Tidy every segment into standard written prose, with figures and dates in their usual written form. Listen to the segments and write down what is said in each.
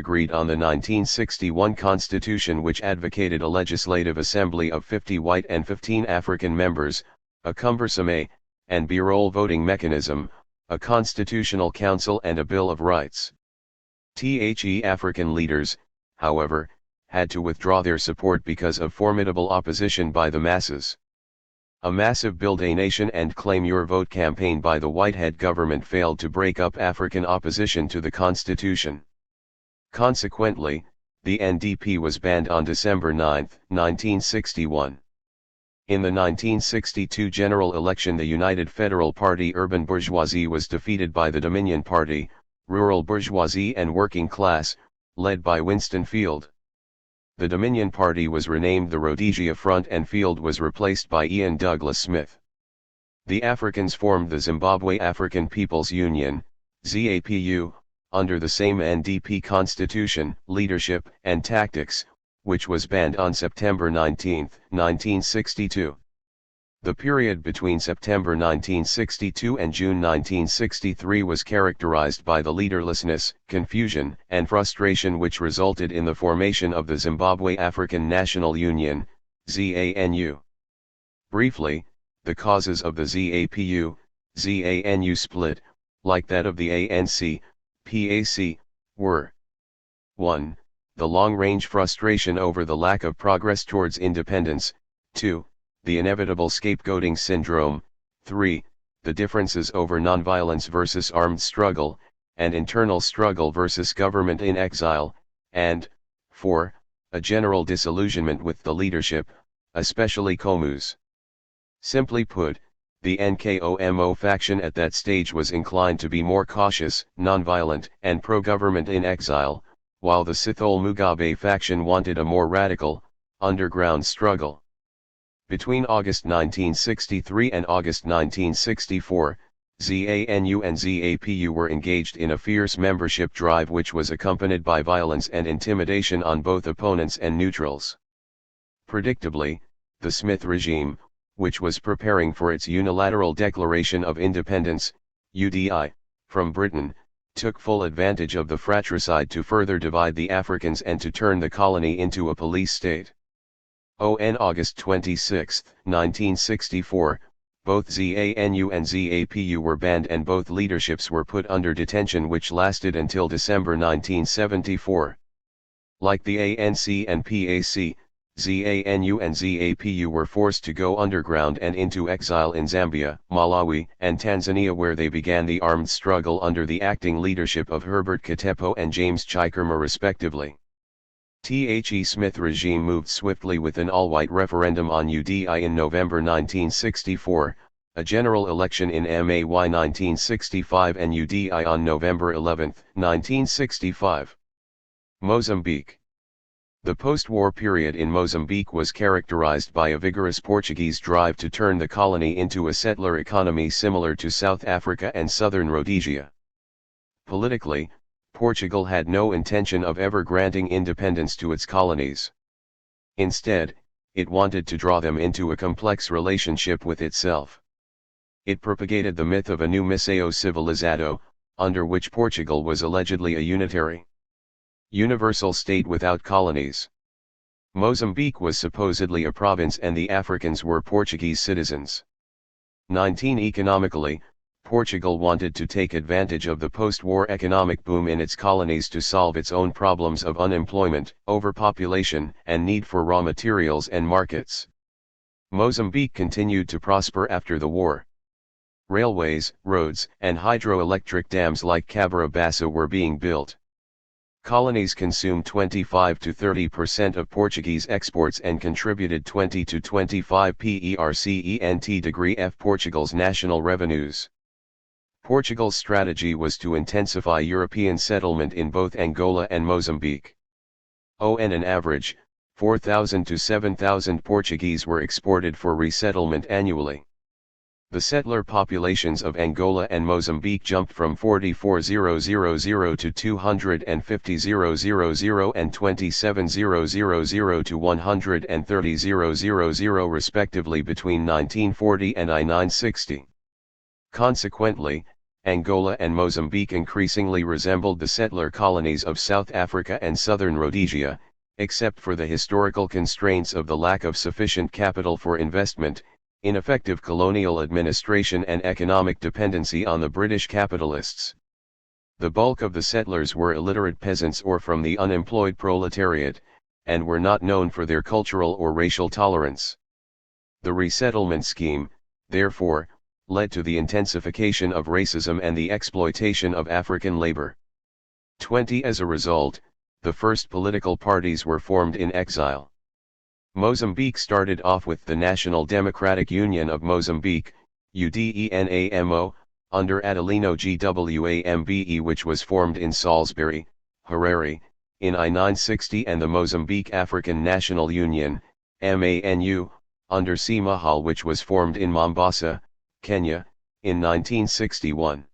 agreed on the 1961 Constitution, which advocated a legislative assembly of 50 white and 15 African members, a cumbersome A and B roll voting mechanism, a constitutional council and a Bill of Rights. African leaders, however, had to withdraw their support because of formidable opposition by the masses. A massive Build a Nation and Claim Your Vote campaign by the Whitehead government failed to break up African opposition to the Constitution. Consequently, the NDP was banned on December 9, 1961. In the 1962 general election, the United Federal Party Urban Bourgeoisie was defeated by the Dominion Party, Rural Bourgeoisie and Working Class, led by Winston Field. The Dominion Party was renamed the Rhodesia Front and Field was replaced by Ian Douglas Smith. The Africans formed the Zimbabwe African People's Union, ZAPU, under the same NDP constitution, leadership, and tactics, which was banned on September 19, 1962. The period between September 1962 and June 1963 was characterized by the leaderlessness, confusion, and frustration which resulted in the formation of the Zimbabwe African National Union, ZANU. Briefly, the causes of the ZAPU-ZANU split, like that of the ANC-PAC, were 1. The long-range frustration over the lack of progress towards independence, 2. The inevitable scapegoating syndrome, 3. The differences over nonviolence versus armed struggle, and internal struggle versus government in exile, and 4. A general disillusionment with the leadership, especially Comu's. Simply put, the Nkomo faction at that stage was inclined to be more cautious, nonviolent, and pro-government in exile, while the Sithole Mugabe faction wanted a more radical, underground struggle. Between August 1963 and August 1964, ZANU and ZAPU were engaged in a fierce membership drive which was accompanied by violence and intimidation on both opponents and neutrals. Predictably, the Smith regime, which was preparing for its unilateral declaration of independence, UDI, from Britain, took full advantage of the fratricide to further divide the Africans and to turn the colony into a police state. On August 26, 1964, both ZANU and ZAPU were banned and both leaderships were put under detention, which lasted until December 1974. Like the ANC and PAC, ZANU and ZAPU were forced to go underground and into exile in Zambia, Malawi, and Tanzania, where they began the armed struggle under the acting leadership of Herbert Katepo and James Chikuma respectively. Smith regime moved swiftly with an all-white referendum on UDI in November 1964, a general election in May 1965 and UDI on November 11, 1965. Mozambique. The post-war period in Mozambique was characterized by a vigorous Portuguese drive to turn the colony into a settler economy similar to South Africa and southern Rhodesia. Politically, Portugal had no intention of ever granting independence to its colonies. Instead, it wanted to draw them into a complex relationship with itself. It propagated the myth of a new Museo Civilizado, under which Portugal was allegedly a unitary, universal state without colonies. Mozambique was supposedly a province and the Africans were Portuguese citizens. 19. Economically, Portugal wanted to take advantage of the post-war economic boom in its colonies to solve its own problems of unemployment, overpopulation, and need for raw materials and markets. Mozambique continued to prosper after the war. Railways, roads, and hydroelectric dams like Cabra Bassa were being built. Colonies consumed 25 to 30% of Portuguese exports and contributed 20 to 25% Portugal's national revenues. Portugal's strategy was to intensify European settlement in both Angola and Mozambique. On an average, 4,000 to 7,000 Portuguese were exported for resettlement annually. The settler populations of Angola and Mozambique jumped from 44,000 to 250,000 and 27,000 to 130,000 respectively between 1940 and 1960. Consequently, Angola and Mozambique increasingly resembled the settler colonies of South Africa and southern Rhodesia, except for the historical constraints of the lack of sufficient capital for investment, ineffective colonial administration and economic dependency on the British capitalists. The bulk of the settlers were illiterate peasants or from the unemployed proletariat, and were not known for their cultural or racial tolerance. The resettlement scheme, therefore, led to the intensification of racism and the exploitation of African labor. As a result, the first political parties were formed in exile. Mozambique started off with the National Democratic Union of Mozambique, UDENAMO, under Adelino Gwambe, which was formed in Salisbury, Harare, in I-960, and the Mozambique African National Union, MANU, under Simahal, which was formed in Mombasa, Kenya, in 1961.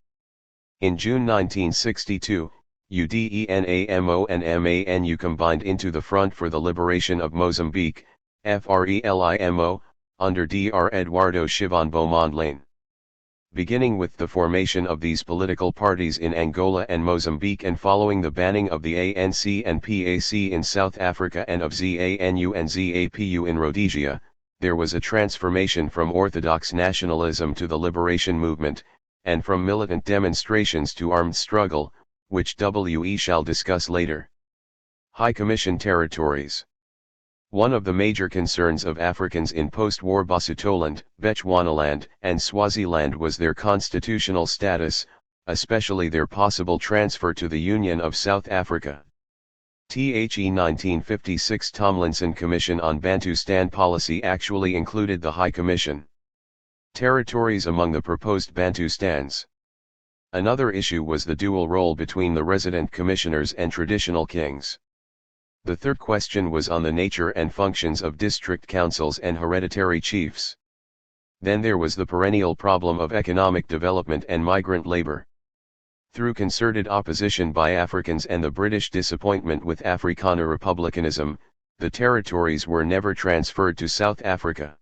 In June 1962, UDENAMO and MANU combined into the Front for the Liberation of Mozambique, FRELIMO, under Dr. Eduardo Shivambo Mondlane. Beginning with the formation of these political parties in Angola and Mozambique and following the banning of the ANC and PAC in South Africa and of ZANU and ZAPU in Rhodesia, there was a transformation from orthodox nationalism to the liberation movement, and from militant demonstrations to armed struggle, which we shall discuss later. High Commission territories. One of the major concerns of Africans in post-war Basutoland, Bechuanaland, and Swaziland was their constitutional status, especially their possible transfer to the Union of South Africa. The 1956 Tomlinson Commission on Bantustan Policy actually included the High Commission. Territories among the proposed Bantustans. Another issue was the dual role between the resident commissioners and traditional kings. The third question was on the nature and functions of district councils and hereditary chiefs. Then there was the perennial problem of economic development and migrant labor. Through concerted opposition by Africans and the British disappointment with Afrikaner republicanism, the territories were never transferred to South Africa.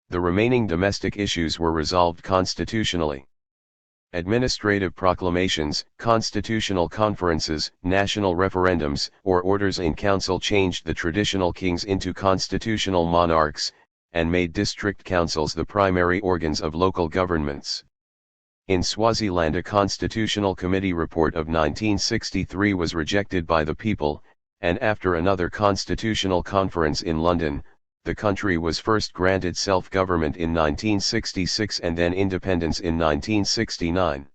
The remaining domestic issues were resolved constitutionally. Administrative proclamations, constitutional conferences, national referendums, or orders in council changed the traditional kings into constitutional monarchs, and made district councils the primary organs of local governments. In Swaziland, a constitutional committee report of 1963 was rejected by the people, and after another constitutional conference in London, the country was first granted self-government in 1966 and then independence in 1969.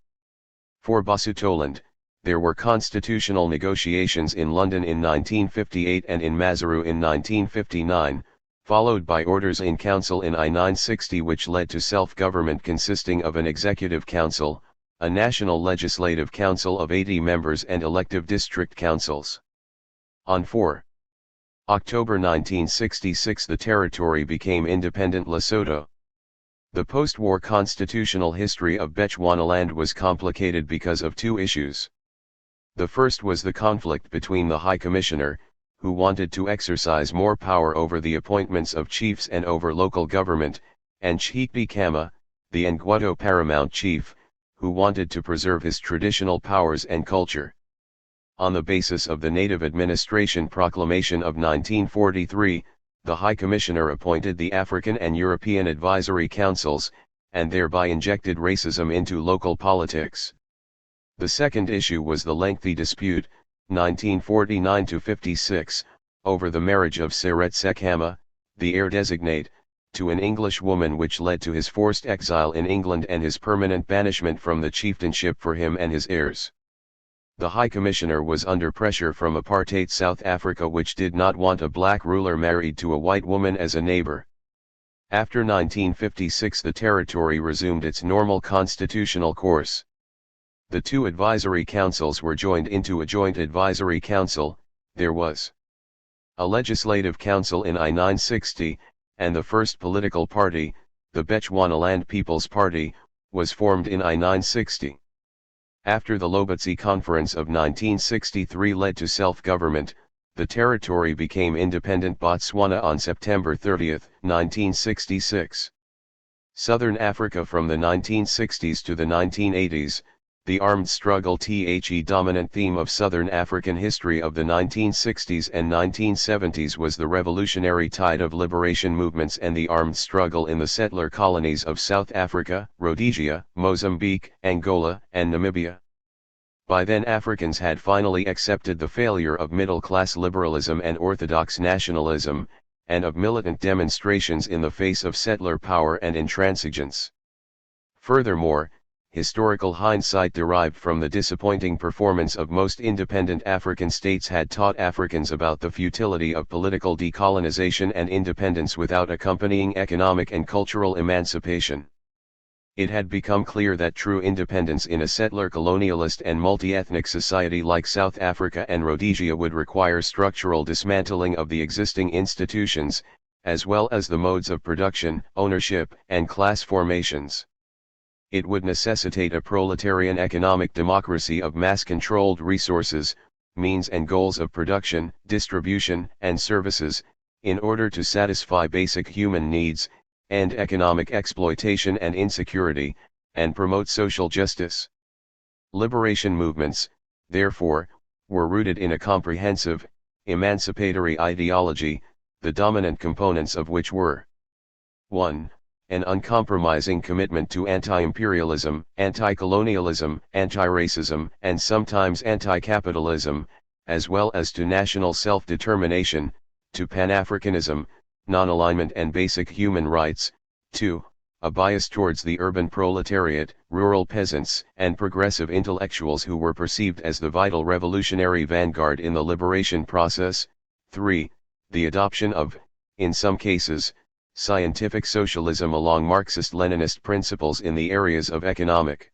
For Basutoland, there were constitutional negotiations in London in 1958 and in Maseru in 1959, followed by orders in council in I-960, which led to self-government consisting of an executive council, a national legislative council of 80 members and elective district councils. On 4 October 1966 the territory became independent Lesotho. The post-war constitutional history of Bechuanaland was complicated because of two issues. The first was the conflict between the High Commissioner, who wanted to exercise more power over the appointments of chiefs and over local government, and Chikbi Kama, the Ngwado paramount chief, who wanted to preserve his traditional powers and culture. On the basis of the Native Administration Proclamation of 1943, the High Commissioner appointed the African and European Advisory Councils, and thereby injected racism into local politics. The second issue was the lengthy dispute, 1949-56, over the marriage of Seret Sekama, the heir designate, to an English woman, which led to his forced exile in England and his permanent banishment from the chieftainship for him and his heirs. The High Commissioner was under pressure from apartheid South Africa, which did not want a black ruler married to a white woman as a neighbor. After 1956 the territory resumed its normal constitutional course. The two advisory councils were joined into a joint advisory council. There was a legislative council in I-960, and the first political party, the Bechuanaland People's Party, was formed in I-960. After the Lobotsi Conference of 1963 led to self-government, the territory became independent Botswana on September 30, 1966. Southern Africa from the 1960s to the 1980s, the armed struggle the dominant theme of Southern African history of the 1960s and 1970s was the revolutionary tide of liberation movements and the armed struggle in the settler colonies of South Africa, Rhodesia, Mozambique, Angola, and Namibia. By then Africans had finally accepted the failure of middle-class liberalism and orthodox nationalism, and of militant demonstrations in the face of settler power and intransigence. Furthermore, historical hindsight derived from the disappointing performance of most independent African states had taught Africans about the futility of political decolonization and independence without accompanying economic and cultural emancipation. It had become clear that true independence in a settler colonialist and multi-ethnic society like South Africa and Rhodesia would require structural dismantling of the existing institutions, as well as the modes of production, ownership, and class formations. It would necessitate a proletarian economic democracy of mass-controlled resources, means and goals of production, distribution, and services, in order to satisfy basic human needs, end economic exploitation and insecurity, and promote social justice. Liberation movements, therefore, were rooted in a comprehensive, emancipatory ideology, the dominant components of which were 1. An uncompromising commitment to anti-imperialism, anti-colonialism, anti-racism, and sometimes anti-capitalism, as well as to national self-determination, to Pan-Africanism, non-alignment and basic human rights. 2. A bias towards the urban proletariat, rural peasants, and progressive intellectuals who were perceived as the vital revolutionary vanguard in the liberation process. 3. The adoption of, in some cases, scientific socialism along Marxist-Leninist principles in the areas of economic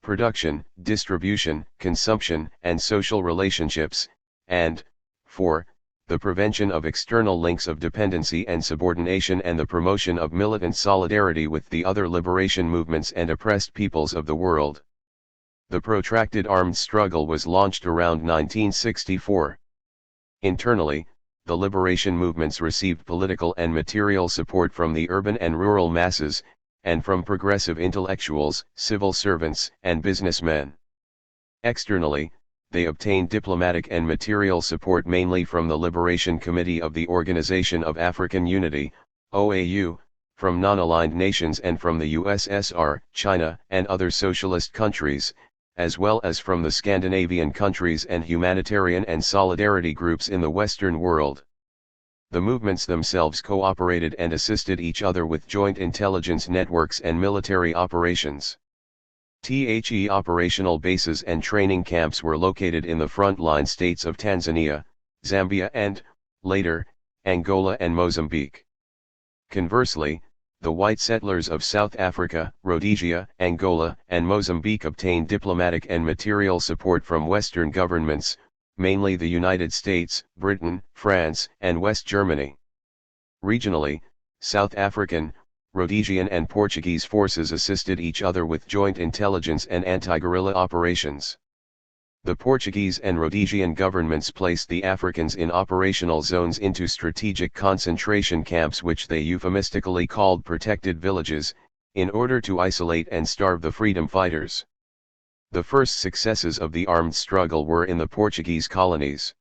production, distribution, consumption, and social relationships, and 4. The prevention of external links of dependency and subordination and the promotion of militant solidarity with the other liberation movements and oppressed peoples of the world. The protracted armed struggle was launched around 1964. Internally, the liberation movements received political and material support from the urban and rural masses, and from progressive intellectuals, civil servants, and businessmen. Externally, they obtained diplomatic and material support mainly from the Liberation Committee of the Organization of African Unity, OAU, from non-aligned nations and from the USSR, China, and other socialist countries, as well as from the Scandinavian countries and humanitarian and solidarity groups in the Western world. The movements themselves cooperated and assisted each other with joint intelligence networks and military operations. The operational bases and training camps were located in the frontline states of Tanzania, Zambia and, later, Angola and Mozambique. Conversely, the white settlers of South Africa, Rhodesia, Angola, and Mozambique obtained diplomatic and material support from Western governments, mainly the United States, Britain, France, and West Germany. Regionally, South African, Rhodesian and Portuguese forces assisted each other with joint intelligence and anti-guerrilla operations. The Portuguese and Rhodesian governments placed the Africans in operational zones into strategic concentration camps which they euphemistically called protected villages, in order to isolate and starve the freedom fighters. The first successes of the armed struggle were in the Portuguese colonies.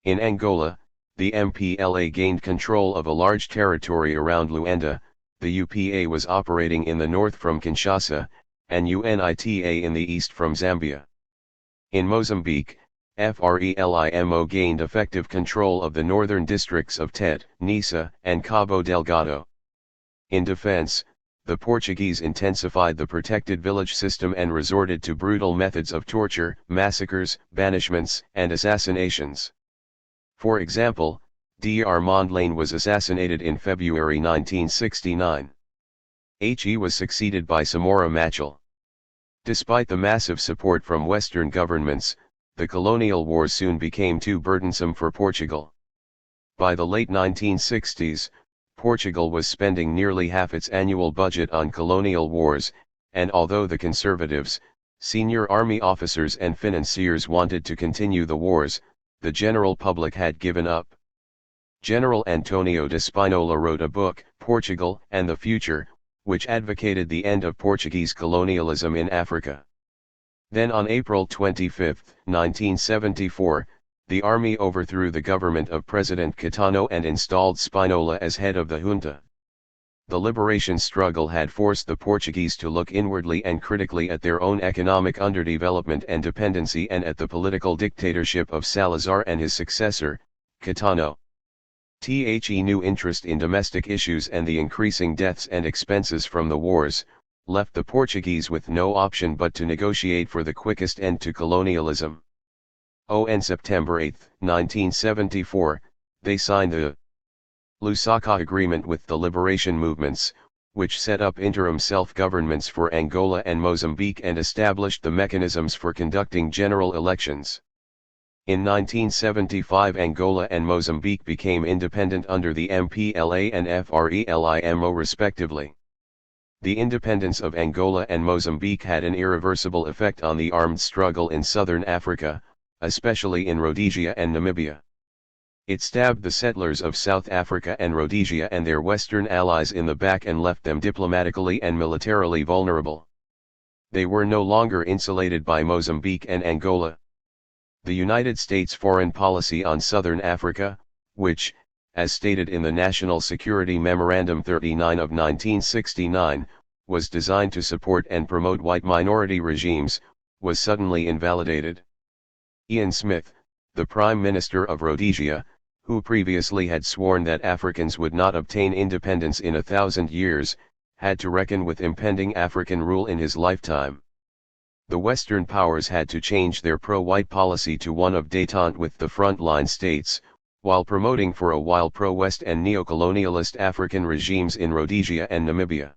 In Angola, the MPLA gained control of a large territory around Luanda. The UPA was operating in the north from Kinshasa, and UNITA in the east from Zambia. In Mozambique, FRELIMO gained effective control of the northern districts of Tete, Nisa, and Cabo Delgado. In defense, the Portuguese intensified the protected village system and resorted to brutal methods of torture, massacres, banishments, and assassinations. For example, Armand Lane was assassinated in February 1969. He was succeeded by Samora Machel. Despite the massive support from Western governments, the colonial wars soon became too burdensome for Portugal. By the late 1960s, Portugal was spending nearly half its annual budget on colonial wars, and although the conservatives, senior army officers and financiers wanted to continue the wars, the general public had given up. General Antonio de Spinola wrote a book, Portugal and the Future, which advocated the end of Portuguese colonialism in Africa. Then on April 25, 1974, the army overthrew the government of President Caetano and installed Spinola as head of the junta. The liberation struggle had forced the Portuguese to look inwardly and critically at their own economic underdevelopment and dependency and at the political dictatorship of Salazar and his successor, Caetano. The new interest in domestic issues and the increasing deaths and expenses from the wars, left the Portuguese with no option but to negotiate for the quickest end to colonialism. On September 8, 1974, they signed the Lusaka Agreement with the liberation movements, which set up interim self-governments for Angola and Mozambique and established the mechanisms for conducting general elections. In 1975 Angola and Mozambique became independent under the MPLA and FRELIMO respectively. The independence of Angola and Mozambique had an irreversible effect on the armed struggle in southern Africa, especially in Rhodesia and Namibia. It stabbed the settlers of South Africa and Rhodesia and their Western allies in the back and left them diplomatically and militarily vulnerable. They were no longer insulated by Mozambique and Angola. The United States foreign policy on Southern Africa, which, as stated in the National Security Memorandum 39 of 1969, was designed to support and promote white minority regimes, was suddenly invalidated. Ian Smith, the Prime Minister of Rhodesia, who previously had sworn that Africans would not obtain independence in 1,000 years, had to reckon with impending African rule in his lifetime. The Western powers had to change their pro-white policy to one of détente with the frontline states, while promoting for a while pro-West and neo-colonialist African regimes in Rhodesia and Namibia.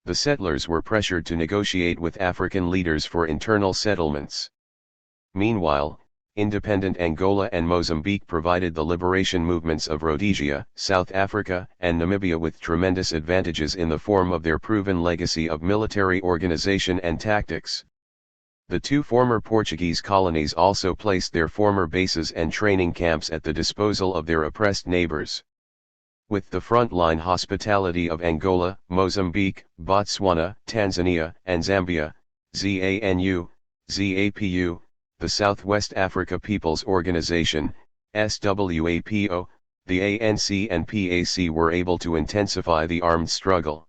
The settlers were pressured to negotiate with African leaders for internal settlements. Meanwhile, independent Angola and Mozambique provided the liberation movements of Rhodesia, South Africa, and Namibia with tremendous advantages in the form of their proven legacy of military organization and tactics. The two former Portuguese colonies also placed their former bases and training camps at the disposal of their oppressed neighbors. With the frontline hospitality of Angola, Mozambique, Botswana, Tanzania, and Zambia, ZANU, ZAPU, the Southwest Africa People's Organization, SWAPO, the ANC and PAC were able to intensify the armed struggle.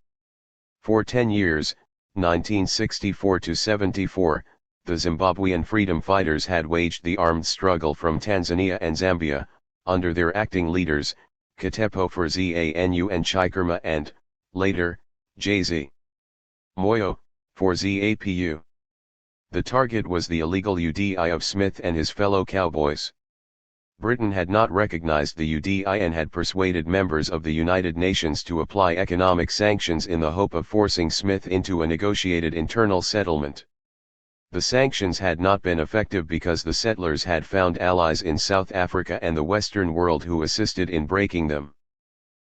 For 10 years, 1964 to 74, the Zimbabwean freedom fighters had waged the armed struggle from Tanzania and Zambia, under their acting leaders, Katepo for ZANU and Chikerma and, later, JZ Moyo, for ZAPU. The target was the illegal UDI of Smith and his fellow cowboys. Britain had not recognized the UDI and had persuaded members of the United Nations to apply economic sanctions in the hope of forcing Smith into a negotiated internal settlement. The sanctions had not been effective because the settlers had found allies in South Africa and the Western world who assisted in breaking them.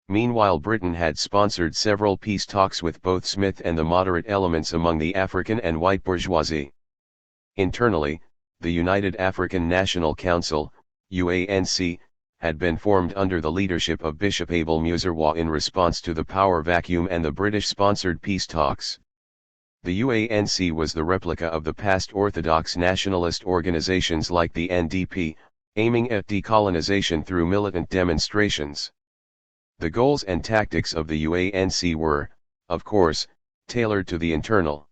Meanwhile, Britain had sponsored several peace talks with both Smith and the moderate elements among the African and white bourgeoisie. Internally, the United African National Council, UANC, had been formed under the leadership of Bishop Abel Muzorewa in response to the power vacuum and the British-sponsored peace talks. The UANC was the replica of the past orthodox nationalist organizations like the NDP, aiming at decolonization through militant demonstrations. The goals and tactics of the UANC were, of course, tailored to the internal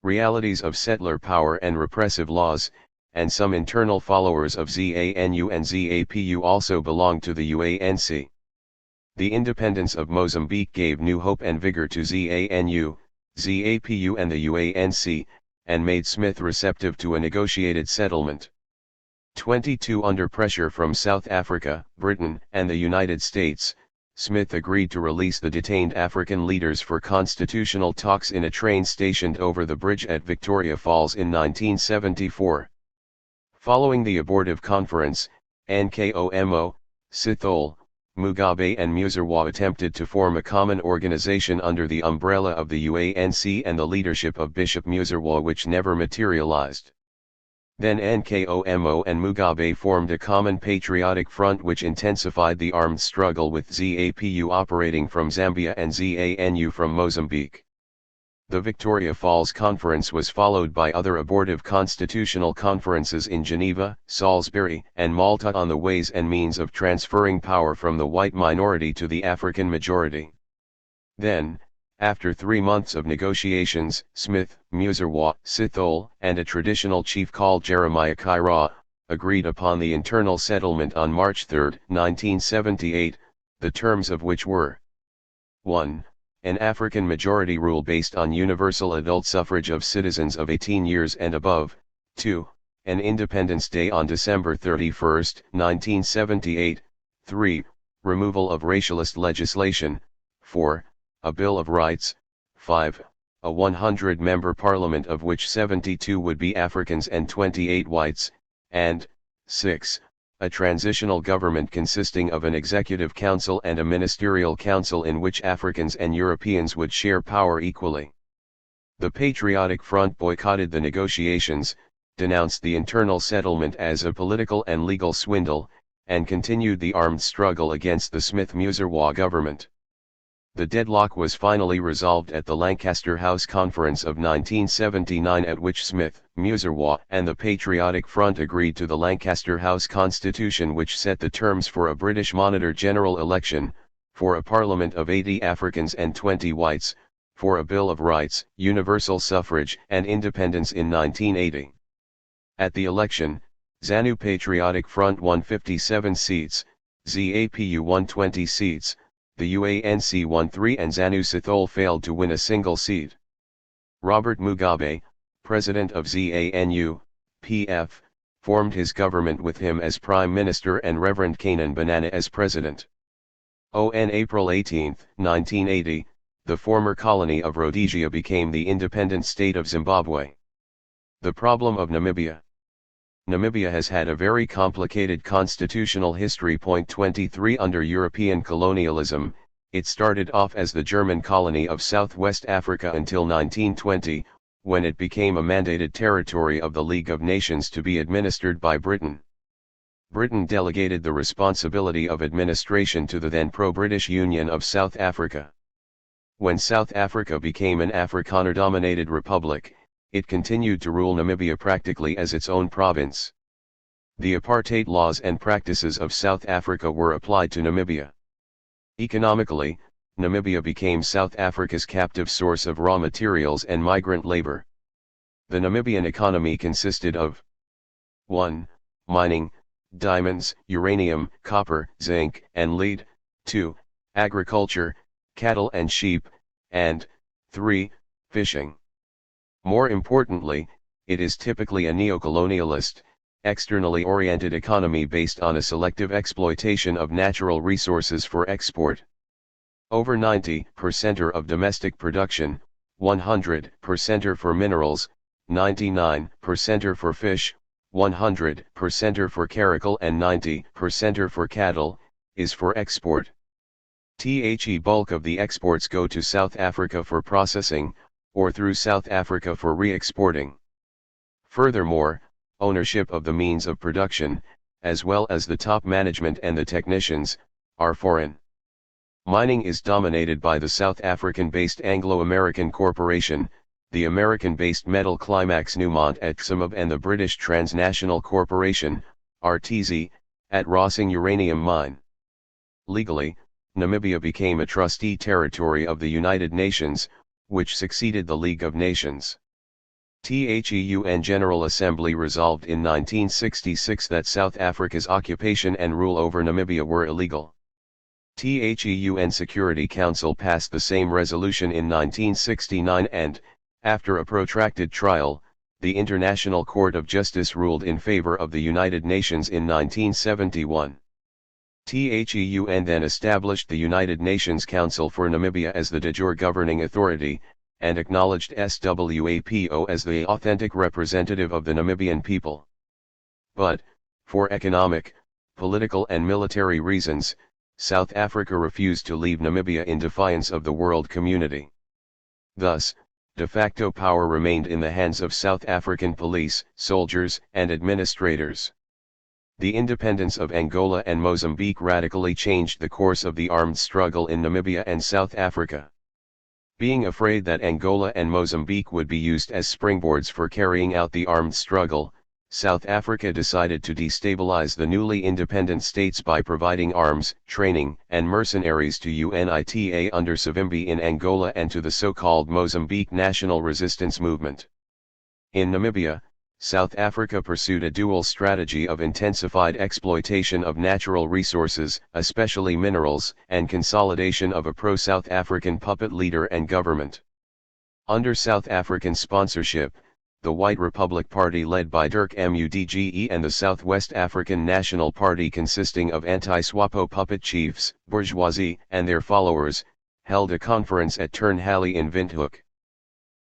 realities of settler power and repressive laws, and some internal followers of ZANU and ZAPU also belonged to the UANC. The independence of Mozambique gave new hope and vigor to ZANU, ZAPU and the UANC, and made Smith receptive to a negotiated settlement. 22 Under pressure from South Africa, Britain, and the United States, Smith agreed to release the detained African leaders for constitutional talks in a train stationed over the bridge at Victoria Falls in 1974. Following the abortive conference, Nkomo, Sithole, Mugabe and Muzorewa attempted to form a common organization under the umbrella of the UANC and the leadership of Bishop Muzorewa, which never materialized. Then Nkomo and Mugabe formed a common patriotic front which intensified the armed struggle with ZAPU operating from Zambia and ZANU from Mozambique. The Victoria Falls Conference was followed by other abortive constitutional conferences in Geneva, Salisbury, and Malta on the ways and means of transferring power from the white minority to the African majority. Then, after 3 months of negotiations, Smith, Musawa, Sithole, and a traditional chief called Jeremiah Kaira, agreed upon the internal settlement on March 3, 1978, the terms of which were 1. An African majority rule based on universal adult suffrage of citizens of 18 years and above. 2. An Independence Day on December 31, 1978. 3. Removal of racialist legislation. 4. A Bill of Rights. 5. A 100-member parliament of which 72 would be Africans and 28 whites, and 6. A transitional government consisting of an executive council and a ministerial council in which Africans and Europeans would share power equally. The Patriotic Front boycotted the negotiations, denounced the internal settlement as a political and legal swindle, and continued the armed struggle against the Smith-Musawa government. The deadlock was finally resolved at the Lancaster House Conference of 1979, at which Smith, Musawa, and the Patriotic Front agreed to the Lancaster House Constitution, which set the terms for a British Monitor general election, for a parliament of 80 Africans and 20 whites, for a Bill of Rights, universal suffrage, and independence in 1980. At the election, ZANU Patriotic Front won 57 seats, ZAPU won 20 seats, the UANC won 3 and ZANU Sithole failed to win a single seat. Robert Mugabe, president of ZANU, PF, formed his government with him as prime minister and Reverend Canaan Banana as president. On April 18, 1980, the former colony of Rhodesia became the independent state of Zimbabwe. The problem of Namibia. Namibia has had a very complicated constitutional history. 23 Under European colonialism, it started off as the German colony of Southwest Africa until 1920, when it became a mandated territory of the League of Nations to be administered by Britain. Britain delegated the responsibility of administration to the then pro-British Union of South Africa. When South Africa became an Afrikaner-dominated republic, it continued to rule Namibia practically as its own province. The apartheid laws and practices of South Africa were applied to Namibia. Economically, Namibia became South Africa's captive source of raw materials and migrant labor. The Namibian economy consisted of 1. Mining, diamonds, uranium, copper, zinc, and lead. 2. Agriculture, cattle and sheep, and 3. Fishing. More importantly, it is typically a neocolonialist, externally oriented economy based on a selective exploitation of natural resources for export. Over 90% of domestic production, 100% for minerals, 99% for fish, 100% for caracal and 90% for cattle, is for export. The bulk of the exports go to South Africa for processing, or through South Africa for re-exporting. Furthermore, ownership of the means of production, as well as the top management and the technicians, are foreign. Mining is dominated by the South African-based Anglo-American Corporation, the American-based Metal Climax Newmont at Ximab, and the British Transnational Corporation, RTZ, at Rossing Uranium Mine. Legally, Namibia became a trustee territory of the United Nations, which succeeded the League of Nations. The UN General Assembly resolved in 1966 that South Africa's occupation and rule over Namibia were illegal. The UN Security Council passed the same resolution in 1969 and, after a protracted trial, the International Court of Justice ruled in favor of the United Nations in 1971. The UN then established the United Nations Council for Namibia as the de jure governing authority, and acknowledged SWAPO as the authentic representative of the Namibian people. But, for economic, political and military reasons, South Africa refused to leave Namibia in defiance of the world community. Thus, de facto power remained in the hands of South African police, soldiers, and administrators. The independence of Angola and Mozambique radically changed the course of the armed struggle in Namibia and South Africa. Being afraid that Angola and Mozambique would be used as springboards for carrying out the armed struggle, South Africa decided to destabilize the newly independent states by providing arms, training, and mercenaries to UNITA under Savimbi in Angola and to the so-called Mozambique National Resistance Movement. In Namibia, South Africa pursued a dual strategy of intensified exploitation of natural resources, especially minerals, and consolidation of a pro-South African puppet leader and government. Under South African sponsorship, the White Republic Party led by Dirk Mudge and the South West African National Party consisting of anti-SWAPO puppet chiefs, bourgeoisie, and their followers, held a conference at Turnhallie in Windhoek.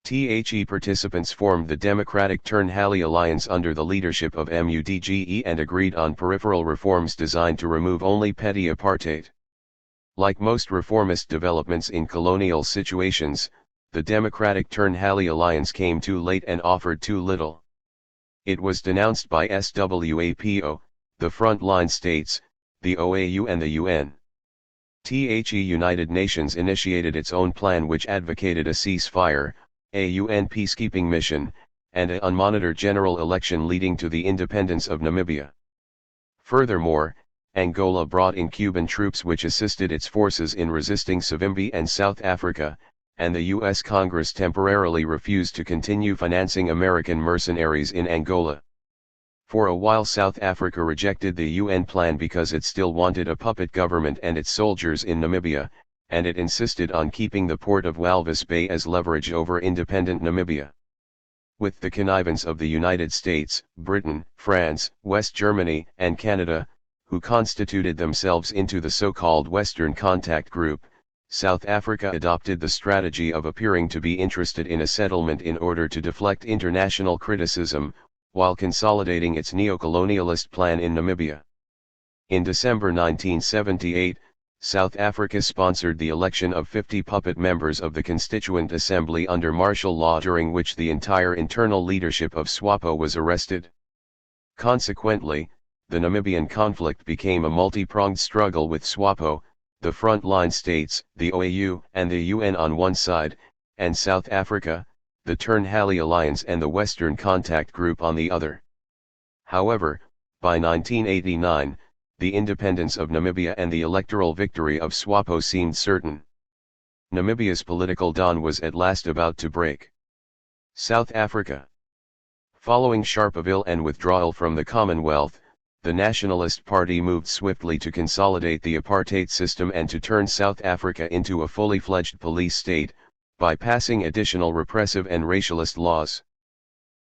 The participants formed the Democratic Turnhallie Alliance under the leadership of Mudge and agreed on peripheral reforms designed to remove only petty apartheid. Like most reformist developments in colonial situations, the Democratic Turnhallie Alliance came too late and offered too little. It was denounced by SWAPO, the frontline states, the OAU and the UN. The United Nations initiated its own plan which advocated a ceasefire, a UN peacekeeping mission, and an unmonitored general election leading to the independence of Namibia. Furthermore, Angola brought in Cuban troops which assisted its forces in resisting Savimbi and South Africa, and the U.S. Congress temporarily refused to continue financing American mercenaries in Angola. For a while South Africa rejected the UN plan because it still wanted a puppet government and its soldiers in Namibia, and it insisted on keeping the port of Walvis Bay as leverage over independent Namibia. With the connivance of the United States, Britain, France, West Germany, and Canada, who constituted themselves into the so-called Western Contact Group, South Africa adopted the strategy of appearing to be interested in a settlement in order to deflect international criticism, while consolidating its neo-colonialist plan in Namibia. In December 1978, South Africa sponsored the election of 50 puppet members of the Constituent Assembly under martial law, during which the entire internal leadership of SWAPO was arrested. Consequently, the Namibian conflict became a multi-pronged struggle with SWAPO, the frontline states, the OAU and the UN on one side, and South Africa, the Turnhallie Alliance and the Western Contact Group on the other. However, by 1989, the independence of Namibia and the electoral victory of SWAPO seemed certain. Namibia's political dawn was at last about to break. South Africa. Following Sharpeville and withdrawal from the Commonwealth, the Nationalist Party moved swiftly to consolidate the apartheid system and to turn South Africa into a fully fledged police state, by passing additional repressive and racialist laws.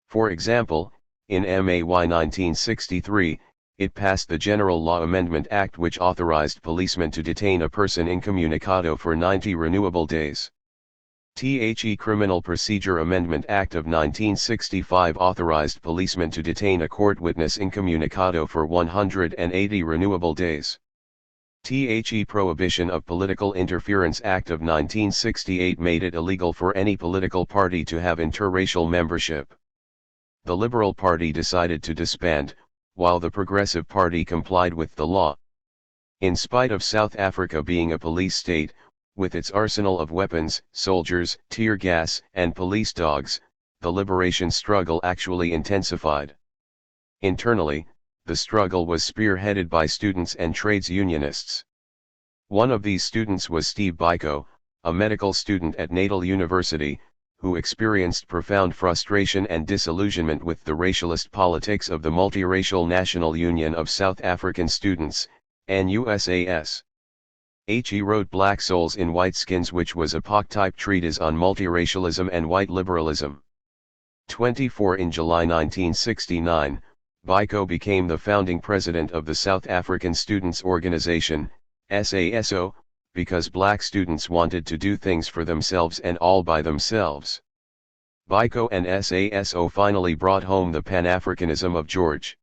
For example, in May 1963, it passed the General Law Amendment Act which authorized policemen to detain a person incommunicado for 90 renewable days. The Criminal Procedure Amendment Act of 1965 authorized policemen to detain a court witness incommunicado for 180 renewable days. The Prohibition of Political Interference Act of 1968 made it illegal for any political party to have interracial membership. The Liberal Party decided to disband, while the Progressive Party complied with the law. In spite of South Africa being a police state, with its arsenal of weapons, soldiers, tear gas, and police dogs, the liberation struggle actually intensified. Internally, the struggle was spearheaded by students and trades unionists. One of these students was Steve Biko, a medical student at Natal University, who experienced profound frustration and disillusionment with the racialist politics of the Multiracial National Union of South African Students, NUSAS. He wrote Black Souls in White Skins, which was a POC-type treatise on multiracialism and white liberalism. 24 In July 1969, Biko became the founding president of the South African Students' Organization, SASO, because black students wanted to do things for themselves and all by themselves. Biko and SASO finally brought home the Pan-Africanism of George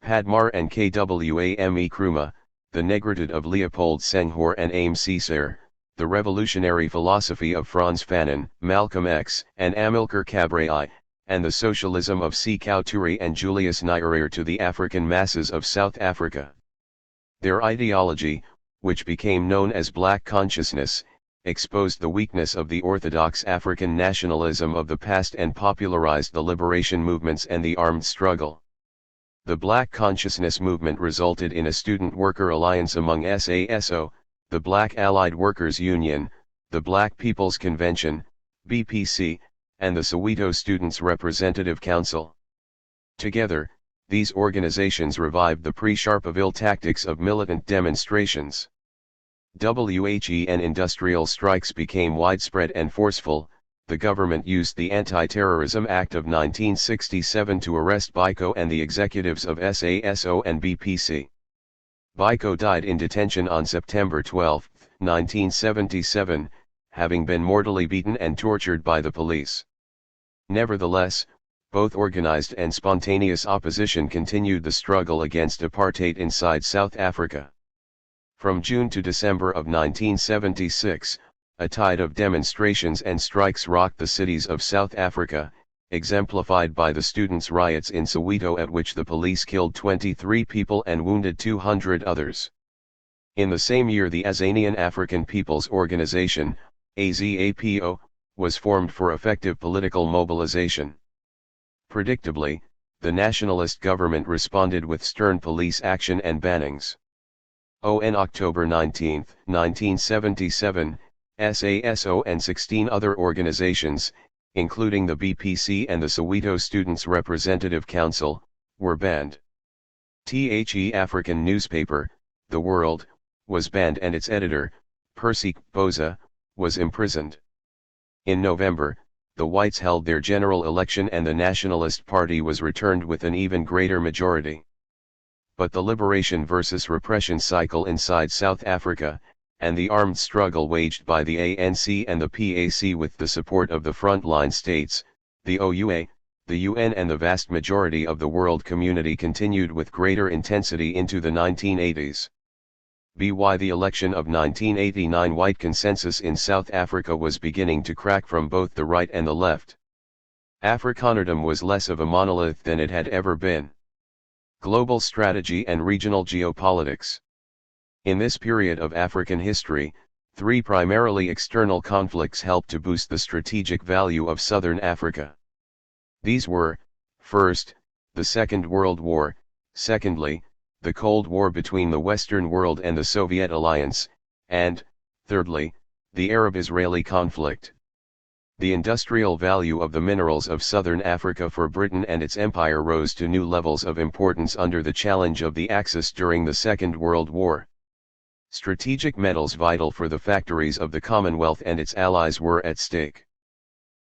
Padmar and Kwame Nkrumah, the negritude of Leopold Senghor and Aime Césaire, the revolutionary philosophy of Frantz Fanon, Malcolm X, and Amilcar Cabral, and the socialism of Sékou Touré and Julius Nyerere to the African masses of South Africa. Their ideology, which became known as Black consciousness, exposed the weakness of the orthodox African nationalism of the past and popularized the liberation movements and the armed struggle. The Black consciousness movement resulted in a student-worker alliance among SASO, the Black Allied Workers Union, the Black People's Convention, BPC, and the Soweto Students' Representative Council. Together, these organizations revived the pre-Sharpeville tactics of militant demonstrations. When industrial strikes became widespread and forceful, the government used the Anti-Terrorism Act of 1967 to arrest Biko and the executives of SASO and BPC. Biko died in detention on September 12, 1977, having been mortally beaten and tortured by the police. Nevertheless, both organized and spontaneous opposition continued the struggle against apartheid inside South Africa. From June to December of 1976, a tide of demonstrations and strikes rocked the cities of South Africa, exemplified by the students' riots in Soweto at which the police killed 23 people and wounded 200 others. In the same year the Azanian African People's Organization, AZAPO, was formed for effective political mobilization. Predictably, the nationalist government responded with stern police action and bannings. On October 19, 1977, SASO and 16 other organizations, including the BPC and the Soweto Students' Representative Council, were banned. The African newspaper, The World, was banned and its editor, Percy Boza, was imprisoned. In November, the whites held their general election and the Nationalist Party was returned with an even greater majority. But the liberation versus repression cycle inside South Africa, and the armed struggle waged by the ANC and the PAC with the support of the frontline states, the OUA, the UN and the vast majority of the world community continued with greater intensity into the 1980s. By the election of 1989 white consensus in South Africa was beginning to crack from both the right and the left. Afrikanerdom was less of a monolith than it had ever been. Global strategy and regional geopolitics. In this period of African history, three primarily external conflicts helped to boost the strategic value of Southern Africa. These were, first, the Second World War, secondly, the Cold War between the Western world and the Soviet alliance, and, thirdly, the Arab-Israeli conflict. The industrial value of the minerals of Southern Africa for Britain and its empire rose to new levels of importance under the challenge of the Axis during the Second World War. Strategic metals vital for the factories of the Commonwealth and its allies were at stake.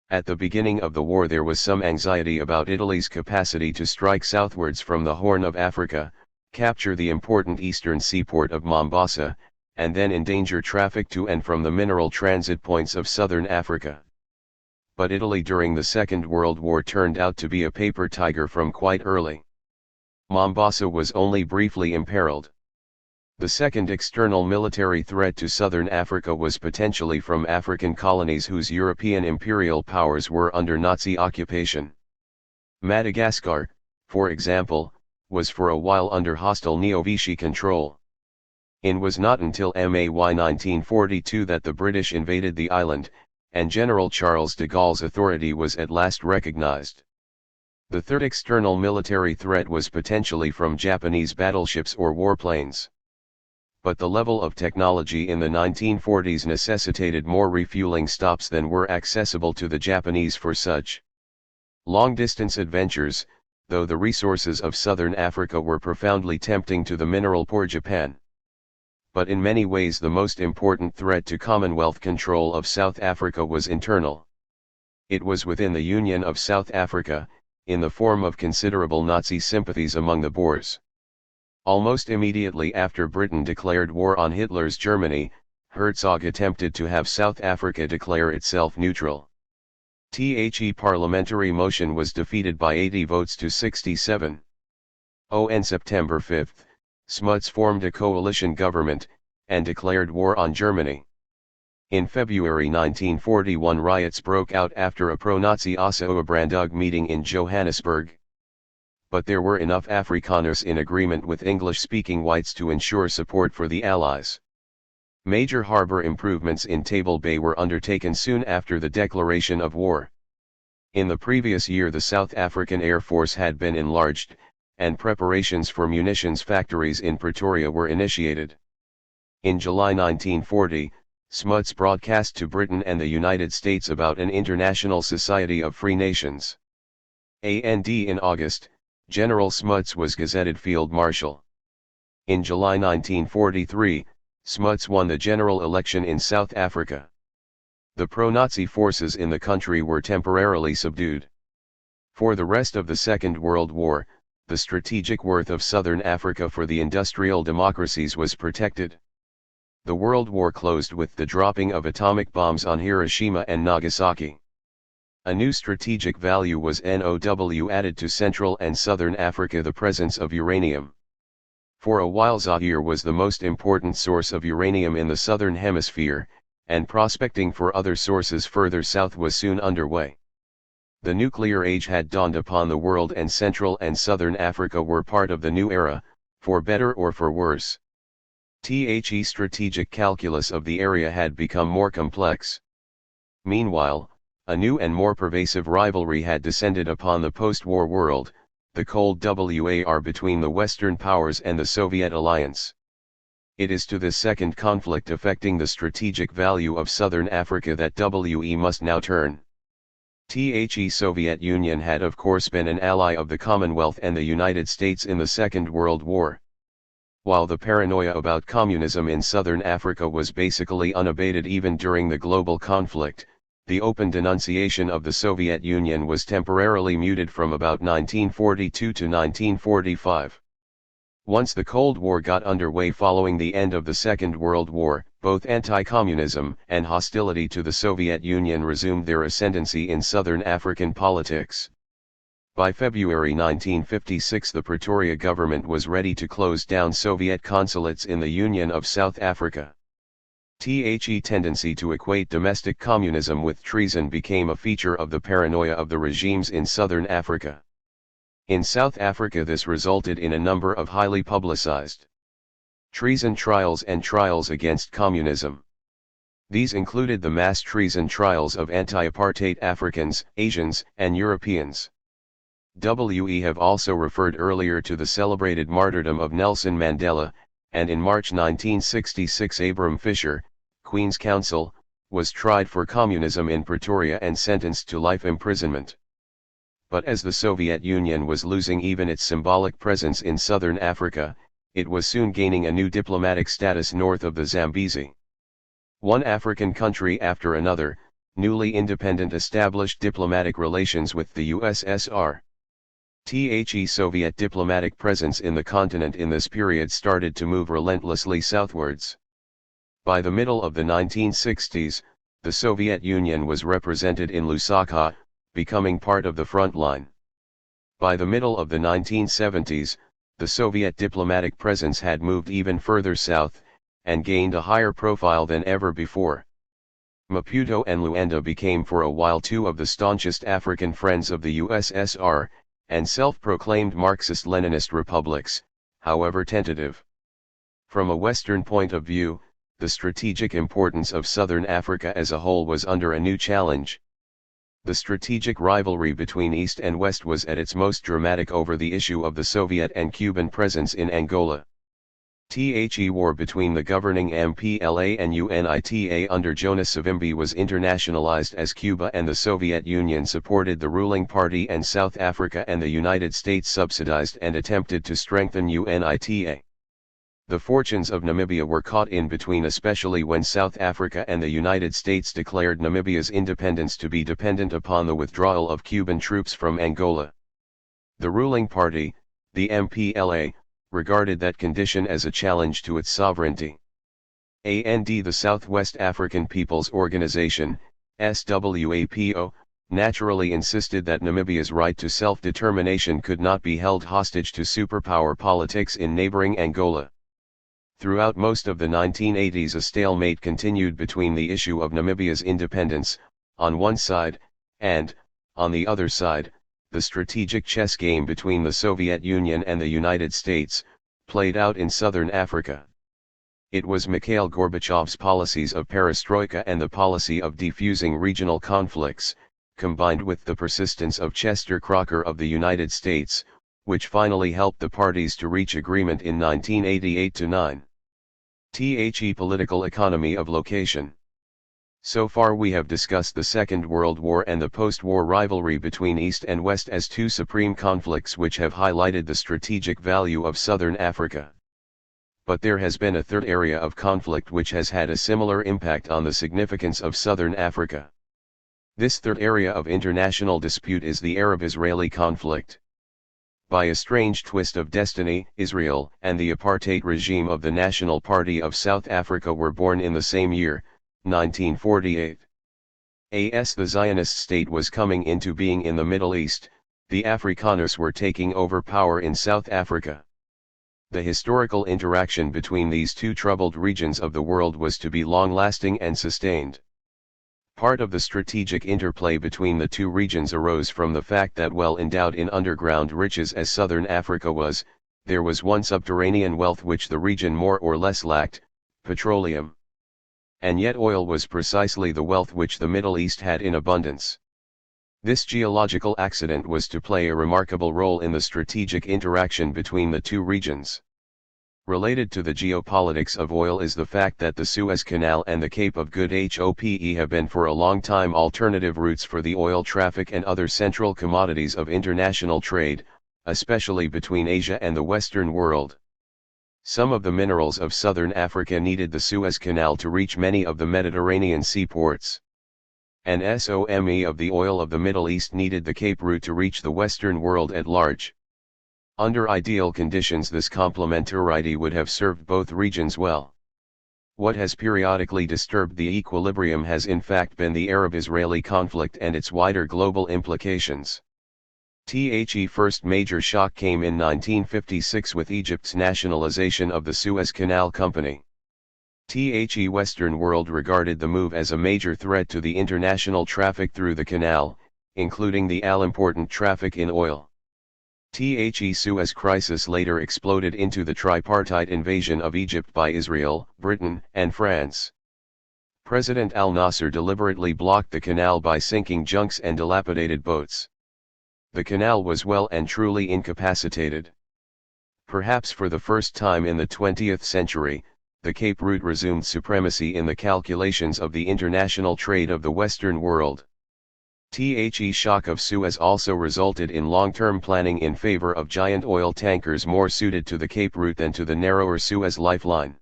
At the beginning of the war there was some anxiety about Italy's capacity to strike southwards from the Horn of Africa, capture the important eastern seaport of Mombasa, and then endanger traffic to and from the mineral transit points of southern Africa. But Italy during the Second World War turned out to be a paper tiger from quite early. Mombasa was only briefly imperiled. The second external military threat to southern Africa was potentially from African colonies whose European imperial powers were under Nazi occupation. Madagascar, for example, was for a while under hostile Neo-Vichy control. It was not until May 1942 that the British invaded the island, and General Charles de Gaulle's authority was at last recognized. The third external military threat was potentially from Japanese battleships or warplanes. But the level of technology in the 1940s necessitated more refueling stops than were accessible to the Japanese for such long-distance adventures, though the resources of southern Africa were profoundly tempting to the mineral-poor Japan. But in many ways the most important threat to Commonwealth control of South Africa was internal. It was within the Union of South Africa, in the form of considerable Nazi sympathies among the Boers. Almost immediately after Britain declared war on Hitler's Germany, Herzog attempted to have South Africa declare itself neutral. The parliamentary motion was defeated by 80 votes to 67. On September 5, Smuts formed a coalition government, and declared war on Germany. In February 1941 riots broke out after a pro-Nazi Osa-Oberbrandug meeting in Johannesburg. But there were enough Afrikaners in agreement with English-speaking whites to ensure support for the Allies. Major harbor improvements in Table Bay were undertaken soon after the declaration of war. In the previous year the South African Air Force had been enlarged, and preparations for munitions factories in Pretoria were initiated. In July 1940, Smuts broadcast to Britain and the United States about an international society of free nations. And in August, General Smuts was gazetted Field Marshal. In July 1943, Smuts won the general election in South Africa. The pro-Nazi forces in the country were temporarily subdued. For the rest of the Second World War, the strategic worth of Southern Africa for the industrial democracies was protected. The World War closed with the dropping of atomic bombs on Hiroshima and Nagasaki. A new strategic value was NOW added to Central and Southern Africa: the presence of uranium. For a while Zaire was the most important source of uranium in the Southern Hemisphere, and prospecting for other sources further south was soon underway. The nuclear age had dawned upon the world, and Central and Southern Africa were part of the new era, for better or for worse. The strategic calculus of the area had become more complex. Meanwhile, a new and more pervasive rivalry had descended upon the post-war world, the Cold War between the Western powers and the Soviet alliance. It is to this second conflict affecting the strategic value of Southern Africa that WE must now turn. The Soviet Union had of course been an ally of the Commonwealth and the United States in the Second World War. While the paranoia about communism in Southern Africa was basically unabated even during the global conflict, the open denunciation of the Soviet Union was temporarily muted from about 1942 to 1945. Once the Cold War got underway following the end of the Second World War, both anti-communism and hostility to the Soviet Union resumed their ascendancy in Southern African politics. By February 1956 the Pretoria government was ready to close down Soviet consulates in the Union of South Africa. The tendency to equate domestic communism with treason became a feature of the paranoia of the regimes in Southern Africa. In South Africa this resulted in a number of highly publicized treason trials and trials against communism. These included the mass treason trials of anti-apartheid Africans, Asians, and Europeans. We have also referred earlier to the celebrated martyrdom of Nelson Mandela, and in March 1966 Abram Fisher, Queen's Counsel, was tried for communism in Pretoria and sentenced to life imprisonment. But as the Soviet Union was losing even its symbolic presence in Southern Africa, it was soon gaining a new diplomatic status north of the Zambezi. One African country after another, newly independent, established diplomatic relations with the USSR. The Soviet diplomatic presence in the continent in this period started to move relentlessly southwards. By the middle of the 1960s, the Soviet Union was represented in Lusaka, becoming part of the front line. By the middle of the 1970s, the Soviet diplomatic presence had moved even further south, and gained a higher profile than ever before. Maputo and Luanda became for a while two of the staunchest African friends of the USSR, and self-proclaimed Marxist-Leninist republics, however tentative. From a Western point of view, the strategic importance of Southern Africa as a whole was under a new challenge. The strategic rivalry between East and West was at its most dramatic over the issue of the Soviet and Cuban presence in Angola. The war between the governing MPLA and UNITA under Jonas Savimbi was internationalized as Cuba and the Soviet Union supported the ruling party and South Africa and the United States subsidized and attempted to strengthen UNITA. The fortunes of Namibia were caught in between, especially when South Africa and the United States declared Namibia's independence to be dependent upon the withdrawal of Cuban troops from Angola. The ruling party, the MPLA, regarded that condition as a challenge to its sovereignty. The Southwest African People's Organization, SWAPO, naturally insisted that Namibia's right to self-determination could not be held hostage to superpower politics in neighboring Angola. Throughout most of the 1980s a stalemate continued between the issue of Namibia's independence, on one side, and, on the other side, the strategic chess game between the Soviet Union and the United States, played out in southern Africa. It was Mikhail Gorbachev's policies of perestroika and the policy of defusing regional conflicts, combined with the persistence of Chester Crocker of the United States, which finally helped the parties to reach agreement in 1988-9. Political economy of location. So far we have discussed the Second World War and the post-war rivalry between East and West as two supreme conflicts which have highlighted the strategic value of Southern Africa. But there has been a third area of conflict which has had a similar impact on the significance of Southern Africa. This third area of international dispute is the Arab-Israeli conflict. By a strange twist of destiny, Israel and the apartheid regime of the National Party of South Africa were born in the same year, 1948. As the Zionist state was coming into being in the Middle East, the Afrikaners were taking over power in South Africa. The historical interaction between these two troubled regions of the world was to be long-lasting and sustained. Part of the strategic interplay between the two regions arose from the fact that well endowed in underground riches as southern Africa was, there was one subterranean wealth which the region more or less lacked, petroleum. And yet oil was precisely the wealth which the Middle East had in abundance. This geological accident was to play a remarkable role in the strategic interaction between the two regions. Related to the geopolitics of oil is the fact that the Suez Canal and the Cape of Good Hope have been for a long time alternative routes for the oil traffic and other central commodities of international trade, especially between Asia and the Western world. Some of the minerals of southern Africa needed the Suez Canal to reach many of the Mediterranean seaports. And some of the oil of the Middle East needed the Cape route to reach the Western world at large. Under ideal conditions this complementarity would have served both regions well. What has periodically disturbed the equilibrium has in fact been the Arab-Israeli conflict and its wider global implications. The first major shock came in 1956 with Egypt's nationalization of the Suez Canal Company. The Western world regarded the move as a major threat to the international traffic through the canal, including the all-important traffic in oil. The Suez crisis later exploded into the tripartite invasion of Egypt by Israel, Britain, and France. President al-Nasser deliberately blocked the canal by sinking junks and dilapidated boats. The canal was well and truly incapacitated. Perhaps for the first time in the 20th century, the Cape route resumed supremacy in the calculations of the international trade of the Western world. The shock of Suez also resulted in long-term planning in favor of giant oil tankers more suited to the Cape route than to the narrower Suez lifeline.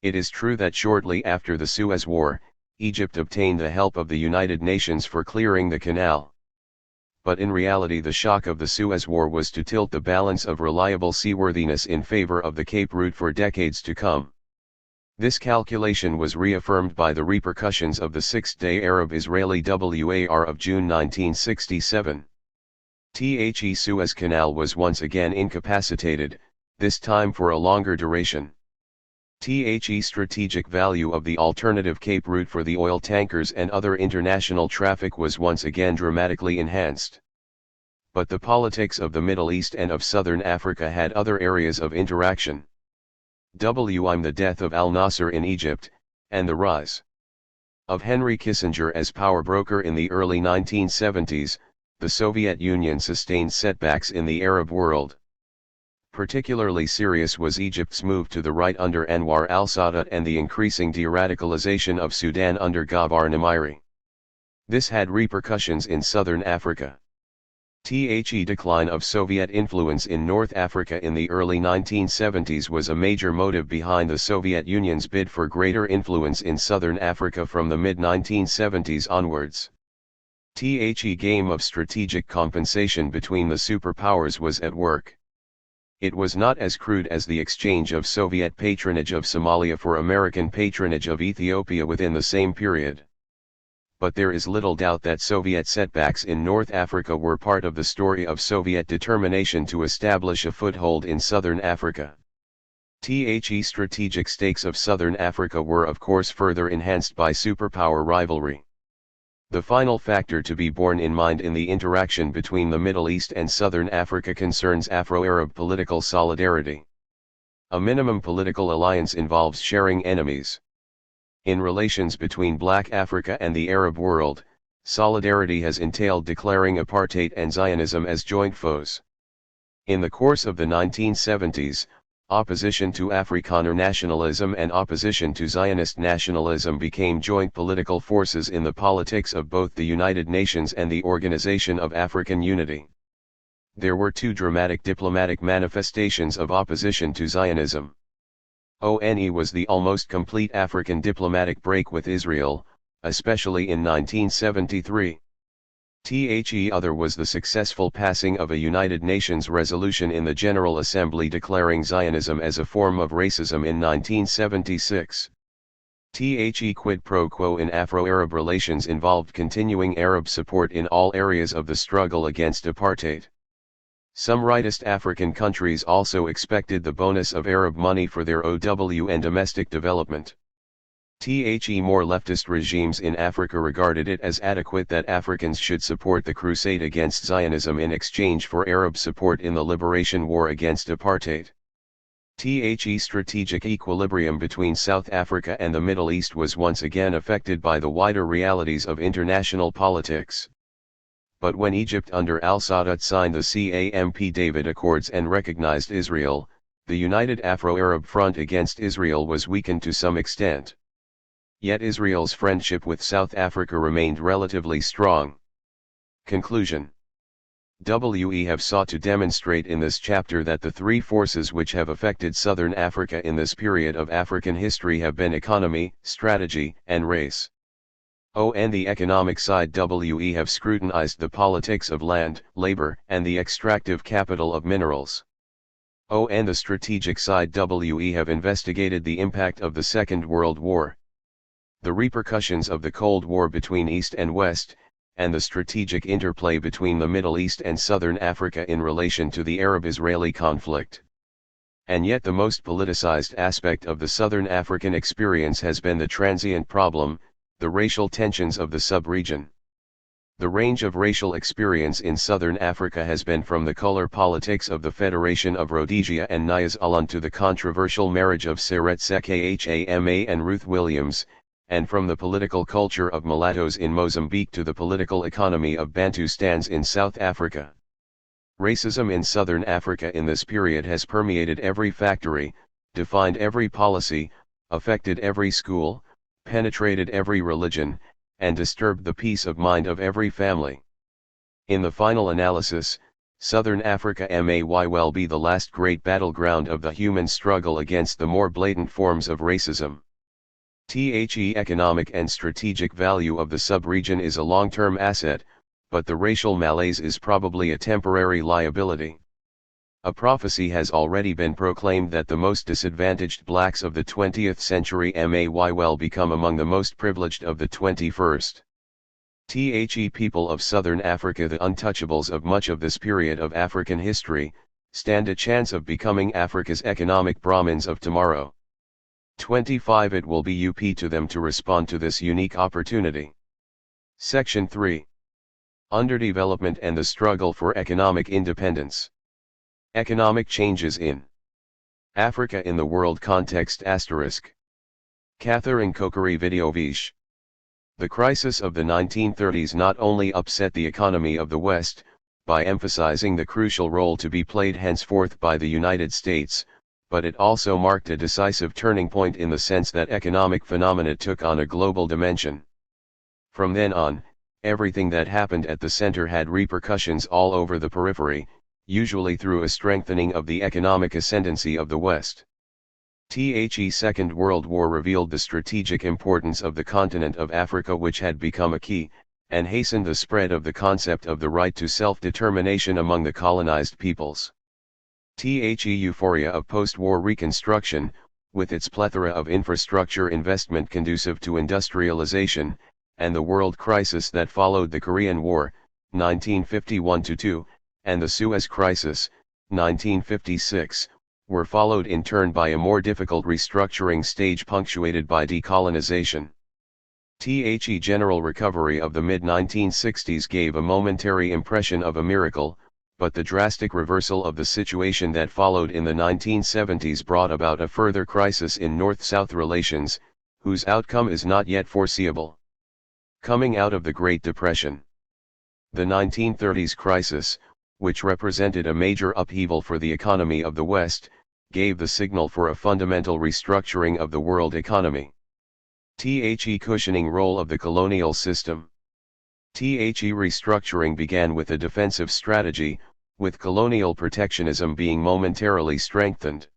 It is true that shortly after the Suez War, Egypt obtained the help of the United Nations for clearing the canal. But in reality the shock of the Suez War was to tilt the balance of reliable seaworthiness in favor of the Cape route for decades to come. This calculation was reaffirmed by the repercussions of the Six-Day Arab-Israeli War of June 1967. The Suez Canal was once again incapacitated, this time for a longer duration. The strategic value of the alternative Cape route for the oil tankers and other international traffic was once again dramatically enhanced. But the politics of the Middle East and of southern Africa had other areas of interaction. The death of al-Nasser in Egypt, and the rise of Henry Kissinger as power broker in the early 1970s, the Soviet Union sustained setbacks in the Arab world. Particularly serious was Egypt's move to the right under Anwar al-Sadat and the increasing de-radicalization of Sudan under Ghabar Namiri. This had repercussions in southern Africa. The decline of Soviet influence in North Africa in the early 1970s was a major motive behind the Soviet Union's bid for greater influence in southern Africa from the mid-1970s onwards. The game of strategic compensation between the superpowers was at work. It was not as crude as the exchange of Soviet patronage of Somalia for American patronage of Ethiopia within the same period. But there is little doubt that Soviet setbacks in North Africa were part of the story of Soviet determination to establish a foothold in southern Africa. The strategic stakes of southern Africa were of course further enhanced by superpower rivalry. The final factor to be borne in mind in the interaction between the Middle East and southern Africa concerns Afro-Arab political solidarity. A minimum political alliance involves sharing enemies. In relations between Black Africa and the Arab world, solidarity has entailed declaring apartheid and Zionism as joint foes. In the course of the 1970s, opposition to Afrikaner nationalism and opposition to Zionist nationalism became joint political forces in the politics of both the United Nations and the Organization of African Unity. There were two dramatic diplomatic manifestations of opposition to Zionism. ONE was the almost complete African diplomatic break with Israel, especially in 1973. The other was the successful passing of a United Nations resolution in the General Assembly declaring Zionism as a form of racism in 1976. The quid pro quo in Afro-Arab relations involved continuing Arab support in all areas of the struggle against apartheid. Some rightist African countries also expected the bonus of Arab money for their OW and domestic development. More leftist regimes in Africa regarded it as adequate that Africans should support the crusade against Zionism in exchange for Arab support in the liberation war against apartheid. The strategic equilibrium between South Africa and the Middle East was once again affected by the wider realities of international politics. But when Egypt under al-Sadat signed the Camp David Accords and recognized Israel, the United Afro-Arab Front against Israel was weakened to some extent. Yet Israel's friendship with South Africa remained relatively strong. Conclusion. We have sought to demonstrate in this chapter that the three forces which have affected Southern Africa in this period of African history have been economy, strategy, and race. On the economic side, we have scrutinized the politics of land, labor, and the extractive capital of minerals. On the strategic side, we have investigated the impact of the Second World War, the repercussions of the Cold War between East and West, and the strategic interplay between the Middle East and Southern Africa in relation to the Arab-Israeli conflict. And yet the most politicized aspect of the Southern African experience has been the transient problem, the racial tensions of the sub-region. The range of racial experience in Southern Africa has been from the color politics of the Federation of Rhodesia and Nyasaland to the controversial marriage of Seretse Khama and Ruth Williams, and from the political culture of mulattoes in Mozambique to the political economy of Bantustans in South Africa. Racism in Southern Africa in this period has permeated every factory, defined every policy, affected every school, penetrated every religion, and disturbed the peace of mind of every family. In the final analysis, Southern Africa may well be the last great battleground of the human struggle against the more blatant forms of racism. The economic and strategic value of the sub-region is a long-term asset, but the racial malaise is probably a temporary liability. A prophecy has already been proclaimed that the most disadvantaged blacks of the 20th century may well become among the most privileged of the 21st. The people of Southern Africa, the untouchables of much of this period of African history, stand a chance of becoming Africa's economic Brahmins of tomorrow. 25 It will be up to them to respond to this unique opportunity. Section 3. Underdevelopment and the struggle for economic independence. Economic changes in Africa in the world context *. Catherine Kokiri Videovish. The crisis of the 1930s not only upset the economy of the West, by emphasizing the crucial role to be played henceforth by the United States, but it also marked a decisive turning point in the sense that economic phenomena took on a global dimension. From then on, everything that happened at the center had repercussions all over the periphery, usually through a strengthening of the economic ascendancy of the West. The Second World War revealed the strategic importance of the continent of Africa, which had become a key, and hastened the spread of the concept of the right to self-determination among the colonized peoples. The euphoria of post-war reconstruction, with its plethora of infrastructure investment conducive to industrialization, and the world crisis that followed the Korean War, 1951-2, and the Suez Crisis, 1956, were followed in turn by a more difficult restructuring stage punctuated by decolonization. The general recovery of the mid-1960s gave a momentary impression of a miracle, but the drastic reversal of the situation that followed in the 1970s brought about a further crisis in North-South relations, whose outcome is not yet foreseeable. Coming out of the Great Depression. The 1930s crisis, which represented a major upheaval for the economy of the West, gave the signal for a fundamental restructuring of the world economy. The cushioning role of the colonial system. The restructuring began with a defensive strategy, with colonial protectionism being momentarily strengthened.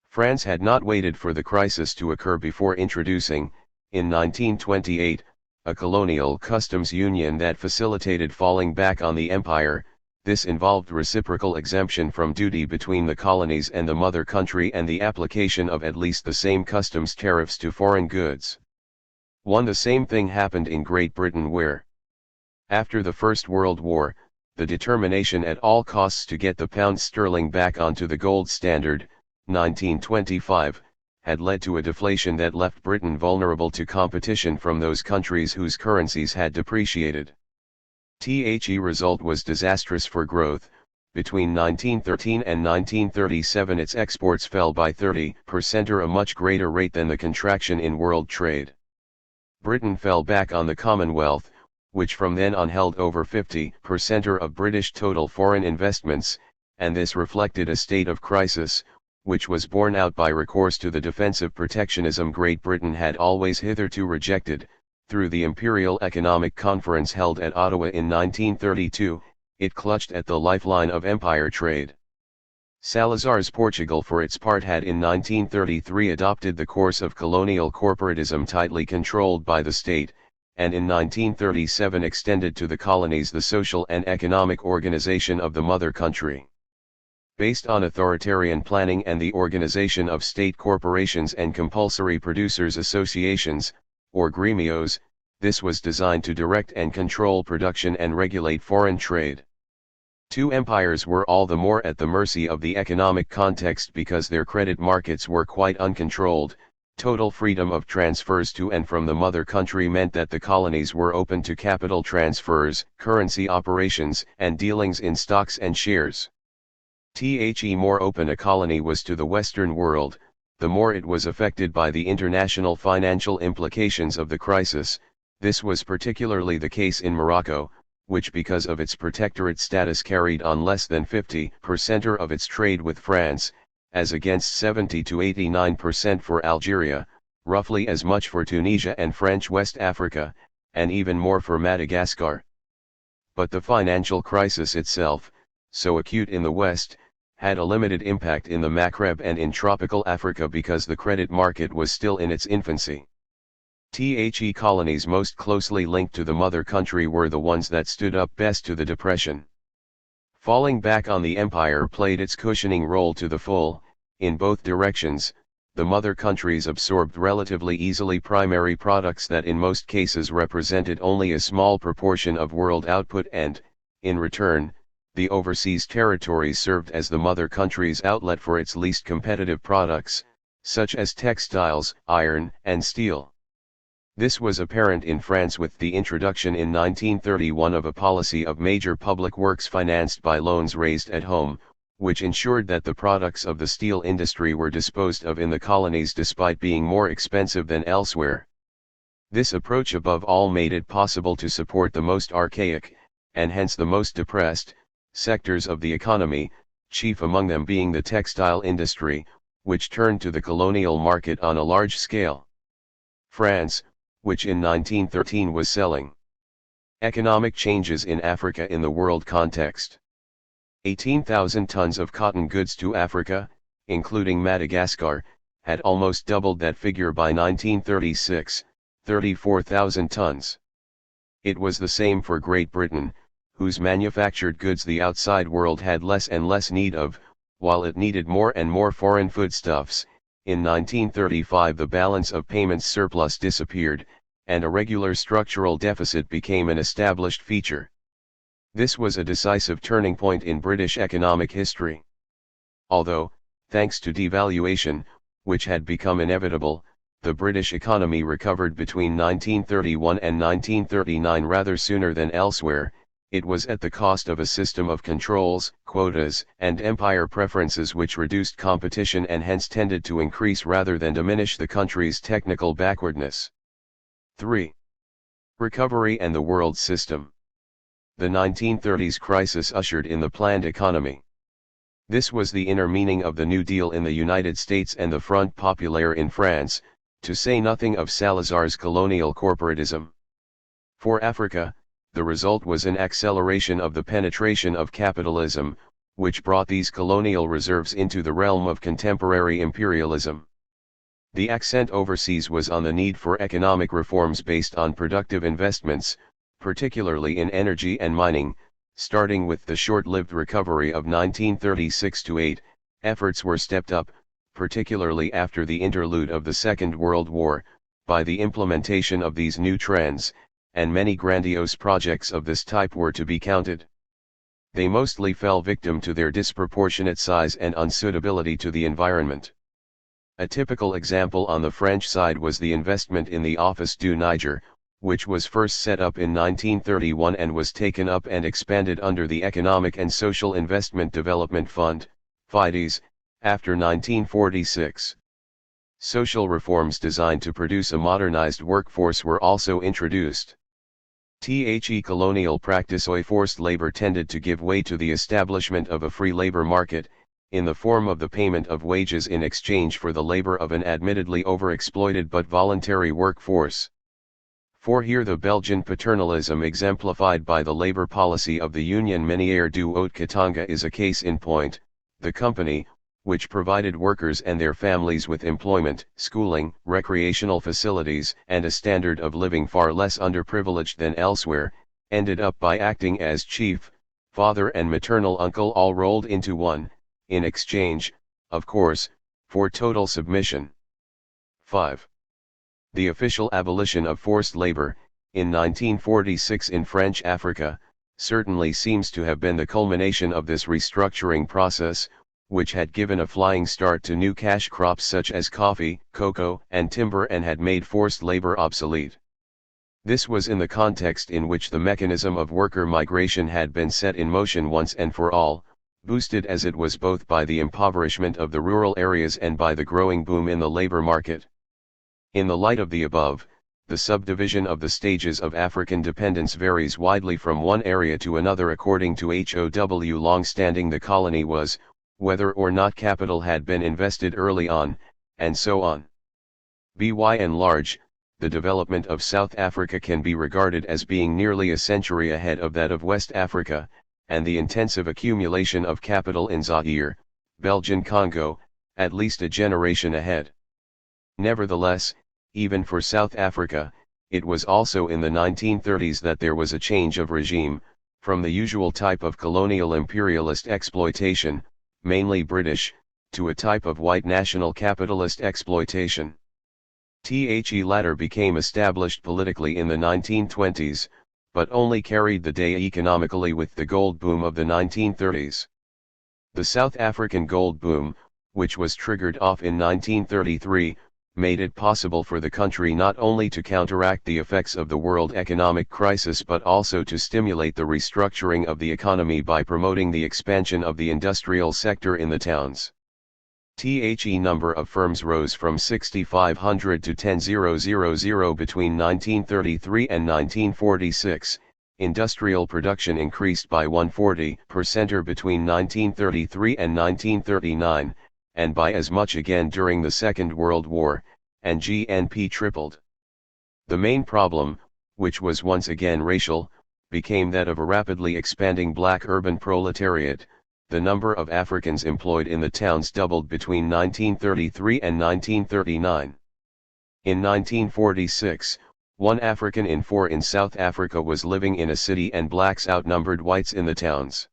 France had not waited for the crisis to occur before introducing, in 1928, a colonial customs union that facilitated falling back on the empire. This involved reciprocal exemption from duty between the colonies and the mother country and the application of at least the same customs tariffs to foreign goods. The same thing happened in Great Britain where, after the First World War, the determination at all costs to get the pound sterling back onto the gold standard, 1925, had led to a deflation that left Britain vulnerable to competition from those countries whose currencies had depreciated. The result was disastrous for growth. Between 1913 and 1937 its exports fell by 30%, or a much greater rate than the contraction in world trade. Britain fell back on the Commonwealth, which from then on held over 50% of British total foreign investments, and this reflected a state of crisis, which was borne out by recourse to the defensive protectionism Great Britain had always hitherto rejected. Through the Imperial Economic Conference held at Ottawa in 1932, it clutched at the lifeline of empire trade. Salazar's Portugal for its part had in 1933 adopted the course of colonial corporatism tightly controlled by the state, and in 1937 extended to the colonies the social and economic organization of the mother country. Based on authoritarian planning and the organization of state corporations and compulsory producers' associations, or gremios, this was designed to direct and control production and regulate foreign trade. Two empires were all the more at the mercy of the economic context because their credit markets were quite uncontrolled. Total freedom of transfers to and from the mother country meant that the colonies were open to capital transfers, currency operations, and dealings in stocks and shares. The more open a colony was to the Western world, the more it was affected by the international financial implications of the crisis. This was particularly the case in Morocco, which because of its protectorate status carried on less than 50% of its trade with France, as against 70 to 89% for Algeria, roughly as much for Tunisia and French West Africa, and even more for Madagascar. But the financial crisis itself, so acute in the West, had a limited impact in the Maghreb and in tropical Africa because the credit market was still in its infancy. The colonies most closely linked to the mother country were the ones that stood up best to the depression. Falling back on the empire played its cushioning role to the full. In both directions, the mother countries absorbed relatively easily primary products that in most cases represented only a small proportion of world output and, in return, the overseas territories served as the mother country's outlet for its least competitive products, such as textiles, iron, and steel. This was apparent in France with the introduction in 1931 of a policy of major public works financed by loans raised at home, which ensured that the products of the steel industry were disposed of in the colonies despite being more expensive than elsewhere. This approach above all made it possible to support the most archaic, and hence the most depressed, sectors of the economy, chief among them being the textile industry, which turned to the colonial market on a large scale. France, which in 1913 was selling economic changes in Africa in the world context. 18,000 tons of cotton goods to Africa, including Madagascar, had almost doubled that figure by 1936, 34,000 tons. It was the same for Great Britain, whose manufactured goods the outside world had less and less need of, while it needed more and more foreign foodstuffs. In 1935 the balance of payments surplus disappeared, and a regular structural deficit became an established feature. This was a decisive turning point in British economic history. Although, Thanks to devaluation, which had become inevitable, the British economy recovered between 1931 and 1939 rather sooner than elsewhere. It was at the cost of a system of controls, quotas, and empire preferences which reduced competition and hence tended to increase rather than diminish the country's technical backwardness. 3. Recovery and the world system. The 1930s crisis ushered in the planned economy. This was the inner meaning of the New Deal in the United States and the Front Populaire in France, to say nothing of Salazar's colonial corporatism. For Africa, the result was an acceleration of the penetration of capitalism, which brought these colonial reserves into the realm of contemporary imperialism. The accent overseas was on the need for economic reforms based on productive investments, particularly in energy and mining. Starting with the short-lived recovery of 1936-8, efforts were stepped up, particularly after the interlude of the Second World War, by the implementation of these new trends, and many grandiose projects of this type were to be counted. They mostly fell victim to their disproportionate size and unsuitability to the environment. A typical example on the French side was the investment in the Office du Niger, which was first set up in 1931 and was taken up and expanded under the Economic and Social Investment Development Fund, FIDES, after 1946. Social reforms designed to produce a modernized workforce were also introduced. Colonial practice of forced labor tended to give way to the establishment of a free labor market, in the form of the payment of wages in exchange for the labor of an admittedly overexploited but voluntary workforce. For here the Belgian paternalism exemplified by the labor policy of the Union Minière du Haut-Katanga is a case in point. The company, which provided workers and their families with employment, schooling, recreational facilities, and a standard of living far less underprivileged than elsewhere, ended up by acting as chief, father and maternal uncle all rolled into one, in exchange, of course, for total submission. 5. The official abolition of forced labor, in 1946 in French Africa, certainly seems to have been the culmination of this restructuring process, which had given a flying start to new cash crops such as coffee, cocoa, and timber and had made forced labor obsolete. This was in the context in which the mechanism of worker migration had been set in motion once and for all, boosted as it was both by the impoverishment of the rural areas and by the growing boom in the labor market. In the light of the above, the subdivision of the stages of African dependence varies widely from one area to another according to how long-standing the colony was, whether or not capital had been invested early on, and so on. By and large, the development of South Africa can be regarded as being nearly a century ahead of that of West Africa, and the intensive accumulation of capital in Zaire, Belgian Congo, at least a generation ahead. Nevertheless, even for South Africa, it was also in the 1930s that there was a change of regime, from the usual type of colonial imperialist exploitation, mainly British, to a type of white national capitalist exploitation. The latter became established politically in the 1920s, but only carried the day economically with the gold boom of the 1930s. The South African gold boom, which was triggered off in 1933, made it possible for the country not only to counteract the effects of the world economic crisis but also to stimulate the restructuring of the economy by promoting the expansion of the industrial sector in the towns. The number of firms rose from 6,500 to 10,000 between 1933 and 1946, industrial production increased by 140% between 1933 and 1939, and by as much again during the Second World War, and GNP tripled. The main problem, which was once again racial, became that of a rapidly expanding black urban proletariat. The number of Africans employed in the towns doubled between 1933 and 1939. In 1946, 1 African in 4 in South Africa was living in a city and blacks outnumbered whites in the towns.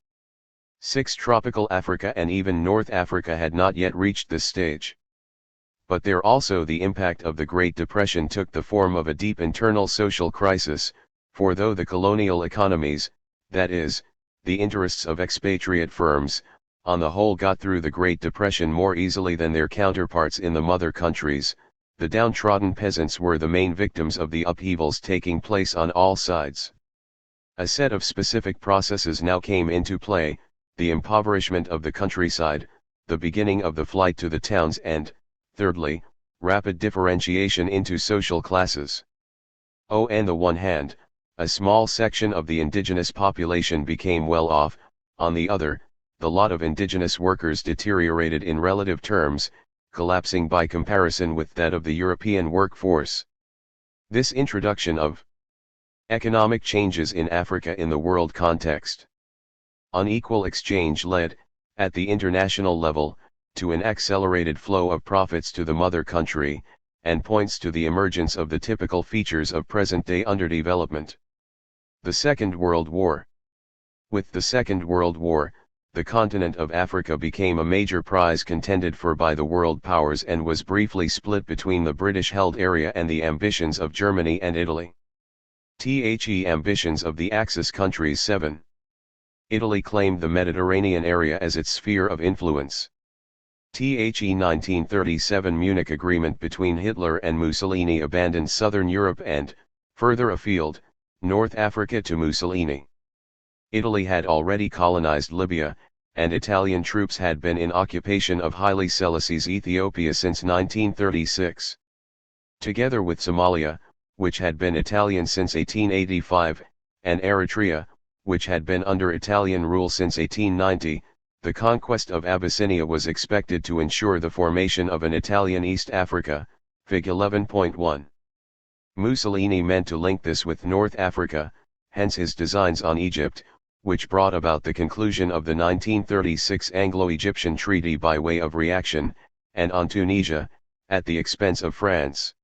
6 Tropical Africa and even North Africa had not yet reached this stage. But there also the impact of the Great Depression took the form of a deep internal social crisis, for though the colonial economies, that is, the interests of expatriate firms, on the whole got through the Great Depression more easily than their counterparts in the mother countries. The downtrodden peasants were the main victims of the upheavals taking place on all sides. A set of specific processes now came into play: the impoverishment of the countryside, the beginning of the flight to the towns, and, thirdly, rapid differentiation into social classes. On the one hand, a small section of the indigenous population became well off; on the other, the lot of indigenous workers deteriorated in relative terms, collapsing by comparison with that of the European workforce. This introduction of economic changes in Africa in the world context. Unequal exchange led, at the international level, to an accelerated flow of profits to the mother country, and points to the emergence of the typical features of present-day underdevelopment. The Second World War. With the Second World War, the continent of Africa became a major prize contended for by the world powers and was briefly split between the British-held area and the ambitions of Germany and Italy. Ambitions of the Axis countries. 7. Italy claimed the Mediterranean area as its sphere of influence. 1937 Munich Agreement between Hitler and Mussolini abandoned southern Europe and, further afield, North Africa to Mussolini. Italy had already colonized Libya, and Italian troops had been in occupation of Haile Selassie's Ethiopia since 1936. Together with Somalia, which had been Italian since 1885, and Eritrea, which had been under Italian rule since 1890, the conquest of Abyssinia was expected to ensure the formation of an Italian East Africa, Fig. 11.1. Mussolini meant to link this with North Africa, hence his designs on Egypt, which brought about the conclusion of the 1936 Anglo-Egyptian Treaty by way of reaction, and on Tunisia, at the expense of France.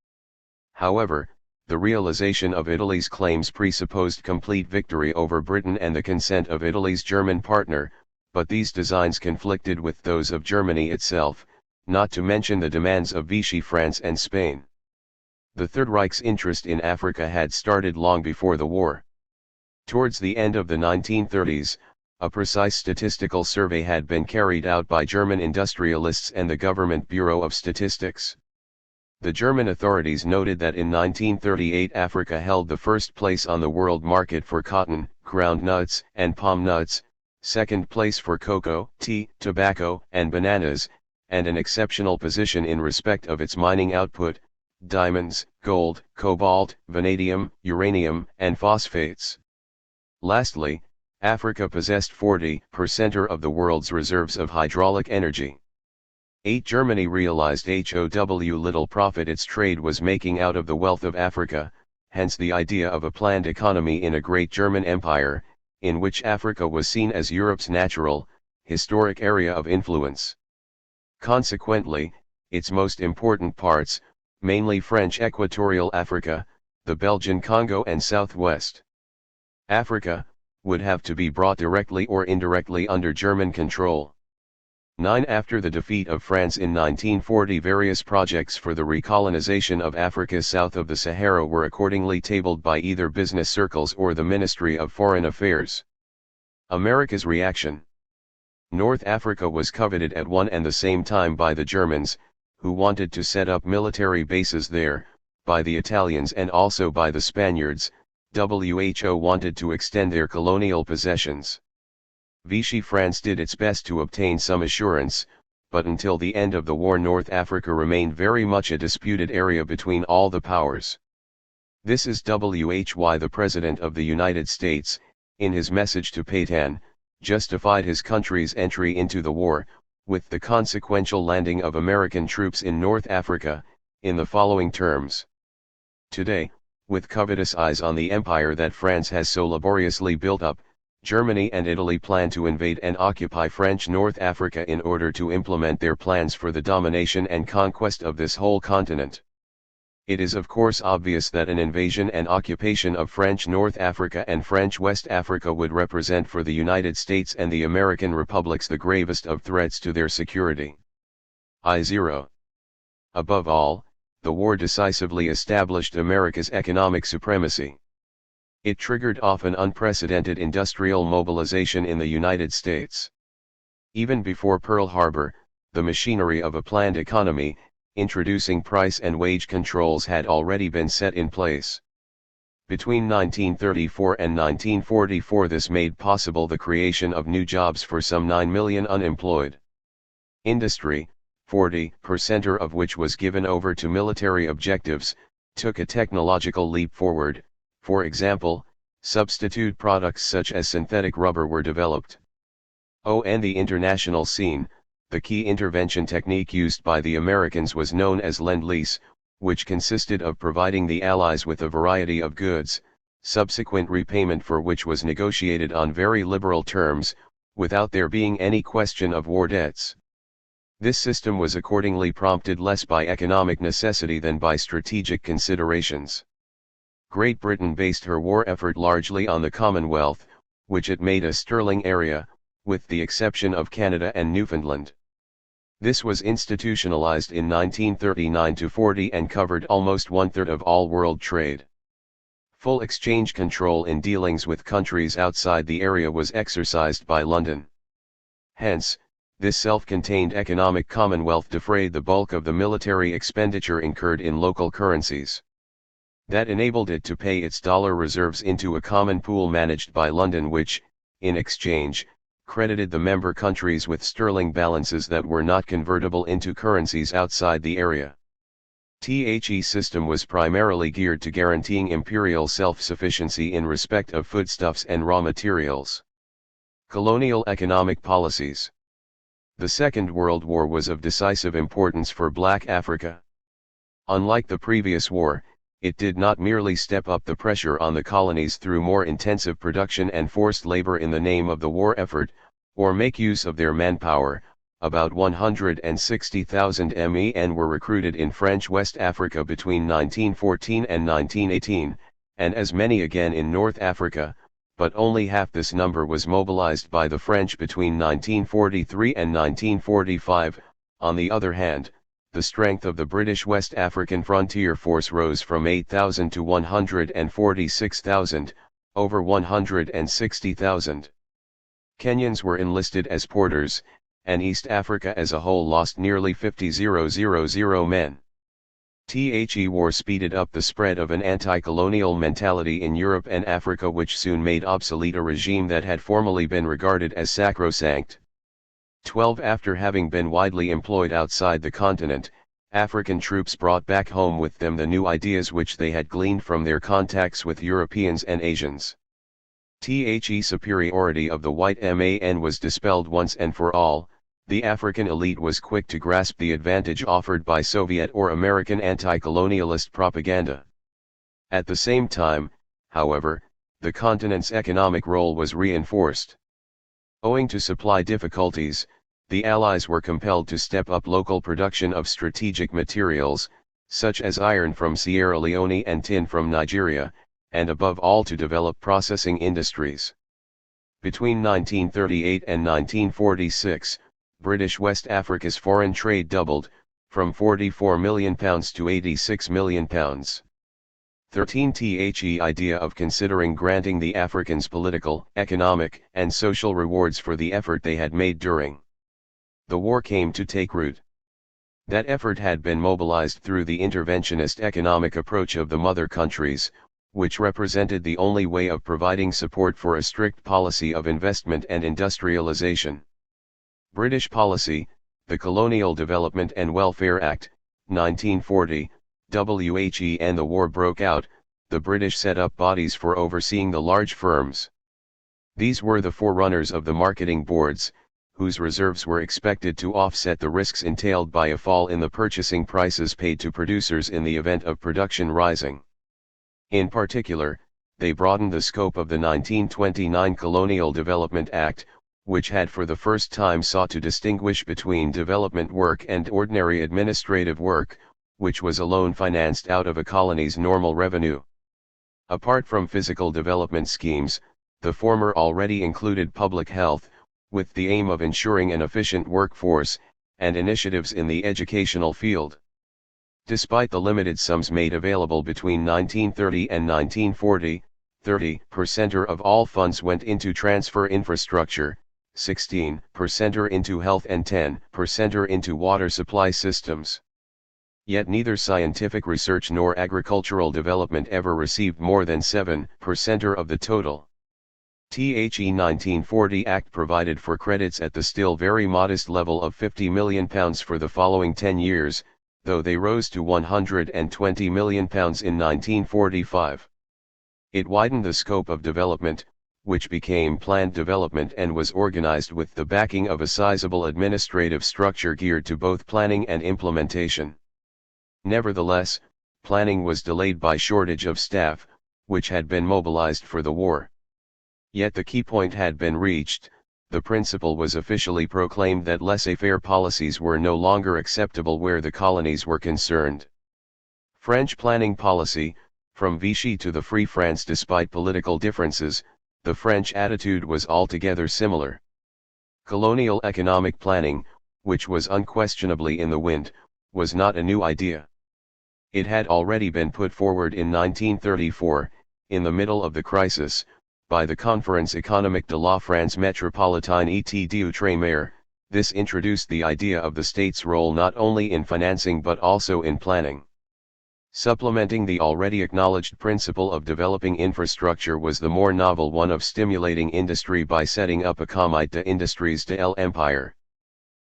However, the realization of Italy's claims presupposed complete victory over Britain and the consent of Italy's German partner, but these designs conflicted with those of Germany itself, not to mention the demands of Vichy France and Spain. The Third Reich's interest in Africa had started long before the war. Towards the end of the 1930s, a precise statistical survey had been carried out by German industrialists and the Government Bureau of Statistics. The German authorities noted that in 1938 Africa held the first place on the world market for cotton, ground nuts, and palm nuts, second place for cocoa, tea, tobacco, and bananas, and an exceptional position in respect of its mining output: diamonds, gold, cobalt, vanadium, uranium, and phosphates. Lastly, Africa possessed 40% of the world's reserves of hydraulic energy. 8. Germany realized how little profit its trade was making out of the wealth of Africa, hence the idea of a planned economy in a great German empire, in which Africa was seen as Europe's natural, historic area of influence. Consequently, its most important parts, mainly French Equatorial Africa, the Belgian Congo and Southwest Africa, would have to be brought directly or indirectly under German control. 9. After the defeat of France in 1940, various projects for the recolonization of Africa south of the Sahara were accordingly tabled by either business circles or the Ministry of Foreign Affairs. America's reaction. North Africa was coveted at one and the same time by the Germans, who wanted to set up military bases there, by the Italians and also by the Spaniards, who wanted to extend their colonial possessions. Vichy France did its best to obtain some assurance, but until the end of the war North Africa remained very much a disputed area between all the powers. This is why the President of the United States, in his message to Pétain, justified his country's entry into the war, with the consequential landing of American troops in North Africa, in the following terms. Today, with covetous eyes on the empire that France has so laboriously built up, Germany and Italy plan to invade and occupy French North Africa in order to implement their plans for the domination and conquest of this whole continent. It is of course obvious that an invasion and occupation of French North Africa and French West Africa would represent for the United States and the American republics the gravest of threats to their security. I0. Above all, the war decisively established America's economic supremacy. It triggered often unprecedented industrial mobilization in the United States. Even before Pearl Harbor, the machinery of a planned economy, introducing price and wage controls, had already been set in place. Between 1934 and 1944 this made possible the creation of new jobs for some 9 million unemployed. Industry, 40% of which was given over to military objectives, took a technological leap forward. For example, substitute products such as synthetic rubber were developed. On the international scene, the key intervention technique used by the Americans was known as Lend-Lease, which consisted of providing the Allies with a variety of goods, subsequent repayment for which was negotiated on very liberal terms, without there being any question of war debts. This system was accordingly prompted less by economic necessity than by strategic considerations. Great Britain based her war effort largely on the Commonwealth, which it made a sterling area, with the exception of Canada and Newfoundland. This was institutionalized in 1939–40 and covered almost one-third of all world trade. Full exchange control in dealings with countries outside the area was exercised by London. Hence, this self-contained economic commonwealth defrayed the bulk of the military expenditure incurred in local currencies. That enabled it to pay its dollar reserves into a common pool managed by London, which, in exchange, credited the member countries with sterling balances that were not convertible into currencies outside the area. The system was primarily geared to guaranteeing imperial self-sufficiency in respect of foodstuffs and raw materials. Colonial economic policies. The Second World War was of decisive importance for Black Africa. Unlike the previous war, it did not merely step up the pressure on the colonies through more intensive production and forced labor in the name of the war effort, or make use of their manpower. About 160,000 MEN were recruited in French West Africa between 1914 and 1918, and as many again in North Africa, but only half this number was mobilized by the French between 1943 and 1945. On the other hand, the strength of the British West African Frontier Force rose from 8,000 to 146,000, over 160,000. Kenyans were enlisted as porters, and East Africa as a whole lost nearly 50,000 men. The war speeded up the spread of an anti-colonial mentality in Europe and Africa, which soon made obsolete a regime that had formerly been regarded as sacrosanct. After having been widely employed outside the continent, African troops brought back home with them the new ideas which they had gleaned from their contacts with Europeans and Asians. The superiority of the white man was dispelled once and for all. The African elite was quick to grasp the advantage offered by Soviet or American anti-colonialist propaganda. At the same time, however, the continent's economic role was reinforced. Owing to supply difficulties, the Allies were compelled to step up local production of strategic materials, such as iron from Sierra Leone and tin from Nigeria, and above all to develop processing industries. Between 1938 and 1946, British West Africa's foreign trade doubled, from £44 million to £86 million. 13. The idea of considering granting the Africans political, economic, and social rewards for the effort they had made during the war came to take root. That effort had been mobilized through the interventionist economic approach of the mother countries, which represented the only way of providing support for a strict policy of investment and industrialization. British policy, the Colonial Development and Welfare Act, 1940, and the war broke out, the British set up bodies for overseeing the large firms. These were the forerunners of the marketing boards, whose reserves were expected to offset the risks entailed by a fall in the purchasing prices paid to producers in the event of production rising. In particular, they broadened the scope of the 1929 Colonial Development Act, which had for the first time sought to distinguish between development work and ordinary administrative work, which was alone financed out of a colony's normal revenue. Apart from physical development schemes, the former already included public health, with the aim of ensuring an efficient workforce, and initiatives in the educational field. Despite the limited sums made available between 1930 and 1940, 30% of all funds went into transfer infrastructure, 16% into health and 10% into water supply systems. Yet neither scientific research nor agricultural development ever received more than 7% of the total. The 1940 Act provided for credits at the still very modest level of £50 million for the following 10 years, though they rose to £120 million in 1945. It widened the scope of development, which became planned development and was organized with the backing of a sizable administrative structure geared to both planning and implementation. Nevertheless, planning was delayed by shortage of staff, which had been mobilized for the war. Yet the key point had been reached. The principle was officially proclaimed that laissez-faire policies were no longer acceptable where the colonies were concerned. French planning policy, from Vichy to the Free France. Despite political differences, the French attitude was altogether similar. Colonial economic planning, which was unquestionably in the wind, was not a new idea. It had already been put forward in 1934, in the middle of the crisis, by the Conférence économique de la France métropolitaine et d'outre-mer. This introduced the idea of the state's role not only in financing but also in planning. Supplementing the already acknowledged principle of developing infrastructure was the more novel one of stimulating industry by setting up a Comité d'industries de l'Empire.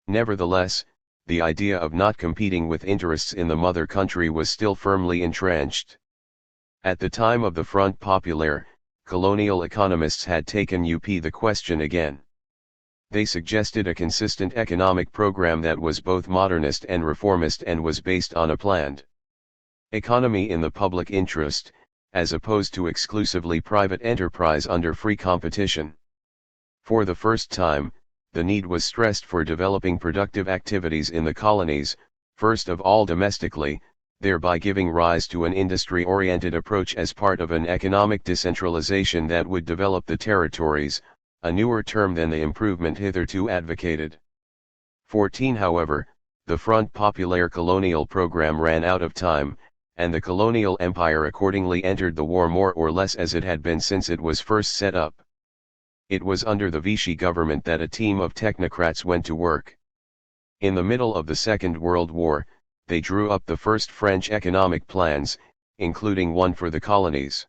Nevertheless, the idea of not competing with interests in the mother country was still firmly entrenched. At the time of the Front Populaire, colonial economists had taken up the question again. They suggested a consistent economic program that was both modernist and reformist and was based on a planned economy in the public interest, as opposed to exclusively private enterprise under free competition. For the first time, the need was stressed for developing productive activities in the colonies, first of all domestically, thereby giving rise to an industry-oriented approach as part of an economic decentralization that would develop the territories, a newer term than the improvement hitherto advocated. 14 However, the Front Populaire colonial program ran out of time, and the colonial empire accordingly entered the war more or less as it had been since it was first set up. It was under the Vichy government that a team of technocrats went to work. In the middle of the Second World War, they drew up the first French economic plans, including one for the colonies.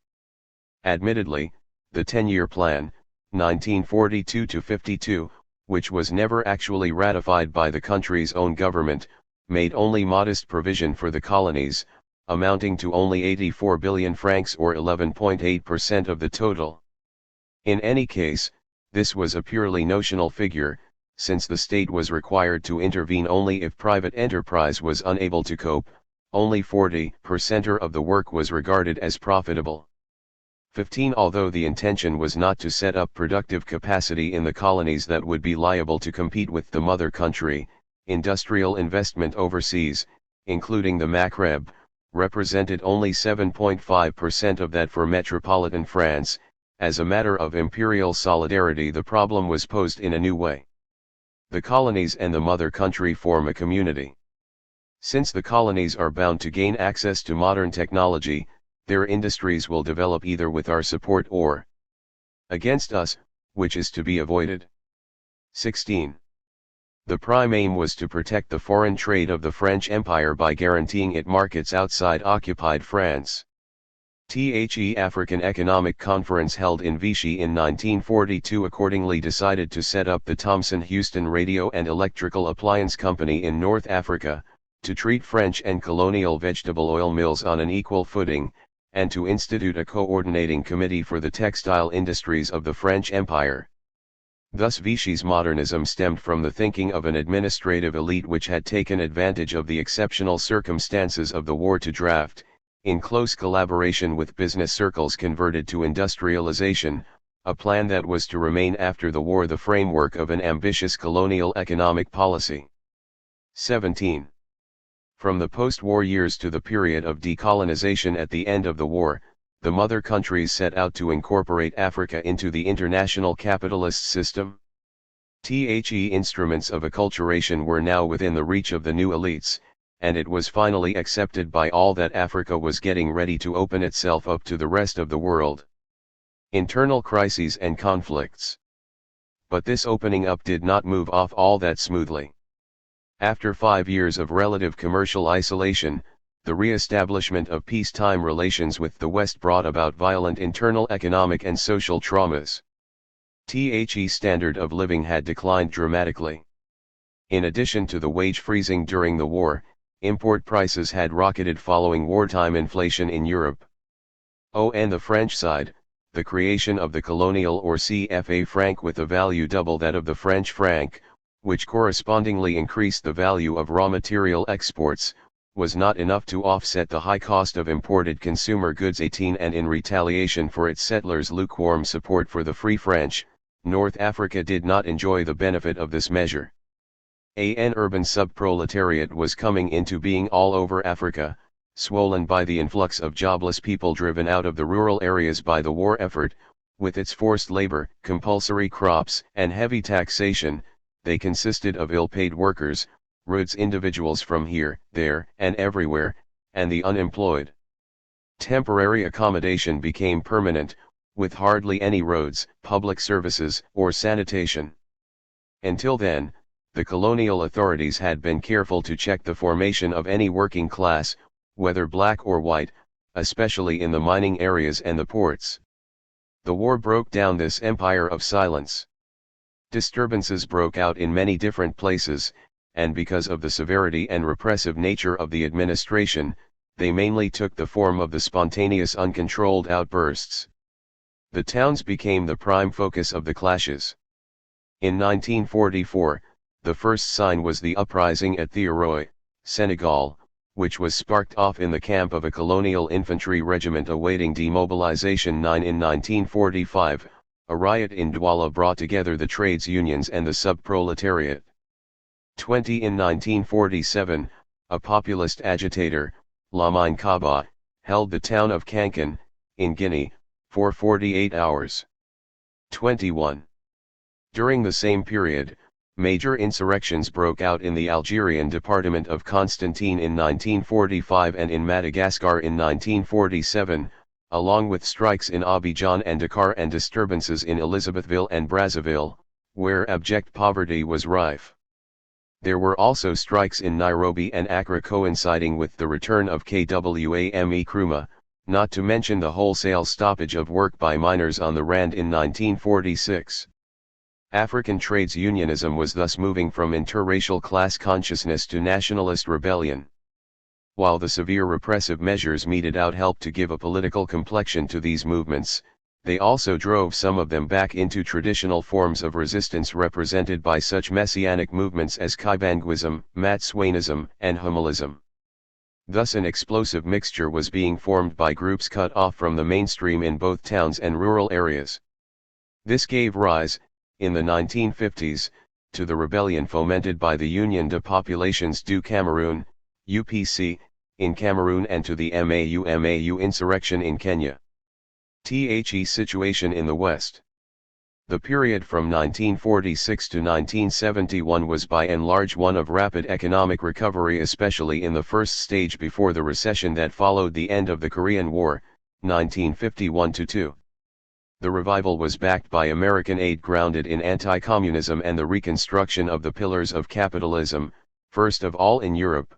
Admittedly, the 10-year plan, 1942-52, which was never actually ratified by the country's own government, made only modest provision for the colonies, amounting to only 84 billion francs or 11.8% of the total. In any case, this was a purely notional figure, since the state was required to intervene only if private enterprise was unable to cope. Only 40% of the work was regarded as profitable. 15 Although the intention was not to set up productive capacity in the colonies that would be liable to compete with the mother country, industrial investment overseas, including the Maghreb, represented only 7.5% of that for metropolitan France. As a matter of imperial solidarity, the problem was posed in a new way. The colonies and the mother country form a community. Since the colonies are bound to gain access to modern technology, their industries will develop either with our support or against us, which is to be avoided. 16. The prime aim was to protect the foreign trade of the French Empire by guaranteeing it markets outside occupied France. The African Economic Conference held in Vichy in 1942 accordingly decided to set up the Thomson-Houston Radio and Electrical Appliance Company in North Africa, to treat French and colonial vegetable oil mills on an equal footing, and to institute a coordinating committee for the textile industries of the French Empire. Thus Vichy's modernism stemmed from the thinking of an administrative elite which had taken advantage of the exceptional circumstances of the war to draft, in close collaboration with business circles converted to industrialization, a plan that was to remain after the war the framework of an ambitious colonial economic policy. 17. From the post-war years to the period of decolonization at the end of the war, the mother countries set out to incorporate Africa into the international capitalist system. The instruments of acculturation were now within the reach of the new elites, and it was finally accepted by all that Africa was getting ready to open itself up to the rest of the world. Internal crises and conflicts. But this opening up did not move off all that smoothly. After 5 years of relative commercial isolation, the re-establishment of peacetime relations with the West brought about violent internal economic and social traumas. The standard of living had declined dramatically. In addition to the wage freezing during the war, import prices had rocketed following wartime inflation in Europe. On the French side, the creation of the colonial or CFA franc with a value double that of the French franc, which correspondingly increased the value of raw material exports, was not enough to offset the high cost of imported consumer goods. And in retaliation for its settlers' lukewarm support for the Free French, North Africa did not enjoy the benefit of this measure. An urban subproletariat was coming into being all over Africa, swollen by the influx of jobless people driven out of the rural areas by the war effort. With its forced labor, compulsory crops, and heavy taxation, they consisted of ill-paid workers, rudes individuals from here, there, and everywhere, and the unemployed. Temporary accommodation became permanent, with hardly any roads, public services, or sanitation. Until then, the colonial authorities had been careful to check the formation of any working class, whether black or white, especially in the mining areas and the ports. The war broke down this empire of silence. Disturbances broke out in many different places, and because of the severity and repressive nature of the administration, they mainly took the form of the spontaneous uncontrolled outbursts. The towns became the prime focus of the clashes. In 1944, the first sign was the uprising at Thiaroye, Senegal, which was sparked off in the camp of a colonial infantry regiment awaiting demobilization. In 1945, a riot in Douala brought together the trades unions and the subproletariat. In 1947, a populist agitator, Lamine Kaba, held the town of Kankan, in Guinea, for 48 hours. 21. During the same period, major insurrections broke out in the Algerian department of Constantine in 1945 and in Madagascar in 1947, along with strikes in Abidjan and Dakar and disturbances in Elizabethville and Brazzaville, where abject poverty was rife. There were also strikes in Nairobi and Accra coinciding with the return of Kwame Nkrumah, not to mention the wholesale stoppage of work by miners on the Rand in 1946. African trades unionism was thus moving from interracial class consciousness to nationalist rebellion. While the severe repressive measures meted out helped to give a political complexion to these movements, they also drove some of them back into traditional forms of resistance represented by such messianic movements as Kibanguism, Matswanism, and Humolism. Thus an explosive mixture was being formed by groups cut off from the mainstream in both towns and rural areas. This gave rise, in the 1950s, to the rebellion fomented by the Union de Populations du Cameroun, UPC, in Cameroon and to the MAU insurrection in Kenya. The situation in the West. The period from 1946 to 1971 was by and large one of rapid economic recovery, especially in the first stage before the recession that followed the end of the Korean War, 1951-2. The revival was backed by American aid grounded in anti-communism and the reconstruction of the pillars of capitalism, first of all in Europe.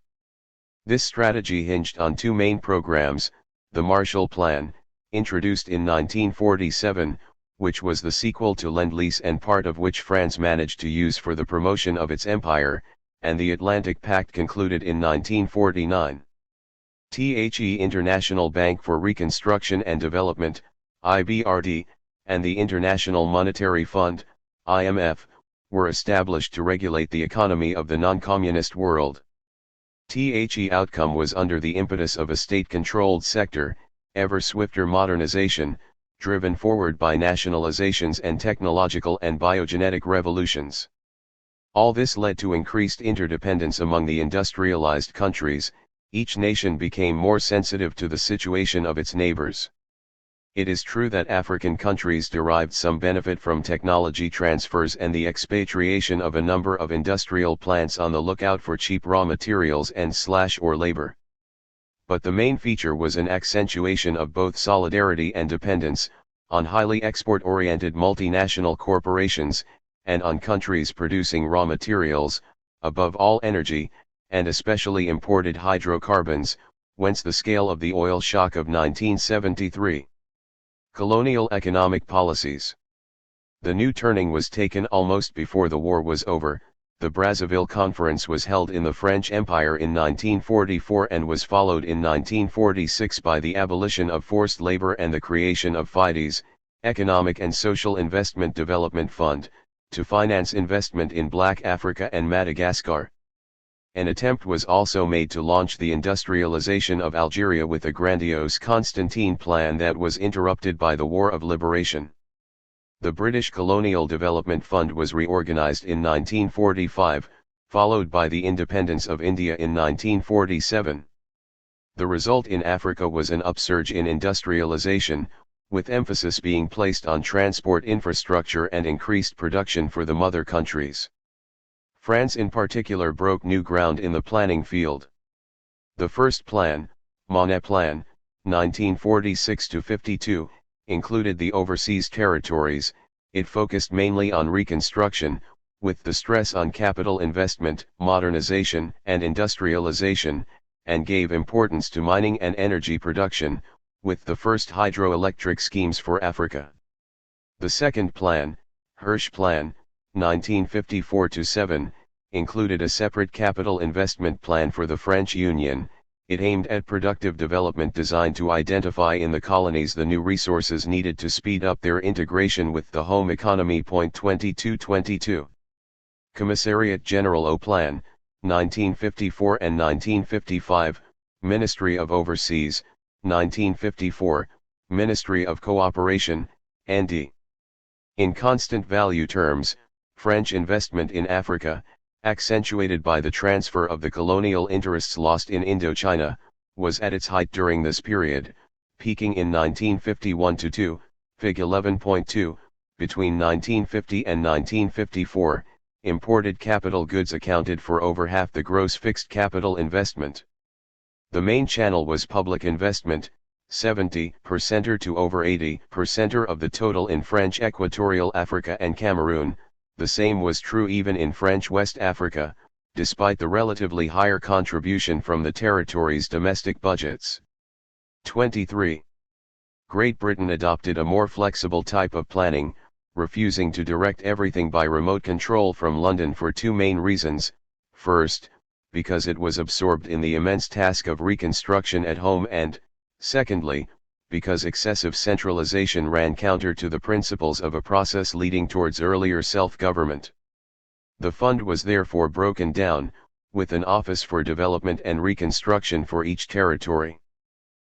This strategy hinged on two main programs: the Marshall Plan, introduced in 1947, which was the sequel to Lend-Lease and part of which France managed to use for the promotion of its empire, and the Atlantic Pact concluded in 1949. The International Bank for Reconstruction and Development, IBRD, and the International Monetary Fund, IMF, were established to regulate the economy of the non-communist world. The outcome was under the impetus of a state-controlled sector, ever swifter modernization, driven forward by nationalizations and technological and biogenetic revolutions. All this led to increased interdependence among the industrialized countries. Each nation became more sensitive to the situation of its neighbors. It is true that African countries derived some benefit from technology transfers and the expatriation of a number of industrial plants on the lookout for cheap raw materials and/or labor. But the main feature was an accentuation of both solidarity and dependence, on highly export-oriented multinational corporations, and on countries producing raw materials, above all energy, and especially imported hydrocarbons, whence the scale of the oil shock of 1973. Colonial economic policies. The new turning was taken almost before the war was over. The Brazzaville Conference was held in the French Empire in 1944 and was followed in 1946 by the abolition of forced labor and the creation of FIDES, Economic and Social Investment Development Fund, to finance investment in Black Africa and Madagascar. An attempt was also made to launch the industrialization of Algeria with a grandiose Constantine plan that was interrupted by the War of Liberation. The British Colonial Development Fund was reorganized in 1945, followed by the independence of India in 1947. The result in Africa was an upsurge in industrialization, with emphasis being placed on transport infrastructure and increased production for the mother countries. France in particular broke new ground in the planning field. The first plan, Monet Plan, 1946-52, included the overseas territories. It focused mainly on reconstruction, with the stress on capital investment, modernization, and industrialization, and gave importance to mining and energy production, with the first hydroelectric schemes for Africa. The second plan, Hirsch Plan, 1954-7, included a separate capital investment plan for the French Union. It aimed at productive development designed to identify in the colonies the new resources needed to speed up their integration with the home economy. 2222. Commissariat General au Plan, 1954 and 1955, Ministry of Overseas, 1954, Ministry of Cooperation, ND. In constant value terms, French investment in Africa, accentuated by the transfer of the colonial interests lost in Indochina, was at its height during this period, peaking in 1951-2, Fig 11.2, between 1950 and 1954, imported capital goods accounted for over half the gross fixed capital investment. The main channel was public investment, 70% to over 80% of the total in French Equatorial Africa and Cameroon. The same was true even in French West Africa, despite the relatively higher contribution from the territory's domestic budgets. 23. Great Britain adopted a more flexible type of planning, refusing to direct everything by remote control from London for two main reasons. First, because it was absorbed in the immense task of reconstruction at home, and, secondly, because excessive centralization ran counter to the principles of a process leading towards earlier self-government. The fund was therefore broken down, with an Office for Development and Reconstruction for each territory.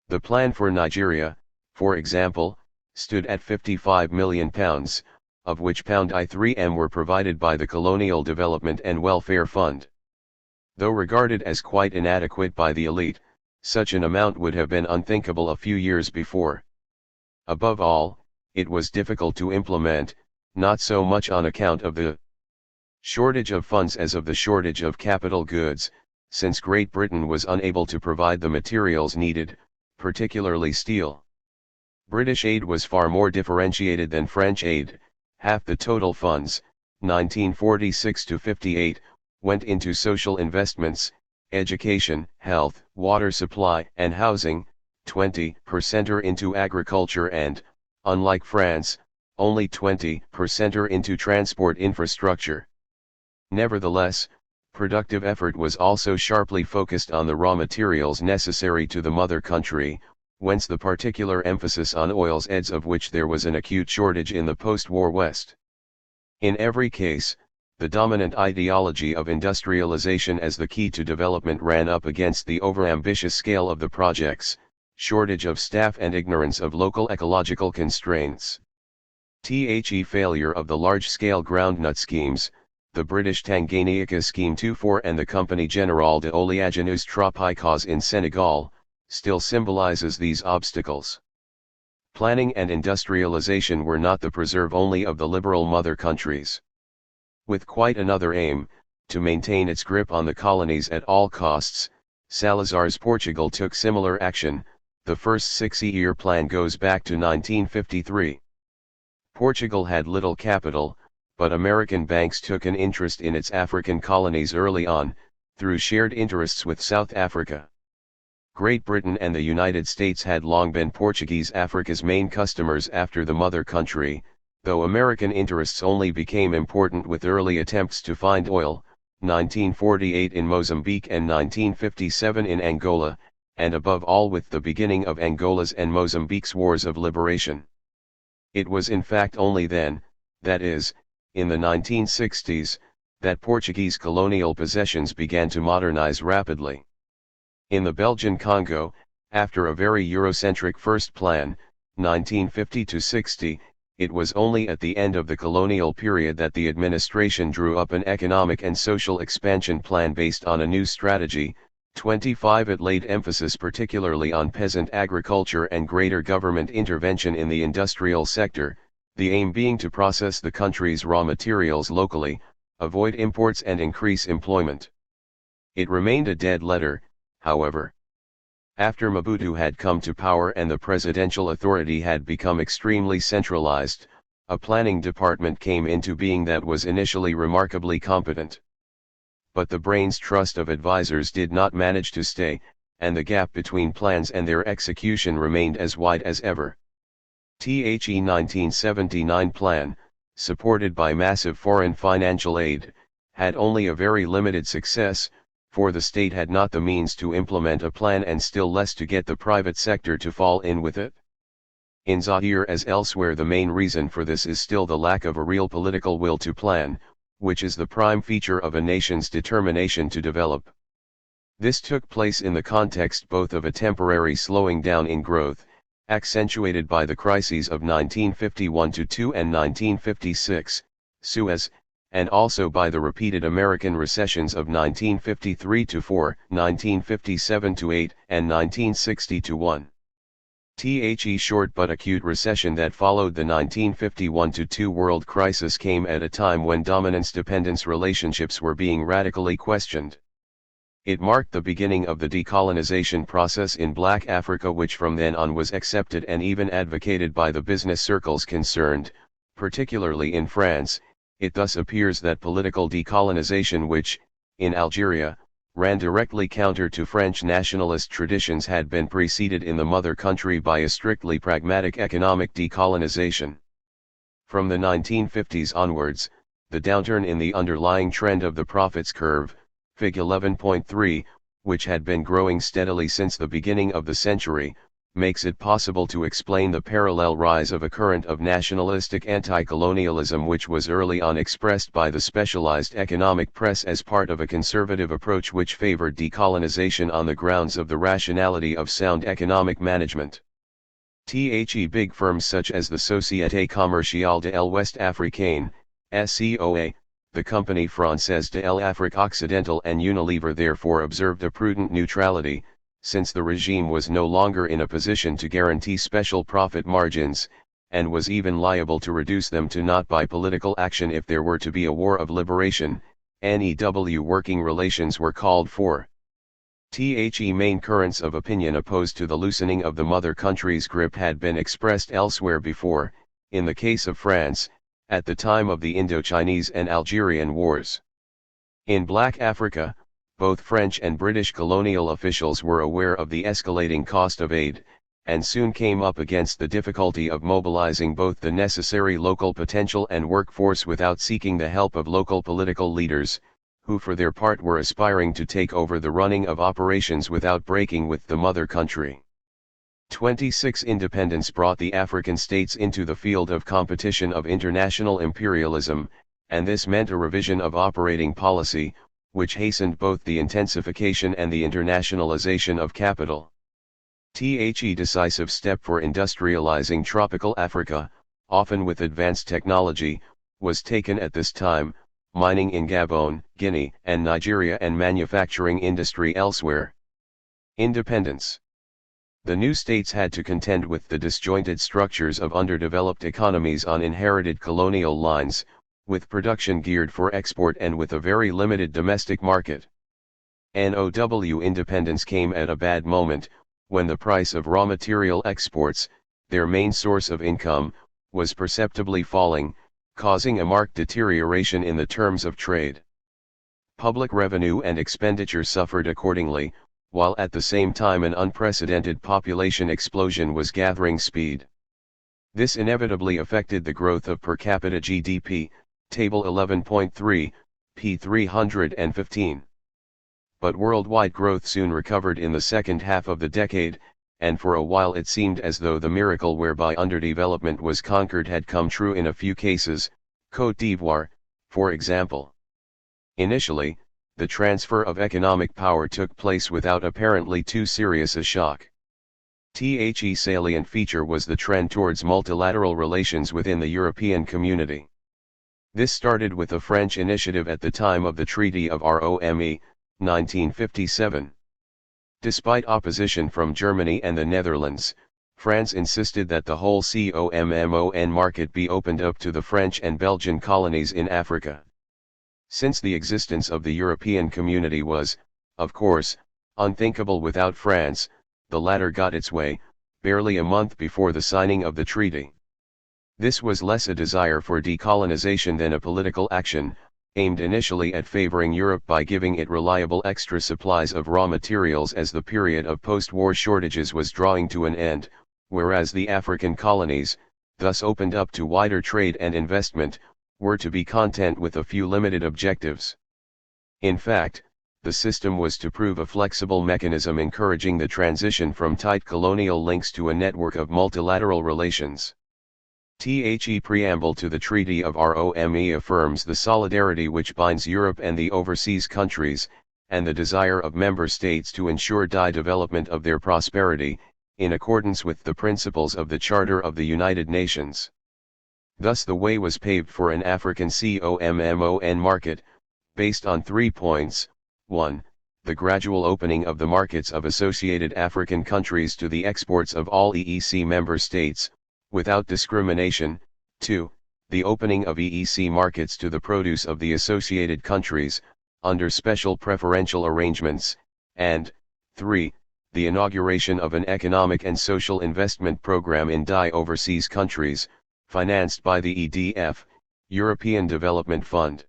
The plan for Nigeria, for example, stood at £55 million, of which £3M were provided by the Colonial Development and Welfare Fund. Though regarded as quite inadequate by the elite, such an amount would have been unthinkable a few years before. Above all, it was difficult to implement, not so much on account of the shortage of funds as of the shortage of capital goods, since Great Britain was unable to provide the materials needed, particularly steel. British aid was far more differentiated than French aid. Half the total funds, 1946-58, went into social investments, education, health, water supply and housing, 20% are into agriculture and, unlike France, only 20% are into transport infrastructure. Nevertheless, productive effort was also sharply focused on the raw materials necessary to the mother country, whence the particular emphasis on oils, of which there was an acute shortage in the post-war West. In every case, the dominant ideology of industrialization as the key to development ran up against the overambitious scale of the projects, shortage of staff and ignorance of local ecological constraints. Failure of the large-scale groundnut schemes, the British Tanganyika Scheme 2-4 and the Compagnie Générale de Oleagineux Tropicaux in Senegal, still symbolizes these obstacles. Planning and industrialization were not the preserve only of the liberal mother countries. With quite another aim, to maintain its grip on the colonies at all costs, Salazar's Portugal took similar action. The first 6-year plan goes back to 1953. Portugal had little capital, but American banks took an interest in its African colonies early on, through shared interests with South Africa. Great Britain and the United States had long been Portuguese Africa's main customers after the mother country, though American interests only became important with early attempts to find oil, 1948 in Mozambique and 1957 in Angola, and above all with the beginning of Angola's and Mozambique's wars of liberation. It was in fact only then, that is, in the 1960s, that Portuguese colonial possessions began to modernize rapidly. In the Belgian Congo, after a very Eurocentric first plan, 1950–60, it was only at the end of the colonial period that the administration drew up an economic and social expansion plan based on a new strategy. 25 It laid emphasis particularly on peasant agriculture and greater government intervention in the industrial sector, the aim being to process the country's raw materials locally, avoid imports and increase employment. It remained a dead letter, however. After Mobutu had come to power and the presidential authority had become extremely centralized, a planning department came into being that was initially remarkably competent. But the brain's trust of advisors did not manage to stay, and the gap between plans and their execution remained as wide as ever. The 1979 plan, supported by massive foreign financial aid, had only a very limited success, for the state had not the means to implement a plan and still less to get the private sector to fall in with it. In Zaire as elsewhere, the main reason for this is still the lack of a real political will to plan, which is the prime feature of a nation's determination to develop. This took place in the context both of a temporary slowing down in growth, accentuated by the crises of 1951–2 and 1956, Suez, and also by the repeated American recessions of 1953–4, 1957–8, and 1960–1. The short but acute recession that followed the 1951–2 world crisis came at a time when dominance-dependence relationships were being radically questioned. It marked the beginning of the decolonization process in Black Africa, which from then on was accepted and even advocated by the business circles concerned, particularly in France. It thus appears that political decolonization, which, in Algeria, ran directly counter to French nationalist traditions, had been preceded in the mother country by a strictly pragmatic economic decolonization. From the 1950s onwards, the downturn in the underlying trend of the profits curve, Fig 11.3, which had been growing steadily since the beginning of the century, makes it possible to explain the parallel rise of a current of nationalistic anti-colonialism which was early on expressed by the specialized economic press as part of a conservative approach which favored decolonization on the grounds of the rationality of sound economic management. Big firms such as the Société Commerciale de l'Ouest Africaine, SCOA, the Compagnie Française de l'Afrique Occidentale and Unilever therefore observed a prudent neutrality, since the regime was no longer in a position to guarantee special profit margins, and was even liable to reduce them to naught by political action if there were to be a war of liberation. Working relations were called for. Main currents of opinion opposed to the loosening of the mother country's grip had been expressed elsewhere before, in the case of France, at the time of the Indochinese and Algerian wars. In Black Africa, both French and British colonial officials were aware of the escalating cost of aid, and soon came up against the difficulty of mobilizing both the necessary local potential and workforce without seeking the help of local political leaders, who for their part were aspiring to take over the running of operations without breaking with the mother country. 26 Independence brought the African states into the field of competition of international imperialism, and this meant a revision of operating policy, which hastened both the intensification and the internationalization of capital. The decisive step for industrializing tropical Africa, often with advanced technology, was taken at this time, mining in Gabon, Guinea, and Nigeria, and manufacturing industry elsewhere. Independence. The new states had to contend with the disjointed structures of underdeveloped economies on inherited colonial lines, with production geared for export and with a very limited domestic market. Independence came at a bad moment, when the price of raw material exports, their main source of income, was perceptibly falling, causing a marked deterioration in the terms of trade. Public revenue and expenditure suffered accordingly, while at the same time an unprecedented population explosion was gathering speed. This inevitably affected the growth of per capita GDP, Table 11.3, p. 315. But worldwide growth soon recovered in the second half of the decade, and for a while it seemed as though the miracle whereby underdevelopment was conquered had come true in a few cases, Côte d'Ivoire, for example. Initially, the transfer of economic power took place without apparently too serious a shock. The salient feature was the trend towards multilateral relations within the European community. This started with a French initiative at the time of the Treaty of Rome, 1957. Despite opposition from Germany and the Netherlands, France insisted that the whole COMMON market be opened up to the French and Belgian colonies in Africa. Since the existence of the European community was, of course, unthinkable without France, the latter got its way, barely a month before the signing of the treaty. This was less a desire for decolonization than a political action, aimed initially at favoring Europe by giving it reliable extra supplies of raw materials as the period of post-war shortages was drawing to an end, whereas the African colonies, thus opened up to wider trade and investment, were to be content with a few limited objectives. In fact, the system was to prove a flexible mechanism encouraging the transition from tight colonial links to a network of multilateral relations. The preamble to the Treaty of Rome affirms the solidarity which binds Europe and the overseas countries, and the desire of member states to ensure development of their prosperity, in accordance with the principles of the Charter of the United Nations. Thus the way was paved for an African COMMON market, based on 3 points. 1. The gradual opening of the markets of associated African countries to the exports of all EEC member states, without discrimination. 2. The opening of EEC markets to the produce of the associated countries, under special preferential arrangements, and 3. The inauguration of an economic and social investment program in overseas countries, financed by the EDF, European Development Fund.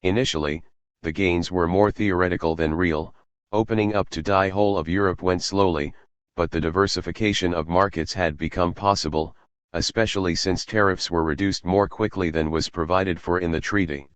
Initially, the gains were more theoretical than real. Opening up to whole of Europe went slowly, but the diversification of markets had become possible, especially since tariffs were reduced more quickly than was provided for in the treaty.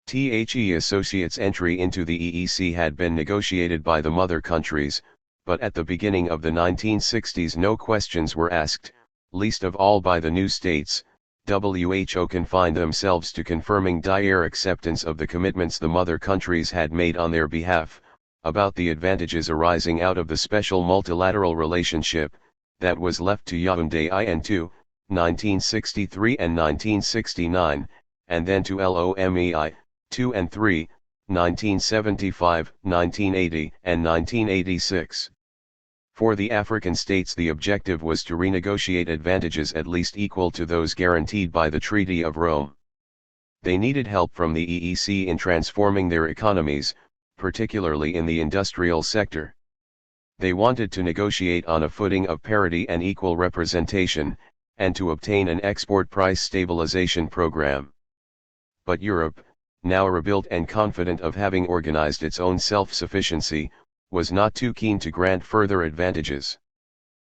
The Associates' entry into the EEC had been negotiated by the mother countries, but at the beginning of the 1960s no questions were asked, least of all by the new states. WHO confined themselves to confirming their acceptance of the commitments the mother countries had made on their behalf, about the advantages arising out of the special multilateral relationship, that was left to Yaoundé I and II, 1963 and 1969, and then to LOMEI, II and III, 1975, 1980 and 1986. For the African states the objective was to renegotiate advantages at least equal to those guaranteed by the Treaty of Rome. They needed help from the EEC in transforming their economies, particularly in the industrial sector. They wanted to negotiate on a footing of parity and equal representation, and to obtain an export price stabilization program. But Europe, now rebuilt and confident of having organized its own self-sufficiency, was not too keen to grant further advantages.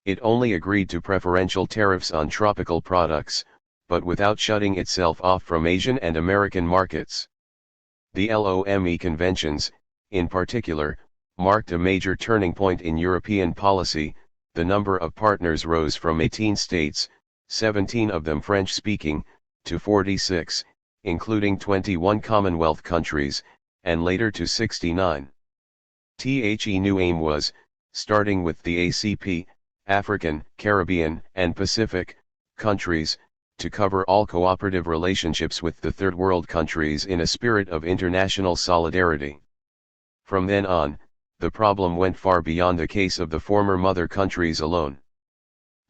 It only agreed to preferential tariffs on tropical products, but without shutting itself off from Asian and American markets. The LOME conventions, in particular, marked a major turning point in European policy. The number of partners rose from 18 states, 17 of them French-speaking, to 46, including 21 Commonwealth countries, and later to 69. The new aim was, starting with the ACP, African, Caribbean, and Pacific countries, to cover all cooperative relationships with the Third World countries in a spirit of international solidarity. From then on, the problem went far beyond the case of the former mother countries alone.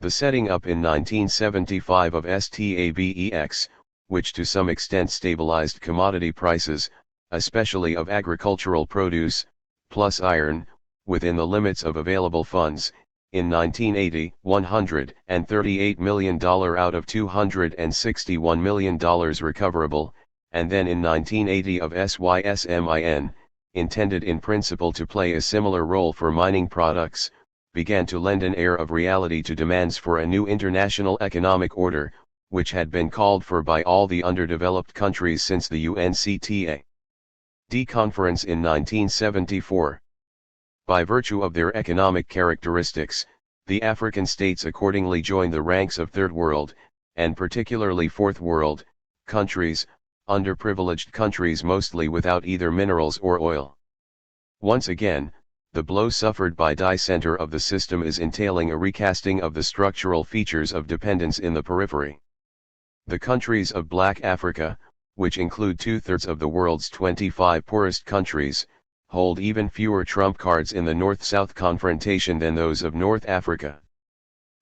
The setting up in 1975 of STABEX, which to some extent stabilized commodity prices, especially of agricultural produce, plus iron, within the limits of available funds, in 1980, $138 million out of $261 million recoverable, and then in 1980 of SYSMIN, intended in principle to play a similar role for mining products, began to lend an air of reality to demands for a new international economic order, which had been called for by all the underdeveloped countries since the UNCTAD conference in 1974. By virtue of their economic characteristics, the African states accordingly joined the ranks of Third World, and particularly Fourth World, countries, underprivileged countries mostly without either minerals or oil. Once again, the blow suffered by the center of the system is entailing a recasting of the structural features of dependence in the periphery. The countries of Black Africa, which include 2/3 of the world's 25 poorest countries, hold even fewer trump cards in the North-South confrontation than those of North Africa.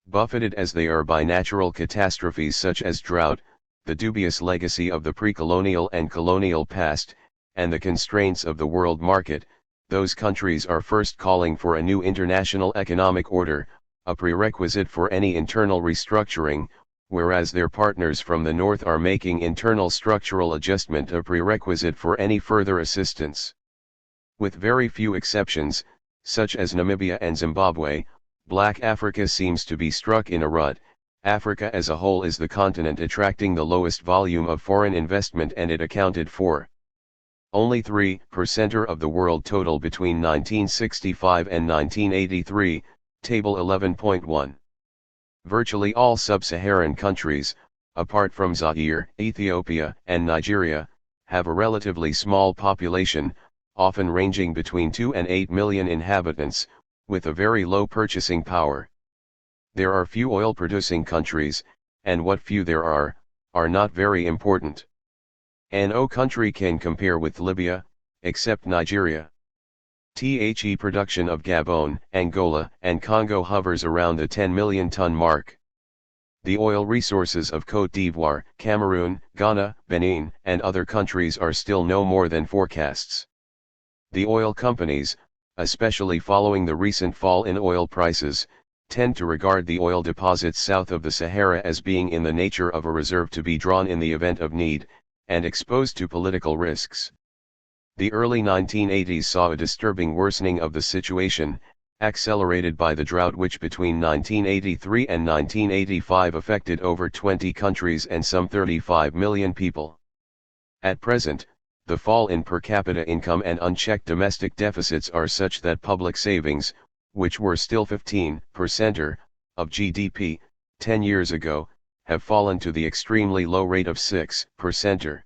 Buffeted as they are by natural catastrophes such as drought, the dubious legacy of the pre-colonial and colonial past, and the constraints of the world market, those countries are first calling for a new international economic order, a prerequisite for any internal restructuring, whereas their partners from the North are making internal structural adjustment a prerequisite for any further assistance. With very few exceptions, such as Namibia and Zimbabwe, Black Africa seems to be struck in a rut. Africa as a whole is the continent attracting the lowest volume of foreign investment, and it accounted for only 3% of the world total between 1965 and 1983, Table 11.1. Virtually all sub-Saharan countries, apart from Zaire, Ethiopia, and Nigeria, have a relatively small population, often ranging between 2 and 8 million inhabitants, with a very low purchasing power. There are few oil-producing countries, and what few there are not very important. No country can compare with Libya, except Nigeria. The production of Gabon, Angola, and Congo hovers around the 10 million ton mark. The oil resources of Côte d'Ivoire, Cameroon, Ghana, Benin, and other countries are still no more than forecasts. The oil companies, especially following the recent fall in oil prices, tend to regard the oil deposits south of the Sahara as being in the nature of a reserve to be drawn in the event of need, and exposed to political risks. The early 1980s saw a disturbing worsening of the situation, accelerated by the drought which between 1983 and 1985 affected over 20 countries and some 35 million people. At present, the fall in per capita income and unchecked domestic deficits are such that public savings, which were still 15% of GDP 10 years ago, have fallen to the extremely low rate of 6%.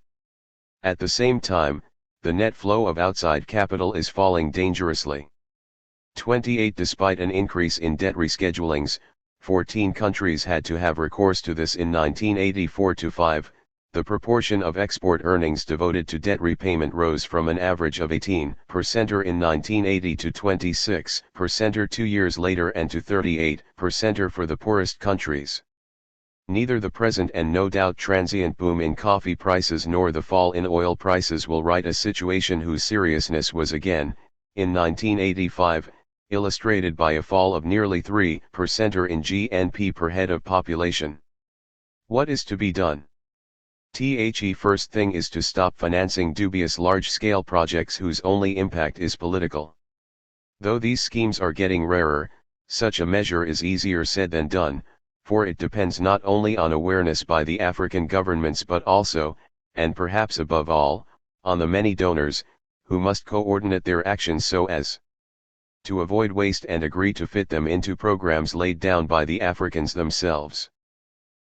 At the same time, the net flow of outside capital is falling dangerously. 28 Despite an increase in debt reschedulings, 14 countries had to have recourse to this in 1984-5. The proportion of export earnings devoted to debt repayment rose from an average of 18% in 1980 to 26% 2 years later and to 38% for the poorest countries. Neither the present and no doubt transient boom in coffee prices nor the fall in oil prices will right a situation whose seriousness was again, in 1985, illustrated by a fall of nearly 3% in GNP per head of population. What is to be done? The first thing is to stop financing dubious large-scale projects whose only impact is political. Though these schemes are getting rarer, such a measure is easier said than done, for it depends not only on awareness by the African governments but also, and perhaps above all, on the many donors, who must coordinate their actions so as to avoid waste and agree to fit them into programs laid down by the Africans themselves.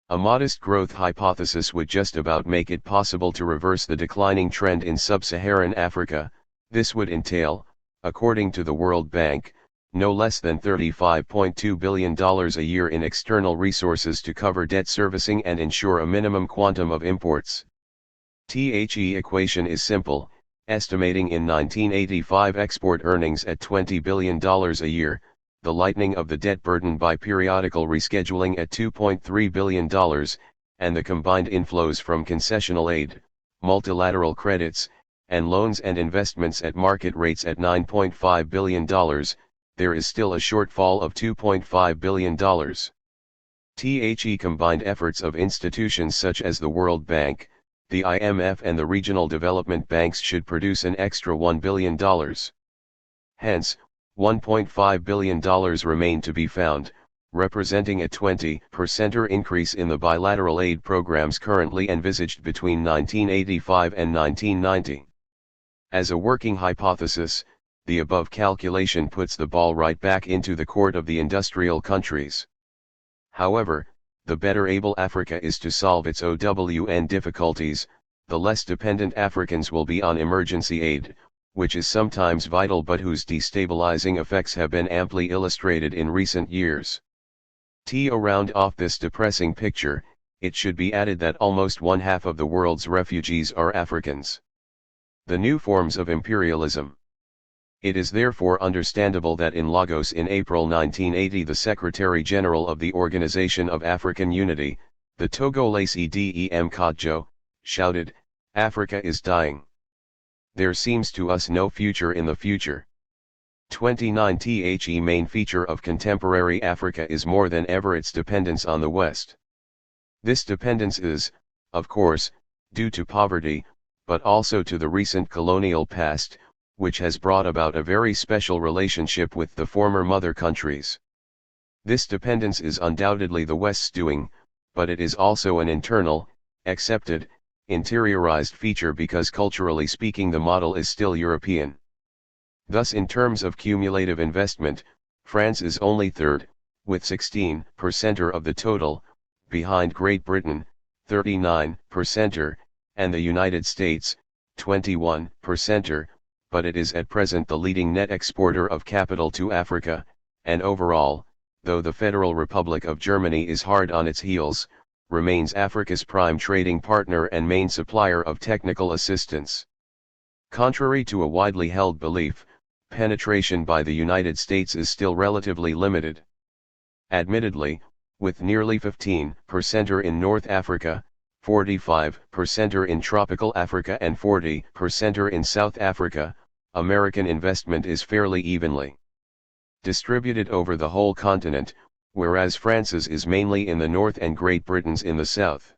A modest growth hypothesis would just about make it possible to reverse the declining trend in sub-Saharan Africa. This would entail, according to the World Bank, no less than $35.2 billion a year in external resources to cover debt servicing and ensure a minimum quantum of imports. The equation is simple, estimating in 1985 export earnings at $20 billion a year, the lightening of the debt burden by periodical rescheduling at $2.3 billion, and the combined inflows from concessional aid, multilateral credits, and loans and investments at market rates at $9.5 billion, there is still a shortfall of $2.5 billion. The combined efforts of institutions such as the World Bank, the IMF and the regional development banks should produce an extra $1 billion. Hence, $1.5 billion remain to be found, representing a 20% increase in the bilateral aid programs currently envisaged between 1985 and 1990. As a working hypothesis, the above calculation puts the ball right back into the court of the industrial countries. However, the better able Africa is to solve its OWN difficulties, the less dependent Africans will be on emergency aid, which is sometimes vital but whose destabilizing effects have been amply illustrated in recent years. To round off this depressing picture, it should be added that almost one half of the world's refugees are Africans. The new forms of imperialism. It is therefore understandable that in Lagos in April 1980 the Secretary-General of the Organization of African Unity, the Togolese Dem Kodjo, shouted, "Africa is dying. There seems to us no future in the future." 29 The main feature of contemporary Africa is more than ever its dependence on the West. This dependence is, of course, due to poverty, but also to the recent colonial past, which has brought about a very special relationship with the former mother countries. This dependence is undoubtedly the West's doing, but it is also an internal, accepted, interiorized feature because culturally speaking the model is still European. Thus in terms of cumulative investment, France is only third, with 16% of the total, behind Great Britain, 39%, and the United States, 21%, but it is at present the leading net exporter of capital to Africa, and overall, though the Federal Republic of Germany is hard on its heels, remains Africa's prime trading partner and main supplier of technical assistance. Contrary to a widely held belief, penetration by the United States is still relatively limited. Admittedly, with nearly 15% in North Africa, 45% in tropical Africa and 40% in South Africa, American investment is fairly evenly distributed over the whole continent, whereas France's is mainly in the north and Great Britain's in the south.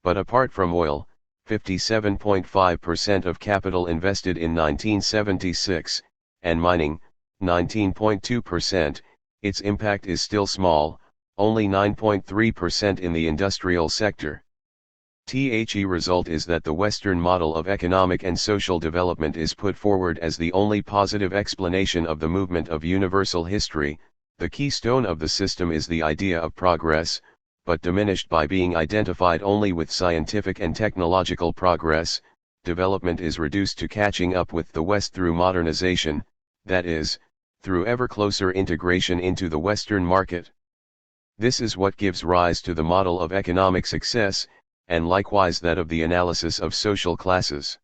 But apart from oil, 57.5% of capital invested in 1976, and mining, 19.2%, its impact is still small, only 9.3% in the industrial sector. The result is that the Western model of economic and social development is put forward as the only positive explanation of the movement of universal history. The keystone of the system is the idea of progress, but diminished by being identified only with scientific and technological progress. Development is reduced to catching up with the West through modernization, that is, through ever closer integration into the Western market. This is what gives rise to the model of economic success, and likewise that of the analysis of social classes.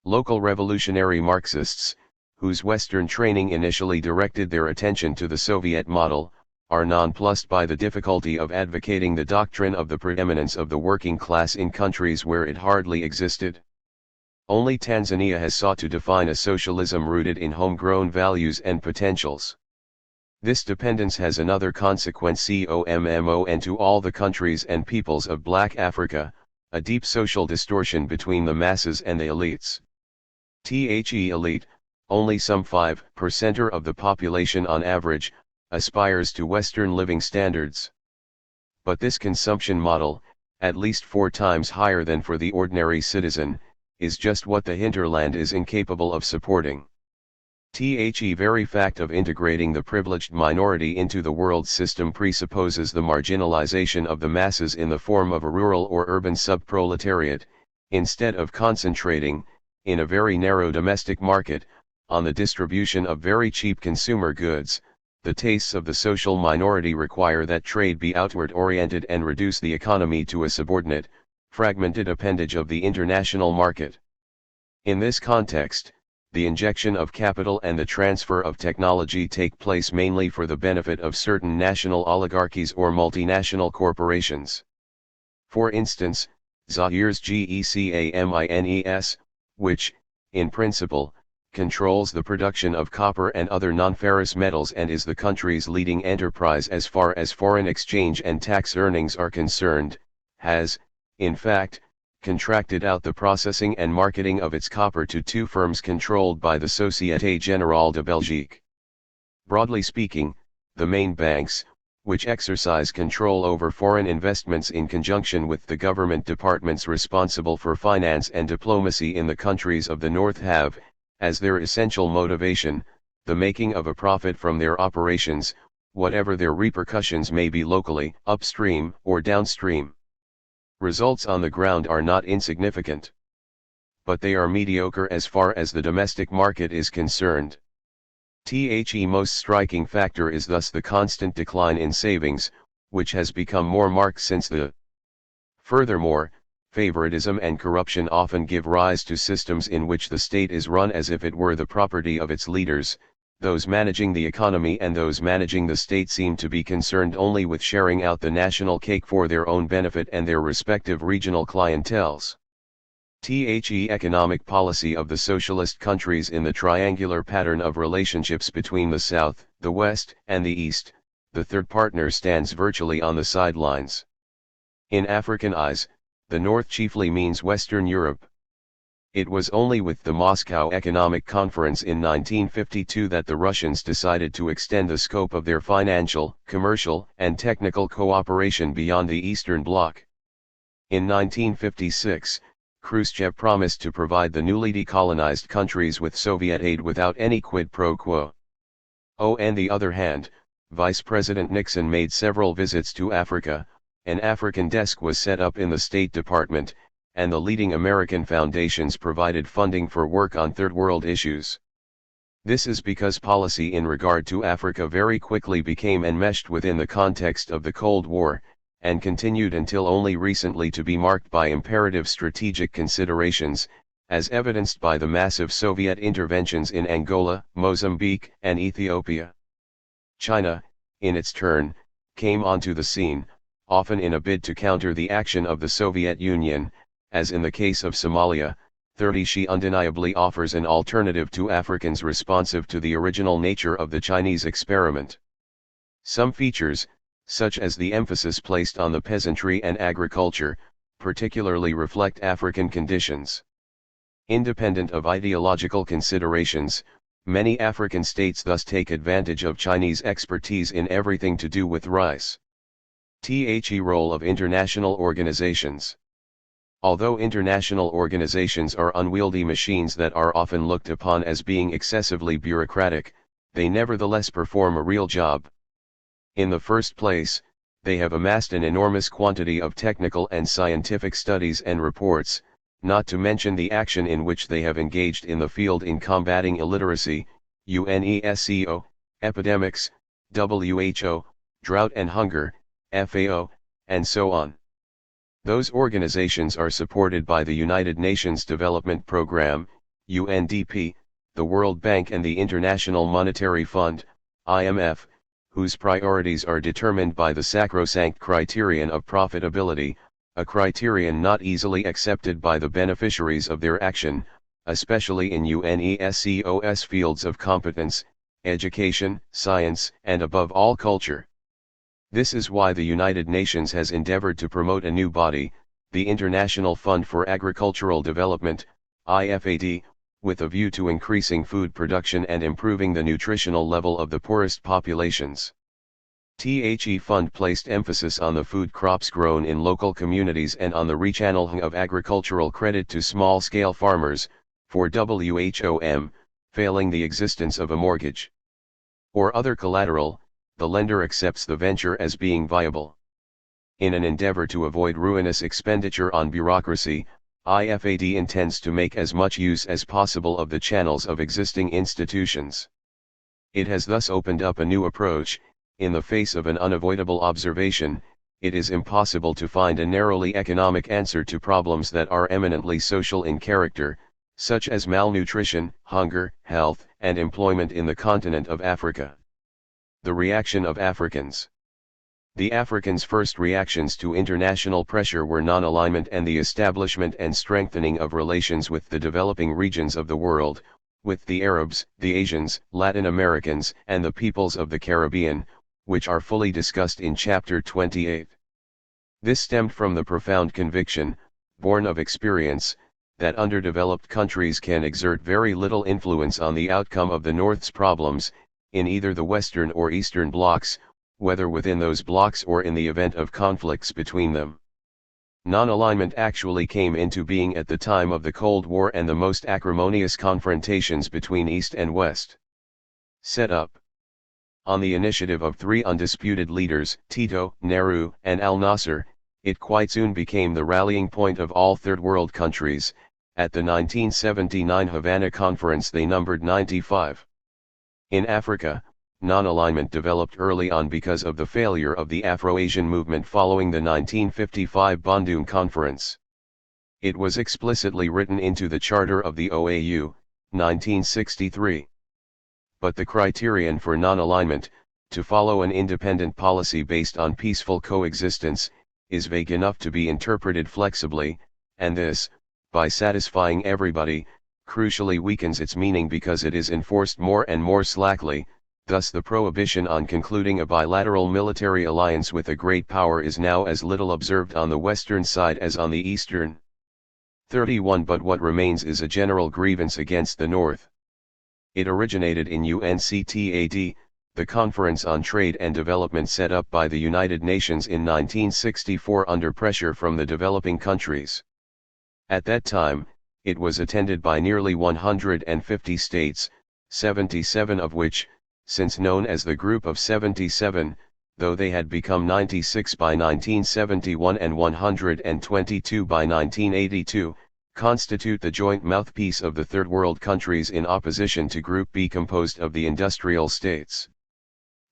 Local revolutionary Marxists, whose Western training initially directed their attention to the Soviet model, are nonplussed by the difficulty of advocating the doctrine of the preeminence of the working class in countries where it hardly existed. Only Tanzania has sought to define a socialism rooted in homegrown values and potentials. This dependence has another consequence COMMON to all the countries and peoples of Black Africa, a deep social distortion between the masses and the elites. The elite, only some 5% of the population on average, aspires to Western living standards. But this consumption model, at least 4 times higher than for the ordinary citizen, is just what the hinterland is incapable of supporting. The very fact of integrating the privileged minority into the world system presupposes the marginalization of the masses in the form of a rural or urban subproletariat, instead of concentrating, in a very narrow domestic market, on the distribution of very cheap consumer goods. The tastes of the social minority require that trade be outward-oriented and reduce the economy to a subordinate, fragmented appendage of the international market. In this context, the injection of capital and the transfer of technology take place mainly for the benefit of certain national oligarchies or multinational corporations. For instance, Zaire's GECAMINES, which, in principle, controls the production of copper and other non-ferrous metals and is the country's leading enterprise as far as foreign exchange and tax earnings are concerned, has, in fact, contracted out the processing and marketing of its copper to two firms controlled by the Société Générale de Belgique. Broadly speaking, the main banks, which exercise control over foreign investments in conjunction with the government departments responsible for finance and diplomacy in the countries of the North have, as their essential motivation, the making of a profit from their operations, whatever their repercussions may be locally, upstream or downstream. Results on the ground are not insignificant. But they are mediocre as far as the domestic market is concerned. The most striking factor is thus the constant decline in savings, which has become more marked since the. Furthermore, favoritism and corruption often give rise to systems in which the state is run as if it were the property of its leaders. Those managing the economy and those managing the state seem to be concerned only with sharing out the national cake for their own benefit and their respective regional clienteles. The economic policy of the socialist countries in the triangular pattern of relationships between the South, the West, and the East, the third partner stands virtually on the sidelines. In African eyes, the North chiefly means Western Europe. It was only with the Moscow Economic Conference in 1952 that the Russians decided to extend the scope of their financial, commercial, and technical cooperation beyond the Eastern Bloc. In 1956, Khrushchev promised to provide the newly decolonized countries with Soviet aid without any quid pro quo. On the other hand, Vice President Nixon made several visits to Africa. An African desk was set up in the State Department, and the leading American foundations provided funding for work on Third World issues. This is because policy in regard to Africa very quickly became enmeshed within the context of the Cold War, and continued until only recently to be marked by imperative strategic considerations, as evidenced by the massive Soviet interventions in Angola, Mozambique, and Ethiopia. China, in its turn, came onto the scene, often in a bid to counter the action of the Soviet Union, as in the case of Somalia. THIRD-WORLDISM undeniably offers an alternative to Africans responsive to the original nature of the Chinese experiment. Some features, such as the emphasis placed on the peasantry and agriculture, particularly reflect African conditions. Independent of ideological considerations, many African states thus take advantage of Chinese expertise in everything to do with rice. The role of international organizations. Although international organizations are unwieldy machines that are often looked upon as being excessively bureaucratic, they nevertheless perform a real job. In the first place, they have amassed an enormous quantity of technical and scientific studies and reports, not to mention the action in which they have engaged in the field in combating illiteracy, UNESCO, epidemics, WHO, drought and hunger, FAO, and so on. Those organizations are supported by the United Nations Development Programme, UNDP, the World Bank and the International Monetary Fund, IMF, whose priorities are determined by the sacrosanct criterion of profitability, a criterion not easily accepted by the beneficiaries of their action, especially in UNESCO's fields of competence, education, science, and above all culture. This is why the United Nations has endeavored to promote a new body, the International Fund for Agricultural Development, IFAD, with a view to increasing food production and improving the nutritional level of the poorest populations. The fund placed emphasis on the food crops grown in local communities and on the rechanneling of agricultural credit to small-scale farmers, for WHOM, failing the existence of a mortgage or other collateral, the lender accepts the venture as being viable. In an endeavor to avoid ruinous expenditure on bureaucracy, IFAD intends to make as much use as possible of the channels of existing institutions. It has thus opened up a new approach. In the face of an unavoidable observation, it is impossible to find a narrowly economic answer to problems that are eminently social in character, such as malnutrition, hunger, health, and employment in the continent of Africa. The reaction of Africans. The Africans' first reactions to international pressure were non-alignment and the establishment and strengthening of relations with the developing regions of the world, with the Arabs, the Asians, Latin Americans, and the peoples of the Caribbean, which are fully discussed in Chapter 28. This stemmed from the profound conviction, born of experience, that underdeveloped countries can exert very little influence on the outcome of the North's problems, in either the Western or Eastern blocs, whether within those blocs or in the event of conflicts between them. Non-alignment actually came into being at the time of the Cold War and the most acrimonious confrontations between East and West. Set up on the initiative of three undisputed leaders, Tito, Nehru, and al-Nasser, it quite soon became the rallying point of all Third World countries. At the 1979 Havana Conference they numbered 95. In Africa, non-alignment developed early on because of the failure of the Afro-Asian movement following the 1955 Bandung Conference. It was explicitly written into the Charter of the OAU, 1963. But the criterion for non-alignment, to follow an independent policy based on peaceful coexistence, is vague enough to be interpreted flexibly, and this, by satisfying everybody, crucially weakens its meaning because it is enforced more and more slackly. Thus the prohibition on concluding a bilateral military alliance with a great power is now as little observed on the Western side as on the Eastern. 31 But what remains is a general grievance against the North. It originated in UNCTAD, the Conference on Trade and Development set up by the United Nations in 1964 under pressure from the developing countries. At that time, it was attended by nearly 150 states, 77 of which, since known as the Group of 77, though they had become 96 by 1971 and 122 by 1982, constitute the joint mouthpiece of the Third World countries in opposition to Group B composed of the industrial states.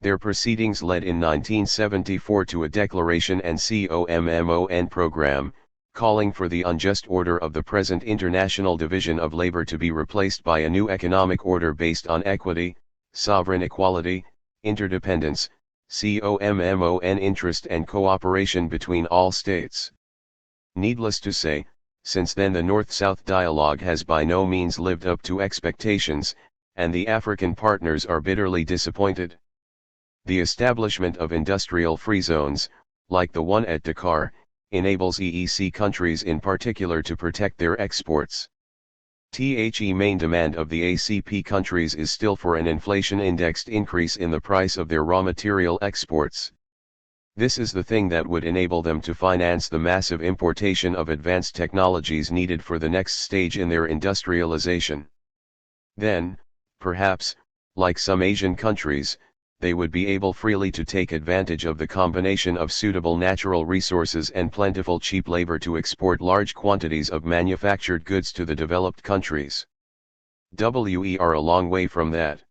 Their proceedings led in 1974 to a declaration and COMMON program, calling for the unjust order of the present international division of labor to be replaced by a new economic order based on equity, sovereign equality, interdependence, COMMON interest and cooperation between all states. Needless to say, since then the North-South dialogue has by no means lived up to expectations, and the African partners are bitterly disappointed. The establishment of industrial free zones, like the one at Dakar, enables EEC countries in particular to protect their exports. The main demand of the ACP countries is still for an inflation-indexed increase in the price of their raw material exports. This is the thing that would enable them to finance the massive importation of advanced technologies needed for the next stage in their industrialization. Then, perhaps, like some Asian countries, they would be able freely to take advantage of the combination of suitable natural resources and plentiful cheap labor to export large quantities of manufactured goods to the developed countries. We are a long way from that.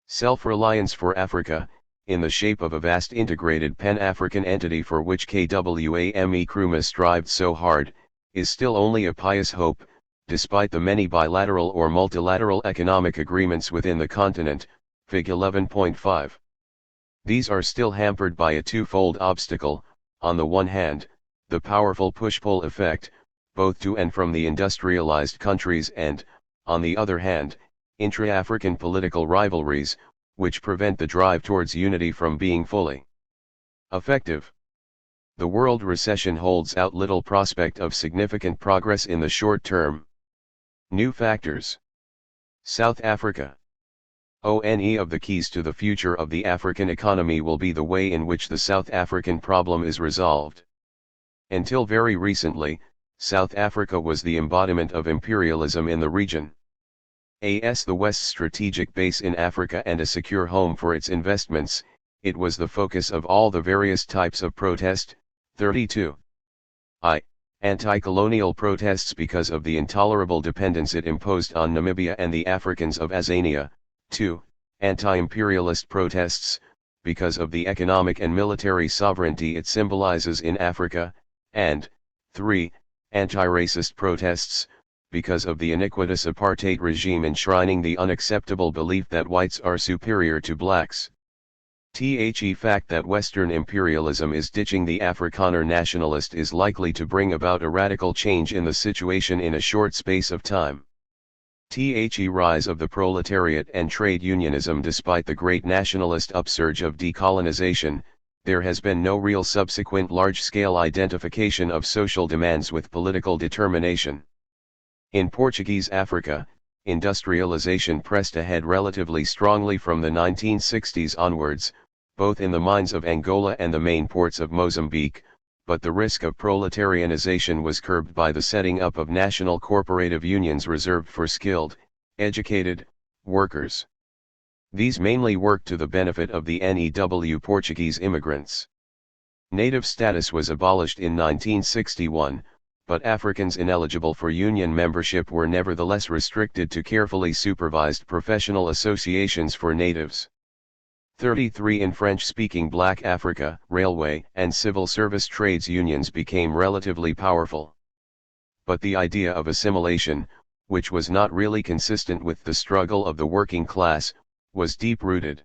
Self-reliance for Africa, in the shape of a vast integrated Pan-African entity for which Kwame Nkrumah strived so hard, is still only a pious hope, despite the many bilateral or multilateral economic agreements within the continent, Fig 11.5. These are still hampered by a twofold obstacle: on the one hand, the powerful push-pull effect, both to and from the industrialized countries, and, on the other hand, intra-African political rivalries, which prevent the drive towards unity from being fully effective. The world recession holds out little prospect of significant progress in the short term. New factors. South Africa. One of the keys to the future of the African economy will be the way in which the South African problem is resolved. Until very recently, South Africa was the embodiment of imperialism in the region. As the West's strategic base in Africa and a secure home for its investments, it was the focus of all the various types of protest. 32. Anti-colonial protests because of the intolerable dependence it imposed on Namibia and the Africans of Azania. 2. Anti-imperialist protests, because of the economic and military sovereignty it symbolizes in Africa, and 3. Anti-racist protests, because of the iniquitous apartheid regime enshrining the unacceptable belief that whites are superior to blacks. The fact that Western imperialism is ditching the Afrikaner nationalist is likely to bring about a radical change in the situation in a short space of time. The rise of the proletariat and trade unionism. Despite the great nationalist upsurge of decolonization, there has been no real subsequent large-scale identification of social demands with political determination. In Portuguese Africa, industrialization pressed ahead relatively strongly from the 1960s onwards, both in the mines of Angola and the main ports of Mozambique, but the risk of proletarianization was curbed by the setting up of national corporative unions reserved for skilled, educated, workers. These mainly worked to the benefit of the NEW Portuguese immigrants. Native status was abolished in 1961, but Africans ineligible for union membership were nevertheless restricted to carefully supervised professional associations for natives. 33 In French-speaking Black Africa, railway and civil service trades unions became relatively powerful. But the idea of assimilation, which was not really consistent with the struggle of the working class, was deep-rooted,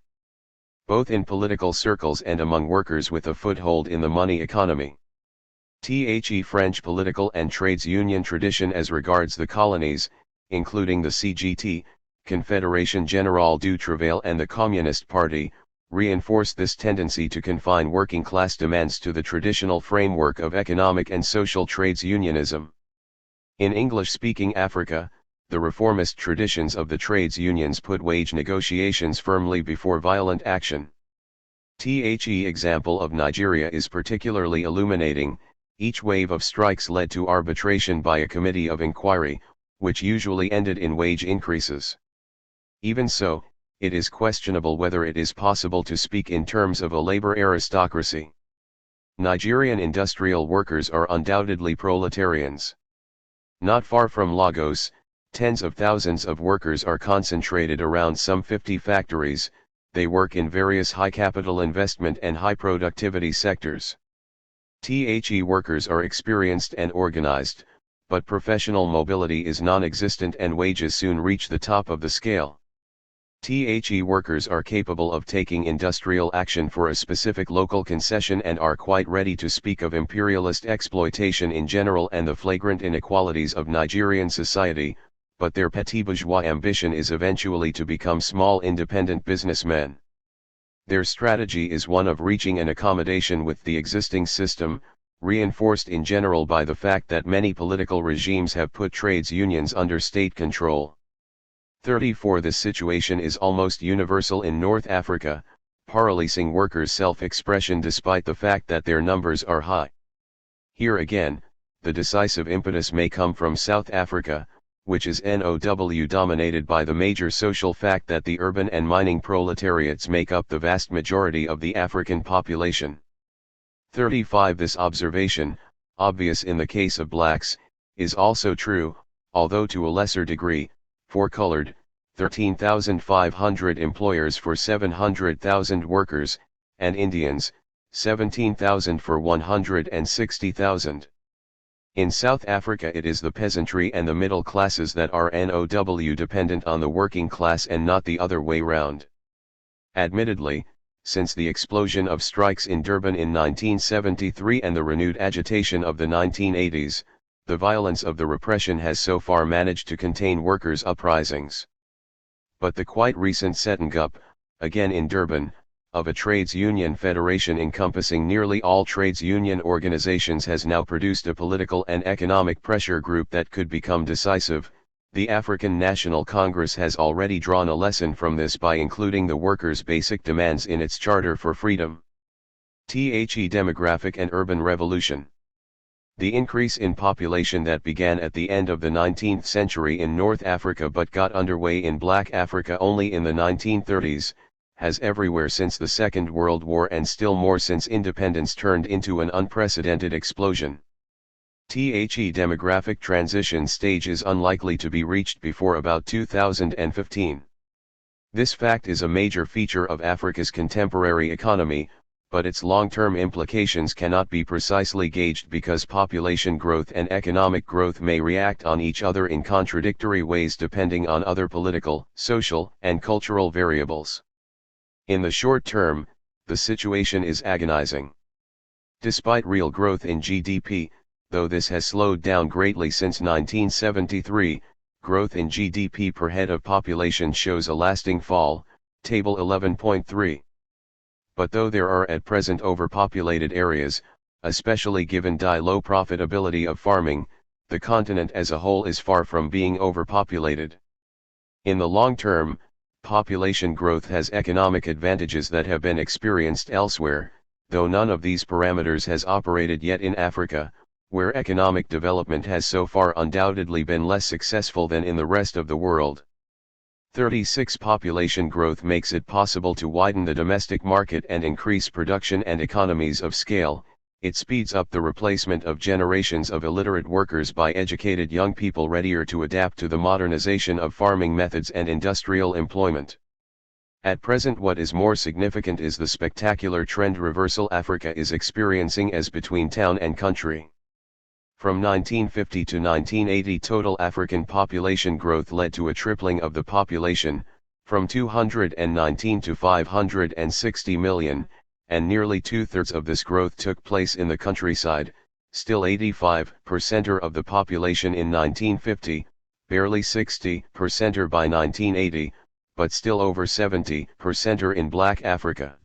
both in political circles and among workers with a foothold in the money economy. The French political and trades union tradition as regards the colonies, including the CGT, Confédération Générale du Travail and the Communist Party, reinforced this tendency to confine working class demands to the traditional framework of economic and social trades unionism. In English-speaking Africa, the reformist traditions of the trades unions put wage negotiations firmly before violent action. The example of Nigeria is particularly illuminating. Each wave of strikes led to arbitration by a committee of inquiry, which usually ended in wage increases. Even so, it is questionable whether it is possible to speak in terms of a labor aristocracy. Nigerian industrial workers are undoubtedly proletarians. Not far from Lagos, tens of thousands of workers are concentrated around some 50 factories. They work in various high capital investment and high productivity sectors. The workers are experienced and organized, but professional mobility is non-existent and wages soon reach the top of the scale. The workers are capable of taking industrial action for a specific local concession and are quite ready to speak of imperialist exploitation in general and the flagrant inequalities of Nigerian society, but their petit bourgeois ambition is eventually to become small independent businessmen. Their strategy is one of reaching an accommodation with the existing system, reinforced in general by the fact that many political regimes have put trades unions under state control. 34 This situation is almost universal in North Africa, paralyzing workers' self-expression despite the fact that their numbers are high. Here again, the decisive impetus may come from South Africa, which is dominated by the major social fact that the urban and mining proletariats make up the vast majority of the African population. 35 This observation, obvious in the case of blacks, is also true, although to a lesser degree, for colored, 13,500 employers for 700,000 workers, and Indians, 17,000 for 160,000. In South Africa it is the peasantry and the middle classes that are dependent on the working class and not the other way round. Admittedly, since the explosion of strikes in Durban in 1973 and the renewed agitation of the 1980s, the violence of the repression has so far managed to contain workers' uprisings. But the quite recent setting up, again in Durban, of a trades union federation encompassing nearly all trades union organizations has now produced a political and economic pressure group that could become decisive. The African National Congress has already drawn a lesson from this by including the workers' basic demands in its Charter for Freedom. Demographic and urban revolution. The increase in population that began at the end of the 19th century in North Africa but got underway in Black Africa only in the 1930s, has everywhere since the Second World War and still more since independence turned into an unprecedented explosion. The demographic transition stage is unlikely to be reached before about 2015. This fact is a major feature of Africa's contemporary economy, but its long-term implications cannot be precisely gauged because population growth and economic growth may react on each other in contradictory ways depending on other political, social, and cultural variables. In the short term, the situation is agonizing. Despite real growth in GDP, though this has slowed down greatly since 1973, growth in GDP per head of population shows a lasting fall, Table 11.3. But though there are at present overpopulated areas, especially given the low profitability of farming, the continent as a whole is far from being overpopulated. In the long term, population growth has economic advantages that have been experienced elsewhere, though none of these parameters has operated yet in Africa, where economic development has so far undoubtedly been less successful than in the rest of the world. 36. Population growth makes it possible to widen the domestic market and increase production and economies of scale. It speeds up the replacement of generations of illiterate workers by educated young people readier to adapt to the modernization of farming methods and industrial employment. At present, what is more significant is the spectacular trend reversal Africa is experiencing as between town and country. From 1950 to 1980, total African population growth led to a tripling of the population, from 219 to 560 million, and nearly two-thirds of this growth took place in the countryside, still 85% of the population in 1950, barely 60% by 1980, but still over 70% in Black Africa.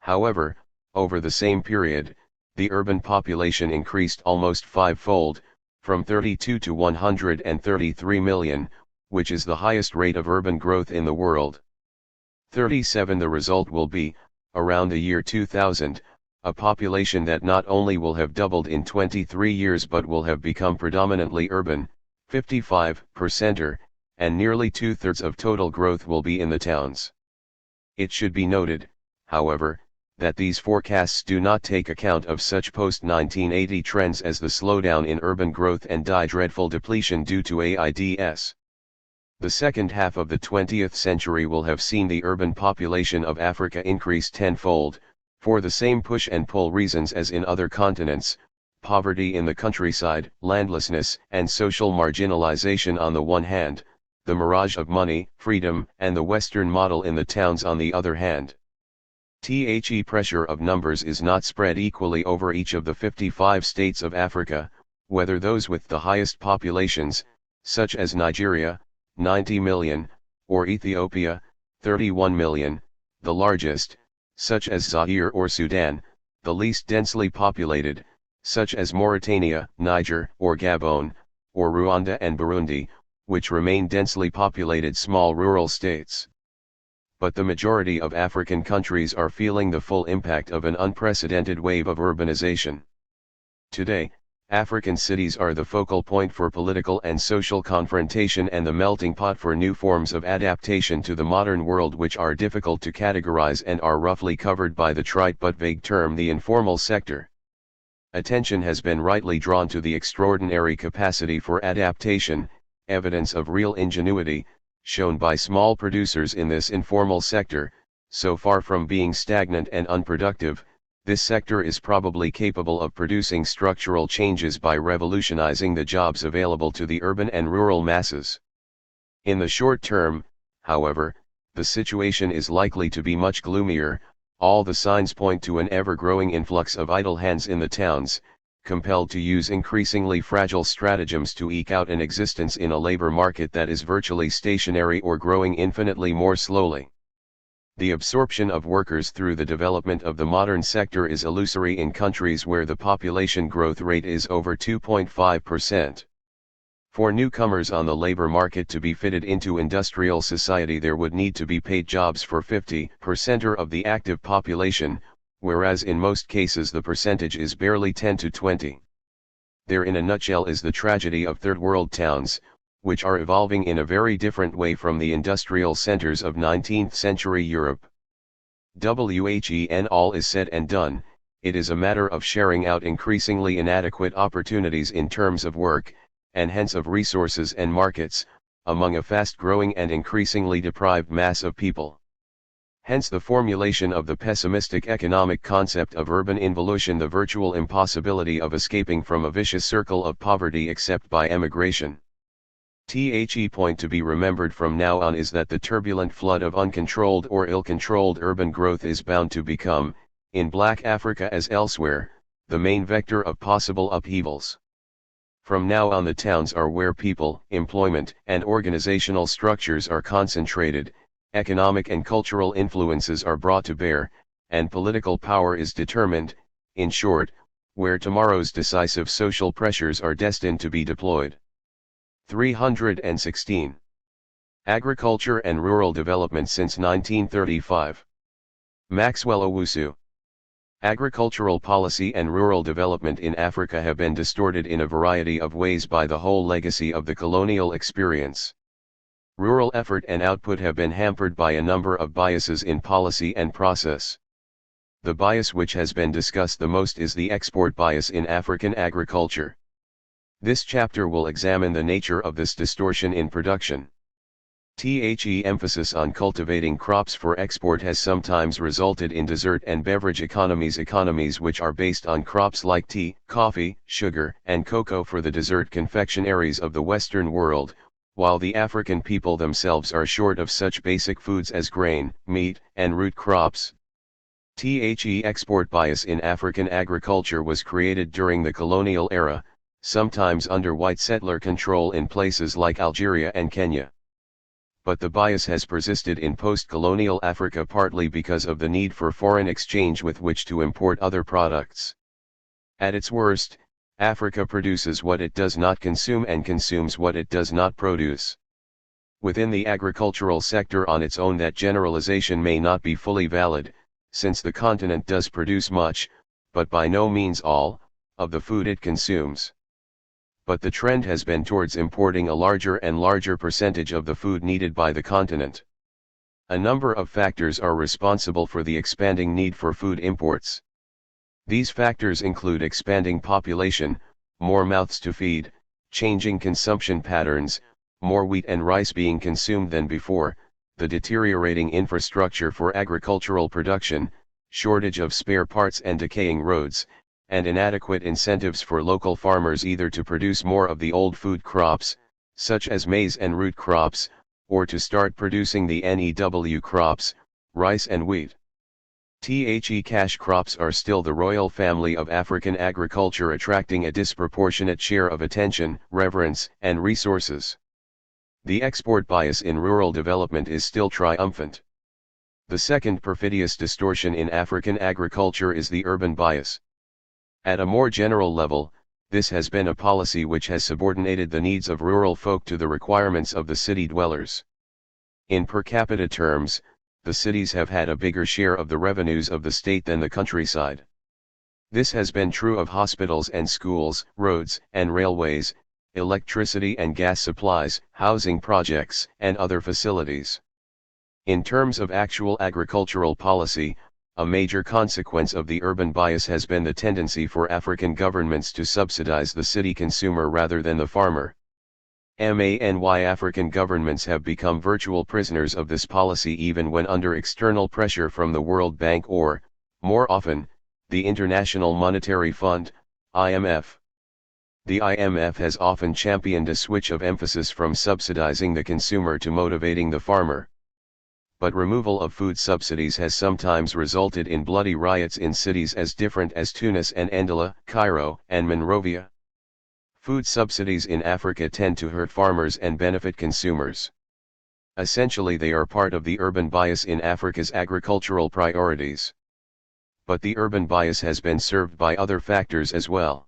However, over the same period, the urban population increased almost fivefold, from 32 to 133 million, which is the highest rate of urban growth in the world. 37. The result will be, around the year 2000, a population that not only will have doubled in 23 years but will have become predominantly urban, 55%, and nearly two-thirds of total growth will be in the towns. It should be noted, however, that these forecasts do not take account of such post-1980 trends as the slowdown in urban growth and die dreadful depletion due to AIDS. The second half of the 20th century will have seen the urban population of Africa increase tenfold, for the same push and pull reasons as in other continents: poverty in the countryside, landlessness and social marginalization on the one hand, the mirage of money, freedom and the Western model in the towns on the other hand. The pressure of numbers is not spread equally over each of the 55 states of Africa, whether those with the highest populations, such as Nigeria, 90 million, or Ethiopia, 31 million, the largest, such as Zaire or Sudan, the least densely populated, such as Mauritania, Niger, or Gabon, or Rwanda and Burundi, which remain densely populated small rural states. But the majority of African countries are feeling the full impact of an unprecedented wave of urbanization. Today, African cities are the focal point for political and social confrontation and the melting pot for new forms of adaptation to the modern world, which are difficult to categorize and are roughly covered by the trite but vague term the informal sector. Attention has been rightly drawn to the extraordinary capacity for adaptation, evidence of real ingenuity, shown by small producers in this informal sector. So far from being stagnant and unproductive, this sector is probably capable of producing structural changes by revolutionizing the jobs available to the urban and rural masses. In the short term, however, the situation is likely to be much gloomier. All the signs point to an ever-growing influx of idle hands in the towns, compelled to use increasingly fragile stratagems to eke out an existence in a labor market that is virtually stationary or growing infinitely more slowly. The absorption of workers through the development of the modern sector is illusory in countries where the population growth rate is over 2.5%. For newcomers on the labor market to be fitted into industrial society, there would need to be paid jobs for 50% of the active population, whereas in most cases the percentage is barely 10 to 20. There in a nutshell is the tragedy of third world towns, which are evolving in a very different way from the industrial centers of 19th century Europe. When all is said and done, it is a matter of sharing out increasingly inadequate opportunities in terms of work, and hence of resources and markets, among a fast-growing and increasingly deprived mass of people. Hence the formulation of the pessimistic economic concept of urban involution, the virtual impossibility of escaping from a vicious circle of poverty except by emigration. The point to be remembered from now on is that the turbulent flood of uncontrolled or ill-controlled urban growth is bound to become, in Black Africa as elsewhere, the main vector of possible upheavals. From now on the towns are where people, employment, and organizational structures are concentrated, economic and cultural influences are brought to bear, and political power is determined, in short, where tomorrow's decisive social pressures are destined to be deployed. 316. Agriculture and Rural Development since 1935. Maxwell Owusu. Agricultural policy and rural development in Africa have been distorted in a variety of ways by the whole legacy of the colonial experience. Rural effort and output have been hampered by a number of biases in policy and process. The bias which has been discussed the most is the export bias in African agriculture. This chapter will examine the nature of this distortion in production. The emphasis on cultivating crops for export has sometimes resulted in dessert and beverage economies which are based on crops like tea, coffee, sugar, and cocoa for the dessert confectionaries of the Western world, while the African people themselves are short of such basic foods as grain, meat, and root crops. The export bias in African agriculture was created during the colonial era, sometimes under white settler control in places like Algeria and Kenya. But the bias has persisted in post-colonial Africa partly because of the need for foreign exchange with which to import other products. At its worst, Africa produces what it does not consume and consumes what it does not produce. Within the agricultural sector on its own, that generalization may not be fully valid, since the continent does produce much, but by no means all, of the food it consumes. But the trend has been towards importing a larger and larger percentage of the food needed by the continent. A number of factors are responsible for the expanding need for food imports. These factors include expanding population, more mouths to feed, changing consumption patterns, more wheat and rice being consumed than before, the deteriorating infrastructure for agricultural production, shortage of spare parts and decaying roads, and inadequate incentives for local farmers either to produce more of the old food crops, such as maize and root crops, or to start producing the new crops, rice and wheat. Cash crops are still the royal family of African agriculture, attracting a disproportionate share of attention, reverence, and resources. The export bias in rural development is still triumphant. The second perfidious distortion in African agriculture is the urban bias. At a more general level, this has been a policy which has subordinated the needs of rural folk to the requirements of the city dwellers. In per capita terms, the cities have had a bigger share of the revenues of the state than the countryside. This has been true of hospitals and schools, roads and railways, electricity and gas supplies, housing projects, and other facilities. In terms of actual agricultural policy, a major consequence of the urban bias has been the tendency for African governments to subsidize the city consumer rather than the farmer. African governments have become virtual prisoners of this policy even when under external pressure from the World Bank or, more often, the International Monetary Fund, IMF. The IMF has often championed a switch of emphasis from subsidizing the consumer to motivating the farmer. But removal of food subsidies has sometimes resulted in bloody riots in cities as different as Tunis and Ndela, Cairo, and Monrovia. Food subsidies in Africa tend to hurt farmers and benefit consumers. Essentially, they are part of the urban bias in Africa's agricultural priorities. But the urban bias has been served by other factors as well.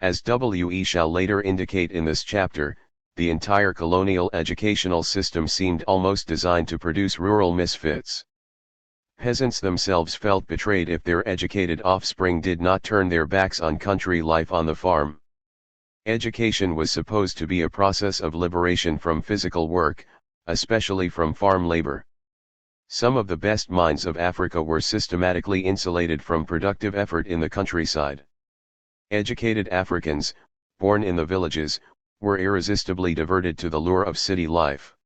As we shall later indicate in this chapter, the entire colonial educational system seemed almost designed to produce rural misfits. Peasants themselves felt betrayed if their educated offspring did not turn their backs on country life on the farm. Education was supposed to be a process of liberation from physical work, especially from farm labor. Some of the best minds of Africa were systematically insulated from productive effort in the countryside. Educated Africans, born in the villages, were irresistibly diverted to the lure of city life.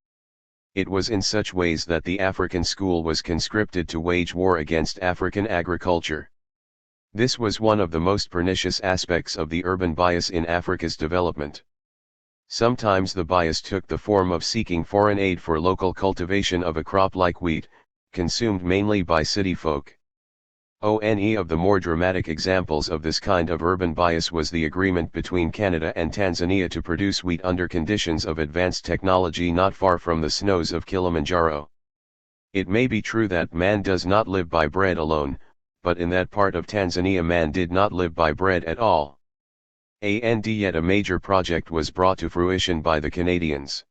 It was in such ways that the African school was conscripted to wage war against African agriculture. This was one of the most pernicious aspects of the urban bias in Africa's development. Sometimes the bias took the form of seeking foreign aid for local cultivation of a crop like wheat, consumed mainly by city folk. One of the more dramatic examples of this kind of urban bias was the agreement between Canada and Tanzania to produce wheat under conditions of advanced technology not far from the snows of Kilimanjaro. It may be true that man does not live by bread alone, but in that part of Tanzania man did not live by bread at all. And yet a major project was brought to fruition by the Canadians.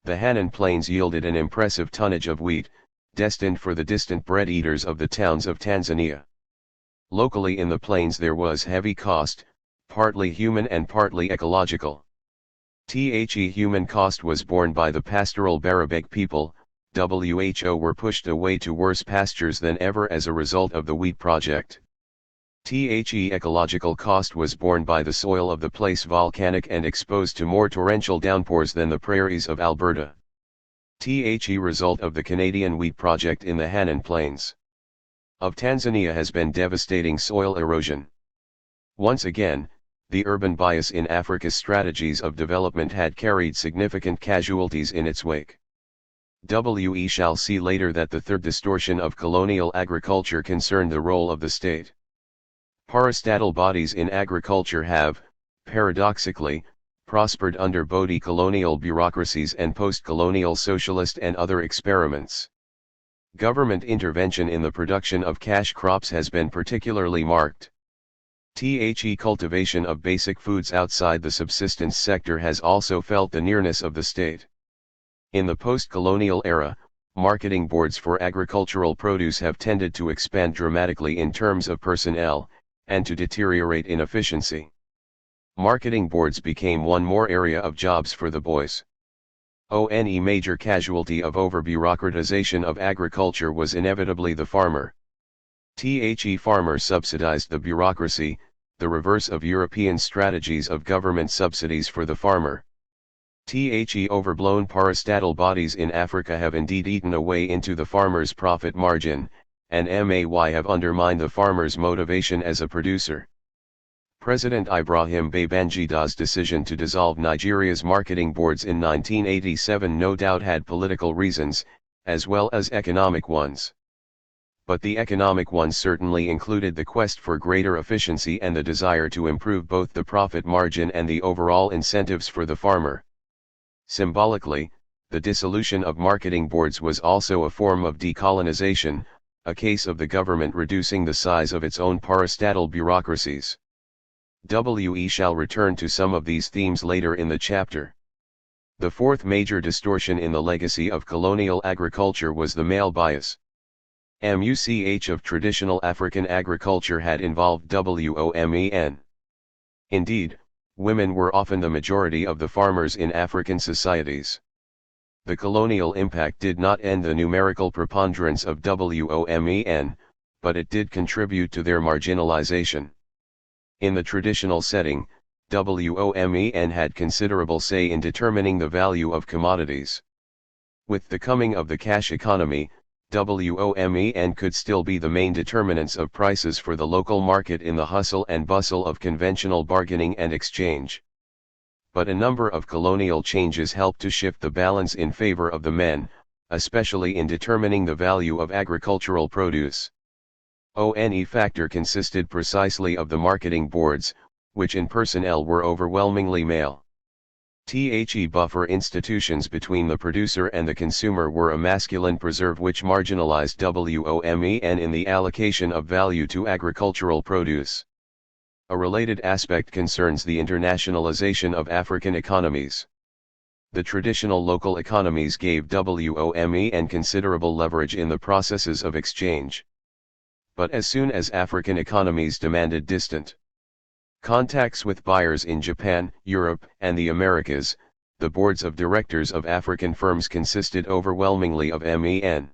The Hannan Plains yielded an impressive tonnage of wheat, destined for the distant bread eaters of the towns of Tanzania. Locally in the plains there was heavy cost, partly human and partly ecological. Human cost was borne by the pastoral Barabek people, who were pushed away to worse pastures than ever as a result of the wheat project. Ecological cost was borne by the soil of the place volcanic and exposed to more torrential downpours than the prairies of Alberta. Result of the Canadian wheat project in the Hannan Plains of Tanzania has been devastating soil erosion. Once again, the urban bias in Africa's strategies of development had carried significant casualties in its wake. We shall see later that the third distortion of colonial agriculture concerned the role of the state. Parastatal bodies in agriculture have, paradoxically, prospered under both colonial bureaucracies and post-colonial socialist and other experiments. Government intervention in the production of cash crops has been particularly marked. Cultivation of basic foods outside the subsistence sector has also felt the nearness of the state. In the post-colonial era, marketing boards for agricultural produce have tended to expand dramatically in terms of personnel, and to deteriorate in efficiency. Marketing boards became one more area of jobs for the boys. One major casualty of over-bureaucratization of agriculture was inevitably the farmer. Farmer subsidized the bureaucracy, the reverse of European strategies of government subsidies for the farmer. Overblown parastatal bodies in Africa have indeed eaten away into the farmer's profit margin, and may have undermined the farmer's motivation as a producer. President Ibrahim Babangida's decision to dissolve Nigeria's marketing boards in 1987 no doubt had political reasons, as well as economic ones. But the economic ones certainly included the quest for greater efficiency and the desire to improve both the profit margin and the overall incentives for the farmer. Symbolically, the dissolution of marketing boards was also a form of decolonization, a case of the government reducing the size of its own parastatal bureaucracies. We shall return to some of these themes later in the chapter. The fourth major distortion in the legacy of colonial agriculture was the male bias. Much of traditional African agriculture had involved women. Indeed, women were often the majority of the farmers in African societies. The colonial impact did not end the numerical preponderance of women, but it did contribute to their marginalization. In the traditional setting, women had considerable say in determining the value of commodities. With the coming of the cash economy, women could still be the main determinants of prices for the local market in the hustle and bustle of conventional bargaining and exchange. But a number of colonial changes helped to shift the balance in favor of the men, especially in determining the value of agricultural produce. One factor consisted precisely of the marketing boards, which in personnel were overwhelmingly male. Buffer institutions between the producer and the consumer were a masculine preserve which marginalized women in the allocation of value to agricultural produce. A related aspect concerns the internationalization of African economies. The traditional local economies gave women considerable leverage in the processes of exchange. But as soon as African economies demanded distant contacts with buyers in Japan, Europe, and the Americas, the boards of directors of African firms consisted overwhelmingly of men.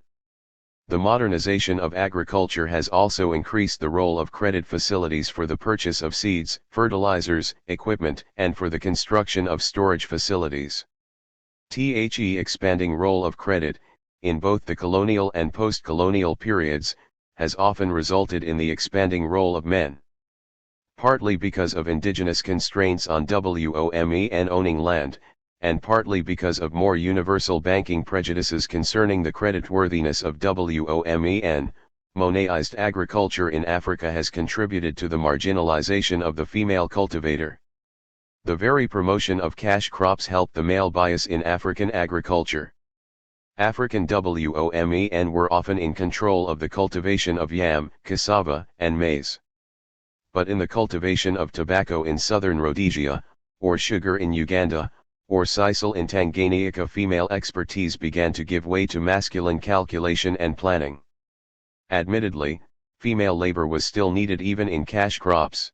The modernization of agriculture has also increased the role of credit facilities for the purchase of seeds, fertilizers, equipment, and for the construction of storage facilities. The expanding role of credit, in both the colonial and post-colonial periods, has often resulted in the expanding role of men. Partly because of indigenous constraints on women owning land, and partly because of more universal banking prejudices concerning the creditworthiness of women, Monoized agriculture in Africa has contributed to the marginalization of the female cultivator. The very promotion of cash crops helped the male bias in African agriculture. African women were often in control of the cultivation of yam, cassava, and maize. But in the cultivation of tobacco in southern Rhodesia, or sugar in Uganda, or sisal in Tanganyika, female expertise began to give way to masculine calculation and planning. Admittedly, female labor was still needed even in cash crops.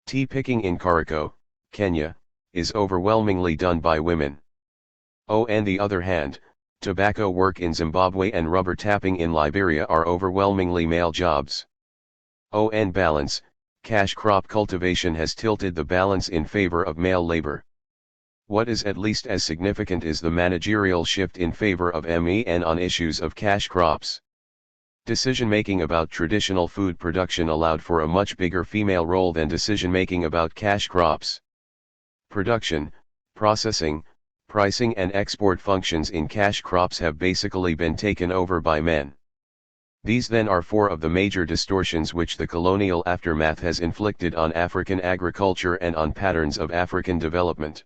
Tea picking in Kericho, Kenya, is overwhelmingly done by women. On the other hand, tobacco work in Zimbabwe and rubber tapping in Liberia are overwhelmingly male jobs. On balance, cash crop cultivation has tilted the balance in favor of male labor. What is at least as significant is the managerial shift in favor of men on issues of cash crops. Decision-making about traditional food production allowed for a much bigger female role than decision-making about cash crops. Production, processing, pricing and export functions in cash crops have basically been taken over by men. These then are four of the major distortions which the colonial aftermath has inflicted on African agriculture and on patterns of African development.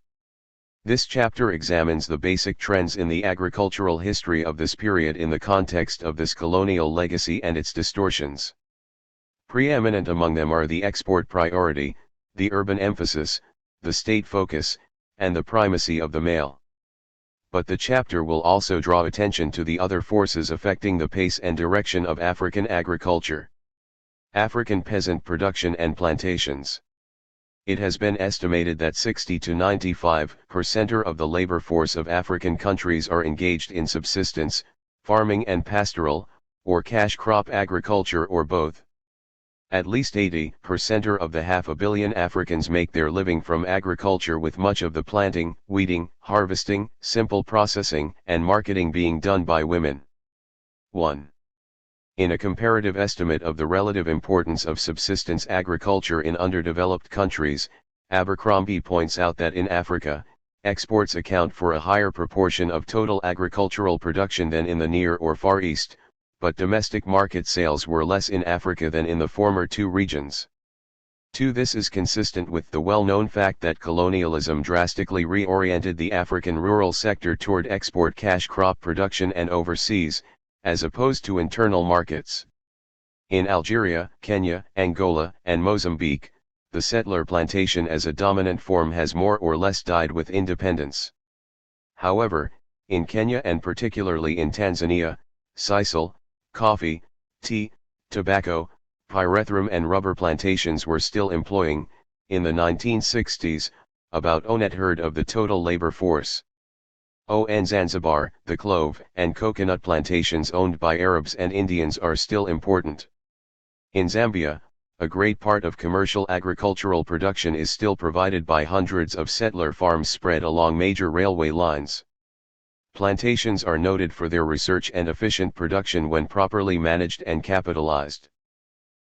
This chapter examines the basic trends in the agricultural history of this period in the context of this colonial legacy and its distortions. Preeminent among them are the export priority, the urban emphasis, the state focus, and the primacy of the male. But the chapter will also draw attention to the other forces affecting the pace and direction of African agriculture. African peasant production and plantations. It has been estimated that 60 to 95% of the labor force of African countries are engaged in subsistence, farming and pastoral, or cash crop agriculture or both. At least 80% of the 500 million Africans make their living from agriculture, with much of the planting, weeding, harvesting, simple processing, and marketing being done by women. 1. In a comparative estimate of the relative importance of subsistence agriculture in underdeveloped countries, Abercrombie points out that in Africa, exports account for a higher proportion of total agricultural production than in the Near or Far East, but domestic market sales were less in Africa than in the former two regions. 2. This is consistent with the well-known fact that colonialism drastically reoriented the African rural sector toward export cash crop production and overseas, as opposed to internal markets. In Algeria, Kenya, Angola, and Mozambique, the settler plantation as a dominant form has more or less died with independence. However, in Kenya and particularly in Tanzania, sisal, coffee, tea, tobacco, pyrethrum and rubber plantations were still employing, in the 1960s, about 1/3 of the total labor force. On Zanzibar, the clove and coconut plantations owned by Arabs and Indians are still important. In Zambia, a great part of commercial agricultural production is still provided by hundreds of settler farms spread along major railway lines. Plantations are noted for their research and efficient production when properly managed and capitalized.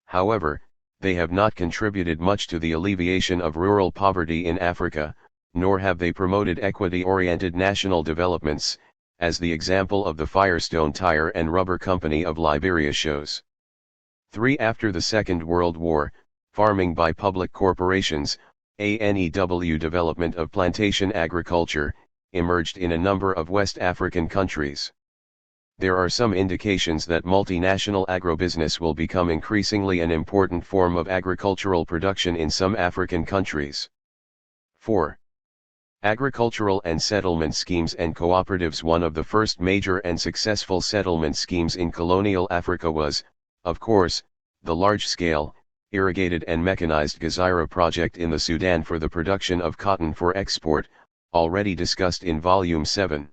However, they have not contributed much to the alleviation of rural poverty in Africa, nor have they promoted equity-oriented national developments, as the example of the Firestone Tire and Rubber Company of Liberia shows. 3. After the Second World War, farming by public corporations, ANEW development of plantation agriculture, emerged in a number of West African countries. There are some indications that multinational agrobusiness will become increasingly an important form of agricultural production in some African countries. 4. Agricultural and settlement schemes and cooperatives. One of the first major and successful settlement schemes in colonial Africa was, of course, the large-scale, irrigated and mechanized Gazira project in the Sudan for the production of cotton for export, already discussed in Volume 7.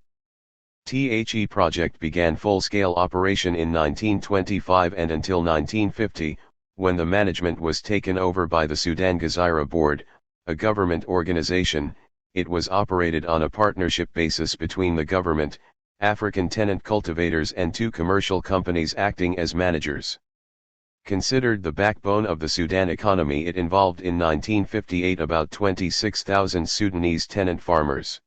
The project began full-scale operation in 1925 and until 1950, when the management was taken over by the Sudan Gazira Board, a government organization. It was operated on a partnership basis between the government, African tenant cultivators and two commercial companies acting as managers. Considered the backbone of the Sudan economy, it involved in 1958 about 26,000 Sudanese tenant farmers.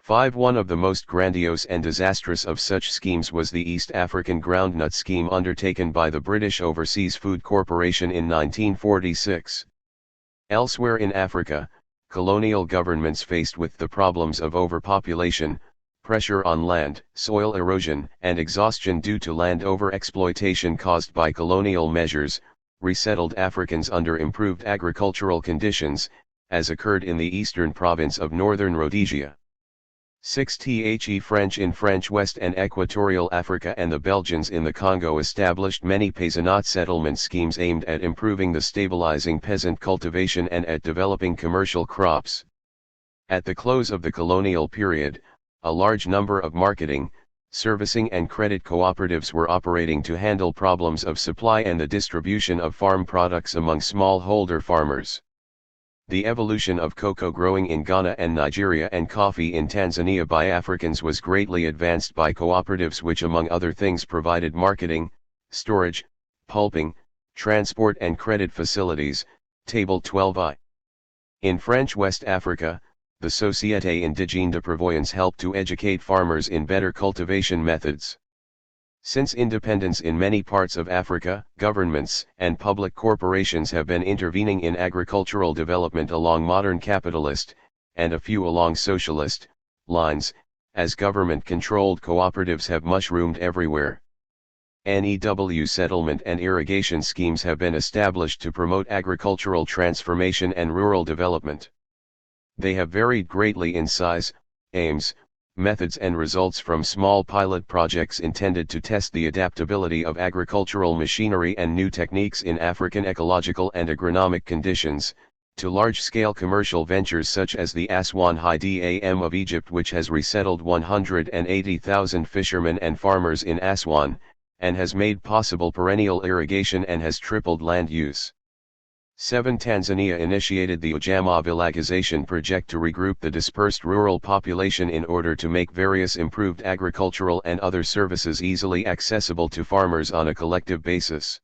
5. One of the most grandiose and disastrous of such schemes was the East African groundnut scheme undertaken by the British Overseas Food Corporation in 1946. Elsewhere in Africa, colonial governments faced with the problems of overpopulation, pressure on land, soil erosion, and exhaustion due to land overexploitation caused by colonial measures, resettled Africans under improved agricultural conditions, as occurred in the eastern province of northern Rhodesia. 6. The French in French West and Equatorial Africa and the Belgians in the Congo established many peasant settlement schemes aimed at improving the stabilizing peasant cultivation and at developing commercial crops. At the close of the colonial period, a large number of marketing, servicing and credit cooperatives were operating to handle problems of supply and the distribution of farm products among smallholder farmers. The evolution of cocoa growing in Ghana and Nigeria and coffee in Tanzania by Africans was greatly advanced by cooperatives which among other things provided marketing, storage, pulping, transport and credit facilities, Table 12I. In French West Africa, the Société Indigène de Prévoyance helped to educate farmers in better cultivation methods. Since independence in many parts of Africa, governments and public corporations have been intervening in agricultural development along modern capitalist, and a few along socialist, lines, as government-controlled cooperatives have mushroomed everywhere. NEW settlement and irrigation schemes have been established to promote agricultural transformation and rural development. They have varied greatly in size, aims, methods and results from small pilot projects intended to test the adaptability of agricultural machinery and new techniques in African ecological and agronomic conditions, to large-scale commercial ventures such as the Aswan High Dam of Egypt, which has resettled 180,000 fishermen and farmers in Aswan, and has made possible perennial irrigation and has tripled land use. 7. Tanzania initiated the Ujamaa villagization project to regroup the dispersed rural population in order to make various improved agricultural and other services easily accessible to farmers on a collective basis.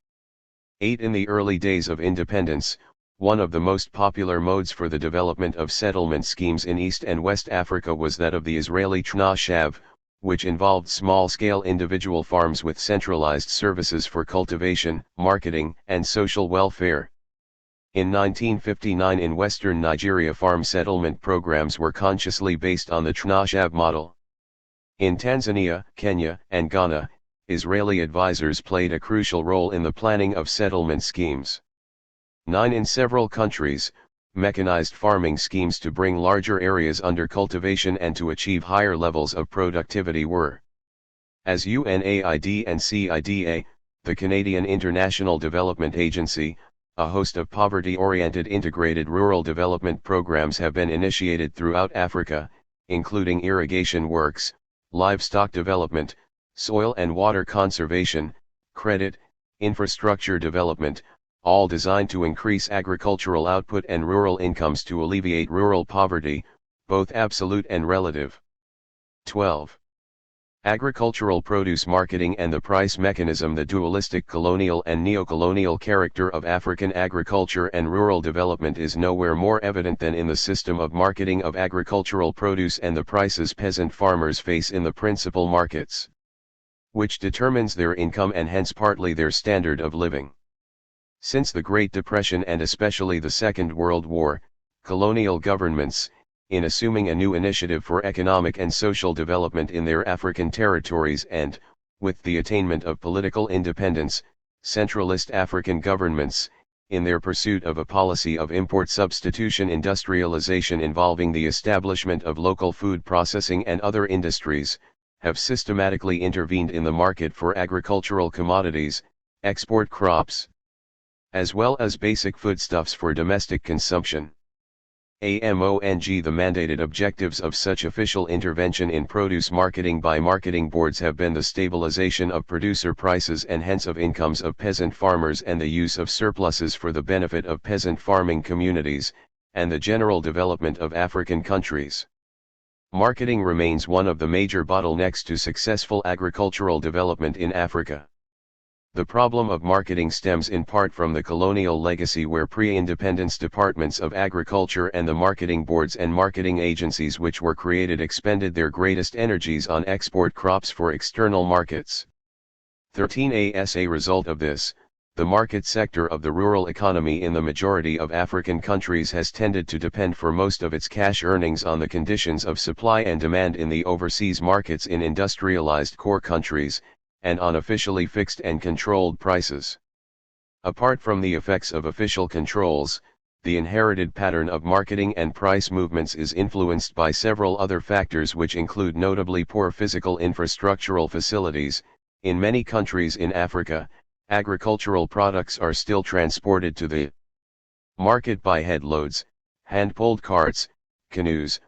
8. In the early days of independence, one of the most popular modes for the development of settlement schemes in East and West Africa was that of the Israeli Tnashav, which involved small-scale individual farms with centralized services for cultivation, marketing, and social welfare. In 1959 in western Nigeria, farm settlement programs were consciously based on the Tnashav model. In Tanzania, Kenya, and Ghana, Israeli advisors played a crucial role in the planning of settlement schemes. 9. In several countries, mechanized farming schemes to bring larger areas under cultivation and to achieve higher levels of productivity were. As UNAID and CIDA, the Canadian International Development Agency, a host of poverty-oriented integrated rural development programs have been initiated throughout Africa, including irrigation works, livestock development, soil and water conservation, credit, infrastructure development, all designed to increase agricultural output and rural incomes to alleviate rural poverty, both absolute and relative. 12. Agricultural produce marketing and the price mechanism. The dualistic colonial and neocolonial character of African agriculture and rural development is nowhere more evident than in the system of marketing of agricultural produce and the prices peasant farmers face in the principal markets, which determines their income and hence partly their standard of living. Since the Great Depression and especially the Second World War, colonial governments, in assuming a new initiative for economic and social development in their African territories and, with the attainment of political independence, centralist African governments, in their pursuit of a policy of import substitution industrialization involving the establishment of local food processing and other industries, have systematically intervened in the market for agricultural commodities, export crops, as well as basic foodstuffs for domestic consumption. Among the mandated objectives of such official intervention in produce marketing by marketing boards have been the stabilization of producer prices and hence of incomes of peasant farmers and the use of surpluses for the benefit of peasant farming communities, and the general development of African countries. Marketing remains one of the major bottlenecks to successful agricultural development in Africa. The problem of marketing stems in part from the colonial legacy where pre-independence departments of agriculture and the marketing boards and marketing agencies which were created expended their greatest energies on export crops for external markets. 13. As a result of this, the market sector of the rural economy in the majority of African countries has tended to depend for most of its cash earnings on the conditions of supply and demand in the overseas markets in industrialized core countries, and on officially fixed and controlled prices. Apart from the effects of official controls, the inherited pattern of marketing and price movements is influenced by several other factors which include notably poor physical infrastructural facilities. In many countries in Africa, agricultural products are still transported to the market by headloads, hand-pulled carts, canoes,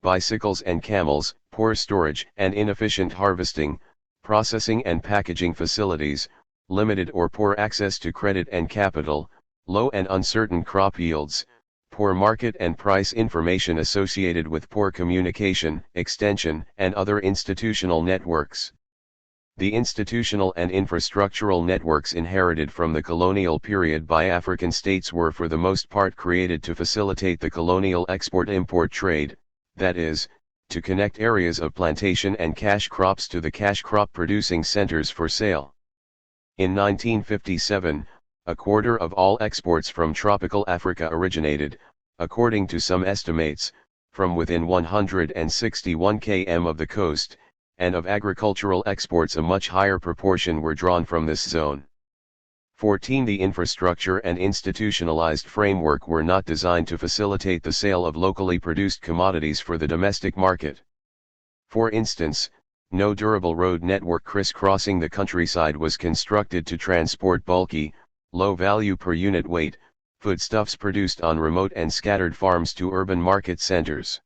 bicycles and camels. Poor storage and inefficient harvesting, processing and packaging facilities, limited or poor access to credit and capital, low and uncertain crop yields, poor market and price information associated with poor communication, extension, and other institutional networks. The institutional and infrastructural networks inherited from the colonial period by African states were for the most part created to facilitate the colonial export-import trade, that is, to connect areas of plantation and cash crops to the cash crop producing centers for sale. In 1957, a quarter of all exports from tropical Africa originated, according to some estimates, from within 161 km of the coast, and of agricultural exports a much higher proportion were drawn from this zone. 14. The infrastructure and institutionalized framework were not designed to facilitate the sale of locally produced commodities for the domestic market. For instance, no durable road network crisscrossing the countryside was constructed to transport bulky, low value per unit weight, foodstuffs produced on remote and scattered farms to urban market centers.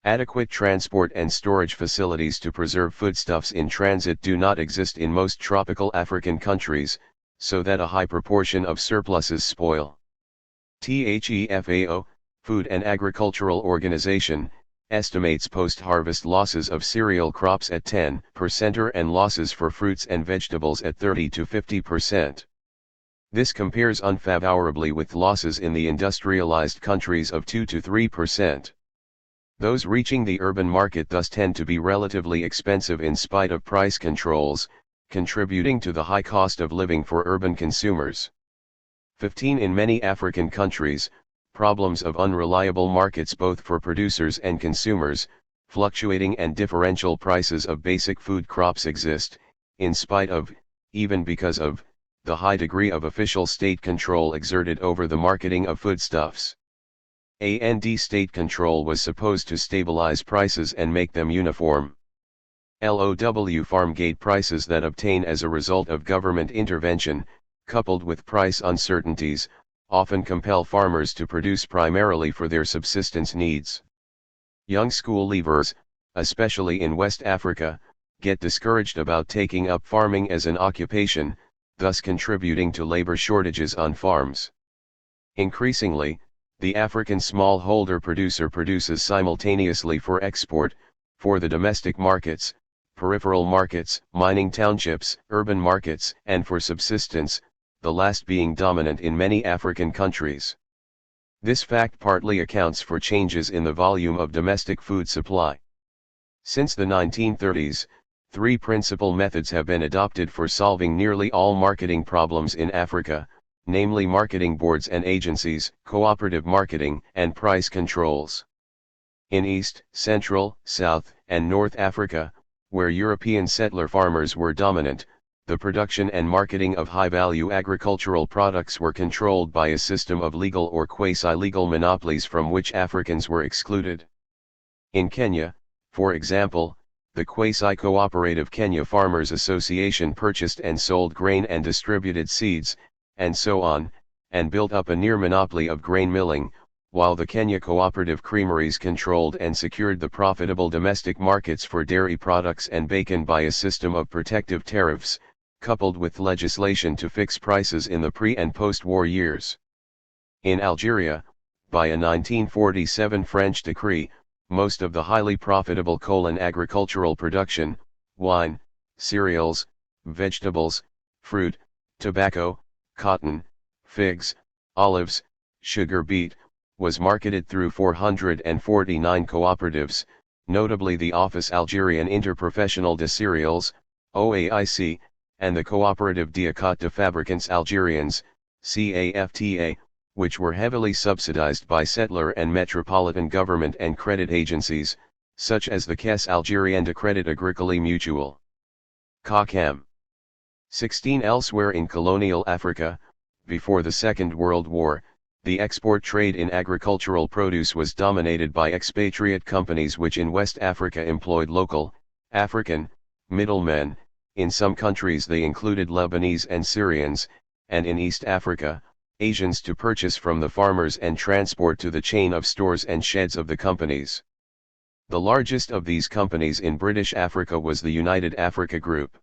Adequate transport and storage facilities to preserve foodstuffs in transit do not exist in most tropical African countries, so that a high proportion of surpluses spoil. THEFAO, Food and Agricultural Organization, estimates post-harvest losses of cereal crops at 10% and losses for fruits and vegetables at 30 to 50%. This compares unfavorably with losses in the industrialized countries of 2 to 3%. Those reaching the urban market thus tend to be relatively expensive in spite of price controls, contributing to the high cost of living for urban consumers. 15. In many African countries, problems of unreliable markets both for producers and consumers, fluctuating and differential prices of basic food crops exist, in spite of, even because of, the high degree of official state control exerted over the marketing of foodstuffs. State control was supposed to stabilize prices and make them uniform. LOW farm gate prices that obtain as a result of government intervention, coupled with price uncertainties, often compel farmers to produce primarily for their subsistence needs. Young school leavers, especially in West Africa, get discouraged about taking up farming as an occupation, thus contributing to labor shortages on farms. Increasingly, the African smallholder producer produces simultaneously for export, for the domestic markets, peripheral markets, mining townships, urban markets, and for subsistence, the last being dominant in many African countries. This fact partly accounts for changes in the volume of domestic food supply. Since the 1930s, three principal methods have been adopted for solving nearly all marketing problems in Africa, namely marketing boards and agencies, cooperative marketing, and price controls. In East, Central, South, and North Africa, where European settler farmers were dominant, the production and marketing of high-value agricultural products were controlled by a system of legal or quasi-legal monopolies from which Africans were excluded. In Kenya, for example, the quasi-cooperative Kenya Farmers Association purchased and sold grain and distributed seeds, and so on, and built up a near monopoly of grain milling, while the Kenya cooperative creameries controlled and secured the profitable domestic markets for dairy products and bacon by a system of protective tariffs, coupled with legislation to fix prices in the pre- and post-war years. In Algeria, by a 1947 French decree, most of the highly profitable colon agricultural production, wine, cereals, vegetables, fruit, Tobacco, cotton, figs, olives, sugar beet, was marketed through 449 cooperatives, notably the Office Algerian Interprofessional de Cereals, OAIC, and the Coopérative d'Achat de Fabricants Algériens, CAFTA, which were heavily subsidized by settler and metropolitan government and credit agencies, such as the Caisse Algérienne de Crédit Agricole Mutual. CACAM. 16 Elsewhere in colonial Africa, before the Second World War, the export trade in agricultural produce was dominated by expatriate companies which in West Africa employed local, African, middlemen. In some countries they included Lebanese and Syrians, and in East Africa, Asians to purchase from the farmers and transport to the chain of stores and sheds of the companies. The largest of these companies in British Africa was the United Africa Group.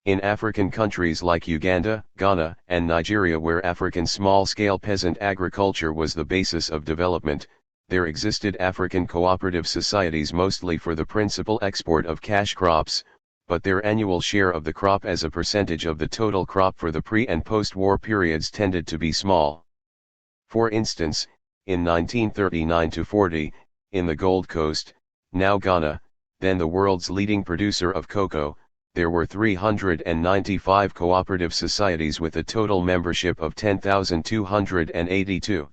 In African countries like Uganda, Ghana, and Nigeria, where African small-scale peasant agriculture was the basis of development, there existed African cooperative societies mostly for the principal export of cash crops, but their annual share of the crop as a percentage of the total crop for the pre- and post-war periods tended to be small. For instance, in 1939–40, in the Gold Coast, now Ghana, then the world's leading producer of cocoa, there were 395 cooperative societies with a total membership of 10,282.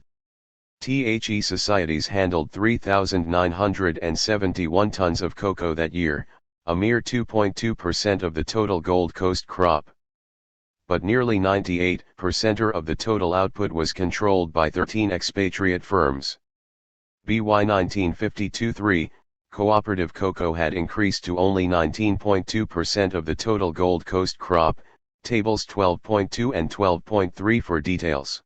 The societies handled 3,971 tons of cocoa that year, a mere 2.2% of the total Gold Coast crop. But nearly 98% of the total output was controlled by 13 expatriate firms. By 1952–3, cooperative cocoa had increased to only 19.2% of the total Gold Coast crop, tables 12.2 and 12.3 for details.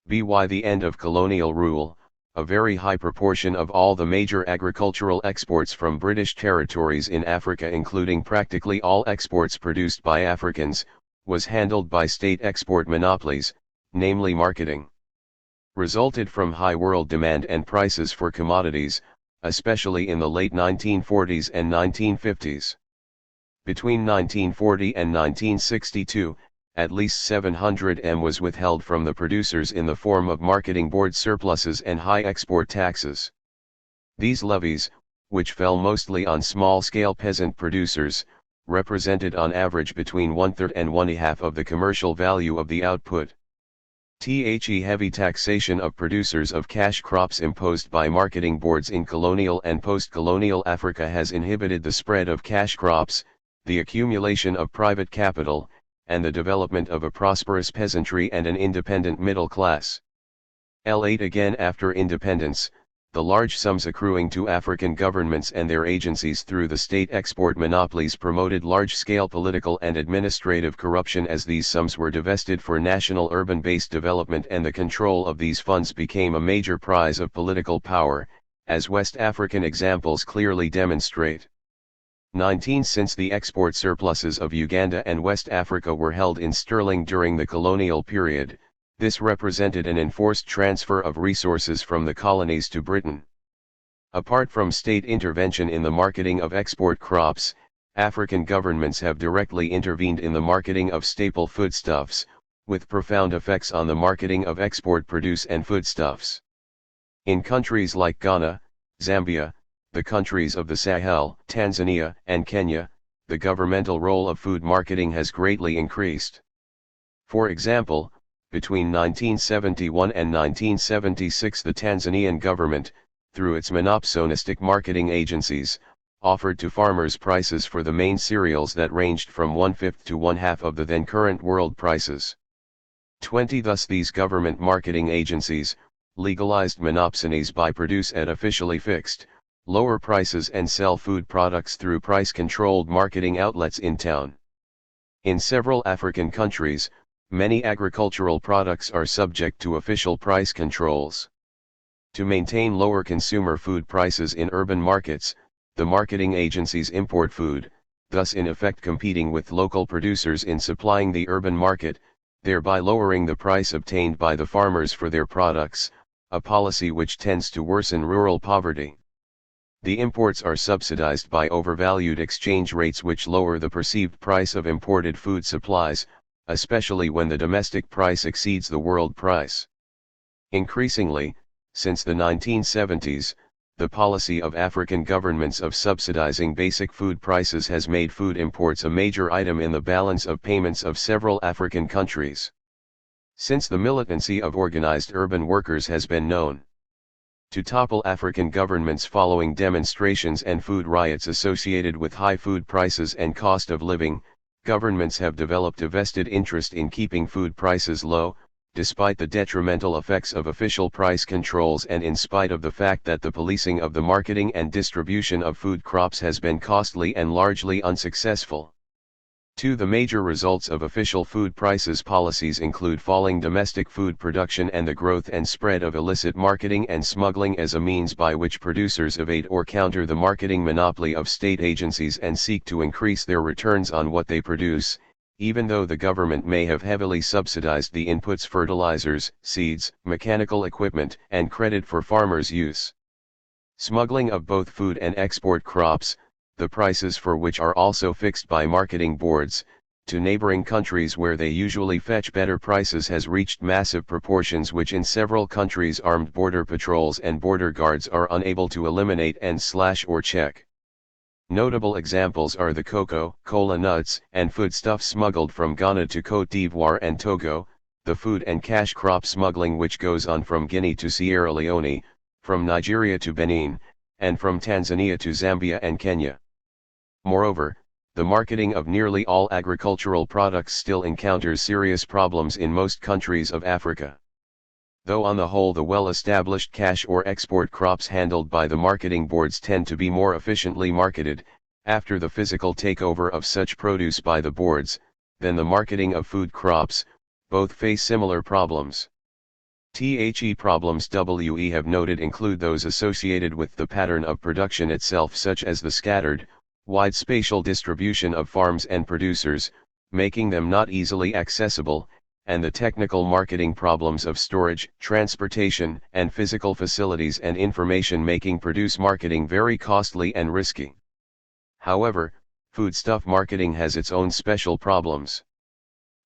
By the end of colonial rule, a very high proportion of all the major agricultural exports from British territories in Africa, including practically all exports produced by Africans, was handled by state export monopolies, namely marketing. Resulted from high world demand and prices for commodities, especially in the late 1940s and 1950s. Between 1940 and 1962, at least 700 M was withheld from the producers in the form of marketing board surpluses and high export taxes. These levies, which fell mostly on small-scale peasant producers, represented on average between 1/3 and 1/2 of the commercial value of the output. The heavy taxation of producers of cash crops imposed by marketing boards in colonial and post-colonial Africa has inhibited the spread of cash crops, the accumulation of private capital, and the development of a prosperous peasantry and an independent middle class. Late again after independence, the large sums accruing to African governments and their agencies through the state export monopolies promoted large-scale political and administrative corruption as these sums were divested for national urban-based development, and the control of these funds became a major prize of political power, as West African examples clearly demonstrate. 19 Since the export surpluses of Uganda and West Africa were held in sterling during the colonial period, this represented an enforced transfer of resources from the colonies to Britain. Apart from state intervention in the marketing of export crops, African governments have directly intervened in the marketing of staple foodstuffs, with profound effects on the marketing of export produce and foodstuffs. In countries like Ghana, Zambia, the countries of the Sahel, Tanzania, and Kenya, the governmental role of food marketing has greatly increased. For example, between 1971 and 1976 the Tanzanian government, through its monopsonistic marketing agencies, offered to farmers prices for the main cereals that ranged from 1/5 to 1/2 of the then current world prices. 20 Thus these government marketing agencies, legalized monopsonies by produce at officially fixed, lower prices and sell food products through price-controlled marketing outlets in town. In several African countries, many agricultural products are subject to official price controls. To maintain lower consumer food prices in urban markets, the marketing agencies import food, thus in effect competing with local producers in supplying the urban market, thereby lowering the price obtained by the farmers for their products, a policy which tends to worsen rural poverty. The imports are subsidized by overvalued exchange rates which lower the perceived price of imported food supplies, especially when the domestic price exceeds the world price. Increasingly, since the 1970s, the policy of African governments of subsidizing basic food prices has made food imports a major item in the balance of payments of several African countries. Since the militancy of organized urban workers has been known to topple African governments following demonstrations and food riots associated with high food prices and cost of living, governments have developed a vested interest in keeping food prices low, despite the detrimental effects of official price controls and in spite of the fact that the policing of the marketing and distribution of food crops has been costly and largely unsuccessful. The major results of official food prices policies include falling domestic food production and the growth and spread of illicit marketing and smuggling as a means by which producers evade or counter the marketing monopoly of state agencies and seek to increase their returns on what they produce, even though the government may have heavily subsidized the inputs fertilizers, seeds, mechanical equipment, and credit for farmers' use. Smuggling of both food and export crops, the prices for which are also fixed by marketing boards, to neighboring countries where they usually fetch better prices has reached massive proportions which in several countries armed border patrols and border guards are unable to eliminate and slash or check. Notable examples are the cocoa, cola nuts, and foodstuffs smuggled from Ghana to Côte d'Ivoire and Togo, the food and cash crop smuggling which goes on from Guinea to Sierra Leone, from Nigeria to Benin, and from Tanzania to Zambia and Kenya. Moreover, the marketing of nearly all agricultural products still encounters serious problems in most countries of Africa. Though on the whole the well-established cash or export crops handled by the marketing boards tend to be more efficiently marketed, after the physical takeover of such produce by the boards, than the marketing of food crops, both face similar problems. Problems we have noted include those associated with the pattern of production itself, such as the scattered, wide spatial distribution of farms and producers, making them not easily accessible, and the technical marketing problems of storage, transportation, and physical facilities and information making produce marketing very costly and risky. However, foodstuff marketing has its own special problems.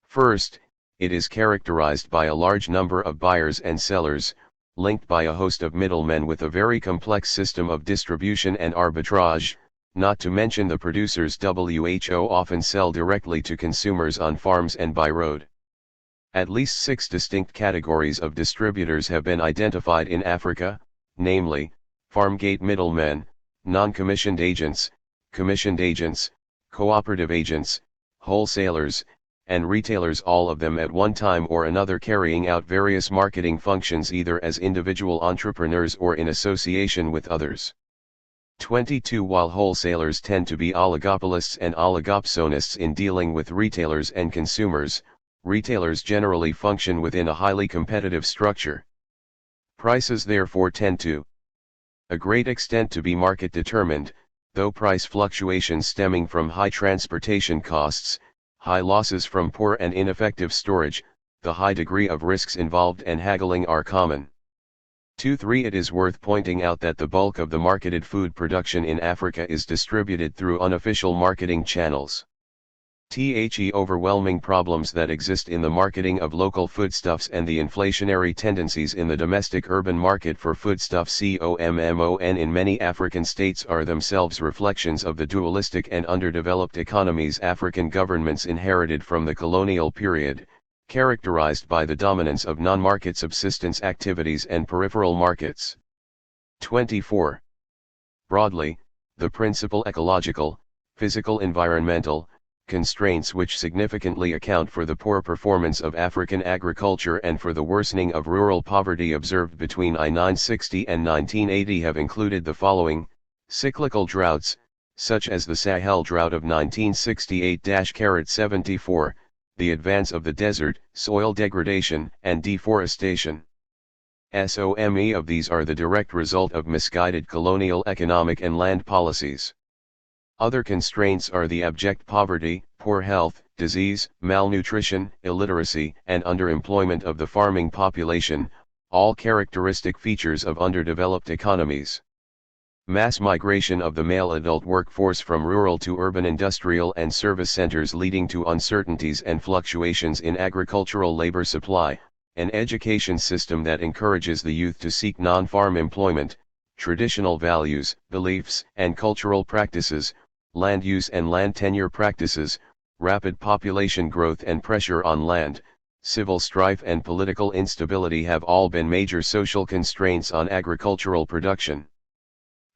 First, it is characterized by a large number of buyers and sellers, linked by a host of middlemen with a very complex system of distribution and arbitrage, not to mention the producers who often sell directly to consumers on farms and by road. At least 6 distinct categories of distributors have been identified in Africa, namely, farmgate middlemen, non-commissioned agents, commissioned agents, cooperative agents, wholesalers, and retailers, all of them at one time or another carrying out various marketing functions either as individual entrepreneurs or in association with others. 22 While wholesalers tend to be oligopolists and oligopsonists in dealing with retailers and consumers, retailers generally function within a highly competitive structure. Prices therefore tend to a great extent to be market determined, though price fluctuations stemming from high transportation costs, high losses from poor and ineffective storage, the high degree of risks involved and haggling are common. 3 It is worth pointing out that the bulk of the marketed food production in Africa is distributed through unofficial marketing channels. Overwhelming problems that exist in the marketing of local foodstuffs and the inflationary tendencies in the domestic urban market for foodstuffs in many African states are themselves reflections of the dualistic and underdeveloped economies African governments inherited from the colonial period, characterized by the dominance of non-market subsistence activities and peripheral markets. 24. Broadly, the principal ecological, physical environmental, constraints which significantly account for the poor performance of African agriculture and for the worsening of rural poverty observed between 1960 and 1980 have included the following: cyclical droughts, such as the Sahel drought of 1968-74, the advance of the desert, soil degradation, and deforestation. Some of these are the direct result of misguided colonial economic and land policies. Other constraints are the abject poverty, poor health, disease, malnutrition, illiteracy, and underemployment of the farming population, all characteristic features of underdeveloped economies. Mass migration of the male adult workforce from rural to urban industrial and service centers leading to uncertainties and fluctuations in agricultural labor supply, an education system that encourages the youth to seek non-farm employment, traditional values, beliefs, and cultural practices, land use and land tenure practices, rapid population growth and pressure on land, civil strife and political instability have all been major social constraints on agricultural production.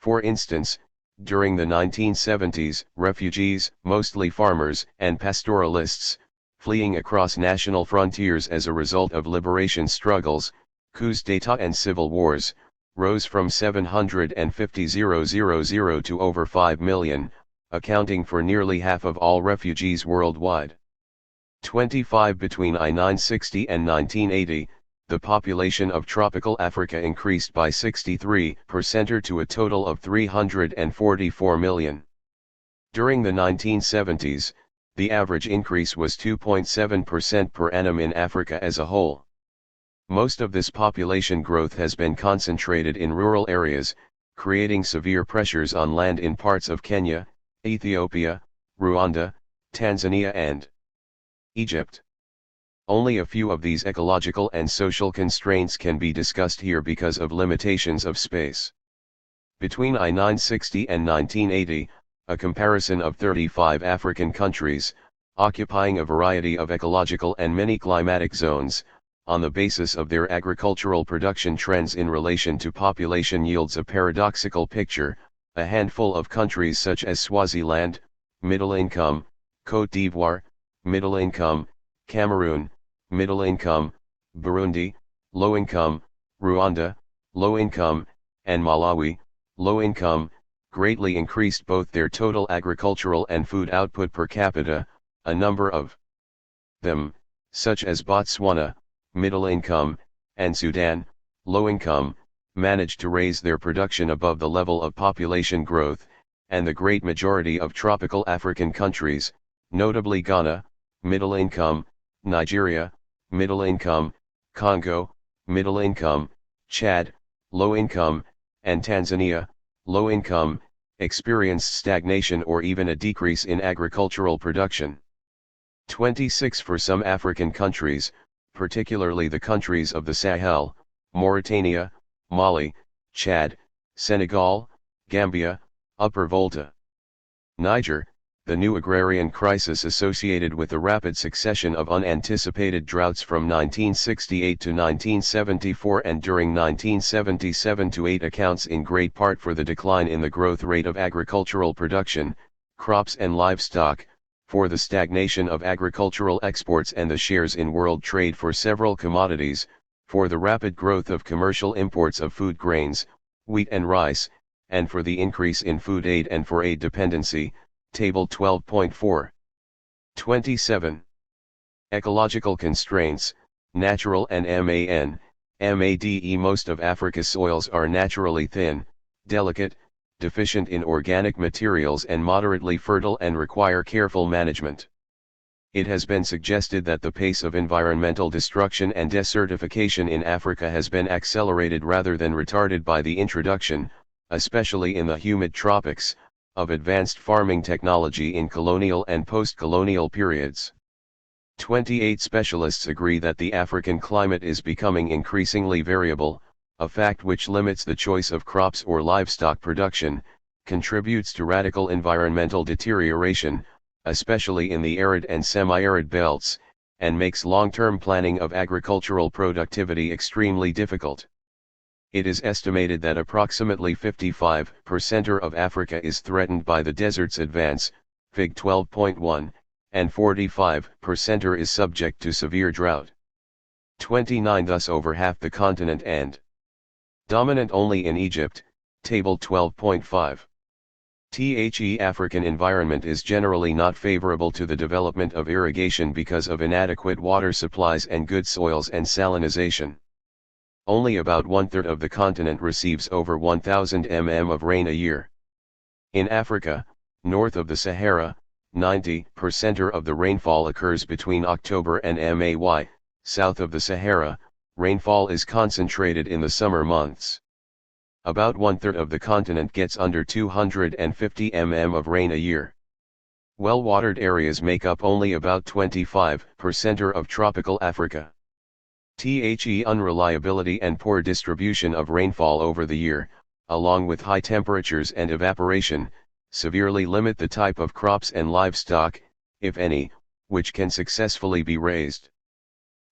For instance, during the 1970s, refugees, mostly farmers and pastoralists, fleeing across national frontiers as a result of liberation struggles, coups d'état and civil wars, rose from 750,000 to over 5 million, accounting for nearly half of all refugees worldwide. 25 Between I-960 and 1980, the population of tropical Africa increased by 63% to a total of 344 million. During the 1970s, the average increase was 2.7% per annum in Africa as a whole. Most of this population growth has been concentrated in rural areas, creating severe pressures on land in parts of Kenya, Ethiopia, Rwanda, Tanzania and Egypt. Only a few of these ecological and social constraints can be discussed here because of limitations of space. Between I-960 and 1980, a comparison of 35 African countries, occupying a variety of ecological and many climatic zones, on the basis of their agricultural production trends in relation to population yields a paradoxical picture. A handful of countries such as Swaziland, middle income, Côte d'Ivoire, middle income, Cameroon, middle income, Burundi, low income, Rwanda, low income, and Malawi, low income, greatly increased both their total agricultural and food output per capita. A number of them, such as Botswana, middle income, and Sudan, low income, managed to raise their production above the level of population growth, and the great majority of tropical African countries, notably Ghana, middle income, Nigeria, middle income, Congo, middle income, Chad, low income, and Tanzania, low income, experienced stagnation or even a decrease in agricultural production. 26 For some African countries, particularly the countries of the Sahel, Mauritania, Mali, Chad, Senegal, Gambia, Upper Volta, Niger, the new agrarian crisis associated with the rapid succession of unanticipated droughts from 1968 to 1974 and during 1977-8 accounts in great part for the decline in the growth rate of agricultural production, crops and livestock, for the stagnation of agricultural exports and the shares in world trade for several commodities, for the rapid growth of commercial imports of food grains, wheat and rice, and for the increase in food aid and for aid dependency. Table 12.4. 27. Ecological constraints, natural and MADE. Most of Africa's soils are naturally thin, delicate, deficient in organic materials and moderately fertile and require careful management. It has been suggested that the pace of environmental destruction and desertification in Africa has been accelerated rather than retarded by the introduction, especially in the humid tropics, of advanced farming technology in colonial and post-colonial periods. 28 Specialists agree that the African climate is becoming increasingly variable, a fact which limits the choice of crops or livestock production, contributes to radical environmental deterioration, especially in the arid and semi-arid belts, and makes long-term planning of agricultural productivity extremely difficult. It is estimated that approximately 55% of Africa is threatened by the desert's advance, Fig 12.1, and 45% is subject to severe drought. 29 Thus over half the continent and dominant only in Egypt, Table 12.5. The African environment is generally not favorable to the development of irrigation because of inadequate water supplies and good soils and salinization. Only about one-third of the continent receives over 1,000 mm of rain a year. In Africa, north of the Sahara, 90% of the rainfall occurs between October and May. South of the Sahara, rainfall is concentrated in the summer months. About one-third of the continent gets under 250 mm of rain a year. Well-watered areas make up only about 25% of tropical Africa. The unreliability and poor distribution of rainfall over the year, along with high temperatures and evaporation, severely limit the type of crops and livestock, if any, which can successfully be raised.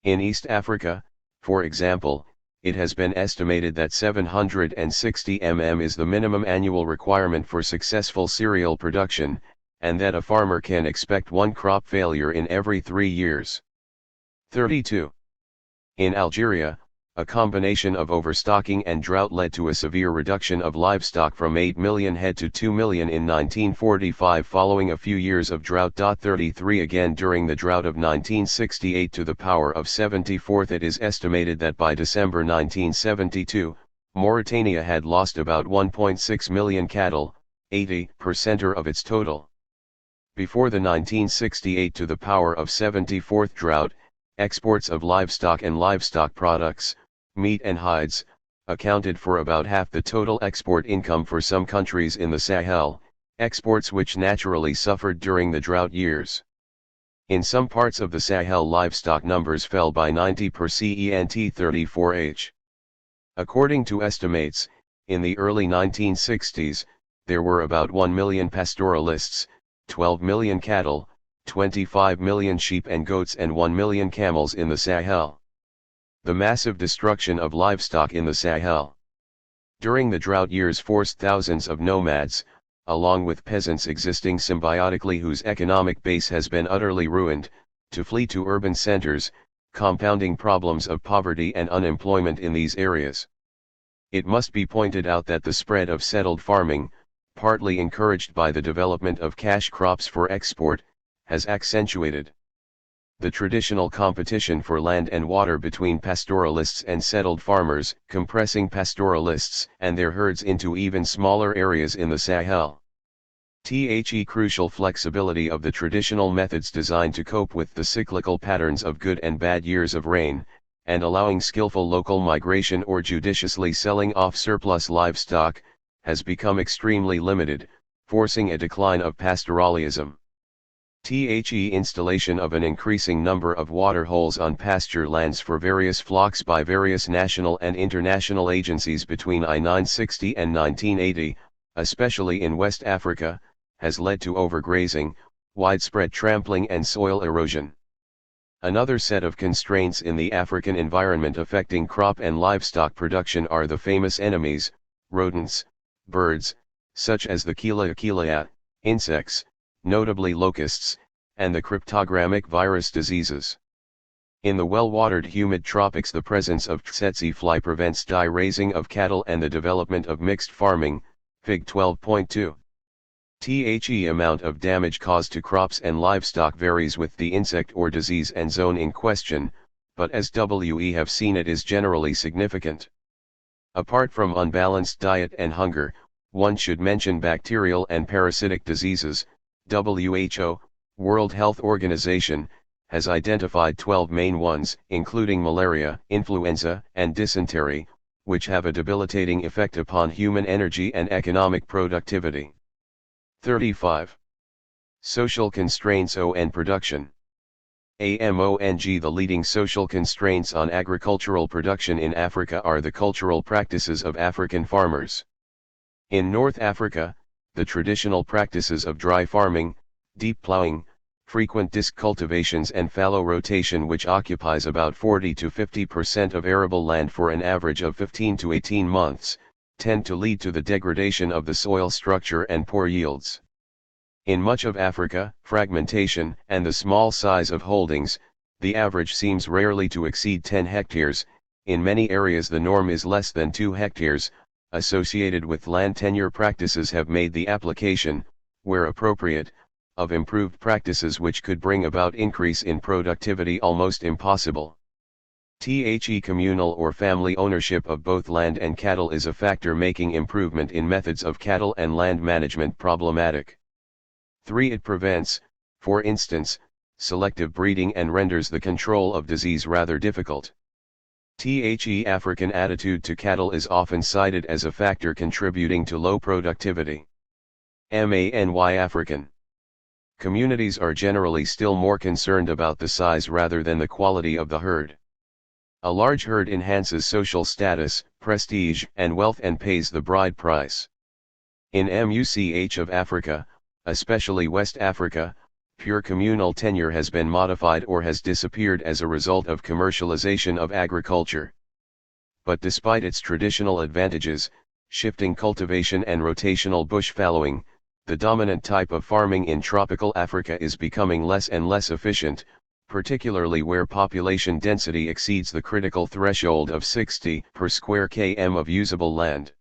In East Africa, for example, it has been estimated that 760 mm is the minimum annual requirement for successful cereal production, and that a farmer can expect one crop failure in every 3 years. 32. In Algeria, a combination of overstocking and drought led to a severe reduction of livestock from 8 million head to 2 million in 1945 following a few years of drought. 33 Again during the drought of 1968 to the power of 74th, it is estimated that by December 1972, Mauritania had lost about 1.6 million cattle, 80% of its total. Before the 1968 to the power of 74th drought, exports of livestock and livestock products, meat and hides, accounted for about half the total export income for some countries in the Sahel, exports which naturally suffered during the drought years. In some parts of the Sahel, livestock numbers fell by 90%. 34H. According to estimates, in the early 1960s, there were about 1 million pastoralists, 12 million cattle, 25 million sheep and goats and 1 million camels in the Sahel. The massive destruction of livestock in the Sahel during the drought years forced thousands of nomads, along with peasants existing symbiotically whose economic base has been utterly ruined, to flee to urban centers, compounding problems of poverty and unemployment in these areas. It must be pointed out that the spread of settled farming, partly encouraged by the development of cash crops for export, has accentuated the traditional competition for land and water between pastoralists and settled farmers, compressing pastoralists and their herds into even smaller areas in the Sahel. The crucial flexibility of the traditional methods designed to cope with the cyclical patterns of good and bad years of rain, and allowing skillful local migration or judiciously selling off surplus livestock, has become extremely limited, forcing a decline of pastoralism. The installation of an increasing number of water holes on pasture lands for various flocks by various national and international agencies between I-960 and 1980, especially in West Africa, has led to overgrazing, widespread trampling and soil erosion. Another set of constraints in the African environment affecting crop and livestock production are the famous enemies, rodents, birds, such as the Quelea, insects, notably locusts, and the cryptogamic virus diseases. In the well-watered humid tropics, the presence of tsetse fly prevents die-raising of cattle and the development of mixed farming, Fig 12.2. The amount of damage caused to crops and livestock varies with the insect or disease and zone in question, but as we have seen, it is generally significant. Apart from unbalanced diet and hunger, one should mention bacterial and parasitic diseases. WHO, World Health Organization, has identified 12 main ones, including malaria, influenza, and dysentery, which have a debilitating effect upon human energy and economic productivity. 35. Social constraints on production. The leading social constraints on agricultural production in Africa are the cultural practices of African farmers. In North Africa, the traditional practices of dry farming, deep plowing, frequent disc cultivations and fallow rotation, which occupies about 40 to 50% of arable land for an average of 15 to 18 months, tend to lead to the degradation of the soil structure and poor yields. In much of Africa, fragmentation and the small size of holdings, the average seems rarely to exceed 10 hectares, in many areas the norm is less than 2 hectares, associated with land tenure practices have made the application, where appropriate, of improved practices which could bring about increase in productivity almost impossible. Communal or family ownership of both land and cattle is a factor making improvement in methods of cattle and land management problematic. 3. It prevents, for instance, selective breeding and renders the control of disease rather difficult. The African attitude to cattle is often cited as a factor contributing to low productivity. Many African communities are generally still more concerned about the size rather than the quality of the herd. A large herd enhances social status, prestige, and wealth and pays the bride price. In much of Africa, especially West Africa, pure communal tenure has been modified or has disappeared as a result of commercialization of agriculture. But despite its traditional advantages, shifting cultivation and rotational bush fallowing, the dominant type of farming in tropical Africa is becoming less and less efficient, particularly where population density exceeds the critical threshold of 60 per square km of usable land.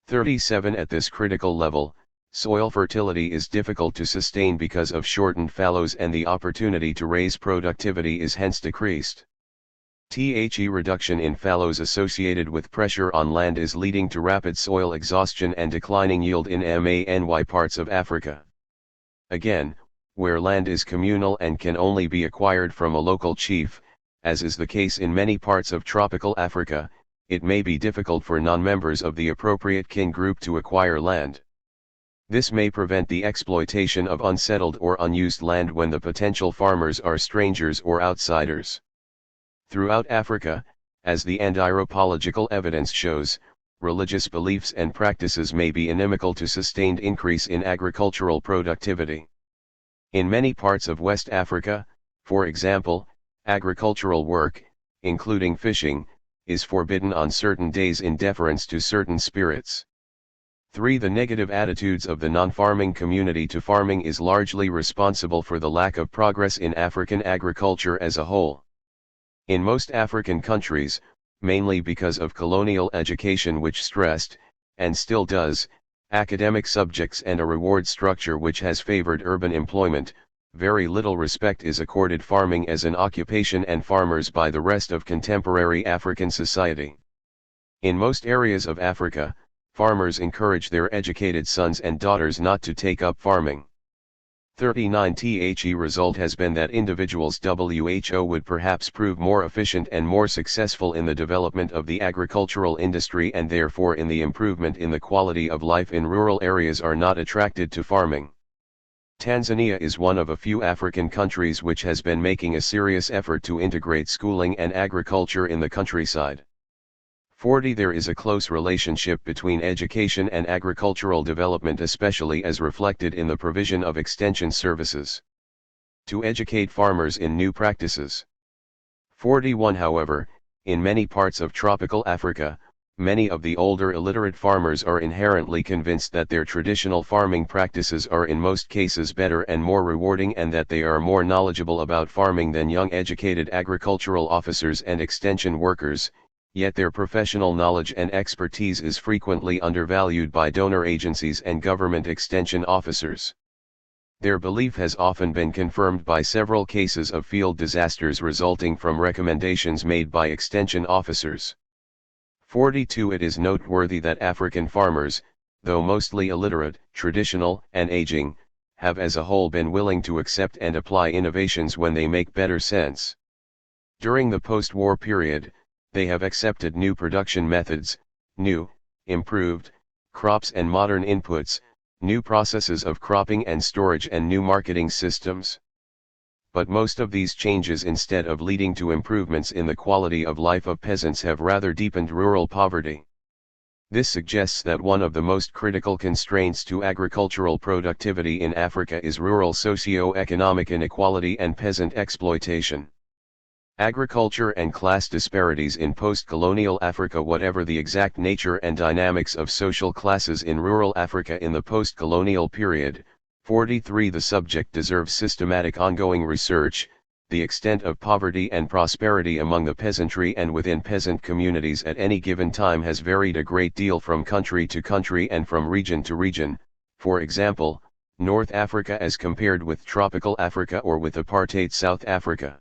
37 At this critical level, soil fertility is difficult to sustain because of shortened fallows and the opportunity to raise productivity is hence decreased. The reduction in fallows associated with pressure on land is leading to rapid soil exhaustion and declining yield in many parts of Africa. Again, where land is communal and can only be acquired from a local chief, as is the case in many parts of tropical Africa, it may be difficult for non-members of the appropriate kin group to acquire land. This may prevent the exploitation of unsettled or unused land when the potential farmers are strangers or outsiders. Throughout Africa, as the anthropological evidence shows, religious beliefs and practices may be inimical to sustained increase in agricultural productivity. In many parts of West Africa, for example, agricultural work, including fishing, is forbidden on certain days in deference to certain spirits. 3. The negative attitudes of the non-farming community to farming is largely responsible for the lack of progress in African agriculture as a whole. In most African countries, mainly because of colonial education which stressed, and still does, academic subjects and a reward structure which has favored urban employment, very little respect is accorded farming as an occupation and farmers by the rest of contemporary African society. In most areas of Africa, farmers encourage their educated sons and daughters not to take up farming. 39 The result has been that individuals would perhaps prove more efficient and more successful in the development of the agricultural industry and therefore in the improvement in the quality of life in rural areas are not attracted to farming. Tanzania is one of a few African countries which has been making a serious effort to integrate schooling and agriculture in the countryside. 40 There is a close relationship between education and agricultural development, especially as reflected in the provision of extension services to educate farmers in new practices. 41 However, in many parts of tropical Africa, many of the older illiterate farmers are inherently convinced that their traditional farming practices are in most cases better and more rewarding and that they are more knowledgeable about farming than young educated agricultural officers and extension workers, yet their professional knowledge and expertise is frequently undervalued by donor agencies and government extension officers. Their belief has often been confirmed by several cases of field disasters resulting from recommendations made by extension officers. 42 It is noteworthy that African farmers, though mostly illiterate, traditional, and aging, have as a whole been willing to accept and apply innovations when they make better sense. During the post-war period, they have accepted new production methods, new, improved, crops and modern inputs, new processes of cropping and storage and new marketing systems. But most of these changes, instead of leading to improvements in the quality of life of peasants, have rather deepened rural poverty. This suggests that one of the most critical constraints to agricultural productivity in Africa is rural socio-economic inequality and peasant exploitation. Agriculture and class disparities in post-colonial Africa. Whatever the exact nature and dynamics of social classes in rural Africa in the post-colonial period, 43 The subject deserves systematic ongoing research. The extent of poverty and prosperity among the peasantry and within peasant communities at any given time has varied a great deal from country to country and from region to region. For example, North Africa as compared with tropical Africa or with apartheid South Africa.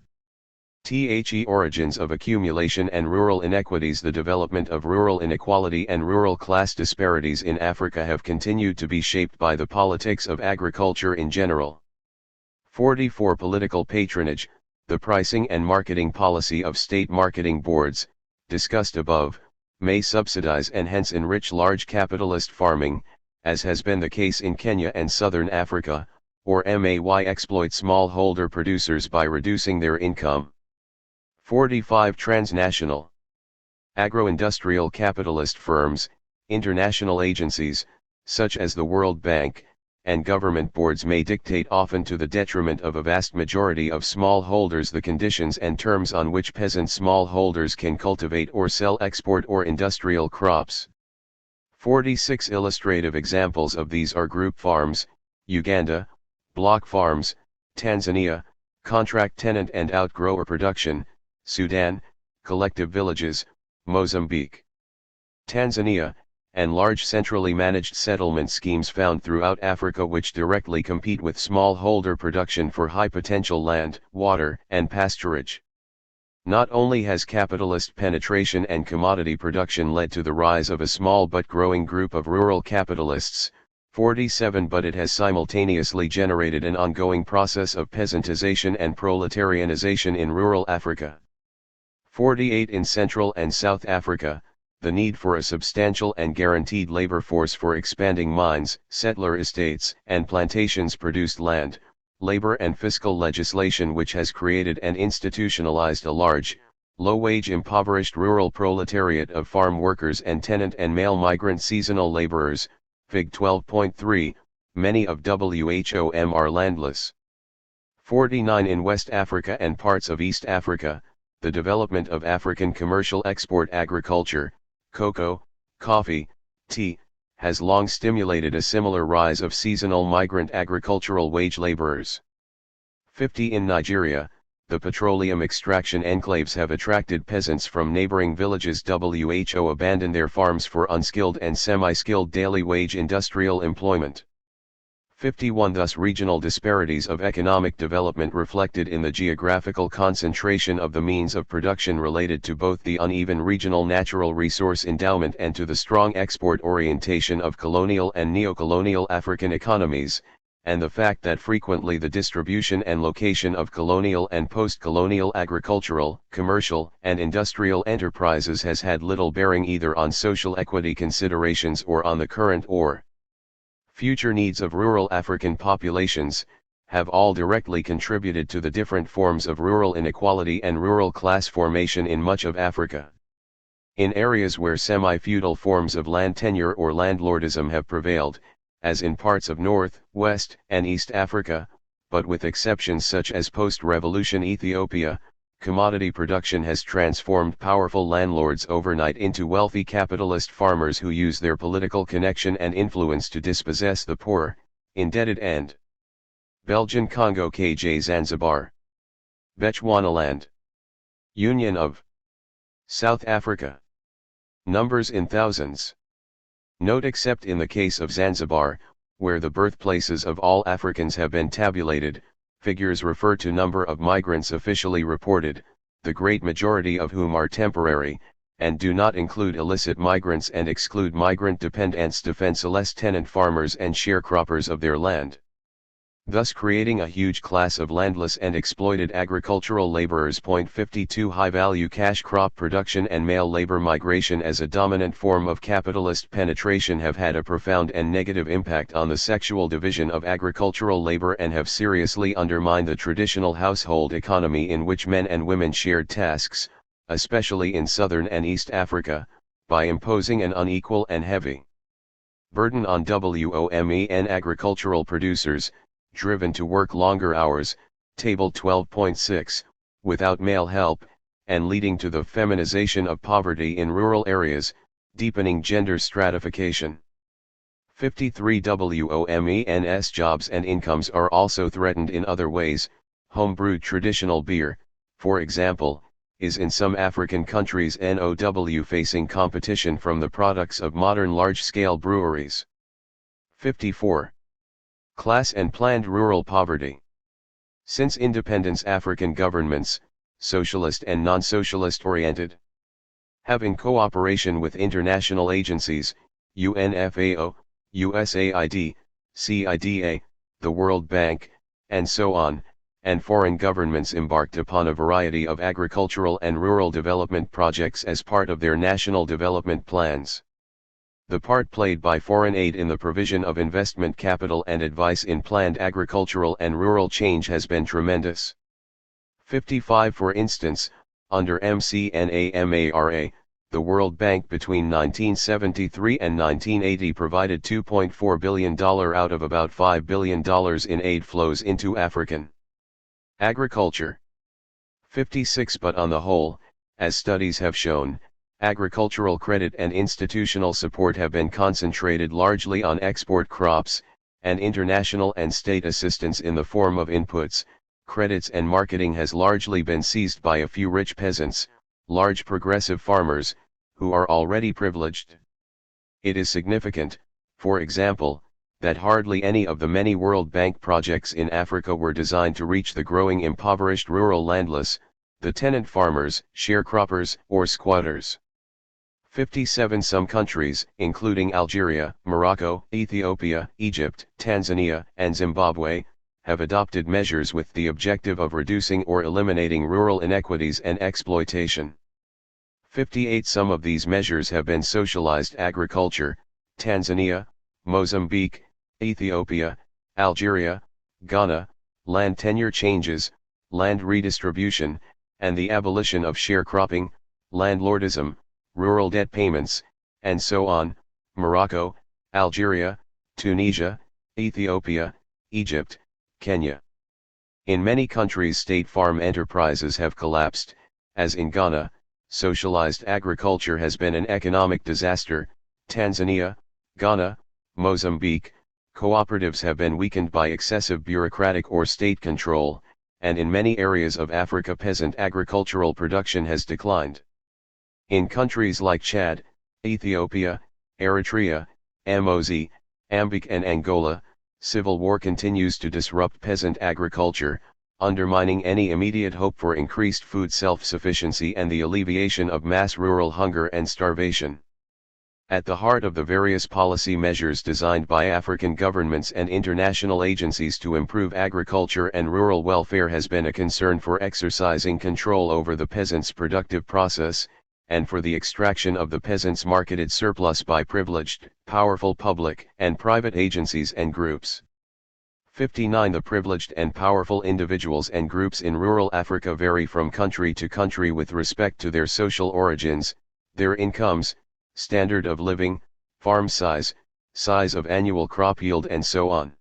The origins of accumulation and rural inequities. The development of rural inequality and rural class disparities in Africa have continued to be shaped by the politics of agriculture in general. 44 Political patronage. The pricing and marketing policy of state marketing boards, discussed above, may subsidize and hence enrich large capitalist farming, as has been the case in Kenya and Southern Africa, or may exploit smallholder producers by reducing their income. 45. Transnational. Agro-industrial capitalist firms, international agencies, such as the World Bank, and government boards may dictate, often to the detriment of a vast majority of smallholders, the conditions and terms on which peasant smallholders can cultivate or sell export or industrial crops. 46 illustrative examples of these are group farms, Uganda, block farms, Tanzania, contract tenant and outgrower production, Sudan, collective villages, Mozambique. Tanzania, and large centrally managed settlement schemes found throughout Africa which directly compete with smallholder production for high potential land, water, and pasturage. Not only has capitalist penetration and commodity production led to the rise of a small but growing group of rural capitalists, 47, but it has simultaneously generated an ongoing process of peasantization and proletarianization in rural Africa. 48. In Central and South Africa, the need for a substantial and guaranteed labor force for expanding mines, settler estates, and plantations produced land, labor and fiscal legislation which has created and institutionalized a large, low-wage impoverished rural proletariat of farm workers and tenant and male migrant seasonal laborers, Fig 12.3, many of WHOM are landless. 49. In West Africa and parts of East Africa, the development of African commercial export agriculture, cocoa, coffee, tea, has long stimulated a similar rise of seasonal migrant agricultural wage laborers. 50. In Nigeria, the petroleum extraction enclaves have attracted peasants from neighboring villages. WHO abandoned their farms for unskilled and semi-skilled daily wage industrial employment. 51. Thus regional disparities of economic development reflected in the geographical concentration of the means of production related to both the uneven regional natural resource endowment and to the strong export orientation of colonial and neocolonial African economies, and the fact that frequently the distribution and location of colonial and post-colonial agricultural, commercial, and industrial enterprises has had little bearing either on social equity considerations or on the current or future needs of rural African populations, have all directly contributed to the different forms of rural inequality and rural class formation in much of Africa. In areas where semi-feudal forms of land tenure or landlordism have prevailed, as in parts of North, West, and East Africa, but with exceptions such as post-revolution Ethiopia, commodity production has transformed powerful landlords overnight into wealthy capitalist farmers who use their political connection and influence to dispossess the poor, indebted and Belgian Congo KJ Zanzibar, Bechuanaland, Union of South Africa. Numbers in thousands. Note except in the case of Zanzibar, where the birthplaces of all Africans have been tabulated, figures refer to number of migrants officially reported, the great majority of whom are temporary, and do not include illicit migrants and exclude migrant dependents defenseless tenant farmers and sharecroppers of their land, thus creating a huge class of landless and exploited agricultural laborers. 52 High-value cash crop production and male labor migration as a dominant form of capitalist penetration have had a profound and negative impact on the sexual division of agricultural labor and have seriously undermined the traditional household economy in which men and women shared tasks, especially in Southern and East Africa, by imposing an unequal and heavy burden on WOMEN agricultural producers, driven to work longer hours, Table 12.6, without male help, and leading to the feminization of poverty in rural areas, deepening gender stratification. 53 WOMEN's jobs and incomes are also threatened in other ways. Home-brewed traditional beer, for example, is in some African countries now facing competition from the products of modern large-scale breweries. 54. Class and planned rural poverty. Since independence, African governments, socialist and non-socialist oriented, have in cooperation with international agencies, UNFAO, USAID, CIDA, the World Bank, and so on, and foreign governments embarked upon a variety of agricultural and rural development projects as part of their national development plans. The part played by foreign aid in the provision of investment capital and advice in planned agricultural and rural change has been tremendous. 55 For instance, under MCNAMARA, the World Bank between 1973 and 1980 provided $2.4 billion out of about $5 billion in aid flows into African agriculture. 56 But on the whole, as studies have shown, agricultural credit and institutional support have been concentrated largely on export crops, and international and state assistance in the form of inputs, credits and marketing has largely been seized by a few rich peasants, large progressive farmers, who are already privileged. It is significant, for example, that hardly any of the many World Bank projects in Africa were designed to reach the growing impoverished rural landless, the tenant farmers, sharecroppers, or squatters. 57 Some countries, including Algeria, Morocco, Ethiopia, Egypt, Tanzania, and Zimbabwe, have adopted measures with the objective of reducing or eliminating rural inequities and exploitation. 58 Some of these measures have been socialized agriculture, Tanzania, Mozambique, Ethiopia, Algeria, Ghana, land tenure changes, land redistribution, and the abolition of sharecropping, landlordism, rural debt payments, and so on. Morocco, Algeria, Tunisia, Ethiopia, Egypt, Kenya. In many countries state farm enterprises have collapsed, as in Ghana, socialized agriculture has been an economic disaster. Tanzania, Ghana, Mozambique, cooperatives have been weakened by excessive bureaucratic or state control, and in many areas of Africa peasant agricultural production has declined. In countries like Chad, Ethiopia, Eritrea, Mozambique and Angola, civil war continues to disrupt peasant agriculture, undermining any immediate hope for increased food self-sufficiency and the alleviation of mass rural hunger and starvation. At the heart of the various policy measures designed by African governments and international agencies to improve agriculture and rural welfare has been a concern for exercising control over the peasant's productive process, and for the extraction of the peasant's marketed surplus by privileged, powerful public and private agencies and groups. 59 The privileged and powerful individuals and groups in rural Africa vary from country to country with respect to their social origins, their incomes, standard of living, farm size, size of annual crop yield and so on.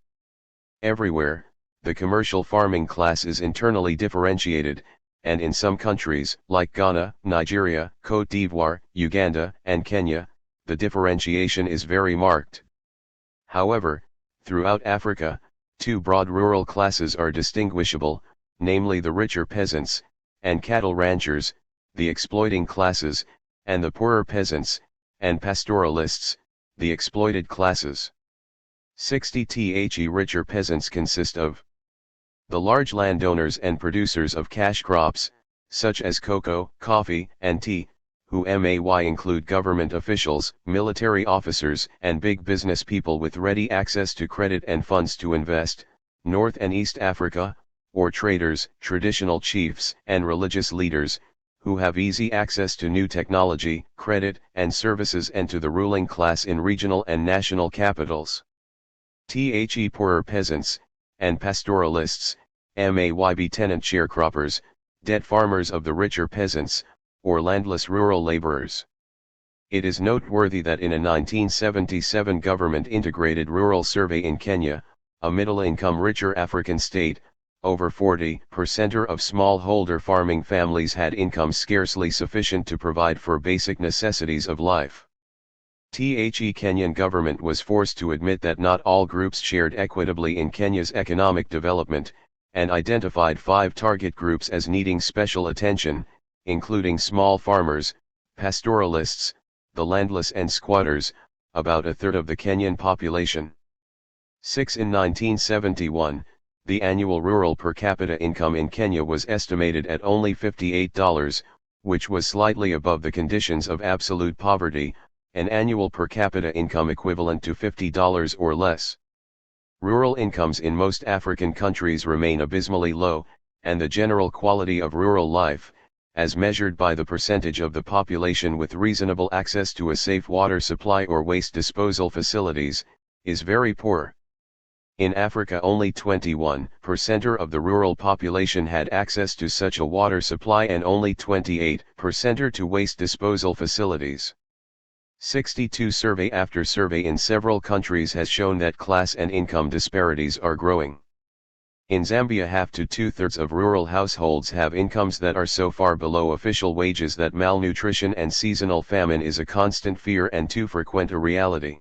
Everywhere, the commercial farming class is internally differentiated, and in some countries, like Ghana, Nigeria, Côte d'Ivoire, Uganda, and Kenya, the differentiation is very marked. However, throughout Africa, two broad rural classes are distinguishable, namely the richer peasants, and cattle ranchers, the exploiting classes, and the poorer peasants, and pastoralists, the exploited classes. 60 The richer peasants consist of the large landowners and producers of cash crops, such as cocoa, coffee, and tea, who may include government officials, military officers, and big business people with ready access to credit and funds to invest. North and East Africa, or traders, traditional chiefs, and religious leaders, who have easy access to new technology, credit, and services and to the ruling class in regional and national capitals. Poorer peasants, and pastoralists, maybe tenant sharecroppers, debt farmers of the richer peasants, or landless rural laborers. It is noteworthy that in a 1977 government-integrated rural survey in Kenya, a middle-income richer African state, over 40% of smallholder farming families had income scarcely sufficient to provide for basic necessities of life. Kenyan government was forced to admit that not all groups shared equitably in Kenya's economic development, and identified 5 target groups as needing special attention, including small farmers, pastoralists, the landless and squatters, about a third of the Kenyan population. 6 In 1971, the annual rural per capita income in Kenya was estimated at only $58, which was slightly above the conditions of absolute poverty, an annual per capita income equivalent to $50 or less. Rural incomes in most African countries remain abysmally low, and the general quality of rural life, as measured by the percentage of the population with reasonable access to a safe water supply or waste disposal facilities, is very poor. In Africa only 21% of the rural population had access to such a water supply and only 28% to waste disposal facilities. 62 survey after survey in several countries has shown that class and income disparities are growing. In Zambia, half to two-thirds of rural households have incomes that are so far below official wages that malnutrition and seasonal famine is a constant fear and too frequent a reality.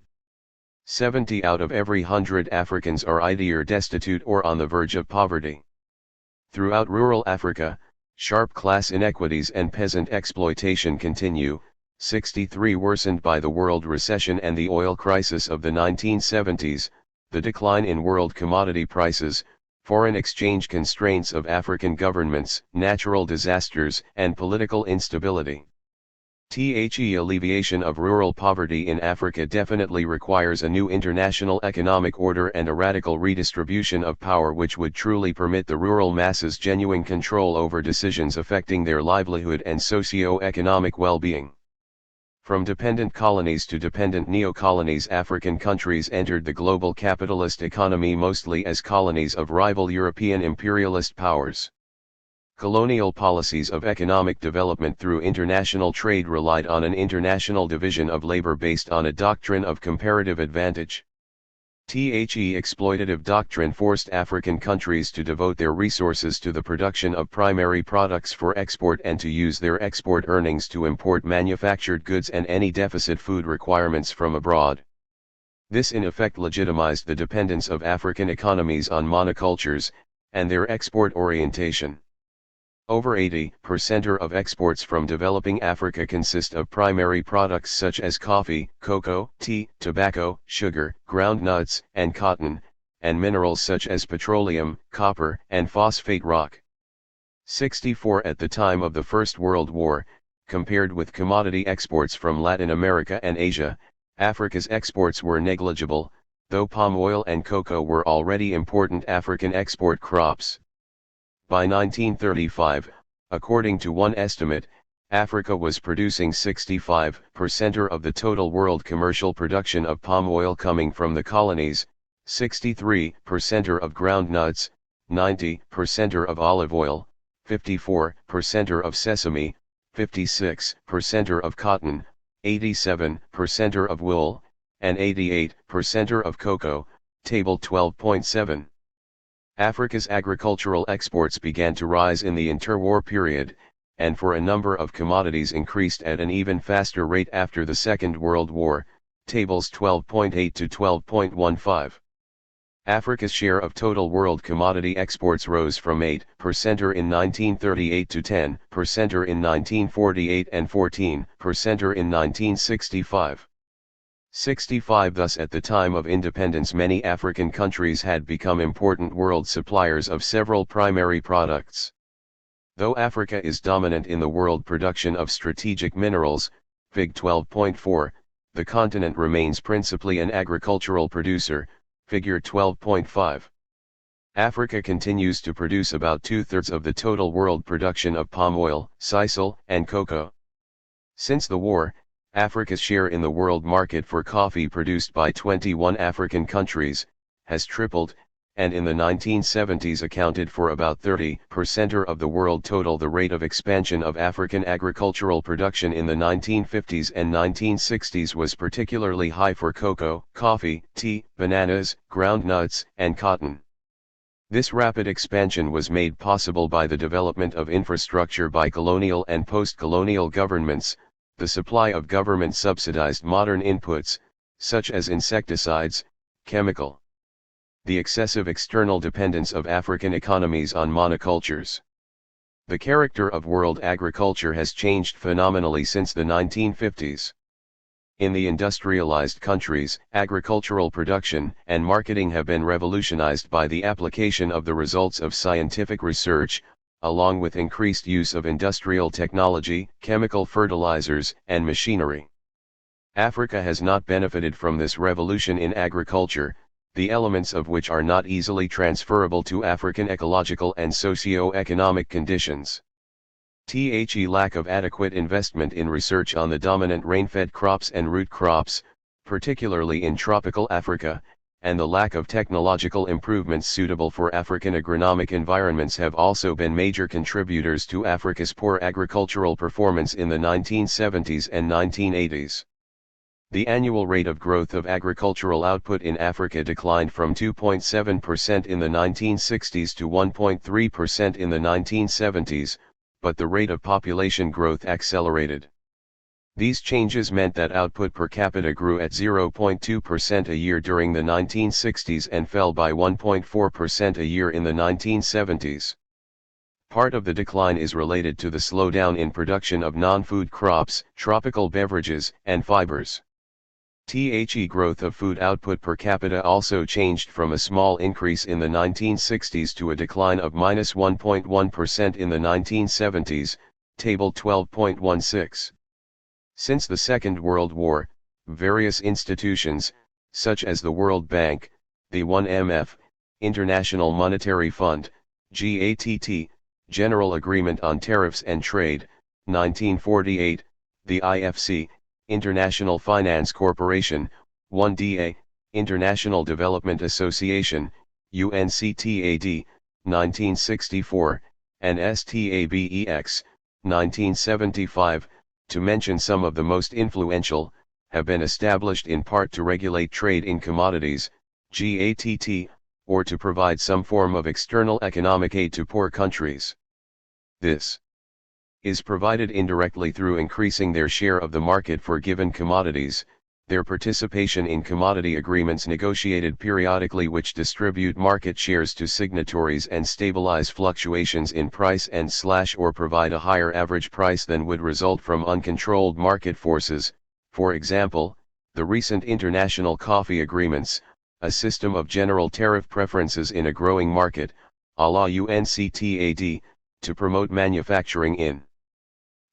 70 out of every 100 Africans are either destitute or on the verge of poverty. Throughout rural Africa, sharp class inequities and peasant exploitation continue. 63 worsened by the world recession and the oil crisis of the 1970s, the decline in world commodity prices, foreign exchange constraints of African governments, natural disasters, and political instability. Alleviation of rural poverty in Africa definitely requires a new international economic order and a radical redistribution of power which would truly permit the rural masses genuine control over decisions affecting their livelihood and socio-economic well-being. From dependent colonies to dependent neo-colonies, African countries entered the global capitalist economy mostly as colonies of rival European imperialist powers. Colonial policies of economic development through international trade relied on an international division of labor based on a doctrine of comparative advantage. Exploitative doctrine forced African countries to devote their resources to the production of primary products for export and to use their export earnings to import manufactured goods and any deficit food requirements from abroad. This in effect legitimized the dependence of African economies on monocultures, and their export orientation. Over 80% of exports from developing Africa consist of primary products such as coffee, cocoa, tea, tobacco, sugar, ground nuts, and cotton, and minerals such as petroleum, copper, and phosphate rock. 64 at the time of the First World War, compared with commodity exports from Latin America and Asia, Africa's exports were negligible, though palm oil and cocoa were already important African export crops. By 1935, according to one estimate, Africa was producing 65% of the total world commercial production of palm oil coming from the colonies, 63% of ground nuts, 90% of olive oil, 54% of sesame, 56% of cotton, 87% of wool, and 88% of cocoa. Table 12.7. Africa's agricultural exports began to rise in the interwar period, and for a number of commodities increased at an even faster rate after the Second World War, tables 12.8 to 12.15. Africa's share of total world commodity exports rose from 8% in 1938 to 10% in 1948 and 14% in 1965. 65 Thus at the time of independence many African countries had become important world suppliers of several primary products. Though Africa is dominant in the world production of strategic minerals, Fig 12.4, the continent remains principally an agricultural producer, Figure 12.5. Africa continues to produce about two-thirds of the total world production of palm oil, sisal, and cocoa. Since the war, Africa's share in the world market for coffee produced by 21 African countries, has tripled, and in the 1970s accounted for about 30% of the world total. The rate of expansion of African agricultural production in the 1950s and 1960s was particularly high for cocoa, coffee, tea, bananas, ground nuts, and cotton. This rapid expansion was made possible by the development of infrastructure by colonial and post-colonial governments, the supply of government-subsidized modern inputs, such as insecticides, chemical. The excessive external dependence of African economies on monocultures. The character of world agriculture has changed phenomenally since the 1950s. In the industrialized countries, agricultural production and marketing have been revolutionized by the application of the results of scientific research, along with increased use of industrial technology, chemical fertilizers, and machinery. Africa has not benefited from this revolution in agriculture, the elements of which are not easily transferable to African ecological and socio-economic conditions. The lack of adequate investment in research on the dominant rain-fed crops and root crops, particularly in tropical Africa, and the lack of technological improvements suitable for African agronomic environments have also been major contributors to Africa's poor agricultural performance in the 1970s and 1980s. The annual rate of growth of agricultural output in Africa declined from 2.7% in the 1960s to 1.3% in the 1970s, but the rate of population growth accelerated. These changes meant that output per capita grew at 0.2% a year during the 1960s and fell by 1.4% a year in the 1970s. Part of the decline is related to the slowdown in production of non-food crops, tropical beverages, and fibers. The growth of food output per capita also changed from a small increase in the 1960s to a decline of -1.1% in the 1970s, Table 12.16. Since the Second World War, various institutions, such as the World Bank, the IMF, International Monetary Fund, GATT, General Agreement on Tariffs and Trade, 1948, the IFC, International Finance Corporation, 1DA, International Development Association, UNCTAD, 1964, and STABEX, 1975, to mention some of the most influential, have been established in part to regulate trade in commodities, GATT, or to provide some form of external economic aid to poor countries. This is provided indirectly through increasing their share of the market for given commodities, their participation in commodity agreements negotiated periodically which distribute market shares to signatories and stabilize fluctuations in price and/or provide a higher average price than would result from uncontrolled market forces, for example, the recent international coffee agreements, a system of general tariff preferences in a growing market, a la UNCTAD, to promote manufacturing in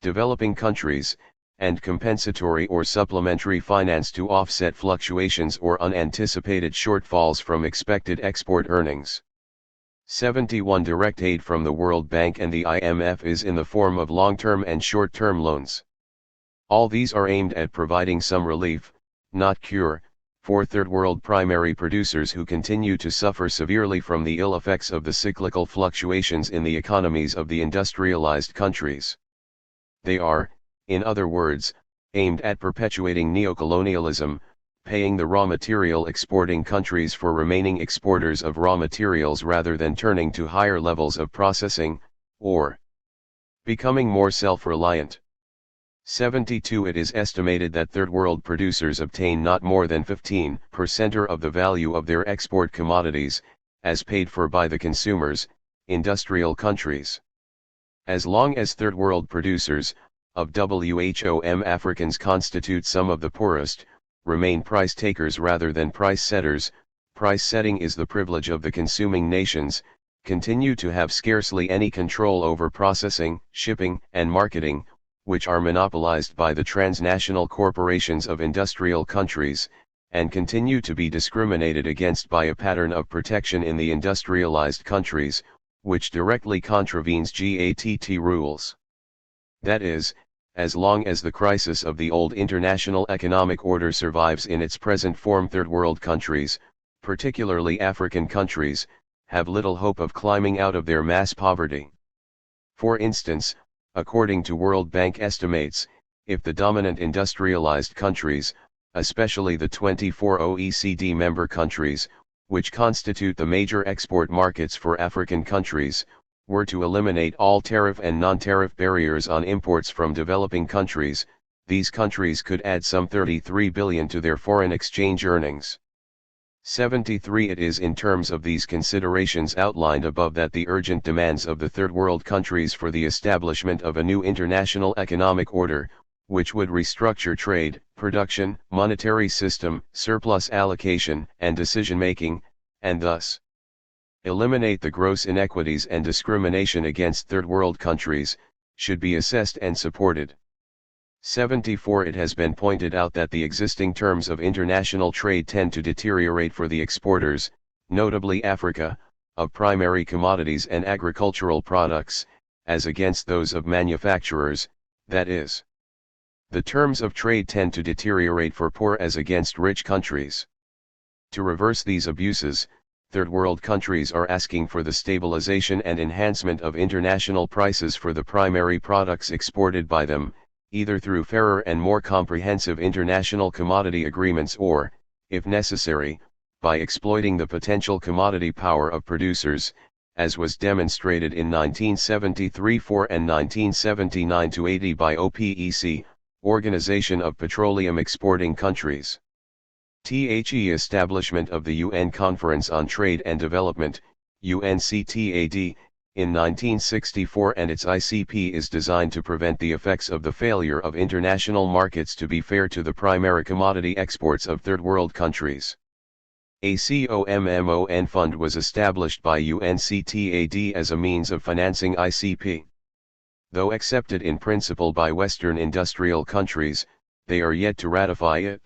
developing countries, and compensatory or supplementary finance to offset fluctuations or unanticipated shortfalls from expected export earnings. 71 Direct aid from the World Bank and the IMF is in the form of long-term and short-term loans. All these are aimed at providing some relief, not cure, for third world primary producers who continue to suffer severely from the ill effects of the cyclical fluctuations in the economies of the industrialized countries. They are, in other words, aimed at perpetuating neocolonialism, paying the raw material exporting countries for remaining exporters of raw materials rather than turning to higher levels of processing, or becoming more self-reliant. 72 It is estimated that third world producers obtain not more than 15% of the value of their export commodities, as paid for by the consumers, industrial countries. As long as third world producers, of WHOM Africans constitute some of the poorest, remain price takers rather than price setters, price setting is the privilege of the consuming nations, continue to have scarcely any control over processing, shipping, and marketing, which are monopolized by the transnational corporations of industrial countries, and continue to be discriminated against by a pattern of protection in the industrialized countries, which directly contravenes GATT rules. That is, as long as the crisis of the old international economic order survives in its present form, third world countries, particularly African countries, have little hope of climbing out of their mass poverty. For instance, according to World Bank estimates, if the dominant industrialized countries, especially the 24 OECD member countries, which constitute the major export markets for African countries, were to eliminate all tariff and non-tariff barriers on imports from developing countries, these countries could add some 33 billion to their foreign exchange earnings. 73 It is in terms of these considerations outlined above that the urgent demands of the third world countries for the establishment of a new international economic order, which would restructure trade, production, monetary system, surplus allocation, and decision-making, and thus eliminate the gross inequities and discrimination against third world countries, should be assessed and supported. 74. It has been pointed out that the existing terms of international trade tend to deteriorate for the exporters, notably Africa, of primary commodities and agricultural products, as against those of manufacturers, that is. The terms of trade tend to deteriorate for poor as against rich countries. To reverse these abuses, third world countries are asking for the stabilization and enhancement of international prices for the primary products exported by them, either through fairer and more comprehensive international commodity agreements or, if necessary, by exploiting the potential commodity power of producers, as was demonstrated in 1973-4 and 1979-80 by OPEC, Organization of Petroleum Exporting Countries. The establishment of the UN Conference on Trade and Development, UNCTAD, in 1964 and its ICP is designed to prevent the effects of the failure of international markets to be fair to the primary commodity exports of third world countries. A COMMON fund was established by UNCTAD as a means of financing ICP. Though accepted in principle by Western industrial countries, they are yet to ratify it.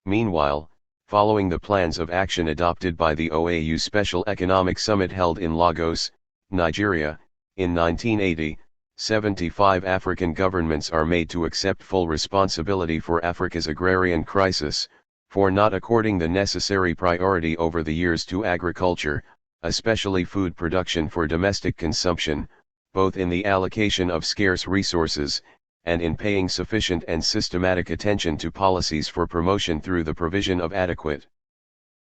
Meanwhile, following the plans of action adopted by the OAU Special Economic Summit held in Lagos, Nigeria, in 1980, 75 African governments are made to accept full responsibility for Africa's agrarian crisis, for not according the necessary priority over the years to agriculture, especially food production for domestic consumption, both in the allocation of scarce resources, and in paying sufficient and systematic attention to policies for promotion through the provision of adequate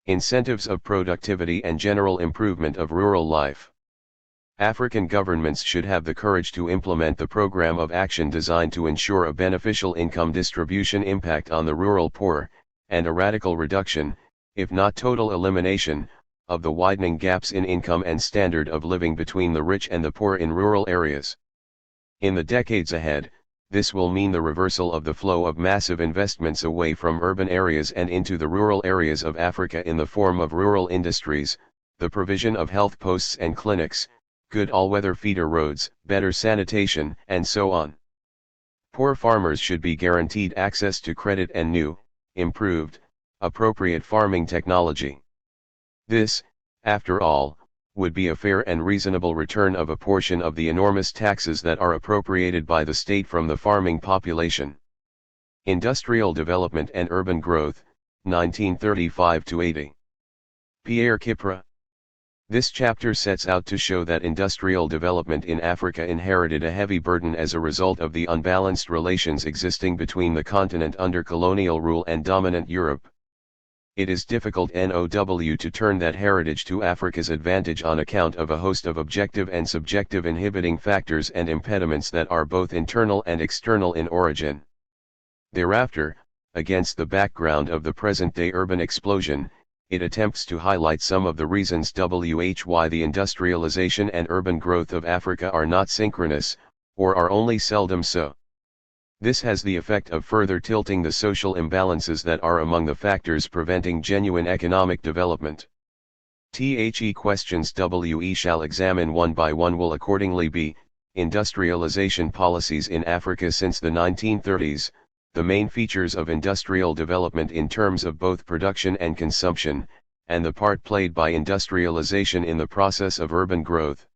incentives of productivity and general improvement of rural life. African governments should have the courage to implement the program of action designed to ensure a beneficial income distribution impact on the rural poor, and a radical reduction, if not total elimination, of the widening gaps in income and standard of living between the rich and the poor in rural areas. In the decades ahead, this will mean the reversal of the flow of massive investments away from urban areas and into the rural areas of Africa in the form of rural industries, the provision of health posts and clinics, good all-weather feeder roads, better sanitation, and so on. Poor farmers should be guaranteed access to credit and new, improved, appropriate farming technology. This, after all, would be a fair and reasonable return of a portion of the enormous taxes that are appropriated by the state from the farming population. Industrial Development and Urban Growth, 1935-80. Pierre Kipra. This chapter sets out to show that industrial development in Africa inherited a heavy burden as a result of the unbalanced relations existing between the continent under colonial rule and dominant Europe. It is difficult to turn that heritage to Africa's advantage on account of a host of objective and subjective inhibiting factors and impediments that are both internal and external in origin. Thereafter, against the background of the present-day urban explosion, it attempts to highlight some of the reasons why the industrialization and urban growth of Africa are not synchronous, or are only seldom so. This has the effect of further tilting the social imbalances that are among the factors preventing genuine economic development. Questions we shall examine one by one will accordingly be: industrialization policies in Africa since the 1930s, the main features of industrial development in terms of both production and consumption, and the part played by industrialization in the process of urban growth.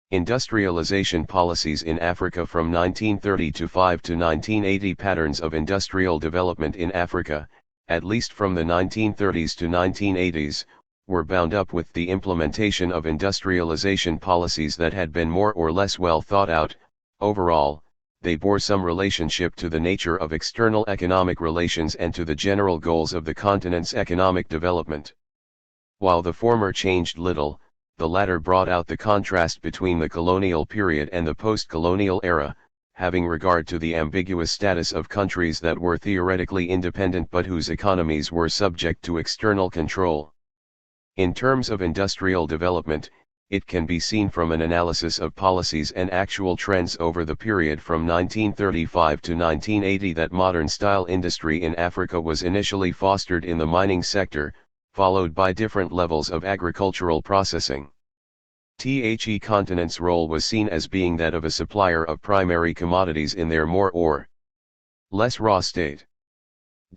Industrialization policies in Africa from 1935 to 1980. Patterns of industrial development in Africa, at least from the 1930s to 1980s, were bound up with the implementation of industrialization policies that had been more or less well thought out. Overall, they bore some relationship to the nature of external economic relations and to the general goals of the continent's economic development. While the former changed little, the latter brought out the contrast between the colonial period and the post-colonial era, having regard to the ambiguous status of countries that were theoretically independent but whose economies were subject to external control. In terms of industrial development, it can be seen from an analysis of policies and actual trends over the period from 1935 to 1980 that modern-style industry in Africa was initially fostered in the mining sector, followed by different levels of agricultural processing. The continent's role was seen as being that of a supplier of primary commodities in their more or Less raw state.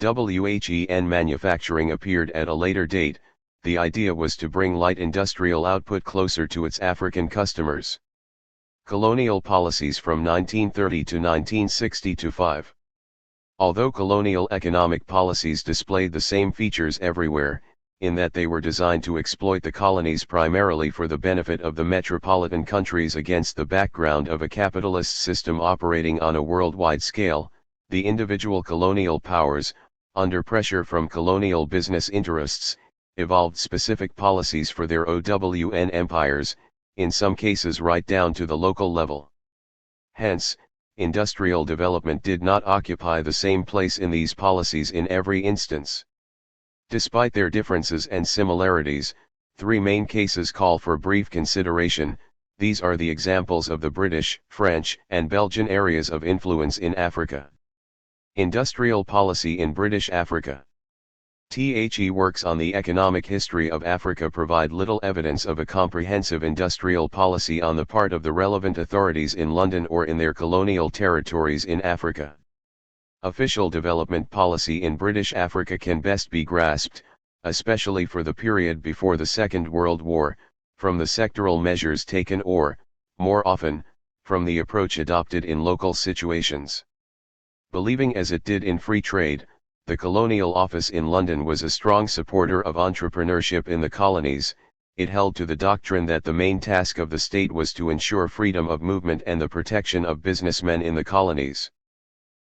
WHEN manufacturing appeared at a later date. The idea was to bring light industrial output closer to its African customers. Colonial policies from 1930 to 1960 to 5. Although colonial economic policies displayed the same features everywhere, in that they were designed to exploit the colonies primarily for the benefit of the metropolitan countries against the background of a capitalist system operating on a worldwide scale, the individual colonial powers, under pressure from colonial business interests, evolved specific policies for their OWN empires, in some cases right down to the local level. Hence, industrial development did not occupy the same place in these policies in every instance. Despite their differences and similarities, three main cases call for brief consideration. These are the examples of the British, French, and Belgian areas of influence in Africa. Industrial policy in British Africa. Works on the economic history of Africa provide little evidence of a comprehensive industrial policy on the part of the relevant authorities in London or in their colonial territories in Africa. Official development policy in British Africa can best be grasped, especially for the period before the Second World War, from the sectoral measures taken or, more often, from the approach adopted in local situations. Believing as it did in free trade, the Colonial Office in London was a strong supporter of entrepreneurship in the colonies. It held to the doctrine that the main task of the state was to ensure freedom of movement and the protection of businessmen in the colonies.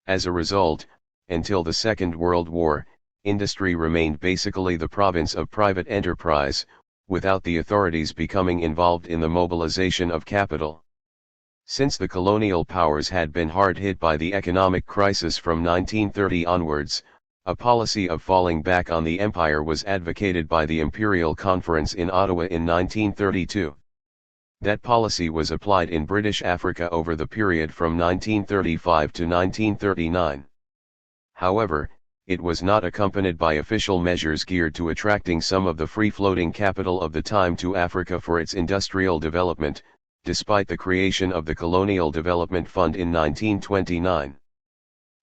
As a result, until the Second World War, industry remained basically the province of private enterprise, without the authorities becoming involved in the mobilization of capital. Since the colonial powers had been hard hit by the economic crisis from 1930 onwards, a policy of falling back on the empire was advocated by the Imperial Conference in Ottawa in 1932. That policy was applied in British Africa over the period from 1935 to 1939. However, it was not accompanied by official measures geared to attracting some of the free-floating capital of the time to Africa for its industrial development, despite the creation of the Colonial Development Fund in 1929.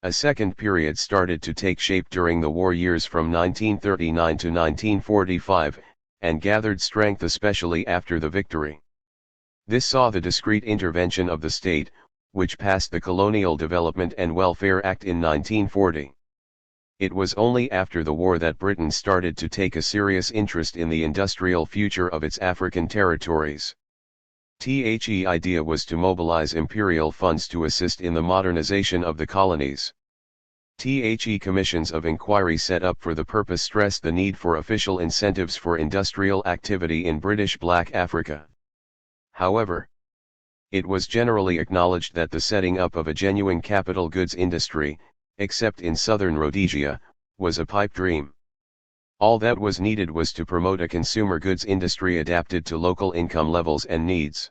A second period started to take shape during the war years from 1939 to 1945, and gathered strength especially after the victory. This saw the discreet intervention of the state, which passed the Colonial Development and Welfare Act in 1940. It was only after the war that Britain started to take a serious interest in the industrial future of its African territories. The idea was to mobilize imperial funds to assist in the modernization of the colonies. Commissions of inquiry set up for the purpose stressed the need for official incentives for industrial activity in British Black Africa. However, it was generally acknowledged that the setting up of a genuine capital goods industry, except in southern Rhodesia, was a pipe dream. All that was needed was to promote a consumer goods industry adapted to local income levels and needs.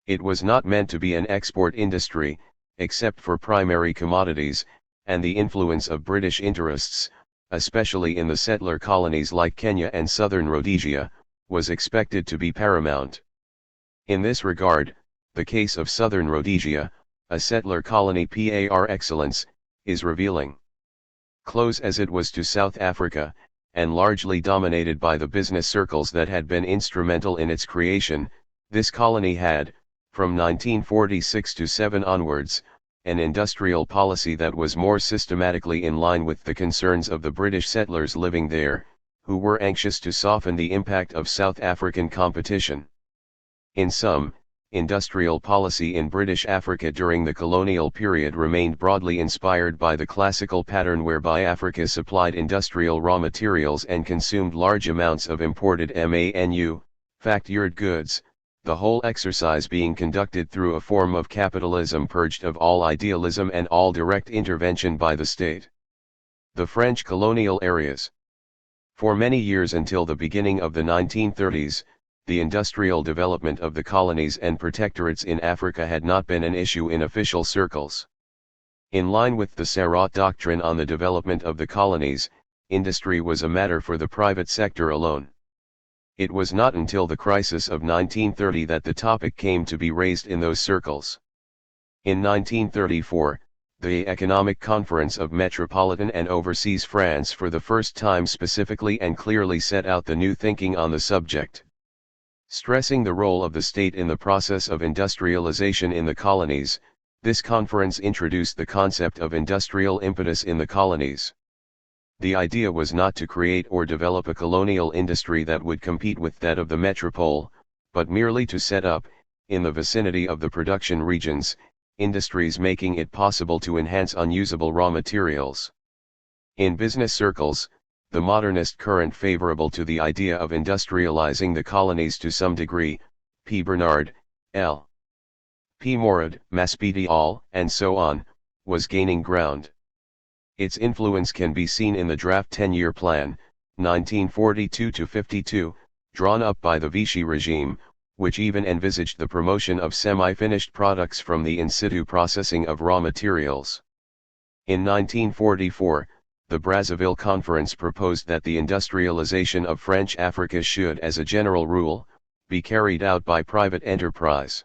It was not meant to be an export industry, except for primary commodities, and the influence of British interests, especially in the settler colonies like Kenya and southern Rhodesia, was expected to be paramount. In this regard, the case of southern Rhodesia, a settler colony par excellence, is revealing. Close as it was to South Africa, and largely dominated by the business circles that had been instrumental in its creation, this colony had, from 1946 to 7 onwards, an industrial policy that was more systematically in line with the concerns of the British settlers living there, who were anxious to soften the impact of South African competition. In sum, industrial policy in British Africa during the colonial period remained broadly inspired by the classical pattern whereby Africa supplied industrial raw materials and consumed large amounts of imported manufactured goods, the whole exercise being conducted through a form of capitalism purged of all idealism and all direct intervention by the state. The French colonial areas. For many years until the beginning of the 1930s, the industrial development of the colonies and protectorates in Africa had not been an issue in official circles. In line with the Sarraute doctrine on the development of the colonies, industry was a matter for the private sector alone. It was not until the crisis of 1930 that the topic came to be raised in those circles. In 1934, The Economic Conference of Metropolitan and Overseas France for the first time specifically and clearly set out the new thinking on the subject. Stressing the role of the state in the process of industrialization in the colonies, this conference introduced the concept of industrial impetus in the colonies. The idea was not to create or develop a colonial industry that would compete with that of the metropole, but merely to set up, in the vicinity of the production regions, industries making it possible to enhance unusable raw materials. In business circles, the modernist current favorable to the idea of industrializing the colonies to some degree, P. Bernard, L. P. Morad, Maspiti al., and so on, was gaining ground. Its influence can be seen in the draft 10-year plan, 1942-52, drawn up by the Vichy regime, which even envisaged the promotion of semi-finished products from the in-situ processing of raw materials. In 1944, the Brazzaville Conference proposed that the industrialization of French Africa should, as a general rule, be carried out by private enterprise.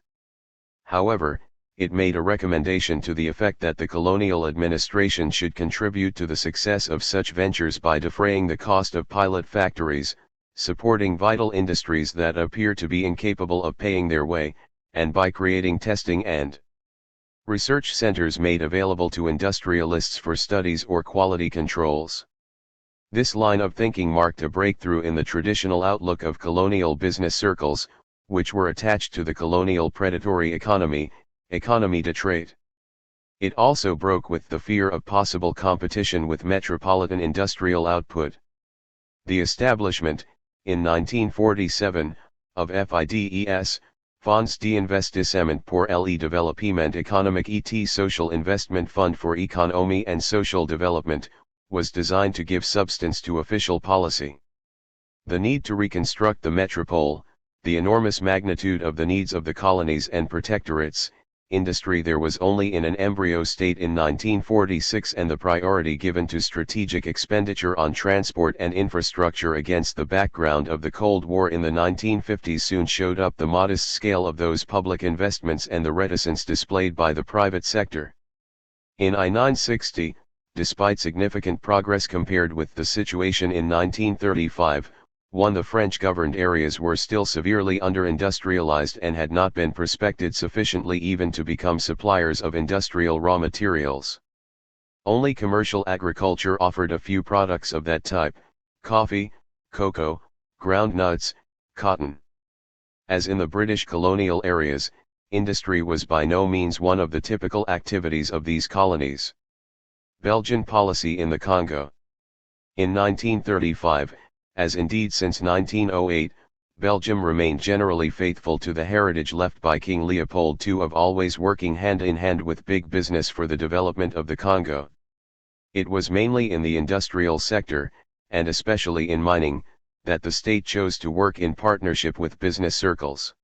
However, it made a recommendation to the effect that the colonial administration should contribute to the success of such ventures by defraying the cost of pilot factories, supporting vital industries that appear to be incapable of paying their way, and by creating testing and research centers made available to industrialists for studies or quality controls. This line of thinking marked a breakthrough in the traditional outlook of colonial business circles, which were attached to the colonial predatory economy de trade. It also broke with the fear of possible competition with metropolitan industrial output. The establishment, in 1947, of FIDES, Fonds d'Investissement pour le Développement Économique et Social Investment Fund for Economy and Social Development, was designed to give substance to official policy. The need to reconstruct the metropole, the enormous magnitude of the needs of the colonies and protectorates, industry there was only in an embryo state in 1946, and the priority given to strategic expenditure on transport and infrastructure against the background of the Cold War in the 1950s soon showed up the modest scale of those public investments and the reticence displayed by the private sector. In I-960, despite significant progress compared with the situation in 1935, the French-governed areas were still severely under-industrialized and had not been prospected sufficiently even to become suppliers of industrial raw materials. Only commercial agriculture offered a few products of that type: coffee, cocoa, ground nuts, cotton. As in the British colonial areas, industry was by no means one of the typical activities of these colonies. Belgian policy in the Congo. In 1935, as indeed since 1908, Belgium remained generally faithful to the heritage left by King Leopold II of always working hand in hand with big business for the development of the Congo. It was mainly in the industrial sector, and especially in mining, that the state chose to work in partnership with business circles.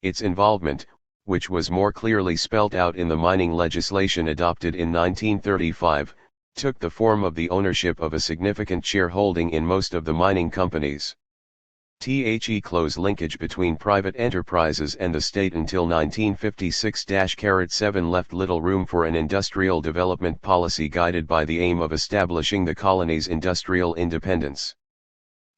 Its involvement, which was more clearly spelt out in the mining legislation adopted in 1935, took the form of the ownership of a significant shareholding in most of the mining companies. The close linkage between private enterprises and the state until 1956-7 left little room for an industrial development policy guided by the aim of establishing the colony's industrial independence.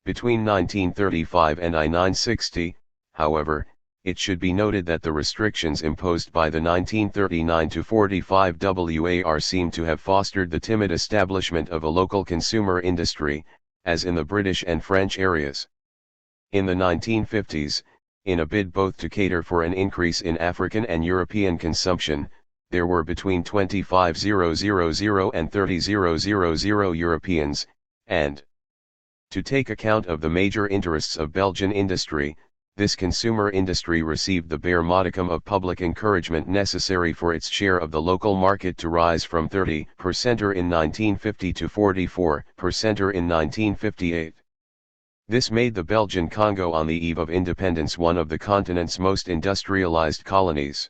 Between 1935 and I-960, however, it should be noted that the restrictions imposed by the 1939-45 WAR seem to have fostered the timid establishment of a local consumer industry, as in the British and French areas. In the 1950s, in a bid both to cater for an increase in African and European consumption, there were between 25,000 and 30,000 Europeans, and to take account of the major interests of Belgian industry, this consumer industry received the bare modicum of public encouragement necessary for its share of the local market to rise from 30% in 1950 to 44% in 1958. This made the Belgian Congo on the eve of independence one of the continent's most industrialized colonies.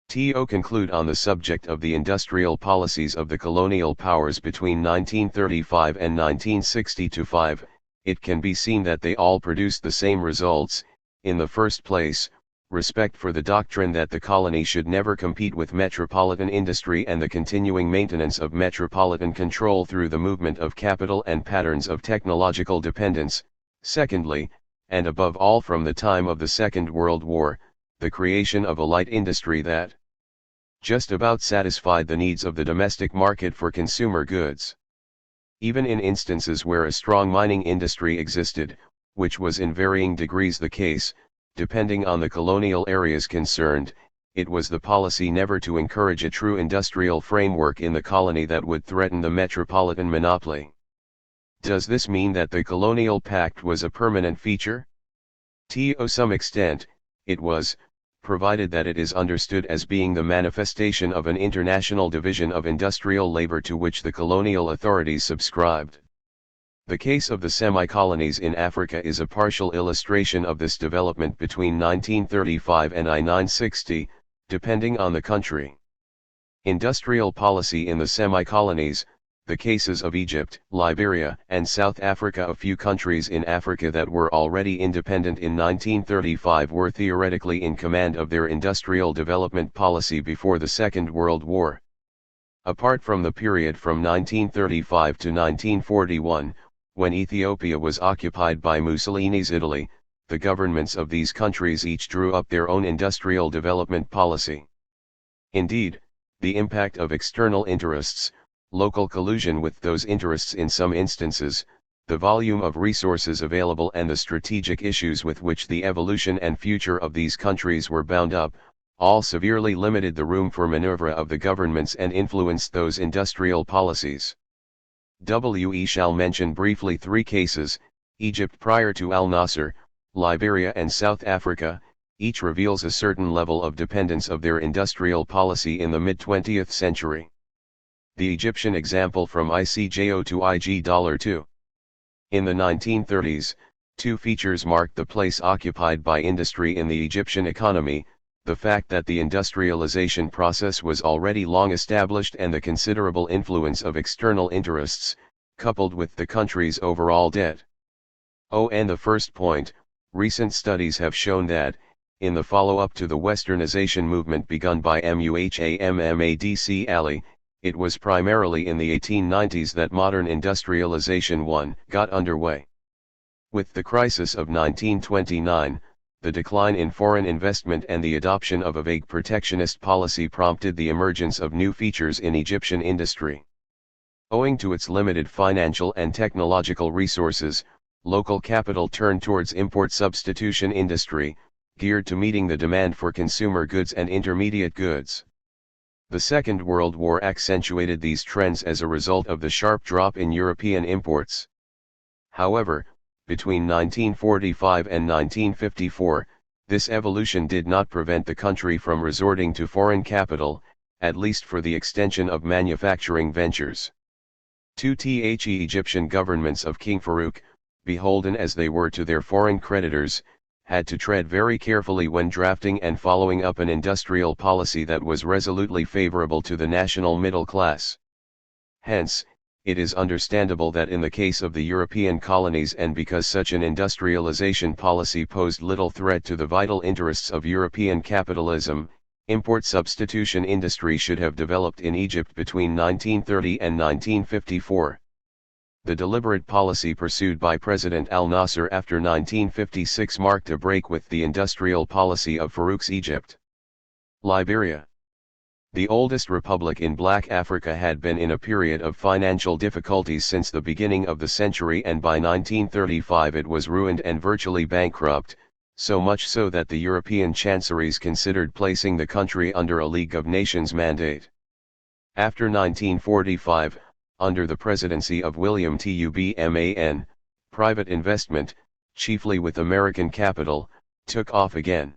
To conclude on the subject of the industrial policies of the colonial powers between 1935 and 1960-5, it can be seen that they all produced the same results. In the first place, respect for the doctrine that the colony should never compete with metropolitan industry and the continuing maintenance of metropolitan control through the movement of capital and patterns of technological dependence. Secondly, and above all from the time of the Second World War, the creation of a light industry that just about satisfied the needs of the domestic market for consumer goods. Even in instances where a strong mining industry existed, which was in varying degrees the case, depending on the colonial areas concerned, it was the policy never to encourage a true industrial framework in the colony that would threaten the metropolitan monopoly. Does this mean that the colonial pact was a permanent feature? To some extent, it was, provided that it is understood as being the manifestation of an international division of industrial labor to which the colonial authorities subscribed. The case of the semi-colonies in Africa is a partial illustration of this development between 1935 and 1960, depending on the country. Industrial policy in the semi-colonies, the cases of Egypt, Liberia, and South Africa. A few countries in Africa that were already independent in 1935 were theoretically in command of their industrial development policy before the Second World War. Apart from the period from 1935 to 1941, when Ethiopia was occupied by Mussolini's Italy, the governments of these countries each drew up their own industrial development policy. Indeed, the impact of external interests, local collusion with those interests in some instances, the volume of resources available and the strategic issues with which the evolution and future of these countries were bound up, all severely limited the room for maneuver of the governments and influenced those industrial policies. We shall mention briefly three cases: Egypt prior to al-Nasser, Liberia and South Africa. Each reveals a certain level of dependence of their industrial policy in the mid-20th century. The Egyptian example from ICJO to IG$2. In the 1930s, two features marked the place occupied by industry in the Egyptian economy: the fact that the industrialization process was already long established and the considerable influence of external interests, coupled with the country's overall debt. And the first point, recent studies have shown that, in the follow-up to the westernization movement begun by Muhammad Ali, it was primarily in the 1890s that modern industrialization got underway. With the crisis of 1929, the decline in foreign investment and the adoption of a vague protectionist policy prompted the emergence of new features in Egyptian industry. Owing to its limited financial and technological resources, local capital turned towards import substitution industry, geared to meeting the demand for consumer goods and intermediate goods. The Second World War accentuated these trends as a result of the sharp drop in European imports. However, between 1945 and 1954, this evolution did not prevent the country from resorting to foreign capital, at least for the extension of manufacturing ventures. The Egyptian governments of King Farouk, beholden as they were to their foreign creditors, had to tread very carefully when drafting and following up an industrial policy that was resolutely favorable to the national middle class. Hence, it is understandable that in the case of the European colonies, and because such an industrialization policy posed little threat to the vital interests of European capitalism, import substitution industry should have developed in Egypt between 1930 and 1954. The deliberate policy pursued by President al-Nasser after 1956 marked a break with the industrial policy of Farouk's Egypt. Liberia, the oldest republic in Black Africa, had been in a period of financial difficulties since the beginning of the century, and by 1935 it was ruined and virtually bankrupt, so much so that the European chanceries considered placing the country under a League of Nations mandate. After 1945, under the presidency of William Tubman, private investment, chiefly with American capital, took off again.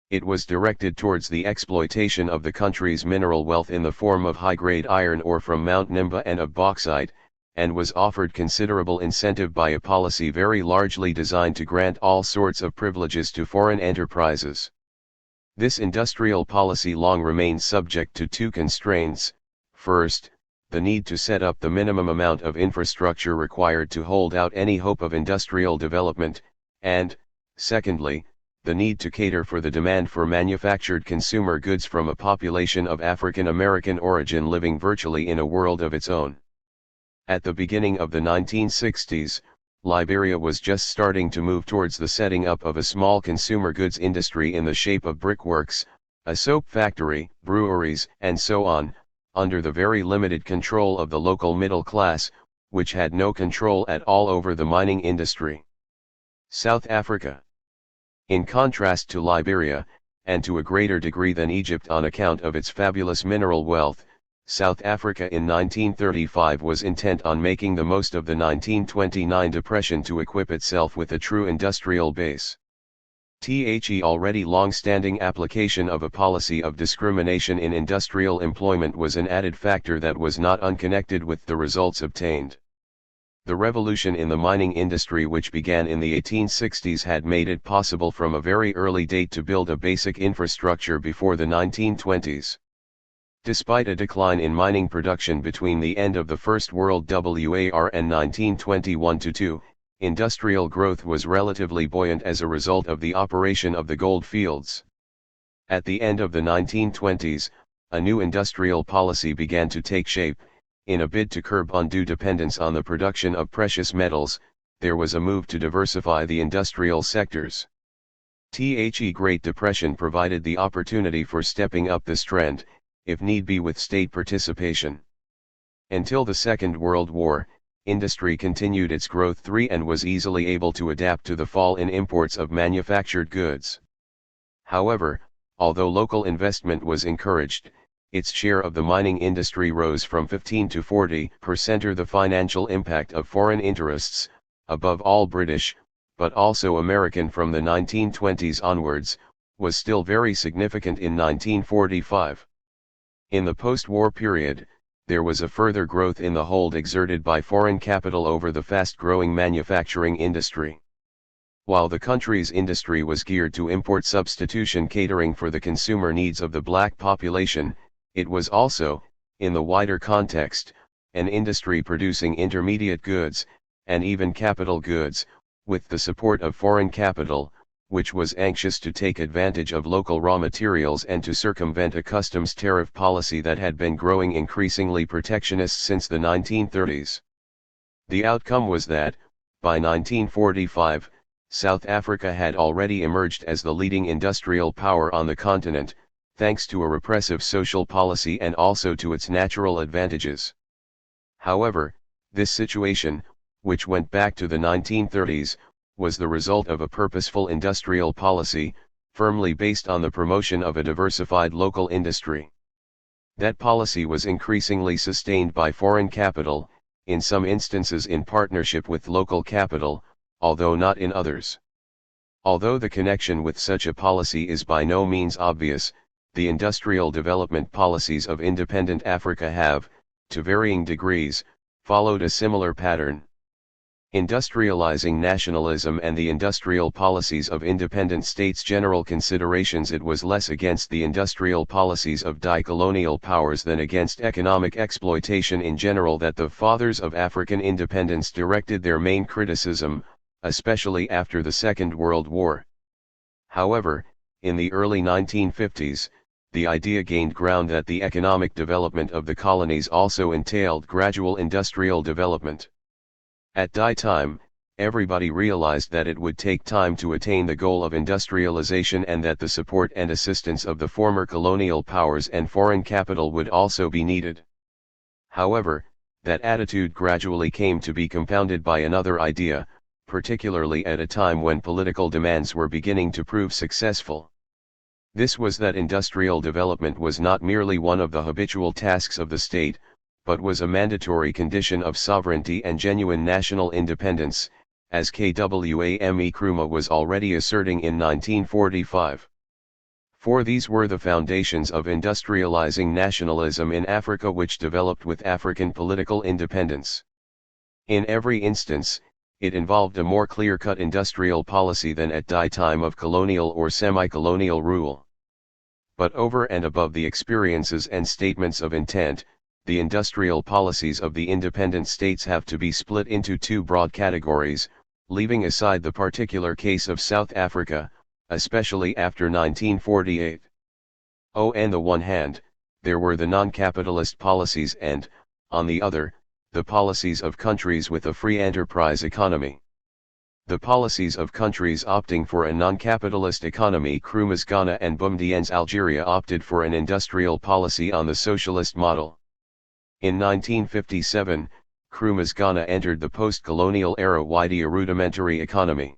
It was directed towards the exploitation of the country's mineral wealth in the form of high-grade iron ore from Mount Nimba and of bauxite, and was offered considerable incentive by a policy very largely designed to grant all sorts of privileges to foreign enterprises. This industrial policy long remained subject to two constraints: first, the need to set up the minimum amount of infrastructure required to hold out any hope of industrial development, and, secondly, the need to cater for the demand for manufactured consumer goods from a population of African American origin living virtually in a world of its own. At the beginning of the 1960s, Liberia was just starting to move towards the setting up of a small consumer goods industry in the shape of brickworks, a soap factory, breweries, and so on, under the very limited control of the local middle class, which had no control at all over the mining industry. South Africa. In contrast to Liberia, and to a greater degree than Egypt on account of its fabulous mineral wealth, South Africa in 1935 was intent on making the most of the 1929 depression to equip itself with a true industrial base. The already long-standing application of a policy of discrimination in industrial employment was an added factor that was not unconnected with the results obtained. The revolution in the mining industry which began in the 1860s had made it possible from a very early date to build a basic infrastructure before the 1920s. Despite a decline in mining production between the end of the First World War and 1921-2, industrial growth was relatively buoyant as a result of the operation of the gold fields. At the end of the 1920s, a new industrial policy began to take shape. In a bid to curb undue dependence on the production of precious metals, there was a move to diversify the industrial sectors. The Great Depression provided the opportunity for stepping up this trend, if need be with state participation. Until the Second World War, industry continued its growth and was easily able to adapt to the fall in imports of manufactured goods. However, although local investment was encouraged, its share of the mining industry rose from 15 to 40%. The financial impact of foreign interests, above all British, but also American from the 1920s onwards, was still very significant in 1945. In the post-war period, there was a further growth in the hold exerted by foreign capital over the fast-growing manufacturing industry. While the country's industry was geared to import substitution catering for the consumer needs of the black population, it was also, in the wider context, an industry producing intermediate goods, and even capital goods, with the support of foreign capital, which was anxious to take advantage of local raw materials and to circumvent a customs tariff policy that had been growing increasingly protectionist since the 1930s. The outcome was that, by 1945, South Africa had already emerged as the leading industrial power on the continent, thanks to a repressive social policy and also to its natural advantages. However, this situation, which went back to the 1930s, was the result of a purposeful industrial policy, firmly based on the promotion of a diversified local industry. That policy was increasingly sustained by foreign capital, in some instances in partnership with local capital, although not in others. Although the connection with such a policy is by no means obvious, the industrial development policies of independent Africa have, to varying degrees, followed a similar pattern. Industrializing nationalism and the industrial policies of independent states' general considerations. It was less against the industrial policies of decolonial powers than against economic exploitation in general that the fathers of African independence directed their main criticism, especially after the Second World War. However, in the early 1950s, the idea gained ground that the economic development of the colonies also entailed gradual industrial development. At that time, everybody realized that it would take time to attain the goal of industrialization and that the support and assistance of the former colonial powers and foreign capital would also be needed. However, that attitude gradually came to be compounded by another idea, particularly at a time when political demands were beginning to prove successful. This was that industrial development was not merely one of the habitual tasks of the state, but was a mandatory condition of sovereignty and genuine national independence, as Kwame Nkrumah was already asserting in 1945. For these were the foundations of industrializing nationalism in Africa, which developed with African political independence. In every instance, it involved a more clear-cut industrial policy than at the time of colonial or semi-colonial rule. But over and above the experiences and statements of intent, the industrial policies of the independent states have to be split into two broad categories, leaving aside the particular case of South Africa, especially after 1948. On the one hand, there were the non-capitalist policies and, on the other, the policies of countries with a free enterprise economy. The policies of countries opting for a non-capitalist economy, Nkrumah's Ghana and Boumedienne's Algeria, opted for an industrial policy on the socialist model. In 1957, Nkrumah's Ghana entered the post-colonial era with a rudimentary economy.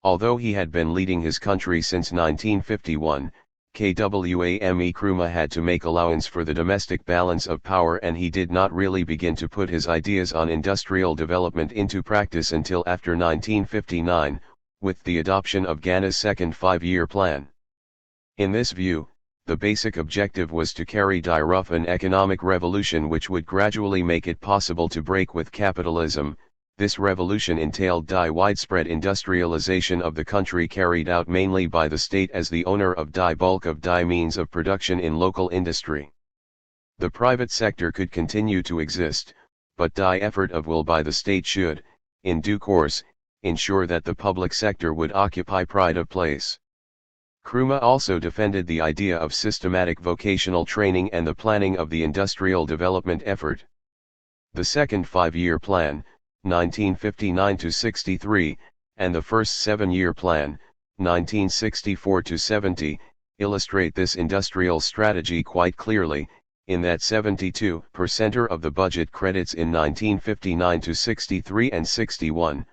Although he had been leading his country since 1951, Kwame Nkrumah had to make allowance for the domestic balance of power, and he did not really begin to put his ideas on industrial development into practice until after 1959, with the adoption of Ghana's second five-year plan. In this view, the basic objective was to carry out an economic revolution which would gradually make it possible to break with capitalism. This revolution entailed the widespread industrialization of the country, carried out mainly by the state as the owner of the bulk of the means of production in local industry. The private sector could continue to exist, but the effort of will by the state should, in due course, ensure that the public sector would occupy pride of place. Nkrumah also defended the idea of systematic vocational training and the planning of the industrial development effort. The second five-year plan, 1959-63, and the first seven-year plan, 1964-70, illustrate this industrial strategy quite clearly, in that 72% of the budget credits in 1959-63 and 61%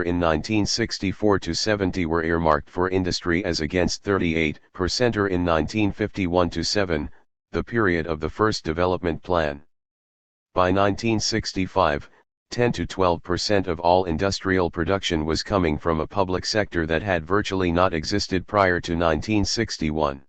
in 1964-70 were earmarked for industry, as against 38% in 1951-7, the period of the first development plan. By 1965, 10 to 12% of all industrial production was coming from a public sector that had virtually not existed prior to 1961.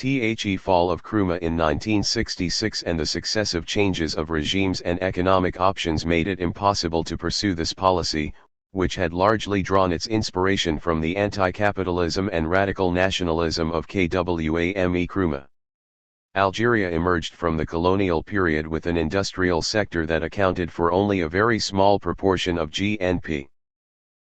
The fall of Nkrumah in 1966 and the successive changes of regimes and economic options made it impossible to pursue this policy, which had largely drawn its inspiration from the anti-capitalism and radical nationalism of Kwame Nkrumah. Algeria emerged from the colonial period with an industrial sector that accounted for only a very small proportion of GNP.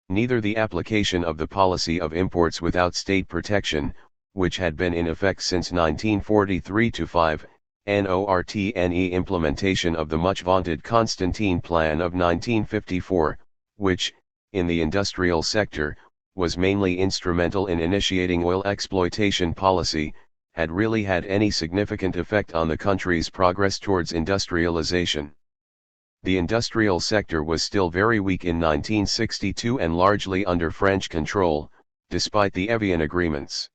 Neither the application of the policy of imports without state protection, which had been in effect since 1943-5, nor the implementation of the much vaunted Constantine Plan of 1954, which, in the industrial sector, was mainly instrumental in initiating oil exploitation policy, had really had any significant effect on the country's progress towards industrialization. The industrial sector was still very weak in 1962 and largely under French control, despite the Evian agreements.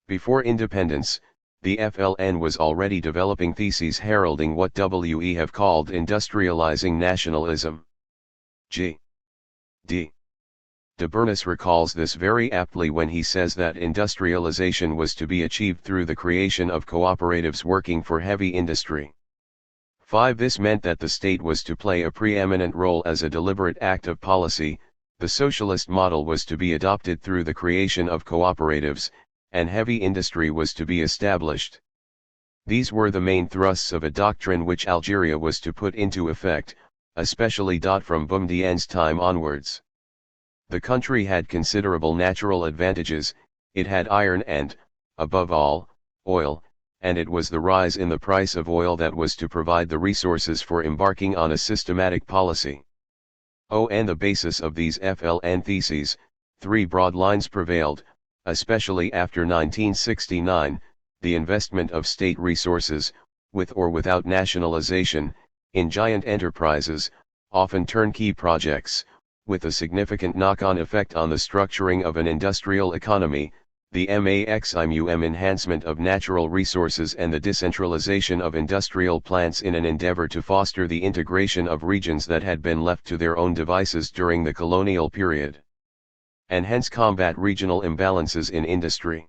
Before independence, the FLN was already developing theses heralding what we have called industrializing nationalism. G. D. de Bernis recalls this very aptly when he says that industrialization was to be achieved through the creation of cooperatives working for heavy industry. 5. This meant that the state was to play a preeminent role as a deliberate act of policy. The socialist model was to be adopted through the creation of cooperatives, and heavy industry was to be established. These were the main thrusts of a doctrine which Algeria was to put into effect, especially from Boumedienne's time onwards. The country had considerable natural advantages. It had iron and, above all, oil, and it was the rise in the price of oil that was to provide the resources for embarking on a systematic policy. On the basis of these FLN theses, three broad lines prevailed, especially after 1969, the investment of state resources, with or without nationalization, in giant enterprises, often turnkey projects, with a significant knock-on effect on the structuring of an industrial economy, the maximum enhancement of natural resources and the decentralization of industrial plants in an endeavor to foster the integration of regions that had been left to their own devices during the colonial period, and hence combat regional imbalances in industry.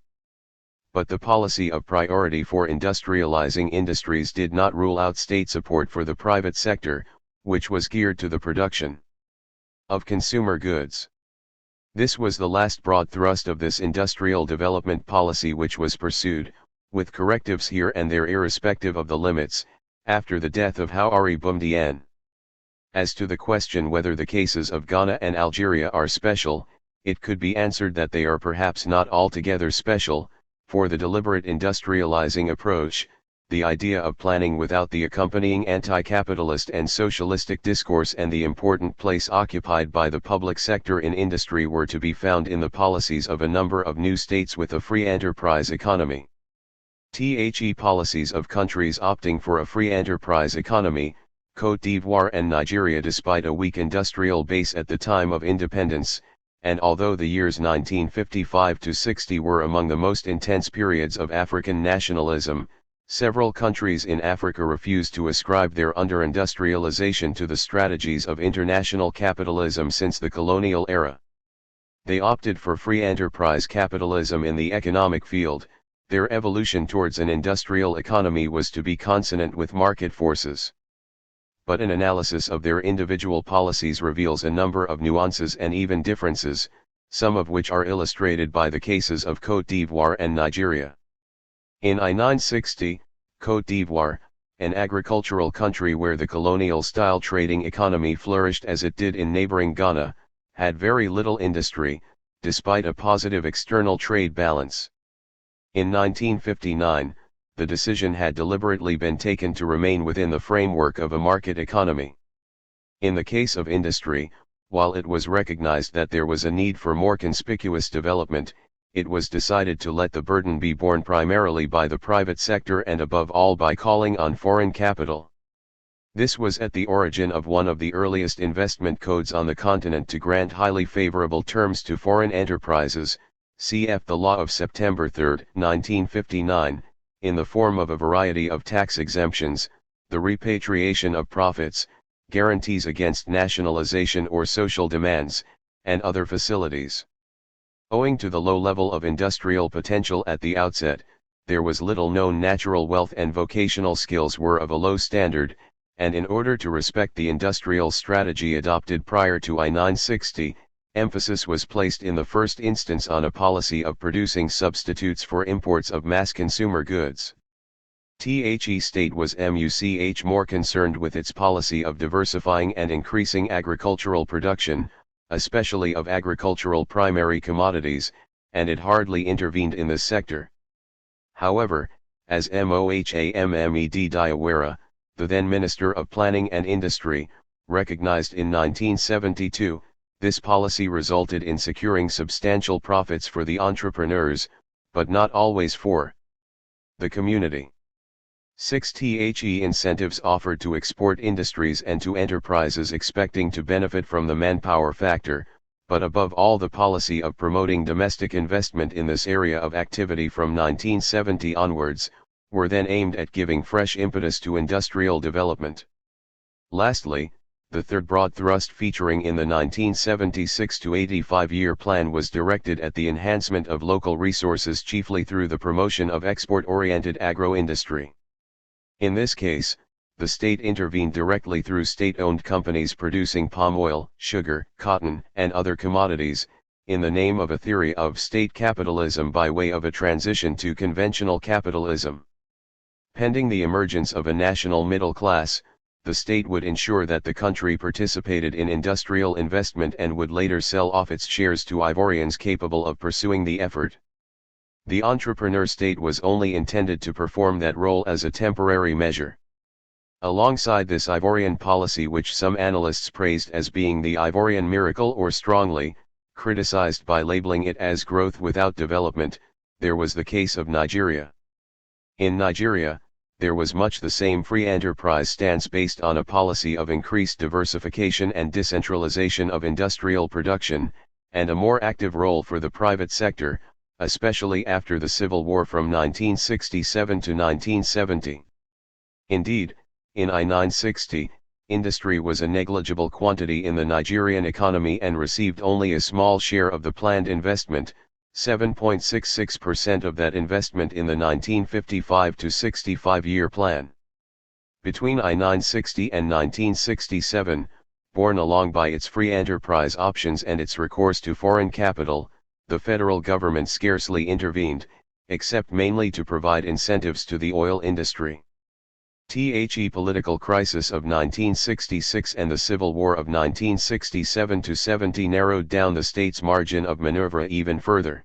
But the policy of priority for industrializing industries did not rule out state support for the private sector, which was geared to the production of consumer goods. This was the last broad thrust of this industrial development policy, which was pursued, with correctives here and there irrespective of the limits, after the death of Houari Boumedienne. As to the question whether the cases of Ghana and Algeria are special, it could be answered that they are perhaps not altogether special, for the deliberate industrializing approach, the idea of planning without the accompanying anti-capitalist and socialistic discourse and the important place occupied by the public sector in industry were to be found in the policies of a number of new states with a free enterprise economy. The policies of countries opting for a free enterprise economy, Côte d'Ivoire and Nigeria, despite a weak industrial base at the time of independence, and although the years 1955 to 60 were among the most intense periods of African nationalism, several countries in Africa refused to ascribe their underindustrialization to the strategies of international capitalism since the colonial era. They opted for free enterprise capitalism in the economic field. Their evolution towards an industrial economy was to be consonant with market forces. But an analysis of their individual policies reveals a number of nuances and even differences, some of which are illustrated by the cases of Côte d'Ivoire and Nigeria. In I-960, Côte d'Ivoire, an agricultural country where the colonial-style trading economy flourished as it did in neighboring Ghana, had very little industry, despite a positive external trade balance. In 1959, the decision had deliberately been taken to remain within the framework of a market economy. In the case of industry, while it was recognized that there was a need for more conspicuous development, it was decided to let the burden be borne primarily by the private sector and above all by calling on foreign capital. This was at the origin of one of the earliest investment codes on the continent to grant highly favorable terms to foreign enterprises, cf. the Law of September 3, 1959, in the form of a variety of tax exemptions, the repatriation of profits, guarantees against nationalization or social demands, and other facilities. Owing to the low level of industrial potential at the outset, there was little known natural wealth and vocational skills were of a low standard, and in order to respect the industrial strategy adopted prior to I-960, emphasis was placed in the first instance on a policy of producing substitutes for imports of mass consumer goods. The state was more concerned with its policy of diversifying and increasing agricultural production, especially of agricultural primary commodities, and it hardly intervened in this sector. However, as Mohammed Diawara, the then Minister of Planning and Industry, recognized in 1972, this policy resulted in securing substantial profits for the entrepreneurs, but not always for the community. 6. The incentives offered to export industries and to enterprises expecting to benefit from the manpower factor, but above all the policy of promoting domestic investment in this area of activity from 1970 onwards, were then aimed at giving fresh impetus to industrial development. Lastly, the third broad thrust featuring in the 1976-85-year plan was directed at the enhancement of local resources, chiefly through the promotion of export-oriented agro-industry. In this case, the state intervened directly through state-owned companies producing palm oil, sugar, cotton, and other commodities, in the name of a theory of state capitalism by way of a transition to conventional capitalism. Pending the emergence of a national middle class, the state would ensure that the country participated in industrial investment and would later sell off its shares to Ivorians capable of pursuing the effort. The entrepreneur state was only intended to perform that role as a temporary measure. Alongside this Ivorian policy, which some analysts praised as being the Ivorian miracle or strongly criticized by labeling it as growth without development, there was the case of Nigeria. In Nigeria, there was much the same free enterprise stance based on a policy of increased diversification and decentralization of industrial production, and a more active role for the private sector, especially after the Civil War from 1967 to 1970. Indeed, in I-960, industry was a negligible quantity in the Nigerian economy and received only a small share of the planned investment, 7.66% of that investment in the 1955 to 65-year plan. Between I-960 and 1967, borne along by its free enterprise options and its recourse to foreign capital, the federal government scarcely intervened, except mainly to provide incentives to the oil industry. The political crisis of 1966 and the Civil War of 1967-70 narrowed down the state's margin of maneuver even further.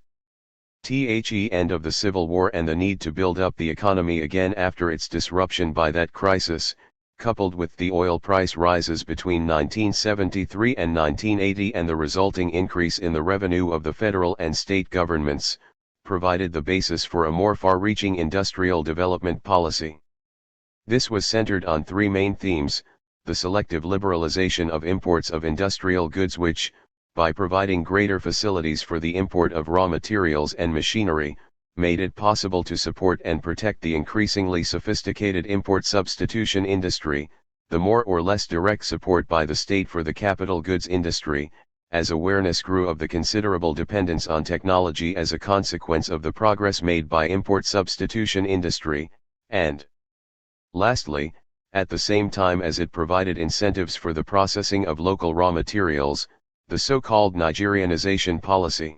The end of the Civil War and the need to build up the economy again after its disruption by that crisis, coupled with the oil price rises between 1973 and 1980 and the resulting increase in the revenue of the federal and state governments, provided the basis for a more far-reaching industrial development policy. This was centered on three main themes: the selective liberalization of imports of industrial goods which, by providing greater facilities for the import of raw materials and machinery, made it possible to support and protect the increasingly sophisticated import substitution industry, the more or less direct support by the state for the capital goods industry, as awareness grew of the considerable dependence on technology as a consequence of the progress made by import substitution industry, and lastly, at the same time as it provided incentives for the processing of local raw materials, the so-called Nigerianization policy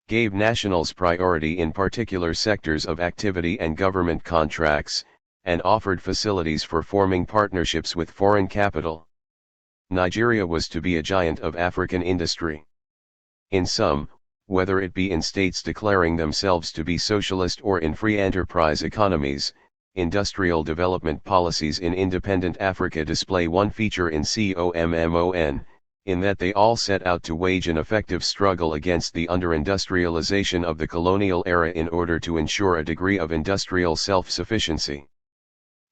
gave nationals priority in particular sectors of activity and government contracts, and offered facilities for forming partnerships with foreign capital. Nigeria was to be a giant of African industry. In sum, whether it be in states declaring themselves to be socialist or in free enterprise economies, industrial development policies in independent Africa display one feature in common, in that they all set out to wage an effective struggle against the under-industrialization of the colonial era in order to ensure a degree of industrial self-sufficiency.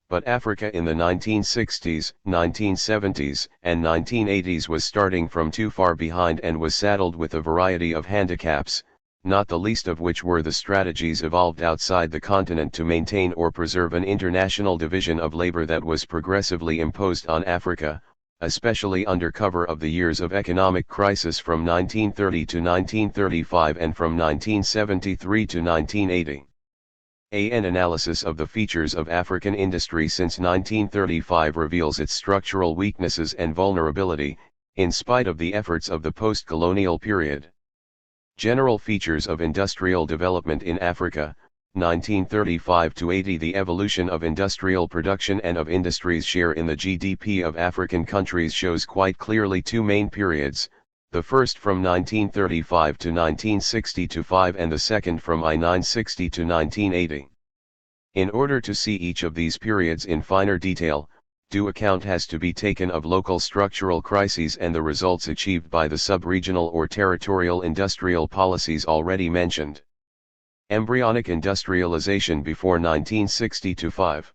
But Africa in the 1960s, 1970s, and 1980s was starting from too far behind and was saddled with a variety of handicaps, not the least of which were the strategies evolved outside the continent to maintain or preserve an international division of labor that was progressively imposed on Africa, especially under cover of the years of economic crisis from 1930 to 1935 and from 1973 to 1980. An analysis of the features of African industry since 1935 reveals its structural weaknesses and vulnerability, in spite of the efforts of the post-colonial period. General features of industrial development in Africa, 1935 to 80. The evolution of industrial production and of industry's share in the GDP of African countries shows quite clearly two main periods, the first from 1935 to 1960-5 and the second from 1960 to 1980. In order to see each of these periods in finer detail, due account has to be taken of local structural crises and the results achieved by the sub-regional or territorial industrial policies already mentioned. Embryonic industrialization before 1960-5.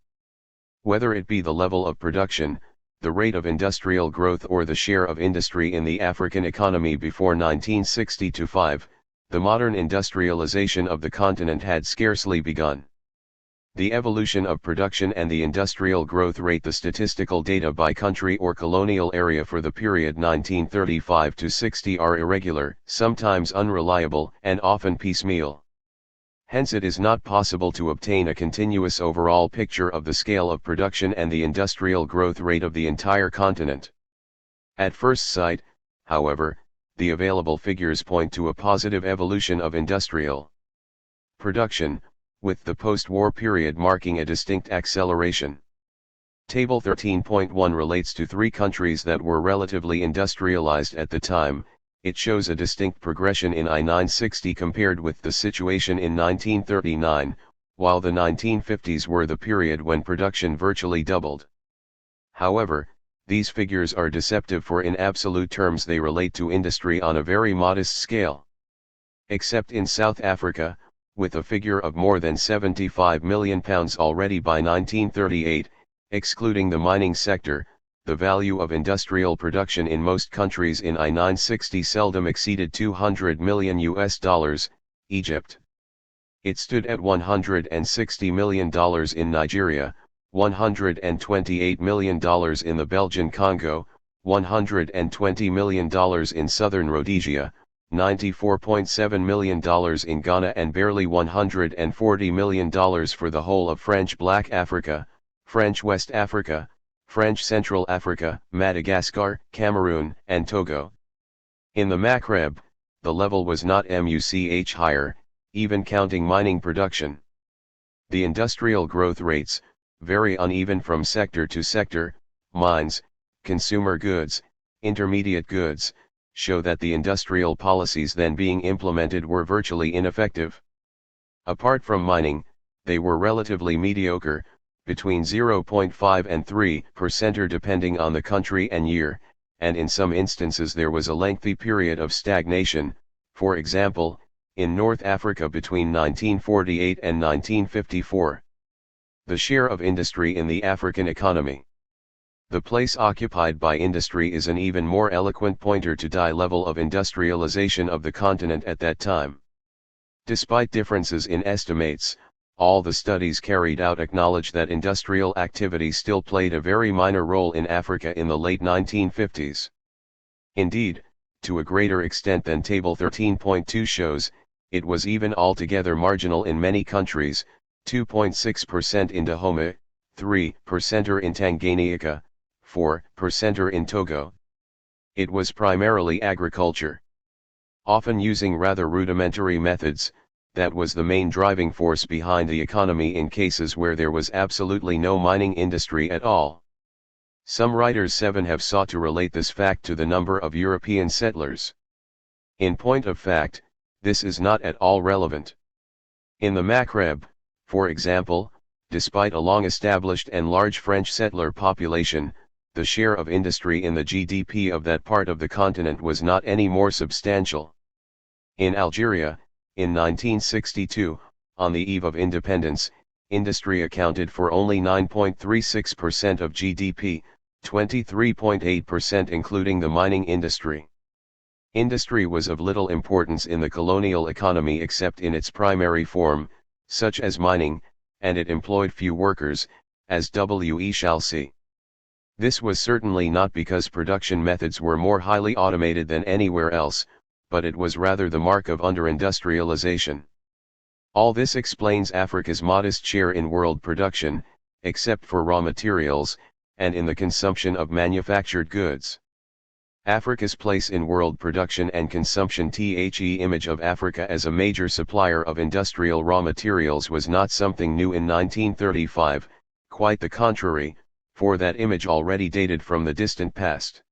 Whether it be the level of production, the rate of industrial growth or the share of industry in the African economy before 1960-5, the modern industrialization of the continent had scarcely begun. The evolution of production and the industrial growth rate. The statistical data by country or colonial area for the period 1935 to 60 are irregular, sometimes unreliable, and often piecemeal. Hence it is not possible to obtain a continuous overall picture of the scale of production and the industrial growth rate of the entire continent. At first sight, however, the available figures point to a positive evolution of industrial production, with the post-war period marking a distinct acceleration. Table 13.1 relates to three countries that were relatively industrialized at the time. It shows a distinct progression in 1960 compared with the situation in 1939, while the 1950s were the period when production virtually doubled. However, these figures are deceptive, for in absolute terms they relate to industry on a very modest scale. Except in South Africa, with a figure of more than £75 million already by 1938, excluding the mining sector, the value of industrial production in most countries in 1960 seldom exceeded $200 million. Egypt. It stood at $160 million in Nigeria, $128 million in the Belgian Congo, $120 million in southern Rhodesia, $94.7 million in Ghana, and barely $140 million for the whole of French Black Africa, French West Africa, French Central Africa, Madagascar, Cameroon, and Togo. In the Maghreb, the level was not much higher, even counting mining production. The industrial growth rates, vary uneven from sector to sector. Mines, consumer goods, intermediate goods, show that the industrial policies then being implemented were virtually ineffective. Apart from mining, they were relatively mediocre, between 0.5 and 3% depending on the country and year, and in some instances there was a lengthy period of stagnation, for example, in North Africa between 1948 and 1954. The share of industry in the African economy. The place occupied by industry is an even more eloquent pointer to the level of industrialization of the continent at that time. Despite differences in estimates, all the studies carried out acknowledge that industrial activity still played a very minor role in Africa in the late 1950s. Indeed, to a greater extent than Table 13.2 shows, it was even altogether marginal in many countries, 2.6% in Dahomey, 3% in Tanganyika, 4% in Togo. It was primarily agriculture. Often using rather rudimentary methods, that was the main driving force behind the economy in cases where there was absolutely no mining industry at all. Some writers have sought to relate this fact to the number of European settlers. In point of fact, this is not at all relevant. In the Maghreb, for example, despite a long-established and large French settler population, the share of industry in the GDP of that part of the continent was not any more substantial. In Algeria, in 1962, on the eve of independence, industry accounted for only 9.36% of GDP, 23.8% including the mining industry. Industry was of little importance in the colonial economy except in its primary form, such as mining, and it employed few workers, as we shall see. This was certainly not because production methods were more highly automated than anywhere else, but it was rather the mark of under-industrialization. All this explains Africa's modest share in world production, except for raw materials, and in the consumption of manufactured goods. Africa's place in world production and consumption. The image of Africa as a major supplier of industrial raw materials was not something new in 1935, quite the contrary, for that image already dated from the distant past.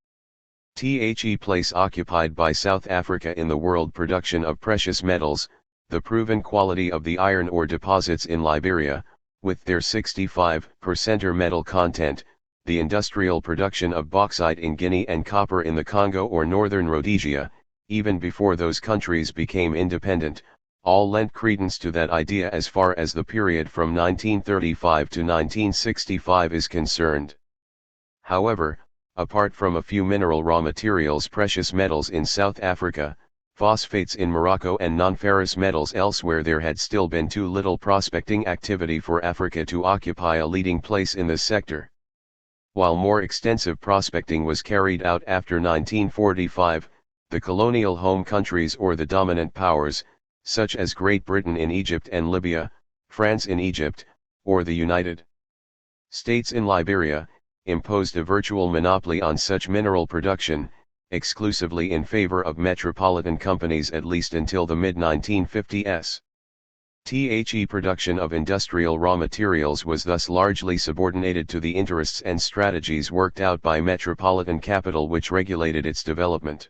The place occupied by South Africa in the world production of precious metals, the proven quality of the iron ore deposits in Liberia, with their 65% metal content, the industrial production of bauxite in Guinea and copper in the Congo or northern Rhodesia, even before those countries became independent, all lent credence to that idea as far as the period from 1935 to 1965 is concerned. However, apart from a few mineral raw materials, precious metals in South Africa, phosphates in Morocco and non-ferrous metals elsewhere, there had still been too little prospecting activity for Africa to occupy a leading place in this sector. While more extensive prospecting was carried out after 1945, the colonial home countries or the dominant powers, such as Great Britain in Egypt and Libya, France in Egypt, or the United States in Liberia, imposed a virtual monopoly on such mineral production, exclusively in favor of metropolitan companies at least until the mid-1950s. The production of industrial raw materials was thus largely subordinated to the interests and strategies worked out by metropolitan capital which regulated its development.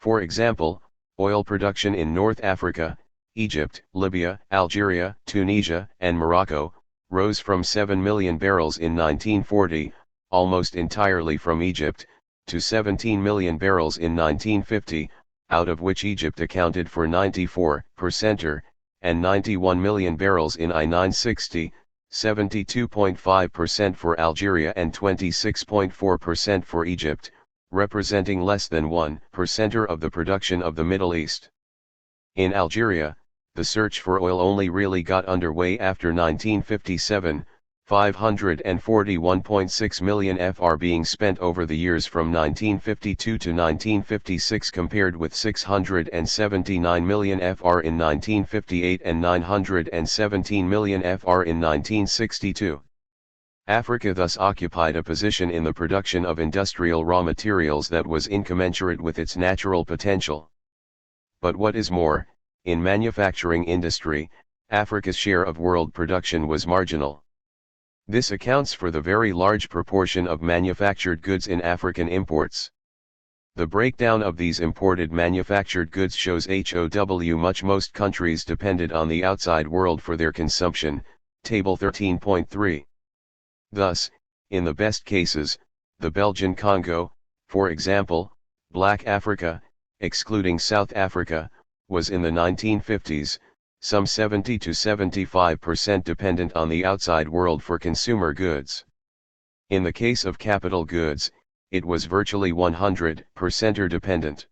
For example, oil production in North Africa, Egypt, Libya, Algeria, Tunisia, and Morocco, rose from 7 million barrels in 1940, almost entirely from Egypt, to 17 million barrels in 1950, out of which Egypt accounted for 94%, and 91 million barrels in I-960, 72.5% for Algeria and 26.4% for Egypt, representing less than 1% of the production of the Middle East. In Algeria, the search for oil only really got underway after 1957, 541.6 million FR being spent over the years from 1952 to 1956 compared with 679 million FR in 1958 and 917 million FR in 1962. Africa thus occupied a position in the production of industrial raw materials that was incommensurate with its natural potential. But what is more, in manufacturing industry, Africa's share of world production was marginal. This accounts for the very large proportion of manufactured goods in African imports. The breakdown of these imported manufactured goods shows how much most countries depended on the outside world for their consumption, Table 13.3. Thus, in the best cases, the Belgian Congo, for example, Black Africa, excluding South Africa, was in the 1950s, some 70 to 75% dependent on the outside world for consumer goods. In the case of capital goods, it was virtually 100% dependent.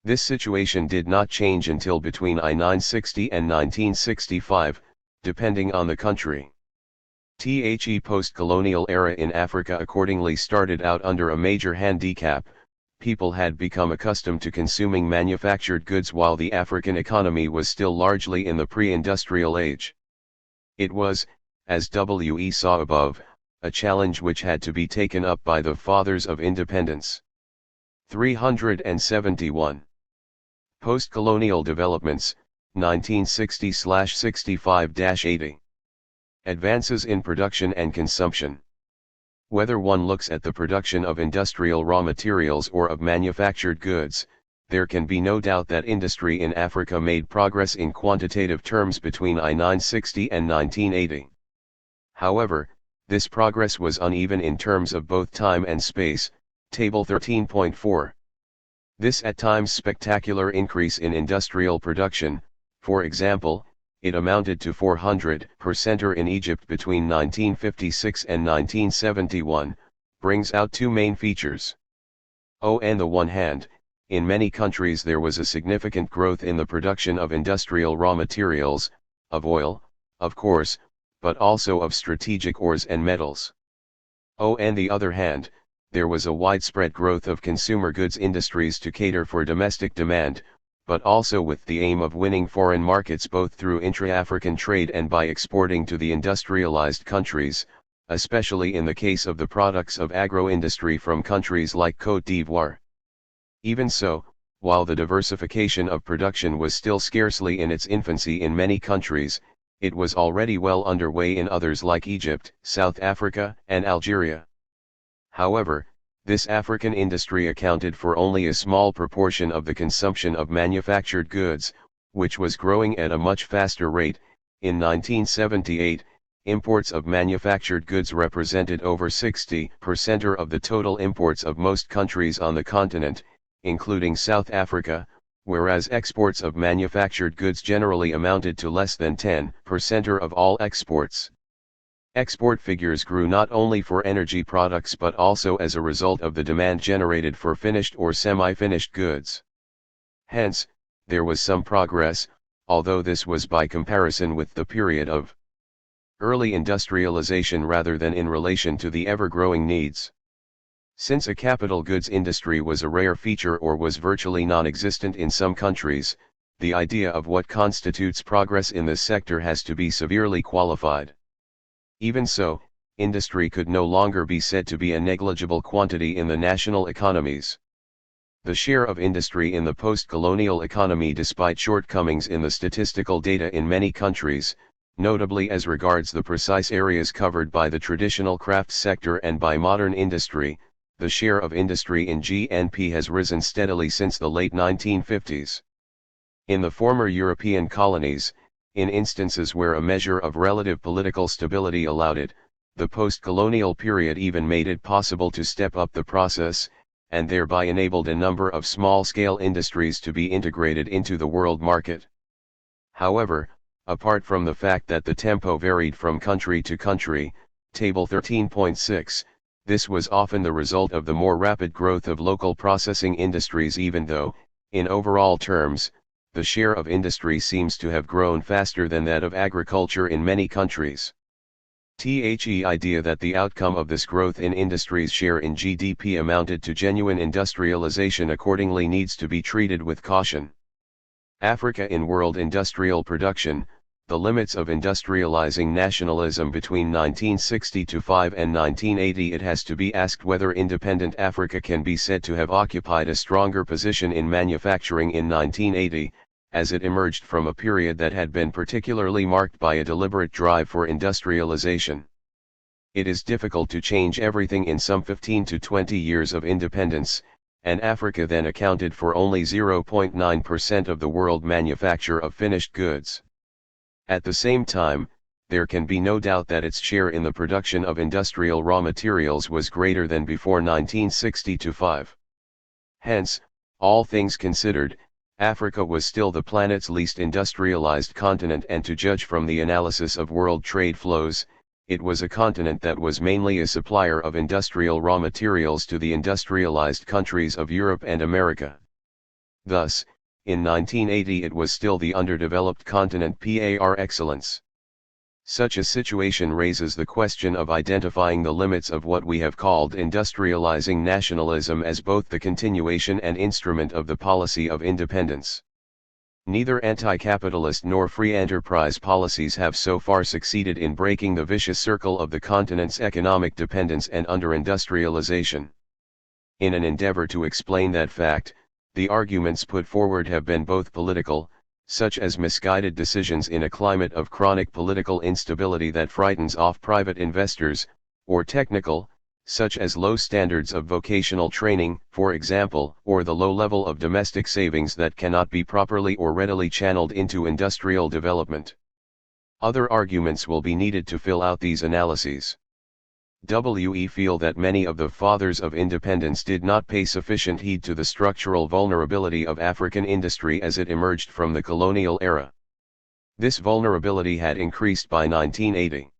This situation did not change until between I-960 and 1965, depending on the country. The post-colonial era in Africa accordingly started out under a major handicap. People had become accustomed to consuming manufactured goods while the African economy was still largely in the pre-industrial age. It was, as we saw above, a challenge which had to be taken up by the fathers of independence. 371. Post-colonial developments, 1960-65-80. Advances in production and consumption. Whether one looks at the production of industrial raw materials or of manufactured goods, there can be no doubt that industry in Africa made progress in quantitative terms between I-960 and 1980. However, this progress was uneven in terms of both time and space, Table 13.4. This at times spectacular increase in industrial production, for example, it amounted to 400% in Egypt between 1956 and 1971, brings out two main features. On the one hand, in many countries there was a significant growth in the production of industrial raw materials, of oil, of course, but also of strategic ores and metals. On the other hand, there was a widespread growth of consumer goods industries to cater for domestic demand, but also with the aim of winning foreign markets both through intra-African trade and by exporting to the industrialized countries, especially in the case of the products of agro-industry from countries like Côte d'Ivoire. Even so, while the diversification of production was still scarcely in its infancy in many countries, it was already well underway in others like Egypt, South Africa, and Algeria. However, this African industry accounted for only a small proportion of the consumption of manufactured goods, which was growing at a much faster rate. In 1978, imports of manufactured goods represented over 60% of the total imports of most countries on the continent, including South Africa, whereas exports of manufactured goods generally amounted to less than 10% of all exports. Export figures grew not only for energy products but also as a result of the demand generated for finished or semi-finished goods. Hence, there was some progress, although this was by comparison with the period of early industrialization rather than in relation to the ever-growing needs. Since a capital goods industry was a rare feature or was virtually non-existent in some countries, the idea of what constitutes progress in this sector has to be severely qualified. Even so, industry could no longer be said to be a negligible quantity in the national economies. The share of industry in the post-colonial economy, despite shortcomings in the statistical data in many countries, notably as regards the precise areas covered by the traditional crafts sector and by modern industry, the share of industry in GNP has risen steadily since the late 1950s. In the former European colonies, in instances where a measure of relative political stability allowed it, the post-colonial period even made it possible to step up the process, and thereby enabled a number of small-scale industries to be integrated into the world market. However, apart from the fact that the tempo varied from country to country, Table 13.6, this was often the result of the more rapid growth of local processing industries, even though, in overall terms, the share of industry seems to have grown faster than that of agriculture in many countries. The idea that the outcome of this growth in industry's share in GDP amounted to genuine industrialization accordingly needs to be treated with caution. Africa in world industrial production, the limits of industrializing nationalism between 1965 and 1980. It has to be asked whether independent Africa can be said to have occupied a stronger position in manufacturing in 1980, as it emerged from a period that had been particularly marked by a deliberate drive for industrialization. It is difficult to change everything in some 15 to 20 years of independence, and Africa then accounted for only 0.9% of the world manufacture of finished goods. At the same time, there can be no doubt that its share in the production of industrial raw materials was greater than before 1960-5. Hence, all things considered, Africa was still the planet's least industrialized continent, and to judge from the analysis of world trade flows, it was a continent that was mainly a supplier of industrial raw materials to the industrialized countries of Europe and America. Thus, in 1980 it was still the underdeveloped continent par excellence. Such a situation raises the question of identifying the limits of what we have called industrializing nationalism as both the continuation and instrument of the policy of independence. Neither anti-capitalist nor free enterprise policies have so far succeeded in breaking the vicious circle of the continent's economic dependence and under-industrialization. In an endeavor to explain that fact, the arguments put forward have been both political, such as misguided decisions in a climate of chronic political instability that frightens off private investors, or technical, such as low standards of vocational training, for example, or the low level of domestic savings that cannot be properly or readily channeled into industrial development. Other arguments will be needed to fill out these analyses. We feel that many of the fathers of independence did not pay sufficient heed to the structural vulnerability of African industry as it emerged from the colonial era. This vulnerability had increased by 1980.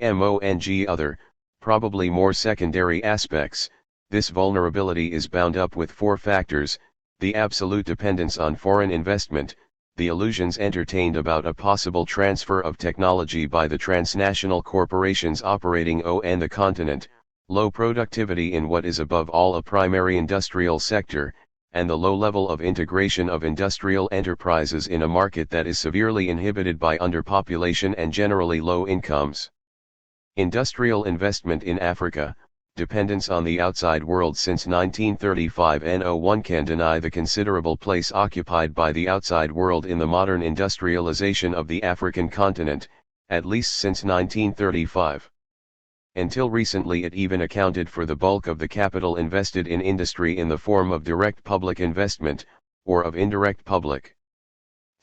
Among other, probably more secondary aspects, this vulnerability is bound up with four factors: the absolute dependence on foreign investment, the illusions entertained about a possible transfer of technology by the transnational corporations operating on the continent, low productivity in what is above all a primary industrial sector, and the low level of integration of industrial enterprises in a market that is severely inhibited by underpopulation and generally low incomes. Industrial investment in Africa, dependence on the outside world since 1935. No one can deny the considerable place occupied by the outside world in the modern industrialization of the African continent, at least since 1935. Until recently it even accounted for the bulk of the capital invested in industry in the form of direct public investment, or of indirect public.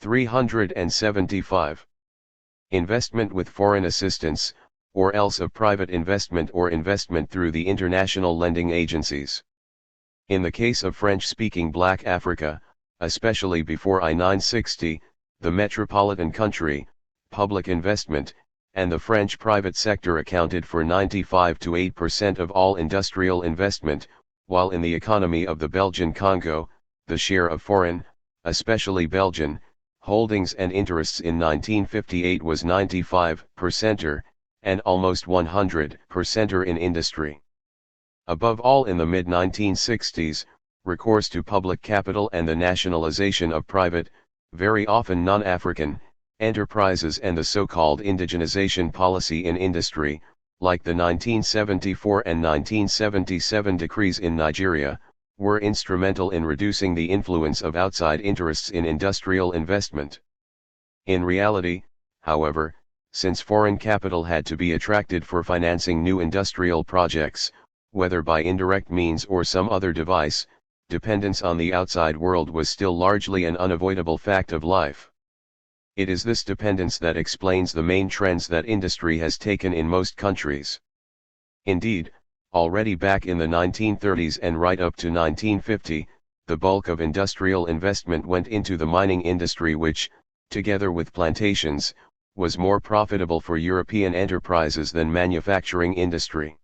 375. Investment with foreign assistance, or else of private investment or investment through the international lending agencies. In the case of French-speaking Black Africa, especially before I-960, the metropolitan country, public investment, and the French private sector accounted for 95 to 8% of all industrial investment, while in the economy of the Belgian Congo, the share of foreign, especially Belgian, holdings and interests in 1958 was 95%, and almost 100% in industry. Above all, in the mid-1960s, recourse to public capital and the nationalization of private, very often non-African, enterprises and the so-called indigenization policy in industry, like the 1974 and 1977 decrees in Nigeria, were instrumental in reducing the influence of outside interests in industrial investment. In reality, however, since foreign capital had to be attracted for financing new industrial projects, whether by indirect means or some other device, dependence on the outside world was still largely an unavoidable fact of life. It is this dependence that explains the main trends that industry has taken in most countries. Indeed, already back in the 1930s and right up to 1950, the bulk of industrial investment went into the mining industry, which, together with plantations, was more profitable for European enterprises than manufacturing industry.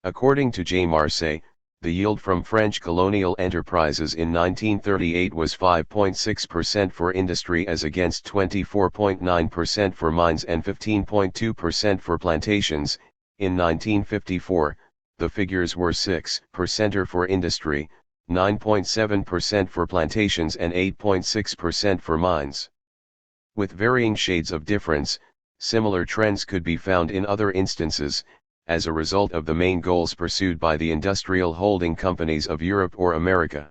According to J. Marseille, the yield from French colonial enterprises in 1938 was 5.6% for industry as against 24.9% for mines and 15.2% for plantations. In 1954, the figures were 6% for industry, 9.7% for plantations and 8.6% for mines. With varying shades of difference, similar trends could be found in other instances, as a result of the main goals pursued by the industrial holding companies of Europe or America.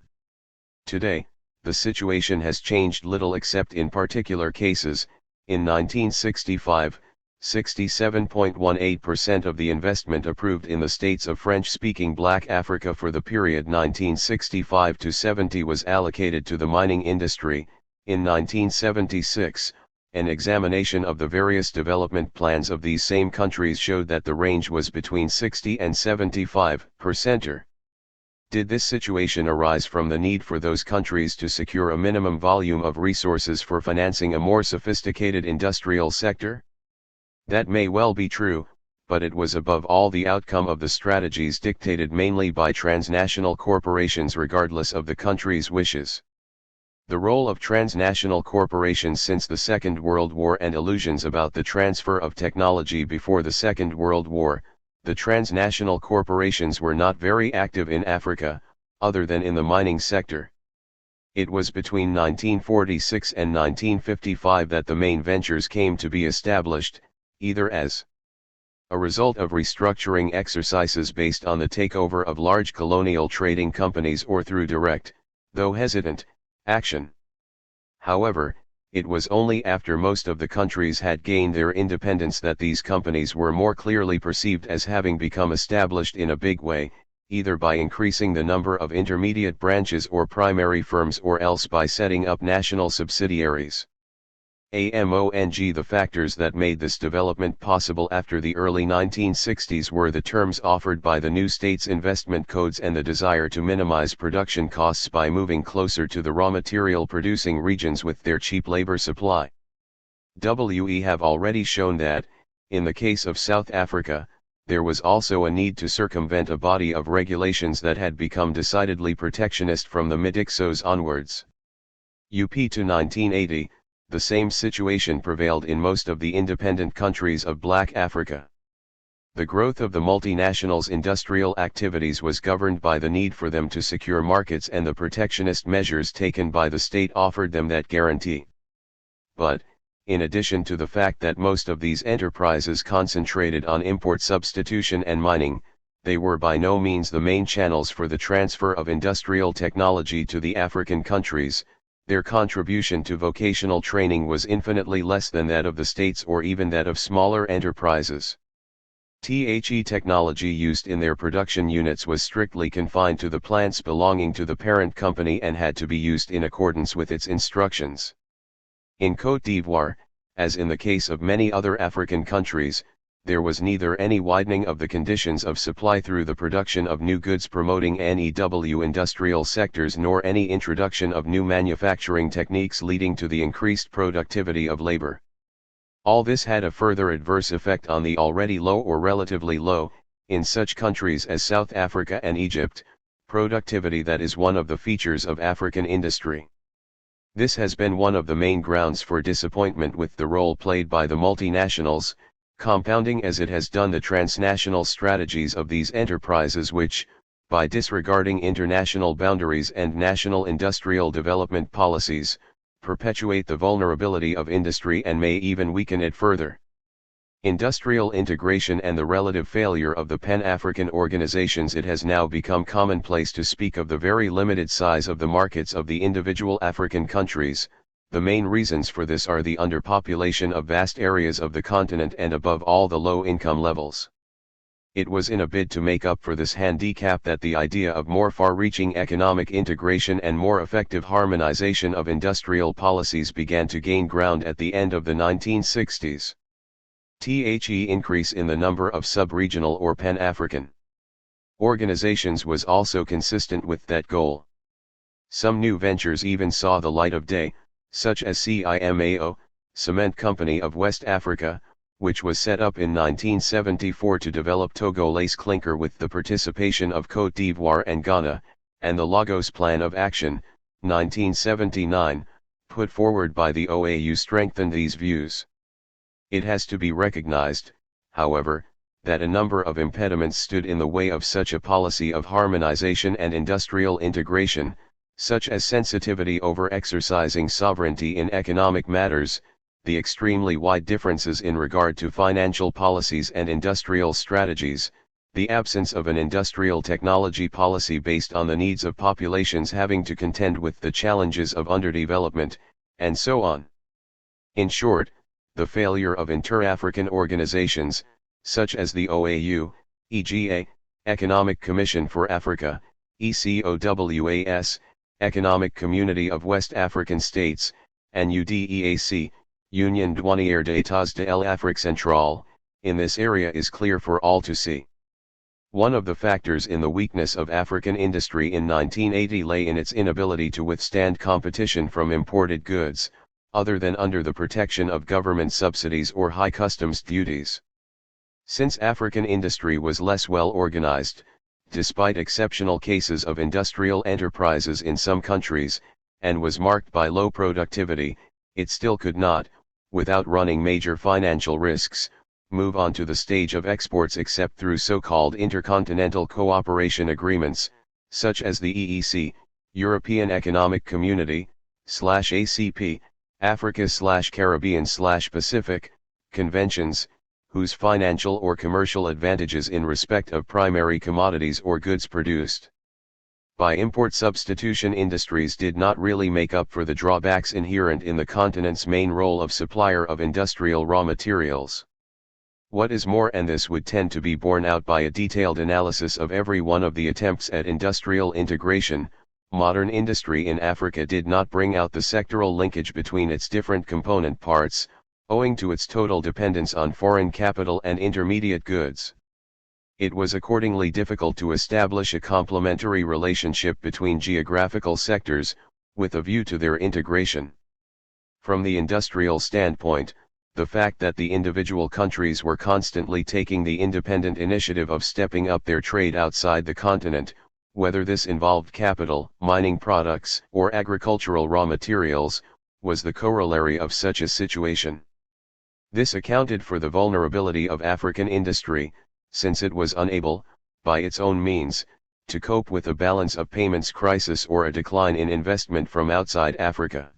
Today, the situation has changed little except in particular cases. In 1965, 67.18% of the investment approved in the states of French-speaking Black Africa for the period 1965 to 70 was allocated to the mining industry. In 1976, an examination of the various development plans of these same countries showed that the range was between 60 and 75%. Did this situation arise from the need for those countries to secure a minimum volume of resources for financing a more sophisticated industrial sector? That may well be true, but it was above all the outcome of the strategies dictated mainly by transnational corporations regardless of the country's wishes. The role of transnational corporations since the Second World War and illusions about the transfer of technology before the Second World War. The transnational corporations were not very active in Africa, other than in the mining sector. It was between 1946 and 1955 that the main ventures came to be established, either as a result of restructuring exercises based on the takeover of large colonial trading companies or through direct, though hesitant, action. However, it was only after most of the countries had gained their independence that these companies were more clearly perceived as having become established in a big way, either by increasing the number of intermediate branches or primary firms or else by setting up national subsidiaries. The factors that made this development possible after the early 1960s were the terms offered by the new states' investment codes and the desire to minimize production costs by moving closer to the raw material producing regions with their cheap labor supply. We have already shown that, in the case of South Africa, there was also a need to circumvent a body of regulations that had become decidedly protectionist from the mid-Ixos onwards. Up to 1980, the same situation prevailed in most of the independent countries of Black Africa. The growth of the multinationals' industrial activities was governed by the need for them to secure markets, and the protectionist measures taken by the state offered them that guarantee. But, in addition to the fact that most of these enterprises concentrated on import substitution and mining, they were by no means the main channels for the transfer of industrial technology to the African countries. Their contribution to vocational training was infinitely less than that of the states or even that of smaller enterprises. Technology used in their production units was strictly confined to the plants belonging to the parent company and had to be used in accordance with its instructions. In Côte d'Ivoire, as in the case of many other African countries, there was neither any widening of the conditions of supply through the production of new goods promoting industrial sectors, nor any introduction of new manufacturing techniques leading to the increased productivity of labor. All this had a further adverse effect on the already low or relatively low, in such countries as South Africa and Egypt, productivity that is one of the features of African industry. This has been one of the main grounds for disappointment with the role played by the multinationals, compounding as it has done the transnational strategies of these enterprises which, by disregarding international boundaries and national industrial development policies, perpetuate the vulnerability of industry and may even weaken it further. Industrial integration and the relative failure of the Pan-African organizations. It has now become commonplace to speak of the very limited size of the markets of the individual African countries. The main reasons for this are the underpopulation of vast areas of the continent and above all the low income levels. It was in a bid to make up for this handicap that the idea of more far-reaching economic integration and more effective harmonization of industrial policies began to gain ground at the end of the 1960s. Increase in the number of sub-regional or Pan-African organizations was also consistent with that goal. Some new ventures even saw the light of day, such as CIMAO, Cement Company of West Africa, which was set up in 1974 to develop Togolese clinker with the participation of Côte d'Ivoire and Ghana, and the Lagos Plan of Action, 1979, put forward by the OAU strengthened these views. It has to be recognized, however, that a number of impediments stood in the way of such a policy of harmonization and industrial integration, such as sensitivity over exercising sovereignty in economic matters, the extremely wide differences in regard to financial policies and industrial strategies, the absence of an industrial technology policy based on the needs of populations having to contend with the challenges of underdevelopment, and so on. In short, the failure of inter-African organizations, such as the OAU, EGA, Economic Commission for Africa, ECOWAS, Economic Community of West African States, and UDEAC, Union Douanière d'États de l'Afrique Centrale, in this area is clear for all to see. One of the factors in the weakness of African industry in 1980 lay in its inability to withstand competition from imported goods, other than under the protection of government subsidies or high customs duties. Since African industry was less well organized, despite exceptional cases of industrial enterprises in some countries, and was marked by low productivity, it still could not, without running major financial risks, move on to the stage of exports except through so-called intercontinental cooperation agreements, such as the EEC, European Economic Community, /ACP, Africa/Caribbean/Pacific, conventions, whose financial or commercial advantages in respect of primary commodities or goods produced by import substitution industries did not really make up for the drawbacks inherent in the continent's main role of supplier of industrial raw materials. What is more, and this would tend to be borne out by a detailed analysis of every one of the attempts at industrial integration, modern industry in Africa did not bring out the sectoral linkage between its different component parts, owing to its total dependence on foreign capital and intermediate goods. It was accordingly difficult to establish a complementary relationship between geographical sectors, with a view to their integration. From the industrial standpoint, the fact that the individual countries were constantly taking the independent initiative of stepping up their trade outside the continent, whether this involved capital, mining products, or agricultural raw materials, was the corollary of such a situation. This accounted for the vulnerability of African industry, since it was unable, by its own means, to cope with a balance of payments crisis or a decline in investment from outside Africa.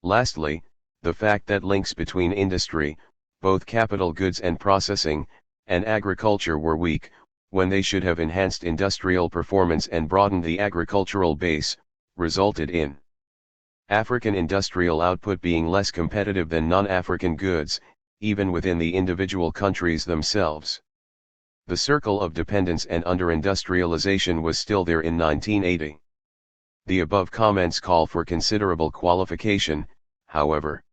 Lastly, the fact that links between industry, both capital goods and processing, and agriculture were weak, when they should have enhanced industrial performance and broadened the agricultural base, resulted in African industrial output being less competitive than non-African goods, even within the individual countries themselves. The circle of dependence and under-industrialization was still there in 1980. The above comments call for considerable qualification, however.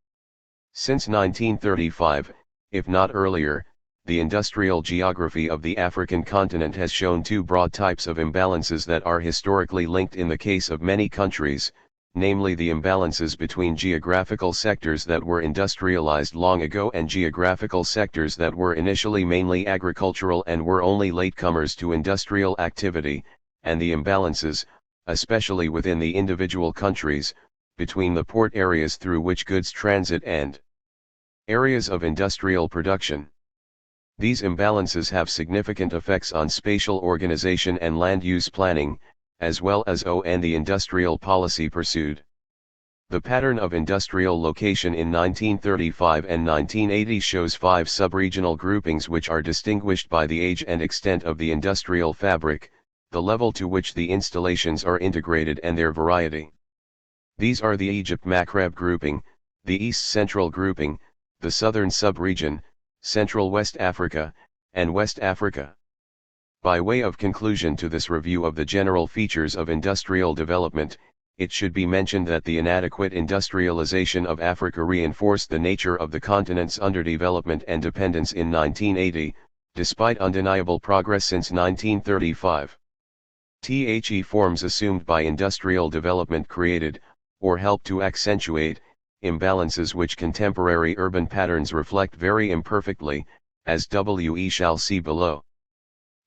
Since 1935, if not earlier, the industrial geography of the African continent has shown two broad types of imbalances that are historically linked in the case of many countries, namely the imbalances between geographical sectors that were industrialized long ago and geographical sectors that were initially mainly agricultural and were only latecomers to industrial activity, and the imbalances, especially within the individual countries, between the port areas through which goods transit and areas of industrial production. These imbalances have significant effects on spatial organization and land use planning, as well as on the industrial policy pursued. The pattern of industrial location in 1935 and 1980 shows 5 subregional groupings which are distinguished by the age and extent of the industrial fabric, the level to which the installations are integrated and their variety. These are the Egypt-Maghreb grouping, the East-Central grouping, the Southern subregion, Central West Africa, and West Africa. By way of conclusion to this review of the general features of industrial development, it should be mentioned that the inadequate industrialization of Africa reinforced the nature of the continent's underdevelopment and dependence in 1980, despite undeniable progress since 1935. The forms assumed by industrial development created, or helped to accentuate, imbalances which contemporary urban patterns reflect very imperfectly, as we shall see below.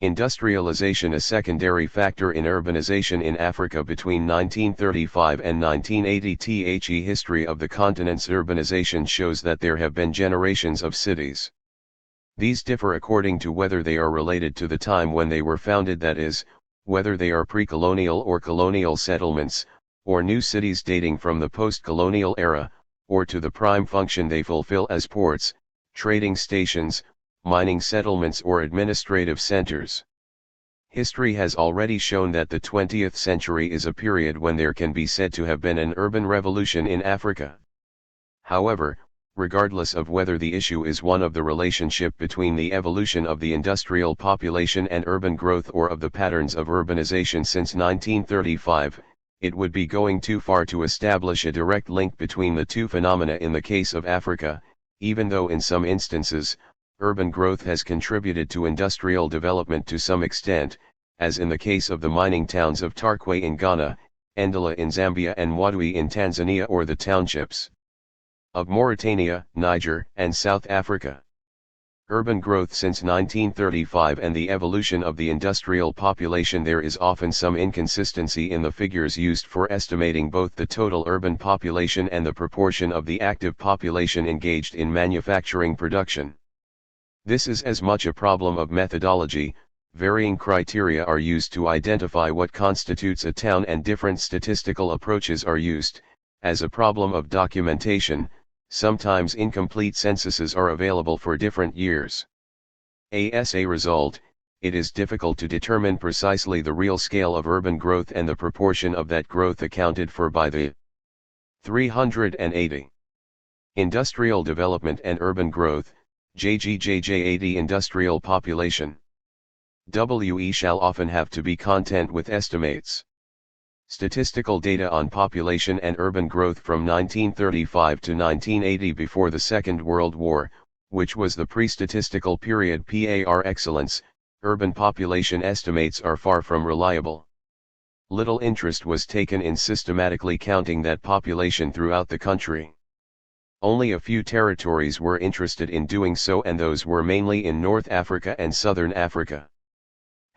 Industrialization, a secondary factor in urbanization in Africa between 1935 and 1980. The history of the continent's urbanization shows that there have been generations of cities. These differ according to whether they are related to the time when they were founded, that is, whether they are pre-colonial or colonial settlements, or new cities dating from the post-colonial era, or to the prime function they fulfill as ports, trading stations, mining settlements or administrative centers. History has already shown that the 20th century is a period when there can be said to have been an urban revolution in Africa. However, regardless of whether the issue is one of the relationship between the evolution of the industrial population and urban growth or of the patterns of urbanization since 1935, it would be going too far to establish a direct link between the two phenomena in the case of Africa, even though in some instances, urban growth has contributed to industrial development to some extent, as in the case of the mining towns of Tarkwa in Ghana, Ndala in Zambia and Mwadui in Tanzania, or the townships of Mauritania, Niger, and South Africa. Urban growth since 1935 and the evolution of the industrial population. There is often some inconsistency in the figures used for estimating both the total urban population and the proportion of the active population engaged in manufacturing production. This is as much a problem of methodology. Varying criteria are used to identify what constitutes a town and different statistical approaches are used, as a problem of documentation. Sometimes incomplete censuses are available for different years. As a result, it is difficult to determine precisely the real scale of urban growth and the proportion of that growth accounted for by the 380. Industrial development and urban growth, JGJJ80. Industrial population. WE shall often have to be content with estimates. Statistical data on population and urban growth from 1935 to 1980 before the Second World War, which was the pre-statistical period par excellence, urban population estimates are far from reliable. Little interest was taken in systematically counting that population throughout the country. Only a few territories were interested in doing so, and those were mainly in North Africa and Southern Africa.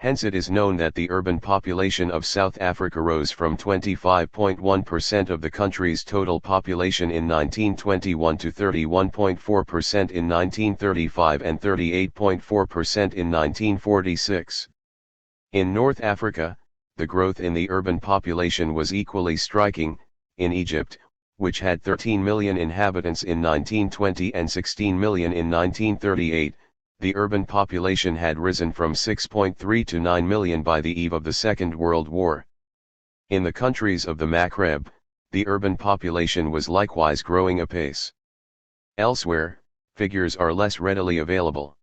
Hence it is known that the urban population of South Africa rose from 25.1% of the country's total population in 1921 to 31.4% in 1935 and 38.4% in 1946. In North Africa, the growth in the urban population was equally striking. In Egypt, which had 13 million inhabitants in 1920 and 16 million in 1938, the urban population had risen from 6.3 to 9 million by the eve of the Second World War. In the countries of the Maghreb, the urban population was likewise growing apace. Elsewhere, figures are less readily available.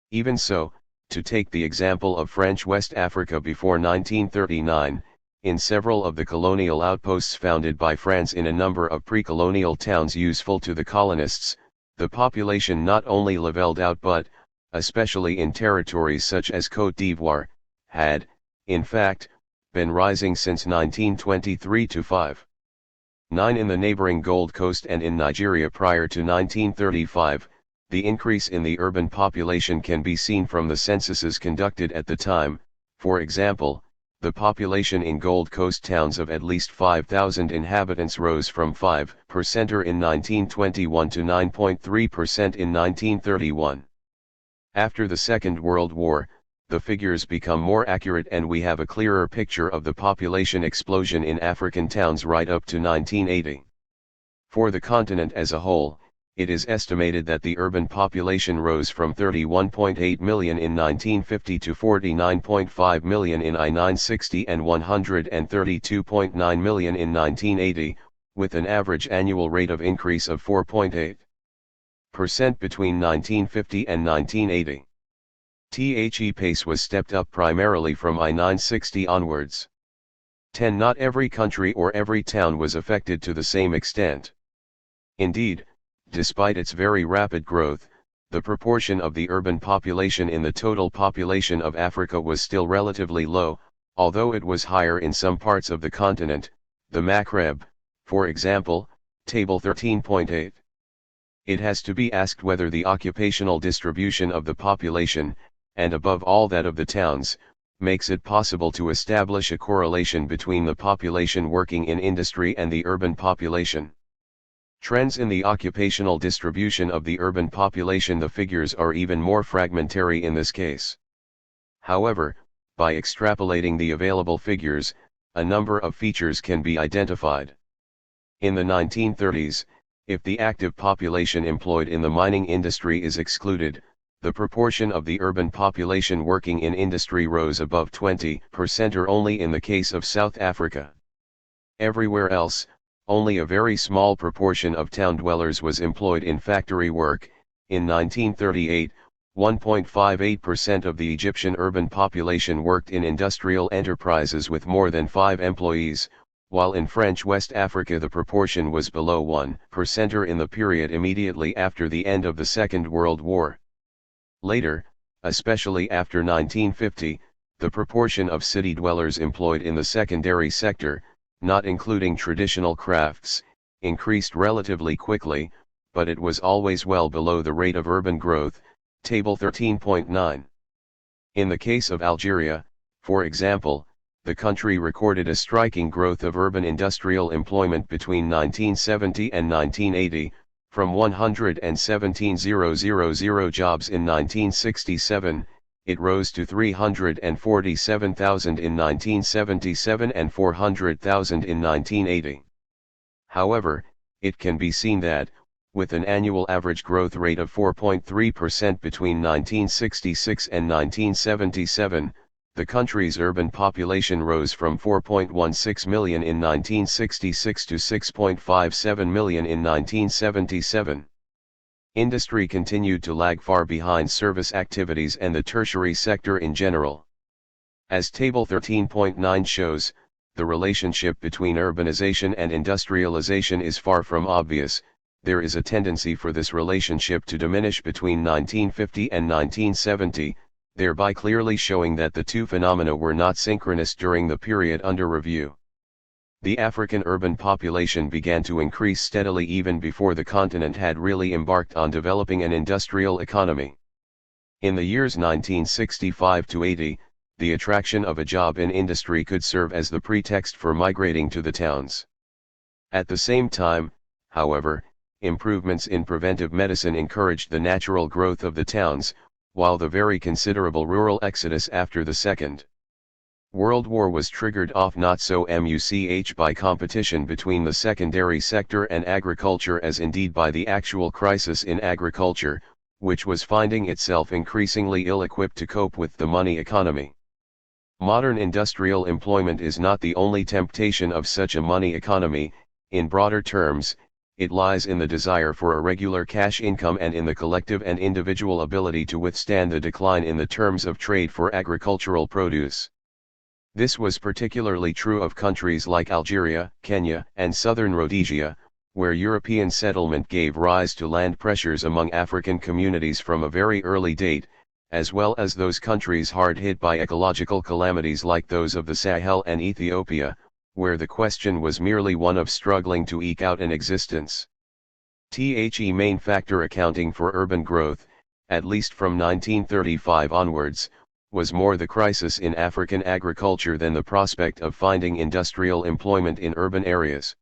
Even so, to take the example of French West Africa before 1939, in several of the colonial outposts founded by France in a number of pre-colonial towns useful to the colonists, the population not only leveled out but, especially in territories such as Côte d'Ivoire, had, in fact, been rising since 1923 to 5.9 in the neighboring Gold Coast and in Nigeria prior to 1935. The increase in the urban population can be seen from the censuses conducted at the time. For example, the population in Gold Coast towns of at least 5,000 inhabitants rose from 5% in 1921 to 9.3% in 1931. After the Second World War, the figures become more accurate and we have a clearer picture of the population explosion in African towns right up to 1980. For the continent as a whole, it is estimated that the urban population rose from 31.8 million in 1950 to 49.5 million in 1960 and 132.9 million in 1980, with an average annual rate of increase of 4.8% between 1950 and 1980. The pace was stepped up primarily from 1960 onwards. 10. Not every country or every town was affected to the same extent. Indeed, despite its very rapid growth, the proportion of the urban population in the total population of Africa was still relatively low, although it was higher in some parts of the continent, the Maghreb, for example, table 13.8. It has to be asked whether the occupational distribution of the population, and above all that of the towns, makes it possible to establish a correlation between the population working in industry and the urban population. Trends in the occupational distribution of the urban population. The figures are even more fragmentary in this case. However, by extrapolating the available figures, a number of features can be identified. In the 1930s, if the active population employed in the mining industry is excluded, the proportion of the urban population working in industry rose above 20% or only in the case of South Africa. Everywhere else, only a very small proportion of town dwellers was employed in factory work. In 1938, 1.58% of the Egyptian urban population worked in industrial enterprises with more than 5 employees, while in French West Africa the proportion was below 1% in the period immediately after the end of the Second World War. Later, especially after 1950, the proportion of city dwellers employed in the secondary sector, not including traditional crafts, increased relatively quickly, but it was always well below the rate of urban growth. Table 13.9. In the case of Algeria, for example, the country recorded a striking growth of urban industrial employment between 1970 and 1980, from 117,000 jobs in 1967, it rose to 347,000 in 1977 and 400,000 in 1980. However, it can be seen that, with an annual average growth rate of 4.3% between 1966 and 1977, the country's urban population rose from 4.16 million in 1966 to 6.57 million in 1977. Industry continued to lag far behind service activities and the tertiary sector in general. As Table 13.9 shows, the relationship between urbanization and industrialization is far from obvious. There is a tendency for this relationship to diminish between 1950 and 1970, thereby clearly showing that the two phenomena were not synchronous during the period under review. The African urban population began to increase steadily even before the continent had really embarked on developing an industrial economy. In the years 1965 to 80, the attraction of a job in industry could serve as the pretext for migrating to the towns. At the same time, however, improvements in preventive medicine encouraged the natural growth of the towns, while the very considerable rural exodus after the Second World War was triggered off not so much by competition between the secondary sector and agriculture as indeed by the actual crisis in agriculture, which was finding itself increasingly ill-equipped to cope with the money economy. Modern industrial employment is not the only temptation of such a money economy. In broader terms, it lies in the desire for a regular cash income and in the collective and individual ability to withstand the decline in the terms of trade for agricultural produce. This was particularly true of countries like Algeria, Kenya, and southern Rhodesia, where European settlement gave rise to land pressures among African communities from a very early date, as well as those countries hard hit by ecological calamities like those of the Sahel and Ethiopia, where the question was merely one of struggling to eke out an existence. The main factor accounting for urban growth, at least from 1935 onwards, was more the crisis in African agriculture than the prospect of finding industrial employment in urban areas.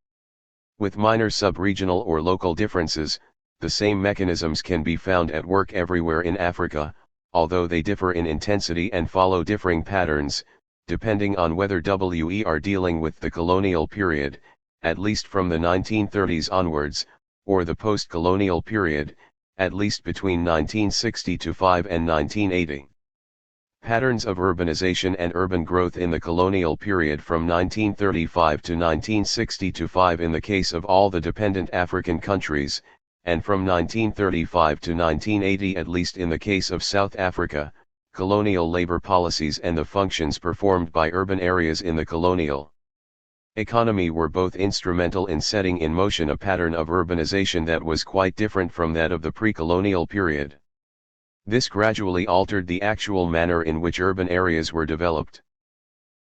With minor sub-regional or local differences, the same mechanisms can be found at work everywhere in Africa, although they differ in intensity and follow differing patterns, depending on whether we are dealing with the colonial period, at least from the 1930s onwards, or the post-colonial period, at least between 1965 and 1980. Patterns of urbanization and urban growth in the colonial period from 1935 to 1965 in the case of all the dependent African countries, and from 1935 to 1980 at least in the case of South Africa, colonial labor policies and the functions performed by urban areas in the colonial economy were both instrumental in setting in motion a pattern of urbanization that was quite different from that of the pre-colonial period. This gradually altered the actual manner in which urban areas were developed.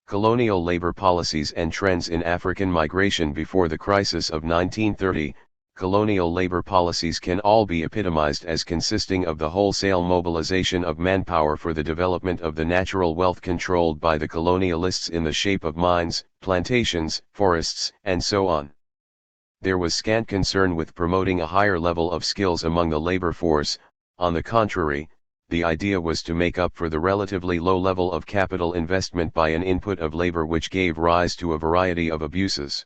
Colonial labor policies and trends in African migration before the crisis of 1930, colonial labor policies can all be epitomized as consisting of the wholesale mobilization of manpower for the development of the natural wealth controlled by the colonialists in the shape of mines, plantations, forests, and so on. There was scant concern with promoting a higher level of skills among the labor force. On the contrary, the idea was to make up for the relatively low level of capital investment by an input of labor which gave rise to a variety of abuses.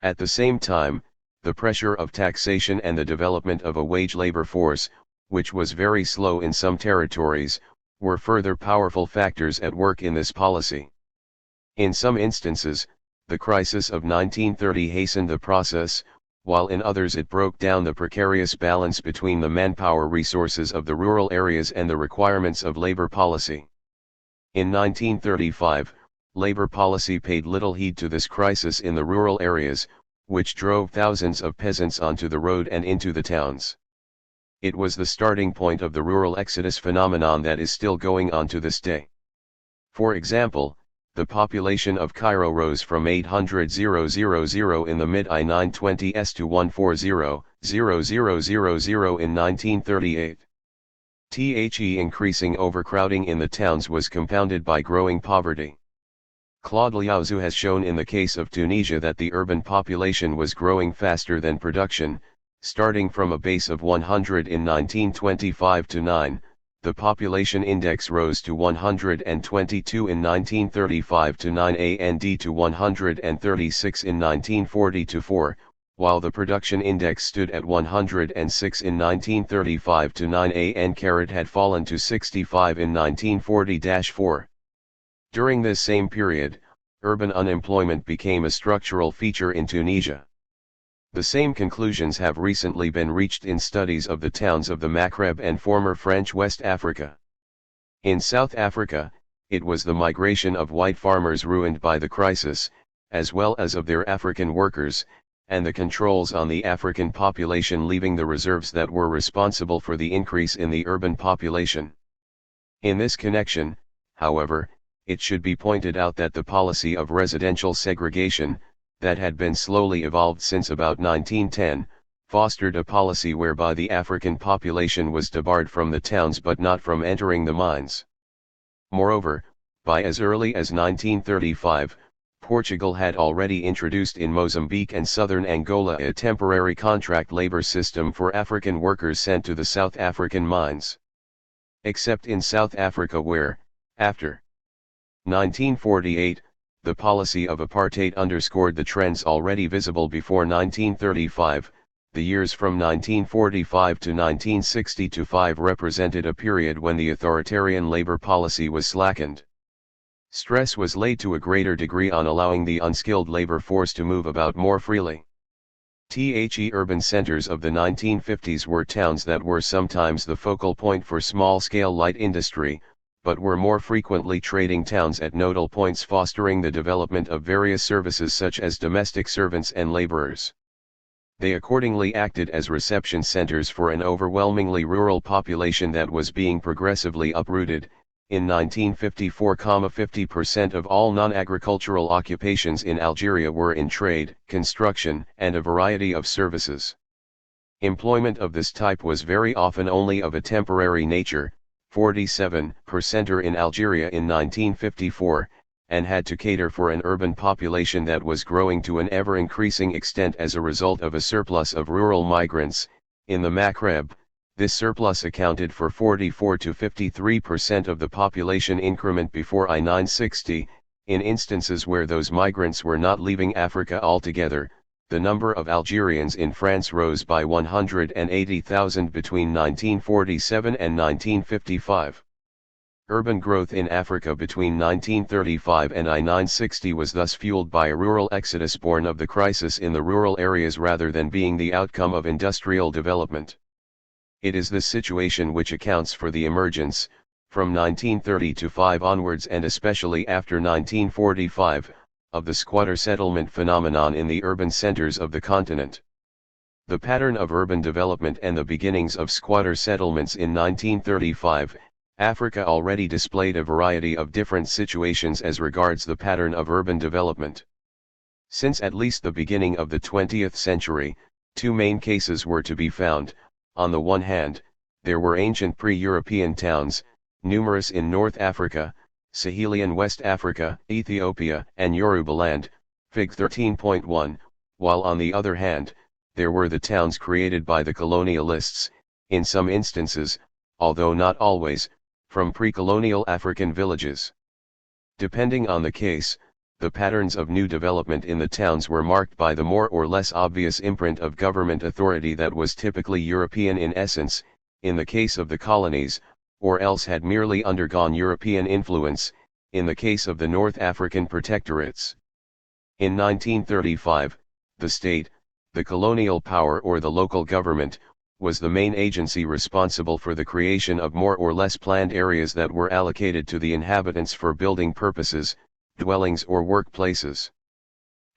At the same time, the pressure of taxation and the development of a wage labor force, which was very slow in some territories, were further powerful factors at work in this policy. In some instances, the crisis of 1930 hastened the process, while in others it broke down the precarious balance between the manpower resources of the rural areas and the requirements of labor policy. In 1935, labor policy paid little heed to this crisis in the rural areas, which drove thousands of peasants onto the road and into the towns. It was the starting point of the rural exodus phenomenon that is still going on to this day. For example, the population of Cairo rose from 800,000 in the mid-1920s to 140,000 in 1938. The increasing overcrowding in the towns was compounded by growing poverty. Claude Liauzou has shown in the case of Tunisia that the urban population was growing faster than production, starting from a base of 100 in 1925 to 9. The population index rose to 122 in 1935 to 9 and to 136 in 1940 to 4, while the production index stood at 106 in 1935 to 9 and had fallen to 65 in 1940-4. During this same period, urban unemployment became a structural feature in Tunisia. The same conclusions have recently been reached in studies of the towns of the Maghreb and former French West Africa. In South Africa, it was the migration of white farmers ruined by the crisis, as well as of their African workers, and the controls on the African population leaving the reserves that were responsible for the increase in the urban population. In this connection, however, it should be pointed out that the policy of residential segregation, that had been slowly evolved since about 1910, fostered a policy whereby the African population was debarred from the towns but not from entering the mines. Moreover, by as early as 1935, Portugal had already introduced in Mozambique and southern Angola a temporary contract labor system for African workers sent to the South African mines. Except in South Africa where, after 1948, the policy of apartheid underscored the trends already visible before 1935, the years from 1945 to 1960-5 represented a period when the authoritarian labor policy was slackened. Stress was laid to a greater degree on allowing the unskilled labor force to move about more freely. Urban centers of the 1950s were towns that were sometimes the focal point for small-scale light industry, but were more frequently trading towns at nodal points fostering the development of various services such as domestic servants and laborers. They accordingly acted as reception centers for an overwhelmingly rural population that was being progressively uprooted. In 1954, 50% of all non-agricultural occupations in Algeria were in trade, construction, and a variety of services. Employment of this type was very often only of a temporary nature, 47% in Algeria in 1954, and had to cater for an urban population that was growing to an ever-increasing extent as a result of a surplus of rural migrants. In the Maghreb, this surplus accounted for 44 to 53% of the population increment before I-960. In instances where those migrants were not leaving Africa altogether, the number of Algerians in France rose by 180,000 between 1947 and 1955. Urban growth in Africa between 1935 and I-960 was thus fueled by a rural exodus born of the crisis in the rural areas rather than being the outcome of industrial development. It is this situation which accounts for the emergence, from 1930-5 onwards and especially after 1945, of the squatter settlement phenomenon in the urban centers of the continent. The pattern of urban development and the beginnings of squatter settlements in 1935, Africa already displayed a variety of different situations as regards the pattern of urban development. Since at least the beginning of the 20th century, two main cases were to be found. On the one hand, there were ancient pre-European towns, numerous in North Africa, Sahelian West Africa, Ethiopia, and Yorubaland, Fig 13.1, while on the other hand, there were the towns created by the colonialists, in some instances, although not always, from pre-colonial African villages. Depending on the case, the patterns of new development in the towns were marked by the more or less obvious imprint of government authority that was typically European in essence, in the case of the colonies, or else had merely undergone European influence, in the case of the North African protectorates. In 1935, the state, the colonial power or the local government, was the main agency responsible for the creation of more or less planned areas that were allocated to the inhabitants for building purposes, dwellings or workplaces.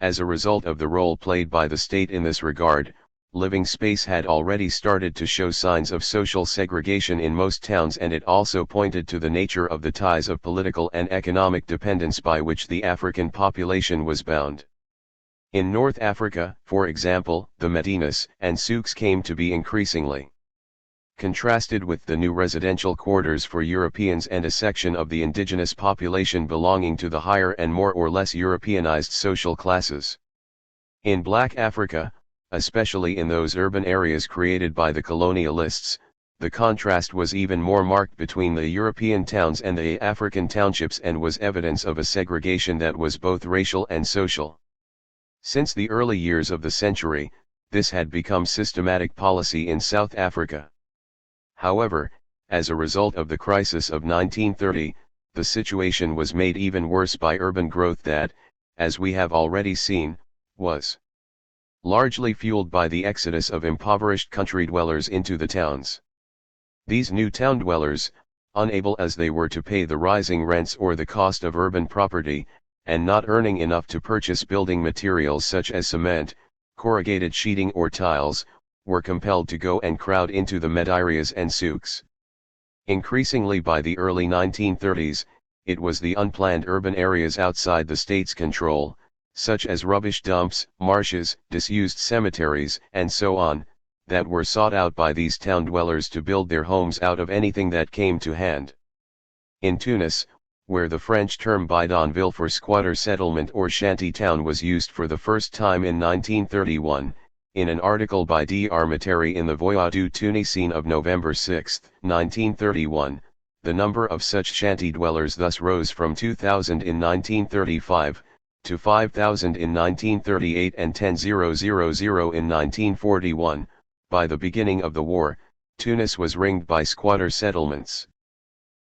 As a result of the role played by the state in this regard, living space had already started to show signs of social segregation in most towns, and it also pointed to the nature of the ties of political and economic dependence by which the African population was bound. In North Africa, for example, the medinas and souks came to be increasingly contrasted with the new residential quarters for Europeans and a section of the indigenous population belonging to the higher and more or less Europeanized social classes. In Black Africa, especially in those urban areas created by the colonialists, the contrast was even more marked between the European towns and the African townships, and was evidence of a segregation that was both racial and social. Since the early years of the century, this had become systematic policy in South Africa. However, as a result of the crisis of 1930, the situation was made even worse by urban growth that, as we have already seen, was largely fueled by the exodus of impoverished country dwellers into the towns. These new town dwellers, unable as they were to pay the rising rents or the cost of urban property, and not earning enough to purchase building materials such as cement, corrugated sheeting or tiles, were compelled to go and crowd into the mediaries and souks. Increasingly by the early 1930s, it was the unplanned urban areas outside the state's control, such as rubbish dumps, marshes, disused cemeteries, and so on, that were sought out by these town dwellers to build their homes out of anything that came to hand. In Tunis, where the French term bidonville for squatter settlement or shanty town was used for the first time in 1931, in an article by D. Armateri in the Voix du Tunisien of November 6, 1931, the number of such shanty dwellers thus rose from 2,000 in 1935, to 5,000 in 1938 and 10,000 in 1941. By the beginning of the war, Tunis was ringed by squatter settlements.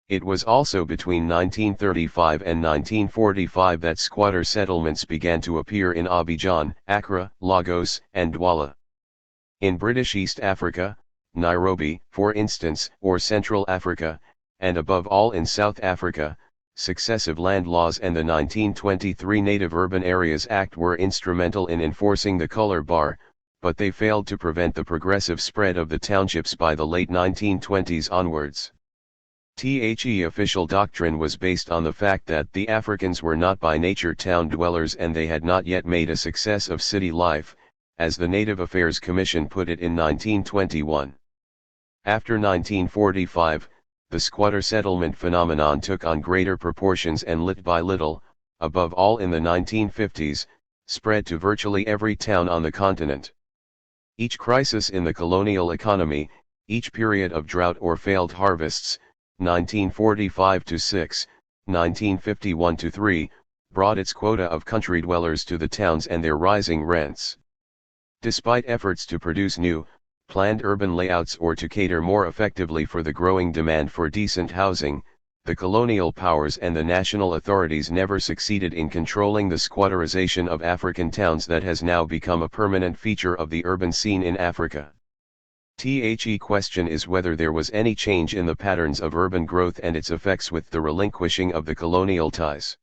It was also between 1935 and 1945 that squatter settlements began to appear in Abidjan, Accra, Lagos, and Douala. In British East Africa, Nairobi, for instance, or Central Africa, and above all in South Africa, successive land laws and the 1923 Native Urban Areas Act were instrumental in enforcing the color bar, but they failed to prevent the progressive spread of the townships by the late 1920s onwards. The official doctrine was based on the fact that the Africans were not by nature town dwellers and they had not yet made a success of city life, as the Native Affairs Commission put it in 1921. After 1945, the squatter settlement phenomenon took on greater proportions and little by little, above all in the 1950s, spread to virtually every town on the continent. Each crisis in the colonial economy, each period of drought or failed harvests, 1945-6, 1951-3, brought its quota of country dwellers to the towns and their rising rents. Despite efforts to produce new, planned urban layouts or to cater more effectively for the growing demand for decent housing, the colonial powers and the national authorities never succeeded in controlling the squatterization of African towns that has now become a permanent feature of the urban scene in Africa. The question is whether there was any change in the patterns of urban growth and its effects with the relinquishing of the colonial ties.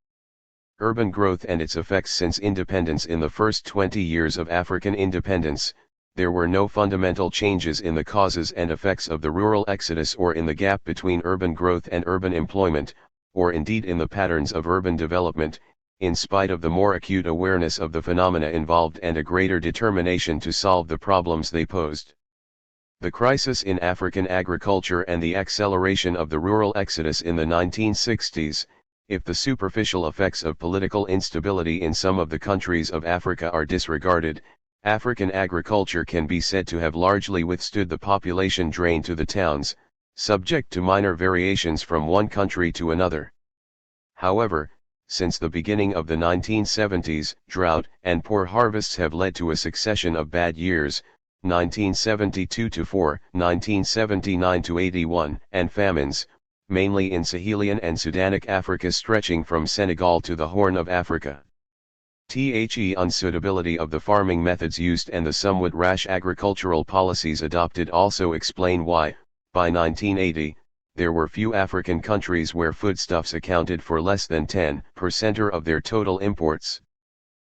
Urban growth and its effects since independence. In the first 20 years of African independence, there were no fundamental changes in the causes and effects of the rural exodus or in the gap between urban growth and urban employment, or indeed in the patterns of urban development, in spite of the more acute awareness of the phenomena involved and a greater determination to solve the problems they posed. The crisis in African agriculture and the acceleration of the rural exodus in the 1960s, if the superficial effects of political instability in some of the countries of Africa are disregarded, African agriculture can be said to have largely withstood the population drain to the towns, subject to minor variations from one country to another. However, since the beginning of the 1970s, drought and poor harvests have led to a succession of bad years, 1972-4, 1979-81, and famines, mainly in Sahelian and Sudanic Africa stretching from Senegal to the Horn of Africa. The unsuitability of the farming methods used and the somewhat rash agricultural policies adopted also explain why, by 1980, there were few African countries where foodstuffs accounted for less than 10% of their total imports.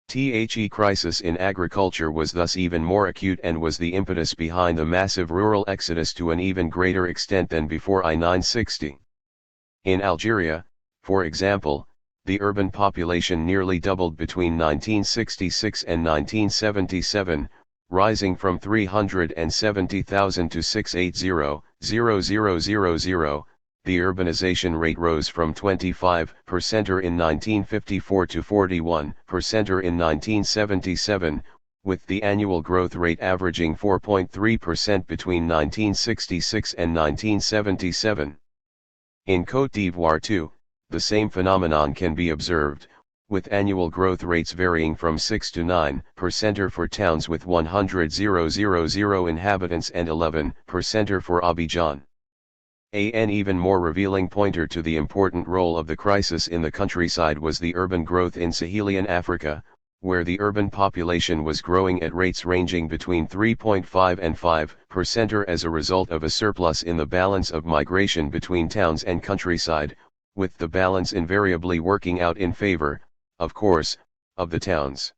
The crisis in agriculture was thus even more acute and was the impetus behind the massive rural exodus to an even greater extent than before I-960. In Algeria, for example, the urban population nearly doubled between 1966 and 1977, rising from 370,000 to 680,000. The urbanization rate rose from 25% in 1954 to 41% in 1977, with the annual growth rate averaging 4.3% between 1966 and 1977. In Côte d'Ivoire too, the same phenomenon can be observed, with annual growth rates varying from 6 to 9% for towns with 100,000 inhabitants and 11% for Abidjan. An even more revealing pointer to the important role of the crisis in the countryside was the urban growth in Sahelian Africa, where the urban population was growing at rates ranging between 3.5 and 5% as a result of a surplus in the balance of migration between towns and countryside, with the balance invariably working out in favor, of course, of the towns.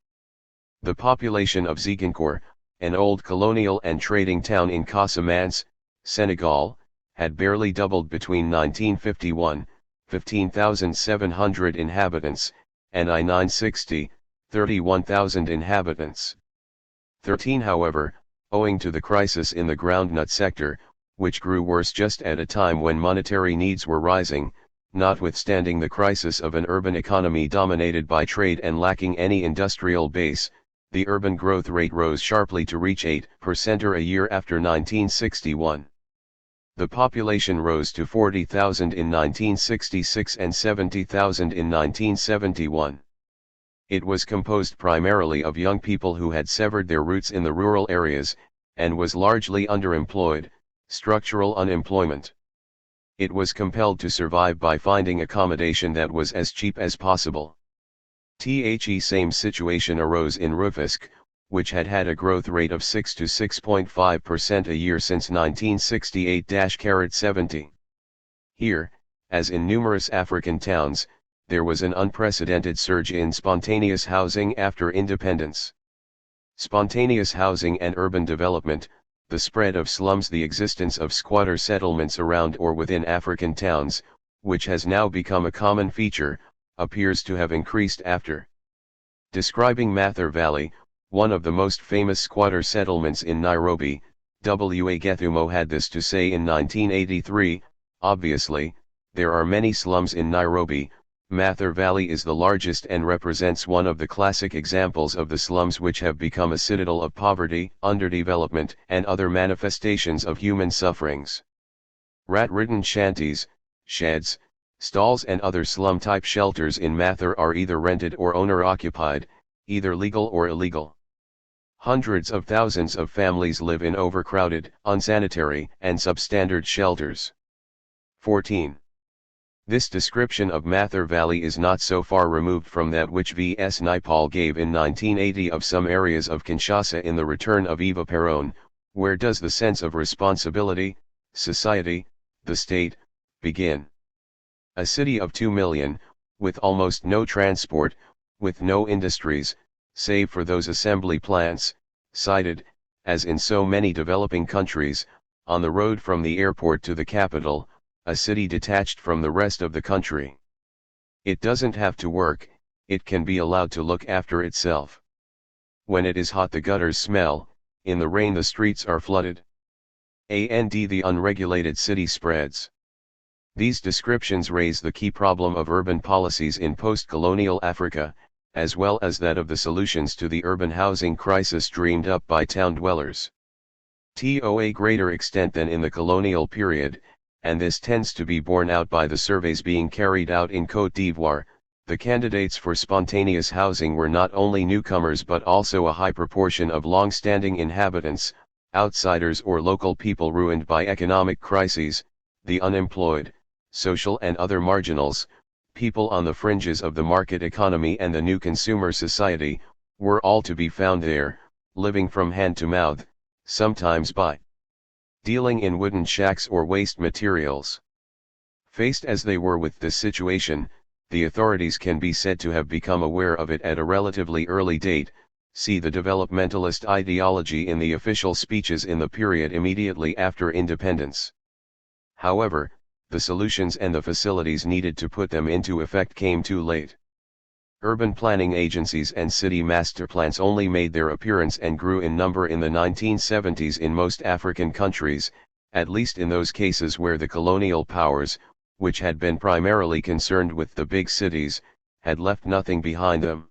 The population of Ziguinchor, an old colonial and trading town in Casamance, Senegal, had barely doubled between 1951, 15,700 inhabitants, and I-960, 31,000 inhabitants. 13 however, owing to the crisis in the groundnut sector, which grew worse just at a time when monetary needs were rising, notwithstanding the crisis of an urban economy dominated by trade and lacking any industrial base, the urban growth rate rose sharply to reach 8% a year after 1961. The population rose to 40,000 in 1966 and 70,000 in 1971. It was composed primarily of young people who had severed their roots in the rural areas, and was largely underemployed, structural unemployment. It was compelled to survive by finding accommodation that was as cheap as possible. The same situation arose in Rufisque, which had had a growth rate of 6 to 6.5% a year since 1968-70. Here, as in numerous African towns, there was an unprecedented surge in spontaneous housing after independence. Spontaneous housing and urban development, the spread of slums, the existence of squatter settlements around or within African towns, which has now become a common feature, appears to have increased after. Describing Mathare Valley, one of the most famous squatter settlements in Nairobi, W. A. Gethumo had this to say in 1983, "Obviously, there are many slums in Nairobi. Mathare Valley is the largest and represents one of the classic examples of the slums which have become a citadel of poverty, underdevelopment, and other manifestations of human sufferings. Rat-ridden shanties, sheds, stalls and other slum-type shelters in Mathare are either rented or owner-occupied, either legal or illegal. Hundreds of thousands of families live in overcrowded, unsanitary, and substandard shelters." 14. This description of Mathare Valley is not so far removed from that which V.S. Naipaul gave in 1980 of some areas of Kinshasa in The Return of Eva Peron. Where does the sense of responsibility, society, the state, begin? A city of 2 million, with almost no transport, with no industries, save for those assembly plants, sited, as in so many developing countries, on the road from the airport to the capital, a city detached from the rest of the country. It doesn't have to work, it can be allowed to look after itself. When it is hot the gutters smell, in the rain the streets are flooded. And the unregulated city spreads. These descriptions raise the key problem of urban policies in post-colonial Africa, as well as that of the solutions to the urban housing crisis dreamed up by town dwellers. To a greater extent than in the colonial period, and this tends to be borne out by the surveys being carried out in Côte d'Ivoire, the candidates for spontaneous housing were not only newcomers but also a high proportion of long-standing inhabitants, outsiders or local people ruined by economic crises, the unemployed, social and other marginals, people on the fringes of the market economy and the new consumer society, were all to be found there, living from hand to mouth, sometimes by dealing in wooden shacks or waste materials. Faced as they were with this situation, the authorities can be said to have become aware of it at a relatively early date. See the developmentalist ideology in the official speeches in the period immediately after independence. However, the solutions and the facilities needed to put them into effect came too late. Urban planning agencies and city master plans only made their appearance and grew in number in the 1970s in most African countries, at least in those cases where the colonial powers, which had been primarily concerned with the big cities, had left nothing behind them.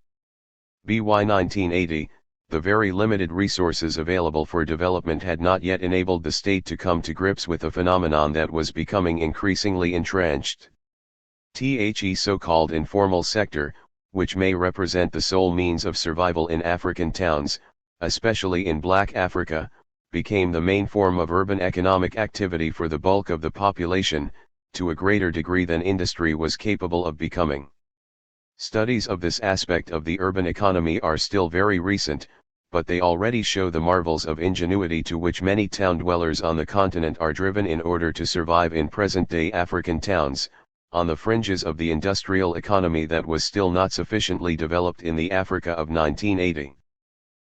By 1980, the very limited resources available for development had not yet enabled the state to come to grips with a phenomenon that was becoming increasingly entrenched. The so-called informal sector, which may represent the sole means of survival in African towns, especially in Black Africa, became the main form of urban economic activity for the bulk of the population, to a greater degree than industry was capable of becoming. Studies of this aspect of the urban economy are still very recent, but they already show the marvels of ingenuity to which many town dwellers on the continent are driven in order to survive in present-day African towns, on the fringes of the industrial economy that was still not sufficiently developed in the Africa of 1980.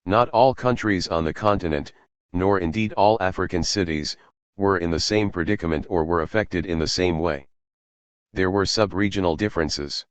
Not all countries on the continent, nor indeed all African cities, were in the same predicament or were affected in the same way. There were sub-regional differences.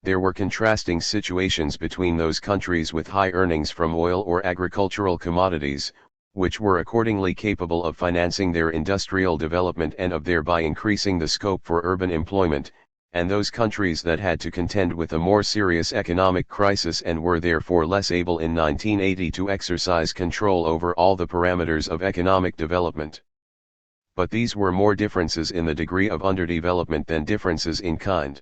There were contrasting situations between those countries with high earnings from oil or agricultural commodities, which were accordingly capable of financing their industrial development and of thereby increasing the scope for urban employment, and those countries that had to contend with a more serious economic crisis and were therefore less able in 1980 to exercise control over all the parameters of economic development. But these were more differences in the degree of underdevelopment than differences in kind.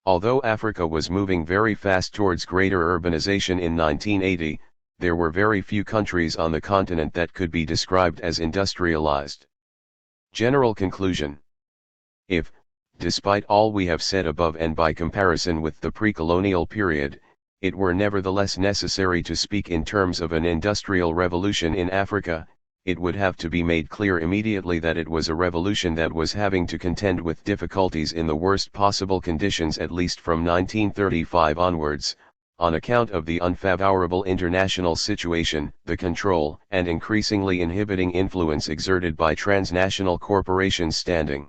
Although Africa was moving very fast towards greater urbanization in 1980, there were very few countries on the continent that could be described as industrialized. General conclusion. If, despite all we have said above and by comparison with the pre-colonial period, it were nevertheless necessary to speak in terms of an industrial revolution in Africa, it would have to be made clear immediately that it was a revolution that was having to contend with difficulties in the worst possible conditions at least from 1935 onwards, on account of the unfavorable international situation, the control and increasingly inhibiting influence exerted by transnational corporations standing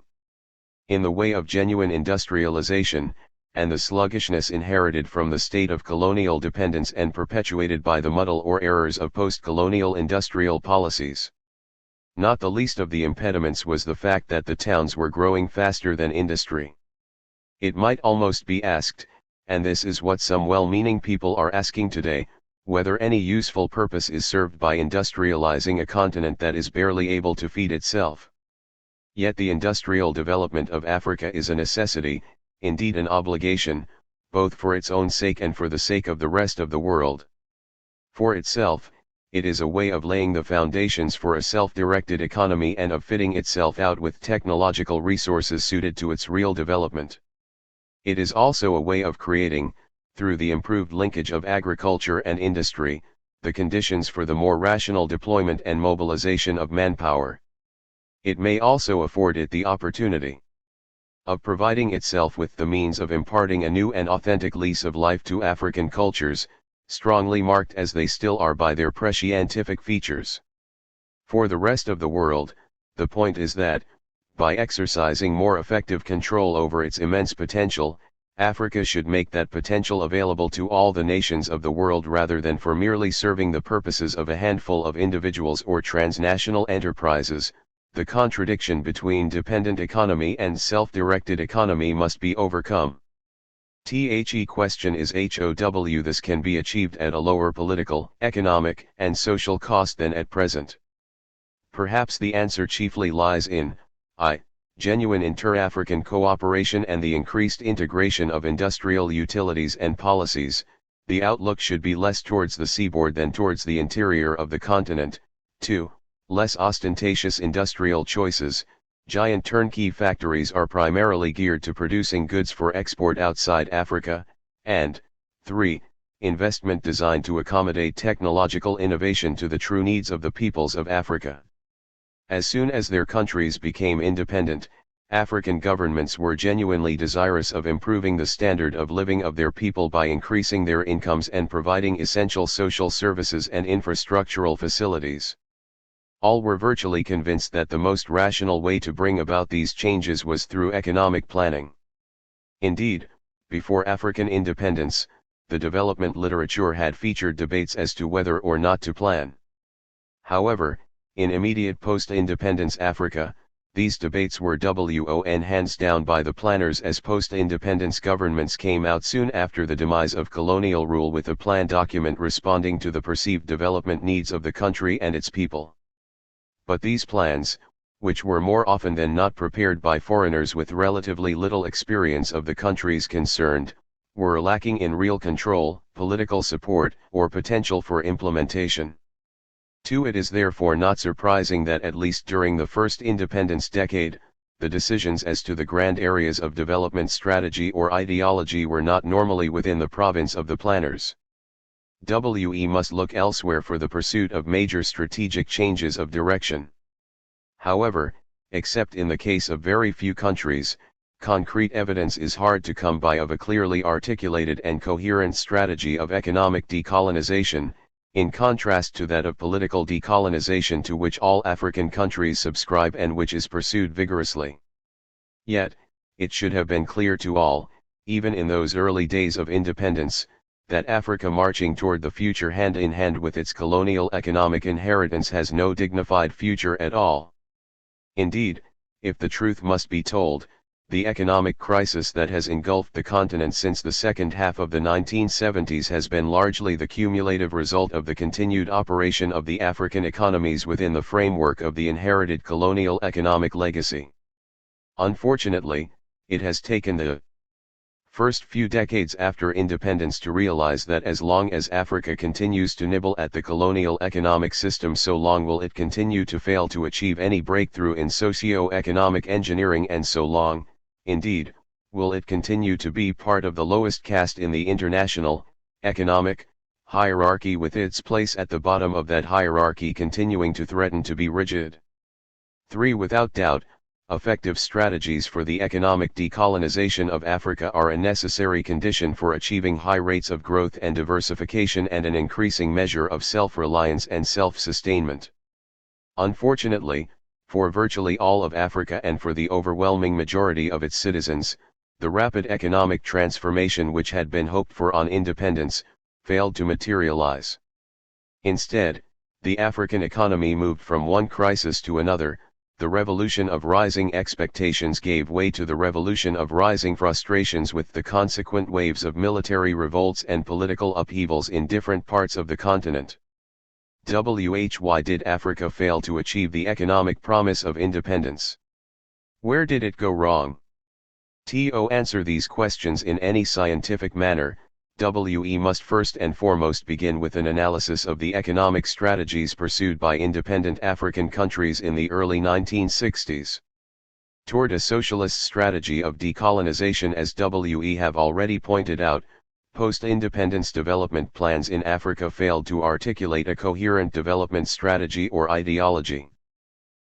in the way of genuine industrialization, and the sluggishness inherited from the state of colonial dependence and perpetuated by the muddle or errors of post-colonial industrial policies. Not the least of the impediments was the fact that the towns were growing faster than industry. It might almost be asked, and this is what some well-meaning people are asking today, whether any useful purpose is served by industrializing a continent that is barely able to feed itself. Yet the industrial development of Africa is a necessity, indeed an obligation, both for its own sake and for the sake of the rest of the world. For itself, it is a way of laying the foundations for a self-directed economy and of fitting itself out with technological resources suited to its real development. It is also a way of creating, through the improved linkage of agriculture and industry, the conditions for the more rational deployment and mobilization of manpower. It may also afford it the opportunity of providing itself with the means of imparting a new and authentic lease of life to African cultures, strongly marked as they still are by their prescientific features. For the rest of the world, the point is that, by exercising more effective control over its immense potential, Africa should make that potential available to all the nations of the world rather than for merely serving the purposes of a handful of individuals or transnational enterprises. The contradiction between dependent economy and self-directed economy must be overcome. The question is how this can be achieved at a lower political, economic, and social cost than at present. Perhaps the answer chiefly lies in genuine inter-African cooperation and the increased integration of industrial utilities and policies. The outlook should be less towards the seaboard than towards the interior of the continent. 2. Less ostentatious industrial choices, Giant turnkey factories are primarily geared to producing goods for export outside Africa, and 3. Investment designed to accommodate technological innovation to the true needs of the peoples of Africa. As soon as their countries became independent, African governments were genuinely desirous of improving the standard of living of their people by increasing their incomes and providing essential social services and infrastructural facilities. All were virtually convinced that the most rational way to bring about these changes was through economic planning. Indeed, before African independence, the development literature had featured debates as to whether or not to plan. However, in immediate post-independence Africa, these debates were hands down by the planners as post-independence governments came out soon after the demise of colonial rule with a plan document responding to the perceived development needs of the country and its people. But these plans, which were more often than not prepared by foreigners with relatively little experience of the countries concerned, were lacking in real control, political support, or potential for implementation. 2. It is therefore not surprising that at least during the first independence decade, the decisions as to the grand areas of development strategy or ideology were not normally within the province of the planners. We must look elsewhere for the pursuit of major strategic changes of direction. However, except in the case of very few countries, concrete evidence is hard to come by of a clearly articulated and coherent strategy of economic decolonization, in contrast to that of political decolonization to which all African countries subscribe and which is pursued vigorously. Yet, it should have been clear to all, even in those early days of independence, that Africa marching toward the future hand in hand with its colonial economic inheritance has no dignified future at all. Indeed, if the truth must be told, the economic crisis that has engulfed the continent since the second half of the 1970s has been largely the cumulative result of the continued operation of the African economies within the framework of the inherited colonial economic legacy. Unfortunately, it has taken the first few decades after independence to realize that as long as Africa continues to nibble at the colonial economic system, so long will it continue to fail to achieve any breakthrough in socio-economic engineering, and so long, indeed, will it continue to be part of the lowest caste in the international, economic, hierarchy, with its place at the bottom of that hierarchy continuing to threaten to be rigid. 3. Without doubt, effective strategies for the economic decolonization of Africa are a necessary condition for achieving high rates of growth and diversification and an increasing measure of self-reliance and self-sustainment. Unfortunately, for virtually all of Africa and for the overwhelming majority of its citizens, the rapid economic transformation which had been hoped for on independence, failed to materialize. Instead, the African economy moved from one crisis to another. The revolution of rising expectations gave way to the revolution of rising frustrations, with the consequent waves of military revolts and political upheavals in different parts of the continent. Why did Africa fail to achieve the economic promise of independence? Where did it go wrong? To answer these questions in any scientific manner, we must first and foremost begin with an analysis of the economic strategies pursued by independent African countries in the early 1960s. Toward a socialist strategy of decolonization, as we have already pointed out, post-independence development plans in Africa failed to articulate a coherent development strategy or ideology.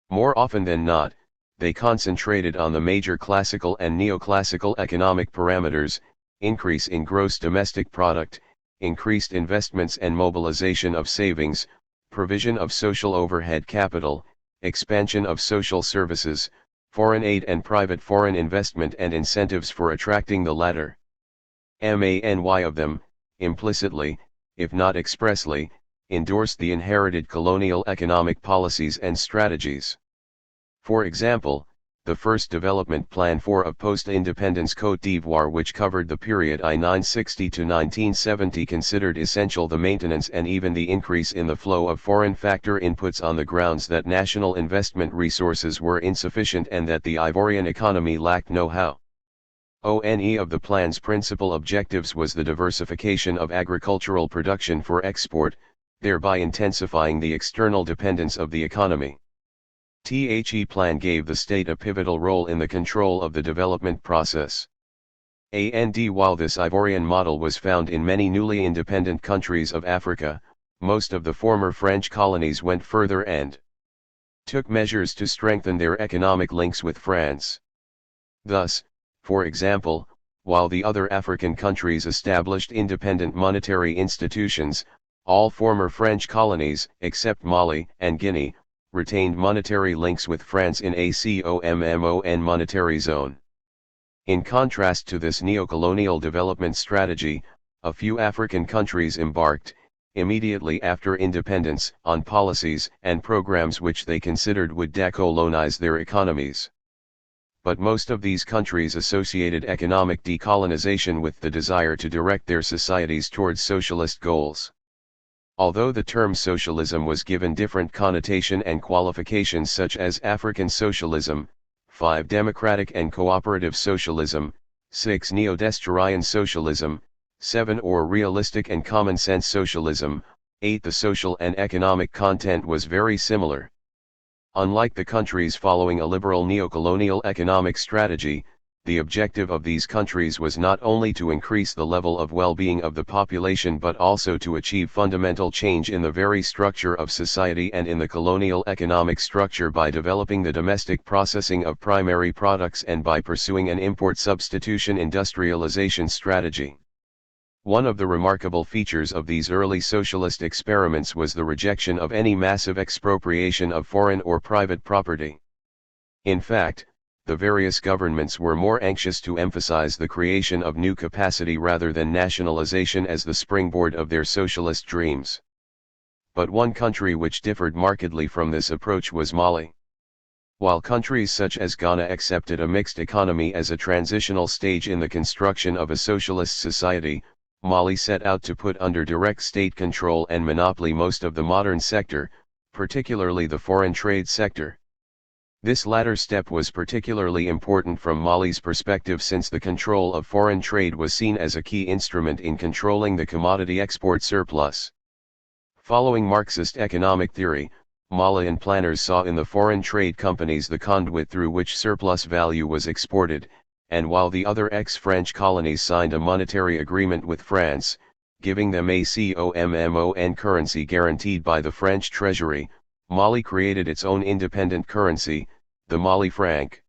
More often than not, they concentrated on the major classical and neoclassical economic parameters: increase in gross domestic product, increased investments and mobilization of savings, provision of social overhead capital, expansion of social services, foreign aid and private foreign investment, and incentives for attracting the latter. Many of them, implicitly, if not expressly, endorsed the inherited colonial economic policies and strategies. For example, the first development plan of post-independence Côte d'Ivoire, which covered the period 1960 to 1970, considered essential the maintenance and even the increase in the flow of foreign factor inputs on the grounds that national investment resources were insufficient and that the Ivorian economy lacked know-how. One of the plan's principal objectives was the diversification of agricultural production for export, thereby intensifying the external dependence of the economy. The plan gave the state a pivotal role in the control of the development process. While this Ivorian model was found in many newly independent countries of Africa, most of the former French colonies went further and took measures to strengthen their economic links with France. Thus, for example, while the other African countries established independent monetary institutions, all former French colonies, except Mali and Guinea, retained monetary links with France in a COMMON monetary zone. In contrast to this neocolonial development strategy, a few African countries embarked, immediately after independence, on policies and programs which they considered would decolonize their economies. But most of these countries associated economic decolonization with the desire to direct their societies towards socialist goals. Although the term socialism was given different connotation and qualifications such as African socialism, 5 democratic and cooperative socialism, 6 neo-Destructurian socialism, 7 or realistic and common sense socialism, 8 the social and economic content was very similar. Unlike the countries following a liberal neocolonial economic strategy, the objective of these countries was not only to increase the level of well-being of the population but also to achieve fundamental change in the very structure of society and in the colonial economic structure by developing the domestic processing of primary products and by pursuing an import substitution industrialization strategy. One of the remarkable features of these early socialist experiments was the rejection of any massive expropriation of foreign or private property. In fact, the various governments were more anxious to emphasize the creation of new capacity rather than nationalization as the springboard of their socialist dreams. But one country which differed markedly from this approach was Mali. While countries such as Ghana accepted a mixed economy as a transitional stage in the construction of a socialist society, Mali set out to put under direct state control and monopoly most of the modern sector, particularly the foreign trade sector. This latter step was particularly important from Mali's perspective since the control of foreign trade was seen as a key instrument in controlling the commodity export surplus. Following Marxist economic theory, Malian planners saw in the foreign trade companies the conduit through which surplus value was exported, and while the other ex-French colonies signed a monetary agreement with France, giving them a COMMON currency guaranteed by the French treasury, Mali created its own independent currency, the Mali franc.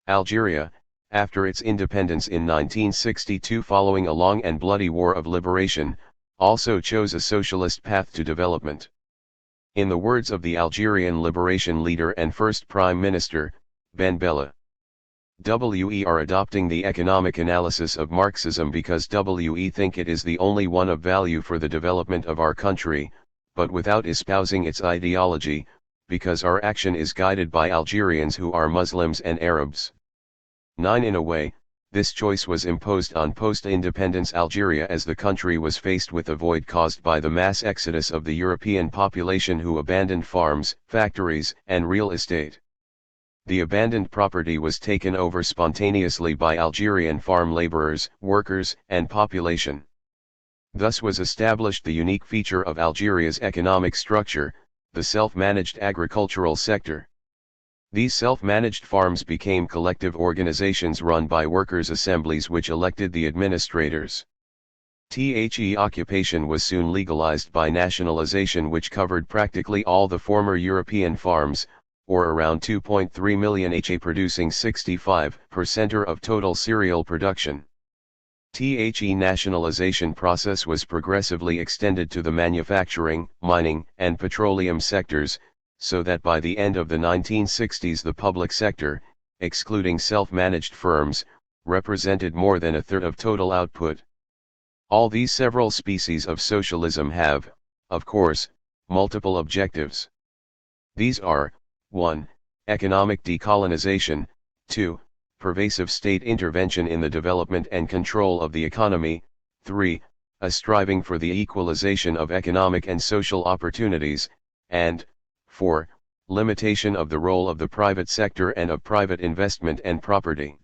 Algeria, after its independence in 1962 following a long and bloody war of liberation, also chose a socialist path to development. In the words of the Algerian liberation leader and first prime minister, Ben Bella, "We are adopting the economic analysis of Marxism because we think it is the only one of value for the development of our country, but without espousing its ideology, because our action is guided by Algerians who are Muslims and Arabs." 9 In a way, this choice was imposed on post-independence Algeria as the country was faced with a void caused by the mass exodus of the European population who abandoned farms, factories, and real estate. The abandoned property was taken over spontaneously by Algerian farm laborers, workers, and population. Thus was established the unique feature of Algeria's economic structure, the self-managed agricultural sector. These self-managed farms became collective organizations run by workers' assemblies which elected the administrators. The occupation was soon legalized by nationalization which covered practically all the former European farms, or around 2.3 million ha producing 65% of total cereal production. The nationalization process was progressively extended to the manufacturing, mining, and petroleum sectors, so that by the end of the 1960s the public sector, excluding self-managed firms, represented more than a third of total output. All these several species of socialism have, of course, multiple objectives. These are, 1. Economic decolonization, 2. Pervasive state intervention in the development and control of the economy, 3. A striving for the equalization of economic and social opportunities, and 4. Limitation of the role of the private sector and of private investment and property.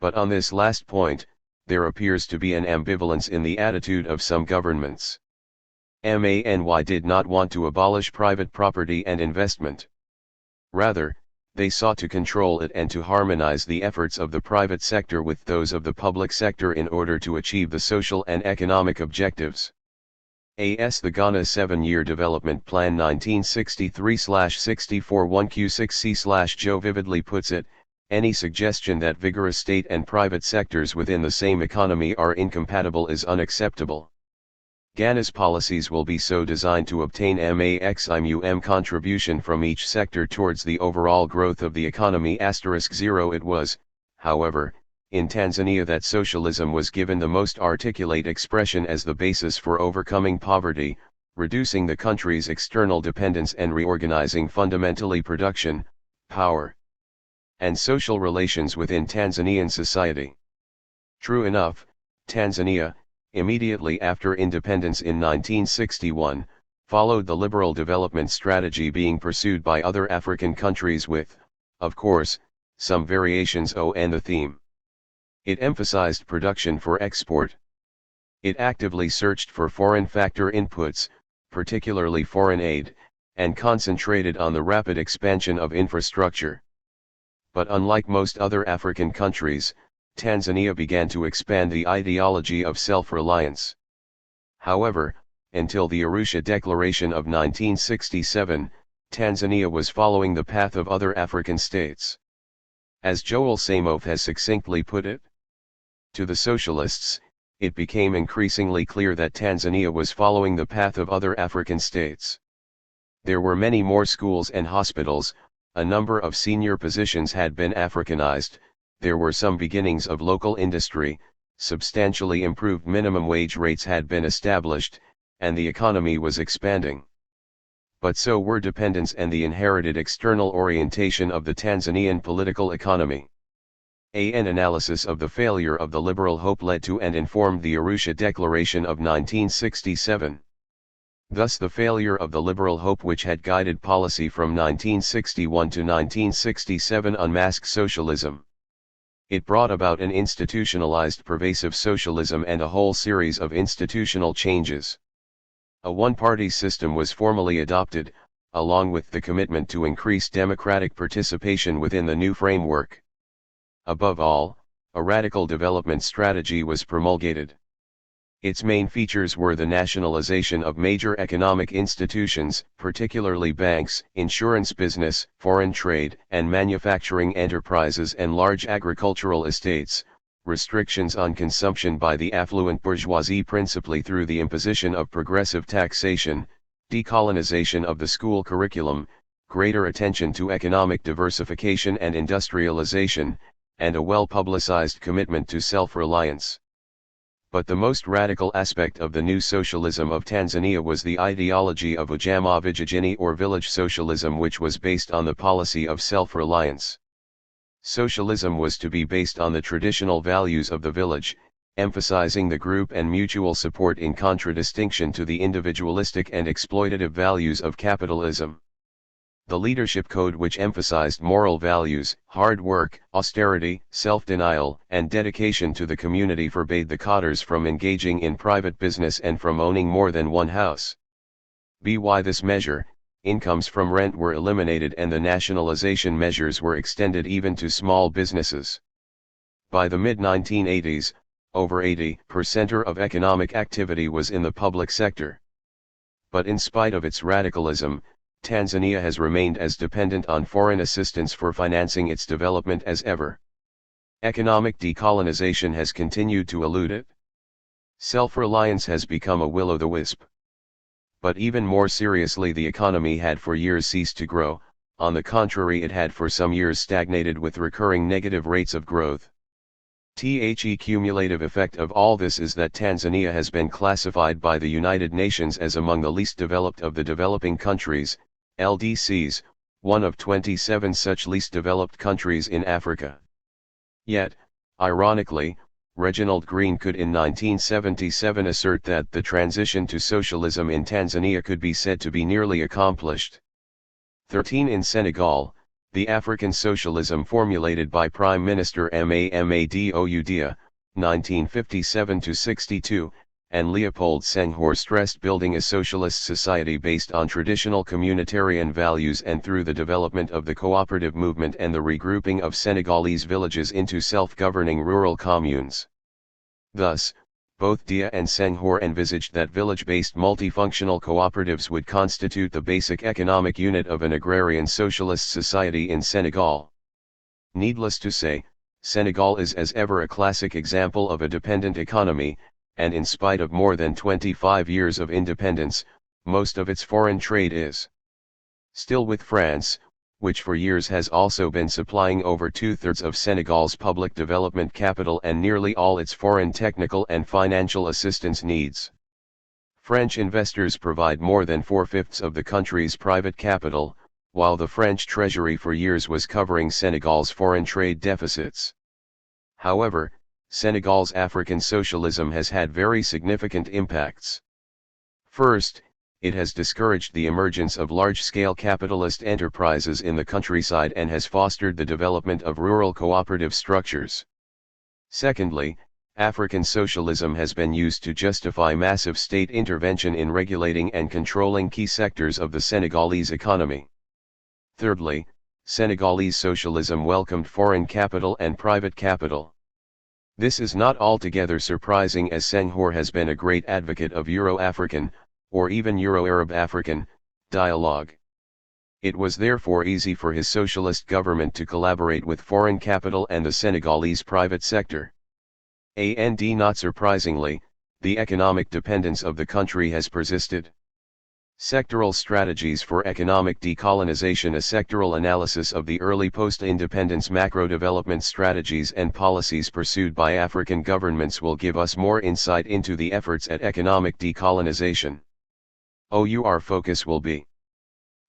But on this last point, there appears to be an ambivalence in the attitude of some governments. MANY did not want to abolish private property and investment. Rather, they sought to control it and to harmonize the efforts of the private sector with those of the public sector in order to achieve the social and economic objectives. The Ghana 7-Year Development Plan 1963-64 1Q6C/Joe vividly puts it, any suggestion that vigorous state and private sectors within the same economy are incompatible is unacceptable. Ghana's policies will be so designed to obtain maximum contribution from each sector towards the overall growth of the economy. *0 It was, however, in Tanzania that socialism was given the most articulate expression as the basis for overcoming poverty, reducing the country's external dependence and reorganizing fundamentally production, power, and social relations within Tanzanian society. True enough, Tanzania, immediately after independence in 1961, followed the liberal development strategy being pursued by other African countries with, of course, some variations on the theme. It emphasized production for export. It actively searched for foreign factor inputs, particularly foreign aid, and concentrated on the rapid expansion of infrastructure. But unlike most other African countries, Tanzania began to expand the ideology of self-reliance. However, until the Arusha Declaration of 1967, Tanzania was following the path of other African states. As Joel Samof has succinctly put it, to the socialists, it became increasingly clear that Tanzania was following the path of other African states. There were many more schools and hospitals, a number of senior positions had been Africanized, there were some beginnings of local industry, substantially improved minimum wage rates had been established, and the economy was expanding. But so were dependence and the inherited external orientation of the Tanzanian political economy. An analysis of the failure of the liberal hope led to and informed the Arusha Declaration of 1967. Thus the failure of the liberal hope which had guided policy from 1961 to 1967 unmasked socialism. It brought about an institutionalized pervasive socialism and a whole series of institutional changes. A one-party system was formally adopted, along with the commitment to increase democratic participation within the new framework. Above all, a radical development strategy was promulgated. Its main features were the nationalization of major economic institutions, particularly banks, insurance business, foreign trade, and manufacturing enterprises and large agricultural estates, restrictions on consumption by the affluent bourgeoisie principally through the imposition of progressive taxation, decolonization of the school curriculum, greater attention to economic diversification and industrialization, and a well-publicized commitment to self-reliance. But the most radical aspect of the new socialism of Tanzania was the ideology of Ujamaa Vijijini or village socialism, which was based on the policy of self-reliance. Socialism was to be based on the traditional values of the village, emphasizing the group and mutual support in contradistinction to the individualistic and exploitative values of capitalism. The leadership code, which emphasized moral values, hard work, austerity, self-denial, and dedication to the community, forbade the cottars from engaging in private business and from owning more than one house. By this measure, incomes from rent were eliminated and the nationalization measures were extended even to small businesses. By the mid-1980s, over 80% of economic activity was in the public sector. But in spite of its radicalism, Tanzania has remained as dependent on foreign assistance for financing its development as ever. Economic decolonization has continued to elude it. Self-reliance has become a will-o'-the-wisp. But even more seriously, the economy had for years ceased to grow, on the contrary it had for some years stagnated with recurring negative rates of growth. The cumulative effect of all this is that Tanzania has been classified by the United Nations as among the least developed of the developing countries, LDCs, one of 27 such least developed countries in Africa. Yet, ironically, Reginald Green could in 1977 assert that the transition to socialism in Tanzania could be said to be nearly accomplished. 13 In Senegal, the African socialism formulated by Prime Minister Mamadou Dia, 1957-62, and Leopold Senghor stressed building a socialist society based on traditional communitarian values and through the development of the cooperative movement and the regrouping of Senegalese villages into self-governing rural communes. Thus, both Dia and Senghor envisaged that village-based multifunctional cooperatives would constitute the basic economic unit of an agrarian socialist society in Senegal. Needless to say, Senegal is as ever a classic example of a dependent economy, and in spite of more than 25 years of independence, most of its foreign trade is still with France, which for years has also been supplying over two-thirds of Senegal's public development capital and nearly all its foreign technical and financial assistance needs. French investors provide more than 4/5 of the country's private capital, while the French treasury for years was covering Senegal's foreign trade deficits. However, Senegal's African socialism has had very significant impacts. First, it has discouraged the emergence of large-scale capitalist enterprises in the countryside and has fostered the development of rural cooperative structures. Secondly, African socialism has been used to justify massive state intervention in regulating and controlling key sectors of the Senegalese economy. Thirdly, Senegalese socialism welcomed foreign capital and private capital. This is not altogether surprising, as Senghor has been a great advocate of Euro-African, or even Euro-Arab-African, dialogue. It was therefore easy for his socialist government to collaborate with foreign capital and the Senegalese private sector. And not surprisingly, the economic dependence of the country has persisted. Sectoral strategies for economic decolonization. A sectoral analysis of the early post-independence macro-development strategies and policies pursued by African governments will give us more insight into the efforts at economic decolonization. Our focus will be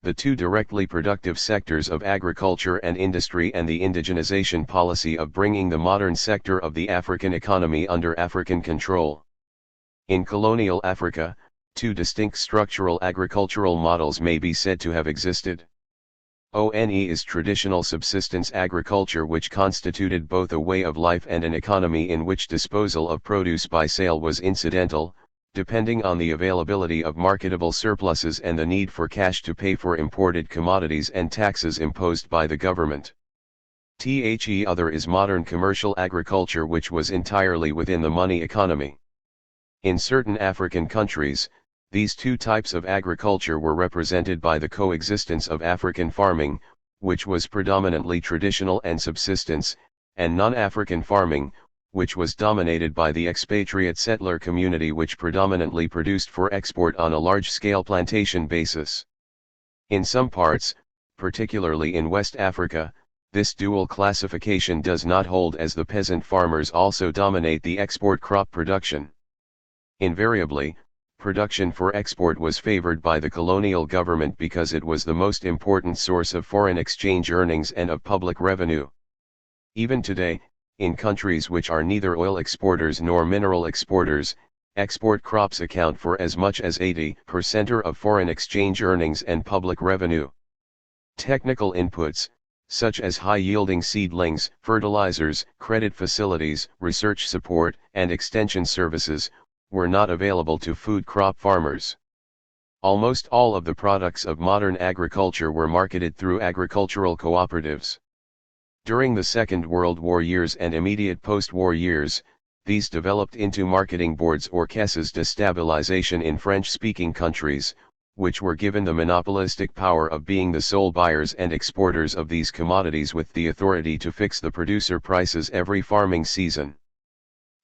the two directly productive sectors of agriculture and industry and the indigenization policy of bringing the modern sector of the African economy under African control. In colonial Africa, two distinct structural agricultural models may be said to have existed. One is traditional subsistence agriculture, which constituted both a way of life and an economy in which disposal of produce by sale was incidental, depending on the availability of marketable surpluses and the need for cash to pay for imported commodities and taxes imposed by the government. The other is modern commercial agriculture, which was entirely within the money economy. In certain African countries, these two types of agriculture were represented by the coexistence of African farming, which was predominantly traditional and subsistence, and non-African farming, which was dominated by the expatriate settler community, which predominantly produced for export on a large-scale plantation basis. In some parts, particularly in West Africa, this dual classification does not hold, as the peasant farmers also dominate the export crop production. Invariably, production for export was favored by the colonial government because it was the most important source of foreign exchange earnings and of public revenue. Even today, in countries which are neither oil exporters nor mineral exporters, export crops account for as much as 80% of foreign exchange earnings and public revenue. Technical inputs, such as high-yielding seedlings, fertilizers, credit facilities, research support, and extension services, were not available to food crop farmers. Almost all of the products of modern agriculture were marketed through agricultural cooperatives. During the Second World War years and immediate post-war years, these developed into marketing boards or caisses de stabilisation in French-speaking countries, which were given the monopolistic power of being the sole buyers and exporters of these commodities, with the authority to fix the producer prices every farming season.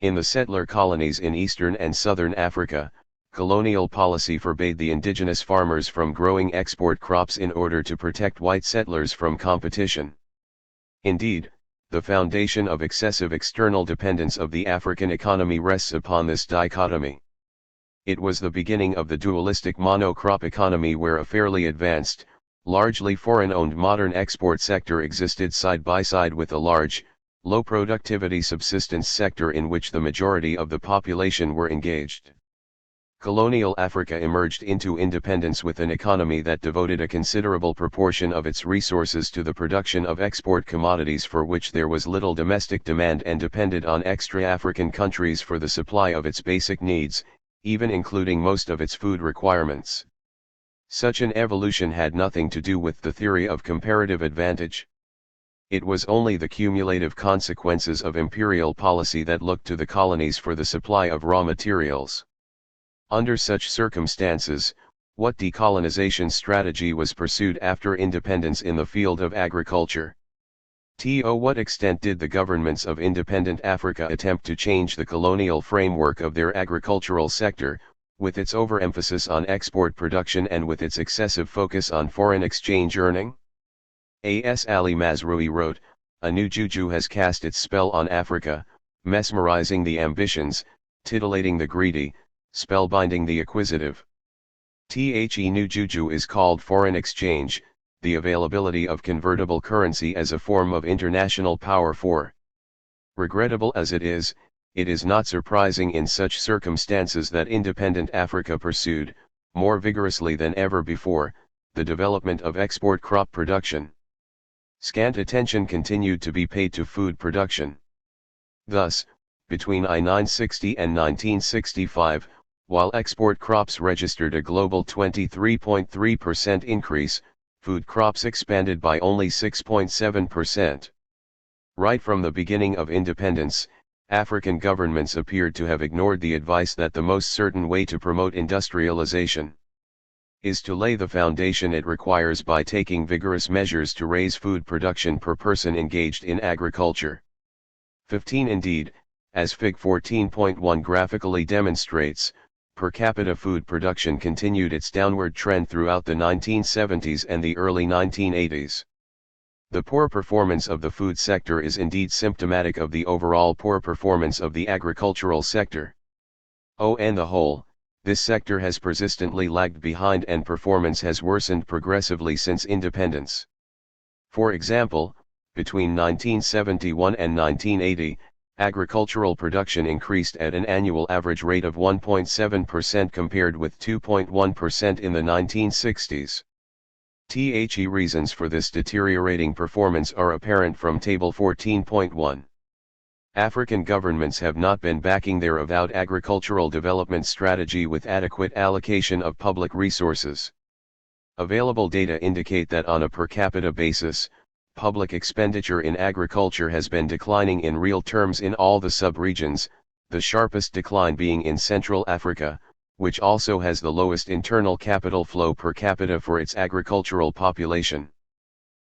In the settler colonies in eastern and southern Africa, colonial policy forbade the indigenous farmers from growing export crops in order to protect white settlers from competition. Indeed, the foundation of excessive external dependence of the African economy rests upon this dichotomy. It was the beginning of the dualistic monocrop economy, where a fairly advanced, largely foreign-owned modern export sector existed side by side with a large, low-productivity subsistence sector in which the majority of the population were engaged. Colonial Africa emerged into independence with an economy that devoted a considerable proportion of its resources to the production of export commodities for which there was little domestic demand, and depended on extra-African countries for the supply of its basic needs, even including most of its food requirements. Such an evolution had nothing to do with the theory of comparative advantage. It was only the cumulative consequences of imperial policy that looked to the colonies for the supply of raw materials. Under such circumstances, what decolonization strategy was pursued after independence in the field of agriculture? To what extent did the governments of independent Africa attempt to change the colonial framework of their agricultural sector, with its overemphasis on export production and with its excessive focus on foreign exchange earning? A.S. Ali Mazrui wrote, "A new juju has cast its spell on Africa, mesmerizing the ambitious, titillating the greedy, spellbinding the acquisitive." The new juju is called foreign exchange, the availability of convertible currency as a form of international power for. Regrettable as it is not surprising in such circumstances that independent Africa pursued, more vigorously than ever before, the development of export crop production. Scant attention continued to be paid to food production. Thus, between 1960 and 1965, while export crops registered a global 23.3% increase, food crops expanded by only 6.7%. Right from the beginning of independence, African governments appeared to have ignored the advice that the most certain way to promote industrialization is to lay the foundation it requires by taking vigorous measures to raise food production per person engaged in agriculture. 15 Indeed, as Fig 14.1 graphically demonstrates, per capita food production continued its downward trend throughout the 1970s and the early 1980s. The poor performance of the food sector is indeed symptomatic of the overall poor performance of the agricultural sector. On the whole, this sector has persistently lagged behind and performance has worsened progressively since independence. For example, between 1971 and 1980, agricultural production increased at an annual average rate of 1.7% compared with 2.1% in the 1960s. The reasons for this deteriorating performance are apparent from Table 14.1. African governments have not been backing their avowed agricultural development strategy with adequate allocation of public resources. Available data indicate that on a per capita basis, public expenditure in agriculture has been declining in real terms in all the sub-regions, the sharpest decline being in Central Africa, which also has the lowest internal capital flow per capita for its agricultural population.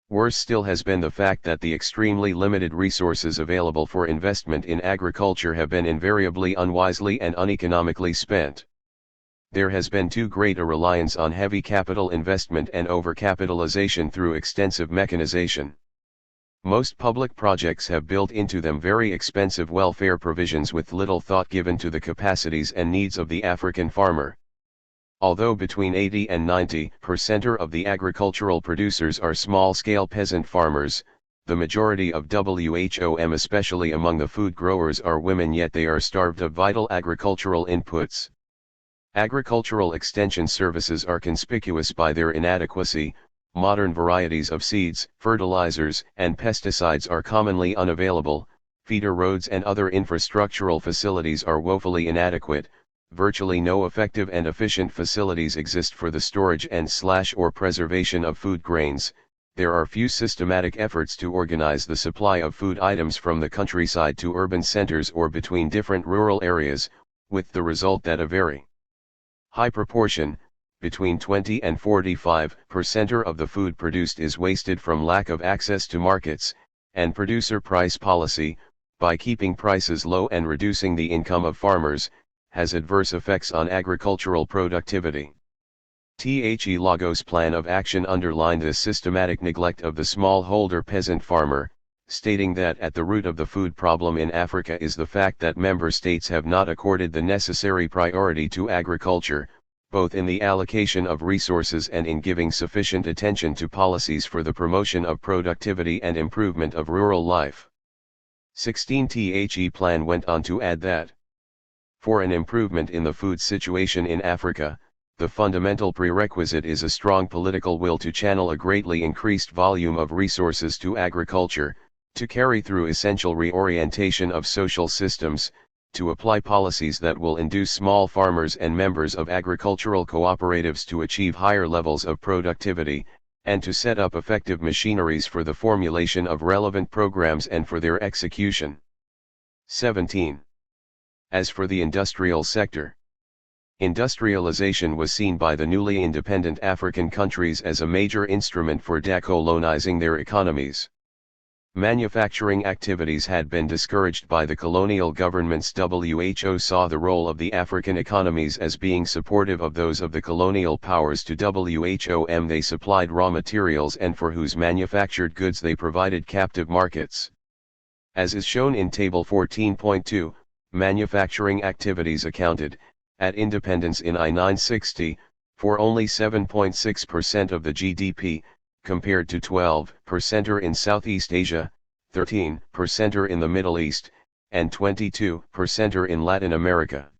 Worse still has been the fact that the extremely limited resources available for investment in agriculture have been invariably unwisely and uneconomically spent. There has been too great a reliance on heavy capital investment and overcapitalization through extensive mechanization. Most public projects have built into them very expensive welfare provisions with little thought given to the capacities and needs of the African farmer. Although between 80 and 90% of the agricultural producers are small-scale peasant farmers, the majority of WHOM, especially among the food growers, are women, yet they are starved of vital agricultural inputs. Agricultural extension services are conspicuous by their inadequacy. Modern varieties of seeds, fertilizers, and pesticides are commonly unavailable, feeder roads and other infrastructural facilities are woefully inadequate, virtually no effective and efficient facilities exist for the storage and/or preservation of food grains, there are few systematic efforts to organize the supply of food items from the countryside to urban centers or between different rural areas, with the result that a very high proportion, between 20 and 45% of the food produced is wasted from lack of access to markets, and producer price policy, by keeping prices low and reducing the income of farmers, has adverse effects on agricultural productivity. The Lagos Plan of Action underlined this systematic neglect of the smallholder peasant farmer, stating that at the root of the food problem in Africa is the fact that member states have not accorded the necessary priority to agriculture, both in the allocation of resources and in giving sufficient attention to policies for the promotion of productivity and improvement of rural life. 16 The plan went on to add that for an improvement in the food situation in Africa, the fundamental prerequisite is a strong political will to channel a greatly increased volume of resources to agriculture, to carry through essential reorientation of social systems, to apply policies that will induce small farmers and members of agricultural cooperatives to achieve higher levels of productivity, and to set up effective machineries for the formulation of relevant programs and for their execution. 17. As for the industrial sector, industrialization was seen by the newly independent African countries as a major instrument for decolonizing their economies. Manufacturing activities had been discouraged by the colonial governments. WHO saw the role of the African economies as being supportive of those of the colonial powers. To whom they supplied raw materials and for whose manufactured goods they provided captive markets. As is shown in Table 14.2, manufacturing activities accounted, at independence in I-960, for only 7.6% of the GDP, compared to 12% in Southeast Asia, 13% in the Middle East, and 22% in Latin America.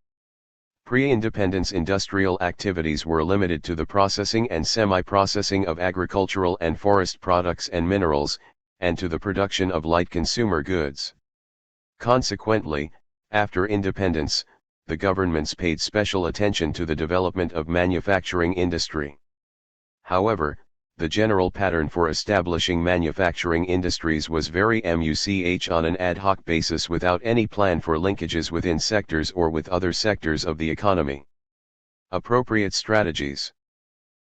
Pre-independence industrial activities were limited to the processing and semi-processing of agricultural and forest products and minerals, and to the production of light consumer goods. Consequently, after independence, the governments paid special attention to the development of manufacturing industry. However, the general pattern for establishing manufacturing industries was very much on an ad hoc basis without any plan for linkages within sectors or with other sectors of the economy. Appropriate strategies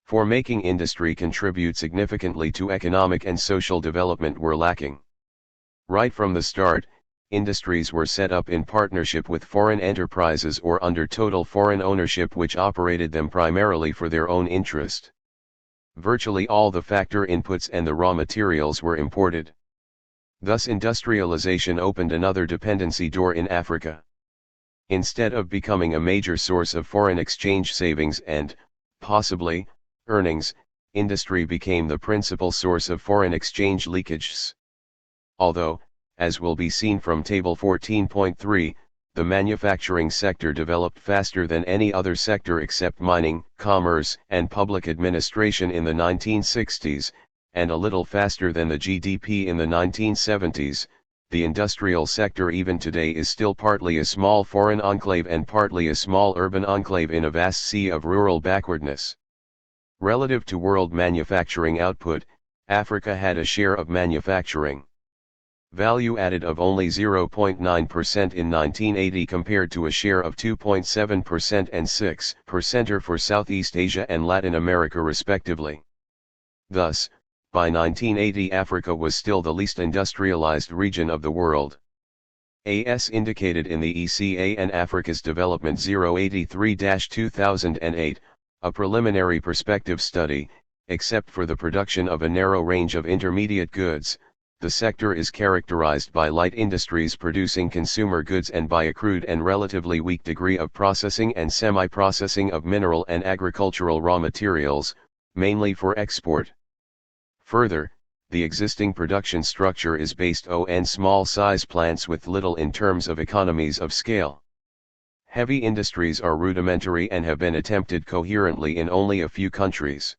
for making industry contribute significantly to economic and social development were lacking. Right from the start, industries were set up in partnership with foreign enterprises or under total foreign ownership which operated them primarily for their own interest. Virtually all the factor inputs and the raw materials were imported. Thus industrialization opened another dependency door in Africa. Instead of becoming a major source of foreign exchange savings and, possibly, earnings, industry became the principal source of foreign exchange leakages. Although, as will be seen from Table 14.3, the manufacturing sector developed faster than any other sector except mining, commerce, and public administration in the 1960s, and a little faster than the GDP in the 1970s, the industrial sector even today is still partly a small foreign enclave and partly a small urban enclave in a vast sea of rural backwardness. Relative to world manufacturing output, Africa had a share of manufacturing value added of only 0.9% in 1980 compared to a share of 2.7% and 6% for Southeast Asia and Latin America respectively. Thus, by 1980 Africa was still the least industrialized region of the world. As indicated in the ECA and Africa's Development 083-2008, a preliminary perspective study, except for the production of a narrow range of intermediate goods, the sector is characterized by light industries producing consumer goods and by a crude and relatively weak degree of processing and semi-processing of mineral and agricultural raw materials, mainly for export. Further, the existing production structure is based on small-size plants with little in terms of economies of scale. Heavy industries are rudimentary and have been attempted coherently in only a few countries.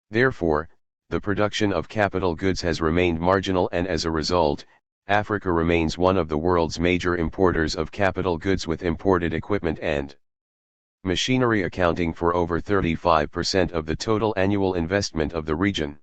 Therefore, the production of capital goods has remained marginal and as a result, Africa remains one of the world's major importers of capital goods with imported equipment and machinery accounting for over 35% of the total annual investment of the region.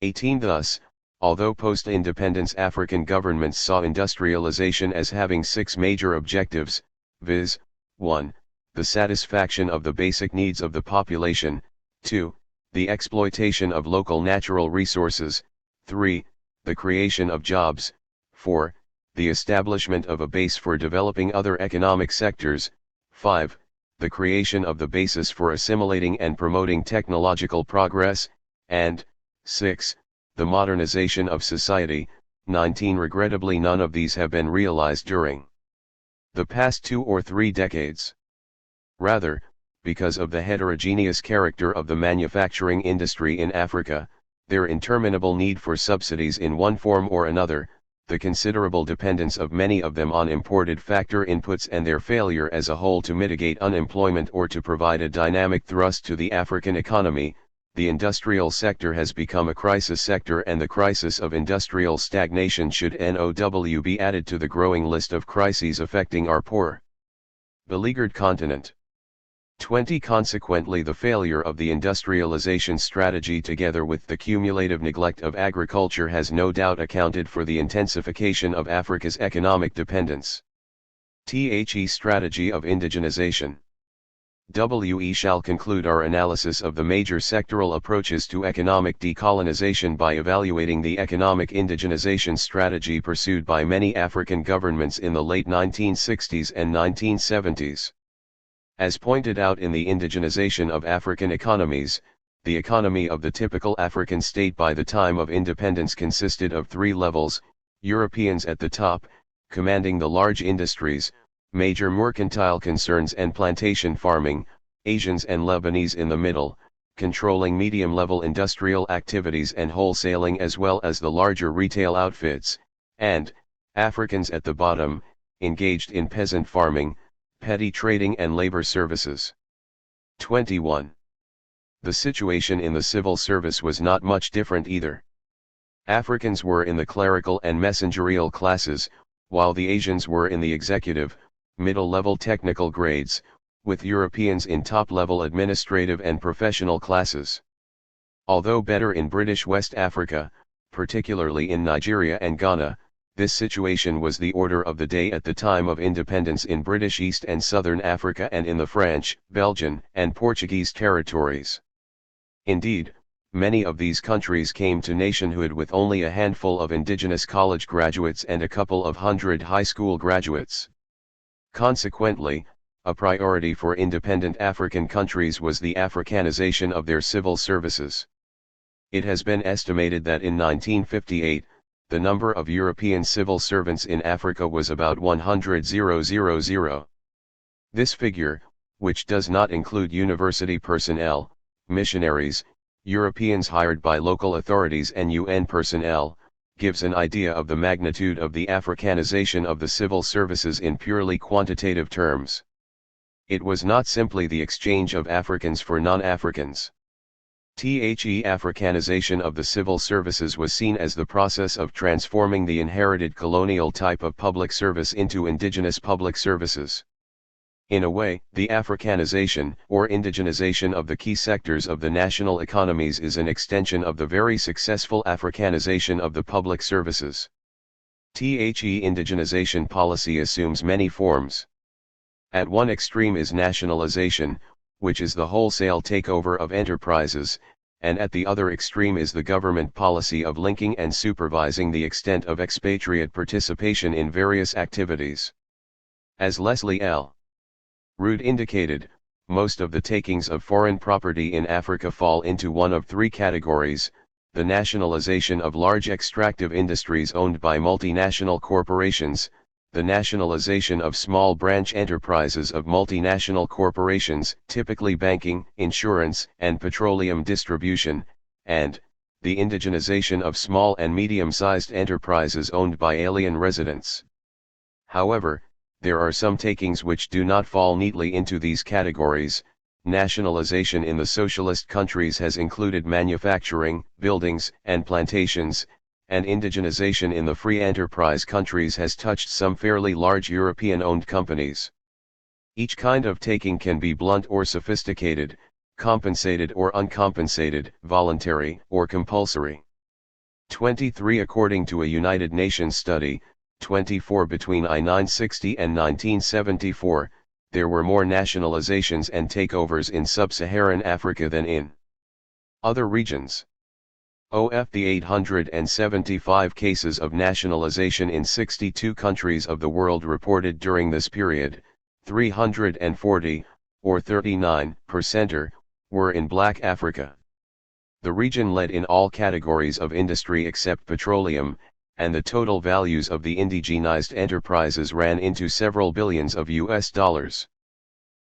18 Thus, although post-independence African governments saw industrialization as having 6 major objectives, viz. 1. The satisfaction of the basic needs of the population, 2. The exploitation of local natural resources, 3. The creation of jobs, 4. The establishment of a base for developing other economic sectors, 5. The creation of the basis for assimilating and promoting technological progress, and 6. The modernization of society. 19 Regrettably none of these have been realized during the past 2 or 3 decades. Rather, because of the heterogeneous character of the manufacturing industry in Africa, their interminable need for subsidies in one form or another, the considerable dependence of many of them on imported factor inputs and their failure as a whole to mitigate unemployment or to provide a dynamic thrust to the African economy, the industrial sector has become a crisis sector, and the crisis of industrial stagnation should now be added to the growing list of crises affecting our poor, beleaguered continent. 20. Consequently, the failure of the industrialization strategy together with the cumulative neglect of agriculture has no doubt accounted for the intensification of Africa's economic dependence. The strategy of indigenization. We shall conclude our analysis of the major sectoral approaches to economic decolonization by evaluating the economic indigenization strategy pursued by many African governments in the late 1960s and 1970s. As pointed out in the indigenization of African economies, the economy of the typical African state by the time of independence consisted of three levels: Europeans at the top, commanding the large industries, major mercantile concerns and plantation farming; Asians and Lebanese in the middle, controlling medium-level industrial activities and wholesaling as well as the larger retail outfits; and Africans at the bottom, engaged in peasant farming, petty trading and labor services. 21. The situation in the civil service was not much different either. Africans were in the clerical and messengerial classes, while the Asians were in the executive, middle-level technical grades, with Europeans in top-level administrative and professional classes. Although better in British West Africa, particularly in Nigeria and Ghana, this situation was the order of the day at the time of independence in British East and Southern Africa and in the French, Belgian, and Portuguese territories. Indeed, many of these countries came to nationhood with only a handful of indigenous college graduates and a couple of hundred high school graduates. Consequently, a priority for independent African countries was the Africanization of their civil services. It has been estimated that in 1958, the number of European civil servants in Africa was about 100,000. This figure, which does not include university personnel, missionaries, Europeans hired by local authorities and UN personnel, gives an idea of the magnitude of the Africanization of the civil services in purely quantitative terms. It was not simply the exchange of Africans for non-Africans. The Africanization of the civil services was seen as the process of transforming the inherited colonial type of public service into indigenous public services. In a way, the Africanization or indigenization of the key sectors of the national economies is an extension of the very successful Africanization of the public services. The indigenization policy assumes many forms. At one extreme is nationalization, which is the wholesale takeover of enterprises, and at the other extreme is the government policy of linking and supervising the extent of expatriate participation in various activities. As Leslie L. Rood indicated, most of the takings of foreign property in Africa fall into one of three categories: the nationalization of large extractive industries owned by multinational corporations, the nationalization of small branch enterprises of multinational corporations, typically banking, insurance, and petroleum distribution, and the indigenization of small and medium-sized enterprises owned by alien residents. However, there are some takings which do not fall neatly into these categories. Nationalization in the socialist countries has included manufacturing, buildings, and plantations, and indigenization in the free enterprise countries has touched some fairly large European-owned companies. Each kind of taking can be blunt or sophisticated, compensated or uncompensated, voluntary or compulsory. 23. According to a United Nations study, 24 between 1960 and 1974, there were more nationalizations and takeovers in sub-Saharan Africa than in other regions. Of the 875 cases of nationalization in 62 countries of the world reported during this period, 340, or 39%, were in Black Africa. The region led in all categories of industry except petroleum, and the total values of the indigenized enterprises ran into several billions of US dollars.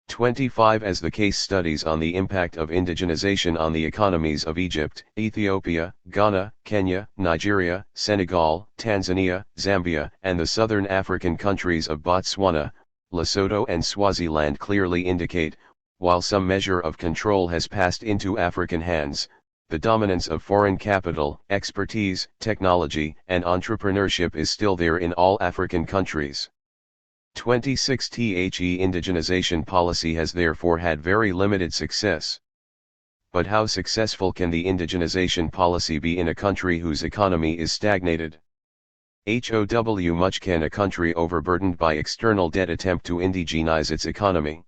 25. As the case studies on the impact of indigenization on the economies of Egypt, Ethiopia, Ghana, Kenya, Nigeria, Senegal, Tanzania, Zambia, and the southern African countries of Botswana, Lesotho and Swaziland clearly indicate, while some measure of control has passed into African hands, the dominance of foreign capital, expertise, technology, and entrepreneurship is still there in all African countries. 26. The indigenization policy has therefore had very limited success. But how successful can the indigenization policy be in a country whose economy is stagnated? How much can a country overburdened by external debt attempt to indigenize its economy?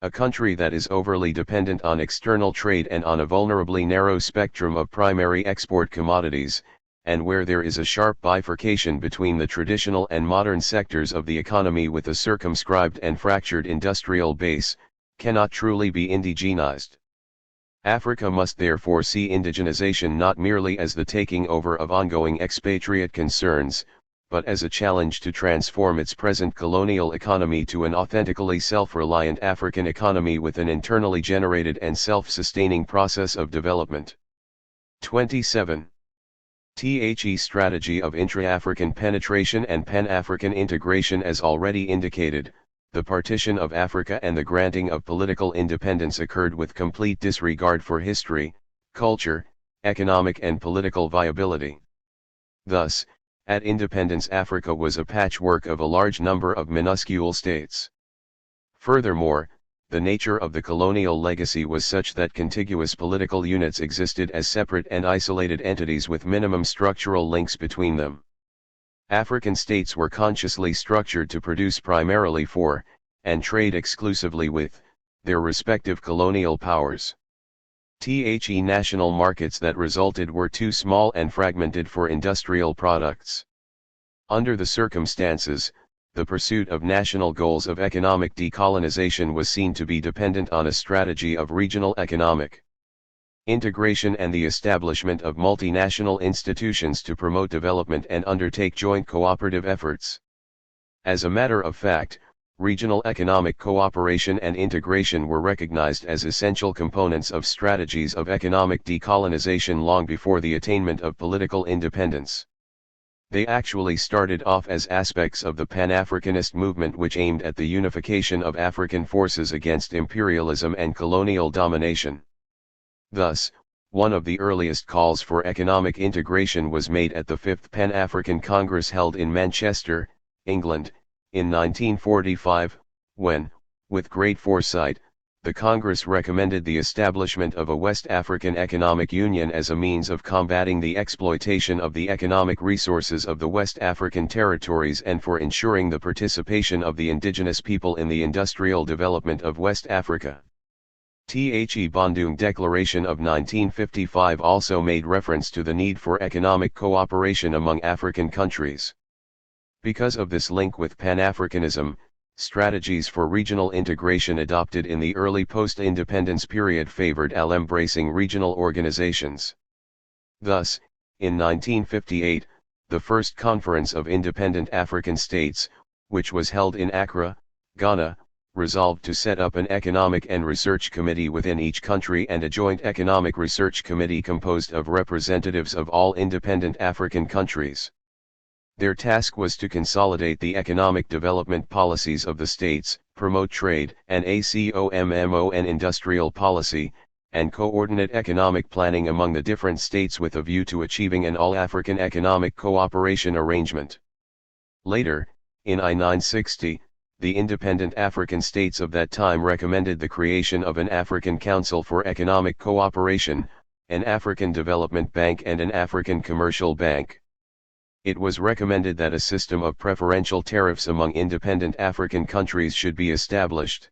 A country that is overly dependent on external trade and on a vulnerably narrow spectrum of primary export commodities, and where there is a sharp bifurcation between the traditional and modern sectors of the economy with a circumscribed and fractured industrial base, cannot truly be indigenized. Africa must therefore see indigenization not merely as the taking over of ongoing expatriate concerns, but as a challenge to transform its present colonial economy to an authentically self-reliant African economy with an internally generated and self-sustaining process of development. 27. The strategy of intra-African penetration and pan-African integration. As already indicated, the partition of Africa and the granting of political independence occurred with complete disregard for history, culture, economic and political viability. Thus, at independence Africa was a patchwork of a large number of minuscule states. Furthermore, the nature of the colonial legacy was such that contiguous political units existed as separate and isolated entities with minimum structural links between them. African states were consciously structured to produce primarily for, and trade exclusively with, their respective colonial powers. The national markets that resulted were too small and fragmented for industrial products. Under the circumstances, the pursuit of national goals of economic decolonization was seen to be dependent on a strategy of regional economic integration and the establishment of multinational institutions to promote development and undertake joint cooperative efforts. As a matter of fact, regional economic cooperation and integration were recognized as essential components of strategies of economic decolonization long before the attainment of political independence. They actually started off as aspects of the Pan-Africanist movement which aimed at the unification of African forces against imperialism and colonial domination. Thus, one of the earliest calls for economic integration was made at the Fifth Pan-African Congress held in Manchester, England, in 1945, when, with great foresight, the Congress recommended the establishment of a West African Economic Union as a means of combating the exploitation of the economic resources of the West African territories and for ensuring the participation of the indigenous people in the industrial development of West Africa. The Bandung Declaration of 1955 also made reference to the need for economic cooperation among African countries. Because of this link with Pan-Africanism, strategies for regional integration adopted in the early post-independence period favored embracing regional organizations. Thus, in 1958, the first Conference of Independent African States, which was held in Accra, Ghana, resolved to set up an Economic and Research Committee within each country and a joint Economic Research Committee composed of representatives of all independent African countries. Their task was to consolidate the economic development policies of the states, promote trade and ACOMMON industrial policy, and coordinate economic planning among the different states with a view to achieving an all-African economic cooperation arrangement. Later, in I-960, the independent African states of that time recommended the creation of an African Council for Economic Cooperation, an African Development Bank and an African Commercial Bank. It was recommended that a system of preferential tariffs among independent African countries should be established.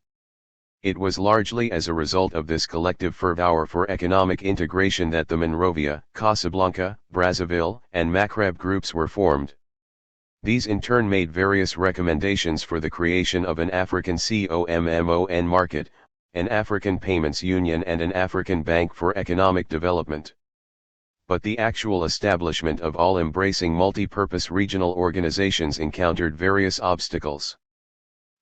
It was largely as a result of this collective fervor for economic integration that the Monrovia, Casablanca, Brazzaville, and Maghreb groups were formed. These in turn made various recommendations for the creation of an African COMMON market, an African Payments Union and an African Bank for Economic Development. But the actual establishment of all-embracing multi-purpose regional organizations encountered various obstacles.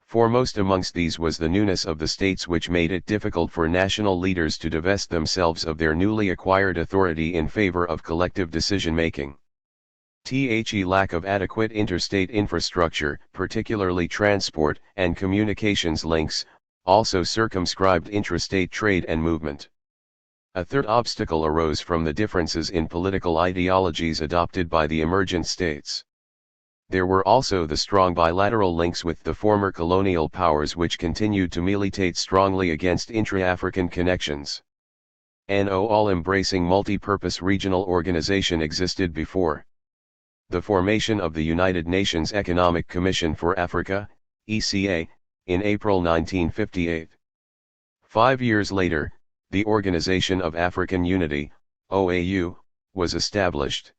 Foremost amongst these was the newness of the states, which made it difficult for national leaders to divest themselves of their newly acquired authority in favor of collective decision-making. The lack of adequate interstate infrastructure, particularly transport and communications links, also circumscribed intrastate trade and movement. A third obstacle arose from the differences in political ideologies adopted by the emergent states. There were also the strong bilateral links with the former colonial powers which continued to militate strongly against intra-African connections. No all-embracing multi-purpose regional organization existed before the formation of the United Nations Economic Commission for Africa, ECA, in April 1958. 5 years later, the Organization of African Unity, OAU, was established.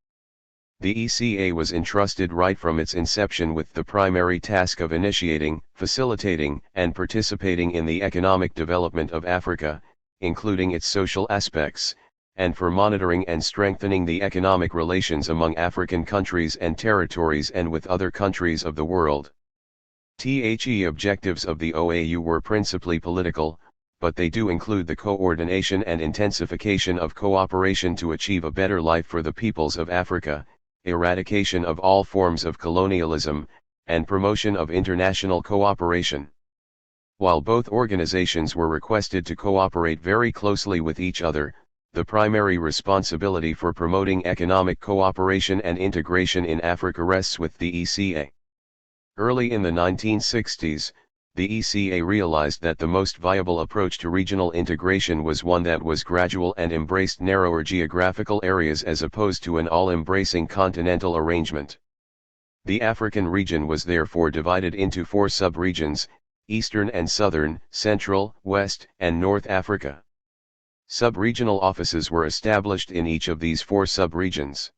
The ECA was entrusted right from its inception with the primary task of initiating, facilitating, and participating in the economic development of Africa, including its social aspects, and for monitoring and strengthening the economic relations among African countries and territories and with other countries of the world. The objectives of the OAU were principally political, but they do include the coordination and intensification of cooperation to achieve a better life for the peoples of Africa, eradication of all forms of colonialism, and promotion of international cooperation. While both organizations were requested to cooperate very closely with each other, the primary responsibility for promoting economic cooperation and integration in Africa rests with the ECA. Early in the 1960s, the ECA realized that the most viable approach to regional integration was one that was gradual and embraced narrower geographical areas as opposed to an all-embracing continental arrangement. The African region was therefore divided into 4 sub-regions: Eastern and Southern, Central, West, and North Africa. Sub-regional offices were established in each of these 4 sub-regions.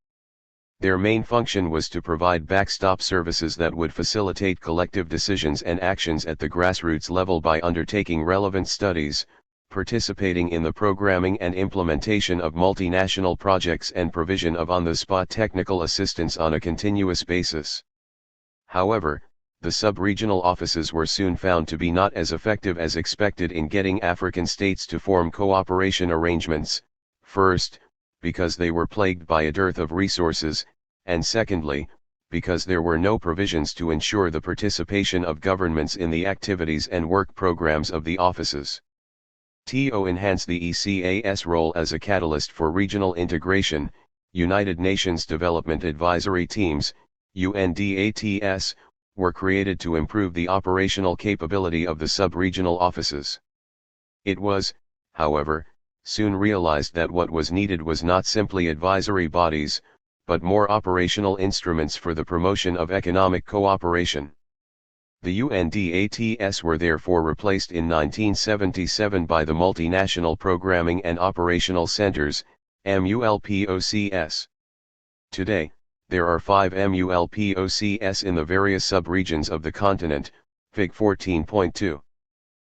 Their main function was to provide backstop services that would facilitate collective decisions and actions at the grassroots level by undertaking relevant studies, participating in the programming and implementation of multinational projects and provision of on-the-spot technical assistance on a continuous basis. However, the sub-regional offices were soon found to be not as effective as expected in getting African states to form cooperation arrangements, first, because they were plagued by a dearth of resources, and secondly, because there were no provisions to ensure the participation of governments in the activities and work programs of the offices. To enhance the ECA's role as a catalyst for regional integration, United Nations Development Advisory Teams, UNDATS, were created to improve the operational capability of the sub-regional offices. It was, however, soon realized that what was needed was not simply advisory bodies, but more operational instruments for the promotion of economic cooperation. The UNDATS were therefore replaced in 1977 by the Multinational Programming and Operational Centers, MULPOCS. Today, there are 5 MULPOCS in the various sub-regions of the continent, Fig 14.2.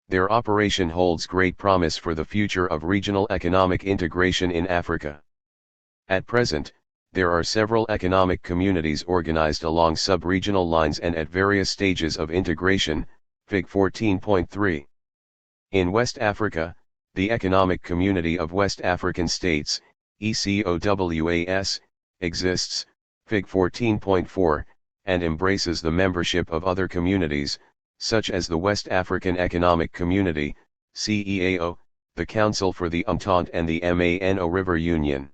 Their operation holds great promise for the future of regional economic integration in Africa. At present, there are several economic communities organized along sub-regional lines and at various stages of integration, Fig 14.3. In West Africa, the Economic Community of West African States, ECOWAS, exists, Fig 14.4, and embraces the membership of other communities, such as the West African Economic Community, CEAO, the Council for the Entente and the MANO River Union.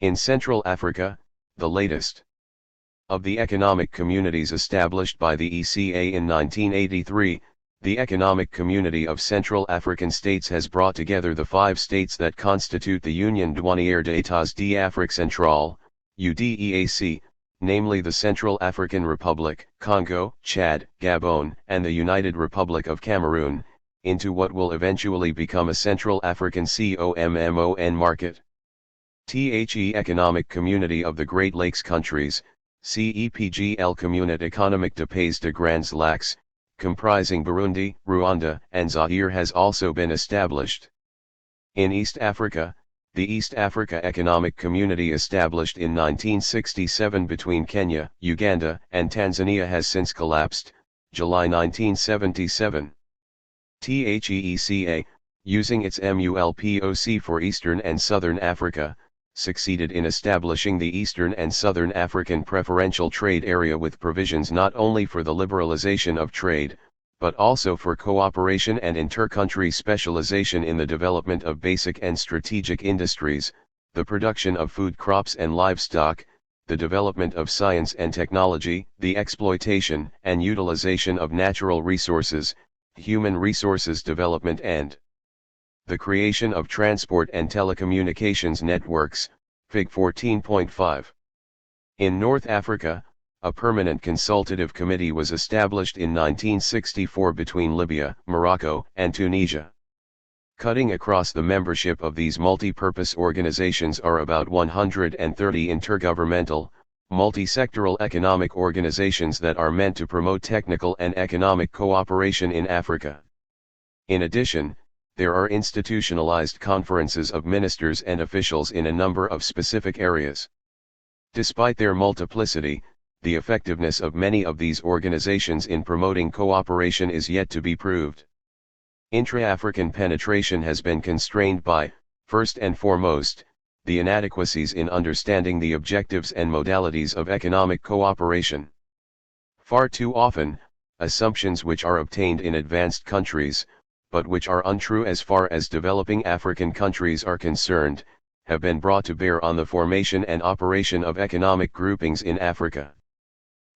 In Central Africa, the latest of the economic communities established by the ECA in 1983, the Economic Community of Central African States has brought together the 5 states that constitute the Union Douanière d'États d'Afrique Centrale, UDEAC, namely the Central African Republic, Congo, Chad, Gabon, and the United Republic of Cameroon, into what will eventually become a Central African COMMON market. The Economic Community of the Great Lakes Countries, CEPGL Communauté économique des Pays de Grands Lacs, comprising Burundi, Rwanda, and Zaire has also been established. In East Africa, the East Africa Economic Community established in 1967 between Kenya, Uganda, and Tanzania has since collapsed, July 1977. THEECA, using its MULPOC for Eastern and Southern Africa, succeeded in establishing the Eastern and Southern African Preferential Trade Area with provisions not only for the liberalization of trade, but also for cooperation and inter-country specialization in the development of basic and strategic industries, the production of food crops and livestock, the development of science and technology, the exploitation and utilization of natural resources, human resources development and the creation of transport and telecommunications networks, Fig 14.5. In North Africa, a permanent consultative committee was established in 1964 between Libya, Morocco, and Tunisia. Cutting across the membership of these multi-purpose organizations are about 130 intergovernmental, multi-sectoral economic organizations that are meant to promote technical and economic cooperation in Africa. In addition, there are institutionalized conferences of ministers and officials in a number of specific areas. Despite their multiplicity, the effectiveness of many of these organizations in promoting cooperation is yet to be proved. Intra-African penetration has been constrained by, first and foremost, the inadequacies in understanding the objectives and modalities of economic cooperation. Far too often, assumptions which are obtained in advanced countries, but which are untrue as far as developing African countries are concerned, have been brought to bear on the formation and operation of economic groupings in Africa.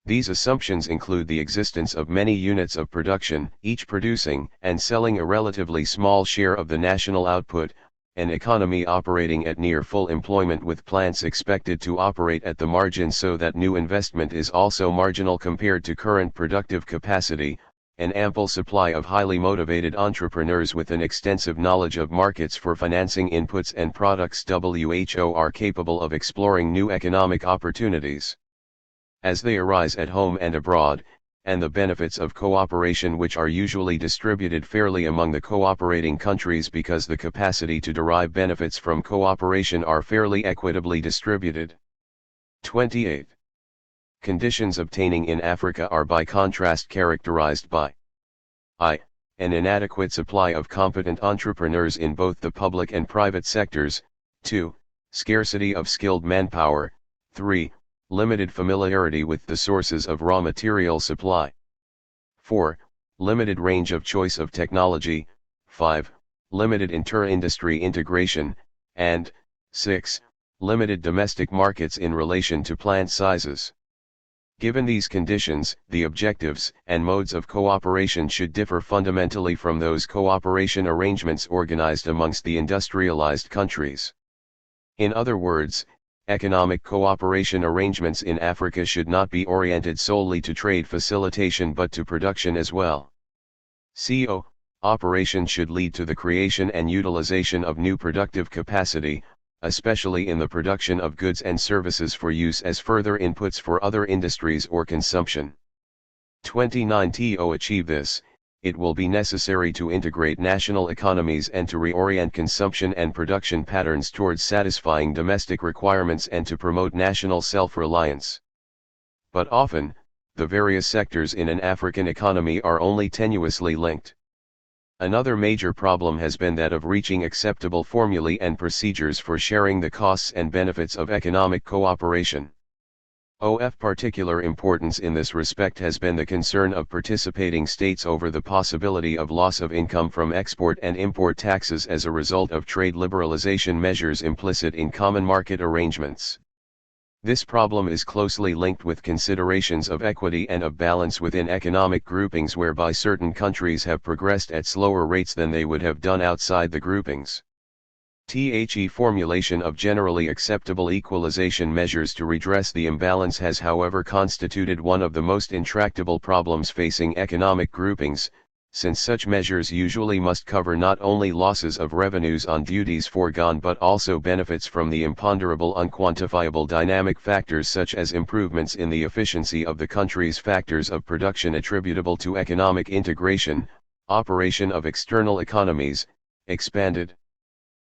These assumptions include the existence of many units of production, each producing and selling a relatively small share of the national output, an economy operating at near full employment with plants expected to operate at the margin so that new investment is also marginal compared to current productive capacity, an ample supply of highly motivated entrepreneurs with an extensive knowledge of markets for financing inputs and products who are capable of exploring new economic opportunities as they arise at home and abroad, and the benefits of cooperation which are usually distributed fairly among the cooperating countries because the capacity to derive benefits from cooperation are fairly equitably distributed. 28. Conditions obtaining in Africa are by contrast characterized by I. An inadequate supply of competent entrepreneurs in both the public and private sectors, 2. Scarcity of skilled manpower, 3. Limited familiarity with the sources of raw material supply. 4. Limited range of choice of technology, 5. Limited inter-industry integration, and 6. Limited domestic markets in relation to plant sizes. Given these conditions, the objectives and modes of cooperation should differ fundamentally from those cooperation arrangements organized amongst the industrialized countries. In other words, economic cooperation arrangements in Africa should not be oriented solely to trade facilitation but to production as well. Operation should lead to the creation and utilization of new productive capacity, especially in the production of goods and services for use as further inputs for other industries or consumption. 29. To achieve this, it will be necessary to integrate national economies and to reorient consumption and production patterns towards satisfying domestic requirements and to promote national self-reliance. But often, the various sectors in an African economy are only tenuously linked. Another major problem has been that of reaching acceptable formulae and procedures for sharing the costs and benefits of economic cooperation. Of particular importance in this respect has been the concern of participating states over the possibility of loss of income from export and import taxes as a result of trade liberalization measures implicit in common market arrangements. This problem is closely linked with considerations of equity and of balance within economic groupings whereby certain countries have progressed at slower rates than they would have done outside the groupings. Formulation of generally acceptable equalization measures to redress the imbalance has however constituted one of the most intractable problems facing economic groupings, since such measures usually must cover not only losses of revenues on duties foregone but also benefits from the imponderable unquantifiable dynamic factors such as improvements in the efficiency of the country's factors of production attributable to economic integration, operation of external economies, expanded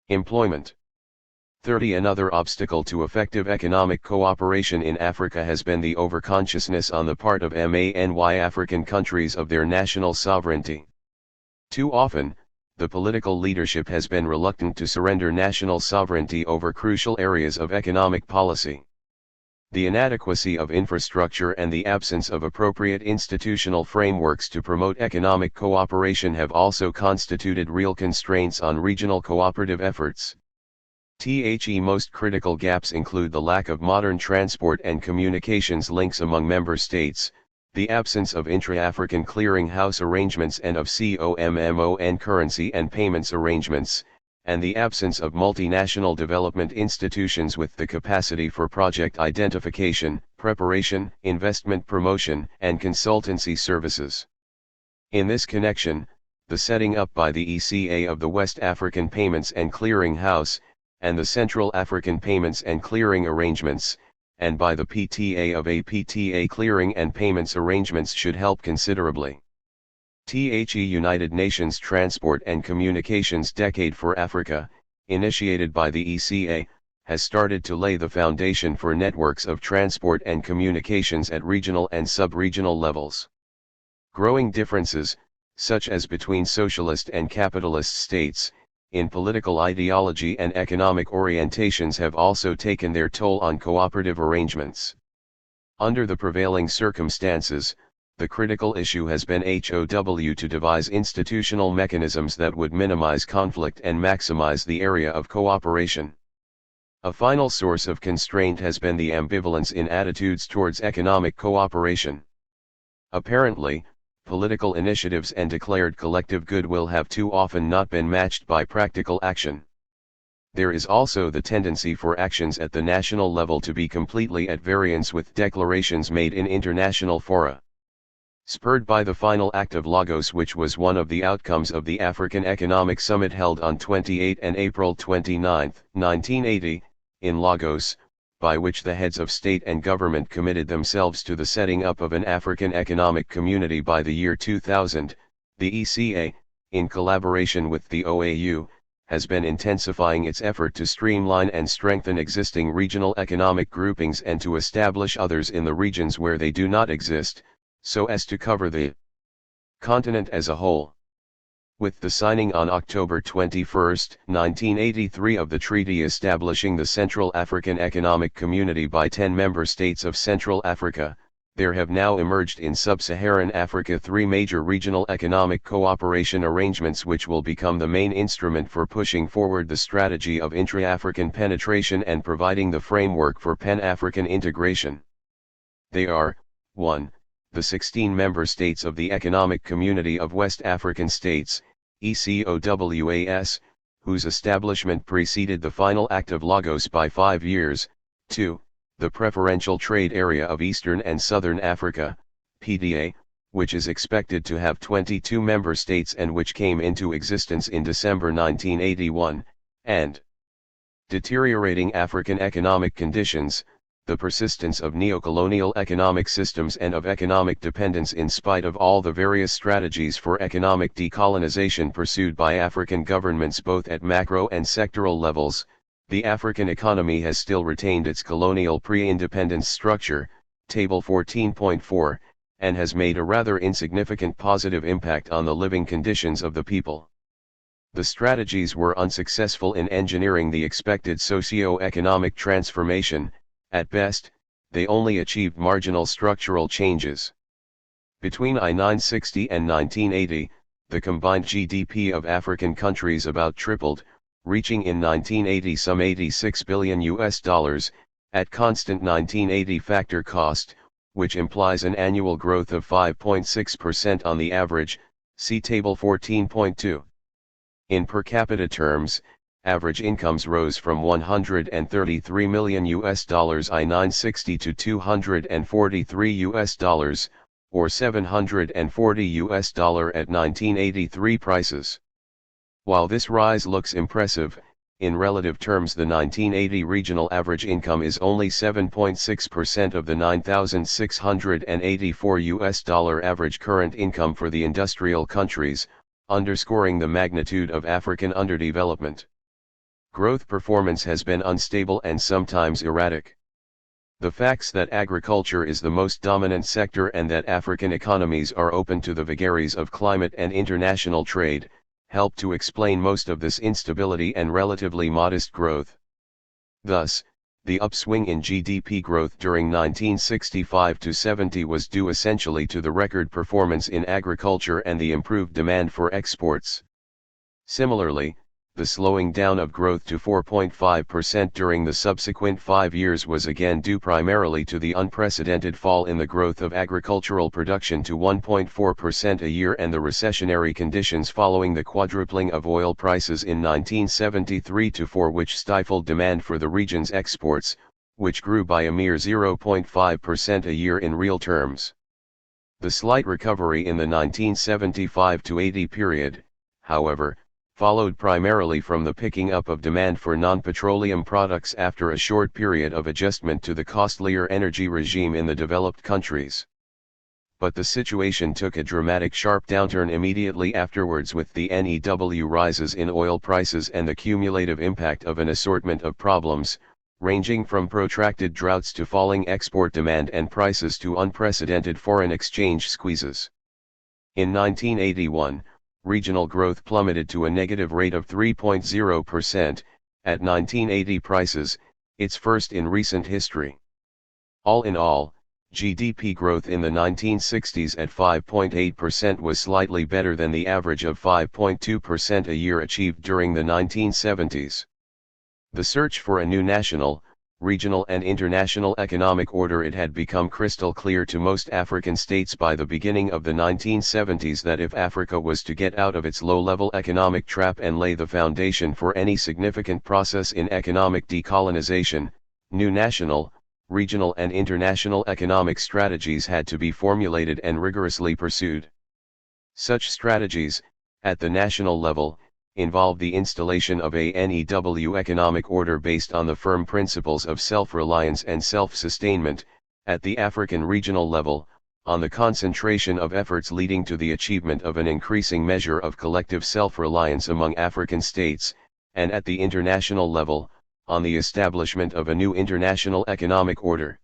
employment. 30. Another obstacle to effective economic cooperation in Africa has been the overconsciousness on the part of many African countries of their national sovereignty. Too often, the political leadership has been reluctant to surrender national sovereignty over crucial areas of economic policy. The inadequacy of infrastructure and the absence of appropriate institutional frameworks to promote economic cooperation have also constituted real constraints on regional cooperative efforts. Most critical gaps include the lack of modern transport and communications links among member states, the absence of intra-African clearing-house arrangements and of COMMON currency and payments arrangements, and the absence of multinational development institutions with the capacity for project identification, preparation, investment promotion, and consultancy services. In this connection, the setting up by the ECA of the West African Payments and Clearing House, and the Central African Payments and Clearing Arrangements, and by the PTA of APTA Clearing and Payments Arrangements should help considerably. United Nations Transport and Communications Decade for Africa, initiated by the ECA, has started to lay the foundation for networks of transport and communications at regional and sub-regional levels. Growing differences, such as between socialist and capitalist states, in political ideology and economic orientations have also taken their toll on cooperative arrangements. Under the prevailing circumstances, the critical issue has been how to devise institutional mechanisms that would minimize conflict and maximize the area of cooperation. A final source of constraint has been the ambivalence in attitudes towards economic cooperation. Apparently, political initiatives and declared collective goodwill have too often not been matched by practical action. There is also the tendency for actions at the national level to be completely at variance with declarations made in international fora. Spurred by the final act of Lagos, which was one of the outcomes of the African Economic Summit held on 28 and April 29, 1980, in Lagos, by which the heads of state and government committed themselves to the setting up of an African Economic Community by the year 2000, the ECA, in collaboration with the OAU, has been intensifying its effort to streamline and strengthen existing regional economic groupings and to establish others in the regions where they do not exist, so as to cover the continent as a whole. With the signing on October 21, 1983 of the treaty establishing the Central African Economic Community by 10 member states of Central Africa, there have now emerged in sub-Saharan Africa 3 major regional economic cooperation arrangements which will become the main instrument for pushing forward the strategy of intra-African penetration and providing the framework for Pan-African integration. They are, 1. The 16 member states of the Economic Community of West African States, ECOWAS, whose establishment preceded the final act of Lagos by 5 years. 2. The Preferential Trade Area of Eastern and Southern Africa, PDA, which is expected to have 22 member states and which came into existence in December 1981, and deteriorating African economic conditions, the persistence of neocolonial economic systems and of economic dependence in spite of all the various strategies for economic decolonization pursued by African governments both at macro and sectoral levels, the African economy has still retained its colonial pre-independence structure, Table 14.4, and has made a rather insignificant positive impact on the living conditions of the people. The strategies were unsuccessful in engineering the expected socio-economic transformation. At best, they only achieved marginal structural changes. Between 1960 and 1980, the combined GDP of African countries about tripled, reaching in 1980 some $86 billion, at constant 1980 factor cost, which implies an annual growth of 5.6% on the average, see Table 14.2. In per capita terms, average incomes rose from $133 million in 1960 to $243, or $740 at 1983 prices. While this rise looks impressive, in relative terms the 1980 regional average income is only 7.6% of the $9,684 average current income for the industrial countries, underscoring the magnitude of African underdevelopment. Growth performance has been unstable and sometimes erratic. The facts that agriculture is the most dominant sector and that African economies are open to the vagaries of climate and international trade, help to explain most of this instability and relatively modest growth. Thus, The upswing in GDP growth during 1965 to 70 was due essentially to the record performance in agriculture and the improved demand for exports. Similarly, the slowing down of growth to 4.5% during the subsequent 5 years was again due primarily to the unprecedented fall in the growth of agricultural production to 1.4% a year and the recessionary conditions following the quadrupling of oil prices in 1973-4, which stifled demand for the region's exports, which grew by a mere 0.5% a year in real terms. The slight recovery in the 1975-80 period, however, followed primarily from the picking up of demand for non-petroleum products after a short period of adjustment to the costlier energy regime in the developed countries. But the situation took a dramatic sharp downturn immediately afterwards, with the NEW rises in oil prices and the cumulative impact of an assortment of problems, ranging from protracted droughts to falling export demand and prices to unprecedented foreign exchange squeezes. In 1981, regional growth plummeted to a negative rate of 3.0%, at 1980 prices, its first in recent history. All in all, GDP growth in the 1960s at 5.8% was slightly better than the average of 5.2% a year achieved during the 1970s. The search for a new national, regional and international economic order. It had become crystal clear to most African states by the beginning of the 1970s that if Africa was to get out of its low-level economic trap and lay the foundation for any significant process in economic decolonization, new national, regional and international economic strategies had to be formulated and rigorously pursued. Such strategies, at the national level, involve the installation of a NEW economic order based on the firm principles of self-reliance and self-sustainment, at the African regional level, on the concentration of efforts leading to the achievement of an increasing measure of collective self-reliance among African states, and at the international level, on the establishment of a new international economic order.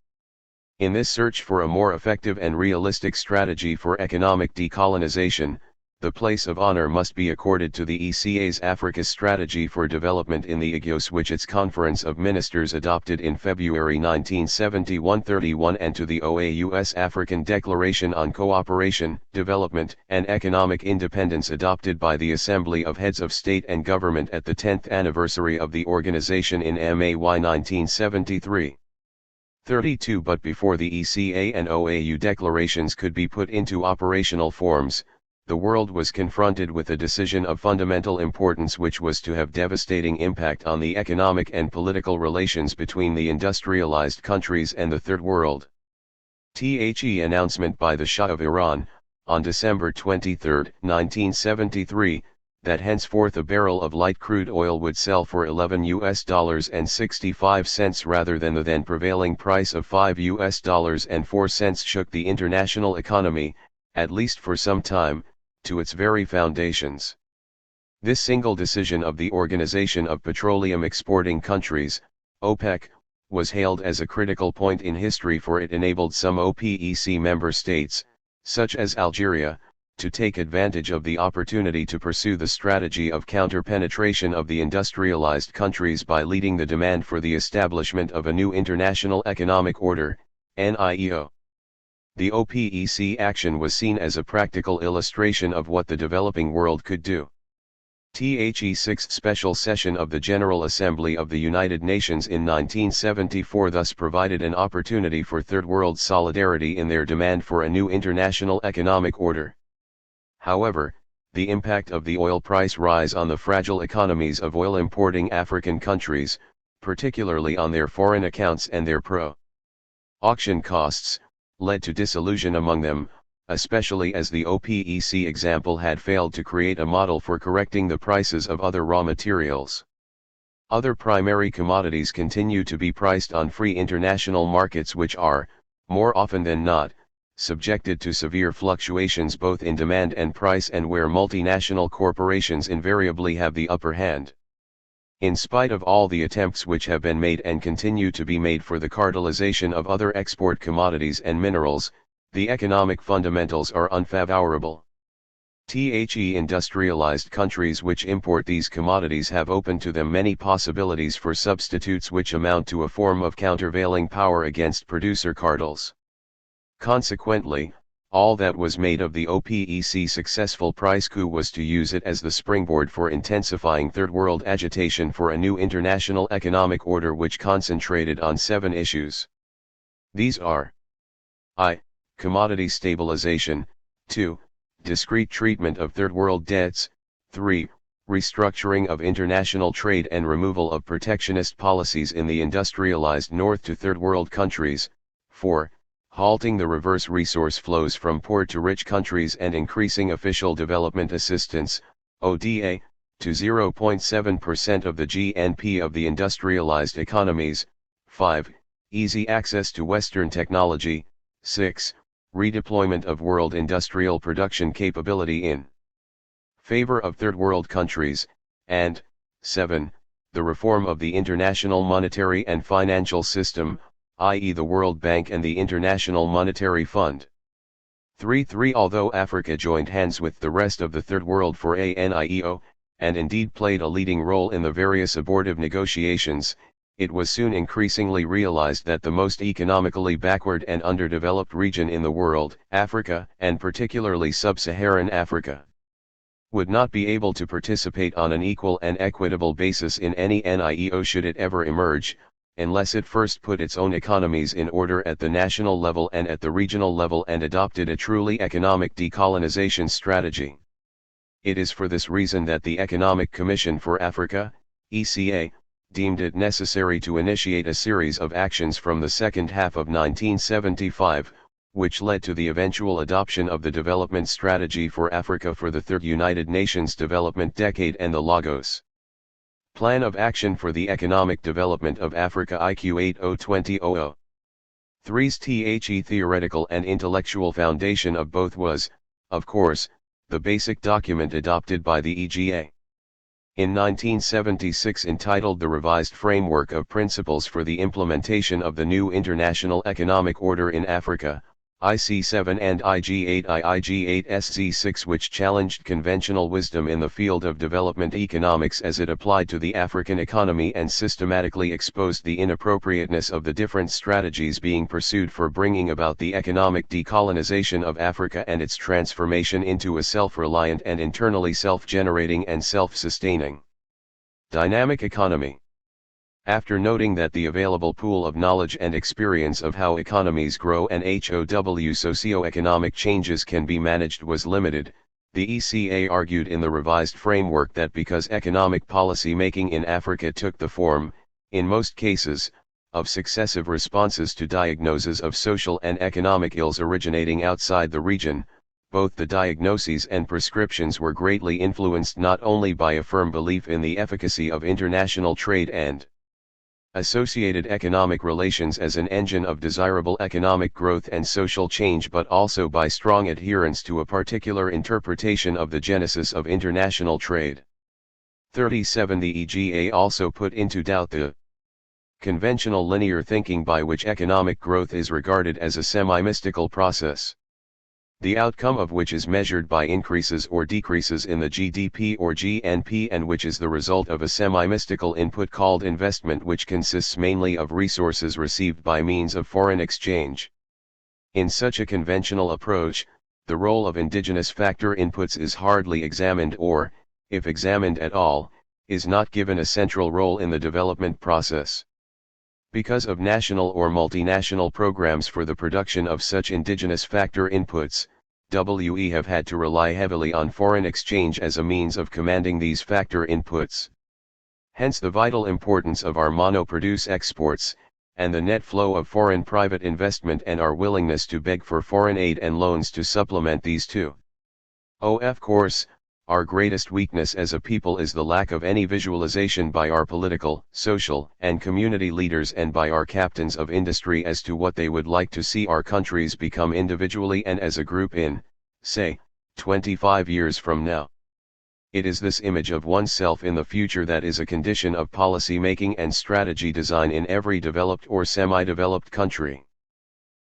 In this search for a more effective and realistic strategy for economic decolonization, the place of honor must be accorded to the ECA's Africa Strategy for Development in the IGOS, which its Conference of Ministers adopted in February 1971-31, and to the OAU's African Declaration on Cooperation, Development, and Economic Independence adopted by the Assembly of Heads of State and Government at the 10th anniversary of the organization in May 1973. 32. But before the ECA and OAU declarations could be put into operational forms, the world was confronted with a decision of fundamental importance which was to have devastating impact on the economic and political relations between the industrialized countries and the Third World. The announcement by the Shah of Iran, on December 23, 1973, that henceforth a barrel of light crude oil would sell for $11.65 rather than the then prevailing price of $5.04 shook the international economy, at least for some time, to its very foundations. This single decision of the Organization of Petroleum Exporting Countries, OPEC, was hailed as a critical point in history, for it enabled some OPEC member states, such as Algeria, to take advantage of the opportunity to pursue the strategy of counter-penetration of the industrialized countries by leading the demand for the establishment of a new international economic order, NIEO. The OPEC action was seen as a practical illustration of what the developing world could do. The Sixth Special Session of the General Assembly of the United Nations in 1974 thus provided an opportunity for Third World solidarity in their demand for a new international economic order. However, the impact of the oil price rise on the fragile economies of oil-importing African countries, particularly on their foreign accounts and their pro-auction costs, led to disillusion among them, especially as the OPEC example had failed to create a model for correcting the prices of other raw materials. Other primary commodities continue to be priced on free international markets, which are, more often than not, subjected to severe fluctuations both in demand and price, and where multinational corporations invariably have the upper hand. In spite of all the attempts which have been made and continue to be made for the cartelization of other export commodities and minerals, the economic fundamentals are unfavorable. The industrialized countries which import these commodities have open to them many possibilities for substitutes which amount to a form of countervailing power against producer cartels. Consequently, all that was made of the OPEC successful price coup was to use it as the springboard for intensifying Third World agitation for a new international economic order which concentrated on 7 issues. These are: I. Commodity stabilization, 2. Discrete treatment of Third World debts, 3. Restructuring of international trade and removal of protectionist policies in the industrialized North to Third World countries, 4. Halting the reverse resource flows from poor to rich countries and increasing official development assistance, ODA, to 0.7% of the GNP of the industrialized economies, 5. Easy access to Western technology, 6. Redeployment of world industrial production capability in favor of Third World countries, and 7. The reform of the international monetary and financial system, i.e. the World Bank and the International Monetary Fund. 3. Although Africa joined hands with the rest of the Third World for ANIEO, and indeed played a leading role in the various abortive negotiations, it was soon increasingly realized that the most economically backward and underdeveloped region in the world, Africa, and particularly sub-Saharan Africa, would not be able to participate on an equal and equitable basis in any NIEO should it ever emerge, unless it first put its own economies in order at the national level and at the regional level and adopted a truly economic decolonization strategy. It is for this reason that the Economic Commission for Africa, ECA, deemed it necessary to initiate a series of actions from the second half of 1975, which led to the eventual adoption of the Development Strategy for Africa for the Third United Nations Development Decade and the Lagos Plan of Action for the Economic Development of Africa IQ 80-2000. 3's The theoretical and intellectual foundation of both was, of course, the basic document adopted by the EGA. In 1976 entitled The Revised Framework of Principles for the Implementation of the New International Economic Order in Africa, IC7 and IG8-SZ6, which challenged conventional wisdom in the field of development economics as it applied to the African economy and systematically exposed the inappropriateness of the different strategies being pursued for bringing about the economic decolonization of Africa and its transformation into a self-reliant and internally self-generating and self-sustaining dynamic economy. After noting that the available pool of knowledge and experience of how economies grow and how socio-economic changes can be managed was limited, the ECA argued in the revised framework that because economic policy making in Africa took the form, in most cases, of successive responses to diagnoses of social and economic ills originating outside the region, both the diagnoses and prescriptions were greatly influenced not only by a firm belief in the efficacy of international trade and associated economic relations as an engine of desirable economic growth and social change, but also by strong adherence to a particular interpretation of the genesis of international trade. 37 The EGA also put into doubt the conventional linear thinking by which economic growth is regarded as a semi-mystical process, the outcome of which is measured by increases or decreases in the GDP or GNP, and which is the result of a semi-mystical input called investment, which consists mainly of resources received by means of foreign exchange. In such a conventional approach, the role of indigenous factor inputs is hardly examined or, if examined at all, is not given a central role in the development process. Because of national or multinational programs for the production of such indigenous factor inputs, WE have had to rely heavily on foreign exchange as a means of commanding these factor inputs. Hence the vital importance of our mono-produce exports, and the net flow of foreign private investment and our willingness to beg for foreign aid and loans to supplement these two. Of course, our greatest weakness as a people is the lack of any visualization by our political, social, and community leaders and by our captains of industry as to what they would like to see our countries become individually and as a group in, say, 25 years from now. It is this image of oneself in the future that is a condition of policy making and strategy design in every developed or semi-developed country.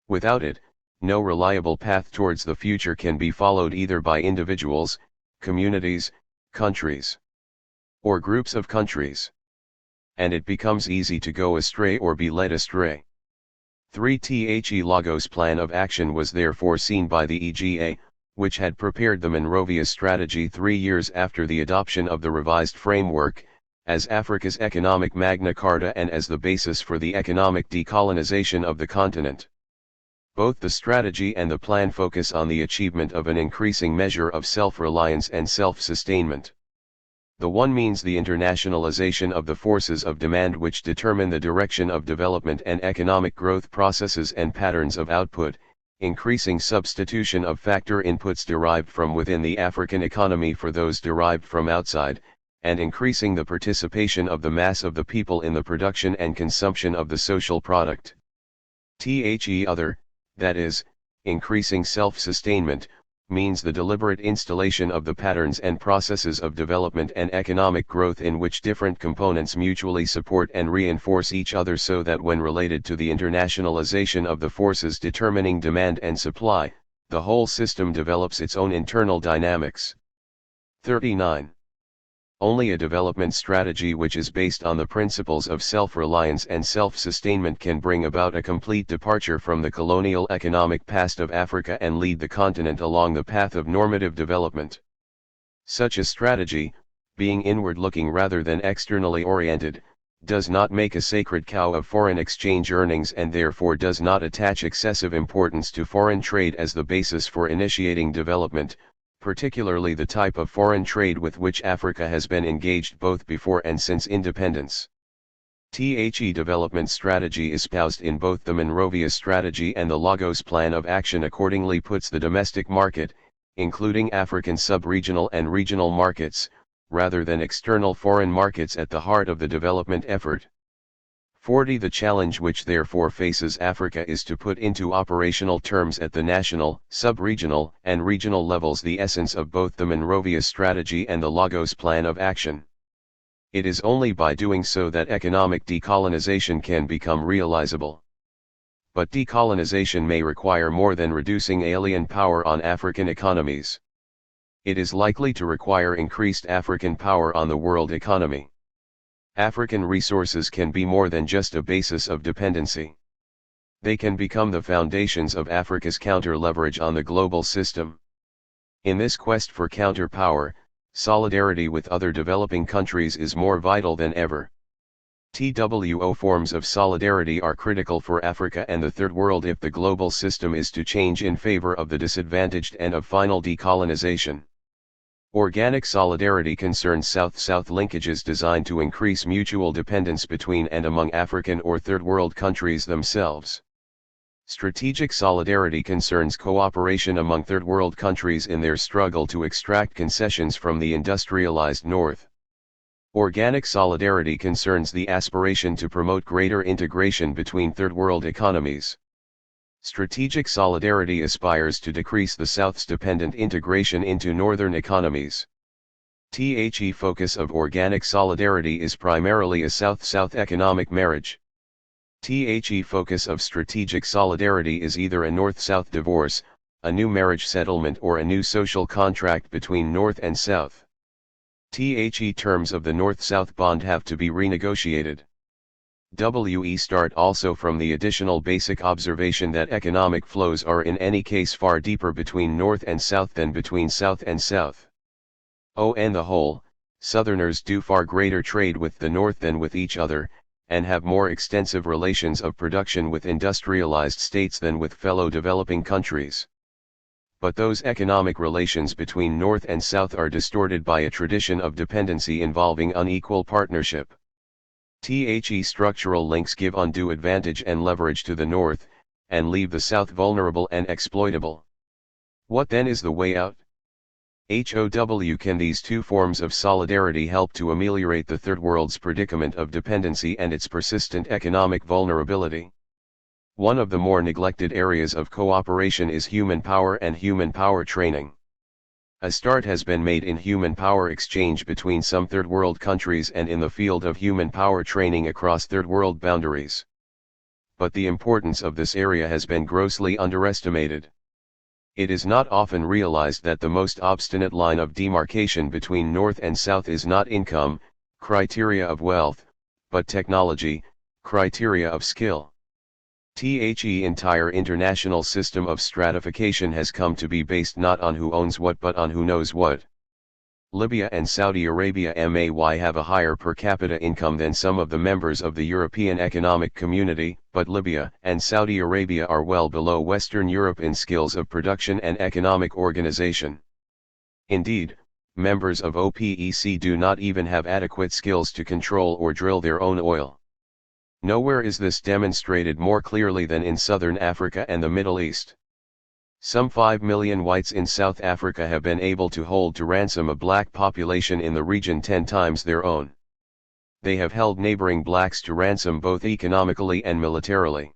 Without it, no reliable path towards the future can be followed either by individuals, communities, countries, or groups of countries. And it becomes easy to go astray or be led astray. 3. The Lagos Plan of Action was therefore seen by the EGA, which had prepared the Monrovia's strategy 3 years after the adoption of the revised framework, as Africa's economic Magna Carta and as the basis for the economic decolonization of the continent. Both the strategy and the plan focus on the achievement of an increasing measure of self-reliance and self-sustainment. The one means the internationalization of the forces of demand which determine the direction of development and economic growth processes and patterns of output, increasing substitution of factor inputs derived from within the African economy for those derived from outside, and increasing the participation of the mass of the people in the production and consumption of the social product. Other, that is, increasing self-sustainment, means the deliberate installation of the patterns and processes of development and economic growth in which different components mutually support and reinforce each other so that when related to the internationalization of the forces determining demand and supply, the whole system develops its own internal dynamics. 39. Only a development strategy which is based on the principles of self-reliance and self-sustainment can bring about a complete departure from the colonial economic past of Africa and lead the continent along the path of normative development. Such a strategy, being inward-looking rather than externally oriented, does not make a sacred cow of foreign exchange earnings and therefore does not attach excessive importance to foreign trade as the basis for initiating development, particularly the type of foreign trade with which Africa has been engaged both before and since independence. The development strategy espoused in both the Monrovia strategy and the Lagos Plan of Action accordingly puts the domestic market, including African sub-regional and regional markets, rather than external foreign markets at the heart of the development effort. 40. The challenge which therefore faces Africa is to put into operational terms at the national, sub-regional, and regional levels the essence of both the Monrovia strategy and the Lagos Plan of Action. It is only by doing so that economic decolonization can become realizable. But decolonization may require more than reducing alien power on African economies. It is likely to require increased African power on the world economy. African resources can be more than just a basis of dependency. They can become the foundations of Africa's counter-leverage on the global system. In this quest for counter-power, solidarity with other developing countries is more vital than ever. TWO forms of solidarity are critical for Africa and the Third World if the global system is to change in favor of the disadvantaged and of final decolonization. Organic solidarity concerns South-South linkages designed to increase mutual dependence between and among African or Third World countries themselves. Strategic solidarity concerns cooperation among Third World countries in their struggle to extract concessions from the industrialized North. Organic solidarity concerns the aspiration to promote greater integration between Third World economies. Strategic solidarity aspires to decrease the South's dependent integration into Northern economies. The focus of organic solidarity is primarily a South-South economic marriage. The focus of strategic solidarity is either a North-South divorce, a new marriage settlement or a new social contract between North and South. The terms of the North-South bond have to be renegotiated. We start also from the additional basic observation that economic flows are in any case far deeper between North and South than between South and South. On the whole, Southerners do far greater trade with the North than with each other, and have more extensive relations of production with industrialized states than with fellow developing countries. But those economic relations between North and South are distorted by a tradition of dependency involving unequal partnership. The structural links give undue advantage and leverage to the North, and leave the South vulnerable and exploitable. What then is the way out? Can these two forms of solidarity help to ameliorate the Third World's predicament of dependency and its persistent economic vulnerability? One of the more neglected areas of cooperation is human power and human power training. A start has been made in human power exchange between some Third World countries and in the field of human power training across Third World boundaries. But the importance of this area has been grossly underestimated. It is not often realized that the most obstinate line of demarcation between North and South is not income, criteria of wealth, but technology, criteria of skill. The entire international system of stratification has come to be based not on who owns what but on who knows what. Libya and Saudi Arabia may have a higher per capita income than some of the members of the European Economic Community, but Libya and Saudi Arabia are well below Western Europe in skills of production and economic organization. Indeed, members of OPEC do not even have adequate skills to control or drill their own oil. Nowhere is this demonstrated more clearly than in Southern Africa and the Middle East. Some 5 million whites in South Africa have been able to hold to ransom a black population in the region 10 times their own. They have held neighboring blacks to ransom both economically and militarily.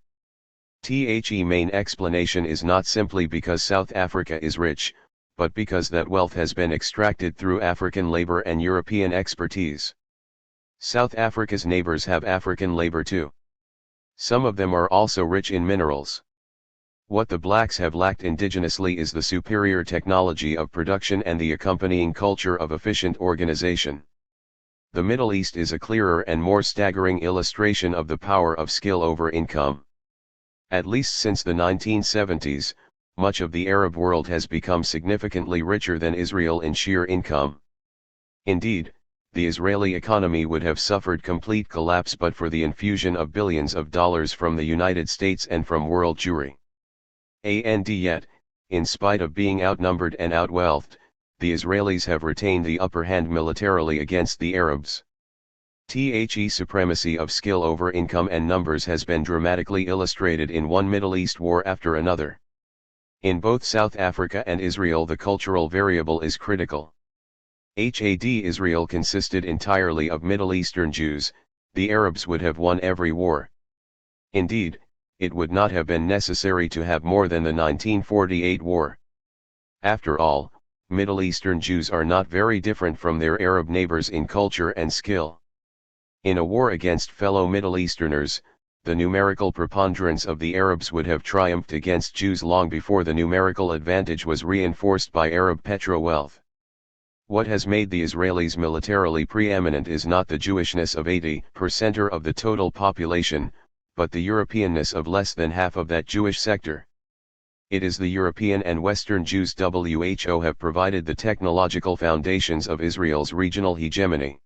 The main explanation is not simply because South Africa is rich, but because that wealth has been extracted through African labor and European expertise. South Africa's neighbors have African labor too. Some of them are also rich in minerals. What the blacks have lacked indigenously is the superior technology of production and the accompanying culture of efficient organization. The Middle East is a clearer and more staggering illustration of the power of skill over income. At least since the 1970s, much of the Arab world has become significantly richer than Israel in sheer income. Indeed, the Israeli economy would have suffered complete collapse but for the infusion of billions of dollars from the United States and from world Jewry. And yet, in spite of being outnumbered and outwealthed, the Israelis have retained the upper hand militarily against the Arabs. The supremacy of skill over income and numbers has been dramatically illustrated in one Middle East war after another. In both South Africa and Israel the cultural variable is critical. Israel consisted entirely of Middle Eastern Jews, the Arabs would have won every war. Indeed, it would not have been necessary to have more than the 1948 war. After all, Middle Eastern Jews are not very different from their Arab neighbors in culture and skill. In a war against fellow Middle Easterners, the numerical preponderance of the Arabs would have triumphed against Jews long before the numerical advantage was reinforced by Arab petro-wealth. What has made the Israelis militarily preeminent is not the Jewishness of 80% of the total population, but the Europeanness of less than half of that Jewish sector. It is the European and Western Jews who have provided the technological foundations of Israel's regional hegemony.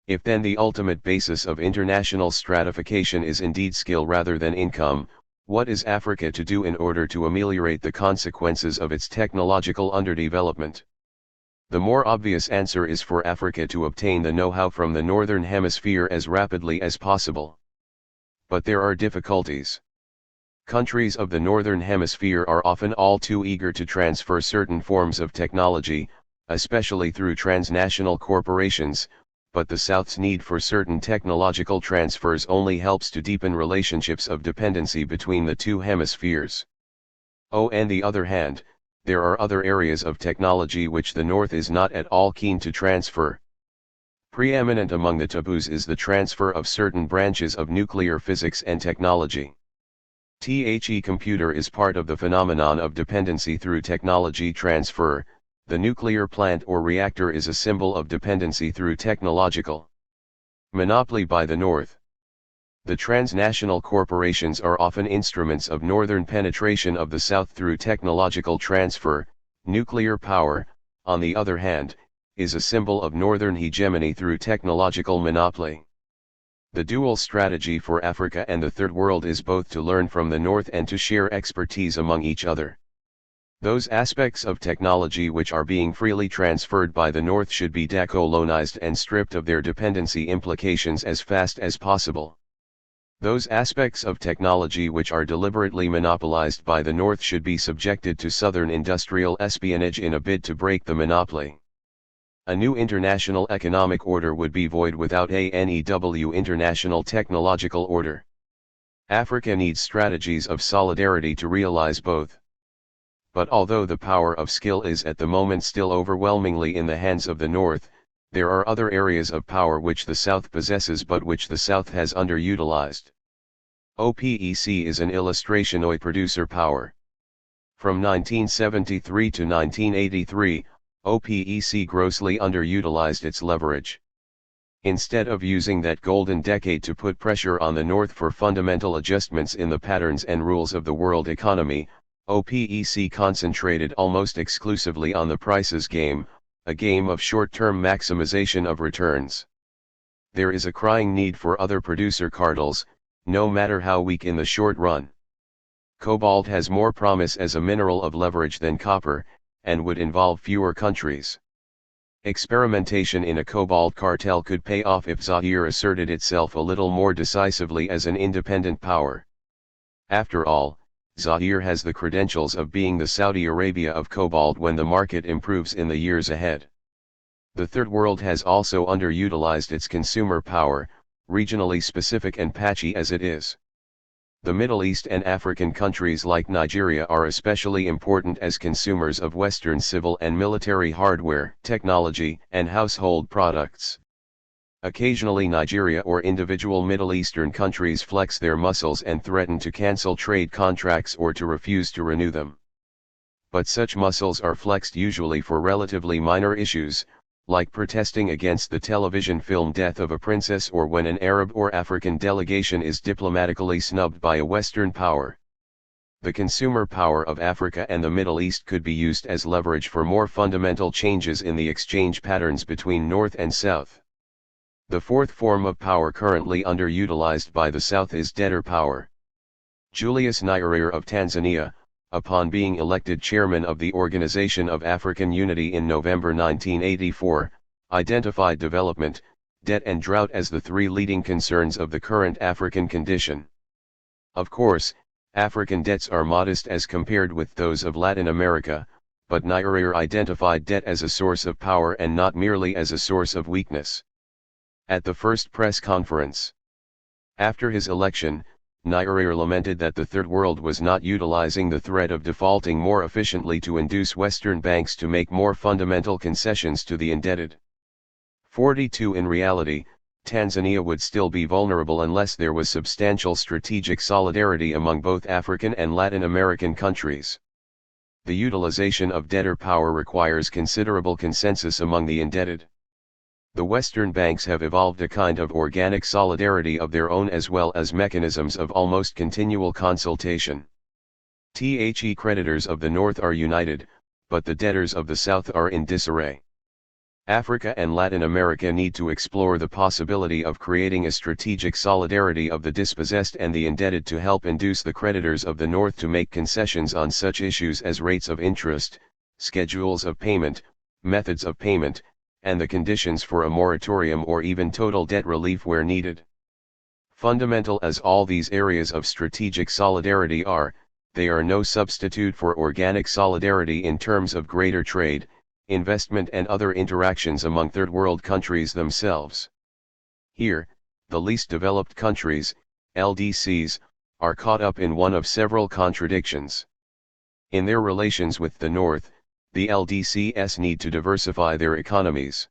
If then the ultimate basis of international stratification is indeed skill rather than income, what is Africa to do in order to ameliorate the consequences of its technological underdevelopment? The more obvious answer is for Africa to obtain the know-how from the Northern Hemisphere as rapidly as possible. But there are difficulties. Countries of the Northern Hemisphere are often all too eager to transfer certain forms of technology, especially through transnational corporations, but the South's need for certain technological transfers only helps to deepen relationships of dependency between the two hemispheres. On the other hand, there are other areas of technology which the North is not at all keen to transfer. Preeminent among the taboos is the transfer of certain branches of nuclear physics and technology. The computer is part of the phenomenon of dependency through technology transfer. The nuclear plant or reactor is a symbol of dependency through technological monopoly by the North. The transnational corporations are often instruments of Northern penetration of the South through technological transfer. Nuclear power, on the other hand, is a symbol of Northern hegemony through technological monopoly. The dual strategy for Africa and the Third World is both to learn from the North and to share expertise among each other. Those aspects of technology which are being freely transferred by the North should be decolonized and stripped of their dependency implications as fast as possible. Those aspects of technology which are deliberately monopolized by the North should be subjected to Southern industrial espionage in a bid to break the monopoly. A new international economic order would be void without a new international technological order. Africa needs strategies of solidarity to realize both. But although the power of skill is at the moment still overwhelmingly in the hands of the North, there are other areas of power which the South possesses but which the South has underutilized. OPEC is an illustration of producer power. From 1973 to 1983, OPEC grossly underutilized its leverage. Instead of using that golden decade to put pressure on the North for fundamental adjustments in the patterns and rules of the world economy, OPEC concentrated almost exclusively on the prices game, a game of short-term maximization of returns. There is a crying need for other producer cartels, no matter how weak in the short run. Cobalt has more promise as a mineral of leverage than copper, and would involve fewer countries. Experimentation in a cobalt cartel could pay off if Zaire asserted itself a little more decisively as an independent power. After all, Zaire has the credentials of being the Saudi Arabia of cobalt when the market improves in the years ahead. The Third World has also underutilized its consumer power, regionally specific and patchy as it is. The Middle East and African countries like Nigeria are especially important as consumers of Western civil and military hardware, technology, and household products. Occasionally Nigeria or individual Middle Eastern countries flex their muscles and threaten to cancel trade contracts or to refuse to renew them. But such muscles are flexed usually for relatively minor issues, like protesting against the television film Death of a Princess or when an Arab or African delegation is diplomatically snubbed by a Western power. The consumer power of Africa and the Middle East could be used as leverage for more fundamental changes in the exchange patterns between North and South. The fourth form of power currently underutilized by the South is debtor power. Julius Nyerere of Tanzania, upon being elected chairman of the Organization of African Unity in November 1984, identified development, debt and drought as the three leading concerns of the current African condition. Of course, African debts are modest as compared with those of Latin America, but Nyerere identified debt as a source of power and not merely as a source of weakness. At the first press conference after his election, Nyerere lamented that the Third World was not utilizing the threat of defaulting more efficiently to induce Western banks to make more fundamental concessions to the indebted. 42 In reality, Tanzania would still be vulnerable unless there was substantial strategic solidarity among both African and Latin American countries. The utilization of debtor power requires considerable consensus among the indebted. The Western banks have evolved a kind of organic solidarity of their own as well as mechanisms of almost continual consultation. The creditors of the North are united, but the debtors of the South are in disarray. Africa and Latin America need to explore the possibility of creating a strategic solidarity of the dispossessed and the indebted to help induce the creditors of the North to make concessions on such issues as rates of interest, schedules of payment, methods of payment, and the conditions for a moratorium or even total debt relief where needed. Fundamental as all these areas of strategic solidarity are, they are no substitute for organic solidarity in terms of greater trade, investment and other interactions among Third World countries themselves. Here, the least developed countries, LDCs, are caught up in one of several contradictions. In their relations with the North, the LDCs need to diversify their economies.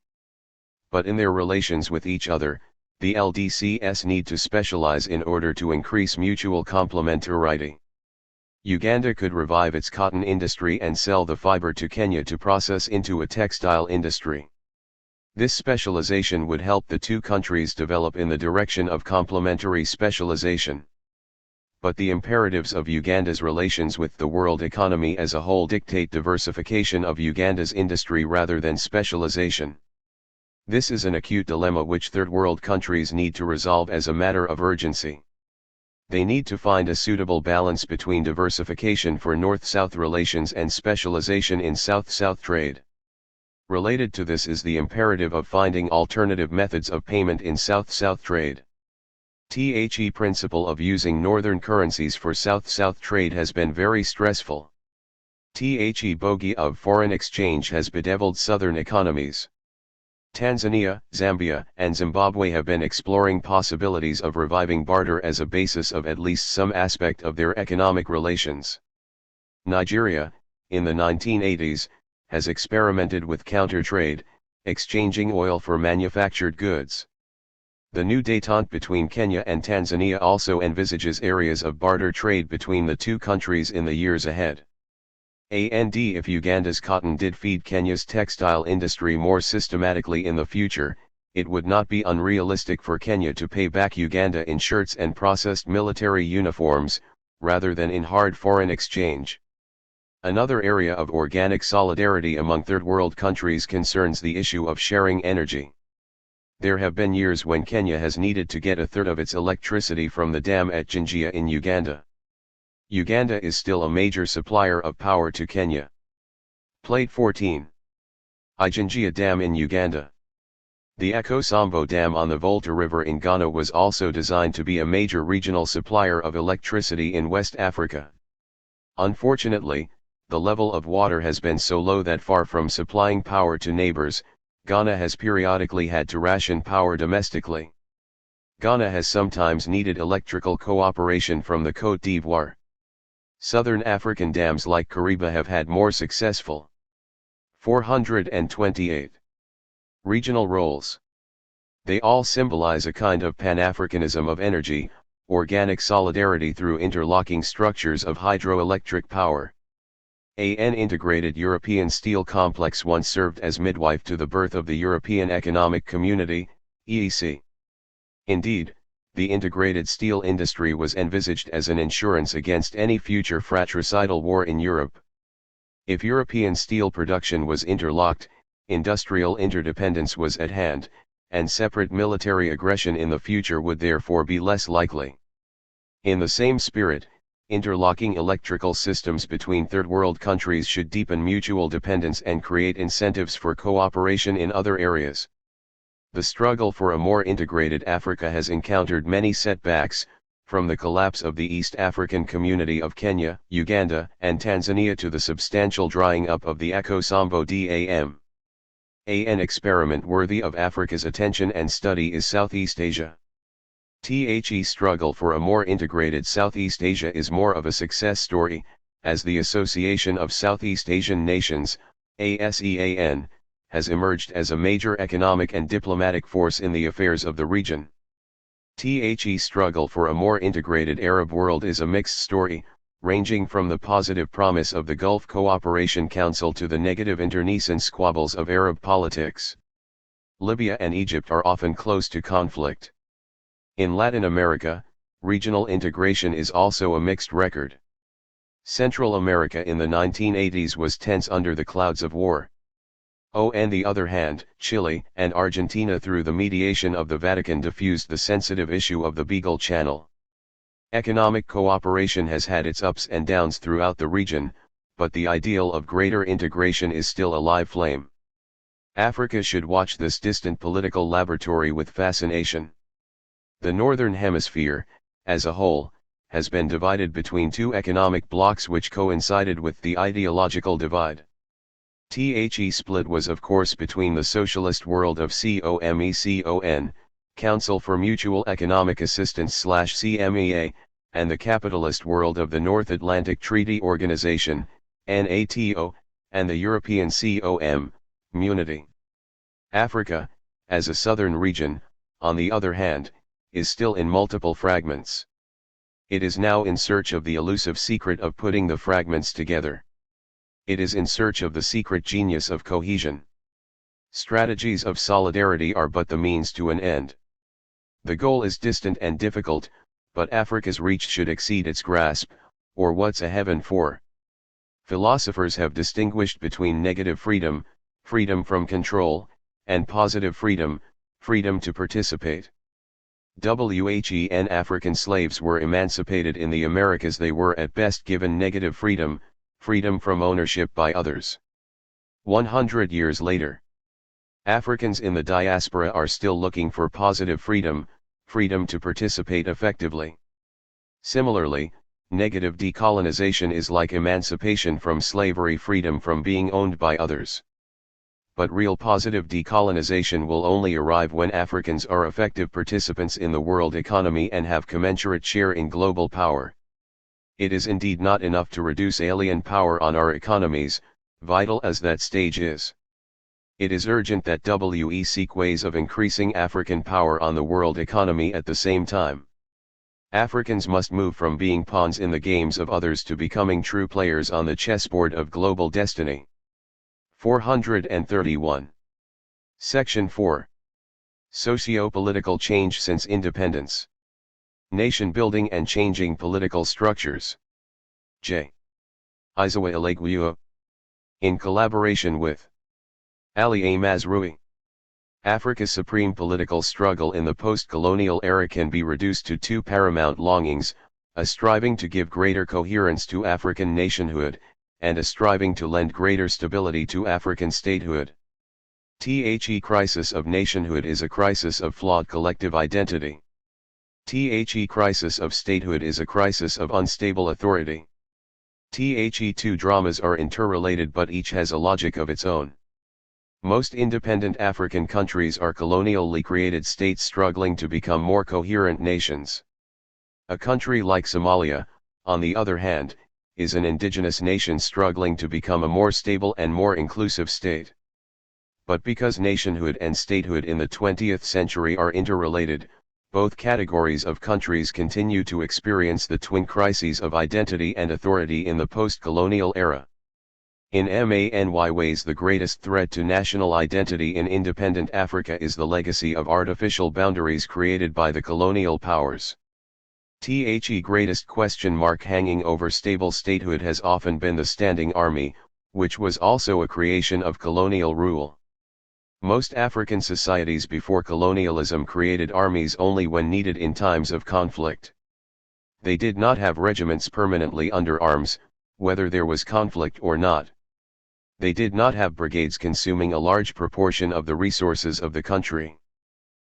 But in their relations with each other, the LDCs need to specialize in order to increase mutual complementarity. Uganda could revive its cotton industry and sell the fiber to Kenya to process into a textile industry. This specialization would help the two countries develop in the direction of complementary specialization. But the imperatives of Uganda's relations with the world economy as a whole dictate diversification of Uganda's industry rather than specialization. This is an acute dilemma which Third World countries need to resolve as a matter of urgency. They need to find a suitable balance between diversification for North-South relations and specialization in South-South trade. Related to this is the imperative of finding alternative methods of payment in South-South trade. The principle of using northern currencies for South-South trade has been very stressful. The bogey of foreign exchange has bedeviled southern economies. Tanzania, Zambia, and Zimbabwe have been exploring possibilities of reviving barter as a basis of at least some aspect of their economic relations. Nigeria, in the 1980s, has experimented with counter-trade, exchanging oil for manufactured goods. The new détente between Kenya and Tanzania also envisages areas of barter trade between the two countries in the years ahead. And if Uganda's cotton did feed Kenya's textile industry more systematically in the future, it would not be unrealistic for Kenya to pay back Uganda in shirts and processed military uniforms, rather than in hard foreign exchange. Another area of organic solidarity among third world countries concerns the issue of sharing energy. There have been years when Kenya has needed to get a third of its electricity from the dam at Jinjia in Uganda. Uganda is still a major supplier of power to Kenya. Plate 14. Jinjia Dam in Uganda. The Akosombo Dam on the Volta River in Ghana was also designed to be a major regional supplier of electricity in West Africa. Unfortunately, the level of water has been so low that far from supplying power to neighbors, Ghana has periodically had to ration power domestically. Ghana has sometimes needed electrical cooperation from the Côte d'Ivoire. Southern African dams like Kariba have had more successful. 428. Regional roles. They all symbolize a kind of Pan-Africanism of energy, organic solidarity through interlocking structures of hydroelectric power. An integrated European steel complex once served as midwife to the birth of the European Economic Community, EEC. Indeed, the integrated steel industry was envisaged as an insurance against any future fratricidal war in Europe. If European steel production was interlocked, industrial interdependence was at hand, and separate military aggression in the future would therefore be less likely. In the same spirit, interlocking electrical systems between third world countries should deepen mutual dependence and create incentives for cooperation in other areas. The struggle for a more integrated Africa has encountered many setbacks, from the collapse of the East African Community of Kenya, Uganda, and Tanzania to the substantial drying up of the Akosombo Dam. An experiment worthy of Africa's attention and study is Southeast Asia. The struggle for a more integrated Southeast Asia is more of a success story, as the Association of Southeast Asian Nations, ASEAN, has emerged as a major economic and diplomatic force in the affairs of the region. The struggle for a more integrated Arab world is a mixed story, ranging from the positive promise of the Gulf Cooperation Council to the negative internecine squabbles of Arab politics. Libya and Egypt are often close to conflict. In Latin America, regional integration is also a mixed record. Central America in the 1980s was tense under the clouds of war. On the other hand, Chile and Argentina through the mediation of the Vatican diffused the sensitive issue of the Beagle Channel. Economic cooperation has had its ups and downs throughout the region, but the ideal of greater integration is still a live flame. Africa should watch this distant political laboratory with fascination. The Northern Hemisphere, as a whole, has been divided between two economic blocs which coincided with the ideological divide. The split was of course between the socialist world of COMECON, Council for Mutual Economic Assistance / CMEA, and the capitalist world of the North Atlantic Treaty Organization, NATO, and the European Community. Africa, as a southern region, on the other hand, is still in multiple fragments. It is now in search of the elusive secret of putting the fragments together. It is in search of the secret genius of cohesion. Strategies of solidarity are but the means to an end. The goal is distant and difficult, but Africa's reach should exceed its grasp, or what's a heaven for? Philosophers have distinguished between negative freedom, freedom from control, and positive freedom, freedom to participate. When African slaves were emancipated in the Americas, they were at best given negative freedom, freedom from ownership by others. 100 years later, Africans in the diaspora are still looking for positive freedom, freedom to participate effectively. Similarly, negative decolonization is like emancipation from slavery, freedom from being owned by others. But real positive decolonization will only arrive when Africans are effective participants in the world economy and have commensurate share in global power. It is indeed not enough to reduce alien power on our economies, vital as that stage is. It is urgent that we seek ways of increasing African power on the world economy at the same time. Africans must move from being pawns in the games of others to becoming true players on the chessboard of global destiny. 431. Section 4. Socio-political change since independence. Nation building and changing political structures. J. Izawa Alaguyo. In collaboration with Ali A. Mazrui. Africa's supreme political struggle in the post-colonial era can be reduced to two paramount longings, a striving to give greater coherence to African nationhood, and a striving to lend greater stability to African statehood. The crisis of nationhood is a crisis of flawed collective identity. The crisis of statehood is a crisis of unstable authority. The two dramas are interrelated, but each has a logic of its own. Most independent African countries are colonially created states struggling to become more coherent nations. A country like Somalia, on the other hand, is an indigenous nation struggling to become a more stable and more inclusive state. But because nationhood and statehood in the 20th century are interrelated, both categories of countries continue to experience the twin crises of identity and authority in the post-colonial era. In many ways, the greatest threat to national identity in independent Africa is the legacy of artificial boundaries created by the colonial powers. The greatest question mark hanging over stable statehood has often been the standing army, which was also a creation of colonial rule. Most African societies before colonialism created armies only when needed in times of conflict. They did not have regiments permanently under arms, whether there was conflict or not. They did not have brigades consuming a large proportion of the resources of the country.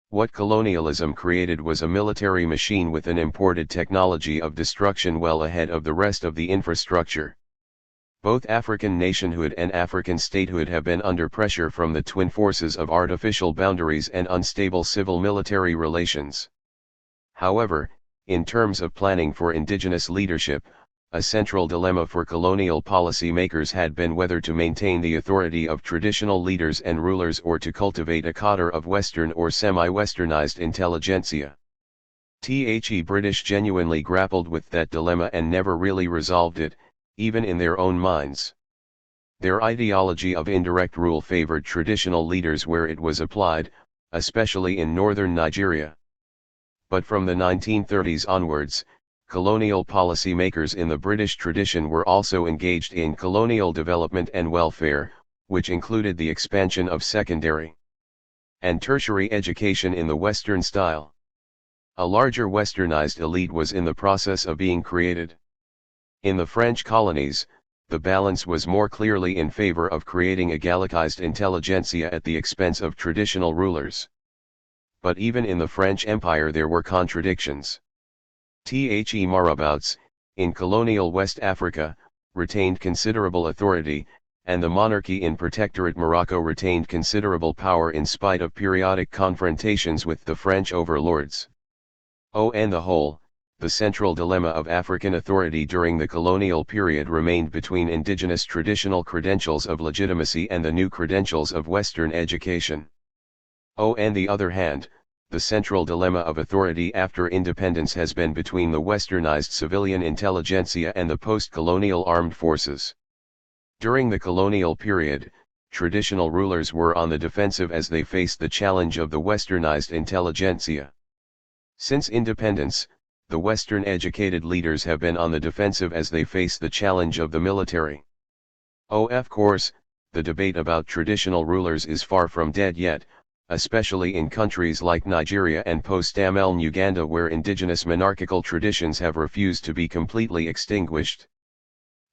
What colonialism created was a military machine with an imported technology of destruction well ahead of the rest of the infrastructure. Both African nationhood and African statehood have been under pressure from the twin forces of artificial boundaries and unstable civil-military relations. However, in terms of planning for indigenous leadership, a central dilemma for colonial policy makers had been whether to maintain the authority of traditional leaders and rulers or to cultivate a cadre of Western or semi-Westernized intelligentsia. The British genuinely grappled with that dilemma and never really resolved it, even in their own minds. Their ideology of indirect rule favored traditional leaders where it was applied, especially in northern Nigeria. But from the 1930s onwards, colonial policy makers in the British tradition were also engaged in colonial development and welfare, which included the expansion of secondary and tertiary education in the Western style. A larger westernized elite was in the process of being created. In the French colonies, the balance was more clearly in favor of creating a Gallicized intelligentsia at the expense of traditional rulers. But even in the French Empire there were contradictions. The marabouts, in colonial West Africa, retained considerable authority, and the monarchy in Protectorate Morocco retained considerable power in spite of periodic confrontations with the French overlords. On the whole, the central dilemma of African authority during the colonial period remained between indigenous traditional credentials of legitimacy and the new credentials of Western education. On the other hand, the central dilemma of authority after independence has been between the westernized civilian intelligentsia and the post-colonial armed forces. During the colonial period, traditional rulers were on the defensive as they faced the challenge of the westernized intelligentsia. Since independence, the Western-educated leaders have been on the defensive as they face the challenge of the military. Of course, the debate about traditional rulers is far from dead yet, especially in countries like Nigeria and post-Amel Uganda where indigenous monarchical traditions have refused to be completely extinguished.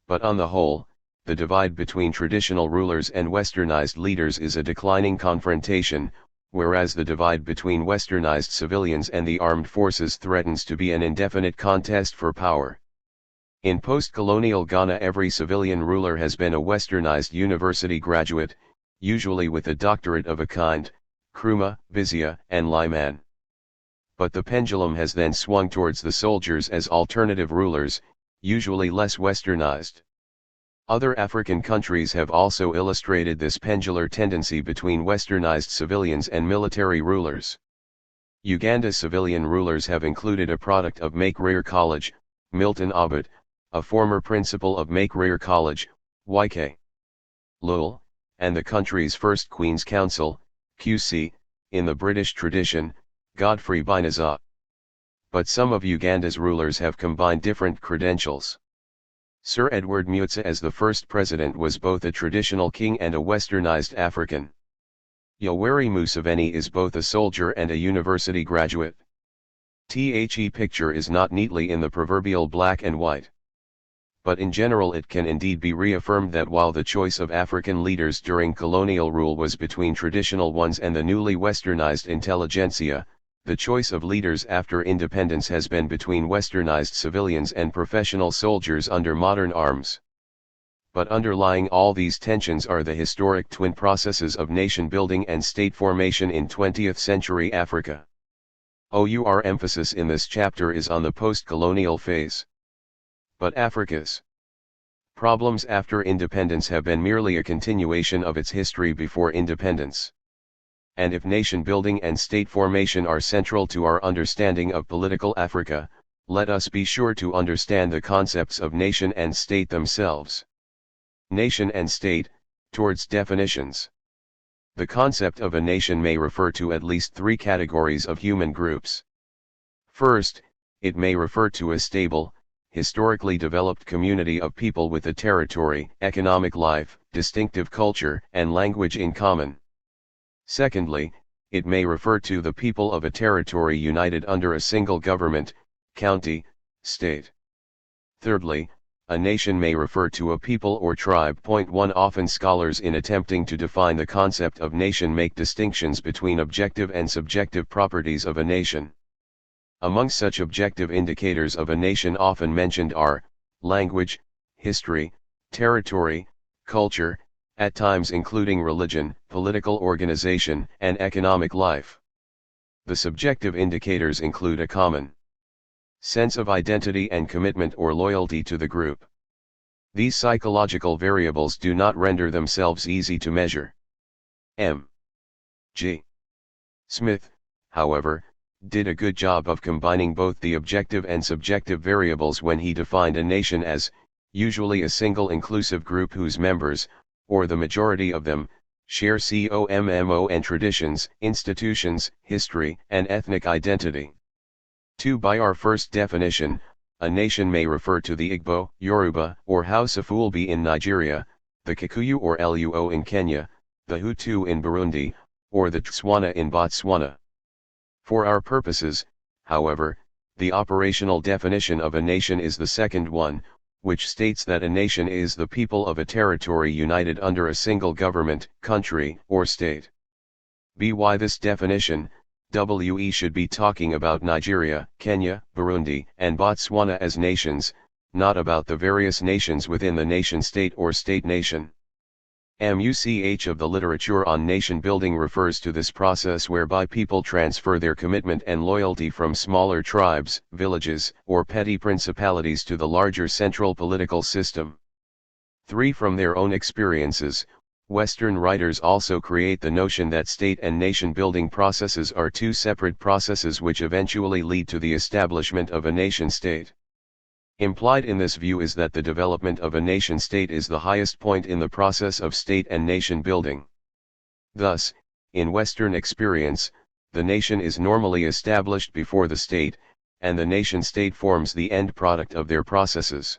But on the whole, the divide between traditional rulers and westernized leaders is a declining confrontation, whereas the divide between westernized civilians and the armed forces threatens to be an indefinite contest for power. In post-colonial Ghana, every civilian ruler has been a westernized university graduate, usually with a doctorate of a kind, Nkrumah, Bizia, and Lyman. But the pendulum has then swung towards the soldiers as alternative rulers, usually less westernized. Other African countries have also illustrated this pendular tendency between westernized civilians and military rulers. Uganda's civilian rulers have included a product of Makerere College, Milton Obote, a former principal of Makerere College, YK. Lowell, and the country's first Queen's Counsel, QC, in the British tradition, Godfrey Binaza. But some of Uganda's rulers have combined different credentials. Sir Edward Mutsa as the first president was both a traditional king and a westernized African. Yoweri Museveni is both a soldier and a university graduate. The picture is not neatly in the proverbial black and white. But in general it can indeed be reaffirmed that while the choice of African leaders during colonial rule was between traditional ones and the newly westernized intelligentsia, the choice of leaders after independence has been between westernized civilians and professional soldiers under modern arms. But underlying all these tensions are the historic twin processes of nation building and state formation in 20th century Africa. Our emphasis in this chapter is on the post-colonial phase. But Africa's problems after independence have been merely a continuation of its history before independence. And if nation building and state formation are central to our understanding of political Africa, let us be sure to understand the concepts of nation and state themselves. Nation and state, towards definitions. The concept of a nation may refer to at least three categories of human groups. First, it may refer to a stable, historically developed community of people with a territory, economic life, distinctive culture, and language in common. Secondly, it may refer to the people of a territory united under a single government, county, state. Thirdly, a nation may refer to a people or tribe. 1 Often scholars in attempting to define the concept of nation make distinctions between objective and subjective properties of a nation. Among such objective indicators of a nation often mentioned are language, history, territory, culture, at times including religion, political organization, and economic life. The subjective indicators include a common sense of identity and commitment or loyalty to the group. These psychological variables do not render themselves easy to measure. M. G. Smith, however, did a good job of combining both the objective and subjective variables when he defined a nation as, usually a single inclusive group whose members, or the majority of them, share common traditions, institutions, history, and ethnic identity. By our first definition, a nation may refer to the Igbo, Yoruba, or Hausa Fulbe in Nigeria, the Kikuyu or Luo in Kenya, the Hutu in Burundi, or the Tswana in Botswana. For our purposes, however, the operational definition of a nation is the second one, which states that a nation is the people of a territory united under a single government, country, or state. By this definition, we should be talking about Nigeria, Kenya, Burundi, and Botswana as nations, not about the various nations within the nation-state or state-nation. Much of the literature on nation building refers to this process whereby people transfer their commitment and loyalty from smaller tribes, villages, or petty principalities to the larger central political system. From their own experiences, Western writers also create the notion that state and nation building processes are two separate processes which eventually lead to the establishment of a nation-state. Implied in this view is that the development of a nation-state is the highest point in the process of state and nation building. Thus, in Western experience, the nation is normally established before the state, and the nation-state forms the end product of their processes.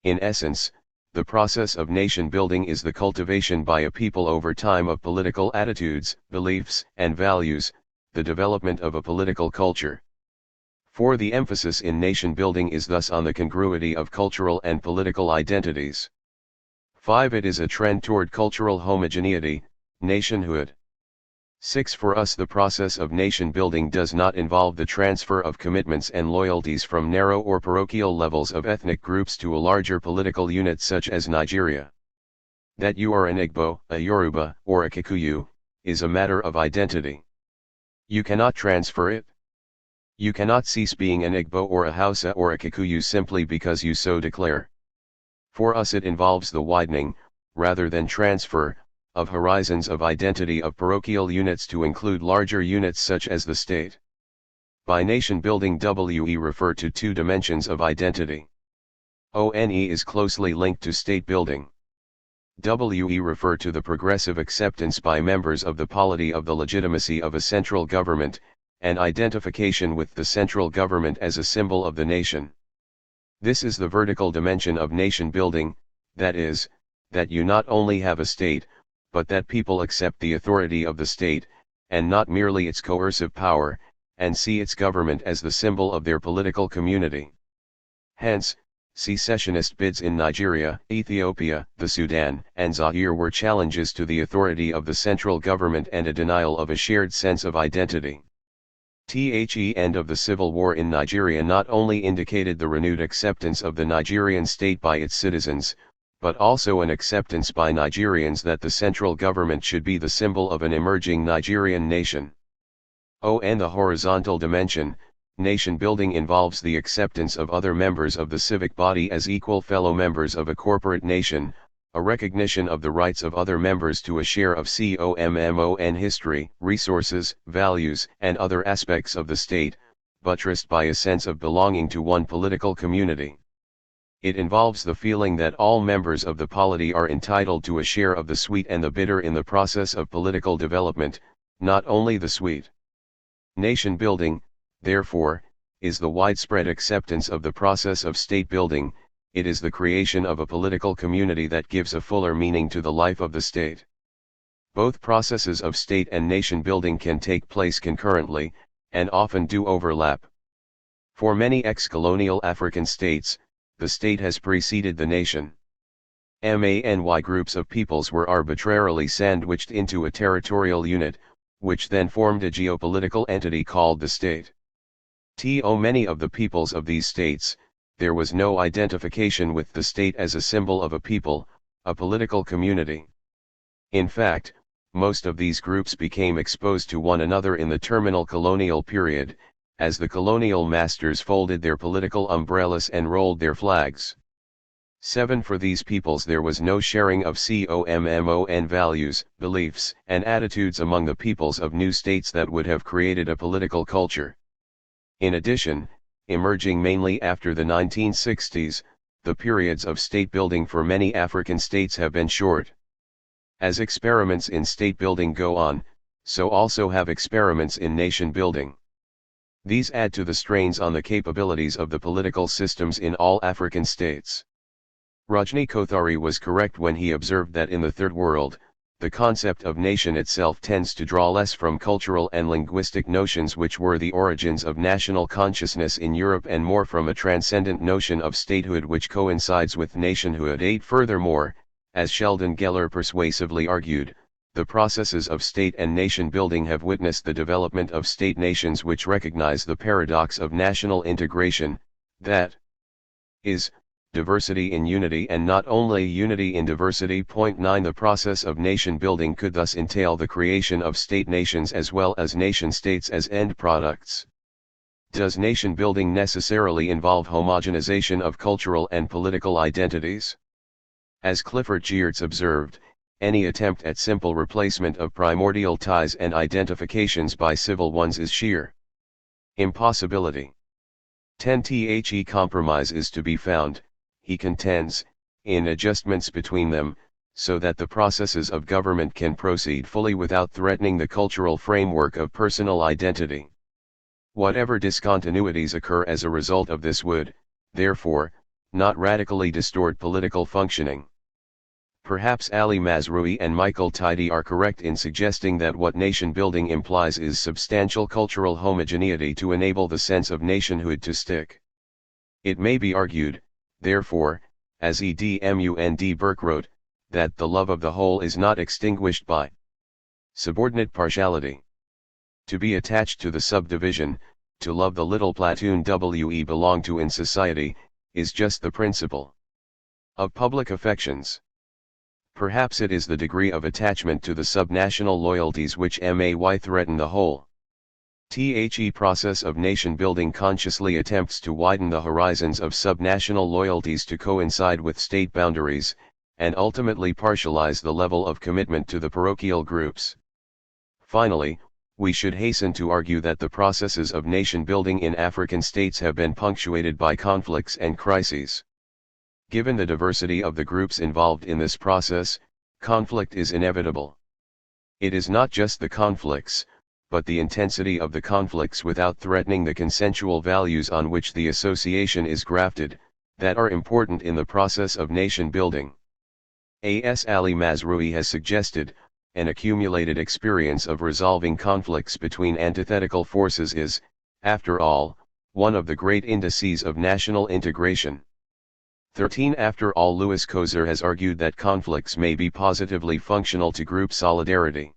In essence, the process of nation building is the cultivation by a people over time of political attitudes, beliefs, and values, the development of a political culture. For the emphasis in nation building is thus on the congruity of cultural and political identities. 5. It is a trend toward cultural homogeneity, nationhood. 6. For us the process of nation building does not involve the transfer of commitments and loyalties from narrow or parochial levels of ethnic groups to a larger political unit such as Nigeria. That you are an Igbo, a Yoruba, or a Kikuyu, is a matter of identity. You cannot transfer it. You cannot cease being an Igbo or a Hausa or a Kikuyu simply because you so declare. For us it involves the widening, rather than transfer, of horizons of identity of parochial units to include larger units such as the state. By nation building we refer to two dimensions of identity. ONE is closely linked to state building. We refer to the progressive acceptance by members of the polity of the legitimacy of a central government, and identification with the central government as a symbol of the nation. This is the vertical dimension of nation building, that is, that you not only have a state, but that people accept the authority of the state, and not merely its coercive power, and see its government as the symbol of their political community. Hence, secessionist bids in Nigeria, Ethiopia, the Sudan, and Zaire were challenges to the authority of the central government and a denial of a shared sense of identity. The end of the civil war in Nigeria not only indicated the renewed acceptance of the Nigerian state by its citizens, but also an acceptance by Nigerians that the central government should be the symbol of an emerging Nigerian nation. The horizontal dimension, nation building involves the acceptance of other members of the civic body as equal fellow members of a corporate nation, a recognition of the rights of other members to a share of common history, resources, values, and other aspects of the state, buttressed by a sense of belonging to one political community. It involves the feeling that all members of the polity are entitled to a share of the sweet and the bitter in the process of political development, not only the sweet. Nation building, therefore, is the widespread acceptance of the process of state building. It is the creation of a political community that gives a fuller meaning to the life of the state. Both processes of state and nation building can take place concurrently, and often do overlap. For many ex-colonial African states, the state has preceded the nation. Many groups of peoples were arbitrarily sandwiched into a territorial unit, which then formed a geopolitical entity called the state. To many of the peoples of these states, there was no identification with the state as a symbol of a people, a political community. In fact, most of these groups became exposed to one another in the terminal colonial period, as the colonial masters folded their political umbrellas and rolled their flags. 7 For these peoples there was no sharing of common values, beliefs, and attitudes among the peoples of new states that would have created a political culture. In addition, emerging mainly after the 1960s, the periods of state building for many African states have been short. As experiments in state building go on, so also have experiments in nation building. These add to the strains on the capabilities of the political systems in all African states. Rajni Kothari was correct when he observed that in the Third World, the concept of nation itself tends to draw less from cultural and linguistic notions which were the origins of national consciousness in Europe and more from a transcendent notion of statehood which coincides with nationhood. 8 Furthermore, as Sheldon Geller persuasively argued, the processes of state and nation building have witnessed the development of state nations which recognize the paradox of national integration, that is, diversity in unity and not only unity in diversity. 9 The process of nation building could thus entail the creation of state nations as well as nation states as end products. Does nation building necessarily involve homogenization of cultural and political identities? As Clifford Geertz observed, any attempt at simple replacement of primordial ties and identifications by civil ones is sheer impossibility. 10 The compromise is to be found, he contends, in adjustments between them, so that the processes of government can proceed fully without threatening the cultural framework of personal identity. Whatever discontinuities occur as a result of this would, therefore, not radically distort political functioning. Perhaps Ali Mazrui and Michael Tidy are correct in suggesting that what nation building implies is substantial cultural homogeneity to enable the sense of nationhood to stick. It may be argued, therefore, as Edmund Burke wrote, that the love of the whole is not extinguished by subordinate partiality. To be attached to the subdivision, to love the little platoon we belong to in society, is just the principle of public affections. Perhaps it is the degree of attachment to the subnational loyalties which may threaten the whole. The process of nation building consciously attempts to widen the horizons of subnational loyalties to coincide with state boundaries, and ultimately partialize the level of commitment to the parochial groups. Finally, we should hasten to argue that the processes of nation building in African states have been punctuated by conflicts and crises. Given the diversity of the groups involved in this process, conflict is inevitable. It is not just the conflicts, but the intensity of the conflicts without threatening the consensual values on which the association is grafted, that are important in the process of nation building. As Ali Mazrui has suggested, an accumulated experience of resolving conflicts between antithetical forces is, after all, one of the great indices of national integration. 13. After all, Louis Kozer has argued that conflicts may be positively functional to group solidarity.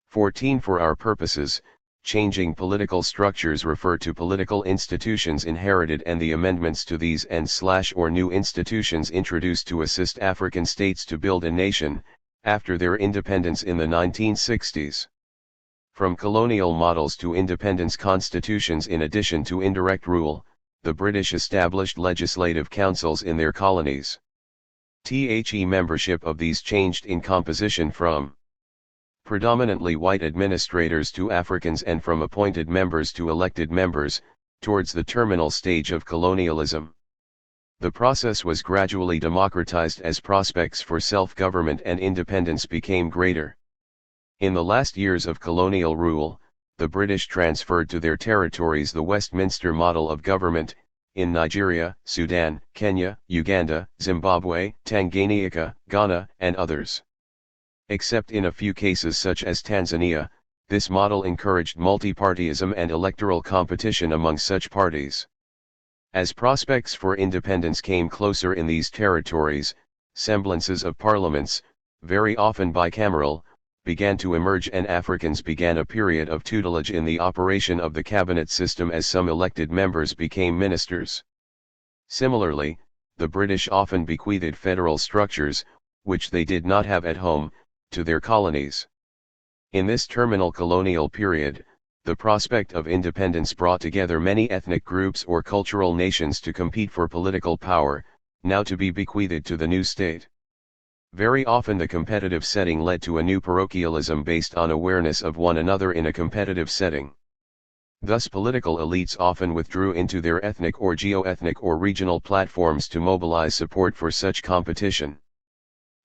14. For our purposes, changing political structures refer to political institutions inherited and the amendments to these and/or new institutions introduced to assist African states to build a nation, after their independence in the 1960s. From colonial models to independence constitutions, in addition to indirect rule, the British established legislative councils in their colonies. Membership of these changed in composition from predominantly white administrators to Africans and from appointed members to elected members, towards the terminal stage of colonialism. The process was gradually democratized as prospects for self-government and independence became greater. In the last years of colonial rule, the British transferred to their territories the Westminster model of government, in Nigeria, Sudan, Kenya, Uganda, Zimbabwe, Tanganyika, Ghana, and others. Except in a few cases such as Tanzania, this model encouraged multipartyism and electoral competition among such parties. As prospects for independence came closer in these territories, semblances of parliaments, very often bicameral, began to emerge and Africans began a period of tutelage in the operation of the cabinet system as some elected members became ministers. Similarly, the British often bequeathed federal structures, which they did not have at home, to their colonies. In this terminal colonial period, the prospect of independence brought together many ethnic groups or cultural nations to compete for political power, now to be bequeathed to the new state. Very often the competitive setting led to a new parochialism based on awareness of one another in a competitive setting. Thus political elites often withdrew into their ethnic or geo-ethnic or regional platforms to mobilize support for such competition.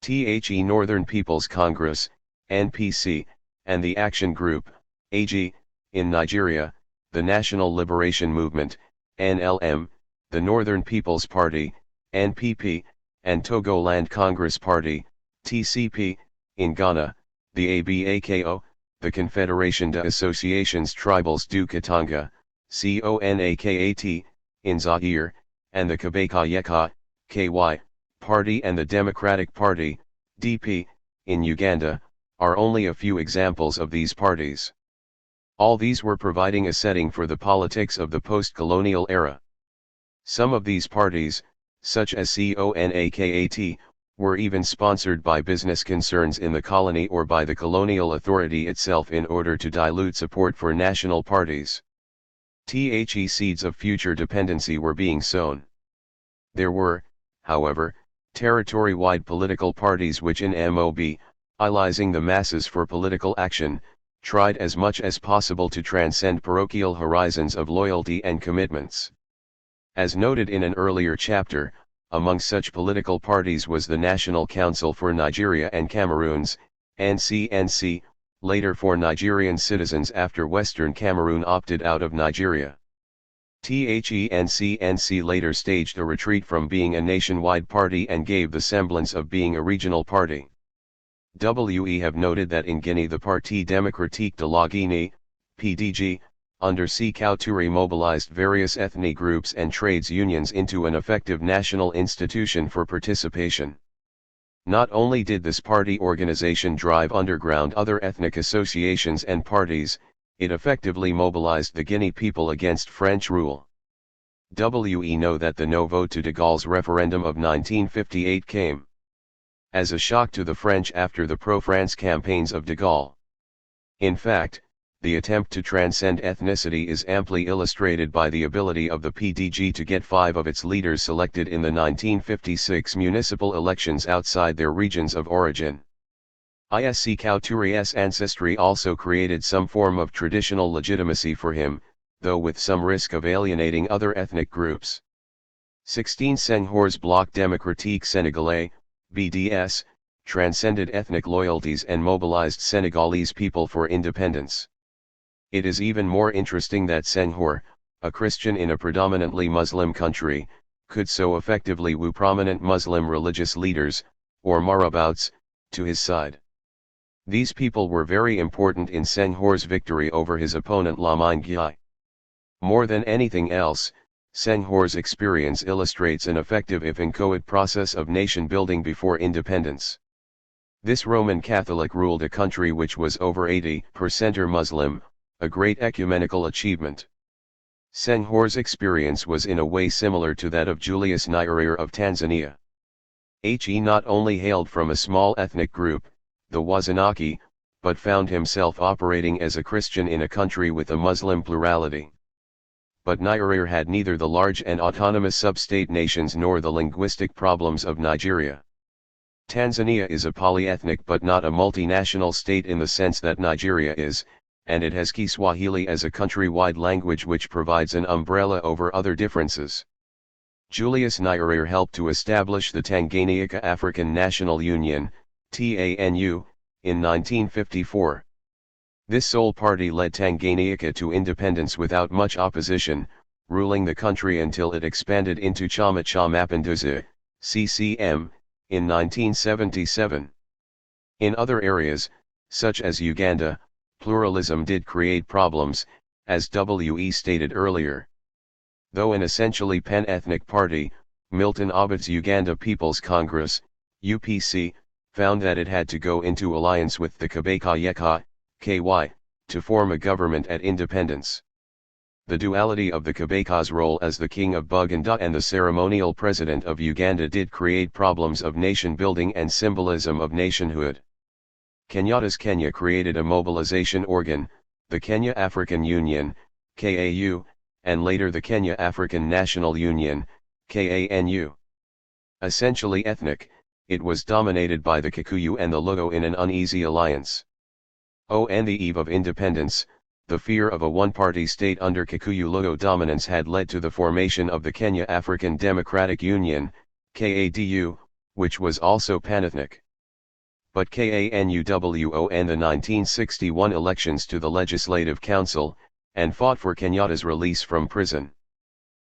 Northern People's Congress, NPC, and the Action Group, AG, in Nigeria, the National Liberation Movement, NLM, the Northern People's Party, NPP, and Togoland Congress Party, TCP, in Ghana, the ABAKO, the Confederation de Associations Tribales du Katanga, CONAKAT, in Zaire, and the Kabaka KY, Party and the Democratic Party, DP, in Uganda, are only a few examples of these parties. All these were providing a setting for the politics of the post-colonial era. Some of these parties, such as CONAKAT, were even sponsored by business concerns in the colony or by the colonial authority itself in order to dilute support for national parties. Seeds of future dependency were being sown. There were, however, territory-wide political parties which in mobilizing the masses for political action, tried as much as possible to transcend parochial horizons of loyalty and commitments. As noted in an earlier chapter, among such political parties was the National Council for Nigeria and Cameroons, NCNC, later for Nigerian citizens after Western Cameroon opted out of Nigeria. NCNC later staged a retreat from being a nationwide party and gave the semblance of being a regional party. We have noted that in Guinea the Parti Démocratique de la Guinée, PDG, under Sékou Touré mobilized various ethnic groups and trades unions into an effective national institution for participation. Not only did this party organization drive underground other ethnic associations and parties, it effectively mobilized the Guinea people against French rule. We know that the no vote to de Gaulle's referendum of 1958 came as a shock to the French after the pro-France campaigns of de Gaulle. In fact, the attempt to transcend ethnicity is amply illustrated by the ability of the PDG to get 5 of its leaders selected in the 1956 municipal elections outside their regions of origin. Isc Kauturi's ancestry also created some form of traditional legitimacy for him, though with some risk of alienating other ethnic groups. 16 Senghor's Bloc Démocratique Sénégalais, BDS, transcended ethnic loyalties and mobilized Senegalese people for independence. It is even more interesting that Senghor, a Christian in a predominantly Muslim country, could so effectively woo prominent Muslim religious leaders, or marabouts, to his side. These people were very important in Senghor's victory over his opponent Lamine Gueye. More than anything else, Senghor's experience illustrates an effective if inchoate process of nation building before independence. This Roman Catholic ruled a country which was over 80% Muslim, a great ecumenical achievement. Senghor's experience was in a way similar to that of Julius Nyerere of Tanzania. He not only hailed from a small ethnic group, the Wazanaki, but found himself operating as a Christian in a country with a Muslim plurality. But Nyerere had neither the large and autonomous sub-state nations nor the linguistic problems of Nigeria. Tanzania is a polyethnic but not a multinational state in the sense that Nigeria is, and it has Kiswahili as a country-wide language which provides an umbrella over other differences. Julius Nyerere helped to establish the Tanganyika African National Union, TANU, in 1954. This sole party led Tanganyika to independence without much opposition, ruling the country until it expanded into Chama cha Mapinduzi, CCM, in 1977. In other areas, such as Uganda, pluralism did create problems, as W.E. stated earlier. Though an essentially pan-ethnic party, Milton Obote's Uganda People's Congress, UPC, found that it had to go into alliance with the Kabaka KY, to form a government at independence. The duality of the Kabaka's role as the king of Buganda and the ceremonial president of Uganda did create problems of nation building and symbolism of nationhood. Kenyatta's Kenya created a mobilization organ, the Kenya African Union, KAU, and later the Kenya African National Union, KANU. Essentially ethnic, it was dominated by the Kikuyu and the Luo in an uneasy alliance. On the eve of independence, the fear of a one-party state under Kikuyu-Luo dominance had led to the formation of the Kenya African Democratic Union, KADU, which was also panethnic. But KANUWO won the 1961 elections to the Legislative Council, and fought for Kenyatta's release from prison.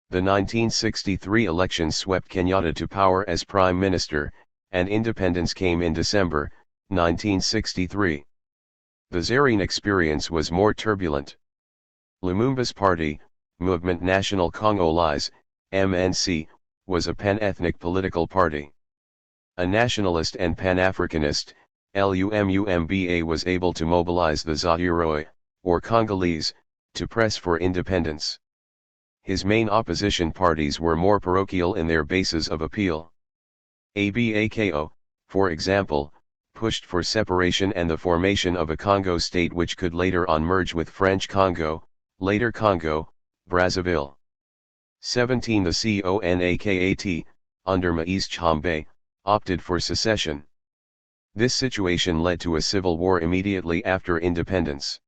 The 1963 elections swept Kenyatta to power as Prime Minister, and independence came in December, 1963. The Zaire experience was more turbulent. Lumumba's party, Movement National Congolais, MNC, was a pan-ethnic political party. A nationalist and pan-Africanist, Lumumba was able to mobilize the Zairoi, or Congolese, to press for independence. His main opposition parties were more parochial in their bases of appeal. ABAKO, for example, pushed for separation and the formation of a Congo state which could later on merge with French Congo, later Congo, Brazzaville. 17 The CONAKAT, under Moise Tshombe, opted for secession. This situation led to a civil war immediately after independence.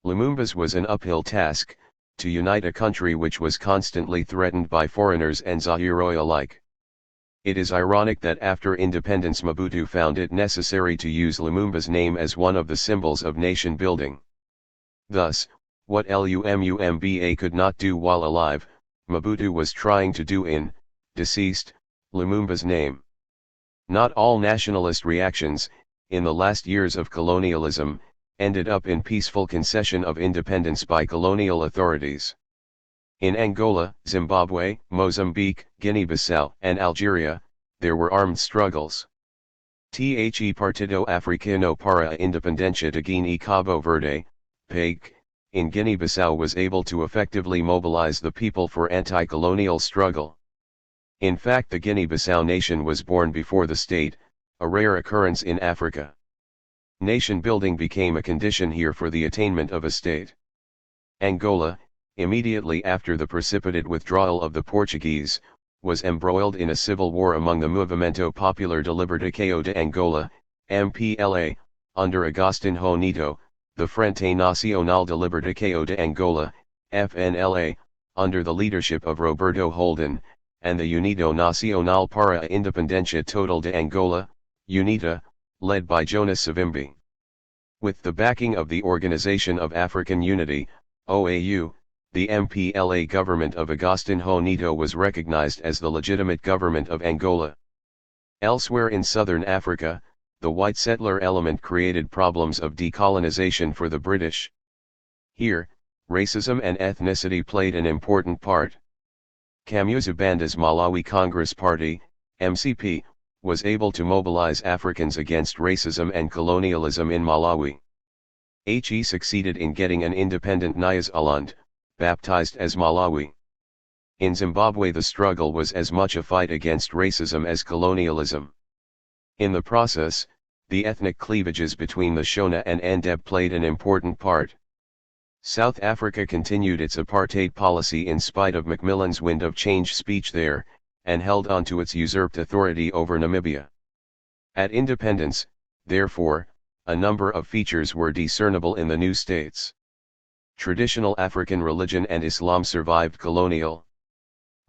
Lumumba's was an uphill task, to unite a country which was constantly threatened by foreigners and Zairoi alike. It is ironic that after independence Mobutu found it necessary to use Lumumba's name as one of the symbols of nation building. Thus, what Lumumba could not do while alive, Mobutu was trying to do in, deceased, Lumumba's name. Not all nationalist reactions, in the last years of colonialism, ended up in peaceful concession of independence by colonial authorities. In Angola, Zimbabwe, Mozambique, Guinea-Bissau, and Algeria, there were armed struggles. The Partido Africano para a Independencia de Guinea-Cabo Verde, PAIC, in Guinea-Bissau was able to effectively mobilize the people for anti-colonial struggle. In fact, the Guinea-Bissau nation was born before the state, a rare occurrence in Africa. Nation building became a condition here for the attainment of a state. Angola, immediately after the precipitate withdrawal of the Portuguese, was embroiled in a civil war among the Movimento Popular de Libertação de Angola, MPLA, under Agostinho Neto, the Frente Nacional de Libertação de Angola, FNLA, under the leadership of Roberto Holden, and the Unido Nacional para a Independencia Total de Angola, UNITA, led by Jonas Savimbi. With the backing of the Organization of African Unity, OAU, the MPLA government of Agostinho Neto was recognized as the legitimate government of Angola. Elsewhere in southern Africa, the white settler element created problems of decolonization for the British. Here, racism and ethnicity played an important part. Kamuzibanda's Malawi Congress Party, MCP, was able to mobilize Africans against racism and colonialism in Malawi. He succeeded in getting an independent Nyasaland, baptized as Malawi. In Zimbabwe the struggle was as much a fight against racism as colonialism. In the process, the ethnic cleavages between the Shona and Ndeb played an important part. South Africa continued its apartheid policy in spite of Macmillan's wind of change speech there, and held on to its usurped authority over Namibia. At independence, therefore, a number of features were discernible in the new states. Traditional African religion and Islam survived colonial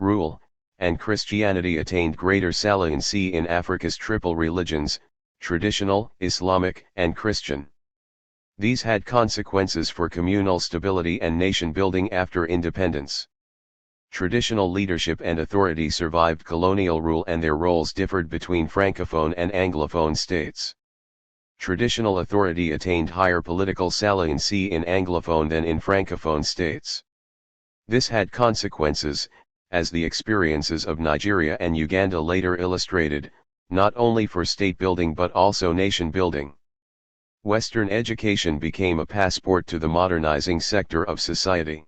rule, and Christianity attained greater saliency in Africa's triple religions, traditional, Islamic, and Christian. These had consequences for communal stability and nation building after independence. Traditional leadership and authority survived colonial rule and their roles differed between Francophone and Anglophone states. Traditional authority attained higher political saliency in Anglophone than in Francophone states. This had consequences, as the experiences of Nigeria and Uganda later illustrated, not only for state building but also nation building. Western education became a passport to the modernizing sector of society.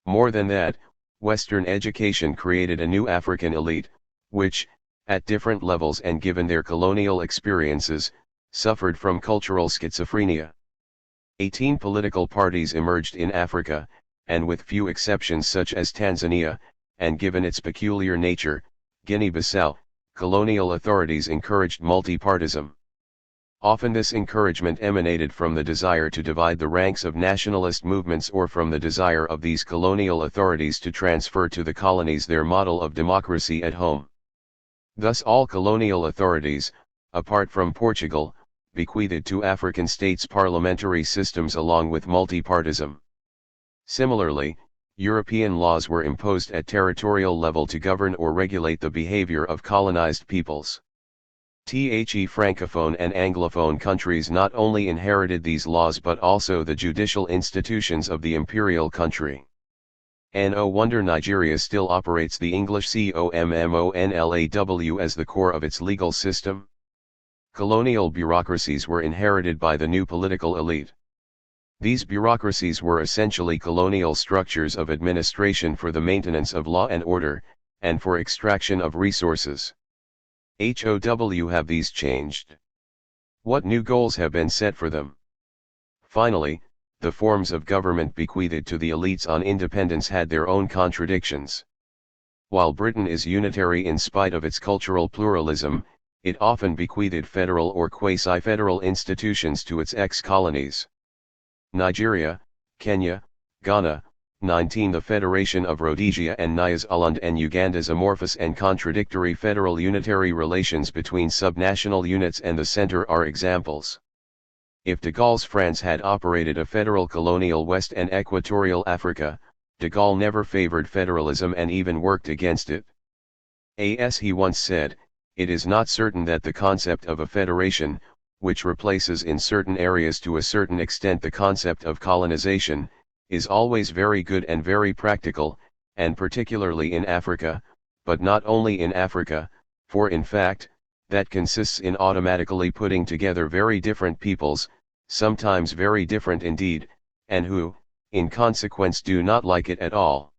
More than that, Western education created a new African elite, which, at different levels and given their colonial experiences, suffered from cultural schizophrenia. 18 political parties emerged in Africa, and with few exceptions such as Tanzania, and given its peculiar nature, Guinea-Bissau, colonial authorities encouraged multipartism. Often this encouragement emanated from the desire to divide the ranks of nationalist movements or from the desire of these colonial authorities to transfer to the colonies their model of democracy at home. Thus all colonial authorities, apart from Portugal, bequeathed to African states parliamentary systems along with multipartism. Similarly, European laws were imposed at territorial level to govern or regulate the behavior of colonized peoples. Francophone and Anglophone countries not only inherited these laws but also the judicial institutions of the imperial country. No wonder Nigeria still operates the English commonlaw as the core of its legal system. Colonial bureaucracies were inherited by the new political elite. These bureaucracies were essentially colonial structures of administration for the maintenance of law and order, and for extraction of resources. Have these changed? What new goals have been set for them? Finally, the forms of government bequeathed to the elites on independence had their own contradictions. While Britain is unitary in spite of its cultural pluralism, it often bequeathed federal or quasi-federal institutions to its ex-colonies. Nigeria, Kenya, Ghana, 19 The Federation of Rhodesia and Nyasaland and Uganda's amorphous and contradictory federal unitary relations between subnational units and the center are examples. If de Gaulle's France had operated a federal colonial West and Equatorial Africa, de Gaulle never favored federalism and even worked against it. As he once said, it is not certain that the concept of a federation, which replaces in certain areas to a certain extent the concept of colonization, is always very good and very practical, and particularly in Africa, but not only in Africa, for in fact, that consists in automatically putting together very different peoples, sometimes very different indeed, and who, in consequence do not like it at all.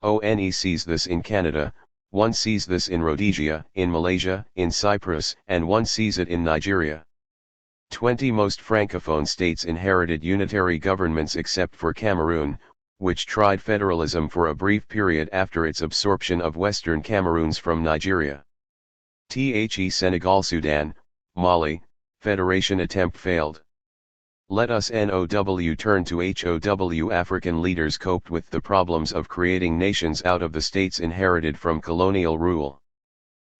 One sees this in Canada, one sees this in Rhodesia, in Malaysia, in Cyprus, and one sees it in Nigeria. 20 Most Francophone states inherited unitary governments except for Cameroon, which tried federalism for a brief period after its absorption of Western Cameroons from Nigeria. Senegal, Sudan, Mali, Federation attempt failed. Let us now turn to how African leaders coped with the problems of creating nations out of the states inherited from colonial rule.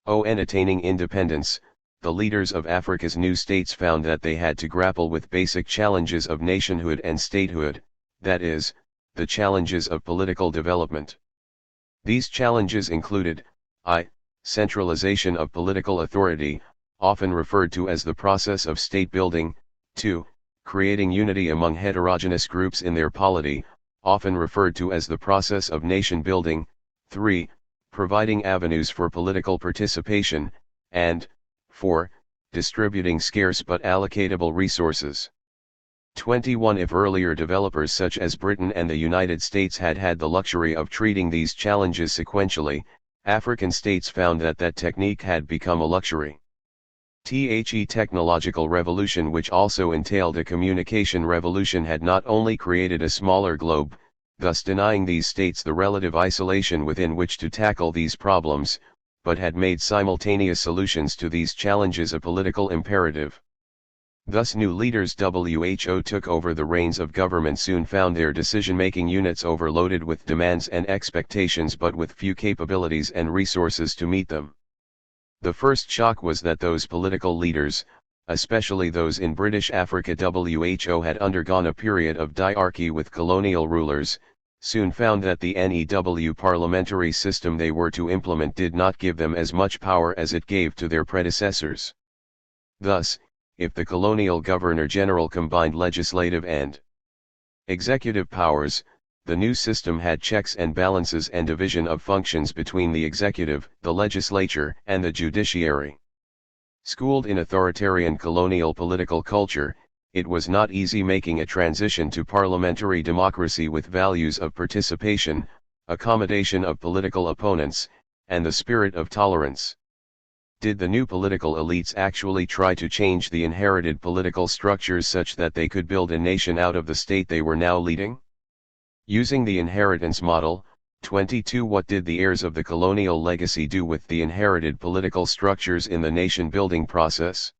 On attaining independence, the leaders of Africa's new states found that they had to grapple with basic challenges of nationhood and statehood, that is, the challenges of political development. These challenges included, I. Centralization of political authority, often referred to as the process of state building, 2. Creating unity among heterogeneous groups in their polity, often referred to as the process of nation building, 3. Providing avenues for political participation, and 4. Distributing scarce but allocatable resources. 21. If earlier developers such as Britain and the United States had had the luxury of treating these challenges sequentially, African states found that that technique had become a luxury. The technological revolution, which also entailed a communication revolution, had not only created a smaller globe, thus denying these states the relative isolation within which to tackle these problems, but had made simultaneous solutions to these challenges a political imperative. Thus new leaders who took over the reins of government soon found their decision-making units overloaded with demands and expectations but with few capabilities and resources to meet them. The first shock was that those political leaders, especially those in British Africa who had undergone a period of diarchy with colonial rulers, soon found that the NEW parliamentary system they were to implement did not give them as much power as it gave to their predecessors. Thus, if the colonial governor-general combined legislative and executive powers, the new system had checks and balances and division of functions between the executive, the legislature, and the judiciary. Schooled in authoritarian colonial political culture, it was not easy making a transition to parliamentary democracy with values of participation, accommodation of political opponents, and the spirit of tolerance. Did the new political elites actually try to change the inherited political structures such that they could build a nation out of the state they were now leading? Using the inheritance model, 22. What did the heirs of the colonial legacy do with the inherited political structures in the nation-building process?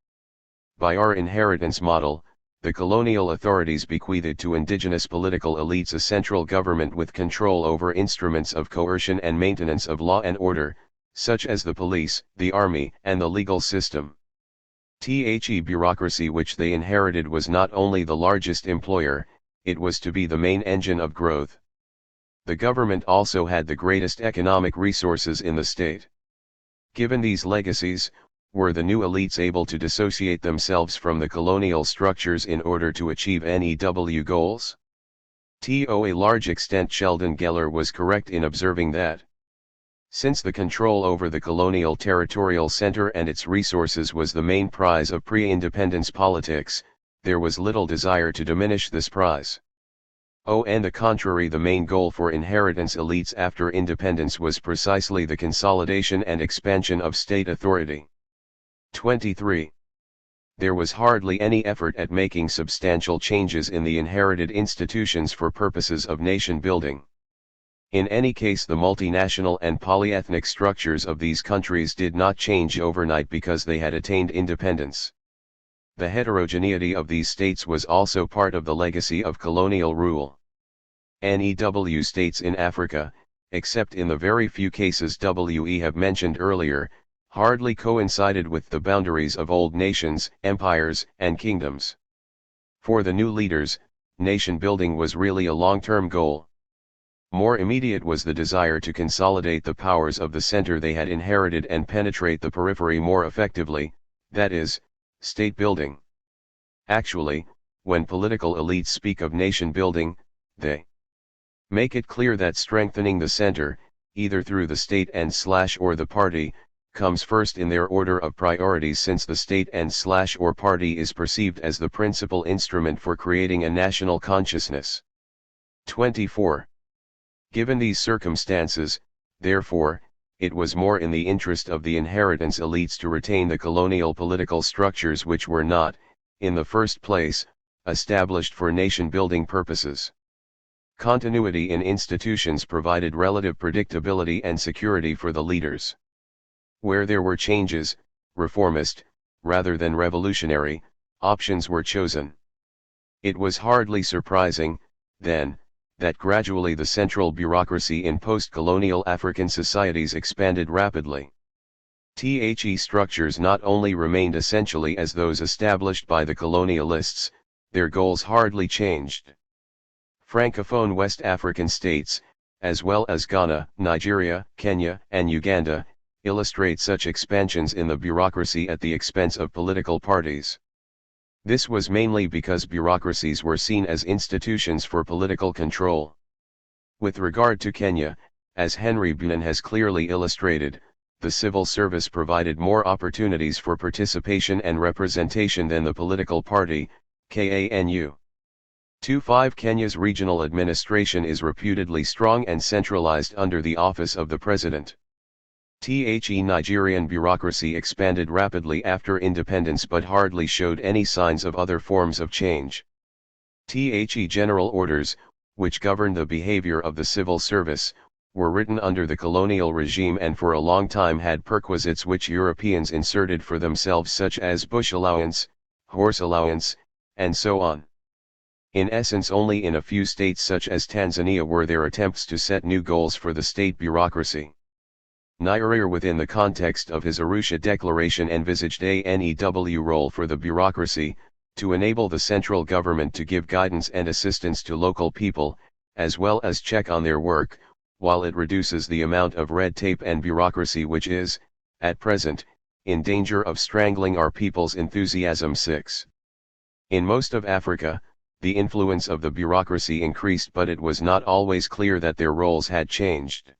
By our inheritance model, the colonial authorities bequeathed to indigenous political elites a central government with control over instruments of coercion and maintenance of law and order, such as the police, the army, and the legal system. The bureaucracy which they inherited was not only the largest employer, it was to be the main engine of growth. The government also had the greatest economic resources in the state. Given these legacies, were the new elites able to dissociate themselves from the colonial structures in order to achieve NEW goals? To a large extent Sheldon Geller was correct in observing that, since the control over the colonial territorial center and its resources was the main prize of pre-independence politics, there was little desire to diminish this prize. On the contrary, the main goal for inheritance elites after independence was precisely the consolidation and expansion of state authority. 23. There was hardly any effort at making substantial changes in the inherited institutions for purposes of nation building. In any case, the multinational and polyethnic structures of these countries did not change overnight because they had attained independence. The heterogeneity of these states was also part of the legacy of colonial rule. NEW states in Africa, except in the very few cases we have mentioned earlier, hardly coincided with the boundaries of old nations, empires, and kingdoms. For the new leaders, nation building was really a long-term goal. More immediate was the desire to consolidate the powers of the center they had inherited and penetrate the periphery more effectively, that is, state building. Actually, when political elites speak of nation building, they make it clear that strengthening the center, either through the state and/or the party, comes first in their order of priorities, since the state and/or party is perceived as the principal instrument for creating a national consciousness. 24. Given these circumstances, therefore, it was more in the interest of the inheritance elites to retain the colonial political structures which were not, in the first place, established for nation-building purposes. Continuity in institutions provided relative predictability and security for the leaders. Where there were changes, reformist, rather than revolutionary, options were chosen. It was hardly surprising, then, that gradually the central bureaucracy in post-colonial African societies expanded rapidly. The structures not only remained essentially as those established by the colonialists, their goals hardly changed. Francophone West African states, as well as Ghana, Nigeria, Kenya, and Uganda, illustrate such expansions in the bureaucracy at the expense of political parties. This was mainly because bureaucracies were seen as institutions for political control. With regard to Kenya, as Henry Bunin has clearly illustrated, the civil service provided more opportunities for participation and representation than the political party, KANU. 2.5 Kenya's regional administration is reputedly strong and centralized under the office of the president. The Nigerian bureaucracy expanded rapidly after independence but hardly showed any signs of other forms of change. The general orders, which governed the behavior of the civil service, were written under the colonial regime and for a long time had perquisites which Europeans inserted for themselves, such as bush allowance, horse allowance, and so on. In essence, only in a few states such as Tanzania were there attempts to set new goals for the state bureaucracy. Nyerere, within the context of his Arusha Declaration, envisaged a new role for the bureaucracy, to enable the central government to give guidance and assistance to local people, as well as check on their work, while it reduces the amount of red tape and bureaucracy which is, at present, in danger of strangling our people's enthusiasm. 6. In most of Africa, the influence of the bureaucracy increased, but it was not always clear that their roles had changed.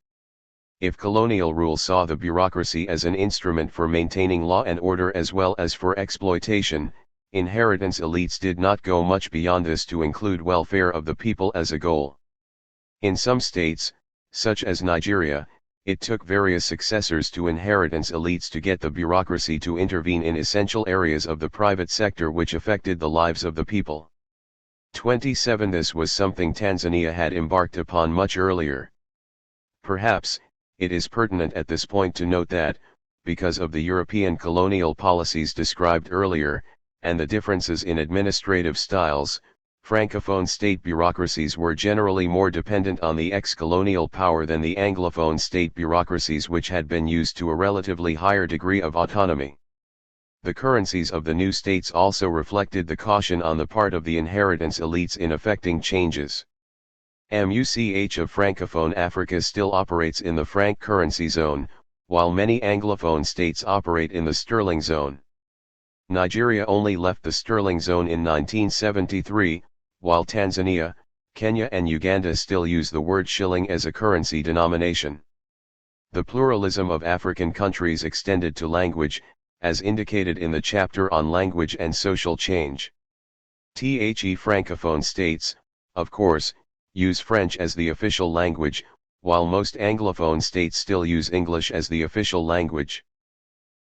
If colonial rule saw the bureaucracy as an instrument for maintaining law and order as well as for exploitation, inheritance elites did not go much beyond this to include welfare of the people as a goal. In some states, such as Nigeria, it took various successors to inheritance elites to get the bureaucracy to intervene in essential areas of the private sector which affected the lives of the people. 27. This was something Tanzania had embarked upon much earlier. Perhaps, it is pertinent at this point to note that, because of the European colonial policies described earlier, and the differences in administrative styles, Francophone state bureaucracies were generally more dependent on the ex-colonial power than the Anglophone state bureaucracies, which had been used to a relatively higher degree of autonomy. The currencies of the new states also reflected the caution on the part of the inheritance elites in effecting changes. MUCH of Francophone Africa still operates in the franc currency zone, while many Anglophone states operate in the sterling zone. Nigeria only left the sterling zone in 1973, while Tanzania, Kenya and Uganda still use the word shilling as a currency denomination. The pluralism of African countries extended to language, as indicated in the chapter on language and social change. The Francophone states, of course, use French as the official language, while most Anglophone states still use English as the official language.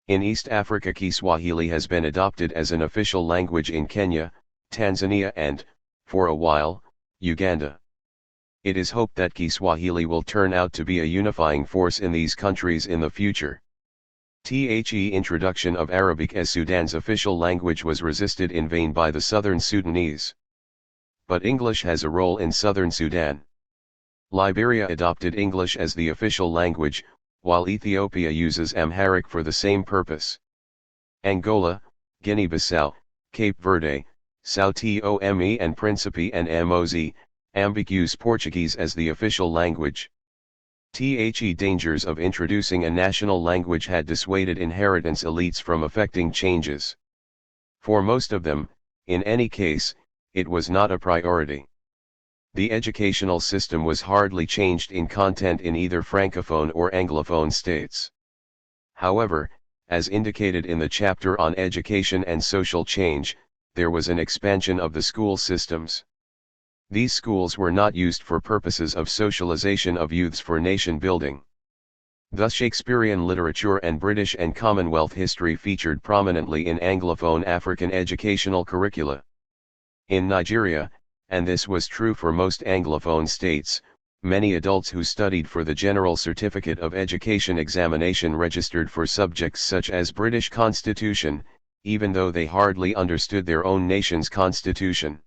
In East Africa, Kiswahili has been adopted as an official language in Kenya, Tanzania and, for a while, Uganda. It is hoped that Kiswahili will turn out to be a unifying force in these countries in the future. The introduction of Arabic as Sudan's official language was resisted in vain by the southern Sudanese. But English has a role in southern Sudan. Liberia adopted English as the official language, while Ethiopia uses Amharic for the same purpose. Angola, Guinea-Bissau, Cape Verde, Sao Tome and Principe and Mozambique use Portuguese as the official language. The dangers of introducing a national language had dissuaded inheritance elites from effecting changes. For most of them, in any case, it was not a priority. The educational system was hardly changed in content in either Francophone or Anglophone states. However, as indicated in the chapter on education and social change, there was an expansion of the school systems. These schools were not used for purposes of socialization of youths for nation building. Thus Shakespearean literature and British and Commonwealth history featured prominently in Anglophone African educational curricula. In Nigeria, and this was true for most Anglophone states, many adults who studied for the General Certificate of Education examination registered for subjects such as British Constitution, even though they hardly understood their own nation's constitution.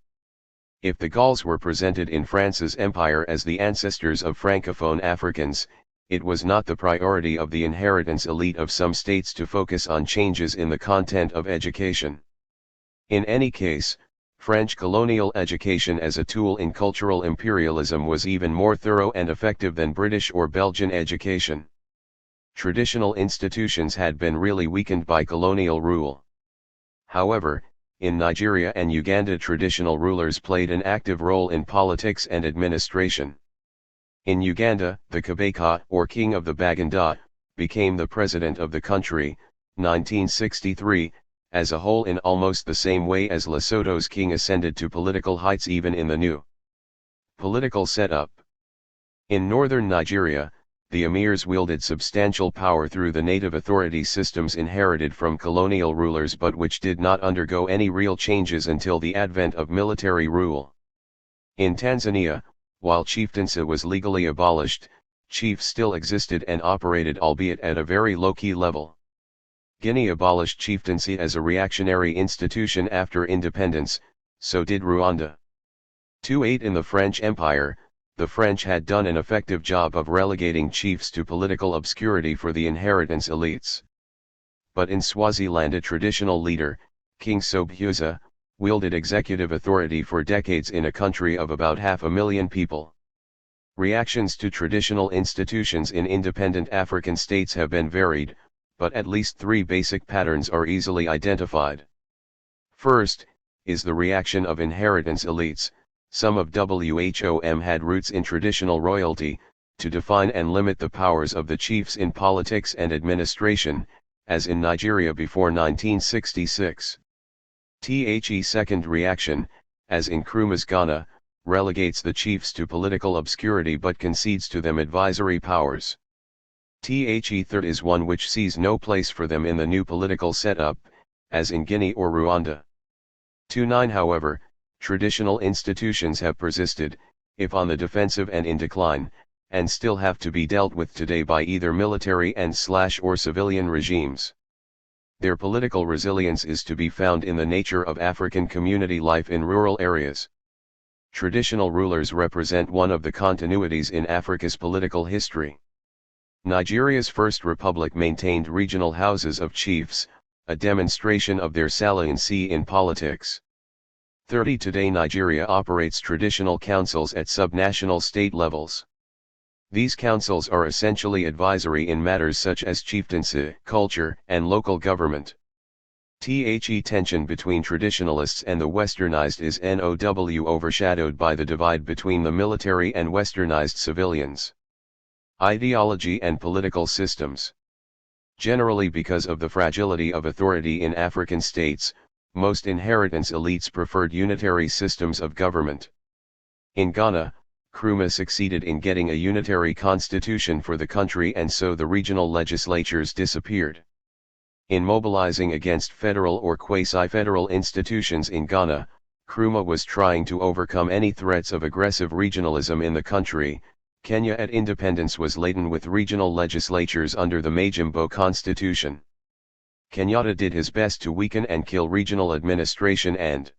If the Gauls were presented in France's empire as the ancestors of Francophone Africans, it was not the priority of the inheritance elite of some states to focus on changes in the content of education. In any case, French colonial education as a tool in cultural imperialism was even more thorough and effective than British or Belgian education. Traditional institutions had been really weakened by colonial rule. However, in Nigeria and Uganda traditional rulers played an active role in politics and administration. In Uganda, the Kabaka, or king of the Baganda, became the president of the country, 1963, as a whole in almost the same way as Lesotho's king ascended to political heights even in the new political setup. In northern Nigeria, the emirs wielded substantial power through the native authority systems inherited from colonial rulers but which did not undergo any real changes until the advent of military rule. In Tanzania, while chieftaincy was legally abolished, chiefs still existed and operated albeit at a very low-key level. Guinea abolished chieftaincy as a reactionary institution after independence, so did Rwanda. 2-8 In the French Empire, the French had done an effective job of relegating chiefs to political obscurity for the inheritance elites. But in Swaziland a traditional leader, King Sobhuza, wielded executive authority for decades in a country of about 500,000 people. Reactions to traditional institutions in independent African states have been varied, but at least three basic patterns are easily identified. First, is the reaction of inheritance elites. Some of WHOM had roots in traditional royalty, to define and limit the powers of the chiefs in politics and administration, as in Nigeria before 1966. Second reaction, as in Nkrumah's Ghana, relegates the chiefs to political obscurity but concedes to them advisory powers. Third is one which sees no place for them in the new political setup, as in Guinea or Rwanda. 2-9 However, traditional institutions have persisted, if on the defensive and in decline, and still have to be dealt with today by either military and/or civilian regimes. Their political resilience is to be found in the nature of African community life in rural areas. Traditional rulers represent one of the continuities in Africa's political history. Nigeria's first republic maintained regional houses of chiefs, a demonstration of their saliency in politics. Today Nigeria operates traditional councils at subnational state levels. These councils are essentially advisory in matters such as chieftaincy, culture, and local government. Tension between traditionalists and the westernized is overshadowed by the divide between the military and westernized civilians. Ideology and political systems. Generally because of the fragility of authority in African states, most inheritance elites preferred unitary systems of government. In Ghana, Nkrumah succeeded in getting a unitary constitution for the country and so the regional legislatures disappeared. In mobilizing against federal or quasi-federal institutions in Ghana, Nkrumah was trying to overcome any threats of aggressive regionalism in the country. Kenya at independence was laden with regional legislatures under the Majimbo constitution. Kenyatta did his best to weaken and kill regional administration and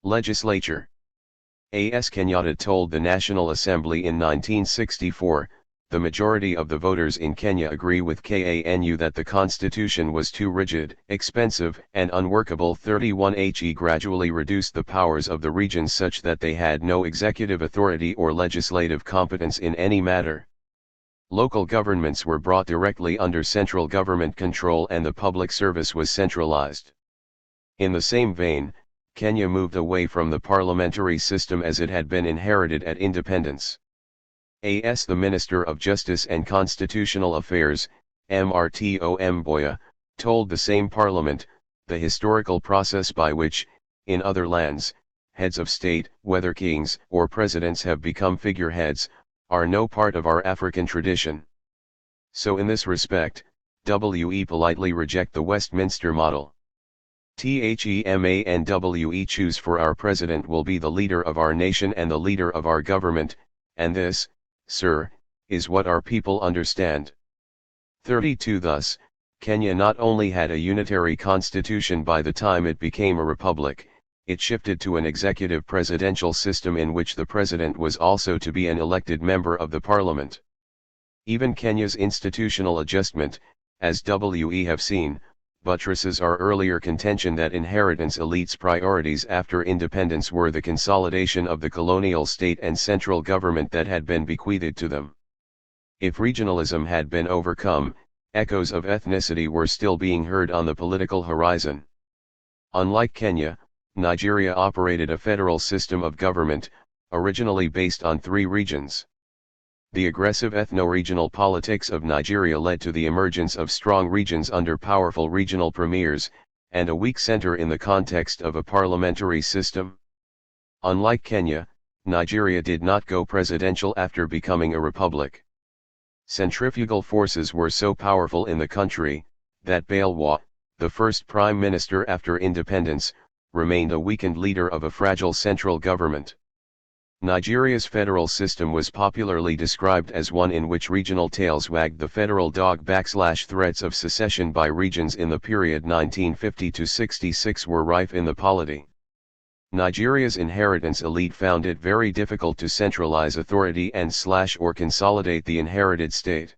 legislature. As Kenyatta told the National Assembly in 1964, the majority of the voters in Kenya agree with KANU that the constitution was too rigid, expensive, and unworkable. 31He gradually reduced the powers of the regions such that they had no executive authority or legislative competence in any matter. Local governments were brought directly under central government control and the public service was centralized. In the same vein, Kenya moved away from the parliamentary system as it had been inherited at independence. The Minister of Justice and Constitutional Affairs, Mrto Mboya, told the same parliament, the historical process by which, in other lands, heads of state, whether kings or presidents have become figureheads, are no part of our African tradition. So in this respect, we politely reject the Westminster model. We choose for our president will be the leader of our nation and the leader of our government, and this, sir, is what our people understand. 32 Thus, Kenya not only had a unitary constitution by the time it became a republic, it shifted to an executive presidential system in which the president was also to be an elected member of the parliament. Even Kenya's institutional adjustment, as we have seen, buttresses our earlier contention that inheritance elites' priorities after independence were the consolidation of the colonial state and central government that had been bequeathed to them. If regionalism had been overcome, echoes of ethnicity were still being heard on the political horizon. Unlike Kenya, Nigeria operated a federal system of government, originally based on 3 regions. The aggressive ethno-regional politics of Nigeria led to the emergence of strong regions under powerful regional premiers, and a weak center in the context of a parliamentary system. Unlike Kenya, Nigeria did not go presidential after becoming a republic. Centrifugal forces were so powerful in the country, that Balewa, the first prime minister after independence, remained a weakened leader of a fragile central government. Nigeria's federal system was popularly described as one in which regional tails wagged the federal dog. Threats of secession by regions in the period 1950 to 66 were rife in the polity. Nigeria's inheritance elite found it very difficult to centralize authority and or consolidate the inherited state.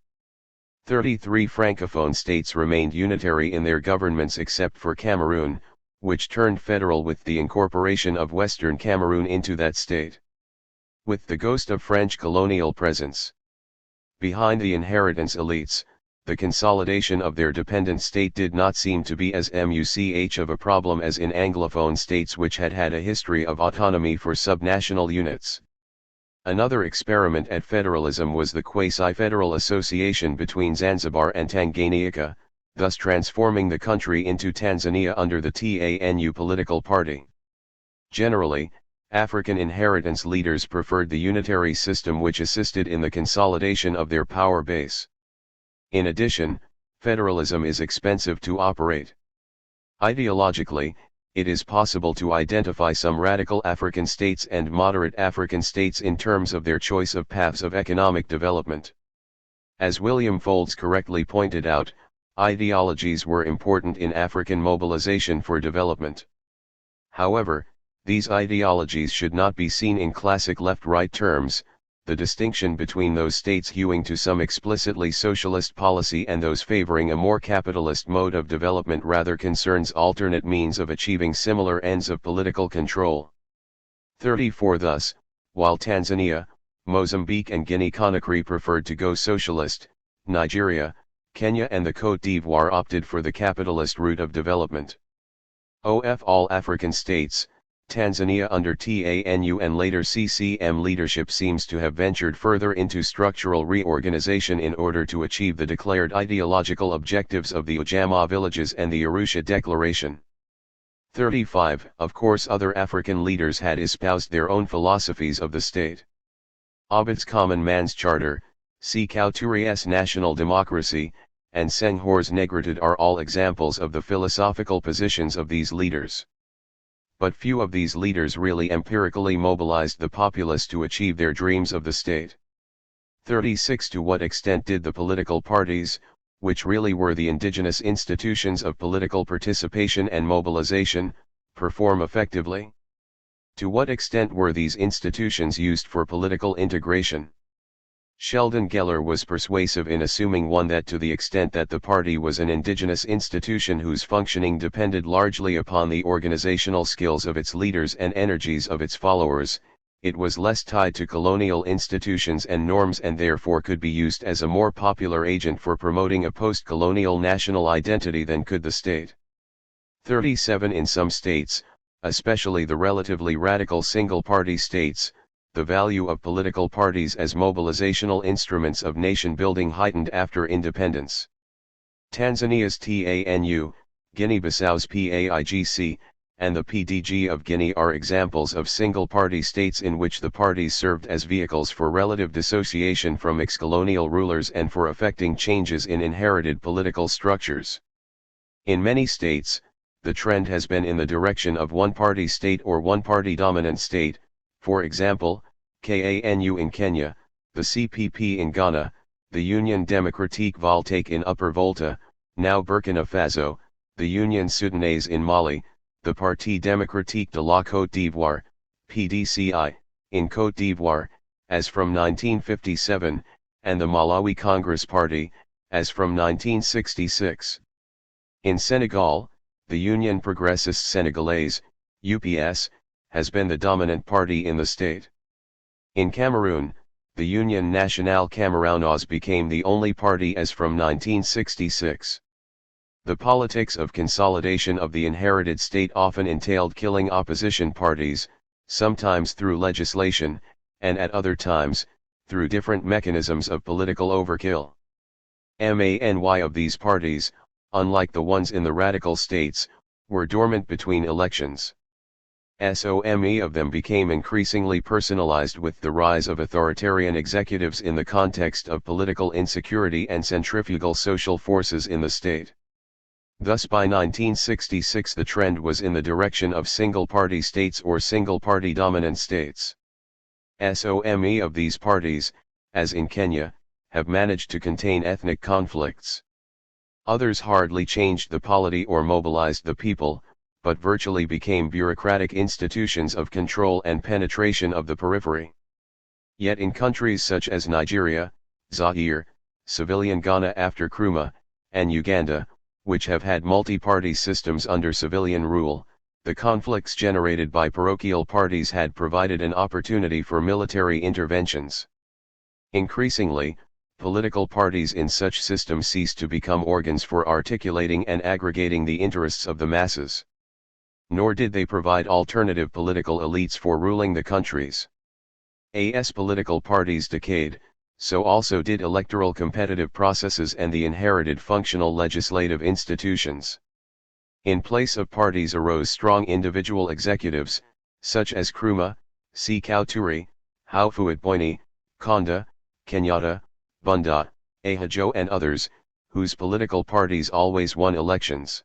33 francophone states remained unitary in their governments except for Cameroon, which turned federal with the incorporation of Western Cameroon into that state. With the ghost of French colonial presence behind the inheritance elites, the consolidation of their dependent state did not seem to be as much of a problem as in Anglophone states which had had a history of autonomy for subnational units. Another experiment at federalism was the quasi-federal association between Zanzibar and Tanganyika, thus transforming the country into Tanzania under the TANU political party. Generally, African inheritance leaders preferred the unitary system which assisted in the consolidation of their power base. In addition, federalism is expensive to operate. Ideologically, it is possible to identify some radical African states and moderate African states in terms of their choice of paths of economic development. As William Folds correctly pointed out, ideologies were important in African mobilization for development. However, these ideologies should not be seen in classic left-right terms. The distinction between those states hewing to some explicitly socialist policy and those favoring a more capitalist mode of development rather concerns alternate means of achieving similar ends of political control. 34 Thus, while Tanzania, Mozambique and Guinea-Conakry preferred to go socialist, Nigeria, Kenya and the Côte d'Ivoire opted for the capitalist route of development. All African states, Tanzania under TANU and later CCM leadership seems to have ventured further into structural reorganization in order to achieve the declared ideological objectives of the Ujamaa villages and the Arusha Declaration. 35 Of course other African leaders had espoused their own philosophies of the state. Ovid's Common Man's Charter, Sekou Touré's National Democracy, and Senghor's Negritude are all examples of the philosophical positions of these leaders. But few of these leaders really empirically mobilized the populace to achieve their dreams of the state. 36 To what extent did the political parties, which really were the indigenous institutions of political participation and mobilization, perform effectively? To what extent were these institutions used for political integration? Sheldon Geller was persuasive in assuming that to the extent that the party was an indigenous institution whose functioning depended largely upon the organizational skills of its leaders and energies of its followers, it was less tied to colonial institutions and norms and therefore could be used as a more popular agent for promoting a post-colonial national identity than could the state. 37 In some states, especially the relatively radical single-party states, the value of political parties as mobilizational instruments of nation-building heightened after independence. Tanzania's TANU, Guinea-Bissau's PAIGC, and the PDG of Guinea are examples of single-party states in which the parties served as vehicles for relative dissociation from ex-colonial rulers and for effecting changes in inherited political structures. In many states, the trend has been in the direction of one-party state or one-party dominant state, for example, KANU in Kenya, the CPP in Ghana, the Union Democratique Voltaique in Upper Volta, now Burkina Faso, the Union Soudanaise in Mali, the Parti démocratique de la Côte d'Ivoire, PDCI, in Côte d'Ivoire, as from 1957, and the Malawi Congress Party, as from 1966. In Senegal, the Union Progressiste Sénégalaise, UPS, has been the dominant party in the state. In Cameroon, the Union Nationale Camerounaise became the only party as from 1966. The politics of consolidation of the inherited state often entailed killing opposition parties, sometimes through legislation, and at other times, through different mechanisms of political overkill. Many of these parties, unlike the ones in the radical states, were dormant between elections. Some of them became increasingly personalized with the rise of authoritarian executives in the context of political insecurity and centrifugal social forces in the state. Thus by 1966 the trend was in the direction of single-party states or single-party dominant states. Some of these parties, as in Kenya, have managed to contain ethnic conflicts. Others hardly changed the polity or mobilized the people, but virtually became bureaucratic institutions of control and penetration of the periphery. Yet in countries such as Nigeria, Zaire, civilian Ghana after Nkrumah, and Uganda, which have had multi-party systems under civilian rule, the conflicts generated by parochial parties had provided an opportunity for military interventions. Increasingly, political parties in such systems ceased to become organs for articulating and aggregating the interests of the masses. Nor did they provide alternative political elites for ruling the countries. As political parties decayed, so also did electoral competitive processes and the inherited functional legislative institutions. In place of parties arose strong individual executives, such as Nkrumah, Sékou Touré, Houphouët-Boigny, Konda, Kenyatta, Bunda, Ahidjo and others, whose political parties always won elections.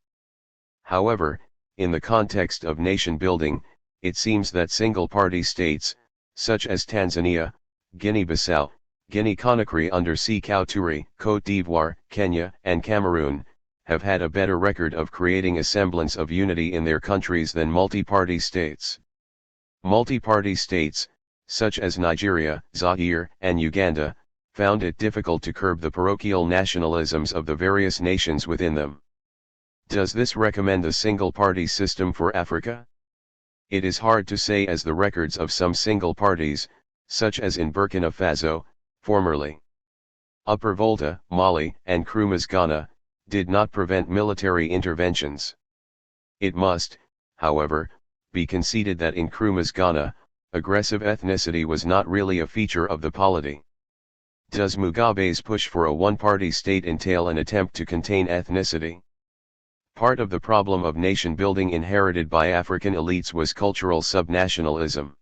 However, in the context of nation building, it seems that single-party states, such as Tanzania, Guinea-Bissau, Guinea-Conakry under Sékou Touré, Côte d'Ivoire, Kenya, and Cameroon, have had a better record of creating a semblance of unity in their countries than multi-party states. Multi-party states, such as Nigeria, Zaire, and Uganda, found it difficult to curb the parochial nationalisms of the various nations within them. Does this recommend a single-party system for Africa? It is hard to say, as the records of some single parties, such as in Burkina Faso, formerly Upper Volta, Mali, and Nkrumah's Ghana, did not prevent military interventions. It must, however, be conceded that in Nkrumah's Ghana, aggressive ethnicity was not really a feature of the polity. Does Mugabe's push for a one-party state entail an attempt to contain ethnicity? Part of the problem of nation-building inherited by African elites was cultural subnationalism.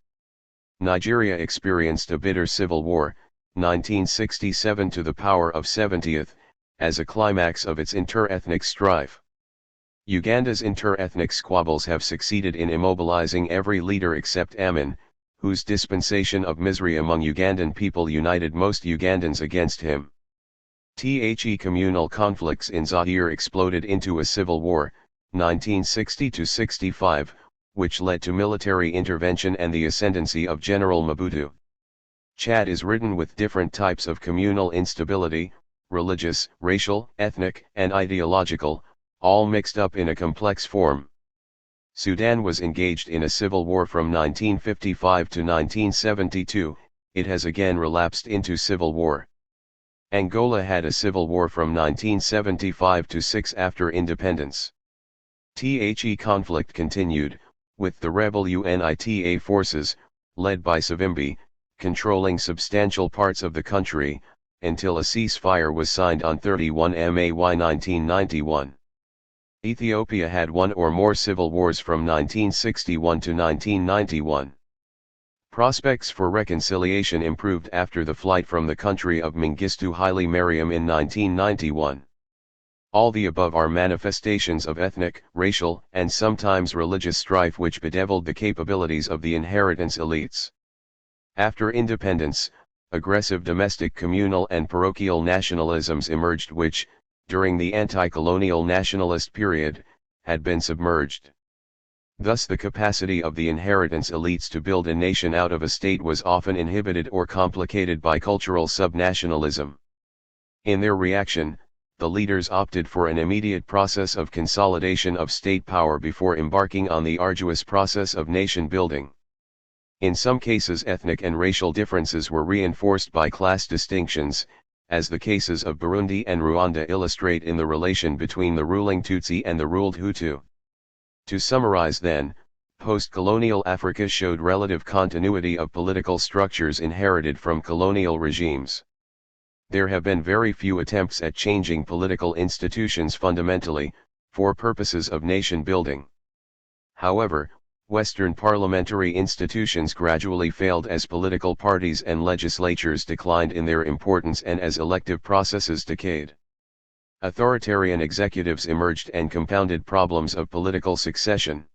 Nigeria experienced a bitter civil war, 1967 to the power of 70th, as a climax of its inter-ethnic strife. Uganda's inter-ethnic squabbles have succeeded in immobilizing every leader except Amin, whose dispensation of misery among Ugandan people united most Ugandans against him. Communal conflicts in Zaire exploded into a civil war, 1960–65, which led to military intervention and the ascendancy of General Mobutu. Chad is ridden with different types of communal instability, religious, racial, ethnic, and ideological, all mixed up in a complex form. Sudan was engaged in a civil war from 1955 to 1972, it has again relapsed into civil war. Angola had a civil war from 1975 to 6 after independence. Conflict continued, with the rebel UNITA forces, led by Savimbi, controlling substantial parts of the country, until a ceasefire was signed on 31 May 1991. Ethiopia had one or more civil wars from 1961 to 1991. Prospects for reconciliation improved after the flight from the country of Mengistu Haile Mariam in 1991. All the above are manifestations of ethnic, racial, and sometimes religious strife which bedeviled the capabilities of the inheritance elites. After independence, aggressive domestic communal and parochial nationalisms emerged which, during the anti-colonial nationalist period, had been submerged. Thus the capacity of the inheritance elites to build a nation out of a state was often inhibited or complicated by cultural subnationalism. In their reaction, the leaders opted for an immediate process of consolidation of state power before embarking on the arduous process of nation building. In some cases ethnic and racial differences were reinforced by class distinctions, as the cases of Burundi and Rwanda illustrate in the relation between the ruling Tutsi and the ruled Hutu. To summarize then, post-colonial Africa showed relative continuity of political structures inherited from colonial regimes. There have been very few attempts at changing political institutions fundamentally, for purposes of nation building. However, Western parliamentary institutions gradually failed as political parties and legislatures declined in their importance and as elective processes decayed. Authoritarian executives emerged and compounded problems of political succession.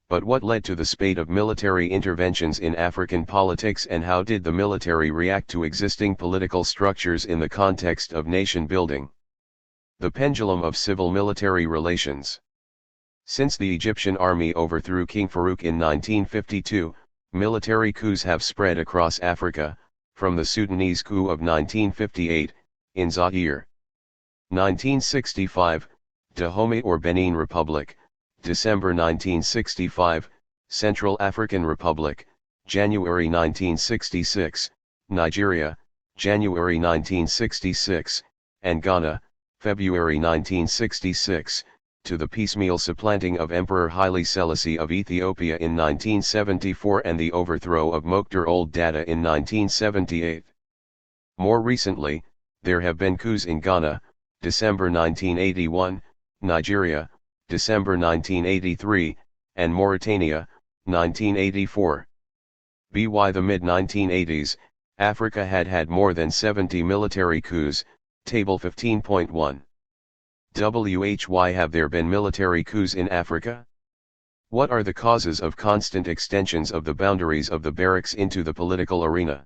But what led to the spate of military interventions in African politics, and how did the military react to existing political structures in the context of nation building? The pendulum of civil-military relations. Since the Egyptian army overthrew King Farouk in 1952, military coups have spread across Africa, from the Sudanese coup of 1958, in Zaire. 1965, Dahomey or Benin Republic, December 1965, Central African Republic, January 1966, Nigeria, January 1966, and Ghana, February 1966, to the piecemeal supplanting of Emperor Haile Selassie of Ethiopia in 1974 and the overthrow of Mokhtar Ould Daddah in 1978. More recently, there have been coups in Ghana, December 1981, Nigeria, December 1983, and Mauritania, 1984. By the mid-1980s, Africa had had more than 70 military coups, Table 15.1. Why have there been military coups in Africa? What are the causes of constant extensions of the boundaries of the barracks into the political arena?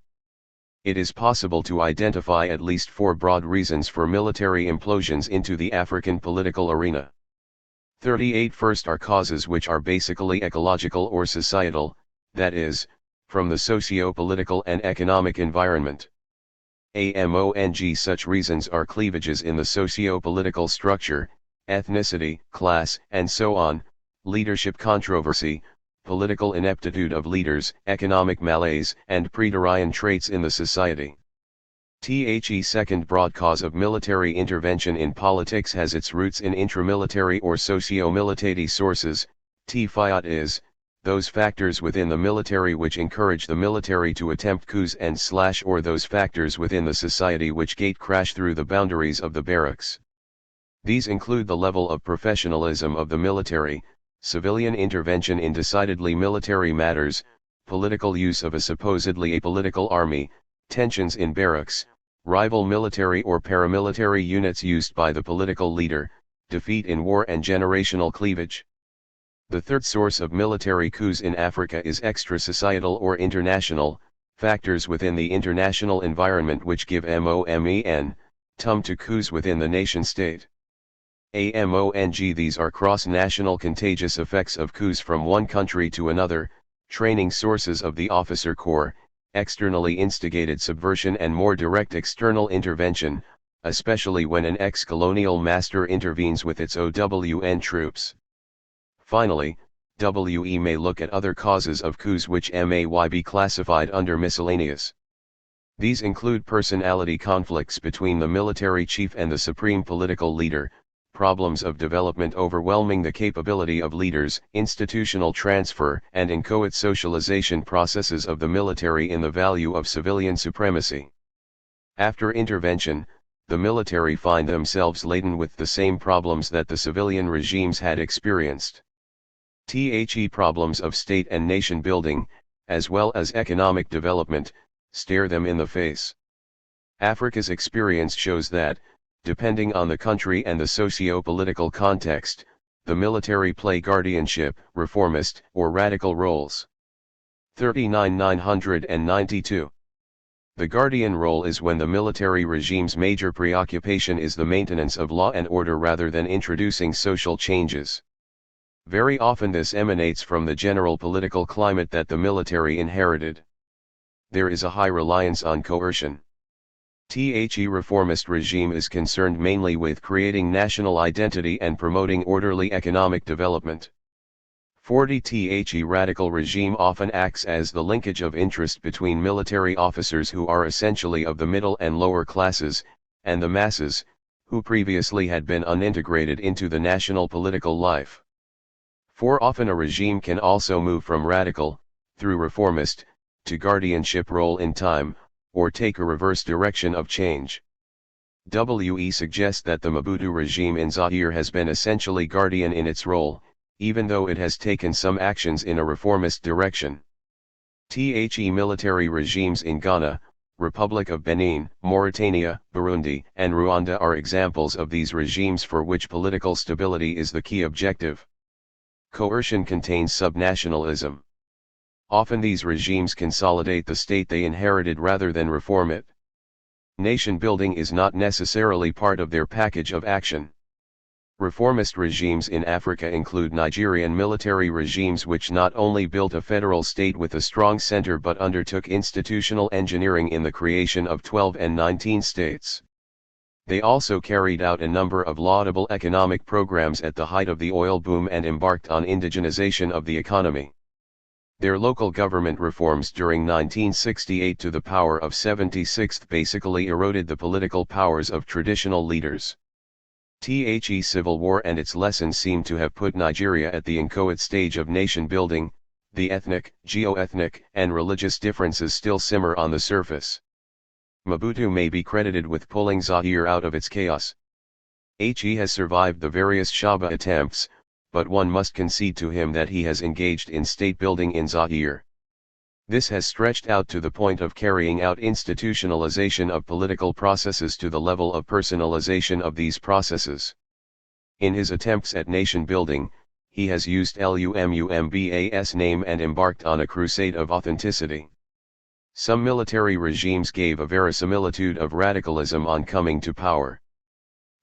It is possible to identify at least 4 broad reasons for military implosions into the African political arena. 38 First are causes which are basically ecological or societal, that is, from the socio-political and economic environment. Such reasons are cleavages in the socio-political structure, ethnicity, class, and so on, leadership controversy, political ineptitude of leaders, economic malaise, and preterian traits in the society. Second broad cause of military intervention in politics has its roots in intramilitary or socio-military sources, is, those factors within the military which encourage the military to attempt coups and or those factors within the society which gate crash through the boundaries of the barracks. These include the level of professionalism of the military, civilian intervention in decidedly military matters, political use of a supposedly apolitical army, tensions in barracks, rival military or paramilitary units used by the political leader, defeat in war and generational cleavage. The third source of military coups in Africa is extra-societal or international, factors within the international environment which give tum to coups within the nation-state. These are cross-national contagious effects of coups from one country to another, training sources of the officer corps, externally instigated subversion and more direct external intervention, especially when an ex-colonial master intervenes with its OWN troops. Finally, WE may look at other causes of coups which may be classified under miscellaneous. These include personality conflicts between the military chief and the supreme political leader, problems of development overwhelming the capability of leaders, institutional transfer and inchoate socialization processes of the military in the value of civilian supremacy. After intervention, the military find themselves laden with the same problems that the civilian regimes had experienced. Problems of state and nation building, as well as economic development, stare them in the face. Africa's experience shows that, depending on the country and the socio-political context, the military play guardianship, reformist, or radical roles. 39 992. The guardian role is when the military regime's major preoccupation is the maintenance of law and order rather than introducing social changes. Very often this emanates from the general political climate that the military inherited. There is a high reliance on coercion. The reformist regime is concerned mainly with creating national identity and promoting orderly economic development. The radical regime often acts as the linkage of interest between military officers who are essentially of the middle and lower classes, and the masses, who previously had been unintegrated into the national political life. For often a regime can also move from radical, through reformist, to guardianship role in time, or take a reverse direction of change. We suggests that the Mobutu regime in Zaire has been essentially guardian in its role, even though it has taken some actions in a reformist direction. The military regimes in Ghana, Republic of Benin, Mauritania, Burundi, and Rwanda are examples of these regimes for which political stability is the key objective. Coercion contains subnationalism. Often these regimes consolidate the state they inherited rather than reform it. Nation building is not necessarily part of their package of action. Reformist regimes in Africa include Nigerian military regimes which not only built a federal state with a strong center but undertook institutional engineering in the creation of 12 and 19 states. They also carried out a number of laudable economic programs at the height of the oil boom and embarked on indigenization of the economy. Their local government reforms during 1968 to the power of 76 basically eroded the political powers of traditional leaders. The civil war and its lessons seem to have put Nigeria at the inchoate stage of nation building. The ethnic, geo-ethnic, and religious differences still simmer on the surface. Mobutu may be credited with pulling Zaire out of its chaos. He has survived the various Shaba attempts, but one must concede to him that he has engaged in state building in Zaire. This has stretched out to the point of carrying out institutionalization of political processes to the level of personalization of these processes. In his attempts at nation building, he has used Lumumba's name and embarked on a crusade of authenticity. Some military regimes gave a verisimilitude of radicalism on coming to power.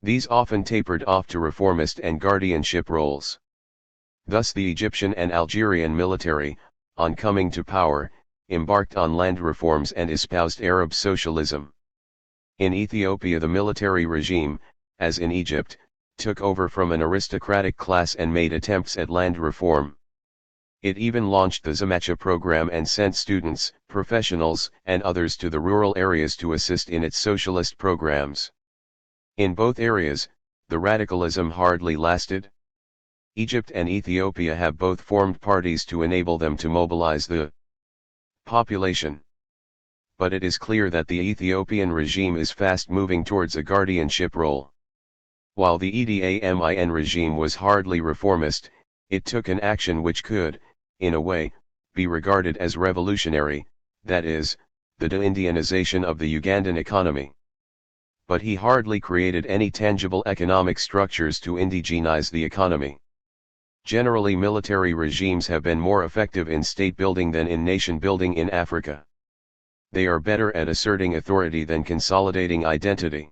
These often tapered off to reformist and guardianship roles. Thus the Egyptian and Algerian military, on coming to power, embarked on land reforms and espoused Arab socialism. In Ethiopia the military regime, as in Egypt, took over from an aristocratic class and made attempts at land reform. It even launched the Zamacha program and sent students, professionals, and others to the rural areas to assist in its socialist programs. In both areas, the radicalism hardly lasted. Egypt and Ethiopia have both formed parties to enable them to mobilize the population. But it is clear that the Ethiopian regime is fast moving towards a guardianship role. While the Idi Amin regime was hardly reformist, it took an action which could, in a way, be regarded as revolutionary, that is, the de-Indianization of the Ugandan economy. But he hardly created any tangible economic structures to indigenize the economy. Generally military regimes have been more effective in state building than in nation building in Africa. They are better at asserting authority than consolidating identity.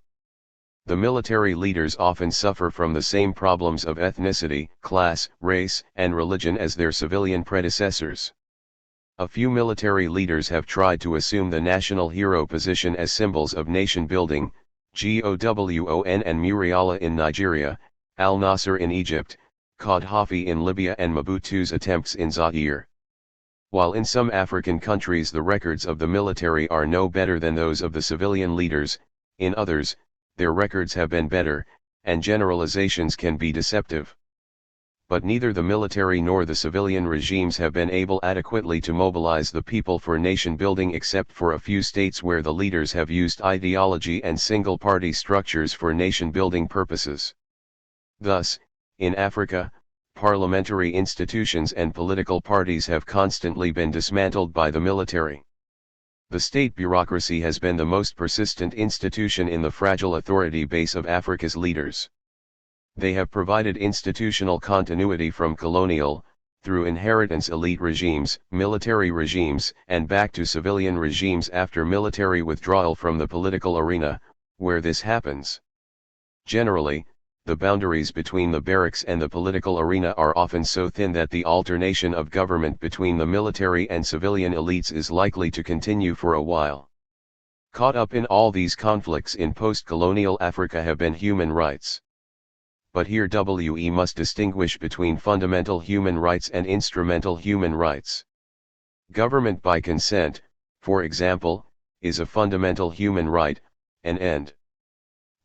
The military leaders often suffer from the same problems of ethnicity, class, race, and religion as their civilian predecessors. A few military leaders have tried to assume the national hero position as symbols of nation building, Gowon and Muriala in Nigeria, al-Nasser in Egypt, Gaddafi in Libya and Mobutu's attempts in Zaire. While in some African countries the records of the military are no better than those of the civilian leaders, in others, their records have been better, and generalizations can be deceptive. But neither the military nor the civilian regimes have been able adequately to mobilize the people for nation building except for a few states where the leaders have used ideology and single-party structures for nation building purposes. Thus, in Africa, parliamentary institutions and political parties have constantly been dismantled by the military. The state bureaucracy has been the most persistent institution in the fragile authority base of Africa's leaders. They have provided institutional continuity from colonial, through inheritance elite regimes, military regimes, and back to civilian regimes after military withdrawal from the political arena, where this happens. Generally, the boundaries between the barracks and the political arena are often so thin that the alternation of government between the military and civilian elites is likely to continue for a while. Caught up in all these conflicts in post-colonial Africa have been human rights. But here we must distinguish between fundamental human rights and instrumental human rights. Government by consent, for example, is a fundamental human right, an end.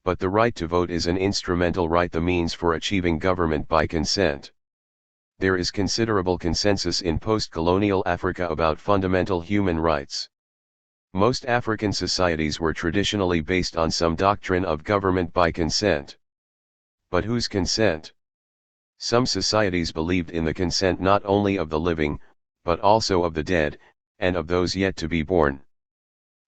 But the right to vote is an instrumental right, the means for achieving government by consent. There is considerable consensus in post-colonial Africa about fundamental human rights. Most African societies were traditionally based on some doctrine of government by consent. But whose consent? Some societies believed in the consent not only of the living, but also of the dead, and of those yet to be born.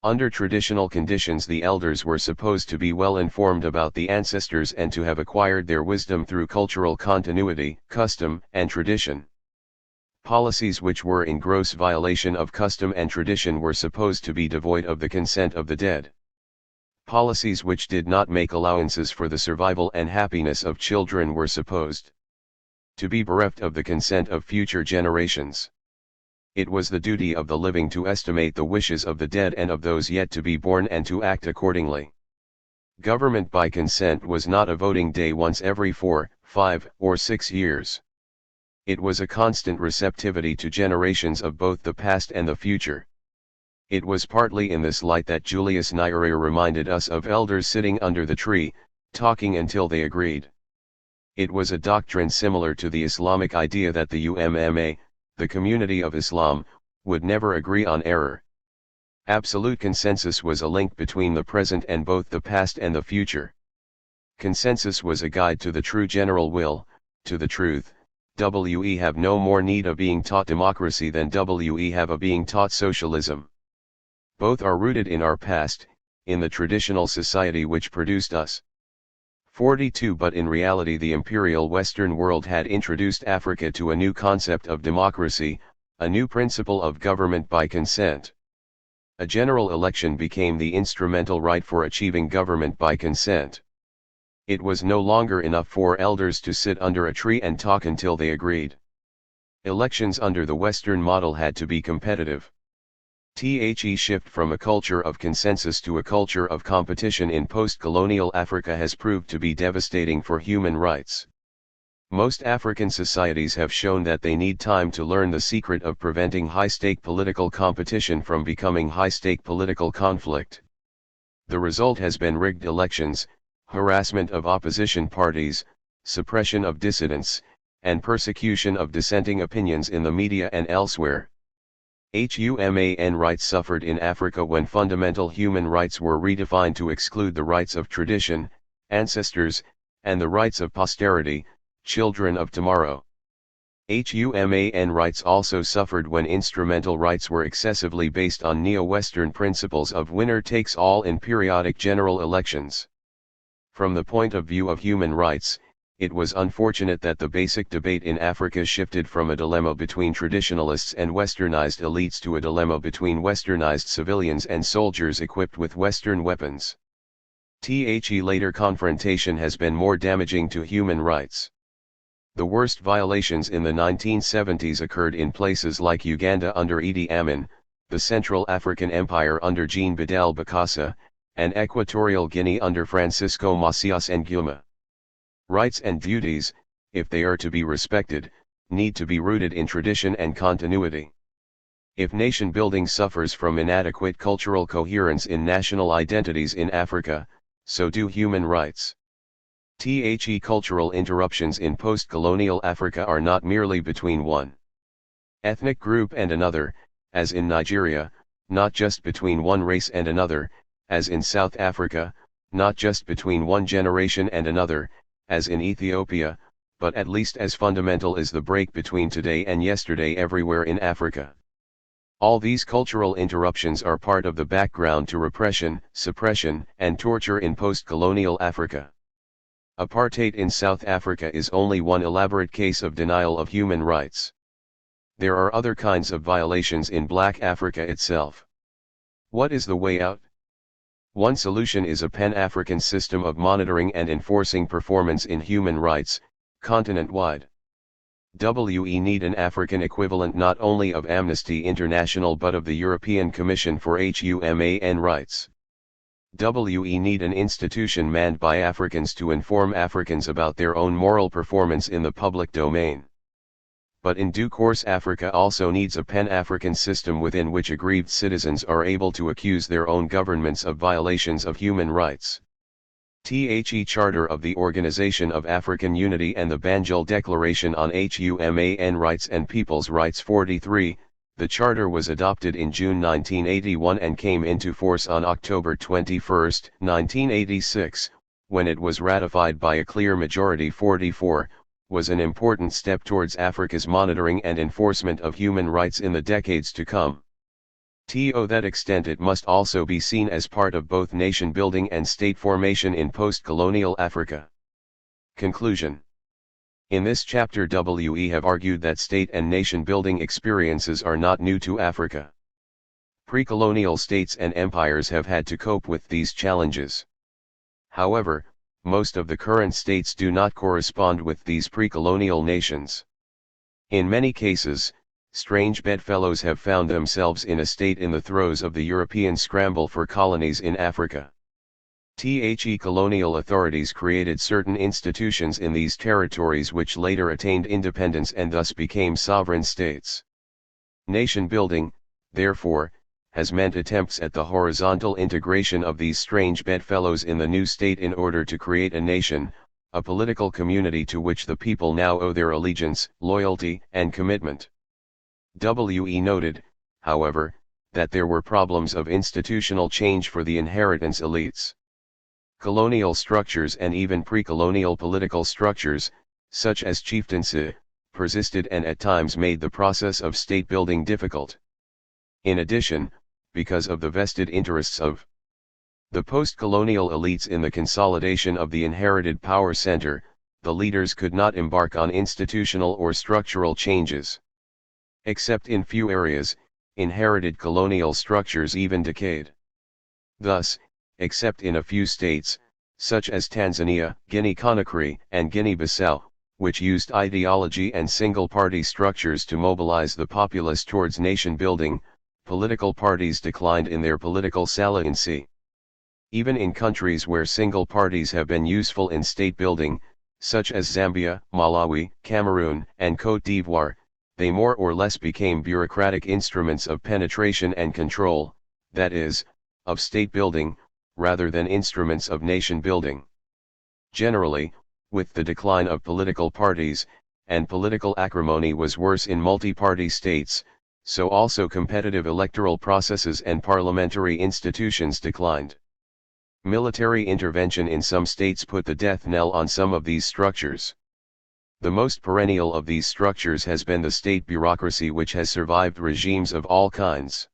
Under traditional conditions, the elders were supposed to be well informed about the ancestors and to have acquired their wisdom through cultural continuity, custom, and tradition. Policies which were in gross violation of custom and tradition were supposed to be devoid of the consent of the dead. Policies which did not make allowances for the survival and happiness of children were supposed to be bereft of the consent of future generations. It was the duty of the living to estimate the wishes of the dead and of those yet to be born and to act accordingly. Government by consent was not a voting day once every 4, 5, or 6 years. It was a constant receptivity to generations of both the past and the future. It was partly in this light that Julius Nyerere reminded us of elders sitting under the tree, talking until they agreed. It was a doctrine similar to the Islamic idea that the Ummah, the community of Islam, would never agree on error. Absolute consensus was a link between the present and both the past and the future. Consensus was a guide to the true general will, to the truth. We have no more need of being taught democracy than we have of being taught socialism. Both are rooted in our past, in the traditional society which produced us. 42 But in reality the imperial Western world had introduced Africa to a new concept of democracy, a new principle of government by consent. A general election became the instrumental right for achieving government by consent. It was no longer enough for elders to sit under a tree and talk until they agreed. Elections under the Western model had to be competitive. The shift from a culture of consensus to a culture of competition in post-colonial Africa has proved to be devastating for human rights. Most African societies have shown that they need time to learn the secret of preventing high-stake political competition from becoming high-stake political conflict. The result has been rigged elections, harassment of opposition parties, suppression of dissidents, and persecution of dissenting opinions in the media and elsewhere. Human rights suffered in Africa when fundamental human rights were redefined to exclude the rights of tradition, ancestors, and the rights of posterity, children of tomorrow. Human rights also suffered when instrumental rights were excessively based on neo-Western principles of winner takes all in periodic general elections. From the point of view of human rights, it was unfortunate that the basic debate in Africa shifted from a dilemma between traditionalists and westernized elites to a dilemma between westernized civilians and soldiers equipped with Western weapons. The later confrontation has been more damaging to human rights. The worst violations in the 1970s occurred in places like Uganda under Idi Amin, the Central African Empire under Jean Bedel Bokassa, and Equatorial Guinea under Francisco Macias Nguema. Rights and duties, if they are to be respected, need to be rooted in tradition and continuity. If nation building suffers from inadequate cultural coherence in national identities in Africa, so do human rights. Cultural interruptions in post-colonial Africa are not merely between one ethnic group and another, as in Nigeria, not just between one race and another, as in South Africa, not just between one generation and another, as in Ethiopia, but at least as fundamental is the break between today and yesterday everywhere in Africa. All these cultural interruptions are part of the background to repression, suppression, and torture in post-colonial Africa. Apartheid in South Africa is only one elaborate case of denial of human rights. There are other kinds of violations in Black Africa itself. What is the way out? One solution is a pan-African system of monitoring and enforcing performance in human rights, continent-wide. We need an African equivalent not only of Amnesty International but of the European Commission for Human Rights. We need an institution manned by Africans to inform Africans about their own moral performance in the public domain. But in due course Africa also needs a pan-African system within which aggrieved citizens are able to accuse their own governments of violations of human rights. The Charter of the Organization of African Unity and the Banjul Declaration on Human Rights and People's Rights 43, the Charter was adopted in June 1981 and came into force on October 21, 1986, when it was ratified by a clear majority 44, was an important step towards Africa's monitoring and enforcement of human rights in the decades to come. To that extent it must also be seen as part of both nation building and state formation in post-colonial Africa. Conclusion. In this chapter we have argued that state and nation building experiences are not new to Africa. Pre-colonial states and empires have had to cope with these challenges. However, most of the current states do not correspond with these pre-colonial nations. In many cases, strange bedfellows have found themselves in a state in the throes of the European scramble for colonies in Africa. Colonial authorities created certain institutions in these territories which later attained independence and thus became sovereign states. Nation building, therefore, has meant attempts at the horizontal integration of these strange bedfellows in the new state in order to create a nation, a political community to which the people now owe their allegiance, loyalty, and commitment. We noted, however, that there were problems of institutional change for the inheritance elites. Colonial structures and even pre-colonial political structures, such as chieftaincy, persisted and at times made the process of state building difficult. In addition, because of the vested interests of the post-colonial elites in the consolidation of the inherited power center, the leaders could not embark on institutional or structural changes. Except in few areas, inherited colonial structures even decayed. Thus, except in a few states, such as Tanzania, Guinea-Conakry, and Guinea-Bissau, which used ideology and single-party structures to mobilize the populace towards nation-building, political parties declined in their political saliency. Even in countries where single parties have been useful in state building, such as Zambia, Malawi, Cameroon, and Côte d'Ivoire, they more or less became bureaucratic instruments of penetration and control, that is, of state building, rather than instruments of nation building. Generally, with the decline of political parties, and political acrimony was worse in multi-party states, so also competitive electoral processes and parliamentary institutions declined. Military intervention in some states put the death knell on some of these structures. The most perennial of these structures has been the state bureaucracy, which has survived regimes of all kinds.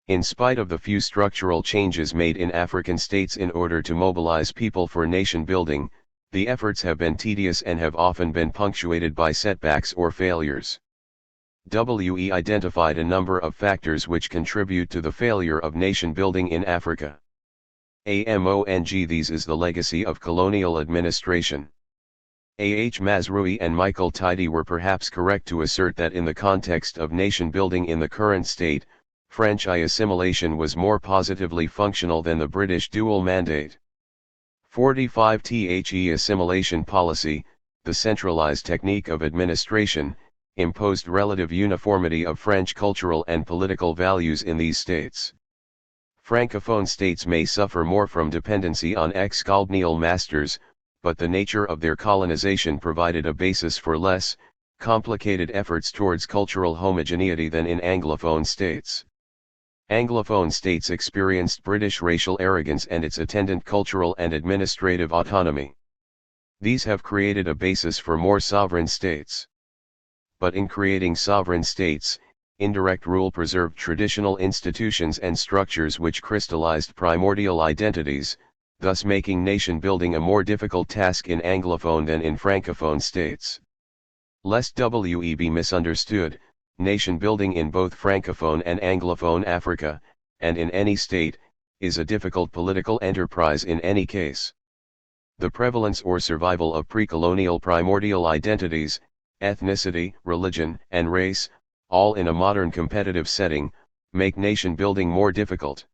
In spite of the few structural changes made in African states in order to mobilize people for nation building, the efforts have been tedious and have often been punctuated by setbacks or failures. We identified a number of factors which contribute to the failure of nation building in Africa. Among these is the legacy of colonial administration. Mazrui and Michael Tidy were perhaps correct to assert that in the context of nation building in the current state, French assimilation was more positively functional than the British dual mandate. 45 The assimilation policy, the centralized technique of administration, imposed relative uniformity of French cultural and political values in these states. Francophone states may suffer more from dependency on ex-colonial masters, but the nature of their colonization provided a basis for less complicated efforts towards cultural homogeneity than in Anglophone states. Anglophone states experienced British racial arrogance and its attendant cultural and administrative autonomy. These have created a basis for more sovereign states. But in creating sovereign states, indirect rule preserved traditional institutions and structures which crystallized primordial identities, thus making nation building a more difficult task in Anglophone than in Francophone states. Lest we be misunderstood, nation building in both Francophone and Anglophone Africa, and in any state, is a difficult political enterprise in any case. The prevalence or survival of pre-colonial primordial identities, ethnicity, religion, and race, all in a modern competitive setting, make nation building more difficult.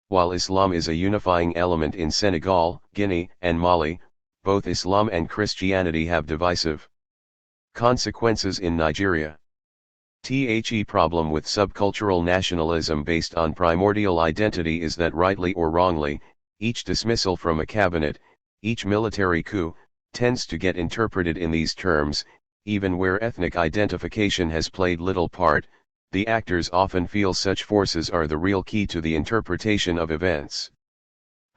While Islam is a unifying element in Senegal, Guinea, and Mali, both Islam and Christianity have divisive consequences in Nigeria. The problem with subcultural nationalism based on primordial identity is that rightly or wrongly, each dismissal from a cabinet, each military coup, tends to get interpreted in these terms, even where ethnic identification has played little part. The actors often feel such forces are the real key to the interpretation of events.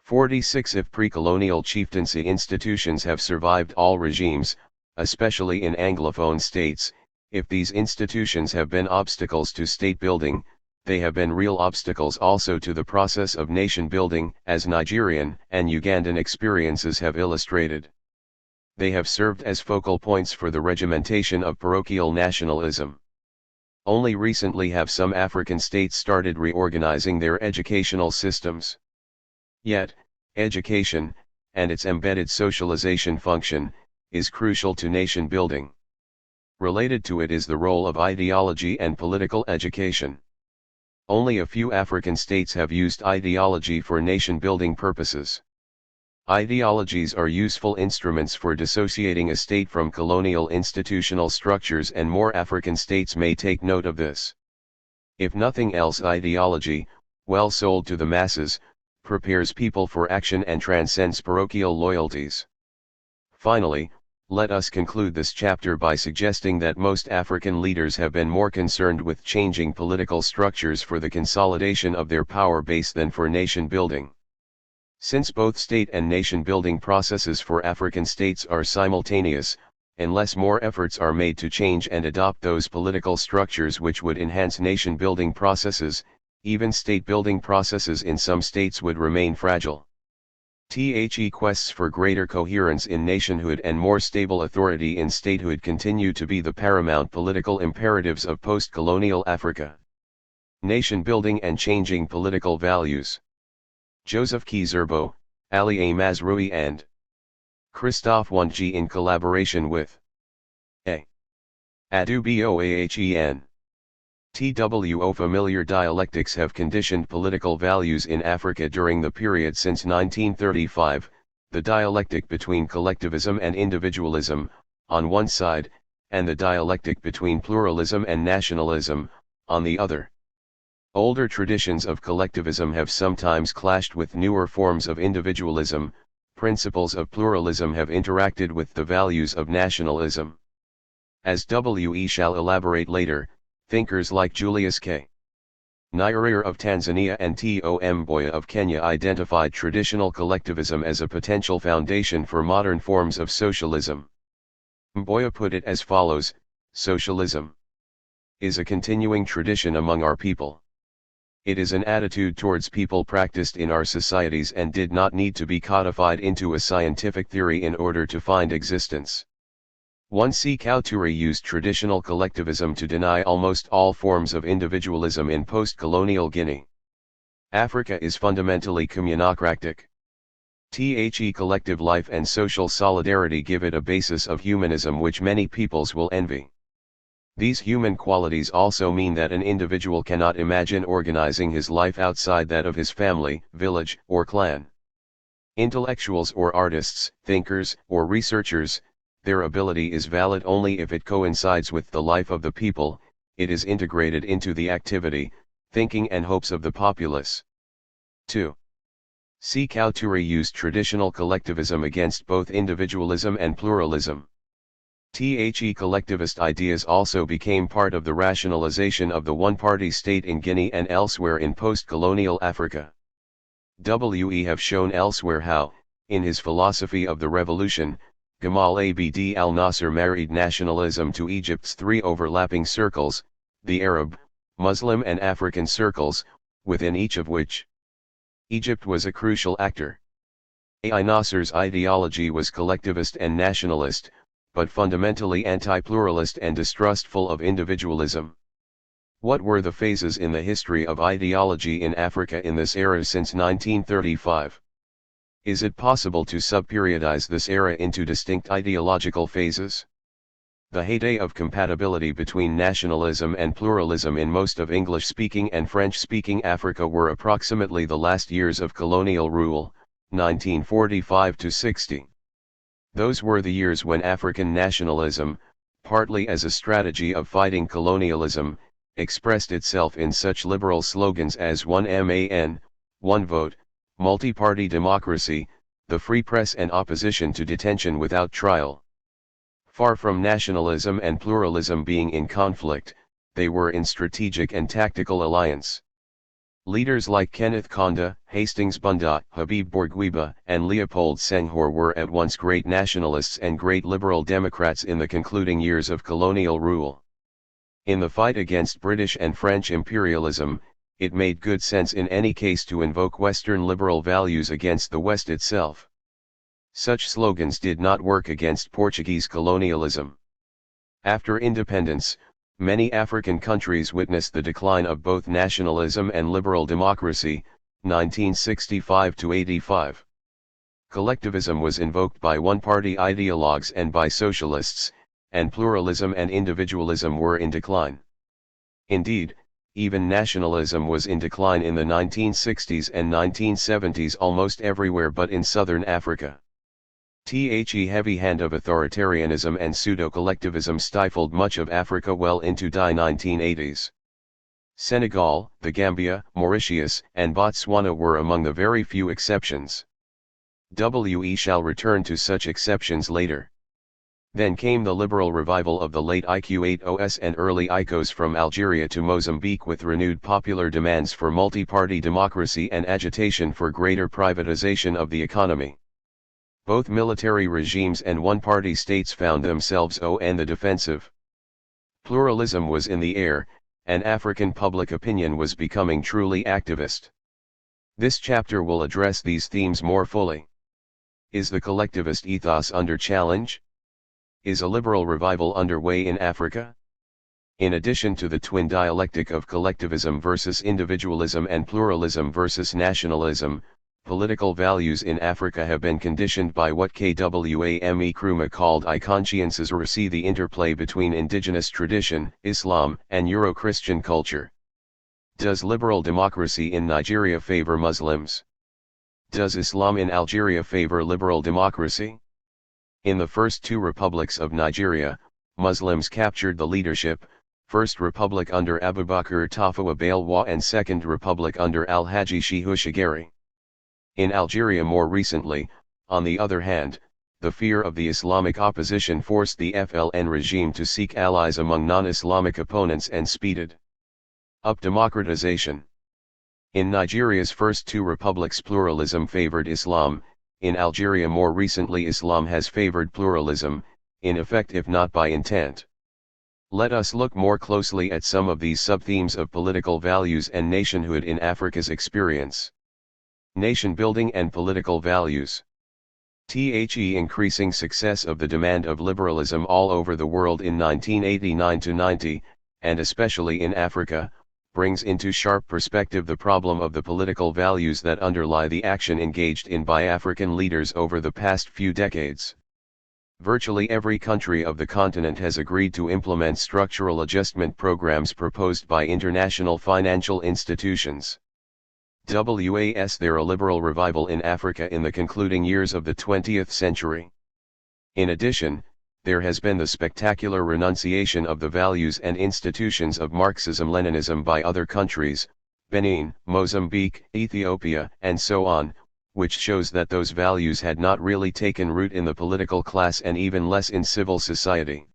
46 If pre-colonial chieftaincy institutions have survived all regimes, especially in Anglophone states, if these institutions have been obstacles to state building, they have been real obstacles also to the process of nation building, as Nigerian and Ugandan experiences have illustrated. They have served as focal points for the regimentation of parochial nationalism. Only recently have some African states started reorganizing their educational systems. Yet, education, and its embedded socialization function, is crucial to nation building. Related to it is the role of ideology and political education. Only a few African states have used ideology for nation-building purposes. Ideologies are useful instruments for dissociating a state from colonial institutional structures, and more African states may take note of this. If nothing else, ideology, well sold to the masses, prepares people for action and transcends parochial loyalties. Finally, let us conclude this chapter by suggesting that most African leaders have been more concerned with changing political structures for the consolidation of their power base than for nation building. Since both state and nation building processes for African states are simultaneous, unless more efforts are made to change and adopt those political structures which would enhance nation building processes, even state building processes in some states would remain fragile. The quests for greater coherence in nationhood and more stable authority in statehood continue to be the paramount political imperatives of post-colonial Africa. Nation building and changing political values. Joseph Kizerbo, Ali A. Mazrui and Christophe Wanji in collaboration with A. Aduboahen. TWO familiar dialectics have conditioned political values in Africa during the period since 1935, the dialectic between collectivism and individualism, on one side, and the dialectic between pluralism and nationalism, on the other. Older traditions of collectivism have sometimes clashed with newer forms of individualism. Principles of pluralism have interacted with the values of nationalism. As W.E. shall elaborate later, thinkers like Julius K. Nyerere of Tanzania and Tom Mboya of Kenya identified traditional collectivism as a potential foundation for modern forms of socialism. Mboya put it as follows: socialism is a continuing tradition among our people. It is an attitude towards people practiced in our societies and did not need to be codified into a scientific theory in order to find existence. 1. Sékou Touré used traditional collectivism to deny almost all forms of individualism in post-colonial Guinea. Africa is fundamentally communocratic. The collective life and social solidarity give it a basis of humanism which many peoples will envy. These human qualities also mean that an individual cannot imagine organizing his life outside that of his family, village, or clan. Intellectuals or artists, thinkers, or researchers, their ability is valid only if it coincides with the life of the people, it is integrated into the activity, thinking and hopes of the populace. 2. Sékou Touré used traditional collectivism against both individualism and pluralism. The collectivist ideas also became part of the rationalization of the one-party state in Guinea and elsewhere in post-colonial Africa. We have shown elsewhere how, in his philosophy of the revolution, Gamal Abd al-Nasser married nationalism to Egypt's three overlapping circles, the Arab, Muslim and African circles, within each of which Egypt was a crucial actor. Nasser's ideology was collectivist and nationalist, but fundamentally anti-pluralist and distrustful of individualism. What were the phases in the history of ideology in Africa in this era since 1935? Is it possible to subperiodize this era into distinct ideological phases? The heyday of compatibility between nationalism and pluralism in most of English-speaking and French-speaking Africa were approximately the last years of colonial rule, 1945 to 60. Those were the years when African nationalism, partly as a strategy of fighting colonialism, expressed itself in such liberal slogans as One Man, One Vote, multi-party democracy, the free press and opposition to detention without trial. Far from nationalism and pluralism being in conflict, they were in strategic and tactical alliance. Leaders like Kenneth Kaunda, Hastings Bunda, Habib Bourguiba, and Leopold Senghor were at once great nationalists and great liberal democrats in the concluding years of colonial rule. In the fight against British and French imperialism, it made good sense in any case to invoke Western liberal values against the West itself. Such slogans did not work against Portuguese colonialism. After independence, many African countries witnessed the decline of both nationalism and liberal democracy, 1965 to 85. Collectivism was invoked by one-party ideologues and by socialists, and pluralism and individualism were in decline. Indeed, even nationalism was in decline in the 1960s and 1970s almost everywhere but in southern Africa. The heavy hand of authoritarianism and pseudo-collectivism stifled much of Africa well into the 1980s. Senegal, the Gambia, Mauritius, and Botswana were among the very few exceptions. We shall return to such exceptions later. Then came the liberal revival of the late IQ8OS and early ICOs from Algeria to Mozambique with renewed popular demands for multi-party democracy and agitation for greater privatization of the economy. Both military regimes and one-party states found themselves on the defensive. Pluralism was in the air, and African public opinion was becoming truly activist. This chapter will address these themes more fully. Is the collectivist ethos under challenge? Is a liberal revival underway in Africa? In addition to the twin dialectic of collectivism versus individualism and pluralism versus nationalism, political values in Africa have been conditioned by what Kwame Nkrumah called I-consciences, or see the interplay between indigenous tradition, Islam, and Euro-Christian culture. Does liberal democracy in Nigeria favor Muslims? Does Islam in Algeria favor liberal democracy? In the first two republics of Nigeria, Muslims captured the leadership, First Republic under Abubakar Tafawa Balewa and Second Republic under Alhaji Shehu Shagari. In Algeria more recently, on the other hand, the fear of the Islamic opposition forced the FLN regime to seek allies among non-Islamic opponents and speeded up democratization. In Nigeria's first two republics pluralism favored Islam, in Algeria more recently Islam has favored pluralism, in effect if not by intent. Let us look more closely at some of these sub-themes of political values and nationhood in Africa's experience. Nation building and political values. The increasing success of the demand of liberalism all over the world in 1989 to 90, and especially in Africa, brings into sharp perspective the problem of the political values that underlie the action engaged in by African leaders over the past few decades. Virtually every country of the continent has agreed to implement structural adjustment programs proposed by international financial institutions. Was there a liberal revival in Africa in the concluding years of the 20th century? In addition, there has been the spectacular renunciation of the values and institutions of Marxism-Leninism by other countries, Benin, Mozambique, Ethiopia, and so on, which shows that those values had not really taken root in the political class and even less in civil society.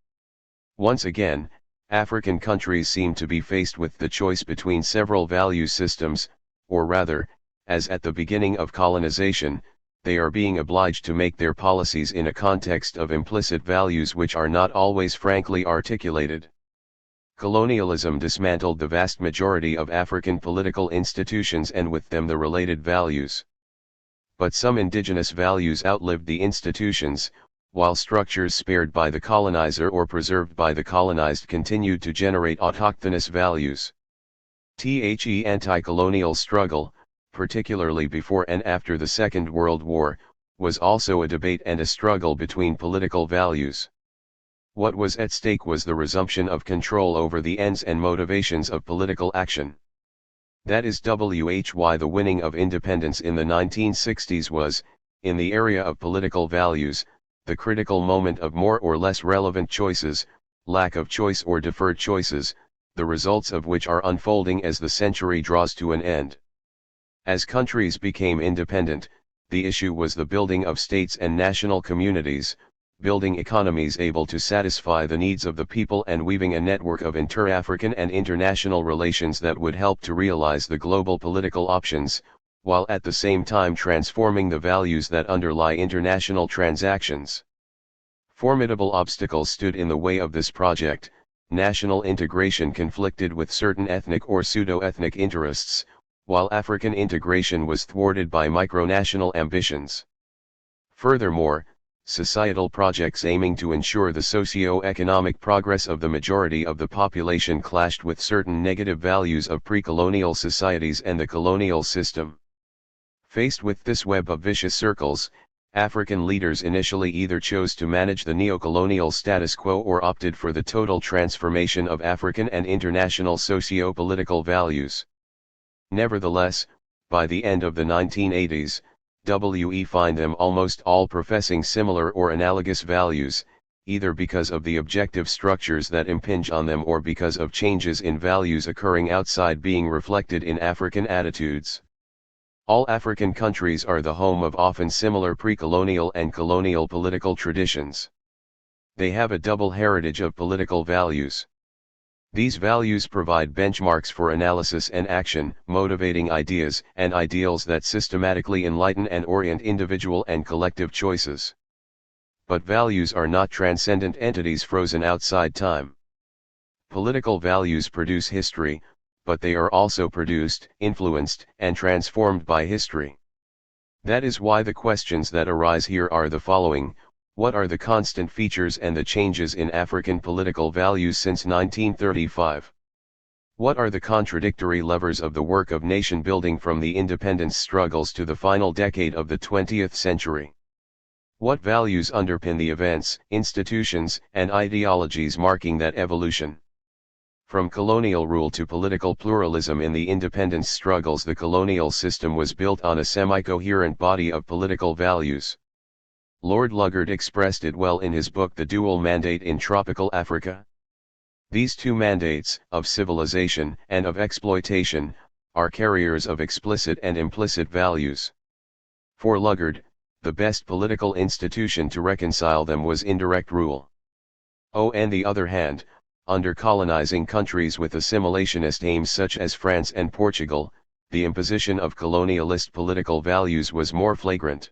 Once again, African countries seem to be faced with the choice between several value systems, or rather, as at the beginning of colonization, they are being obliged to make their policies in a context of implicit values which are not always frankly articulated. Colonialism dismantled the vast majority of African political institutions and with them the related values. But some indigenous values outlived the institutions, while structures spared by the colonizer or preserved by the colonized continued to generate autochthonous values. The anti-colonial struggle, particularly before and after the Second World War, was also a debate and a struggle between political values. What was at stake was the resumption of control over the ends and motivations of political action. That is why the winning of independence in the 1960s was, in the area of political values, the critical moment of more or less relevant choices, lack of choice or deferred choices, the results of which are unfolding as the century draws to an end. As countries became independent, the issue was the building of states and national communities, building economies able to satisfy the needs of the people and weaving a network of inter-African and international relations that would help to realize the global political options, while at the same time transforming the values that underlie international transactions. Formidable obstacles stood in the way of this project. National integration conflicted with certain ethnic or pseudo-ethnic interests, while African integration was thwarted by micronational ambitions. Furthermore, societal projects aiming to ensure the socio-economic progress of the majority of the population clashed with certain negative values of pre-colonial societies and the colonial system. Faced with this web of vicious circles, African leaders initially either chose to manage the neo-colonial status quo or opted for the total transformation of African and international socio-political values. Nevertheless, by the end of the 1980s, we find them almost all professing similar or analogous values, either because of the objective structures that impinge on them or because of changes in values occurring outside being reflected in African attitudes. All African countries are the home of often similar pre-colonial and colonial political traditions. They have a double heritage of political values. These values provide benchmarks for analysis and action, motivating ideas and ideals that systematically enlighten and orient individual and collective choices. But values are not transcendent entities frozen outside time. Political values produce history, but they are also produced, influenced, and transformed by history. That is why the questions that arise here are the following: what are the constant features and the changes in African political values since 1935? What are the contradictory levers of the work of nation building from the independence struggles to the final decade of the 20th century? What values underpin the events, institutions, and ideologies marking that evolution? From colonial rule to political pluralism in the independence struggles, the colonial system was built on a semi-coherent body of political values. Lord Lugard expressed it well in his book The Dual Mandate in Tropical Africa. These two mandates, of civilization and of exploitation, are carriers of explicit and implicit values. For Lugard, the best political institution to reconcile them was indirect rule. On the other hand, under colonizing countries with assimilationist aims such as France and Portugal, the imposition of colonialist political values was more flagrant.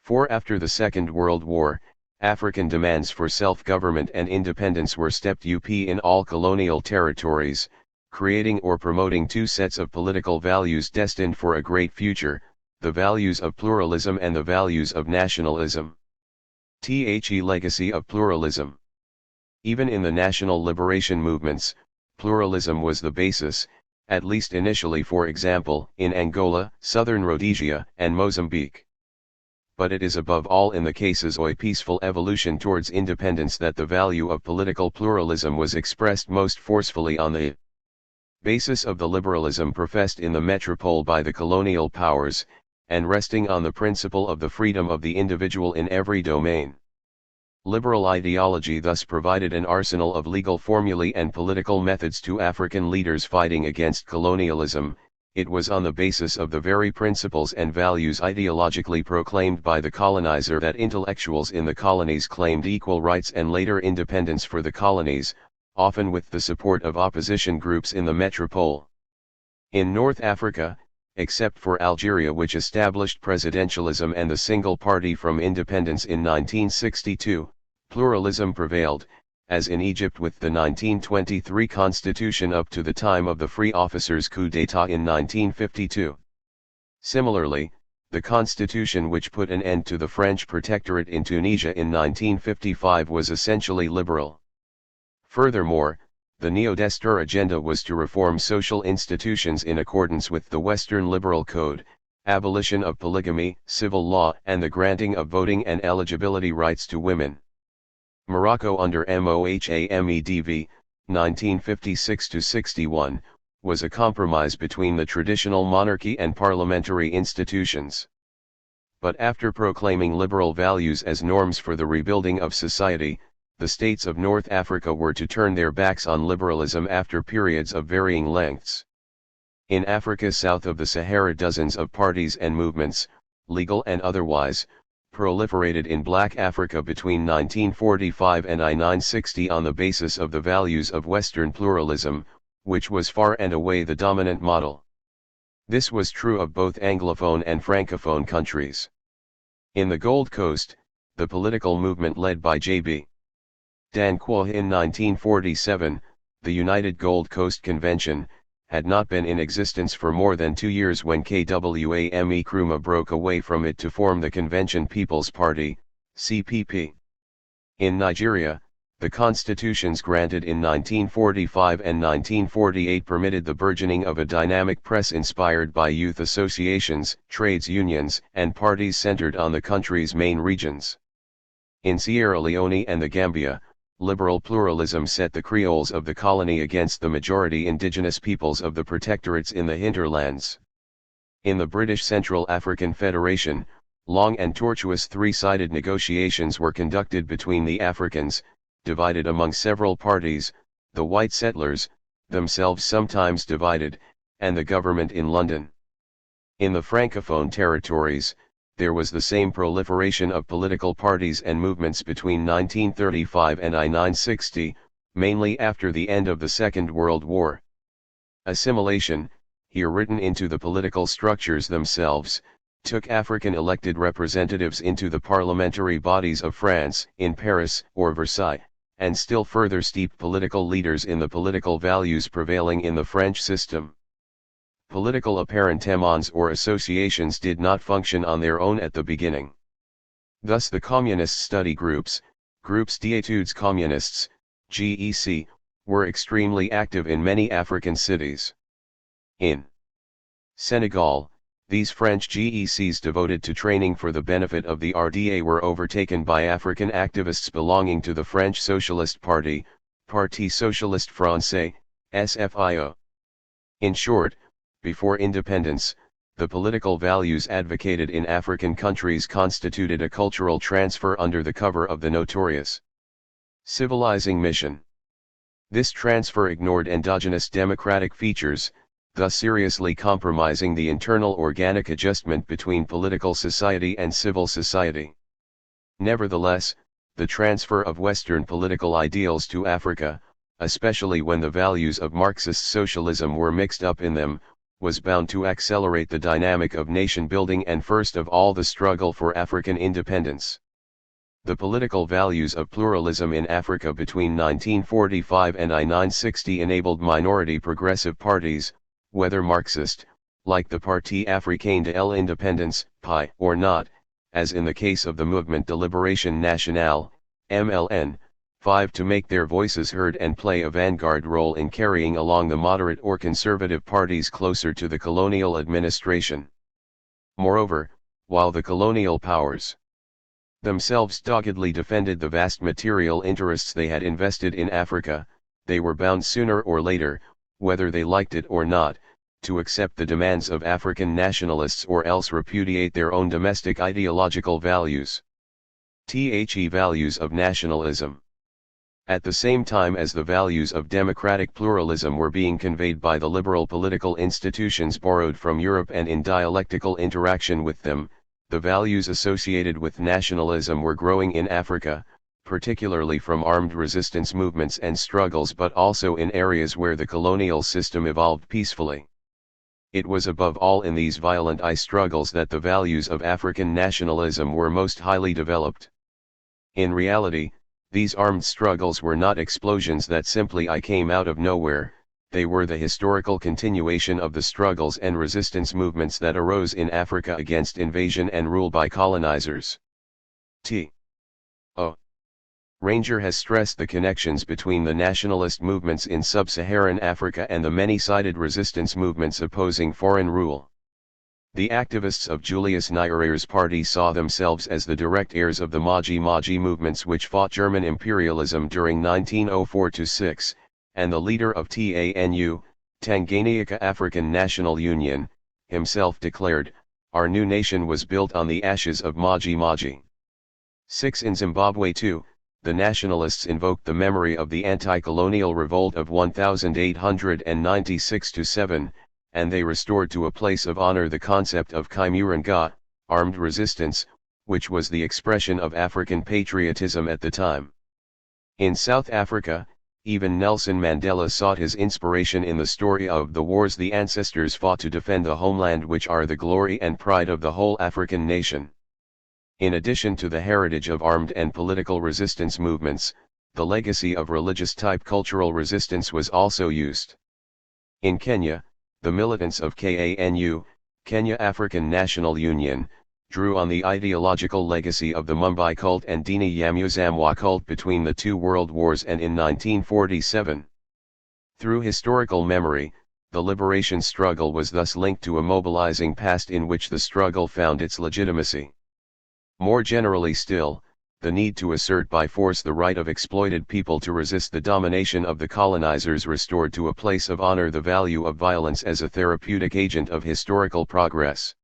For after the Second World War, African demands for self-government and independence were stepped up in all colonial territories, creating or promoting two sets of political values destined for a great future, the values of pluralism and the values of nationalism. The legacy of pluralism. Even in the national liberation movements, pluralism was the basis, at least initially, for example, in Angola, Southern Rhodesia, and Mozambique. But it is above all in the cases of peaceful evolution towards independence that the value of political pluralism was expressed most forcefully on the basis of the liberalism professed in the metropole by the colonial powers, and resting on the principle of the freedom of the individual in every domain. Liberal ideology thus provided an arsenal of legal formulae and political methods to African leaders fighting against colonialism. It was on the basis of the very principles and values ideologically proclaimed by the colonizer that intellectuals in the colonies claimed equal rights and later independence for the colonies, often with the support of opposition groups in the metropole. In North Africa, except for Algeria, which established presidentialism and the single party from independence in 1962, pluralism prevailed, as in Egypt with the 1923 constitution up to the time of the Free Officers' coup d'état in 1952. Similarly, the constitution which put an end to the French protectorate in Tunisia in 1955 was essentially liberal. Furthermore, The Neo-Destur agenda was to reform social institutions in accordance with the Western Liberal Code, abolition of polygamy, civil law, and the granting of voting and eligibility rights to women. Morocco under Mohammed, 1956–61, was a compromise between the traditional monarchy and parliamentary institutions. But after proclaiming liberal values as norms for the rebuilding of society, the states of North Africa were to turn their backs on liberalism after periods of varying lengths. In Africa south of the Sahara, dozens of parties and movements, legal and otherwise, proliferated in Black Africa between 1945 and 1960 on the basis of the values of Western pluralism, which was far and away the dominant model. This was true of both Anglophone and Francophone countries. In the Gold Coast, the political movement led by J.B. Danquah in 1947, the United Gold Coast Convention, had not been in existence for more than 2 years when Kwame Nkrumah broke away from it to form the Convention People's Party, CPP. In Nigeria, the constitutions granted in 1945 and 1948 permitted the burgeoning of a dynamic press inspired by youth associations, trades unions, and parties centered on the country's main regions. In Sierra Leone and the Gambia, liberal pluralism set the Creoles of the colony against the majority indigenous peoples of the protectorates in the hinterlands. In the British Central African Federation, long and tortuous three-sided negotiations were conducted between the Africans, divided among several parties, the white settlers, themselves sometimes divided, and the government in London. In the Francophone territories, there was the same proliferation of political parties and movements between 1935 and 1960, mainly after the end of the Second World War. Assimilation, here written into the political structures themselves, took African elected representatives into the parliamentary bodies of France, in Paris or Versailles, and still further steeped political leaders in the political values prevailing in the French system. Political apparentements or associations did not function on their own at the beginning. Thus the communist study groups, Groupes d'études communistes, GEC, were extremely active in many African cities. In Senegal, these French GECs devoted to training for the benefit of the RDA were overtaken by African activists belonging to the French Socialist Party, Parti Socialiste Français, SFIO. In short, before independence, the political values advocated in African countries constituted a cultural transfer under the cover of the notorious civilizing mission. This transfer ignored endogenous democratic features, thus seriously compromising the internal organic adjustment between political society and civil society. Nevertheless, the transfer of Western political ideals to Africa, especially when the values of Marxist socialism were mixed up in them, was bound to accelerate the dynamic of nation building and first of all the struggle for African independence. The political values of pluralism in Africa between 1945 and 1960 enabled minority progressive parties, whether Marxist, like the Parti Africain de l'Indépendance, PI, or not, as in the case of the Mouvement de Libération Nationale, MLN, to make their voices heard and play a vanguard role in carrying along the moderate or conservative parties closer to the colonial administration. Moreover, while the colonial powers themselves doggedly defended the vast material interests they had invested in Africa, they were bound sooner or later, whether they liked it or not, to accept the demands of African nationalists or else repudiate their own domestic ideological values. Values of nationalism. At the same time as the values of democratic pluralism were being conveyed by the liberal political institutions borrowed from Europe and in dialectical interaction with them, the values associated with nationalism were growing in Africa, particularly from armed resistance movements and struggles, but also in areas where the colonial system evolved peacefully. It was above all in these violent struggles that the values of African nationalism were most highly developed. In reality, these armed struggles were not explosions that simply came out of nowhere, they were the historical continuation of the struggles and resistance movements that arose in Africa against invasion and rule by colonizers. Ranger has stressed the connections between the nationalist movements in sub-Saharan Africa and the many-sided resistance movements opposing foreign rule. The activists of Julius Nyerer's party saw themselves as the direct heirs of the Maji-Maji movements which fought German imperialism during 1904-6, and the leader of TANU, Tanganyika African National Union, himself declared, "Our new nation was built on the ashes of Maji-Maji." 6. In Zimbabwe too, the nationalists invoked the memory of the anti-colonial revolt of 1896-7, and they restored to a place of honor the concept of Kaimurenga, armed resistance, which was the expression of African patriotism at the time. In South Africa, even Nelson Mandela sought his inspiration in the story of the wars the ancestors fought to defend the homeland, which are the glory and pride of the whole African nation. In addition to the heritage of armed and political resistance movements, the legacy of religious-type cultural resistance was also used. In Kenya, the militants of KANU, Kenya African National Union, drew on the ideological legacy of the Mumbai cult and Dini Yamuzamwa cult between the two world wars and in 1947. Through historical memory, the liberation struggle was thus linked to a mobilizing past in which the struggle found its legitimacy. More generally still, the need to assert by force the right of exploited people to resist the domination of the colonizers restored to a place of honor the value of violence as a therapeutic agent of historical progress.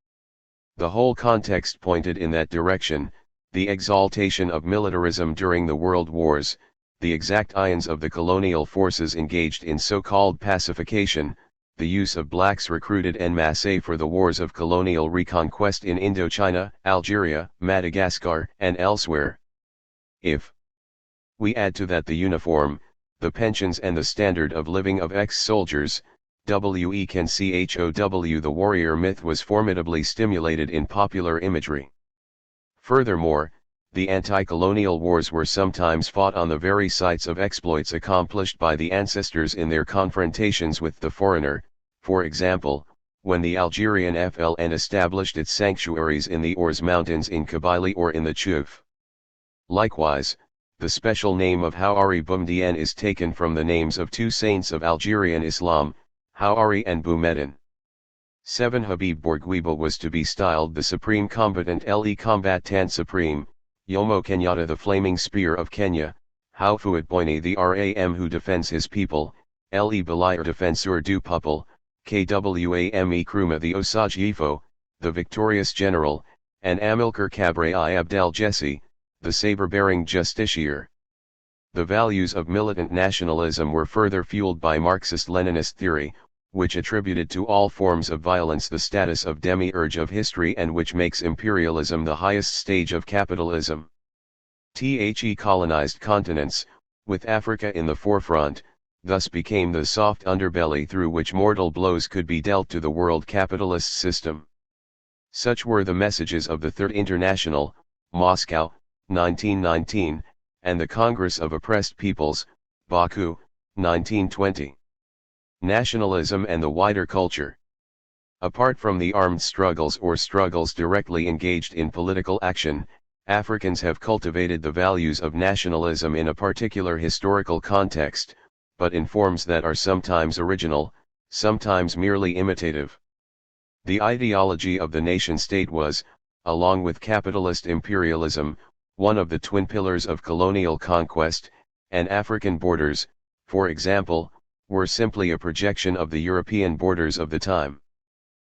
The whole context pointed in that direction, the exaltation of militarism during the world wars, the exact ions of the colonial forces engaged in so-called pacification, the use of blacks recruited en masse for the wars of colonial reconquest in Indochina, Algeria, Madagascar, and elsewhere. If we add to that the uniform, the pensions and the standard of living of ex-soldiers, the warrior myth was formidably stimulated in popular imagery. Furthermore, the anti-colonial wars were sometimes fought on the very sites of exploits accomplished by the ancestors in their confrontations with the foreigner, for example, when the Algerian FLN established its sanctuaries in the Ors Mountains in Kabylie or in the Chouf. Likewise, the special name of Houari Boumediene is taken from the names of two saints of Algerian Islam, Houari and Boumediene. 7. Habib Bourguiba was to be styled the supreme combatant le combattant supreme, Jomo Kenyatta the flaming spear of Kenya, Houphouët Boigny the Ram who defends his people, le Belayar defenseur du peuple, Kwame Nkrumah the Osage Ifo, the victorious general, and Amilcar Cabral I Abdel Jessi, the saber-bearing justiciar. The values of militant nationalism were further fueled by Marxist-Leninist theory, which attributed to all forms of violence the status of demiurge of history and which makes imperialism the highest stage of capitalism. The colonized continents, with Africa in the forefront, thus became the soft underbelly through which mortal blows could be dealt to the world capitalist system. Such were the messages of the Third International, Moscow, 1919, and the Congress of Oppressed Peoples, Baku, 1920. Nationalism and the wider culture. Apart from the armed struggles or struggles directly engaged in political action, Africans have cultivated the values of nationalism in a particular historical context, but in forms that are sometimes original, sometimes merely imitative. The ideology of the nation-state was, along with capitalist imperialism, one of the twin pillars of colonial conquest, and African borders, for example, were simply a projection of the European borders of the time.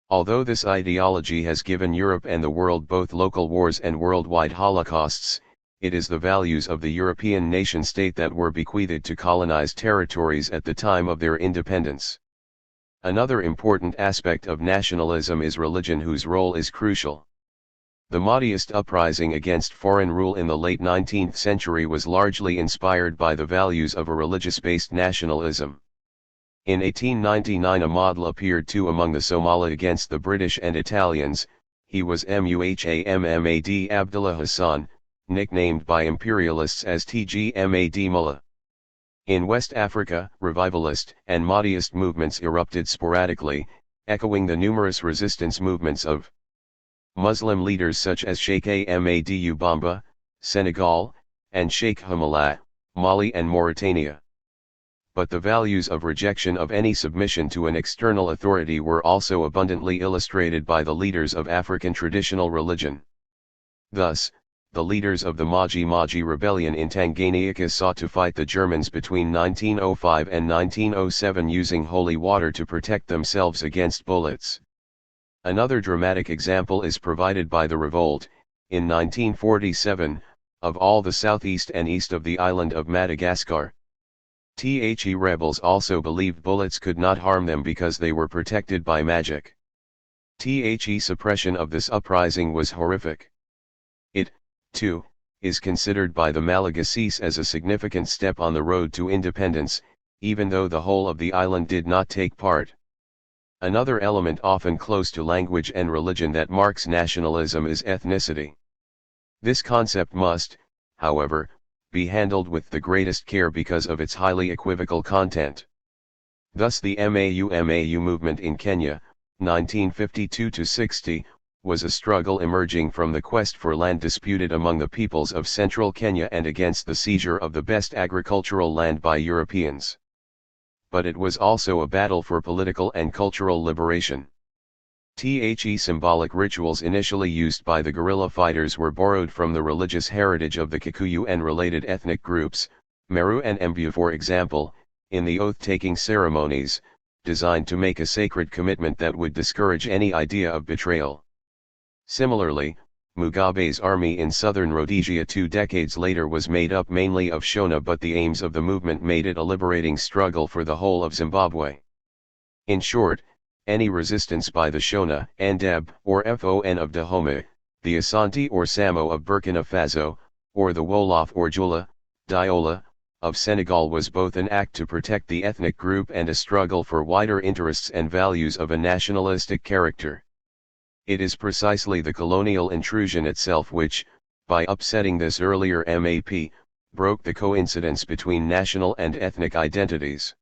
Although this ideology has given Europe and the world both local wars and worldwide holocausts, it is the values of the European nation-state that were bequeathed to colonized territories at the time of their independence. Another important aspect of nationalism is religion, whose role is crucial. The Mahdiist uprising against foreign rule in the late 19th century was largely inspired by the values of a religious-based nationalism. In 1899 a model appeared too among the Somali against the British and Italians. He was Muhammad Abdullah Hassan, nicknamed by imperialists as Tgmad Mullah. In West Africa, revivalist and Mahdiist movements erupted sporadically, echoing the numerous resistance movements of Muslim leaders such as Sheikh Ahmadou Bamba, Senegal, and Sheikh Hamala, Mali and Mauritania. But the values of rejection of any submission to an external authority were also abundantly illustrated by the leaders of African traditional religion. Thus, the leaders of the Maji Maji rebellion in Tanganyika sought to fight the Germans between 1905 and 1907 using holy water to protect themselves against bullets. Another dramatic example is provided by the revolt, in 1947, of all the southeast and east of the island of Madagascar. The rebels also believed bullets could not harm them because they were protected by magic. The suppression of this uprising was horrific. It, too, is considered by the Malagasys as a significant step on the road to independence, even though the whole of the island did not take part. Another element often close to language and religion that marks nationalism is ethnicity. This concept must, however, be handled with the greatest care because of its highly equivocal content. Thus the MAU movement in Kenya, 1952-60, was a struggle emerging from the quest for land disputed among the peoples of central Kenya and against the seizure of the best agricultural land by Europeans. But it was also a battle for political and cultural liberation. The symbolic rituals initially used by the guerrilla fighters were borrowed from the religious heritage of the Kikuyu and related ethnic groups, Meru and Embu for example, in the oath-taking ceremonies, designed to make a sacred commitment that would discourage any idea of betrayal. Similarly, Mugabe's army in southern Rhodesia 2 decades later was made up mainly of Shona, but the aims of the movement made it a liberating struggle for the whole of Zimbabwe. In short, any resistance by the Shona, Ndeb, or Fon of Dahomey, the Asante or Samo of Burkina Faso, or the Wolof or Jula, Diola, of Senegal was both an act to protect the ethnic group and a struggle for wider interests and values of a nationalistic character. It is precisely the colonial intrusion itself which, by upsetting this earlier MAP, broke the coincidence between national and ethnic identities.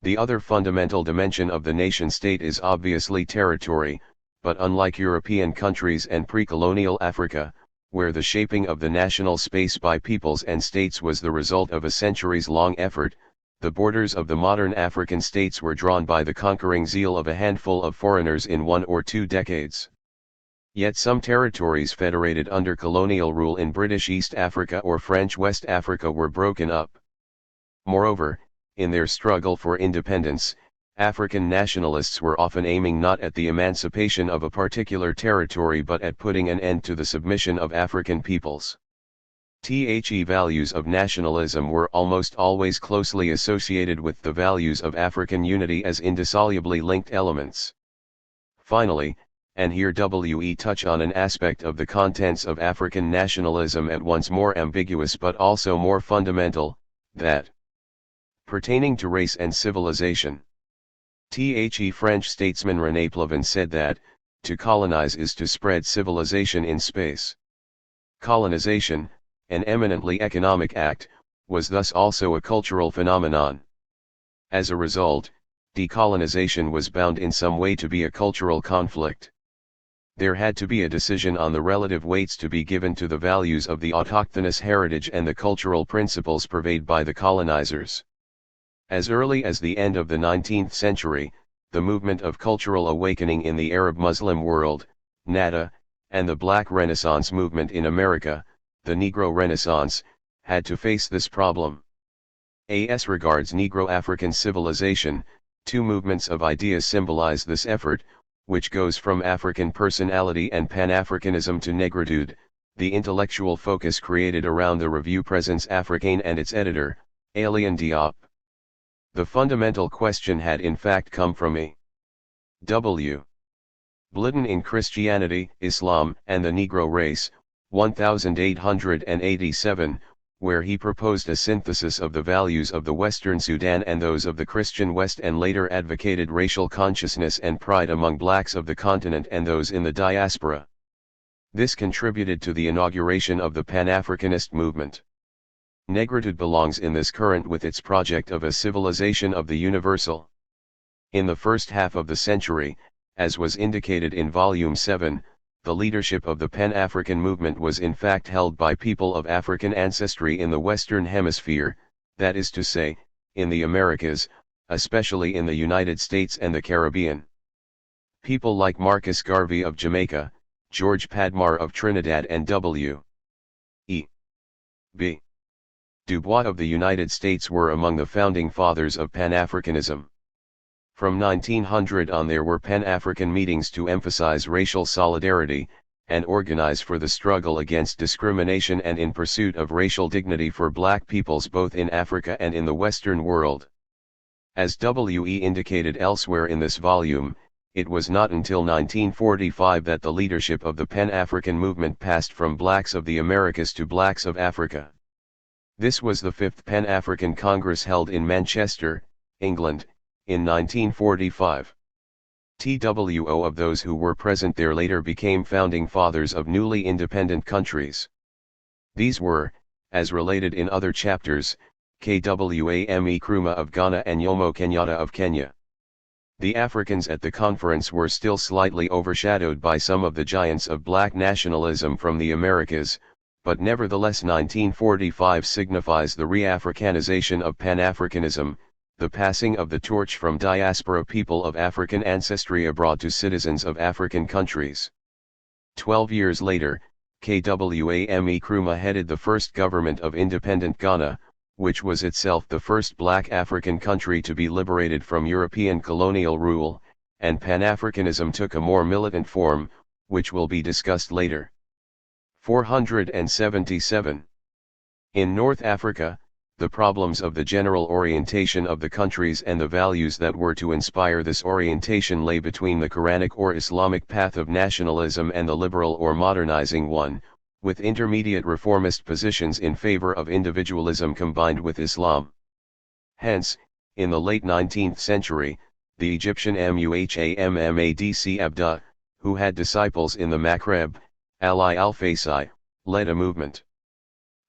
The other fundamental dimension of the nation-state is obviously territory, but unlike European countries and pre-colonial Africa, where the shaping of the national space by peoples and states was the result of a centuries-long effort, the borders of the modern African states were drawn by the conquering zeal of a handful of foreigners in 1 or 2 decades. Yet some territories federated under colonial rule in British East Africa or French West Africa were broken up. Moreover, in their struggle for independence, African nationalists were often aiming not at the emancipation of a particular territory but at putting an end to the submission of African peoples. The values of nationalism were almost always closely associated with the values of African unity as indissolubly linked elements. Finally, and here we touch on an aspect of the contents of African nationalism at once more ambiguous but also more fundamental, that pertaining to race and civilization. The French statesman René Pleven said that, to colonize is to spread civilization in space. Colonization, an eminently economic act, was thus also a cultural phenomenon. As a result, decolonization was bound in some way to be a cultural conflict. There had to be a decision on the relative weights to be given to the values of the autochthonous heritage and the cultural principles purveyed by the colonizers. As early as the end of the 19th century, the movement of cultural awakening in the Arab Muslim world, NADA, and the Black Renaissance movement in America, the Negro Renaissance, had to face this problem. As regards Negro African civilization, 2 movements of ideas symbolize this effort, which goes from African personality and Pan-Africanism to negritude, the intellectual focus created around the Revue Présence Africaine and its editor, Alien Diop. The fundamental question had in fact come from E. W. Blitten in Christianity, Islam, and the Negro Race, 1887, where he proposed a synthesis of the values of the Western Sudan and those of the Christian West and later advocated racial consciousness and pride among blacks of the continent and those in the diaspora. This contributed to the inauguration of the Pan-Africanist movement. Negritude belongs in this current with its project of a civilization of the universal. In the first half of the century, as was indicated in Volume 7, the leadership of the Pan-African movement was in fact held by people of African ancestry in the Western Hemisphere, that is to say, in the Americas, especially in the United States and the Caribbean. People like Marcus Garvey of Jamaica, George Padmar of Trinidad and W. E. B. Du Bois of the United States were among the founding fathers of Pan-Africanism. From 1900 on there were Pan-African meetings to emphasize racial solidarity, and organize for the struggle against discrimination and in pursuit of racial dignity for black peoples both in Africa and in the Western world. As W.E. indicated elsewhere in this volume, it was not until 1945 that the leadership of the Pan-African movement passed from blacks of the Americas to blacks of Africa. This was the 5th Pan-African Congress held in Manchester, England, in 1945. TWO of those who were present there later became founding fathers of newly independent countries. These were, as related in other chapters, Kwame Nkrumah of Ghana and Jomo Kenyatta of Kenya. The Africans at the conference were still slightly overshadowed by some of the giants of black nationalism from the Americas, but nevertheless 1945 signifies the re-Africanization of Pan-Africanism, the passing of the torch from diaspora people of African ancestry abroad to citizens of African countries. 12 years later, Kwame Nkrumah headed the first government of independent Ghana, which was itself the first black African country to be liberated from European colonial rule, and Pan-Africanism took a more militant form, which will be discussed later. 477. In North Africa, the problems of the general orientation of the countries and the values that were to inspire this orientation lay between the Quranic or Islamic path of nationalism and the liberal or modernizing one, with intermediate reformist positions in favor of individualism combined with Islam. Hence, in the late 19th century, the Egyptian Muhammadc Abda, who had disciples in the Maghreb, Ali al-Fasai, led a movement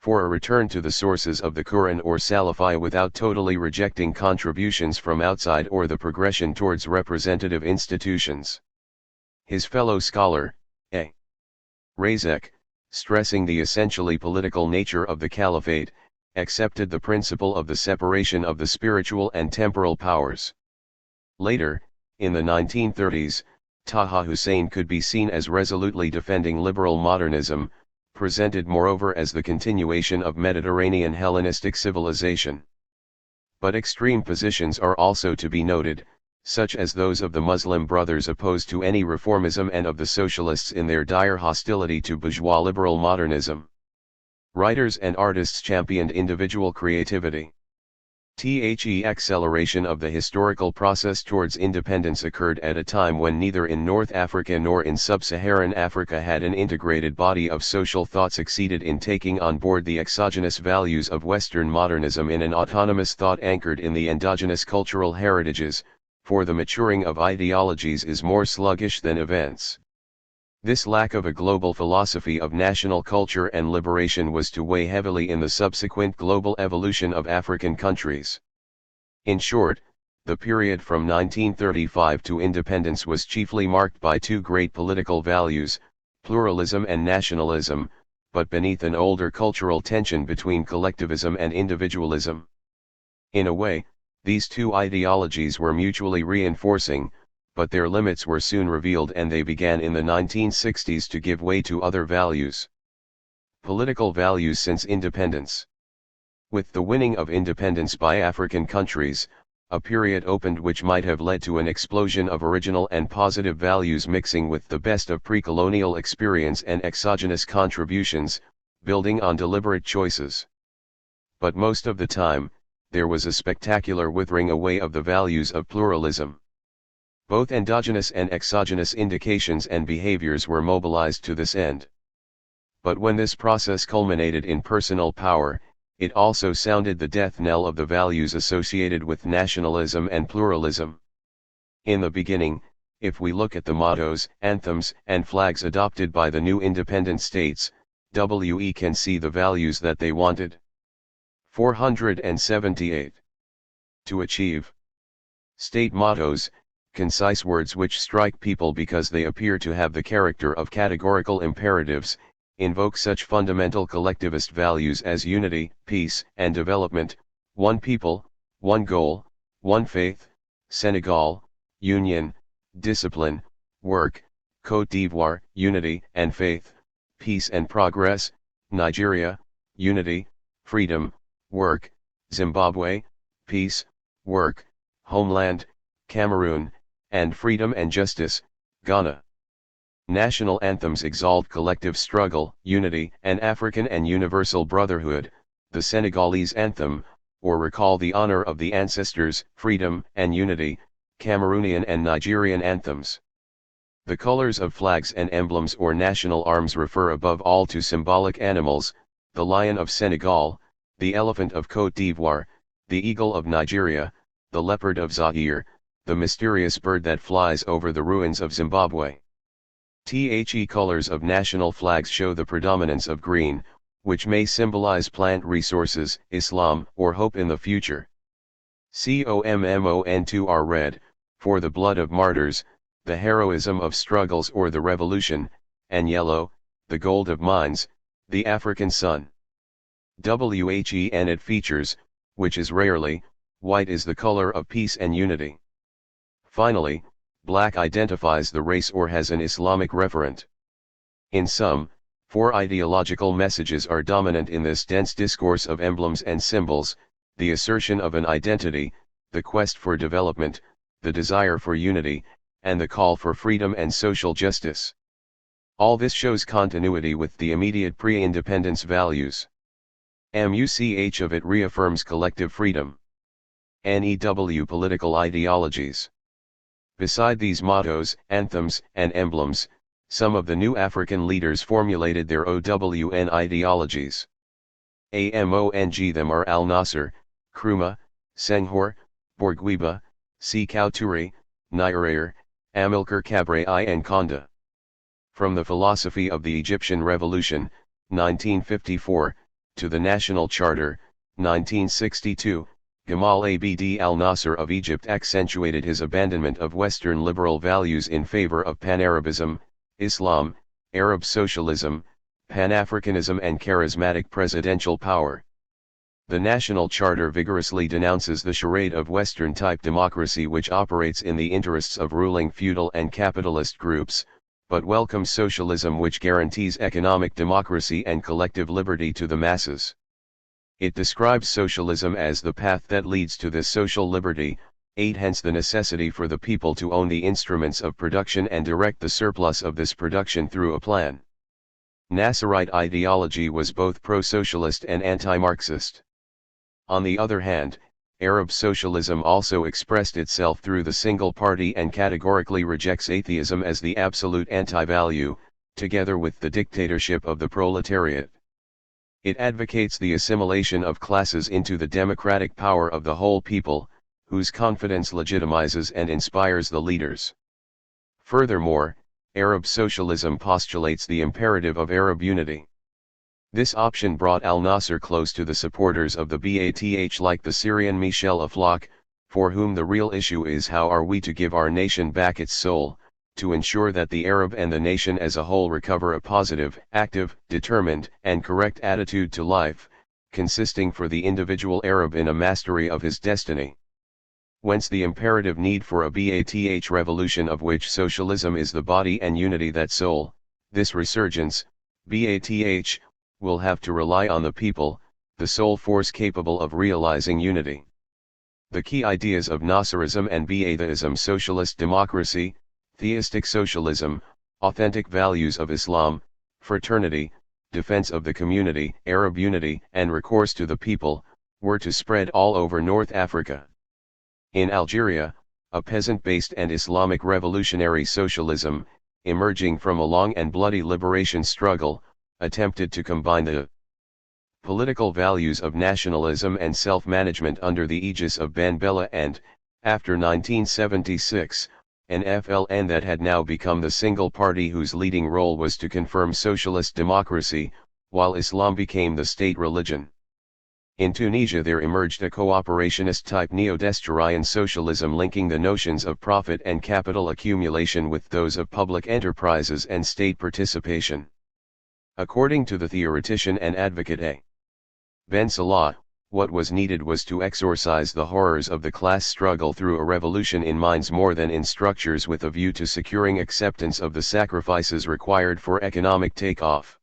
for a return to the sources of the Quran or Salafi without totally rejecting contributions from outside or the progression towards representative institutions. His fellow scholar, A. Razek, stressing the essentially political nature of the caliphate, accepted the principle of the separation of the spiritual and temporal powers. Later, in the 1930s, Taha Hussein could be seen as resolutely defending liberal modernism, presented moreover as the continuation of Mediterranean Hellenistic civilization. But extreme positions are also to be noted, such as those of the Muslim Brothers opposed to any reformism and of the socialists in their dire hostility to bourgeois liberal modernism. Writers and artists championed individual creativity. The acceleration of the historical process towards independence occurred at a time when neither in North Africa nor in sub-Saharan Africa had an integrated body of social thought succeeded in taking on board the exogenous values of Western modernism in an autonomous thought anchored in the endogenous cultural heritages, for the maturing of ideologies is more sluggish than events. This lack of a global philosophy of national culture and liberation was to weigh heavily in the subsequent global evolution of African countries. In short, the period from 1935 to independence was chiefly marked by two great political values, pluralism and nationalism, but beneath an older cultural tension between collectivism and individualism. In a way, these two ideologies were mutually reinforcing, but their limits were soon revealed and they began in the 1960s to give way to other values. Political values since independence. With the winning of independence by African countries, a period opened which might have led to an explosion of original and positive values mixing with the best of pre-colonial experience and exogenous contributions, building on deliberate choices. But most of the time, there was a spectacular withering away of the values of pluralism. Both endogenous and exogenous indications and behaviors were mobilized to this end. But when this process culminated in personal power, it also sounded the death knell of the values associated with nationalism and pluralism. In the beginning, if we look at the mottos, anthems, and flags adopted by the new independent states, we can see the values that they wanted. 478. To achieve state mottos, concise words which strike people because they appear to have the character of categorical imperatives, invoke such fundamental collectivist values as unity, peace, and development, one people, one goal, one faith, Senegal, union, discipline, work, Côte d'Ivoire, unity and faith, peace and progress, Nigeria, unity, freedom, work, Zimbabwe, peace, work, homeland, Cameroon, and freedom and justice, Ghana. National anthems exalt collective struggle, unity, and African and universal brotherhood, the Senegalese anthem, or recall the honor of the ancestors, freedom and unity, Cameroonian and Nigerian anthems. The colors of flags and emblems or national arms refer above all to symbolic animals, the lion of Senegal, the elephant of Côte d'Ivoire, the eagle of Nigeria, the leopard of Zaire, the mysterious bird that flies over the ruins of Zimbabwe. The colors of national flags show the predominance of green, which may symbolize plant resources, Islam, or hope in the future. COMMON2 are red, for the blood of martyrs, the heroism of struggles or the revolution, and yellow, the gold of mines, the African sun. WHEN it features, which is rarely, white is the color of peace and unity. Finally, black identifies the race or has an Islamic referent. In sum, 4 ideological messages are dominant in this dense discourse of emblems and symbols: the assertion of an identity, the quest for development, the desire for unity, and the call for freedom and social justice. All this shows continuity with the immediate pre-independence values. Much of it reaffirms collective freedom. NEW political ideologies. Beside these mottos, anthems, and emblems, some of the new African leaders formulated their OWN ideologies. Among them are Al-Nasser, Nkrumah, Senghor, Bourguiba, Sékou Touré, Nyerere, Amilcar Cabral and Konda. From the philosophy of the Egyptian Revolution, 1954, to the National Charter, 1962, Gamal Abd al-Nasser of Egypt accentuated his abandonment of Western liberal values in favor of Pan-Arabism, Islam, Arab socialism, Pan-Africanism and charismatic presidential power. The National Charter vigorously denounces the charade of Western-type democracy which operates in the interests of ruling feudal and capitalist groups, but welcomes socialism which guarantees economic democracy and collective liberty to the masses. It describes socialism as the path that leads to this social liberty, hence the necessity for the people to own the instruments of production and direct the surplus of this production through a plan. Nasserite ideology was both pro-socialist and anti-Marxist. On the other hand, Arab socialism also expressed itself through the single party and categorically rejects atheism as the absolute anti-value, together with the dictatorship of the proletariat. It advocates the assimilation of classes into the democratic power of the whole people, whose confidence legitimizes and inspires the leaders. Furthermore, Arab socialism postulates the imperative of Arab unity. This option brought al-Nasser close to the supporters of the Ba'ath like the Syrian Michel Aflaq, for whom the real issue is how are we to give our nation back its soul, to ensure that the Arab and the nation as a whole recover a positive, active, determined, and correct attitude to life, consisting for the individual Arab in a mastery of his destiny. Whence the imperative need for a Ba'ath revolution of which socialism is the body and unity that soul. This resurgence, Ba'ath, will have to rely on the people, the sole force capable of realizing unity. The key ideas of Nasserism and Ba'athism: socialist democracy, theistic socialism, authentic values of Islam, fraternity, defense of the community, Arab unity, and recourse to the people, were to spread all over North Africa. In Algeria, a peasant-based and Islamic revolutionary socialism, emerging from a long and bloody liberation struggle, attempted to combine the political values of nationalism and self-management under the aegis of Ben Bella and, after 1976, an FLN that had now become the single party whose leading role was to confirm socialist democracy, while Islam became the state religion. In Tunisia there emerged a cooperationist-type neo-Destourian socialism linking the notions of profit and capital accumulation with those of public enterprises and state participation. According to the theoretician and advocate A. Ben Salah, what was needed was to exorcise the horrors of the class struggle through a revolution in minds more than in structures, with a view to securing acceptance of the sacrifices required for economic takeoff.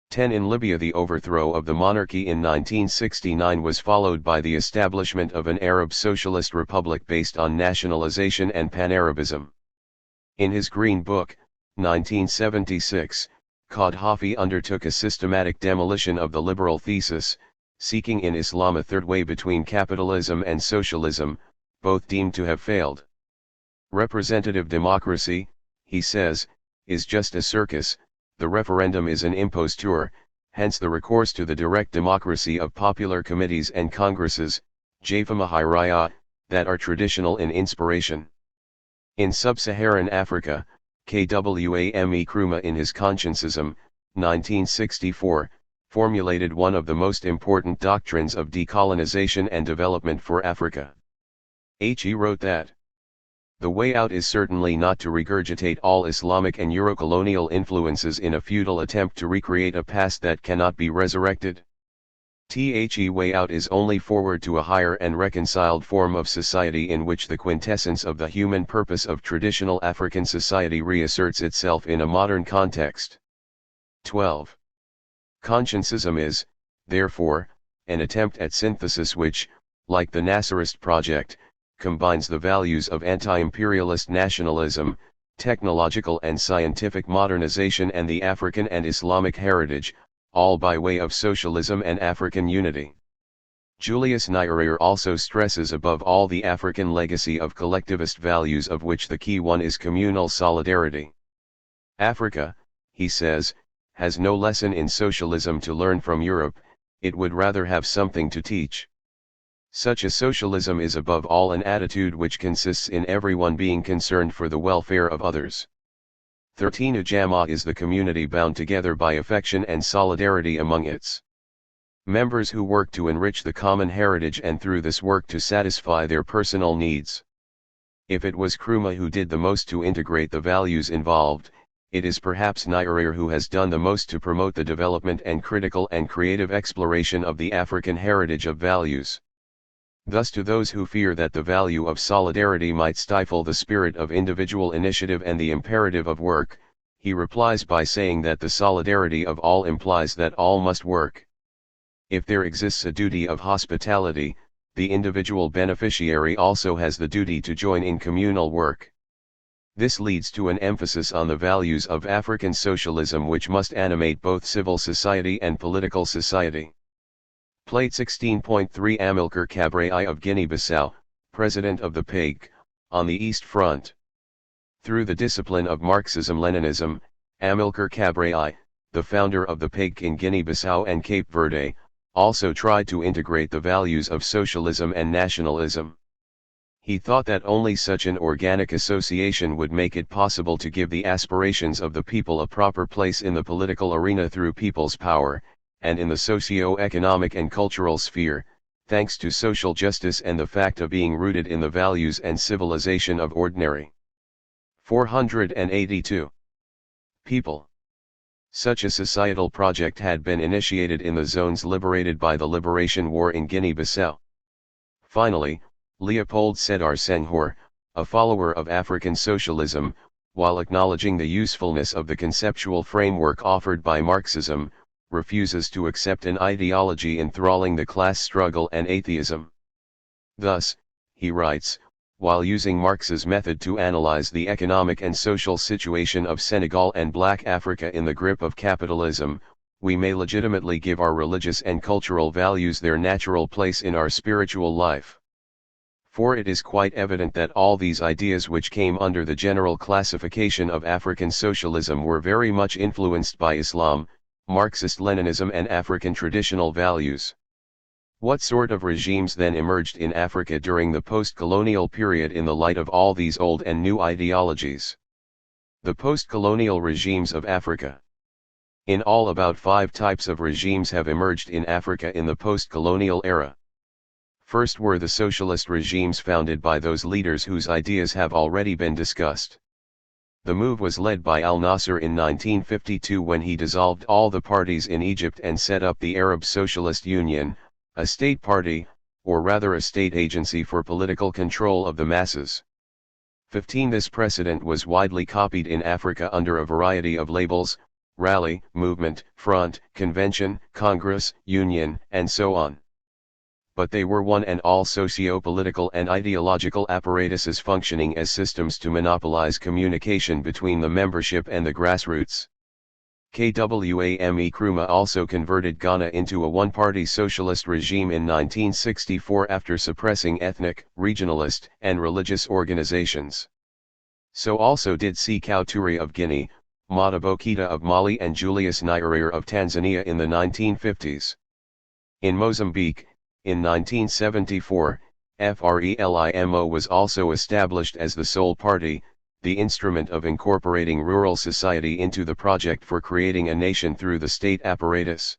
10. In Libya, the overthrow of the monarchy in 1969 was followed by the establishment of an Arab socialist republic based on nationalization and pan-Arabism. In his Green Book, 1976, Qaddafi undertook a systematic demolition of the liberal thesis, seeking in Islam a third way between capitalism and socialism, both deemed to have failed. Representative democracy, he says, is just a circus. The referendum is an imposture, hence the recourse to the direct democracy of popular committees and congresses, Jafamahiraya, that are traditional in inspiration. In sub-Saharan Africa, Kwame Nkrumah in his Consciencism, 1964, formulated one of the most important doctrines of decolonization and development for Africa. He wrote that the way out is certainly not to regurgitate all Islamic and Eurocolonial influences in a futile attempt to recreate a past that cannot be resurrected. The way out is only forward to a higher and reconciled form of society in which the quintessence of the human purpose of traditional African society reasserts itself in a modern context. 12. Consciencism is, therefore, an attempt at synthesis which, like the Nasserist project, combines the values of anti-imperialist nationalism, technological and scientific modernization and the African and Islamic heritage, all by way of socialism and African unity. Julius Nyerere also stresses above all the African legacy of collectivist values, of which the key one is communal solidarity. Africa, he says, has no lesson in socialism to learn from Europe, it would rather have something to teach. Such a socialism is above all an attitude which consists in everyone being concerned for the welfare of others. 13. A Jama is the community bound together by affection and solidarity among its members who work to enrich the common heritage and through this work to satisfy their personal needs. If it was Nkrumah who did the most to integrate the values involved, it is perhaps Nyerere who has done the most to promote the development and critical and creative exploration of the African heritage of values. Thus, to those who fear that the value of solidarity might stifle the spirit of individual initiative and the imperative of work, he replies by saying that the solidarity of all implies that all must work. If there exists a duty of hospitality, the individual beneficiary also has the duty to join in communal work. This leads to an emphasis on the values of African socialism which must animate both civil society and political society. Plate 16.3. Amilcar Cabral of Guinea-Bissau, President of the PAIGC, on the East Front. Through the discipline of Marxism-Leninism, Amilcar Cabral, the founder of the PAIGC in Guinea-Bissau and Cape Verde, also tried to integrate the values of socialism and nationalism. He thought that only such an organic association would make it possible to give the aspirations of the people a proper place in the political arena through people's power, and in the socio-economic and cultural sphere, thanks to social justice and the fact of being rooted in the values and civilization of ordinary 482 people. Such a societal project had been initiated in the zones liberated by the Liberation War in Guinea-Bissau. Finally, Leopold Sedar Senghor, a follower of African socialism, while acknowledging the usefulness of the conceptual framework offered by Marxism, refuses to accept an ideology enthralling the class struggle and atheism. Thus, he writes, while using Marx's method to analyze the economic and social situation of Senegal and Black Africa in the grip of capitalism, we may legitimately give our religious and cultural values their natural place in our spiritual life. For it is quite evident that all these ideas which came under the general classification of African socialism were very much influenced by Islam, Marxist-Leninism and African traditional values. What sort of regimes then emerged in Africa during the post-colonial period in the light of all these old and new ideologies? The post-colonial regimes of Africa. In all, about 5 types of regimes have emerged in Africa in the post-colonial era. First were the socialist regimes founded by those leaders whose ideas have already been discussed. The move was led by al-Nasser in 1952 when he dissolved all the parties in Egypt and set up the Arab Socialist Union, a state party, or rather a state agency for political control of the masses. 15. This precedent was widely copied in Africa under a variety of labels: rally, movement, front, convention, congress, union, and so on. But they were one and all socio-political and ideological apparatuses functioning as systems to monopolize communication between the membership and the grassroots. Kwame Nkrumah also converted Ghana into a one-party socialist regime in 1964 after suppressing ethnic, regionalist, and religious organizations. So also did Sekou Touré of Guinea, Modibo Keita of Mali, and Julius Nyerere of Tanzania in the 1950s. In Mozambique, in 1974, FRELIMO was also established as the sole party, the instrument of incorporating rural society into the project for creating a nation through the state apparatus.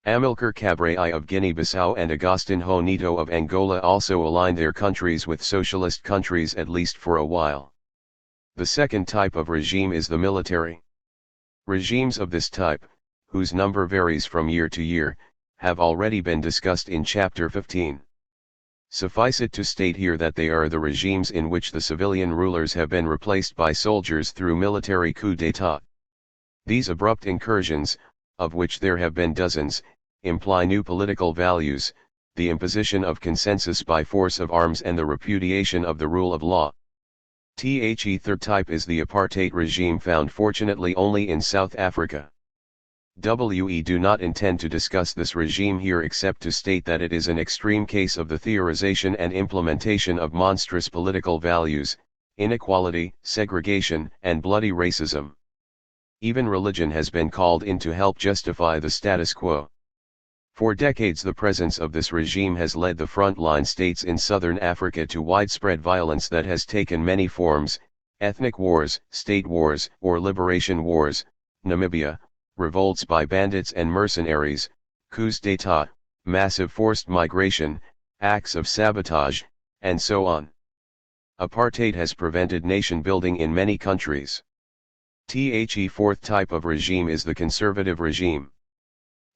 Amilcar Cabral of Guinea-Bissau and Agostinho Neto of Angola also aligned their countries with socialist countries, at least for a while. The second type of regime is the military. Regimes of this type, whose number varies from year to year, have already been discussed in Chapter 15. Suffice it to state here that they are the regimes in which the civilian rulers have been replaced by soldiers through military coup d'état. These abrupt incursions, of which there have been dozens, imply new political values, the imposition of consensus by force of arms, and the repudiation of the rule of law. The third type is the apartheid regime, found fortunately only in South Africa. We do not intend to discuss this regime here except to state that it is an extreme case of the theorization and implementation of monstrous political values, inequality, segregation, and bloody racism. Even religion has been called in to help justify the status quo. For decades the presence of this regime has led the frontline states in southern Africa to widespread violence that has taken many forms: ethnic wars, state wars, or liberation wars, Namibia, revolts by bandits and mercenaries, coups d'état, massive forced migration, acts of sabotage, and so on. Apartheid has prevented nation building in many countries. The fourth type of regime is the conservative regime.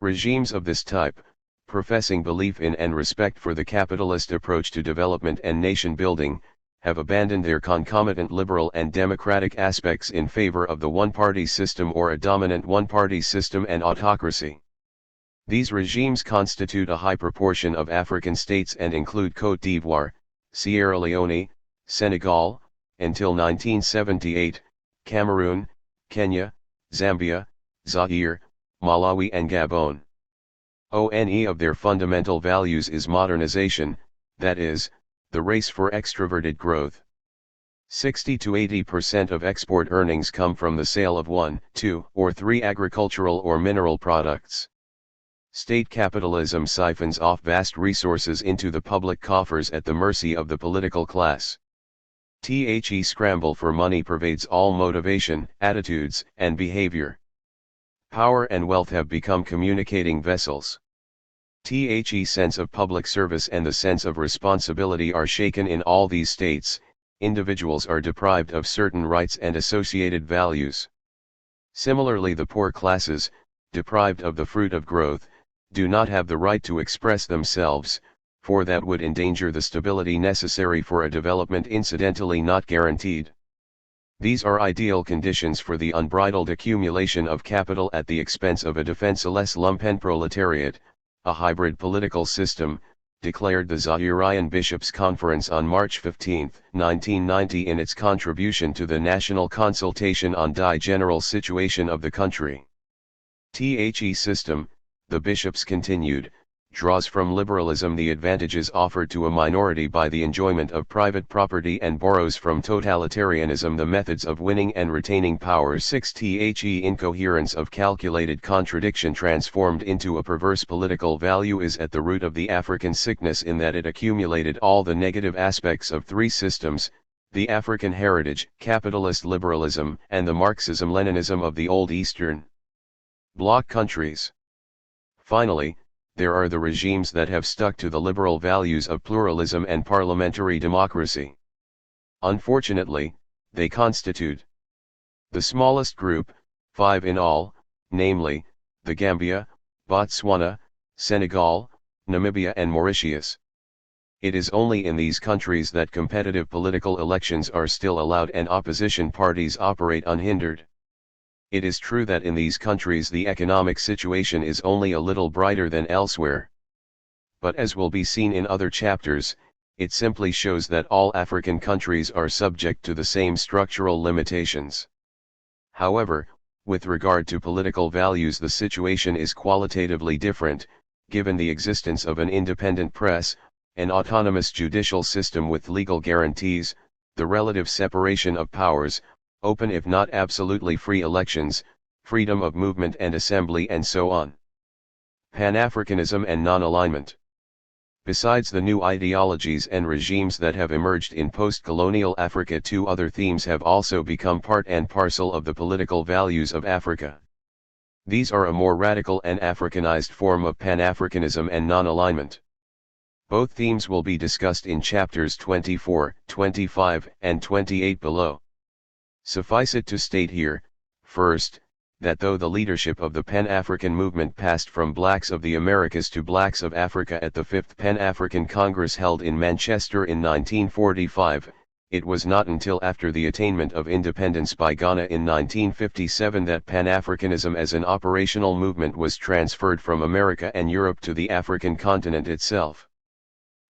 Regimes of this type, professing belief in and respect for the capitalist approach to development and nation building, have abandoned their concomitant liberal and democratic aspects in favor of the one-party system or a dominant one-party system and autocracy. These regimes constitute a high proportion of African states and include Côte d'Ivoire, Sierra Leone, Senegal, until 1978, Cameroon, Kenya, Zambia, Zaire, Malawi and Gabon. One of their fundamental values is modernization, that is, the race for extroverted growth. 60 to 80% of export earnings come from the sale of 1, 2, or 3 agricultural or mineral products. State capitalism siphons off vast resources into the public coffers at the mercy of the political class. The scramble for money pervades all motivation, attitudes, and behavior. Power and wealth have become communicating vessels. The sense of public service and the sense of responsibility are shaken in all these states. Individuals are deprived of certain rights and associated values. Similarly, the poor classes, deprived of the fruit of growth, do not have the right to express themselves, for that would endanger the stability necessary for a development incidentally not guaranteed. These are ideal conditions for the unbridled accumulation of capital at the expense of a defenseless lumpenproletariat, a hybrid political system, declared the Zairian Bishops' Conference on March 15, 1990 in its contribution to the National Consultation on the General Situation of the Country. The system, the bishops continued, draws from liberalism the advantages offered to a minority by the enjoyment of private property and borrows from totalitarianism the methods of winning and retaining power. 6. The incoherence of calculated contradiction transformed into a perverse political value is at the root of the African sickness, in that it accumulated all the negative aspects of 3 systems: the African heritage, capitalist liberalism, and the Marxism-Leninism of the Old Eastern. Bloc countries. Finally, there are the regimes that have stuck to the liberal values of pluralism and parliamentary democracy. Unfortunately, they constitute the smallest group, 5 in all, namely, the Gambia, Botswana, Senegal, Namibia and Mauritius. It is only in these countries that competitive political elections are still allowed and opposition parties operate unhindered. It is true that in these countries the economic situation is only a little brighter than elsewhere. But as will be seen in other chapters, it simply shows that all African countries are subject to the same structural limitations. However, with regard to political values the situation is qualitatively different, given the existence of an independent press, an autonomous judicial system with legal guarantees, the relative separation of powers, open if not absolutely free elections, freedom of movement and assembly and so on. Pan-Africanism and non-alignment. Besides the new ideologies and regimes that have emerged in post-colonial Africa, two other themes have also become part and parcel of the political values of Africa. These are a more radical and Africanized form of Pan-Africanism and non-alignment. Both themes will be discussed in chapters 24, 25, and 28 below. Suffice it to state here, first, that though the leadership of the Pan-African movement passed from blacks of the Americas to blacks of Africa at the 5th Pan-African Congress held in Manchester in 1945, it was not until after the attainment of independence by Ghana in 1957 that Pan-Africanism as an operational movement was transferred from America and Europe to the African continent itself.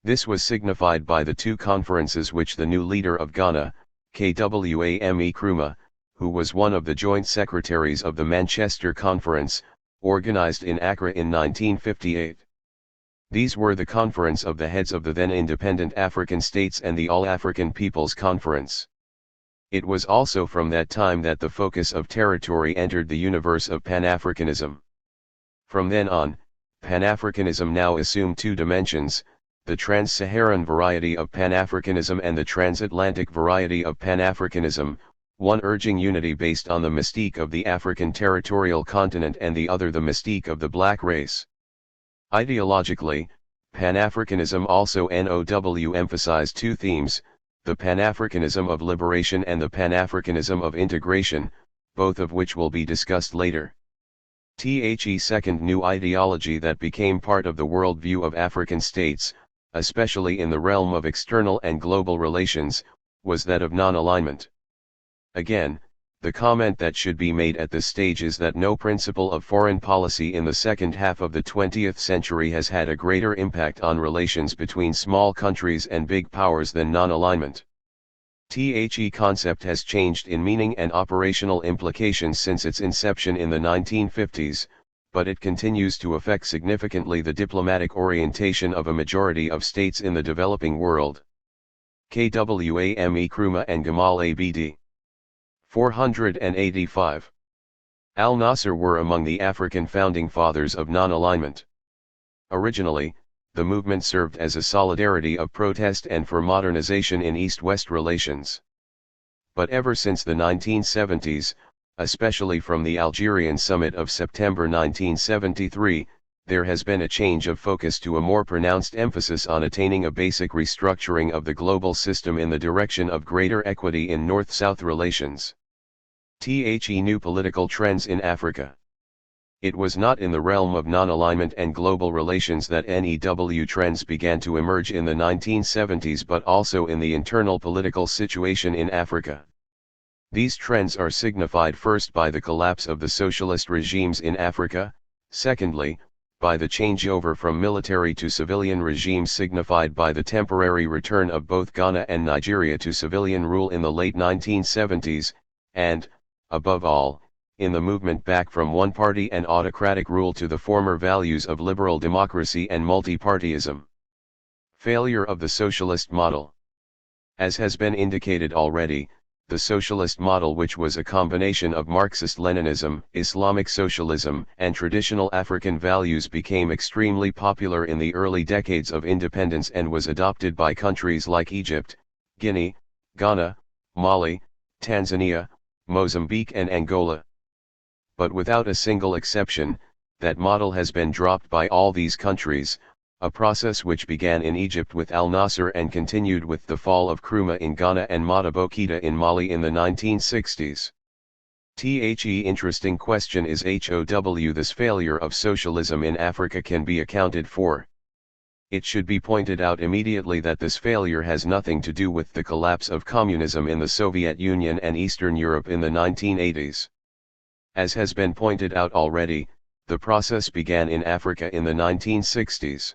This was signified by the two conferences which the new leader of Ghana, Kwame Nkrumah, who was one of the joint secretaries of the Manchester Conference, organized in Accra in 1958. These were the Conference of the Heads of the then independent African States and the All-African Peoples Conference. It was also from that time that the focus of territory entered the universe of Pan-Africanism. From then on, Pan-Africanism now assumed two dimensions, the trans-Saharan variety of Pan-Africanism and the transatlantic variety of Pan-Africanism, one urging unity based on the mystique of the African territorial continent and the other the mystique of the black race. Ideologically, Pan-Africanism also emphasized two themes, the Pan-Africanism of liberation and the Pan-Africanism of integration, both of which will be discussed later. The second new ideology that became part of the worldview of African states, especially in the realm of external and global relations, was that of non-alignment. Again, the comment that should be made at this stage is that no principle of foreign policy in the second half of the 20th century has had a greater impact on relations between small countries and big powers than non-alignment. The concept has changed in meaning and operational implications since its inception in the 1950s, but it continues to affect significantly the diplomatic orientation of a majority of states in the developing world. Kwame Nkrumah and Gamal Abd. 485. Al-Nasser were among the African founding fathers of non-alignment. Originally, the movement served as a solidarity of protest and for modernization in East-West relations. But ever since the 1970s, especially from the Algerian summit of September 1973, there has been a change of focus to a more pronounced emphasis on attaining a basic restructuring of the global system in the direction of greater equity in North-South relations. New political trends in Africa. It was not in the realm of non-alignment and global relations that NEW trends began to emerge in the 1970s, but also in the internal political situation in Africa. These trends are signified first by the collapse of the socialist regimes in Africa, secondly, by the changeover from military to civilian regimes signified by the temporary return of both Ghana and Nigeria to civilian rule in the late 1970s, and, above all, in the movement back from one-party and autocratic rule to the former values of liberal democracy and multipartyism. Failure of the socialist model. As has been indicated already, the socialist model, which was a combination of Marxist-Leninism, Islamic socialism, and traditional African values, became extremely popular in the early decades of independence and was adopted by countries like Egypt, Guinea, Ghana, Mali, Tanzania, Mozambique and Angola. but without a single exception, that model has been dropped by all these countries, a process which began in Egypt with Al-Nasser and continued with the fall of Nkrumah in Ghana and Modibo Keïta in Mali in the 1960s. Interesting question is how this failure of socialism in Africa can be accounted for. It should be pointed out immediately that this failure has nothing to do with the collapse of communism in the Soviet Union and Eastern Europe in the 1980s. As has been pointed out already, the process began in Africa in the 1960s.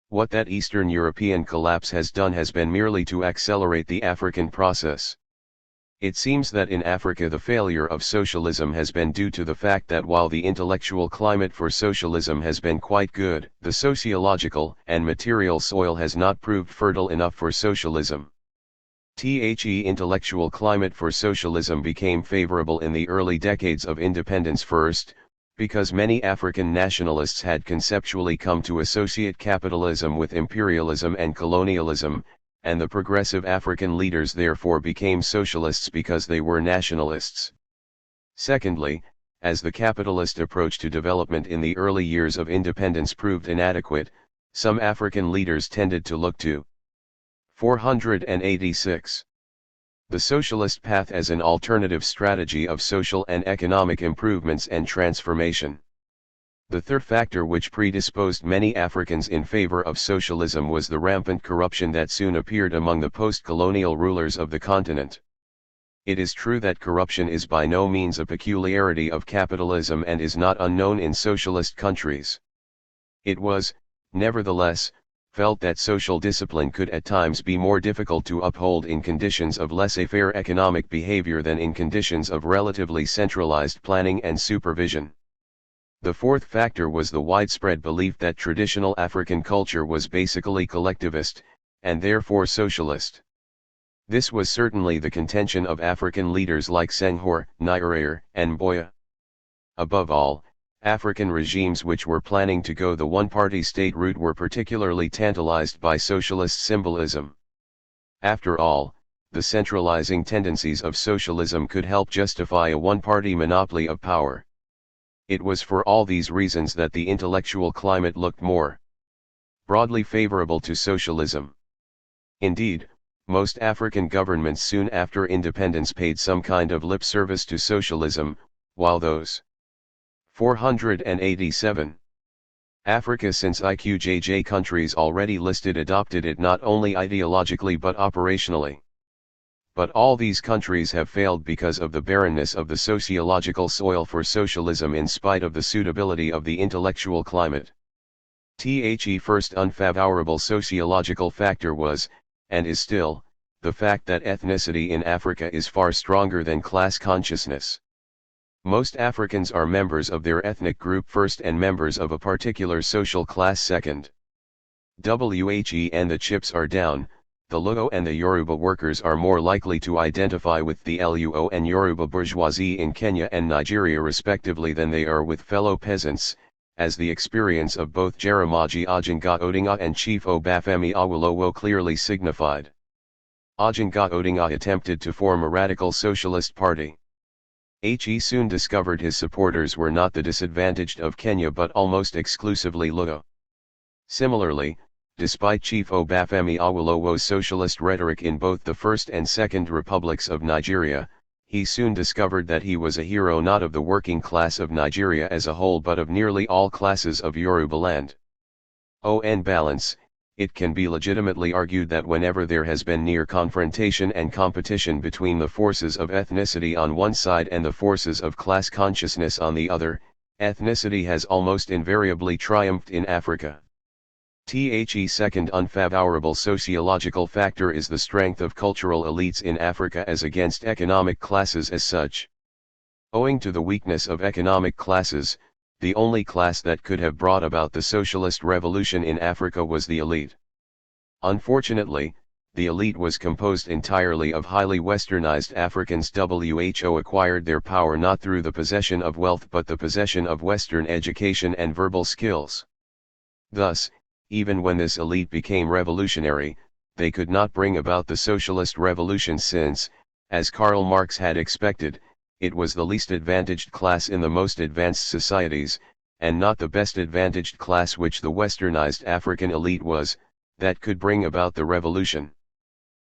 What that Eastern European collapse has done has been merely to accelerate the African process. It seems that in Africa the failure of socialism has been due to the fact that while the intellectual climate for socialism has been quite good, the sociological and material soil has not proved fertile enough for socialism. Intellectual climate for socialism became favorable in the early decades of independence first, because many African nationalists had conceptually come to associate capitalism with imperialism and colonialism, and the progressive African leaders therefore became socialists because they were nationalists. Secondly, as the capitalist approach to development in the early years of independence proved inadequate, some African leaders tended to look to 486. The socialist path as an alternative strategy of social and economic improvements and transformation. The third factor which predisposed many Africans in favor of socialism was the rampant corruption that soon appeared among the post-colonial rulers of the continent. It is true that corruption is by no means a peculiarity of capitalism and is not unknown in socialist countries. It was, nevertheless, felt that social discipline could at times be more difficult to uphold in conditions of laissez-faire economic behavior than in conditions of relatively centralized planning and supervision. The fourth factor was the widespread belief that traditional African culture was basically collectivist, and therefore socialist. This was certainly the contention of African leaders like Senghor, Nyerere, and Mboya. Above all, African regimes which were planning to go the one-party state route were particularly tantalized by socialist symbolism. After all, the centralizing tendencies of socialism could help justify a one-party monopoly of power. It was for all these reasons that the intellectual climate looked more broadly favorable to socialism. Indeed, most African governments soon after independence paid some kind of lip service to socialism, while those 487 Africa since IQJJ countries already listed adopted it not only ideologically but operationally. But all these countries have failed because of the barrenness of the sociological soil for socialism in spite of the suitability of the intellectual climate. The first unfavorable sociological factor was, and is still, the fact that ethnicity in Africa is far stronger than class consciousness. Most Africans are members of their ethnic group first and members of a particular social class second. And the chips are down. The Luo and the Yoruba workers are more likely to identify with the Luo and Yoruba bourgeoisie in Kenya and Nigeria respectively than they are with fellow peasants, as the experience of both Jaramogi Oginga Odinga and Chief Obafemi Awolowo clearly signified. Oginga Odinga attempted to form a radical socialist party. He soon discovered his supporters were not the disadvantaged of Kenya but almost exclusively Luo. Similarly, despite Chief Obafemi Awolowo's socialist rhetoric in both the First and Second Republics of Nigeria, he soon discovered that he was a hero not of the working class of Nigeria as a whole but of nearly all classes of Yorubaland. On balance, it can be legitimately argued that whenever there has been near confrontation and competition between the forces of ethnicity on one side and the forces of class consciousness on the other, ethnicity has almost invariably triumphed in Africa. The second unfavorable sociological factor is the strength of cultural elites in Africa as against economic classes as such. Owing to the weakness of economic classes, the only class that could have brought about the socialist revolution in Africa was the elite. Unfortunately, the elite was composed entirely of highly westernized Africans who acquired their power not through the possession of wealth but the possession of Western education and verbal skills. Thus, even when this elite became revolutionary, they could not bring about the socialist revolution since, as Karl Marx had expected, it was the least advantaged class in the most advanced societies, and not the best advantaged class which the westernized African elite was, that could bring about the revolution.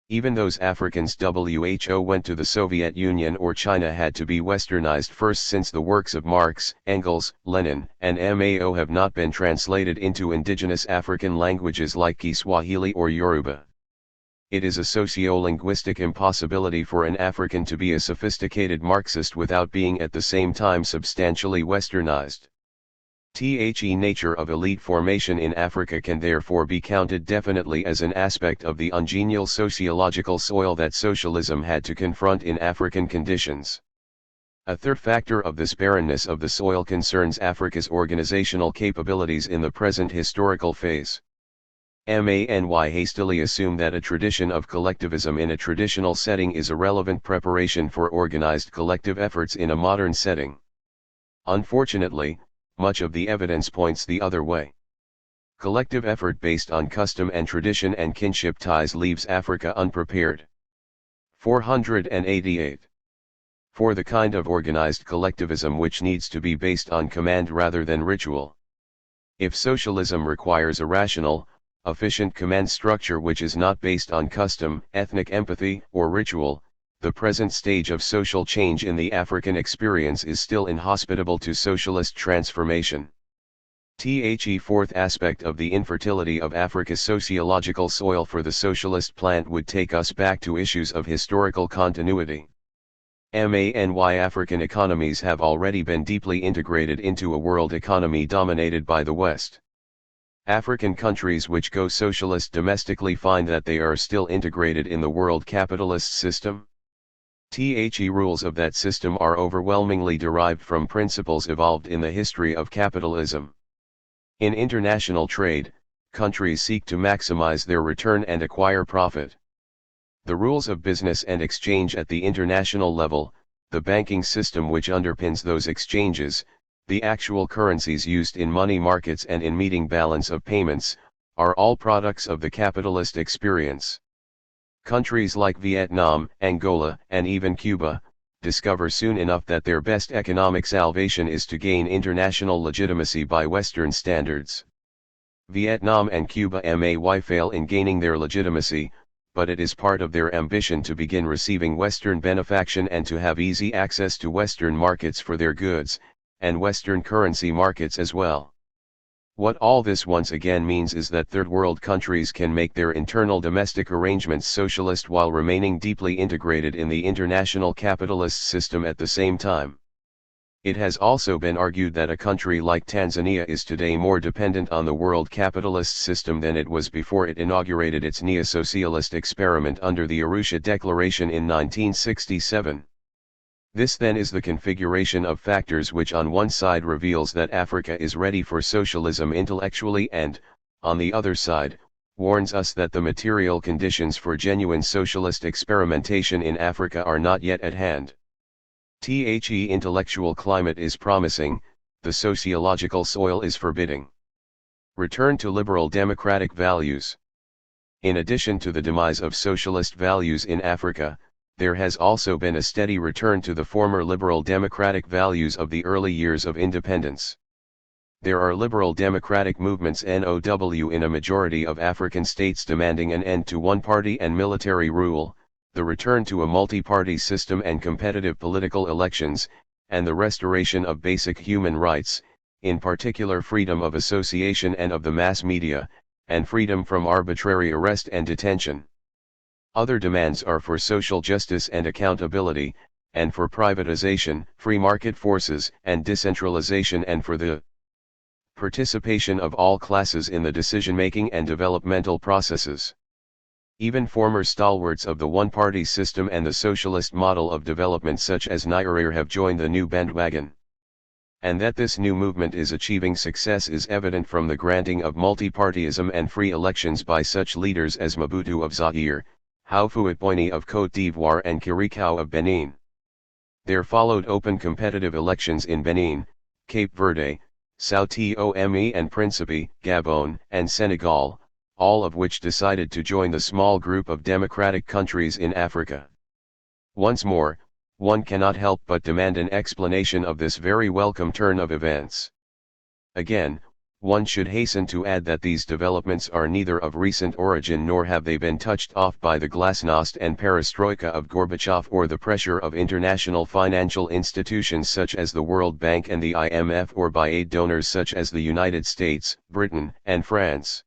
Even those Africans who went to the Soviet Union or China had to be westernized first, since the works of Marx, Engels, Lenin, and Mao have not been translated into indigenous African languages like Kiswahili or Yoruba. It is a socio-linguistic impossibility for an African to be a sophisticated Marxist without being at the same time substantially westernized. The nature of elite formation in Africa can therefore be counted definitely as an aspect of the ungenial sociological soil that socialism had to confront in African conditions. A third factor of this barrenness of the soil concerns Africa's organizational capabilities in the present historical phase. Many hastily assume that a tradition of collectivism in a traditional setting is a relevant preparation for organized collective efforts in a modern setting. Unfortunately, much of the evidence points the other way. Collective effort based on custom and tradition and kinship ties leaves Africa unprepared. 488. For the kind of organized collectivism which needs to be based on command rather than ritual. If socialism requires a rational, efficient command structure which is not based on custom, ethnic empathy, or ritual, the present stage of social change in the African experience is still inhospitable to socialist transformation. The fourth aspect of the infertility of Africa's sociological soil for the socialist plant would take us back to issues of historical continuity. Many African economies have already been deeply integrated into a world economy dominated by the West. African countries which go socialist domestically find that they are still integrated in the world capitalist system. The rules of that system are overwhelmingly derived from principles evolved in the history of capitalism. In international trade, countries seek to maximize their return and acquire profit. The rules of business and exchange at the international level, the banking system which underpins those exchanges, the actual currencies used in money markets and in meeting balance of payments, are all products of the capitalist experience. Countries like Vietnam, Angola, and even Cuba, discover soon enough that their best economic salvation is to gain international legitimacy by Western standards. Vietnam and Cuba may fail in gaining their legitimacy, but it is part of their ambition to begin receiving Western benefaction and to have easy access to Western markets for their goods, and Western currency markets as well. What all this once again means is that third world countries can make their internal domestic arrangements socialist while remaining deeply integrated in the international capitalist system at the same time. It has also been argued that a country like Tanzania is today more dependent on the world capitalist system than it was before it inaugurated its neo-socialist experiment under the Arusha Declaration in 1967. This then is the configuration of factors which on one side reveals that Africa is ready for socialism intellectually and, on the other side, warns us that the material conditions for genuine socialist experimentation in Africa are not yet at hand. The intellectual climate is promising, the sociological soil is forbidding. Return to liberal democratic values. In addition to the demise of socialist values in Africa, there has also been a steady return to the former liberal democratic values of the early years of independence. There are liberal democratic movements in a majority of African states demanding an end to one-party and military rule, the return to a multi-party system and competitive political elections, and the restoration of basic human rights, in particular freedom of association and of the mass media, and freedom from arbitrary arrest and detention. Other demands are for social justice and accountability, and for privatization, free market forces, and decentralization, and for the participation of all classes in the decision-making and developmental processes. Even former stalwarts of the one-party system and the socialist model of development such as Nyerere have joined the new bandwagon. And that this new movement is achieving success is evident from the granting of multi-partyism and free elections by such leaders as Mobutu of Zaire, Houphouët-Boigny of Côte d'Ivoire and Kirikau of Benin. There followed open competitive elections in Benin, Cape Verde, São Tomé and Príncipe, Gabon, and Senegal, all of which decided to join the small group of democratic countries in Africa. Once more, one cannot help but demand an explanation of this very welcome turn of events. Again, one should hasten to add that these developments are neither of recent origin nor have they been touched off by the glasnost and perestroika of Gorbachev or the pressure of international financial institutions such as the World Bank and the IMF, or by aid donors such as the United States, Britain, and France.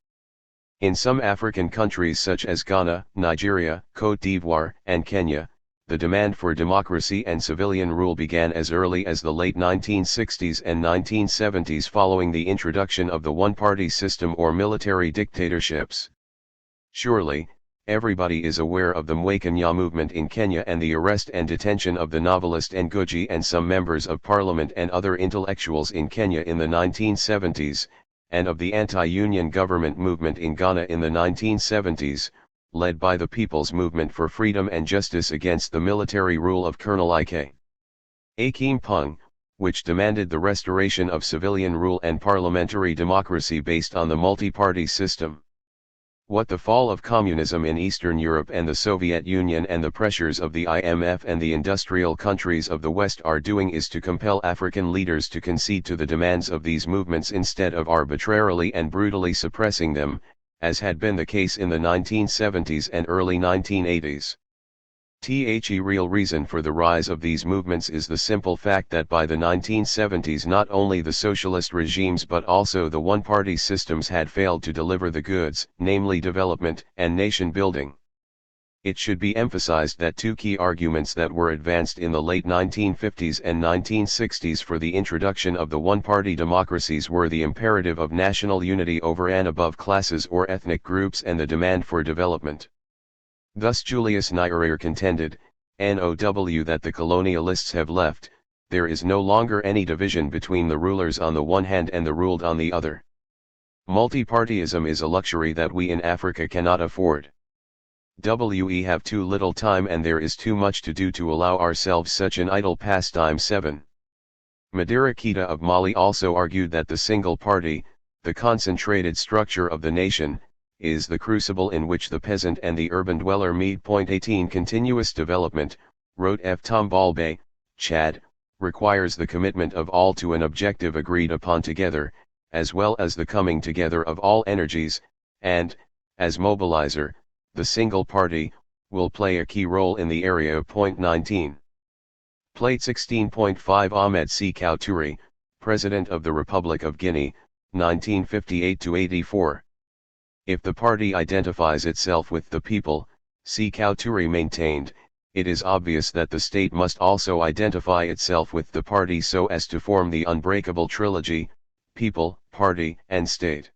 In some African countries such as Ghana, Nigeria, Côte d'Ivoire, and Kenya, the demand for democracy and civilian rule began as early as the late 1960s and 1970s following the introduction of the one-party system or military dictatorships. Surely, everybody is aware of the Mwekenya movement in Kenya and the arrest and detention of the novelist Ngugi and some members of parliament and other intellectuals in Kenya in the 1970s, and of the anti-union government movement in Ghana in the 1970s, led by the People's Movement for Freedom and Justice against the military rule of Colonel Ike Akinpung, which demanded the restoration of civilian rule and parliamentary democracy based on the multi-party system. What the fall of communism in Eastern Europe and the Soviet Union and the pressures of the IMF and the industrial countries of the West are doing is to compel African leaders to concede to the demands of these movements instead of arbitrarily and brutally suppressing them, as had been the case in the 1970s and early 1980s. The real reason for the rise of these movements is the simple fact that by the 1970s not only the socialist regimes but also the one-party systems had failed to deliver the goods, namely development and nation building. It should be emphasized that two key arguments that were advanced in the late 1950s and 1960s for the introduction of the one-party democracies were the imperative of national unity over and above classes or ethnic groups and the demand for development. Thus Julius Nyerere contended, NOW, that the colonialists have left, there is no longer any division between the rulers on the one hand and the ruled on the other. Multipartyism is a luxury that we in Africa cannot afford. We have too little time and there is too much to do to allow ourselves such an idle pastime. 7. Madira Keita of Mali also argued that the single party, the concentrated structure of the nation, is the crucible in which the peasant and the urban dweller meet. 18 Continuous development, wrote F. Tombalbaye, Chad, requires the commitment of all to an objective agreed upon together, as well as the coming together of all energies, and, as mobilizer, the single party, will play a key role in the area of. 19. Plate 16.5 Ahmed Sékou Touré, President of the Republic of Guinea, 1958–84. If the party identifies itself with the people, Sékou Touré maintained, it is obvious that the state must also identify itself with the party so as to form the unbreakable trilogy, people, party, and state.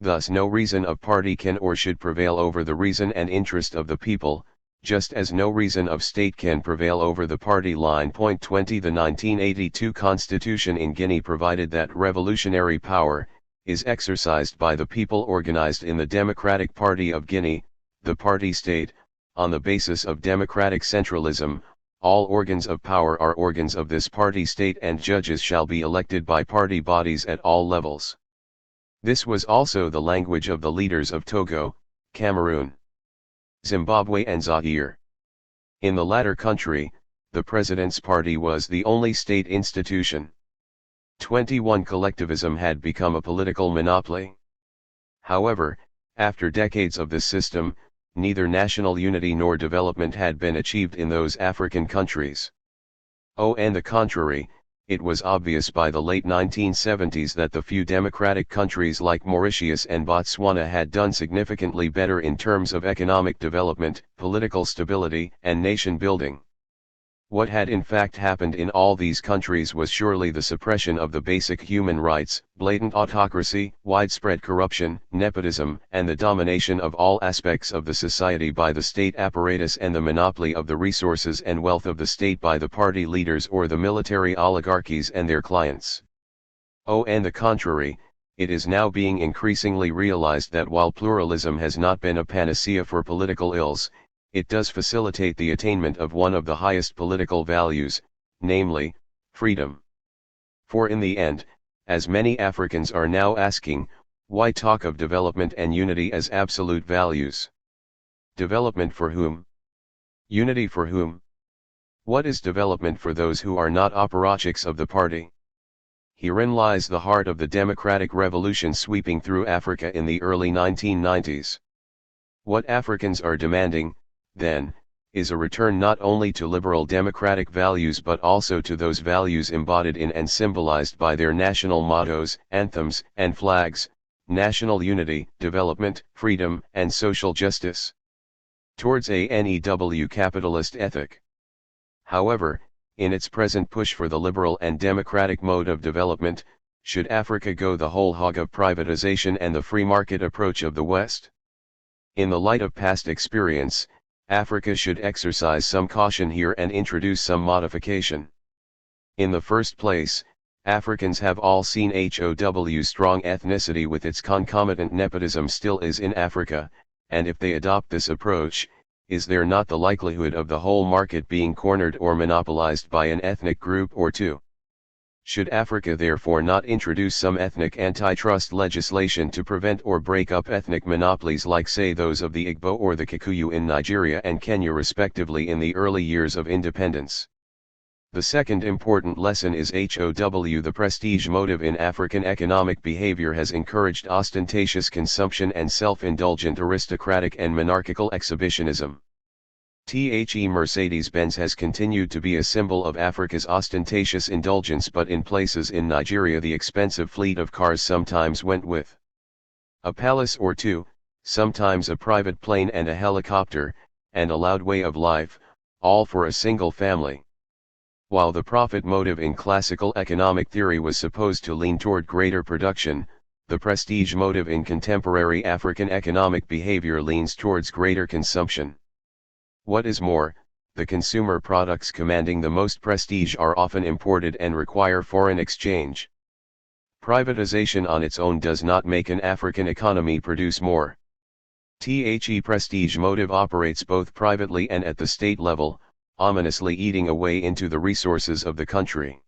Thus no reason of party can or should prevail over the reason and interest of the people, just as no reason of state can prevail over the party line. 20 The 1982 Constitution in Guinea provided that revolutionary power is exercised by the people organized in the Democratic Party of Guinea, the party state. On the basis of democratic centralism, all organs of power are organs of this party state and judges shall be elected by party bodies at all levels. This was also the language of the leaders of Togo, Cameroon, Zimbabwe and Zaire. In the latter country, the president's party was the only state institution. 21 Collectivism had become a political monopoly. However, after decades of this system, neither national unity nor development had been achieved in those African countries. On the contrary, it was obvious by the late 1970s that the few democratic countries like Mauritius and Botswana had done significantly better in terms of economic development, political stability, and nation building. What had in fact happened in all these countries was surely the suppression of the basic human rights, blatant autocracy, widespread corruption, nepotism, and the domination of all aspects of the society by the state apparatus and the monopoly of the resources and wealth of the state by the party leaders or the military oligarchies and their clients. On the contrary, it is now being increasingly realized that while pluralism has not been a panacea for political ills, it does facilitate the attainment of one of the highest political values, namely, freedom. For in the end, as many Africans are now asking, why talk of development and unity as absolute values? Development for whom? Unity for whom? What is development for those who are not apparatchiks of the party? Herein lies the heart of the democratic revolution sweeping through Africa in the early 1990s. What Africans are demanding, then, is a return not only to liberal democratic values but also to those values embodied in and symbolized by their national mottos, anthems, and flags: national unity, development, freedom, and social justice. Towards a new capitalist ethic. However, in its present push for the liberal and democratic mode of development, should Africa go the whole hog of privatization and the free market approach of the West? In the light of past experience, Africa should exercise some caution here and introduce some modification. In the first place, Africans have all seen how strong ethnicity with its concomitant nepotism still is in Africa, and if they adopt this approach, is there not the likelihood of the whole market being cornered or monopolized by an ethnic group or two? Should Africa therefore not introduce some ethnic antitrust legislation to prevent or break up ethnic monopolies like say those of the Igbo or the Kikuyu in Nigeria and Kenya respectively in the early years of independence? The second important lesson is the prestige motive in African economic behavior has encouraged ostentatious consumption and self-indulgent aristocratic and monarchical exhibitionism. Mercedes-Benz has continued to be a symbol of Africa's ostentatious indulgence, but in places in Nigeria the expensive fleet of cars sometimes went with a palace or two, sometimes a private plane and a helicopter, and a loud way of life, all for a single family. While the profit motive in classical economic theory was supposed to lean toward greater production, the prestige motive in contemporary African economic behavior leans towards greater consumption. What is more, the consumer products commanding the most prestige are often imported and require foreign exchange. Privatization on its own does not make an African economy produce more. Prestige motive operates both privately and at the state level, ominously eating away into the resources of the country.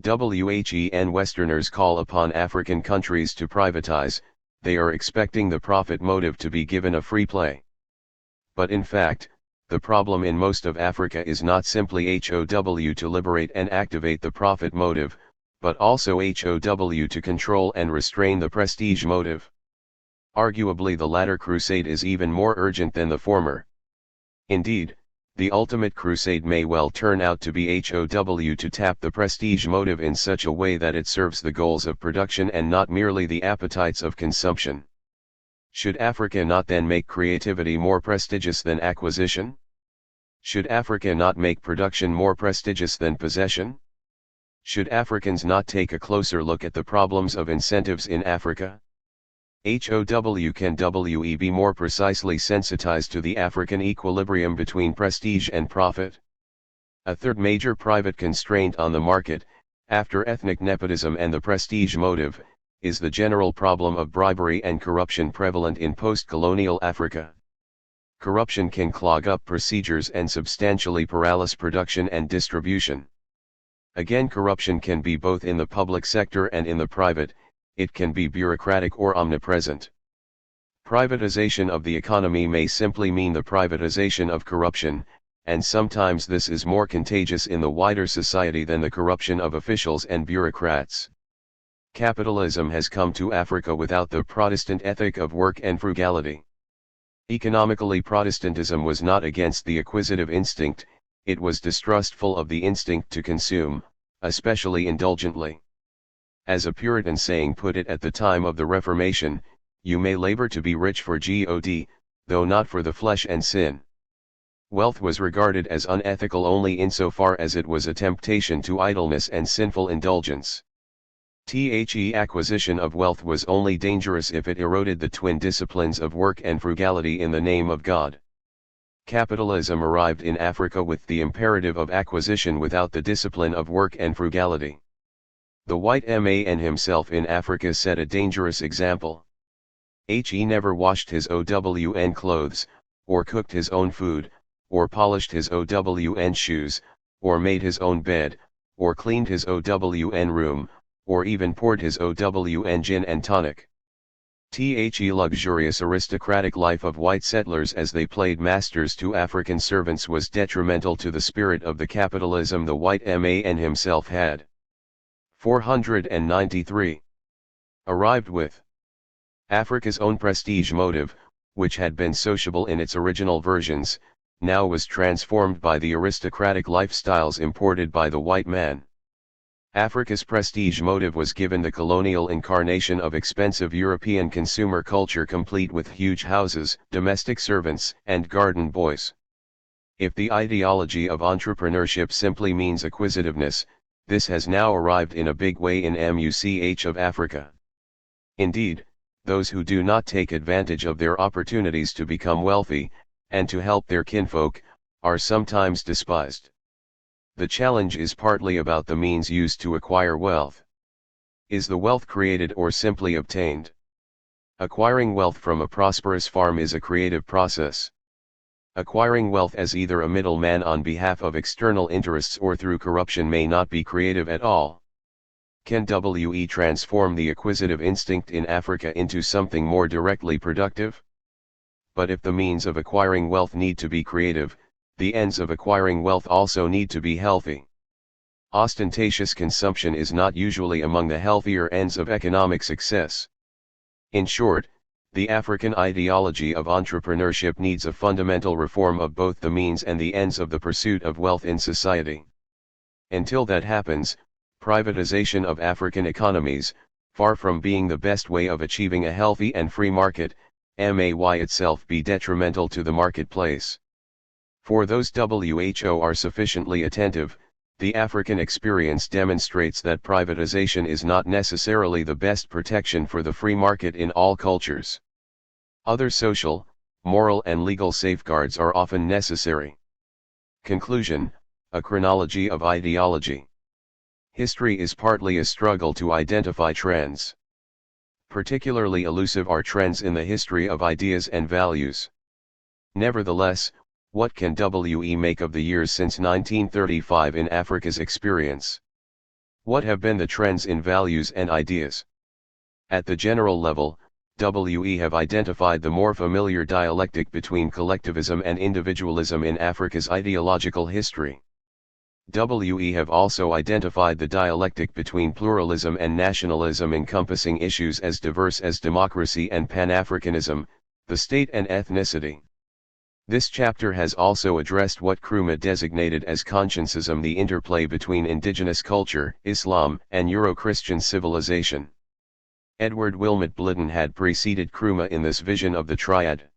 When Westerners call upon African countries to privatize, they are expecting the profit motive to be given a free play. But in fact, the problem in most of Africa is not simply how to liberate and activate the profit motive, but also how to control and restrain the prestige motive. Arguably the latter crusade is even more urgent than the former. Indeed, the ultimate crusade may well turn out to be how to tap the prestige motive in such a way that it serves the goals of production and not merely the appetites of consumption. Should Africa not then make creativity more prestigious than acquisition? Should Africa not make production more prestigious than possession? Should Africans not take a closer look at the problems of incentives in Africa? How can we be more precisely sensitized to the African equilibrium between prestige and profit? A third major private constraint on the market, after ethnic nepotism and the prestige motive, is the general problem of bribery and corruption prevalent in post-colonial Africa. Corruption can clog up procedures and substantially paralyze production and distribution. Again, corruption can be both in the public sector and in the private. It can be bureaucratic or omnipresent. Privatization of the economy may simply mean the privatization of corruption, and sometimes this is more contagious in the wider society than the corruption of officials and bureaucrats. Capitalism has come to Africa without the Protestant ethic of work and frugality. Economically, Protestantism was not against the acquisitive instinct, it was distrustful of the instinct to consume, especially indulgently. As a Puritan saying put it at the time of the Reformation, you may labor to be rich for God, though not for the flesh and sin. Wealth was regarded as unethical only insofar as it was a temptation to idleness and sinful indulgence. Acquisition of wealth was only dangerous if it eroded the twin disciplines of work and frugality in the name of God. Capitalism arrived in Africa with the imperative of acquisition without the discipline of work and frugality. The white man himself in Africa set a dangerous example. He never washed his own clothes, or cooked his own food, or polished his own shoes, or made his own bed, or cleaned his own room, or even poured his own gin and tonic. The luxurious aristocratic life of white settlers as they played masters to African servants was detrimental to the spirit of the capitalism the white man himself had. 493. Arrived with Africa's own prestige motive, which had been sociable in its original versions, now was transformed by the aristocratic lifestyles imported by the white man. Africa's prestige motive was given the colonial incarnation of expensive European consumer culture complete with huge houses, domestic servants, and garden boys. If the ideology of entrepreneurship simply means acquisitiveness, this has now arrived in a big way in much of Africa. Indeed, those who do not take advantage of their opportunities to become wealthy, and to help their kinfolk, are sometimes despised. The challenge is partly about the means used to acquire wealth. Is the wealth created or simply obtained? Acquiring wealth from a prosperous farm is a creative process. Acquiring wealth as either a middleman on behalf of external interests or through corruption may not be creative at all. Can we transform the acquisitive instinct in Africa into something more directly productive? But if the means of acquiring wealth need to be creative, the ends of acquiring wealth also need to be healthy. Ostentatious consumption is not usually among the healthier ends of economic success. In short, the African ideology of entrepreneurship needs a fundamental reform of both the means and the ends of the pursuit of wealth in society. Until that happens, privatization of African economies, far from being the best way of achieving a healthy and free market, may itself be detrimental to the marketplace. For those who are sufficiently attentive, the African experience demonstrates that privatization is not necessarily the best protection for the free market in all cultures. Other social, moral and legal safeguards are often necessary. Conclusion: a chronology of ideology. History is partly a struggle to identify trends. Particularly elusive are trends in the history of ideas and values. Nevertheless, what can we make of the years since 1935 in Africa's experience? What have been the trends in values and ideas? At the general level, we have identified the more familiar dialectic between collectivism and individualism in Africa's ideological history. We have also identified the dialectic between pluralism and nationalism encompassing issues as diverse as democracy and Pan-Africanism, the state and ethnicity. This chapter has also addressed what Nkrumah designated as consciencism, the interplay between indigenous culture, Islam, and Euro-Christian civilization. Edward Wilmot Blidden had preceded Nkrumah in this vision of the triad.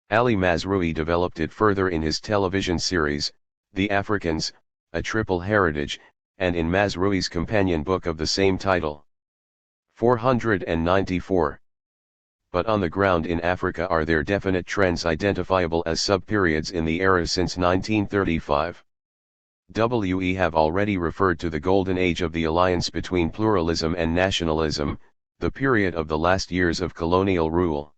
Ali Mazrui developed it further in his television series, The Africans, A Triple Heritage, and in Mazrui's companion book of the same title. 494. But on the ground in Africa, are there definite trends identifiable as subperiods in the era since 1935? We have already referred to the golden age of the alliance between pluralism and nationalism, the period of the last years of colonial rule.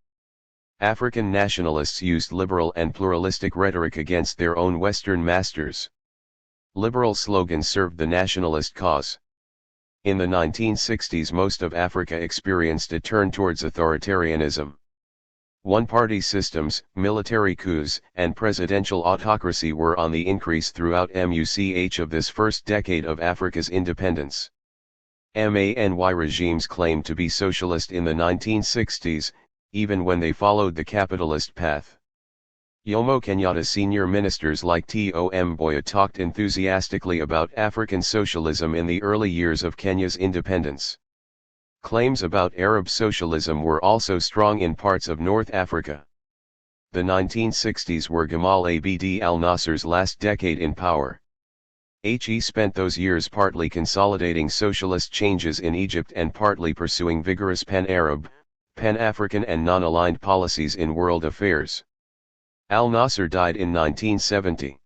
African nationalists used liberal and pluralistic rhetoric against their own Western masters. Liberal slogans served the nationalist cause. In the 1960s, most of Africa experienced a turn towards authoritarianism. One-party systems, military coups, and presidential autocracy were on the increase throughout much of this first decade of Africa's independence. MANY regimes claimed to be socialist in the 1960s, even when they followed the capitalist path. Jomo Kenyatta's senior ministers like Tom Mboya talked enthusiastically about African socialism in the early years of Kenya's independence. Claims about Arab socialism were also strong in parts of North Africa. The 1960s were Gamal Abd al-Nasser's last decade in power. He spent those years partly consolidating socialist changes in Egypt and partly pursuing vigorous pan-Arab, pan-African and non-aligned policies in world affairs. Al-Nasser died in 1970.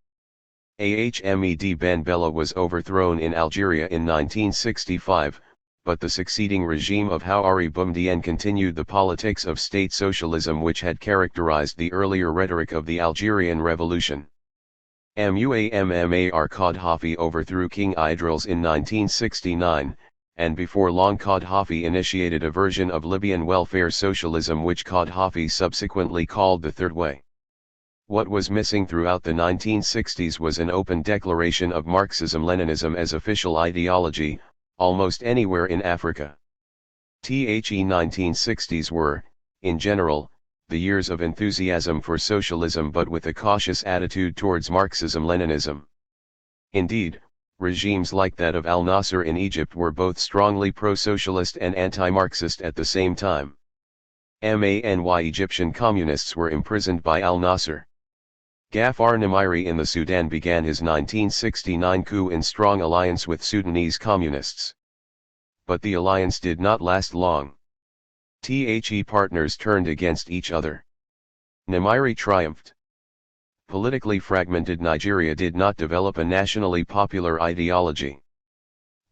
Ahmed Ben Bella was overthrown in Algeria in 1965, but the succeeding regime of Houari Boumediene continued the politics of state socialism which had characterized the earlier rhetoric of the Algerian Revolution. Muammar Gaddafi overthrew King Idris in 1969, and before long Gaddafi initiated a version of Libyan welfare socialism which Gaddafi subsequently called the Third Way. What was missing throughout the 1960s was an open declaration of Marxism-Leninism as official ideology, almost anywhere in Africa. The 1960s were, in general, the years of enthusiasm for socialism but with a cautious attitude towards Marxism-Leninism. Indeed, regimes like that of al-Nasser in Egypt were both strongly pro-socialist and anti-Marxist at the same time. Many Egyptian communists were imprisoned by al-Nasser. Ghaffar Nimiri in the Sudan began his 1969 coup in strong alliance with Sudanese communists. But the alliance did not last long. The partners turned against each other. Nimiri triumphed. Politically fragmented Nigeria did not develop a nationally popular ideology.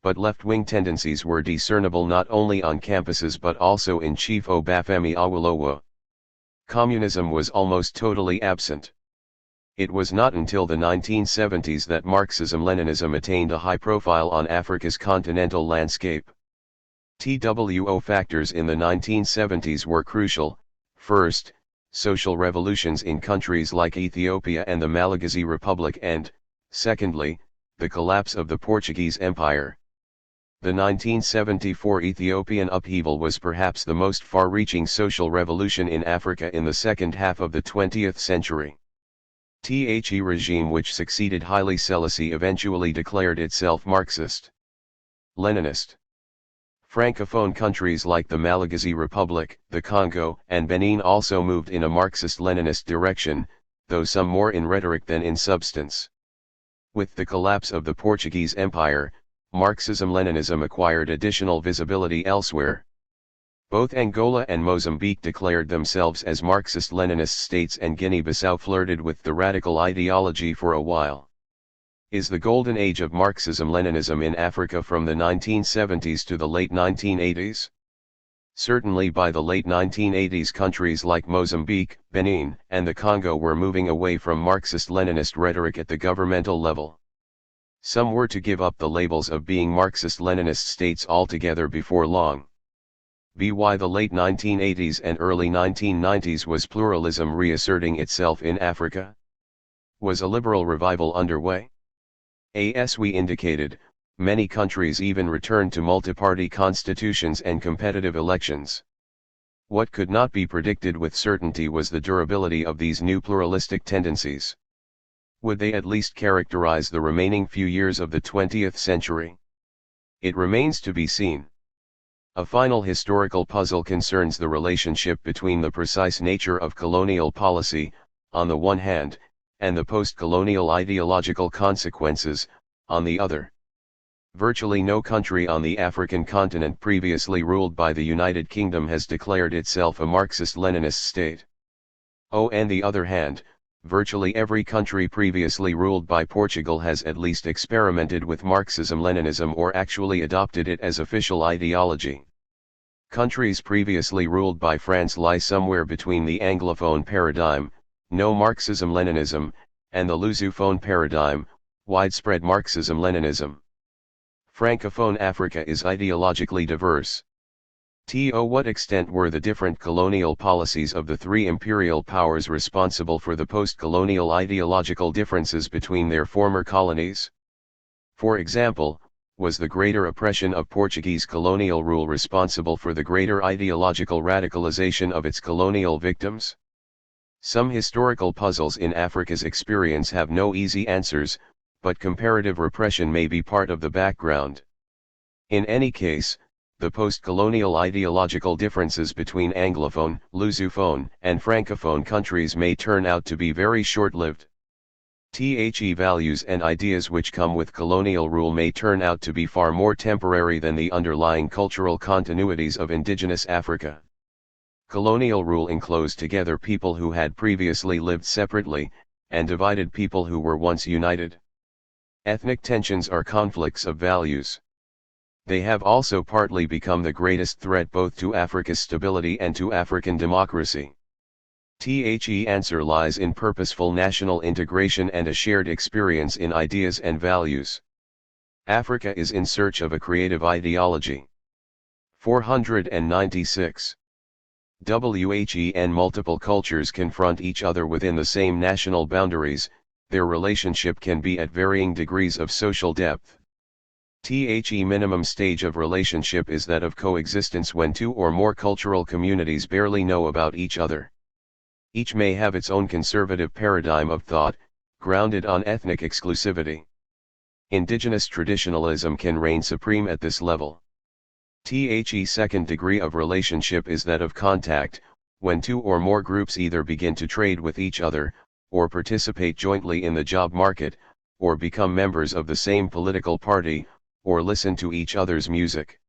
But left-wing tendencies were discernible not only on campuses but also in Chief Obafemi Awolowo. Communism was almost totally absent. It was not until the 1970s that Marxism-Leninism attained a high profile on Africa's continental landscape. TWO factors in the 1970s were crucial: first, social revolutions in countries like Ethiopia and the Malagasy Republic and, secondly, the collapse of the Portuguese Empire. The 1974 Ethiopian upheaval was perhaps the most far-reaching social revolution in Africa in the second half of the 20th century. The regime which succeeded Haile Selassie eventually declared itself Marxist-Leninist. Francophone countries like the Malagasy Republic, the Congo, and Benin also moved in a Marxist-Leninist direction, though some more in rhetoric than in substance. With the collapse of the Portuguese Empire, Marxism-Leninism acquired additional visibility elsewhere. Both Angola and Mozambique declared themselves as Marxist-Leninist states, and Guinea-Bissau flirted with the radical ideology for a while. Is the golden age of Marxism-Leninism in Africa from the 1970s to the late 1980s? Certainly by the late 1980s countries like Mozambique, Benin, and the Congo were moving away from Marxist-Leninist rhetoric at the governmental level. Some were to give up the labels of being Marxist-Leninist states altogether before long. By the late 1980s and early 1990s was pluralism reasserting itself in Africa? Was a liberal revival underway? As we indicated, many countries even returned to multi-party constitutions and competitive elections. What could not be predicted with certainty was the durability of these new pluralistic tendencies. Would they at least characterize the remaining few years of the 20th century? It remains to be seen. A final historical puzzle concerns the relationship between the precise nature of colonial policy, on the one hand, and the post-colonial ideological consequences, on the other. Virtually no country on the African continent previously ruled by the United Kingdom has declared itself a Marxist-Leninist state. On the other hand, virtually every country previously ruled by Portugal has at least experimented with Marxism-Leninism or actually adopted it as official ideology. Countries previously ruled by France lie somewhere between the Anglophone paradigm, no Marxism-Leninism, and the Lusophone paradigm, widespread Marxism-Leninism. Francophone Africa is ideologically diverse. To what extent were the different colonial policies of the three imperial powers responsible for the post-colonial ideological differences between their former colonies? For example, was the greater oppression of Portuguese colonial rule responsible for the greater ideological radicalization of its colonial victims? Some historical puzzles in Africa's experience have no easy answers, but comparative repression may be part of the background. In any case, the post-colonial ideological differences between Anglophone, Lusophone, and Francophone countries may turn out to be very short-lived. The values and ideas which come with colonial rule may turn out to be far more temporary than the underlying cultural continuities of indigenous Africa. Colonial rule enclosed together people who had previously lived separately, and divided people who were once united. Ethnic tensions are conflicts of values. They have also partly become the greatest threat both to Africa's stability and to African democracy. The answer lies in purposeful national integration and a shared experience in ideas and values. Africa is in search of a creative ideology. 496. When multiple cultures confront each other within the same national boundaries, their relationship can be at varying degrees of social depth. The minimum stage of relationship is that of coexistence when two or more cultural communities barely know about each other. Each may have its own conservative paradigm of thought, grounded on ethnic exclusivity. Indigenous traditionalism can reign supreme at this level. The second degree of relationship is that of contact, when two or more groups either begin to trade with each other, or participate jointly in the job market, or become members of the same political party, or listen to each other's music.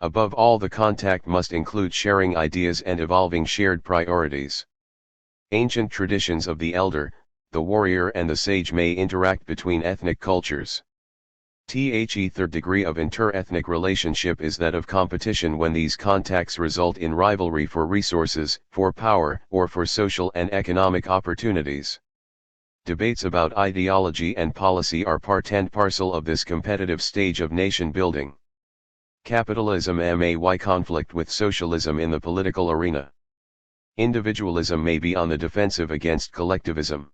Above all, the contact must include sharing ideas and evolving shared priorities. Ancient traditions of the elder, the warrior and the sage may interact between ethnic cultures. The third degree of inter-ethnic relationship is that of competition when these contacts result in rivalry for resources, for power, or for social and economic opportunities. Debates about ideology and policy are part and parcel of this competitive stage of nation building. Capitalism may conflict with socialism in the political arena. Individualism may be on the defensive against collectivism.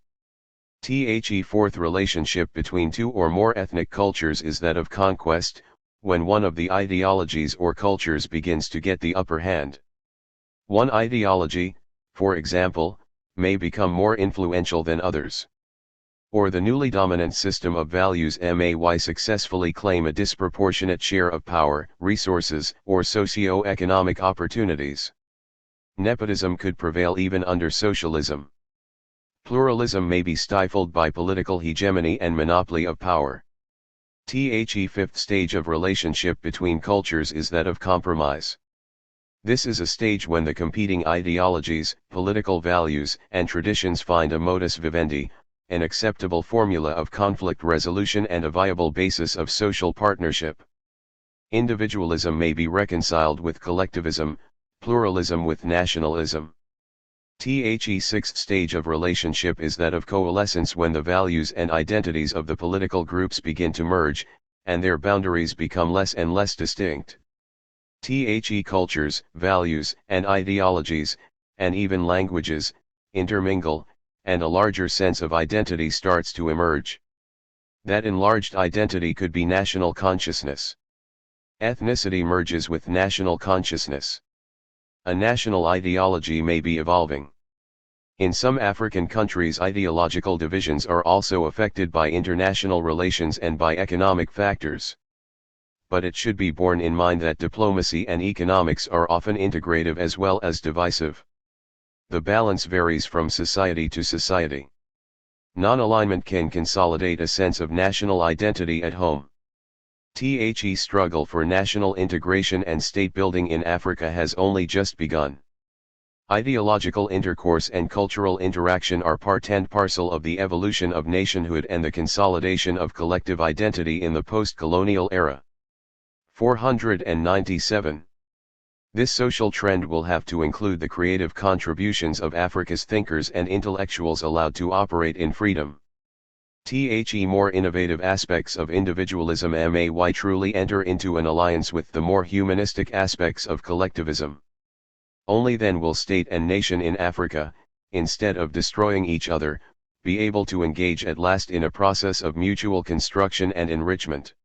The fourth relationship between two or more ethnic cultures is that of conquest, when one of the ideologies or cultures begins to get the upper hand. One ideology, for example, may become more influential than others. Or the newly dominant system of values may successfully claim a disproportionate share of power, resources, or socio-economic opportunities. Nepotism could prevail even under socialism. Pluralism may be stifled by political hegemony and monopoly of power. The fifth stage of relationship between cultures is that of compromise. This is a stage when the competing ideologies, political values, and traditions find a modus vivendi, an acceptable formula of conflict resolution and a viable basis of social partnership. Individualism may be reconciled with collectivism, pluralism with nationalism. The sixth stage of relationship is that of coalescence when the values and identities of the political groups begin to merge, and their boundaries become less and less distinct. The cultures, values, and ideologies, and even languages, intermingle, and a larger sense of identity starts to emerge. That enlarged identity could be national consciousness. Ethnicity merges with national consciousness. A national ideology may be evolving. In some African countries, ideological divisions are also affected by international relations and by economic factors. But it should be borne in mind that diplomacy and economics are often integrative as well as divisive. The balance varies from society to society. Non-alignment can consolidate a sense of national identity at home. The struggle for national integration and state building in Africa has only just begun. Ideological intercourse and cultural interaction are part and parcel of the evolution of nationhood and the consolidation of collective identity in the post-colonial era. 497. This social trend will have to include the creative contributions of Africa's thinkers and intellectuals allowed to operate in freedom. The more innovative aspects of individualism may truly enter into an alliance with the more humanistic aspects of collectivism. Only then will state and nation in Africa, instead of destroying each other, be able to engage at last in a process of mutual construction and enrichment.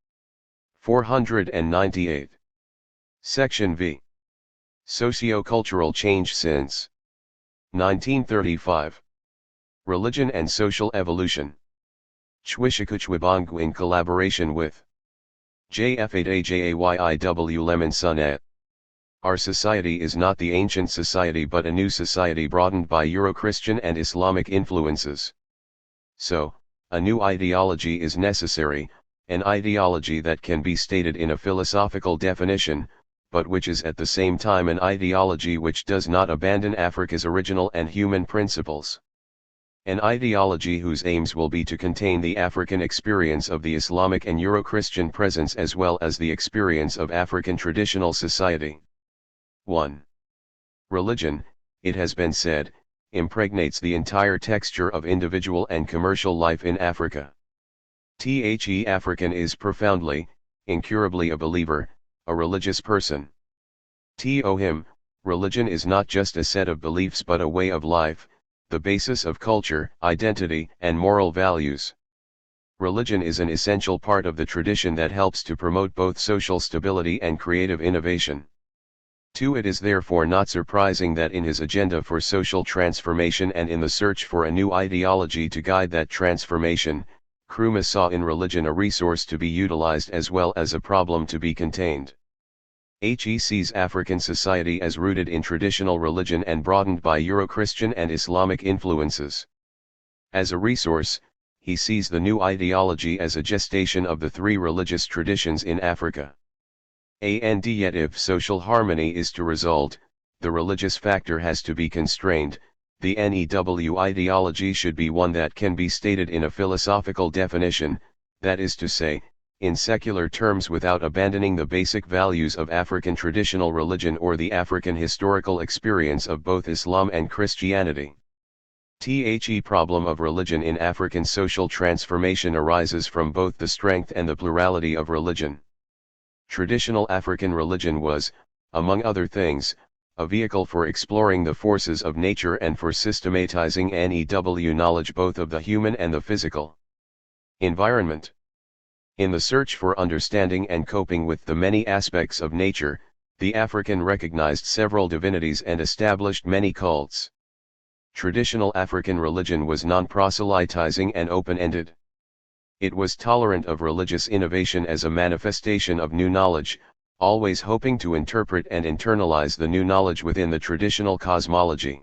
498. Section V. Socio-cultural change since 1935. Religion and social evolution. Chwishikuchwibongu in collaboration with J.F.A.J.A.Y.I.W. Lemonson et. Our society is not the ancient society but a new society broadened by Euro-Christian and Islamic influences. So, a new ideology is necessary, an ideology that can be stated in a philosophical definition, but which is at the same time an ideology which does not abandon Africa's original and human principles. An ideology whose aims will be to contain the African experience of the Islamic and Euro-Christian presence as well as the experience of African traditional society. 1. Religion, it has been said, impregnates the entire texture of individual and commercial life in Africa. The African is profoundly, incurably a believer, a religious person. To him, religion is not just a set of beliefs but a way of life, the basis of culture, identity, and moral values. Religion is an essential part of the tradition that helps to promote both social stability and creative innovation. It is therefore not surprising that in his agenda for social transformation and in the search for a new ideology to guide that transformation, Nkrumah saw in religion a resource to be utilized as well as a problem to be contained. He sees African society as rooted in traditional religion and broadened by Euro-Christian and Islamic influences. As a resource, he sees the new ideology as a gestation of the three religious traditions in Africa. And yet if social harmony is to result, the religious factor has to be constrained. The NEW ideology should be one that can be stated in a philosophical definition, that is to say, in secular terms without abandoning the basic values of African traditional religion or the African historical experience of both Islam and Christianity. The problem of religion in African social transformation arises from both the strength and the plurality of religion. Traditional African religion was, among other things, a vehicle for exploring the forces of nature and for systematizing NEW knowledge both of the human and the physical environment. In the search for understanding and coping with the many aspects of nature, the African recognized several divinities and established many cults. Traditional African religion was non-proselytizing and open-ended. It was tolerant of religious innovation as a manifestation of new knowledge, always hoping to interpret and internalize the new knowledge within the traditional cosmology.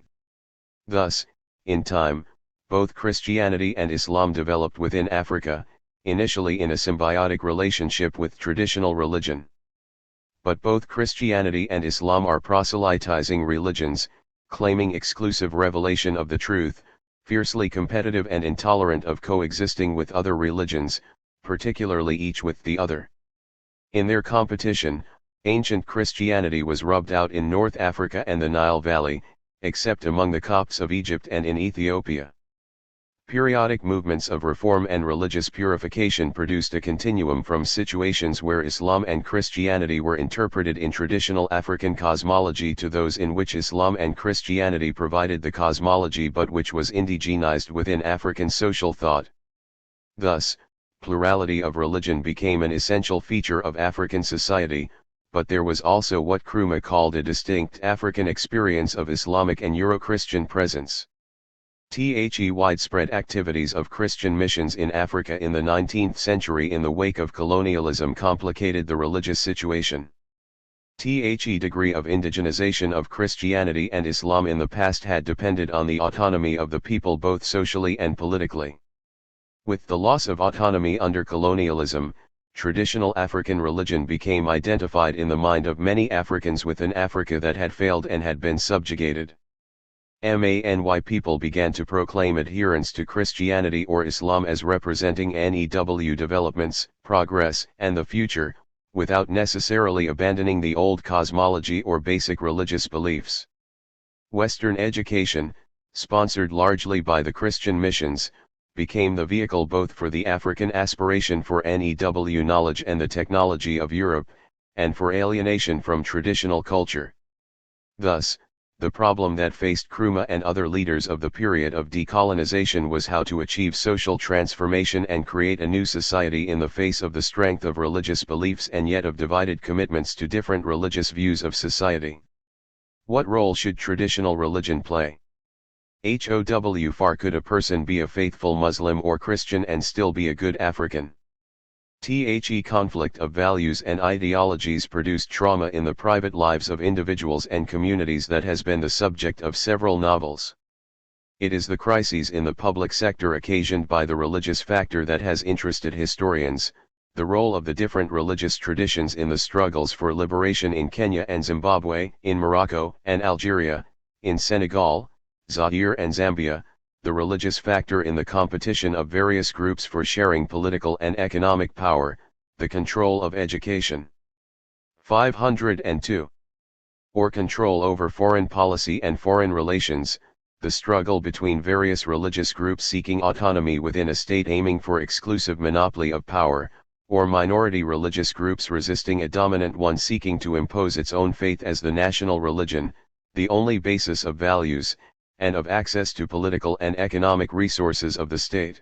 Thus, in time, both Christianity and Islam developed within Africa, initially in a symbiotic relationship with traditional religion. But both Christianity and Islam are proselytizing religions, claiming exclusive revelation of the truth, fiercely competitive and intolerant of coexisting with other religions, particularly each with the other. In their competition, ancient Christianity was rubbed out in North Africa and the Nile Valley, except among the Copts of Egypt and in Ethiopia. Periodic movements of reform and religious purification produced a continuum from situations where Islam and Christianity were interpreted in traditional African cosmology to those in which Islam and Christianity provided the cosmology but which was indigenized within African social thought. Thus, plurality of religion became an essential feature of African society, but there was also what Nkrumah called a distinct African experience of Islamic and Euro-Christian presence. The widespread activities of Christian missions in Africa in the 19th century in the wake of colonialism complicated the religious situation. The degree of indigenization of Christianity and Islam in the past had depended on the autonomy of the people both socially and politically. With the loss of autonomy under colonialism, traditional African religion became identified in the mind of many Africans with an Africa that had failed and had been subjugated. Many people began to proclaim adherence to Christianity or Islam as representing NEW developments, progress, and the future, without necessarily abandoning the old cosmology or basic religious beliefs. Western education, sponsored largely by the Christian missions, became the vehicle both for the African aspiration for NEW knowledge and the technology of Europe, and for alienation from traditional culture. Thus, the problem that faced Nkrumah and other leaders of the period of decolonization was how to achieve social transformation and create a new society in the face of the strength of religious beliefs and yet of divided commitments to different religious views of society. What role should traditional religion play? How far could a person be a faithful Muslim or Christian and still be a good African? The conflict of values and ideologies produced trauma in the private lives of individuals and communities that has been the subject of several novels. It is the crises in the public sector occasioned by the religious factor that has interested historians, the role of the different religious traditions in the struggles for liberation in Kenya and Zimbabwe, in Morocco and Algeria, in Senegal, Zaire and Zambia, the religious factor in the competition of various groups for sharing political and economic power, the control of education. 502. Or control over foreign policy and foreign relations, the struggle between various religious groups seeking autonomy within a state aiming for exclusive monopoly of power, or minority religious groups resisting a dominant one seeking to impose its own faith as the national religion, the only basis of values, and of access to political and economic resources of the state.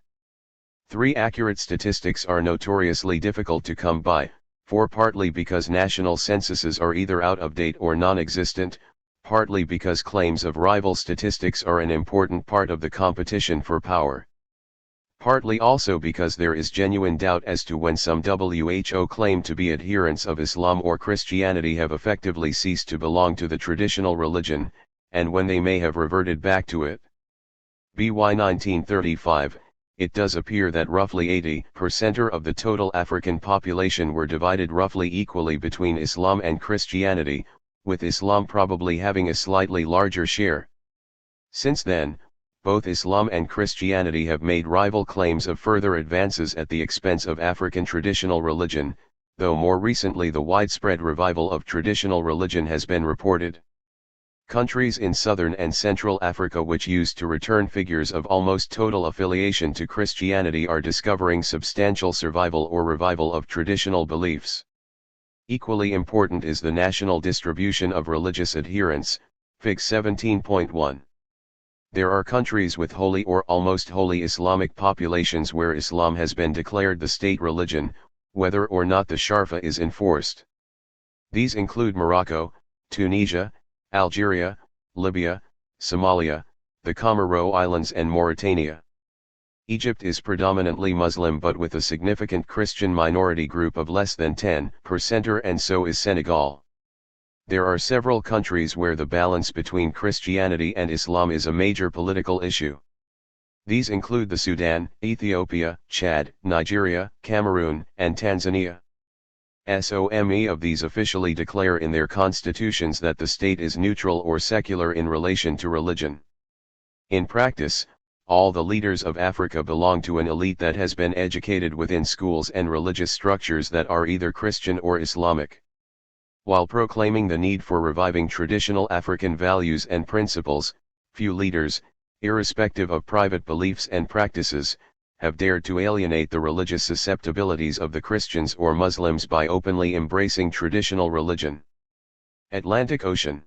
3. Accurate statistics are notoriously difficult to come by, partly because national censuses are either out of date or non-existent, partly because claims of rival statistics are an important part of the competition for power. Partly also because there is genuine doubt as to when some WHO claim to be adherents of Islam or Christianity have effectively ceased to belong to the traditional religion, and when they may have reverted back to it. By 1935, it does appear that roughly 80% of the total African population were divided roughly equally between Islam and Christianity, with Islam probably having a slightly larger share. Since then, both Islam and Christianity have made rival claims of further advances at the expense of African traditional religion, though more recently the widespread revival of traditional religion has been reported. Countries in southern and central Africa which used to return figures of almost total affiliation to Christianity are discovering substantial survival or revival of traditional beliefs. Equally important is the national distribution of religious adherents, Fig 17.1. There are countries with wholly or almost wholly Islamic populations where Islam has been declared the state religion, whether or not the Sharfa is enforced. These include Morocco, Tunisia, Algeria, Libya, Somalia, the Comoros Islands and Mauritania. Egypt is predominantly Muslim but with a significant Christian minority group of less than 10%, and so is Senegal. There are several countries where the balance between Christianity and Islam is a major political issue. These include the Sudan, Ethiopia, Chad, Nigeria, Cameroon, and Tanzania. Some of these officially declare in their constitutions that the state is neutral or secular in relation to religion. In practice, all the leaders of Africa belong to an elite that has been educated within schools and religious structures that are either Christian or Islamic. While proclaiming the need for reviving traditional African values and principles, few leaders, irrespective of private beliefs and practices, have dared to alienate the religious susceptibilities of the Christians or Muslims by openly embracing traditional religion. Atlantic Ocean.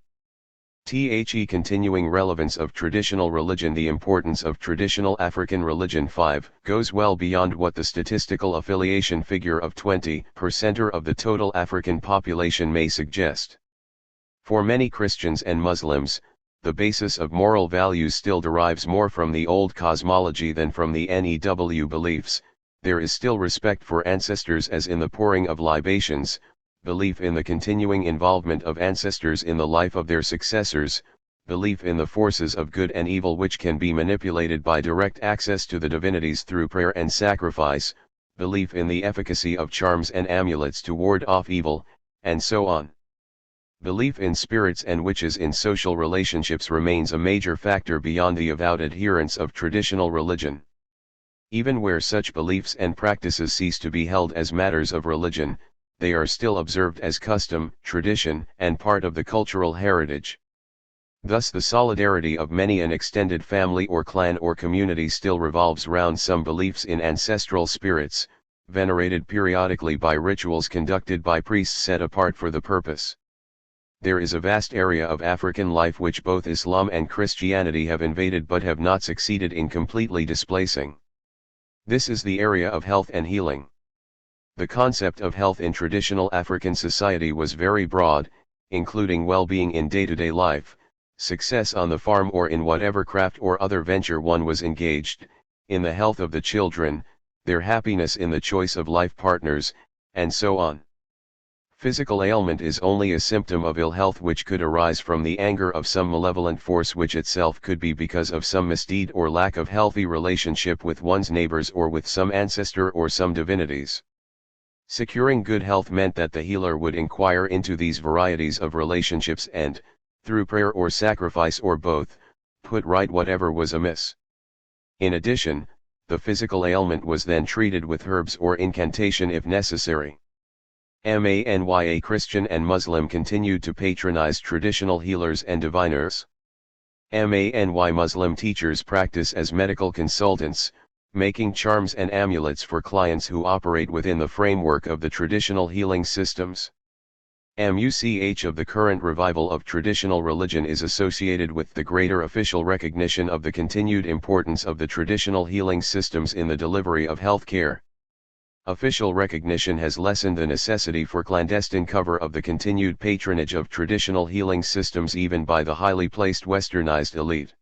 Continuing relevance of traditional religion. The importance of traditional African religion 5 goes well beyond what the statistical affiliation figure of 20% of the total African population may suggest. For many Christians and Muslims, the basis of moral values still derives more from the old cosmology than from the new beliefs. There is still respect for ancestors as in the pouring of libations, belief in the continuing involvement of ancestors in the life of their successors, belief in the forces of good and evil which can be manipulated by direct access to the divinities through prayer and sacrifice, belief in the efficacy of charms and amulets to ward off evil, and so on. Belief in spirits and witches in social relationships remains a major factor beyond the avowed adherents of traditional religion. Even where such beliefs and practices cease to be held as matters of religion, they are still observed as custom, tradition, and part of the cultural heritage. Thus the solidarity of many an extended family or clan or community still revolves round some beliefs in ancestral spirits, venerated periodically by rituals conducted by priests set apart for the purpose. There is a vast area of African life which both Islam and Christianity have invaded but have not succeeded in completely displacing. This is the area of health and healing. The concept of health in traditional African society was very broad, including well-being in day-to-day life, success on the farm or in whatever craft or other venture one was engaged, in the health of the children, their happiness in the choice of life partners, and so on. Physical ailment is only a symptom of ill health which could arise from the anger of some malevolent force which itself could be because of some misdeed or lack of healthy relationship with one's neighbors or with some ancestor or some divinities. Securing good health meant that the healer would inquire into these varieties of relationships and, through prayer or sacrifice or both, put right whatever was amiss. In addition, the physical ailment was then treated with herbs or incantation if necessary. Manya Christian and Muslim continued to patronize traditional healers and diviners. MANY Muslim teachers practice as medical consultants, making charms and amulets for clients who operate within the framework of the traditional healing systems. Much of the current revival of traditional religion is associated with the greater official recognition of the continued importance of the traditional healing systems in the delivery of health care. Official recognition has lessened the necessity for clandestine cover of the continued patronage of traditional healing systems even by the highly placed westernized elite.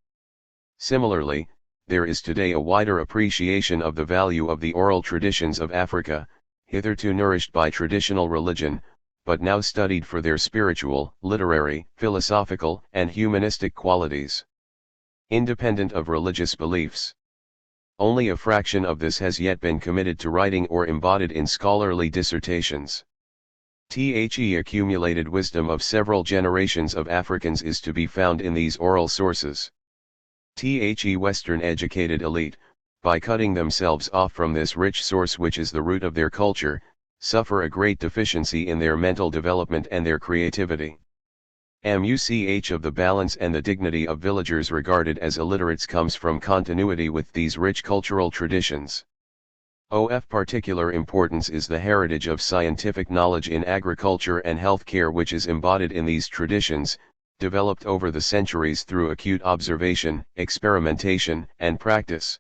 Similarly, there is today a wider appreciation of the value of the oral traditions of Africa, hitherto nourished by traditional religion, but now studied for their spiritual, literary, philosophical, and humanistic qualities. Independent of religious beliefs. Only a fraction of this has yet been committed to writing or embodied in scholarly dissertations. The accumulated wisdom of several generations of Africans is to be found in these oral sources. The Western-educated elite, by cutting themselves off from this rich source which is the root of their culture, suffer a great deficiency in their mental development and their creativity. Much of the balance and the dignity of villagers regarded as illiterates comes from continuity with these rich cultural traditions. Of particular importance is the heritage of scientific knowledge in agriculture and health care which is embodied in these traditions, developed over the centuries through acute observation, experimentation, and practice.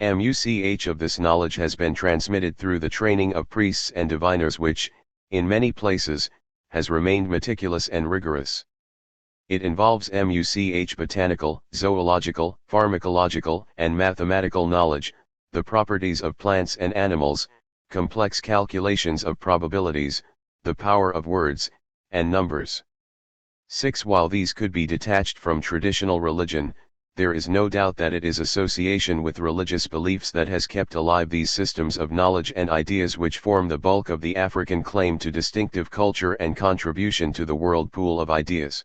Much of this knowledge has been transmitted through the training of priests and diviners which, in many places, has remained meticulous and rigorous. It involves much botanical, zoological, pharmacological, and mathematical knowledge, the properties of plants and animals, complex calculations of probabilities, the power of words, and numbers. 6. While these could be detached from traditional religion, there is no doubt that it is association with religious beliefs that has kept alive these systems of knowledge and ideas which form the bulk of the African claim to distinctive culture and contribution to the world pool of ideas.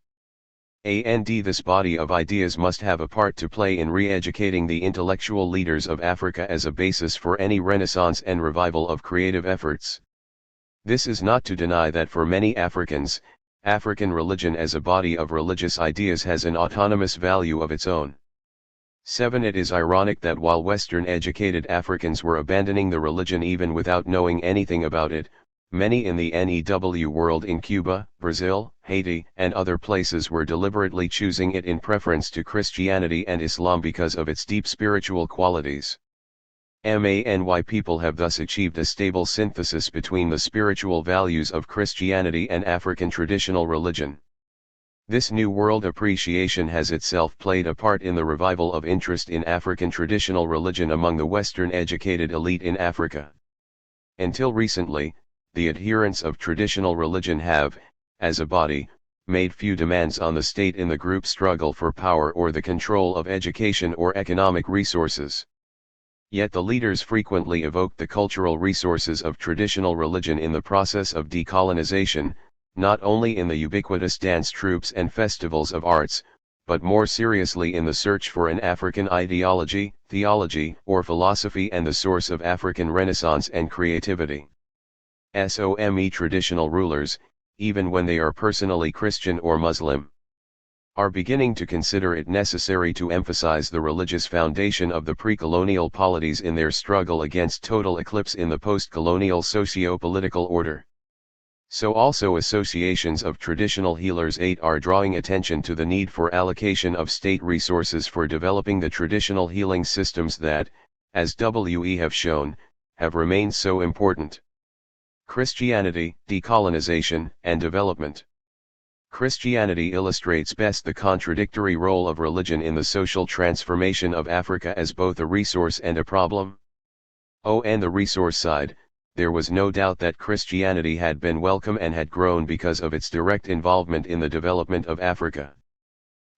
This body of ideas must have a part to play in re-educating the intellectual leaders of Africa as a basis for any renaissance and revival of creative efforts. This is not to deny that for many Africans, African religion as a body of religious ideas has an autonomous value of its own. 7. It is ironic that while Western-educated Africans were abandoning the religion even without knowing anything about it, many in the NEW world in Cuba, Brazil, Haiti, and other places were deliberately choosing it in preference to Christianity and Islam because of its deep spiritual qualities. Many people have thus achieved a stable synthesis between the spiritual values of Christianity and African traditional religion. This New World appreciation has itself played a part in the revival of interest in African traditional religion among the Western-educated elite in Africa. Until recently, the adherents of traditional religion have, as a body, made few demands on the state in the group struggle for power or the control of education or economic resources. Yet the leaders frequently evoked the cultural resources of traditional religion in the process of decolonization, not only in the ubiquitous dance troupes and festivals of arts, but more seriously in the search for an African ideology, theology, or philosophy and the source of African renaissance and creativity. Traditional rulers, even when they are personally Christian or Muslim, are beginning to consider it necessary to emphasize the religious foundation of the pre-colonial polities in their struggle against total eclipse in the post-colonial socio-political order. So also associations of traditional healers are drawing attention to the need for allocation of state resources for developing the traditional healing systems that, as we have shown, have remained so important. Christianity, decolonization, and development. Christianity illustrates best the contradictory role of religion in the social transformation of Africa as both a resource and a problem. On the resource side, there was no doubt that Christianity had been welcome and had grown because of its direct involvement in the development of Africa.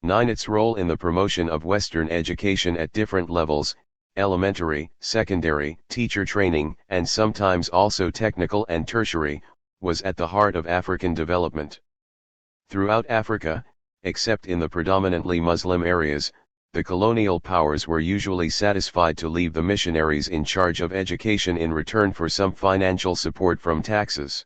9. Its role in the promotion of Western education at different levels, elementary, secondary, teacher training, and sometimes also technical and tertiary, was at the heart of African development. Throughout Africa, except in the predominantly Muslim areas, the colonial powers were usually satisfied to leave the missionaries in charge of education in return for some financial support from taxes.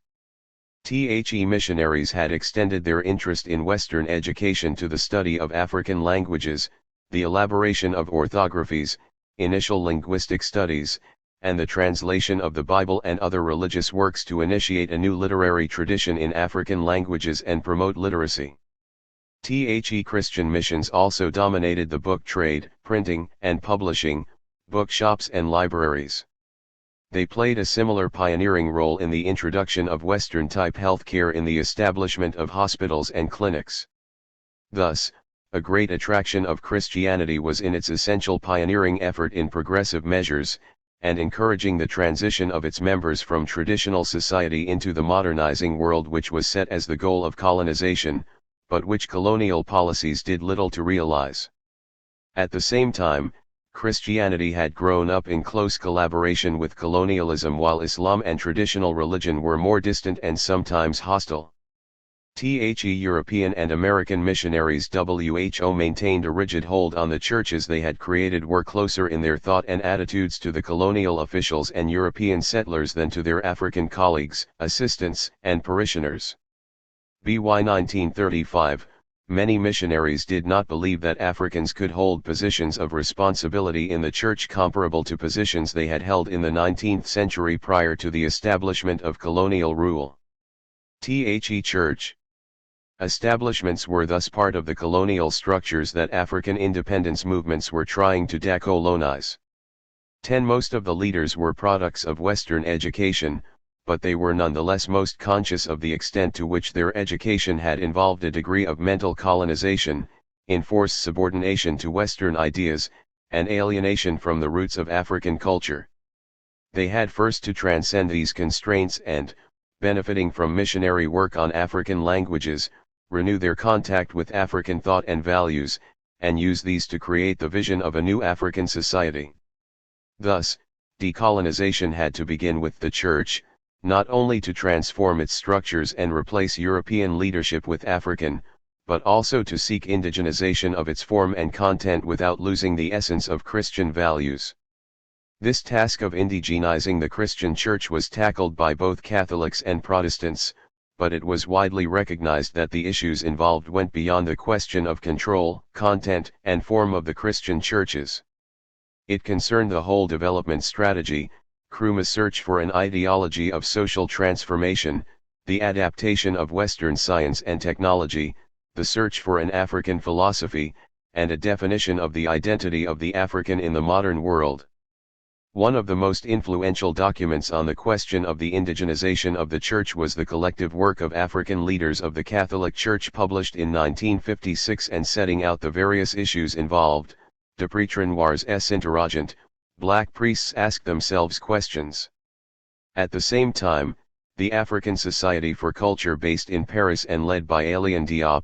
The missionaries had extended their interest in Western education to the study of African languages, the elaboration of orthographies, initial linguistic studies, and the translation of the Bible and other religious works to initiate a new literary tradition in African languages and promote literacy. Christian missions also dominated the book trade, printing and publishing, bookshops and libraries. They played a similar pioneering role in the introduction of Western-type healthcare in the establishment of hospitals and clinics. Thus, a great attraction of Christianity was in its essential pioneering effort in progressive measures, and encouraging the transition of its members from traditional society into the modernizing world which was set as the goal of colonization, but which colonial policies did little to realize. At the same time, Christianity had grown up in close collaboration with colonialism while Islam and traditional religion were more distant and sometimes hostile. European and American missionaries WHO maintained a rigid hold on the churches they had created, were closer in their thought and attitudes to the colonial officials and European settlers than to their African colleagues, assistants, and parishioners. By 1935, many missionaries did not believe that Africans could hold positions of responsibility in the church comparable to positions they had held in the 19th century prior to the establishment of colonial rule. Church establishments were thus part of the colonial structures that African independence movements were trying to decolonize. Most of the leaders were products of Western education, but they were nonetheless most conscious of the extent to which their education had involved a degree of mental colonization, enforced subordination to Western ideas, and alienation from the roots of African culture. They had first to transcend these constraints and, benefiting from missionary work on African languages, renew their contact with African thought and values, and use these to create the vision of a new African society. Thus, decolonization had to begin with the Church, not only to transform its structures and replace European leadership with African, but also to seek indigenization of its form and content without losing the essence of Christian values. This task of indigenizing the Christian Church was tackled by both Catholics and Protestants, but it was widely recognized that the issues involved went beyond the question of control, content, and form of the Christian churches. It concerned the whole development strategy, Nkrumah's search for an ideology of social transformation, the adaptation of Western science and technology, the search for an African philosophy, and a definition of the identity of the African in the modern world. One of the most influential documents on the question of the indigenization of the Church was the collective work of African leaders of the Catholic Church published in 1956 and setting out the various issues involved. De Prêtre Noirs s'interrogent, Black priests ask themselves questions. At the same time, the African Society for Culture based in Paris and led by Alain Diop,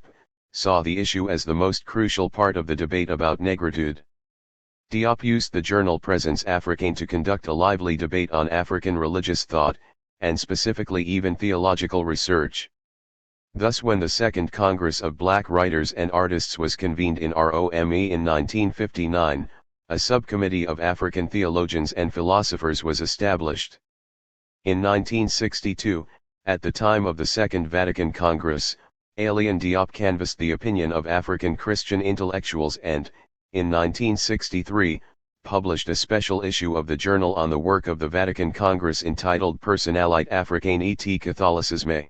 saw the issue as the most crucial part of the debate about negritude. Diop used the journal Présence Africaine to conduct a lively debate on African religious thought, and specifically even theological research. Thus when the Second Congress of Black Writers and Artists was convened in Rome in 1959, a subcommittee of African theologians and philosophers was established. In 1962, at the time of the Second Vatican Congress, Alain Diop canvassed the opinion of African Christian intellectuals and, in 1963, published a special issue of the journal on the work of the Vatican Congress entitled Personnalité africaine et Catholicisme.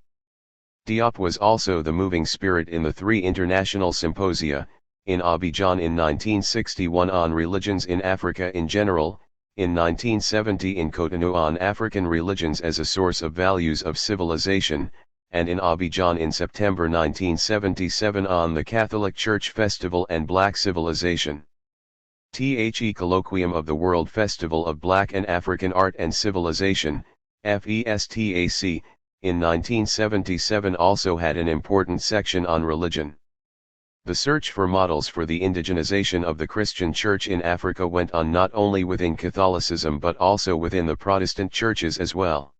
Diop was also the moving spirit in the 3 international symposia, in Abidjan in 1961 on religions in Africa in general, in 1970 in Cotonou on African religions as a source of values of civilization, and in Abidjan in September 1977 on the Catholic Church Festival and Black Civilization. The Colloquium of the World Festival of Black and African Art and Civilization, FESTAC, in 1977 also had an important section on religion. The search for models for the indigenization of the Christian Church in Africa went on not only within Catholicism but also within the Protestant churches as well.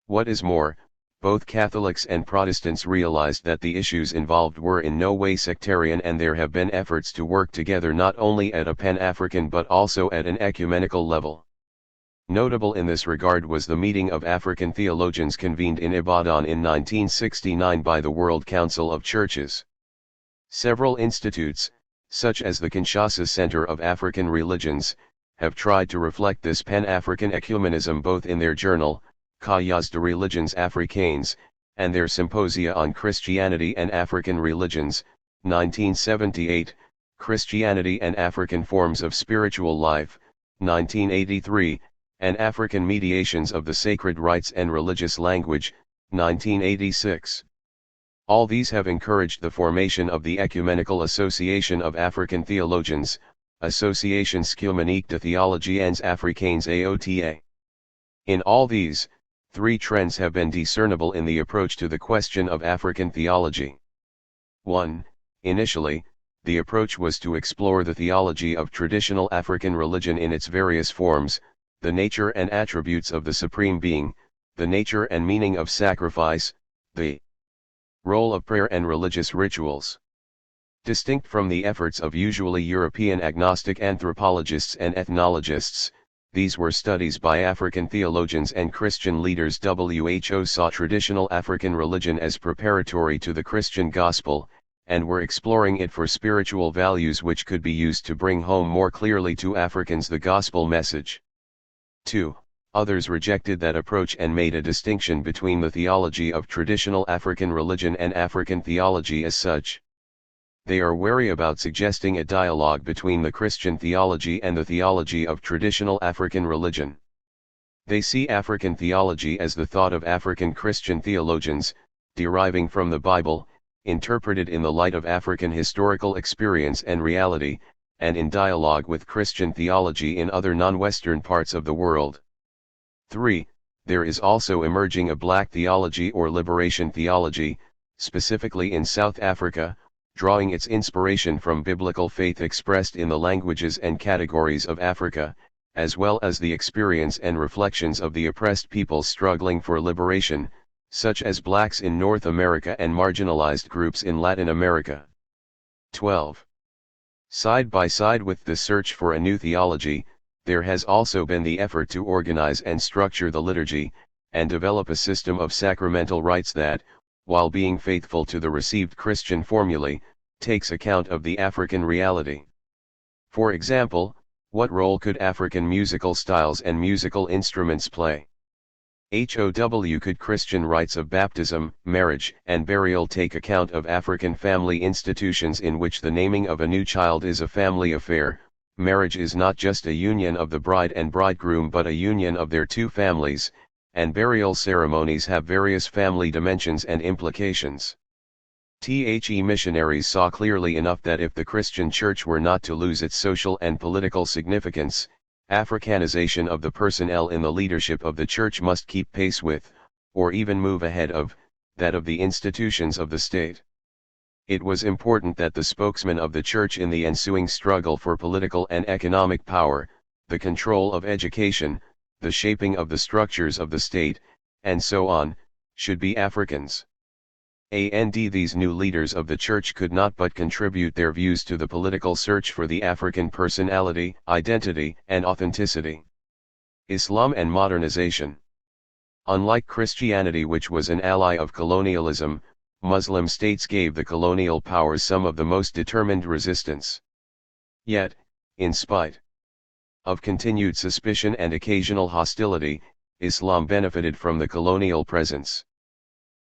What is more, both Catholics and Protestants realized that the issues involved were in no way sectarian, and there have been efforts to work together not only at a pan-African but also at an ecumenical level. Notable in this regard was the meeting of African theologians convened in Ibadan in 1969 by the World Council of Churches. Several institutes, such as the Kinshasa Center of African Religions, have tried to reflect this Pan-African ecumenism both in their journal, Cahiers de Religions Africaines, and their Symposia on Christianity and African Religions, 1978, Christianity and African Forms of Spiritual Life, 1983, and African Mediations of the Sacred Rites and Religious Language, 1986. All these have encouraged the formation of the Ecumenical Association of African Theologians, Association Sciomanique de Théologiens Africains AOTA. In all these, three trends have been discernible in the approach to the question of African theology. 1. Initially, the approach was to explore the theology of traditional African religion in its various forms, the nature and attributes of the Supreme Being, the nature and meaning of sacrifice, the role of prayer and religious rituals. Distinct from the efforts of usually European agnostic anthropologists and ethnologists, these were studies by African theologians and Christian leaders. WHO saw traditional African religion as preparatory to the Christian gospel, and were exploring it for spiritual values which could be used to bring home more clearly to Africans the gospel message. 2. Others rejected that approach and made a distinction between the theology of traditional African religion and African theology as such. They are wary about suggesting a dialogue between the Christian theology and the theology of traditional African religion. They see African theology as the thought of African Christian theologians, deriving from the Bible, interpreted in the light of African historical experience and reality, and in dialogue with Christian theology in other non-Western parts of the world. 3. There is also emerging a black theology or liberation theology, specifically in South Africa, drawing its inspiration from biblical faith expressed in the languages and categories of Africa, as well as the experience and reflections of the oppressed peoples struggling for liberation, such as blacks in North America and marginalized groups in Latin America. 12. Side by side with the search for a new theology, there has also been the effort to organize and structure the liturgy, and develop a system of sacramental rites that, while being faithful to the received Christian formulae, takes account of the African reality. For example, what role could African musical styles and musical instruments play? How could Christian rites of baptism, marriage, and burial take account of African family institutions in which the naming of a new child is a family affair? Marriage is not just a union of the bride and bridegroom but a union of their two families, and burial ceremonies have various family dimensions and implications. Missionaries saw clearly enough that if the Christian Church were not to lose its social and political significance, Africanization of the personnel in the leadership of the Church must keep pace with, or even move ahead of, that of the institutions of the state. It was important that the spokesman of the Church in the ensuing struggle for political and economic power, the control of education, the shaping of the structures of the state, and so on, should be Africans. These new leaders of the Church could not but contribute their views to the political search for the African personality, identity, and authenticity. Islam and modernization. Unlike Christianity, which was an ally of colonialism, Muslim states gave the colonial powers some of the most determined resistance. Yet, in spite of continued suspicion and occasional hostility, Islam benefited from the colonial presence.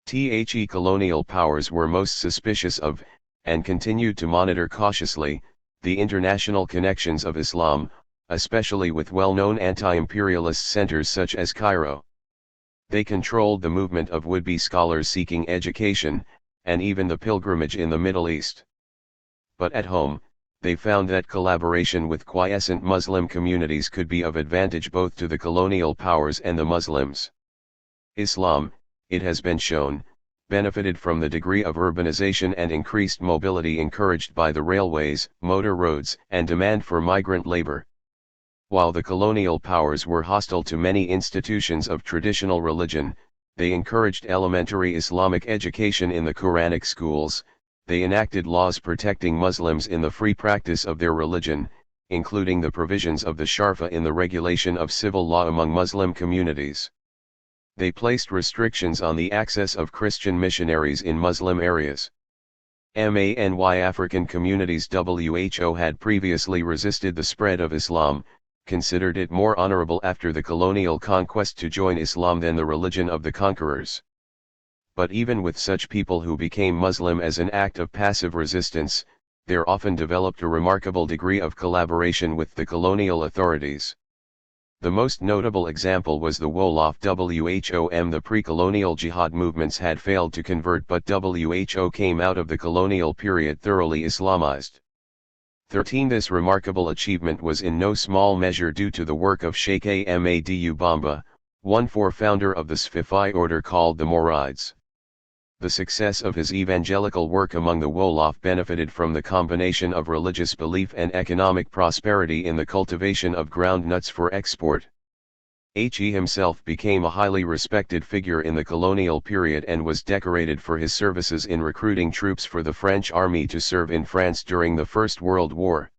Colonial powers were most suspicious of, and continued to monitor cautiously, the international connections of Islam, especially with well-known anti-imperialist centers such as Cairo. They controlled the movement of would-be scholars seeking education, and even the pilgrimage in the Middle East. But at home, they found that collaboration with quiescent Muslim communities could be of advantage both to the colonial powers and the Muslims. Islam, it has been shown, benefited from the degree of urbanization and increased mobility encouraged by the railways, motor roads, and demand for migrant labor. While the colonial powers were hostile to many institutions of traditional religion, they encouraged elementary Islamic education in the Quranic schools, they enacted laws protecting Muslims in the free practice of their religion, including the provisions of the Sharfa in the regulation of civil law among Muslim communities. They placed restrictions on the access of Christian missionaries in Muslim areas. MANY African communities. WHO had previously resisted the spread of Islam, considered it more honorable after the colonial conquest to join Islam than the religion of the conquerors. But even with such people who became Muslim as an act of passive resistance, there often developed a remarkable degree of collaboration with the colonial authorities. The most notable example was the Wolof Whom. The pre-colonial jihad movements had failed to convert, but WHO came out of the colonial period thoroughly Islamized. 13. This remarkable achievement was in no small measure due to the work of Sheikh Ahmadu Bamba, one founder of the Sufi order called the Murids. The success of his evangelical work among the Wolof benefited from the combination of religious belief and economic prosperity in the cultivation of groundnuts for export. He himself became a highly respected figure in the colonial period and was decorated for his services in recruiting troops for the French army to serve in France during the First World War.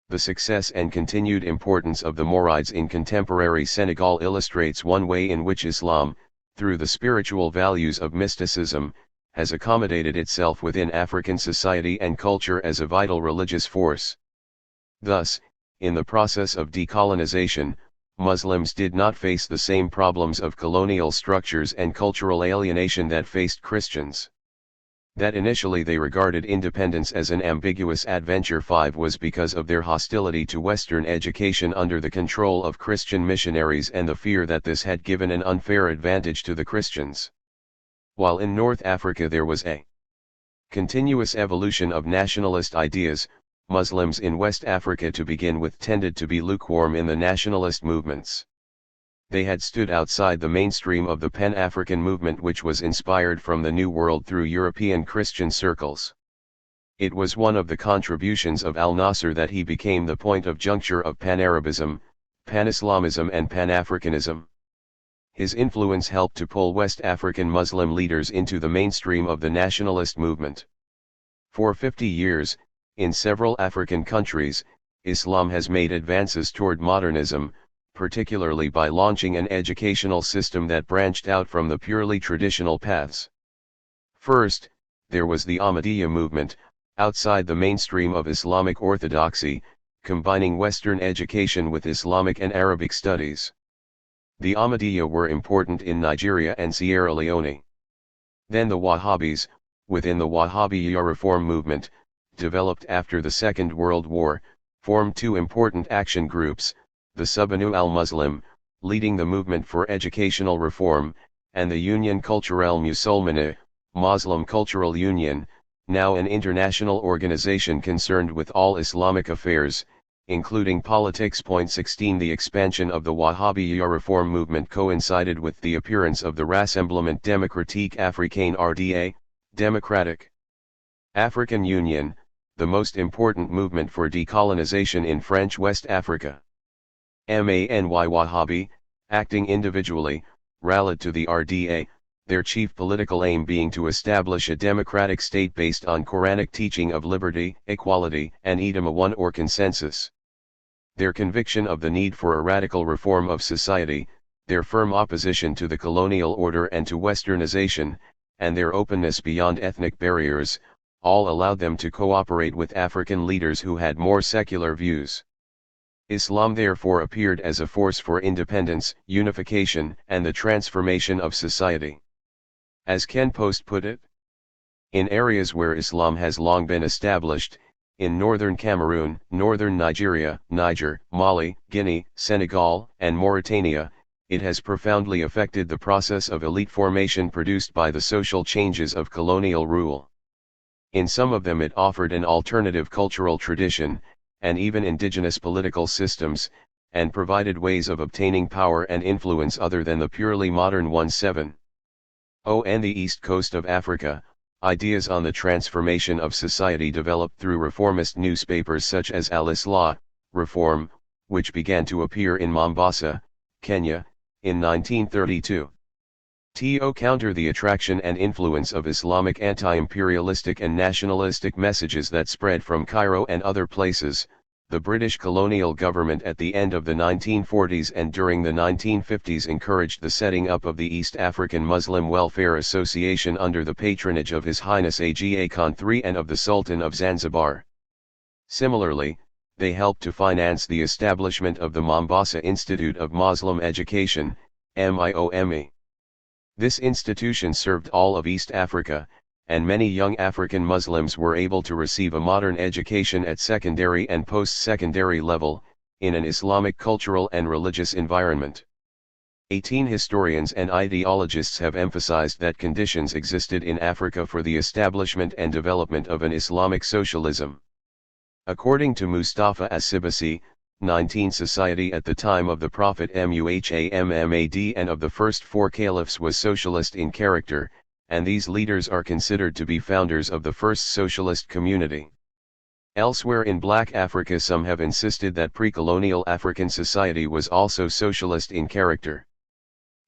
The success and continued importance of the Murids in contemporary Senegal illustrates one way in which Islam, through the spiritual values of mysticism, has accommodated itself within African society and culture as a vital religious force. Thus, in the process of decolonization, Muslims did not face the same problems of colonial structures and cultural alienation that faced Christians. That initially they regarded independence as an ambiguous adventure 5 was because of their hostility to Western education under the control of Christian missionaries and the fear that this had given an unfair advantage to the Christians. While in North Africa there was a continuous evolution of nationalist ideas, Muslims in West Africa to begin with tended to be lukewarm in the nationalist movements. They had stood outside the mainstream of the Pan-African movement, which was inspired from the New World through European Christian circles. It was one of the contributions of al-Nasser that he became the point of juncture of Pan-Arabism, Pan-Islamism and Pan-Africanism. His influence helped to pull West African Muslim leaders into the mainstream of the nationalist movement. For 50 years, in several African countries, Islam has made advances toward modernism, particularly by launching an educational system that branched out from the purely traditional paths. First, there was the Ahmadiyya movement, outside the mainstream of Islamic orthodoxy, combining Western education with Islamic and Arabic studies. The Ahmadiyya were important in Nigeria and Sierra Leone. Then the Wahhabis, within the Wahhabiyya reform movement, developed after the Second World War, formed two important action groups, the Subanu al-Muslim, leading the movement for educational reform, and the Union Culturelle Musulmane, Muslim Cultural Union, now an international organization concerned with all Islamic affairs, including politics. 16 The expansion of the Wahhabiyya reform movement coincided with the appearance of the Rassemblement Démocratique Africain RDA, Democratic African Union, the most important movement for decolonization in French West Africa. Many Wahhabi, acting individually, rallied to the RDA, their chief political aim being to establish a democratic state based on Quranic teaching of liberty, equality, and ijma one or consensus. Their conviction of the need for a radical reform of society, their firm opposition to the colonial order and to westernization, and their openness beyond ethnic barriers, all allowed them to cooperate with African leaders who had more secular views. Islam therefore appeared as a force for independence, unification, and the transformation of society. As Ken Post put it, in areas where Islam has long been established, in northern Cameroon, northern Nigeria, Niger, Mali, Guinea, Senegal, and Mauritania, it has profoundly affected the process of elite formation produced by the social changes of colonial rule. In some of them it offered an alternative cultural tradition, and even indigenous political systems, and provided ways of obtaining power and influence other than the purely modern ones. 7. On the east coast of Africa, ideas on the transformation of society developed through reformist newspapers such as Al-Islah, Reform, which began to appear in Mombasa, Kenya, in 1932. To counter the attraction and influence of Islamic anti-imperialistic and nationalistic messages that spread from Cairo and other places, the British colonial government at the end of the 1940s and during the 1950s encouraged the setting up of the East African Muslim Welfare Association under the patronage of His Highness Aga Khan III and of the Sultan of Zanzibar. Similarly, they helped to finance the establishment of the Mombasa Institute of Muslim Education, MIOME. This institution served all of East Africa, and many young African Muslims were able to receive a modern education at secondary and post-secondary level, in an Islamic cultural and religious environment. 18 historians and ideologists have emphasized that conditions existed in Africa for the establishment and development of an Islamic socialism. According to Mustafa As-Sibasi, 19 society at the time of the Prophet Muhammad and of the first four caliphs was socialist in character, and these leaders are considered to be founders of the first socialist community. Elsewhere in Black Africa, some have insisted that pre-colonial African society was also socialist in character.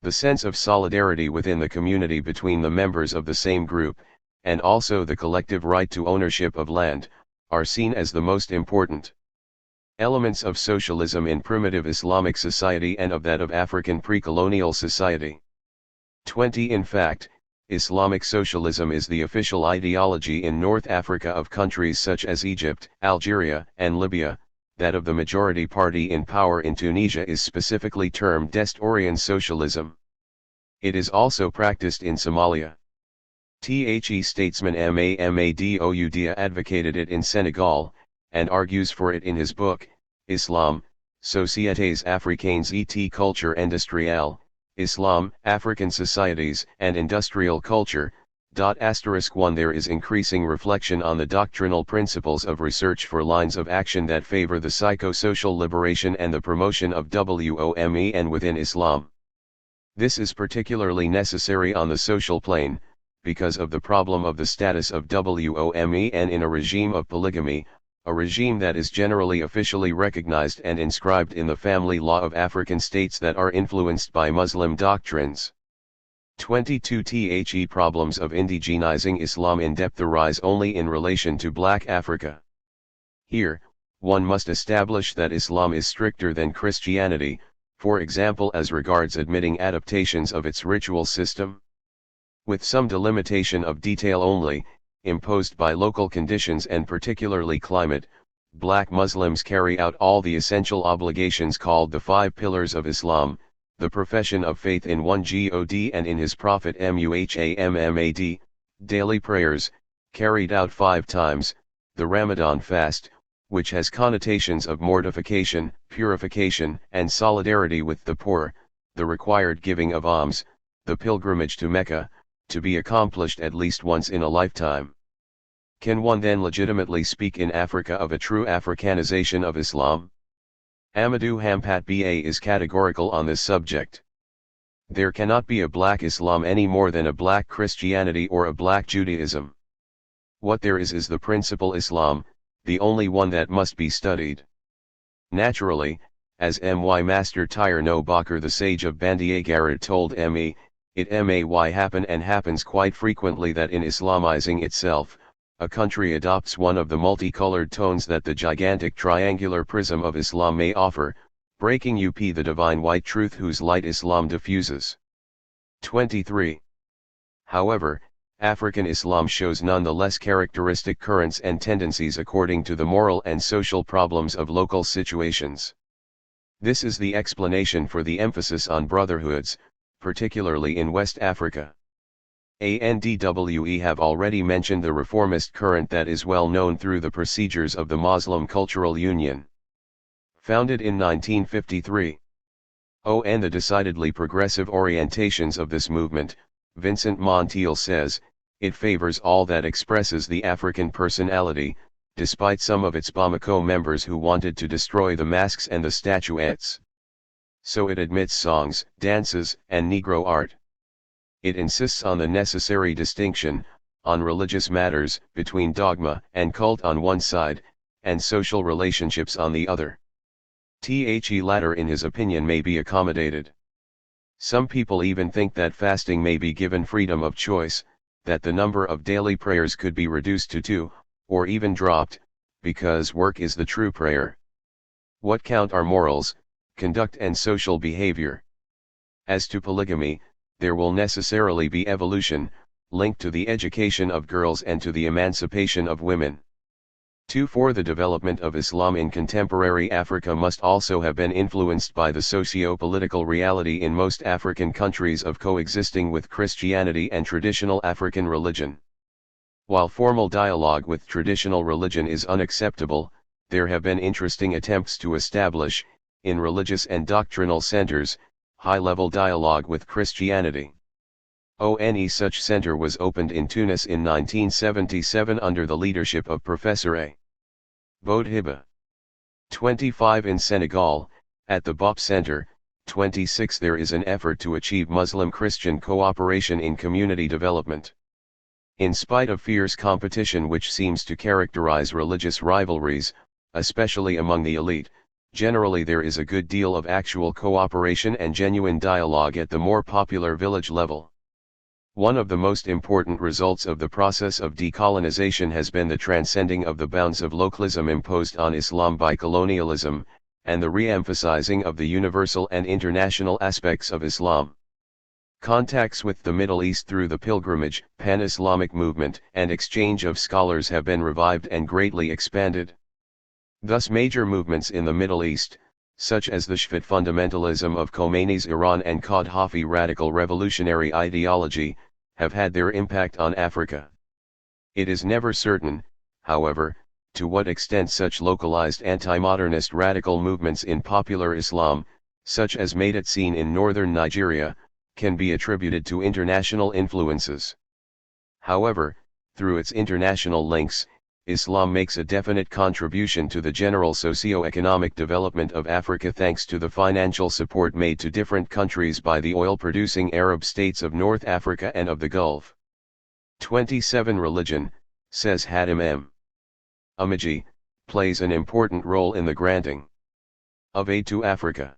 The sense of solidarity within the community between the members of the same group, and also the collective right to ownership of land, are seen as the most important elements of socialism in primitive Islamic society and of that of African pre-colonial society. 20 In fact, Islamic socialism is the official ideology in North Africa of countries such as Egypt, Algeria, and Libya. That of the majority party in power in Tunisia is specifically termed Est-Orient socialism. It is also practiced in Somalia. The statesman Mamadou advocated it in Senegal, and argues for it in his book, Islam, Sociétés africaines et culture industrielle, Islam, African Societies and Industrial Culture. *1 There is increasing reflection on the doctrinal principles of research for lines of action that favor the psychosocial liberation and the promotion of WOME within Islam. This is particularly necessary on the social plane, because of the problem of the status of WOME in a regime of polygamy, a regime that is generally officially recognized and inscribed in the family law of African states that are influenced by Muslim doctrines. 22 The problems of indigenizing Islam in depth arise only in relation to Black Africa. Here, one must establish that Islam is stricter than Christianity, for example as regards admitting adaptations of its ritual system. With some delimitation of detail only, imposed by local conditions and particularly climate, Black Muslims carry out all the essential obligations called the 5 pillars of Islam, the profession of faith in one God and in his Prophet Muhammad, daily prayers, carried out 5 times, the Ramadan fast, which has connotations of mortification, purification, and solidarity with the poor, the required giving of alms, the pilgrimage to Mecca, to be accomplished at least once in a lifetime. Can one then legitimately speak in Africa of a true Africanization of Islam? Amadou Hampat Ba is categorical on this subject. There cannot be a Black Islam any more than a Black Christianity or a Black Judaism. What there is the principal Islam, the only one that must be studied. Naturally, as M.Y. Master Tyre No Bakr the sage of Bandiagara told M.E., it may happen and happens quite frequently that in Islamizing itself, a country adopts one of the multicolored tones that the gigantic triangular prism of Islam may offer, breaking up the divine white truth whose light Islam diffuses. 23. However, African Islam shows none the less characteristic currents and tendencies according to the moral and social problems of local situations. This is the explanation for the emphasis on brotherhoods, particularly in West Africa. We have already mentioned the reformist current that is well known through the procedures of the Muslim Cultural Union. Founded in 1953. And the decidedly progressive orientations of this movement, Vincent Montiel says, it favors all that expresses the African personality, despite some of its Bamako members who wanted to destroy the masks and the statuettes. So it admits songs, dances, and Negro art. It insists on the necessary distinction, on religious matters, between dogma and cult on one side, and social relationships on the other. The latter in his opinion may be accommodated. Some people even think that fasting may be given freedom of choice, that the number of daily prayers could be reduced to 2, or even dropped, because work is the true prayer. What count are morals, conduct and social behavior. As to polygamy, there will necessarily be evolution, linked to the education of girls and to the emancipation of women. 2. For the development of Islam in contemporary Africa must also have been influenced by the socio-political reality in most African countries of coexisting with Christianity and traditional African religion. While formal dialogue with traditional religion is unacceptable, there have been interesting attempts to establish, in religious and doctrinal centers, high-level dialogue with Christianity. One such center was opened in Tunis in 1977 under the leadership of Professor A. Boudhiba. 25 In Senegal, at the BOP Center, 26 There is an effort to achieve Muslim-Christian cooperation in community development. In spite of fierce competition which seems to characterize religious rivalries, especially among the elite, generally there is a good deal of actual cooperation and genuine dialogue at the more popular village level. One of the most important results of the process of decolonization has been the transcending of the bounds of localism imposed on Islam by colonialism, and the re-emphasizing of the universal and international aspects of Islam. Contacts with the Middle East through the pilgrimage, pan-Islamic movement, and exchange of scholars have been revived and greatly expanded. Thus major movements in the Middle East, such as the Shiite fundamentalism of Khomeini's Iran and Qaddafi radical revolutionary ideology, have had their impact on Africa. It is never certain, however, to what extent such localized anti-modernist radical movements in popular Islam, such as made it seen in northern Nigeria, can be attributed to international influences. However, through its international links, Islam makes a definite contribution to the general socio-economic development of Africa thanks to the financial support made to different countries by the oil-producing Arab states of North Africa and of the Gulf. 27 Religion, says Hadim M. Amaji, plays an important role in the granting of aid to Africa.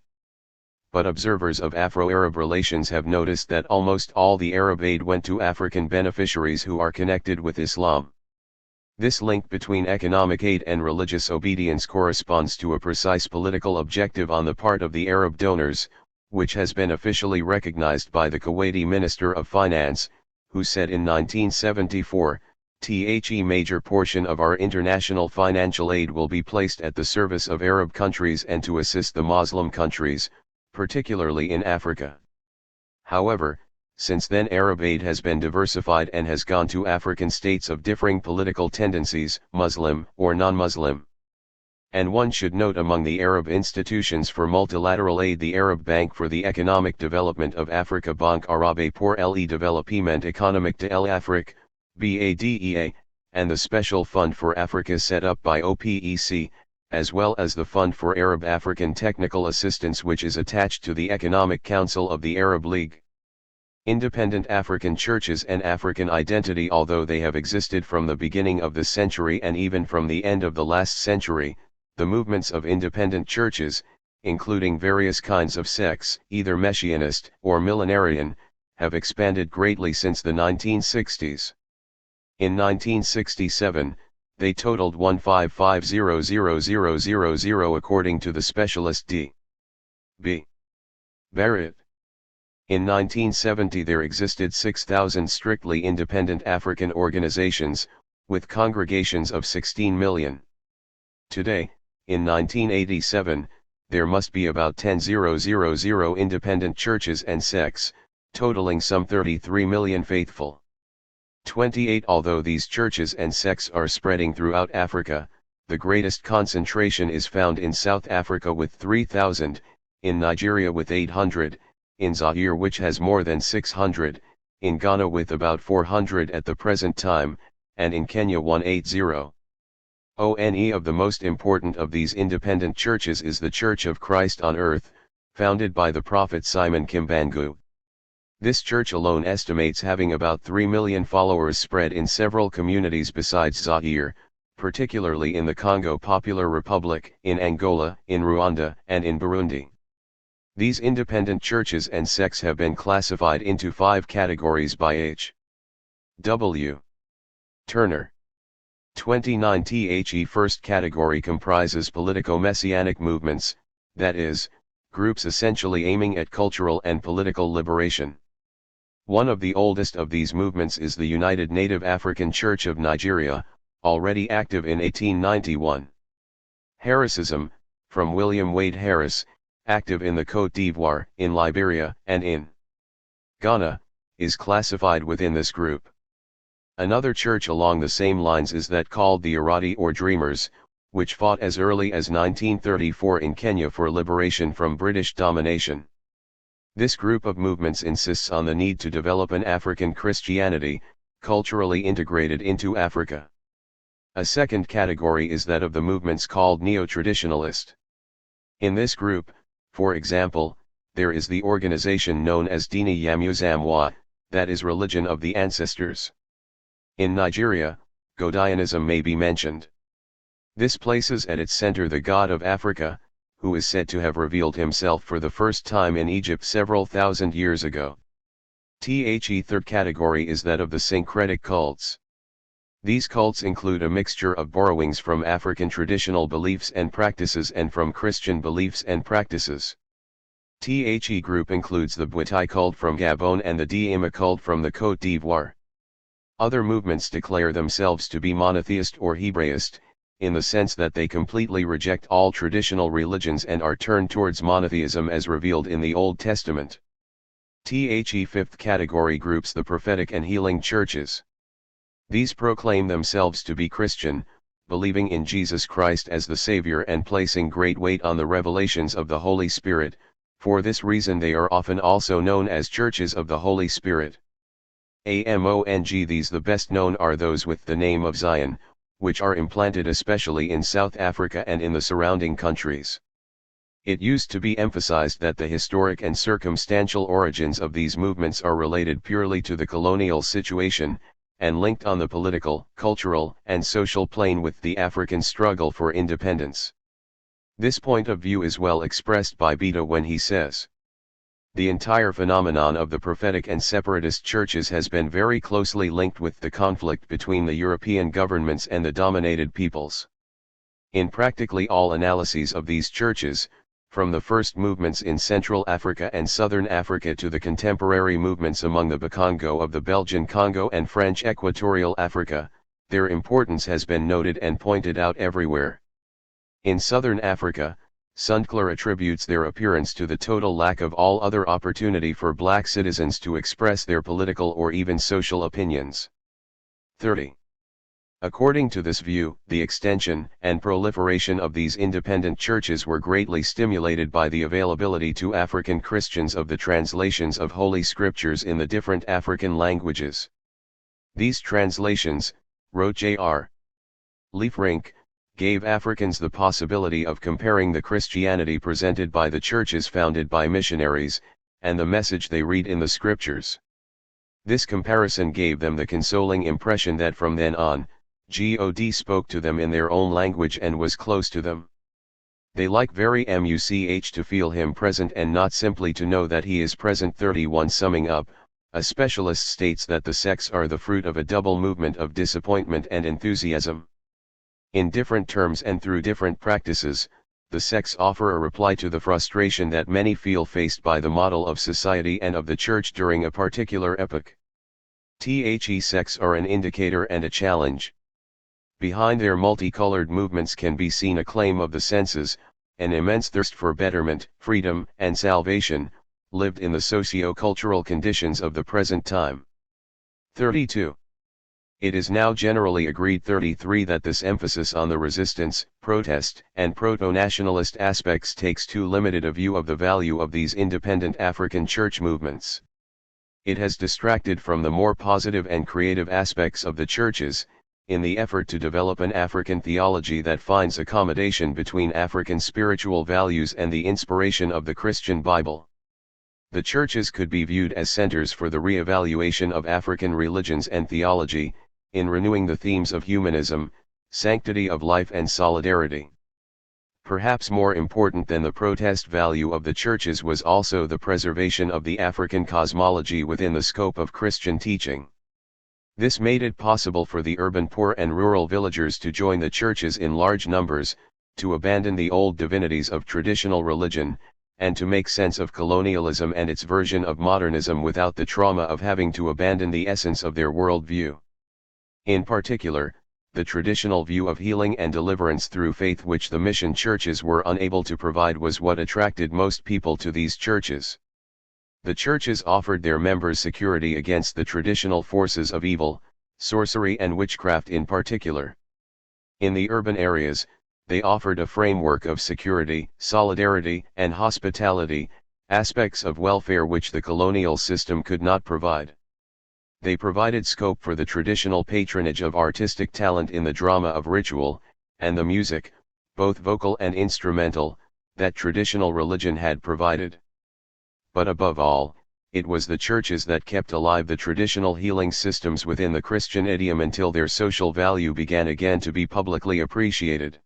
But observers of Afro-Arab relations have noticed that almost all the Arab aid went to African beneficiaries who are connected with Islam. This link between economic aid and religious obedience corresponds to a precise political objective on the part of the Arab donors, which has been officially recognized by the Kuwaiti Minister of Finance, who said in 1974, "The major portion of our international financial aid will be placed at the service of Arab countries and to assist the Muslim countries, particularly in Africa." However, since then Arab aid has been diversified and has gone to African states of differing political tendencies, Muslim or non-Muslim. And one should note among the Arab institutions for multilateral aid the Arab Bank for the Economic Development of Africa, Banque Arabe pour le Développement Économique de l'Afrique, BADEA, and the Special Fund for Africa set up by OPEC, as well as the Fund for Arab African Technical Assistance which is attached to the Economic Council of the Arab League. Independent African churches and African identity. Although they have existed from the beginning of the century and even from the end of the last century, the movements of independent churches, including various kinds of sects, either Messianist or millenarian, have expanded greatly since the 1960s. In 1967, they totaled 155,000,000 according to the specialist D. B. Barrett. In 1970 there existed 6,000 strictly independent African organizations, with congregations of 16 million. Today, in 1987, there must be about 10,000 independent churches and sects, totaling some 33 million faithful. 28 Although these churches and sects are spreading throughout Africa, the greatest concentration is found in South Africa with 3,000, in Nigeria with 800, in Zaire which has more than 600, in Ghana with about 400 at the present time, and in Kenya 180. One of the most important of these independent churches is the Church of Christ on Earth, founded by the prophet Simon Kimbangu. This church alone estimates having about 3 million followers spread in several communities besides Zaire, particularly in the Congo Popular Republic, in Angola, in Rwanda, and in Burundi. These independent churches and sects have been classified into 5 categories by H. W. Turner. 29 The first category comprises politico-messianic movements, that is, groups essentially aiming at cultural and political liberation. One of the oldest of these movements is the United Native African Church of Nigeria, already active in 1891. Harrisism, from William Wade Harris, active in the Côte d'Ivoire, in Liberia, and in Ghana, is classified within this group. Another church along the same lines is that called the Irati or Dreamers, which fought as early as 1934 in Kenya for liberation from British domination. This group of movements insists on the need to develop an African Christianity, culturally integrated into Africa. A second category is that of the movements called neo-traditionalist. In this group, for example, there is the organization known as Dini Yamuzamwa, that is religion of the ancestors. In Nigeria, Godianism may be mentioned. This places at its center the God of Africa, who is said to have revealed himself for the first time in Egypt several thousand years ago. The third category is that of the syncretic cults. These cults include a mixture of borrowings from African traditional beliefs and practices and from Christian beliefs and practices. The group includes the Bwitai cult from Gabon and the Diema cult from the Côte d'Ivoire. Other movements declare themselves to be monotheist or Hebraist, in the sense that they completely reject all traditional religions and are turned towards monotheism as revealed in the Old Testament. The fifth category groups the prophetic and healing churches. These proclaim themselves to be Christian, believing in Jesus Christ as the Savior and placing great weight on the revelations of the Holy Spirit. For this reason they are often also known as churches of the Holy Spirit. Among these the best known are those with the name of Zion, which are implanted especially in South Africa and in the surrounding countries. It used to be emphasized that the historic and circumstantial origins of these movements are related purely to the colonial situation, and linked on the political, cultural, and social plane with the African struggle for independence. This point of view is well expressed by Beta when he says, "The entire phenomenon of the prophetic and separatist churches has been very closely linked with the conflict between the European governments and the dominated peoples. In practically all analyses of these churches, from the first movements in Central Africa and Southern Africa to the contemporary movements among the Bakongo of the Belgian Congo and French Equatorial Africa, their importance has been noted and pointed out everywhere. In Southern Africa, Sundkler attributes their appearance to the total lack of all other opportunity for black citizens to express their political or even social opinions." 30. According to this view, the extension and proliferation of these independent churches were greatly stimulated by the availability to African Christians of the translations of Holy Scriptures in the different African languages. These translations, wrote J.R. Liefrink, gave Africans the possibility of comparing the Christianity presented by the churches founded by missionaries, and the message they read in the Scriptures. This comparison gave them the consoling impression that from then on, God spoke to them in their own language and was close to them. They like very much to feel him present and not simply to know that he is present. 31 Summing up, a specialist states that the sects are the fruit of a double movement of disappointment and enthusiasm. In different terms and through different practices, the sects offer a reply to the frustration that many feel faced by the model of society and of the church during a particular epoch. The sects are an indicator and a challenge. Behind their multicolored movements can be seen a claim of the senses, an immense thirst for betterment, freedom, and salvation, lived in the socio-cultural conditions of the present time. 32. It is now generally agreed 33 that this emphasis on the resistance, protest, and proto-nationalist aspects takes too limited a view of the value of these independent African church movements. It has distracted from the more positive and creative aspects of the churches, in the effort to develop an African theology that finds accommodation between African spiritual values and the inspiration of the Christian Bible. The churches could be viewed as centers for the re-evaluation of African religions and theology, in renewing the themes of humanism, sanctity of life and solidarity. Perhaps more important than the protest value of the churches was also the preservation of the African cosmology within the scope of Christian teaching. This made it possible for the urban poor and rural villagers to join the churches in large numbers, to abandon the old divinities of traditional religion, and to make sense of colonialism and its version of modernism without the trauma of having to abandon the essence of their worldview. In particular, the traditional view of healing and deliverance through faith which the mission churches were unable to provide was what attracted most people to these churches. The churches offered their members security against the traditional forces of evil, sorcery and witchcraft in particular. In the urban areas, they offered a framework of security, solidarity, and hospitality, aspects of welfare which the colonial system could not provide. They provided scope for the traditional patronage of artistic talent in the drama of ritual, and the music, both vocal and instrumental, that traditional religion had provided. But above all, it was the churches that kept alive the traditional healing systems within the Christian idiom until their social value began again to be publicly appreciated.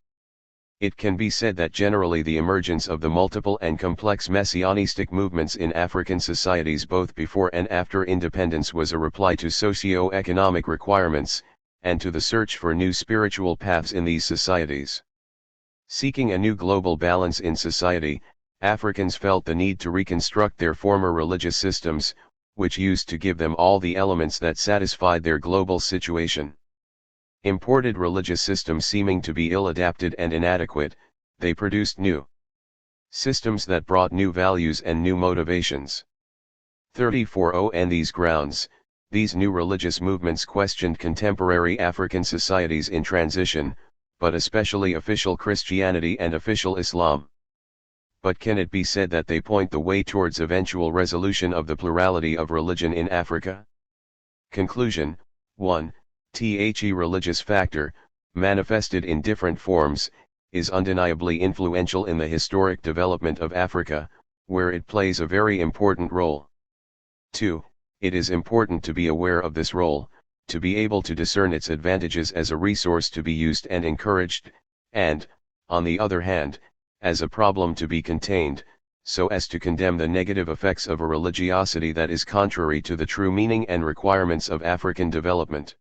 It can be said that generally the emergence of the multiple and complex messianistic movements in African societies both before and after independence was a reply to socio-economic requirements, and to the search for new spiritual paths in these societies. Seeking a new global balance in society, Africans felt the need to reconstruct their former religious systems, which used to give them all the elements that satisfied their global situation. Imported religious systems seeming to be ill-adapted and inadequate, they produced new systems that brought new values and new motivations. 34 and these grounds, these new religious movements questioned contemporary African societies in transition, but especially official Christianity and official Islam. But can it be said that they point the way towards eventual resolution of the plurality of religion in Africa? Conclusion: 1. The religious factor, manifested in different forms, is undeniably influential in the historic development of Africa, where it plays a very important role. 2. It is important to be aware of this role, to be able to discern its advantages as a resource to be used and encouraged, and, on the other hand, as a problem to be contained, so as to condemn the negative effects of a religiosity that is contrary to the true meaning and requirements of African development.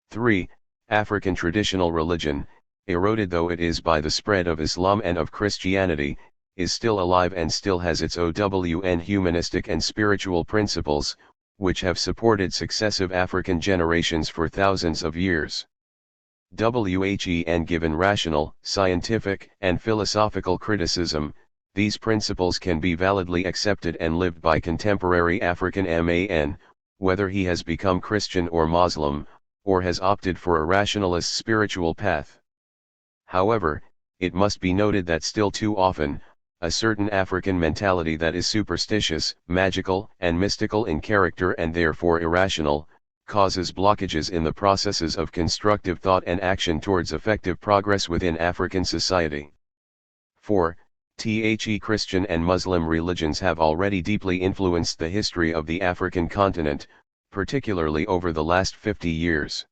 3. African traditional religion, eroded though it is by the spread of Islam and of Christianity, is still alive and still has its own humanistic and spiritual principles, which have supported successive African generations for thousands of years. And given rational, scientific, and philosophical criticism, these principles can be validly accepted and lived by contemporary African man, whether he has become Christian or Muslim, or has opted for a rationalist spiritual path. However, it must be noted that still too often, a certain African mentality that is superstitious, magical, and mystical in character and therefore irrational, causes blockages in the processes of constructive thought and action towards effective progress within African society. 4. Christian and Muslim religions have already deeply influenced the history of the African continent, particularly over the last 50 years.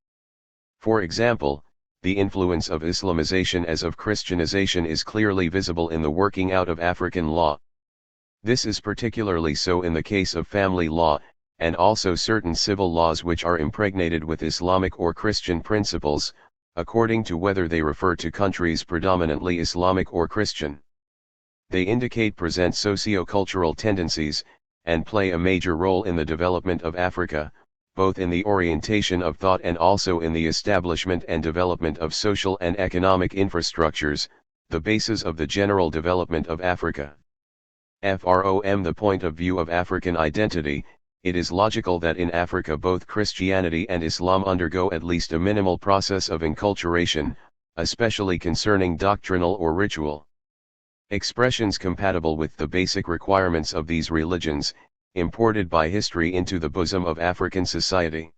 For example, the influence of Islamization as of Christianization is clearly visible in the working out of African law. This is particularly so in the case of family law, and also certain civil laws which are impregnated with Islamic or Christian principles, according to whether they refer to countries predominantly Islamic or Christian. They present socio-cultural tendencies, and play a major role in the development of Africa, both in the orientation of thought and also in the establishment and development of social and economic infrastructures, the basis of the general development of Africa. From the point of view of African identity, it is logical that in Africa both Christianity and Islam undergo at least a minimal process of enculturation, especially concerning doctrinal or ritual expressions compatible with the basic requirements of these religions, imported by history into the bosom of African society.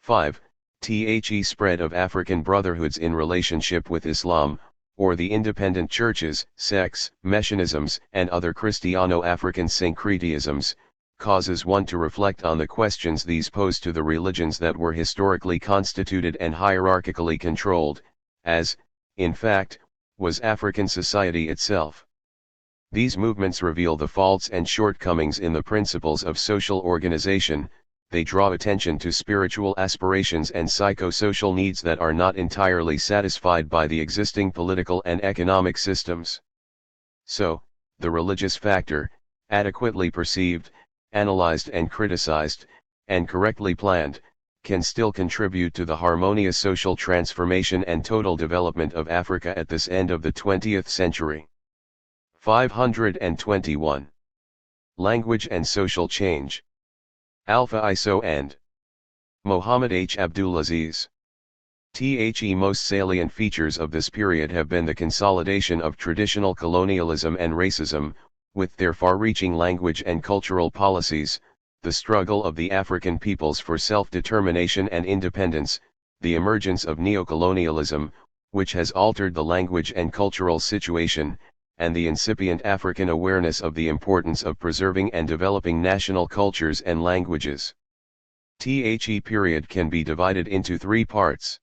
5. The spread of African brotherhoods in relationship with Islam, or the independent churches, sects, messianisms, and other Christiano-African syncretisms, causes one to reflect on the questions these pose to the religions that were historically constituted and hierarchically controlled, as, in fact, was African society itself. These movements reveal the faults and shortcomings in the principles of social organization, they draw attention to spiritual aspirations and psychosocial needs that are not entirely satisfied by the existing political and economic systems. So, the religious factor, adequately perceived, analyzed and criticized, and correctly planned, can still contribute to the harmonious social transformation and total development of Africa at this end of the 20th century. 521. Language and social change. Alpha ISO and Mohammed H. Abdulaziz. The most salient features of this period have been the consolidation of traditional colonialism and racism, with their far-reaching language and cultural policies, the struggle of the African peoples for self-determination and independence, the emergence of neocolonialism, which has altered the language and cultural situation, and the incipient African awareness of the importance of preserving and developing national cultures and languages. The period can be divided into three parts.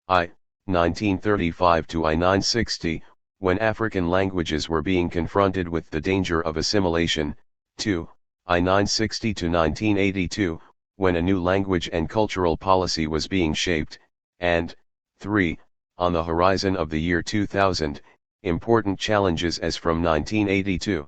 I. 1935 to I-960, when African languages were being confronted with the danger of assimilation. 2. I-960 to 1982, when a new language and cultural policy was being shaped, and 3. On the horizon of the year 2000, important challenges as from 1982.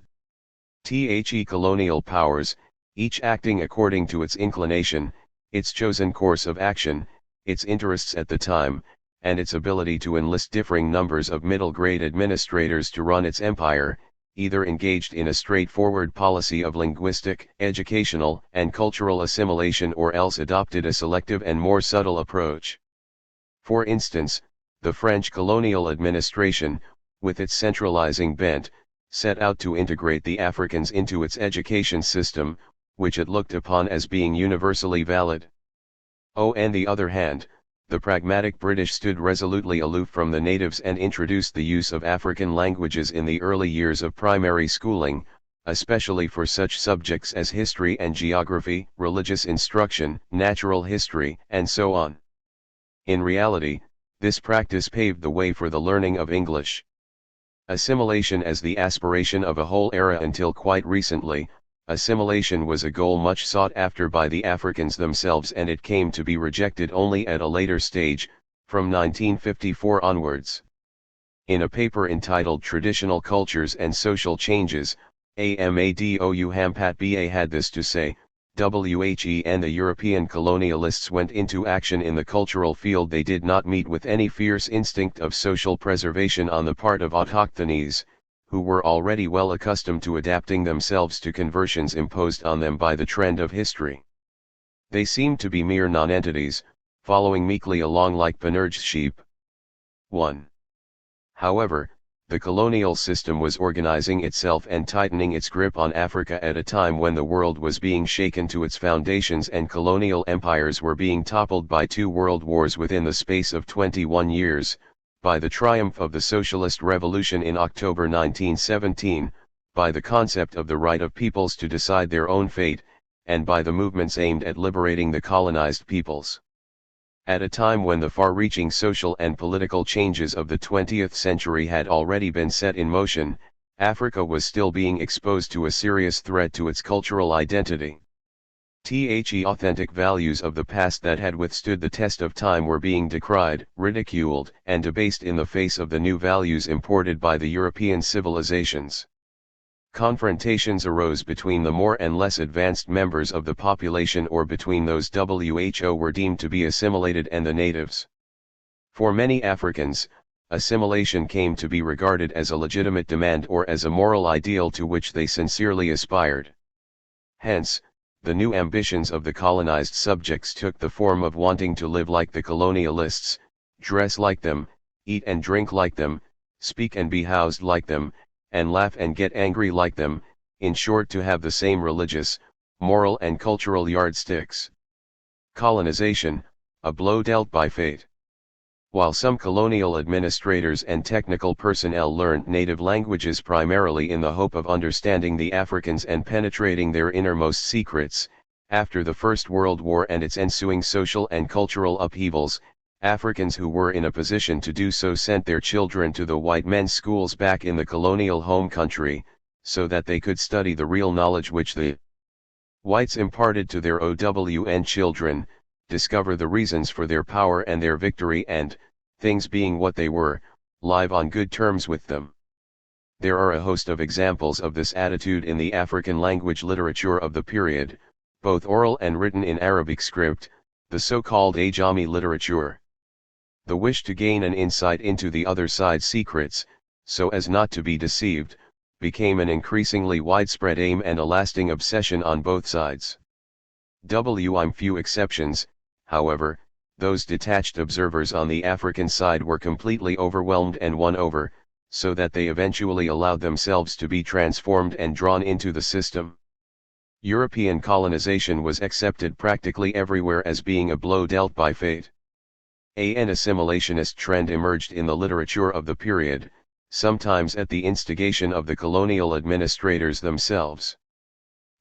The colonial powers, each acting according to its inclination, its chosen course of action, its interests at the time, and its ability to enlist differing numbers of middle-grade administrators to run its empire, either engaged in a straightforward policy of linguistic, educational, and cultural assimilation or else adopted a selective and more subtle approach. For instance, the French colonial administration, with its centralizing bent, set out to integrate the Africans into its education system, which it looked upon as being universally valid. On the other hand, the pragmatic British stood resolutely aloof from the natives and introduced the use of African languages in the early years of primary schooling, especially for such subjects as history and geography, religious instruction, natural history, and so on. In reality, this practice paved the way for the learning of English. Assimilation as the aspiration of a whole era until quite recently, assimilation was a goal much sought after by the Africans themselves, and it came to be rejected only at a later stage, from 1954 onwards. In a paper entitled Traditional Cultures and Social Changes, Amadou Hampat Ba had this to say: "When the European colonialists went into action in the cultural field, they did not meet with any fierce instinct of social preservation on the part of autochthones, who were already well accustomed to adapting themselves to conversions imposed on them by the trend of history. They seemed to be mere nonentities, following meekly along like Panurge's sheep." 1. However, the colonial system was organizing itself and tightening its grip on Africa at a time when the world was being shaken to its foundations and colonial empires were being toppled by 2 world wars within the space of 21 years, by the triumph of the Socialist Revolution in October 1917, by the concept of the right of peoples to decide their own fate, and by the movements aimed at liberating the colonized peoples. At a time when the far-reaching social and political changes of the 20th century had already been set in motion, Africa was still being exposed to a serious threat to its cultural identity. The authentic values of the past that had withstood the test of time were being decried, ridiculed, and debased in the face of the new values imported by the European civilizations. Confrontations arose between the more and less advanced members of the population, or between those who were deemed to be assimilated and the natives. For many Africans, assimilation came to be regarded as a legitimate demand or as a moral ideal to which they sincerely aspired. Hence, the new ambitions of the colonized subjects took the form of wanting to live like the colonialists, dress like them, eat and drink like them, speak and be housed like them, and laugh and get angry like them, in short to have the same religious, moral and cultural yardsticks. Colonization, a blow dealt by fate. While some colonial administrators and technical personnel learned native languages primarily in the hope of understanding the Africans and penetrating their innermost secrets, after the First World War and its ensuing social and cultural upheavals, Africans who were in a position to do so sent their children to the white men's schools back in the colonial home country, so that they could study the real knowledge which the Whites imparted to their OWN children, discover the reasons for their power and their victory and, things being what they were, live on good terms with them. There are a host of examples of this attitude in the African language literature of the period, both oral and written in Arabic script, the so-called Ajami literature. The wish to gain an insight into the other side's secrets, so as not to be deceived, became an increasingly widespread aim and a lasting obsession on both sides. Few exceptions, however, those detached observers on the African side were completely overwhelmed and won over, so that they eventually allowed themselves to be transformed and drawn into the system. European colonization was accepted practically everywhere as being a blow dealt by fate. An assimilationist trend emerged in the literature of the period, sometimes at the instigation of the colonial administrators themselves.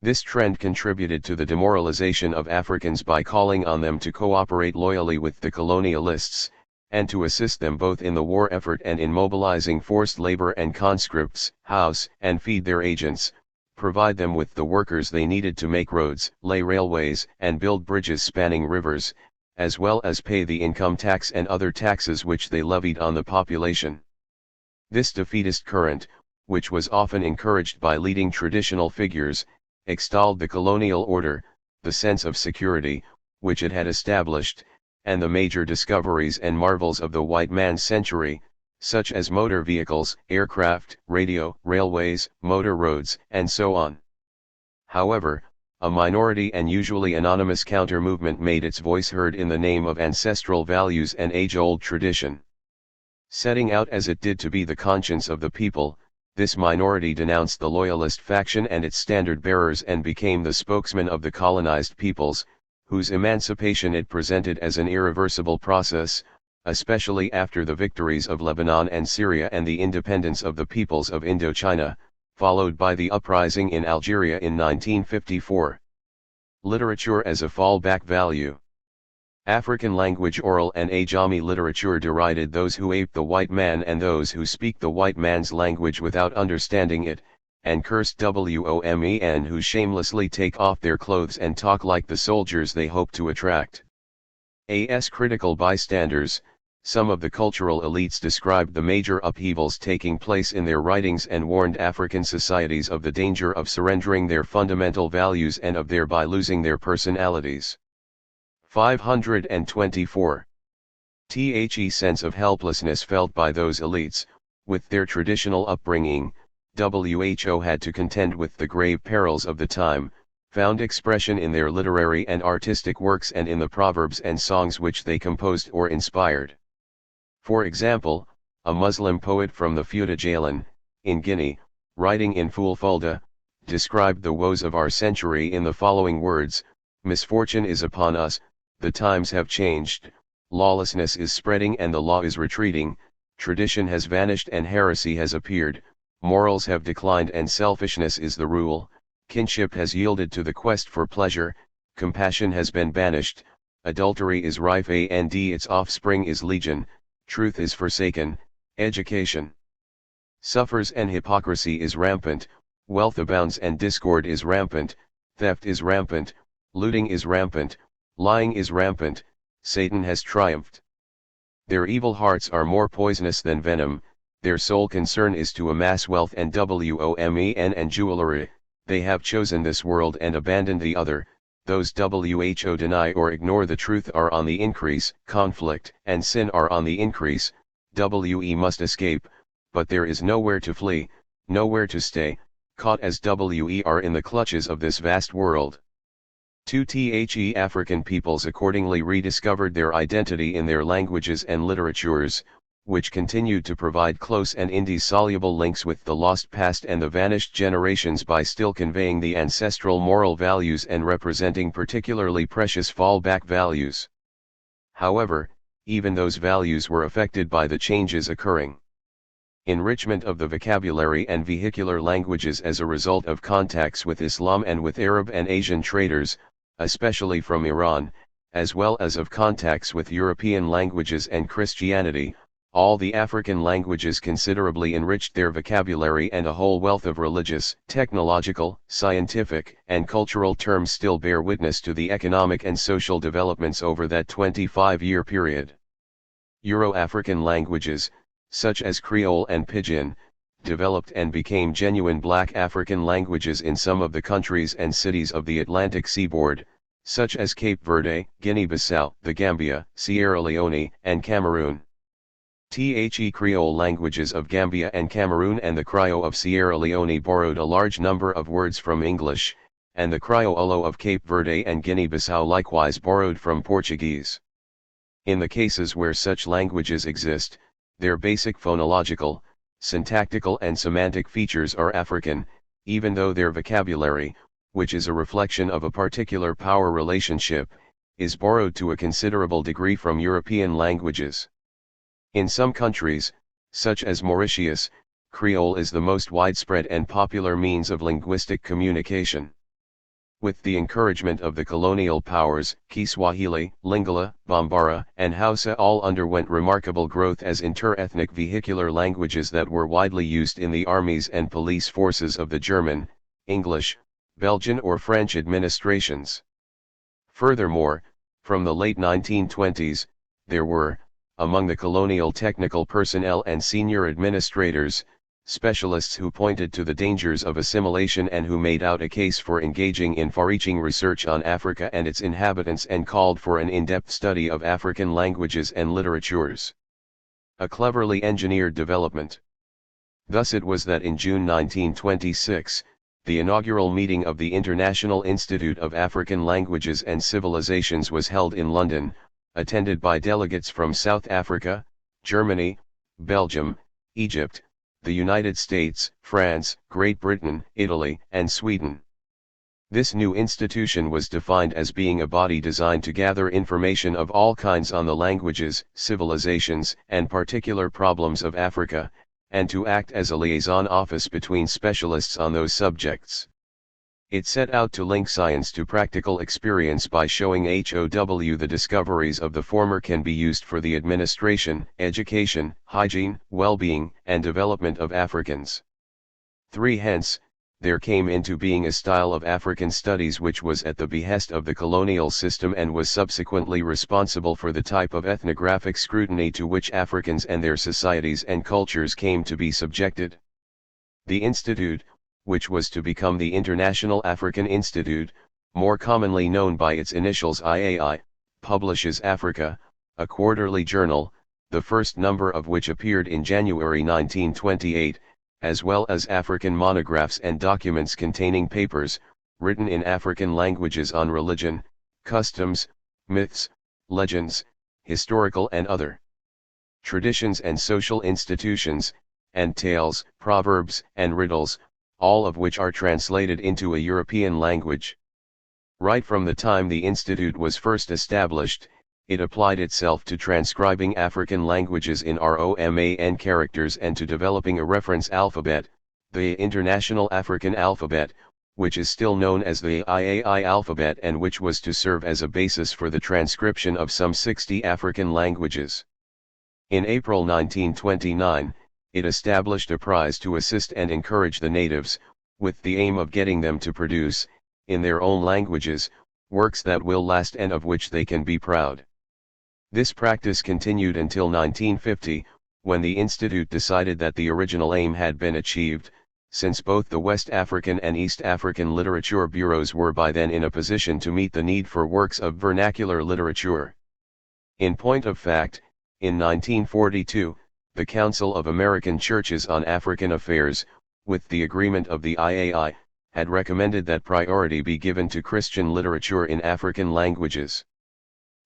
This trend contributed to the demoralization of Africans by calling on them to cooperate loyally with the colonialists, and to assist them both in the war effort and in mobilizing forced labor and conscripts, house and feed their agents, provide them with the workers they needed to make roads, lay railways, and build bridges spanning rivers, as well as pay the income tax and other taxes which they levied on the population. This defeatist current, which was often encouraged by leading traditional figures, extolled the colonial order, the sense of security, which it had established, and the major discoveries and marvels of the white man's century, such as motor vehicles, aircraft, radio, railways, motor roads, and so on. However, a minority and usually anonymous counter-movement made its voice heard in the name of ancestral values and age-old tradition. Setting out as it did to be the conscience of the people, this minority denounced the loyalist faction and its standard-bearers and became the spokesman of the colonized peoples, whose emancipation it presented as an irreversible process, especially after the victories of Lebanon and Syria and the independence of the peoples of Indochina, followed by the uprising in Algeria in 1954. Literature as a fallback value. African language oral and Ajami literature derided those who ape the white man and those who speak the white man's language without understanding it, and cursed women who shamelessly take off their clothes and talk like the soldiers they hope to attract. As critical bystanders, some of the cultural elites described the major upheavals taking place in their writings and warned African societies of the danger of surrendering their fundamental values and of thereby losing their personalities. 524. The sense of helplessness felt by those elites, with their traditional upbringing, WHO had to contend with the grave perils of the time, found expression in their literary and artistic works and in the proverbs and songs which they composed or inspired. For example, a Muslim poet from the Fouta Djallon, in Guinea, writing in Fulfulde, described the woes of our century in the following words: "Misfortune is upon us, the times have changed, lawlessness is spreading and the law is retreating, tradition has vanished and heresy has appeared, morals have declined and selfishness is the rule, kinship has yielded to the quest for pleasure, compassion has been banished, adultery is rife and its offspring is legion, truth is forsaken, education suffers and hypocrisy is rampant, wealth abounds and discord is rampant, theft is rampant, looting is rampant, lying is rampant, Satan has triumphed. Their evil hearts are more poisonous than venom, their sole concern is to amass wealth and women and jewelry, they have chosen this world and abandoned the other, those who deny or ignore the truth are on the increase, conflict and sin are on the increase, we must escape, but there is nowhere to flee, nowhere to stay, caught as we are in the clutches of this vast world." The African peoples accordingly rediscovered their identity in their languages and literatures, which continued to provide close and indissoluble links with the lost past and the vanished generations by still conveying the ancestral moral values and representing particularly precious fallback values. However, even those values were affected by the changes occurring. Enrichment of the vocabulary and vehicular languages as a result of contacts with Islam and with Arab and Asian traders, especially from Iran, as well as of contacts with European languages and Christianity, All the African languages considerably enriched their vocabulary, and a whole wealth of religious, technological, scientific, and cultural terms still bear witness to the economic and social developments over that 25-year period. Euro-African languages, such as Creole and Pidgin, developed and became genuine Black African languages in some of the countries and cities of the Atlantic seaboard, such as Cape Verde, Guinea-Bissau, the Gambia, Sierra Leone, and Cameroon. The Creole languages of Gambia and Cameroon and the Criollo of Sierra Leone borrowed a large number of words from English, and the Criollo of Cape Verde and Guinea-Bissau likewise borrowed from Portuguese. In the cases where such languages exist, their basic phonological, syntactical and semantic features are African, even though their vocabulary, which is a reflection of a particular power relationship, is borrowed to a considerable degree from European languages. In some countries, such as Mauritius, Creole is the most widespread and popular means of linguistic communication. With the encouragement of the colonial powers, Kiswahili, Lingala, Bambara, and Hausa all underwent remarkable growth as inter-ethnic vehicular languages that were widely used in the armies and police forces of the German, English, Belgian or French administrations. Furthermore, from the late 1920s, there were, among the colonial technical personnel and senior administrators, specialists who pointed to the dangers of assimilation and who made out a case for engaging in far-reaching research on Africa and its inhabitants and called for an in-depth study of African languages and literatures. A cleverly engineered development. Thus it was that in June 1926, the inaugural meeting of the International Institute of African Languages and Civilizations was held in London, attended by delegates from South Africa, Germany, Belgium, Egypt, the United States, France, Great Britain, Italy, and Sweden. This new institution was defined as being a body designed to gather information of all kinds on the languages, civilizations, and particular problems of Africa, and to act as a liaison office between specialists on those subjects. It set out to link science to practical experience by showing how the discoveries of the former can be used for the administration, education, hygiene, well-being, and development of Africans. 3. Hence, there came into being a style of African studies which was at the behest of the colonial system and was subsequently responsible for the type of ethnographic scrutiny to which Africans and their societies and cultures came to be subjected. The Institute, which was to become the International African Institute, more commonly known by its initials IAI, publishes Africa, a quarterly journal, the first number of which appeared in January 1928, as well as African monographs and documents containing papers, written in African languages on religion, customs, myths, legends, historical and other traditions and social institutions, and tales, proverbs, and riddles, all of which are translated into a European language. Right from the time the Institute was first established, it applied itself to transcribing African languages in Roman characters and to developing a reference alphabet, the International African Alphabet, which is still known as the IAI alphabet and which was to serve as a basis for the transcription of some 60 African languages. In April 1929, it established a prize to assist and encourage the natives, with the aim of getting them to produce, in their own languages, works that will last and of which they can be proud. This practice continued until 1950, when the Institute decided that the original aim had been achieved, since both the West African and East African literature bureaus were by then in a position to meet the need for works of vernacular literature. In point of fact, in 1942, the Council of American Churches on African Affairs, with the agreement of the IAI, had recommended that priority be given to Christian literature in African languages.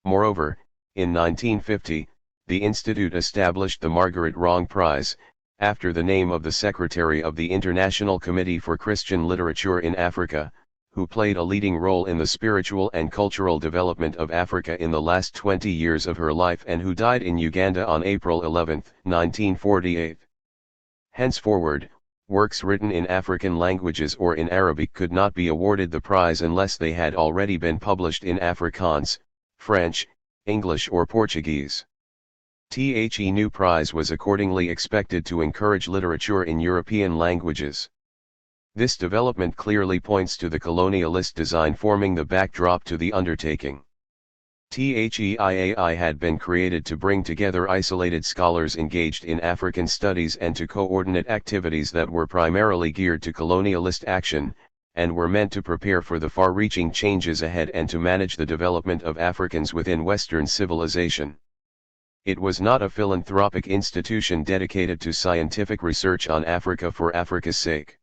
Moreover, in 1950, the Institute established the Margaret Wrong Prize, after the name of the Secretary of the International Committee for Christian Literature in Africa, who played a leading role in the spiritual and cultural development of Africa in the last 20 years of her life and who died in Uganda on April 11, 1948. Henceforward, works written in African languages or in Arabic could not be awarded the prize unless they had already been published in Afrikaans, French, English or Portuguese. The new prize was accordingly expected to encourage literature in European languages. This development clearly points to the colonialist design forming the backdrop to the undertaking. THEIAI had been created to bring together isolated scholars engaged in African studies and to coordinate activities that were primarily geared to colonialist action, and were meant to prepare for the far-reaching changes ahead and to manage the development of Africans within Western civilization. It was not a philanthropic institution dedicated to scientific research on Africa for Africa's sake.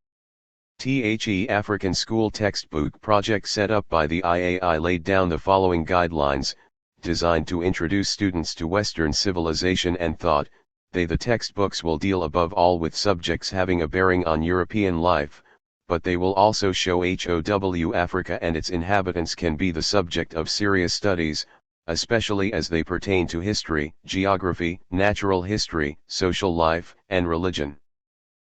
The African School Textbook Project set up by the IAI laid down the following guidelines, designed to introduce students to Western civilization and thought. The textbooks will deal above all with subjects having a bearing on European life, but they will also show how Africa and its inhabitants can be the subject of serious studies, especially as they pertain to history, geography, natural history, social life, and religion.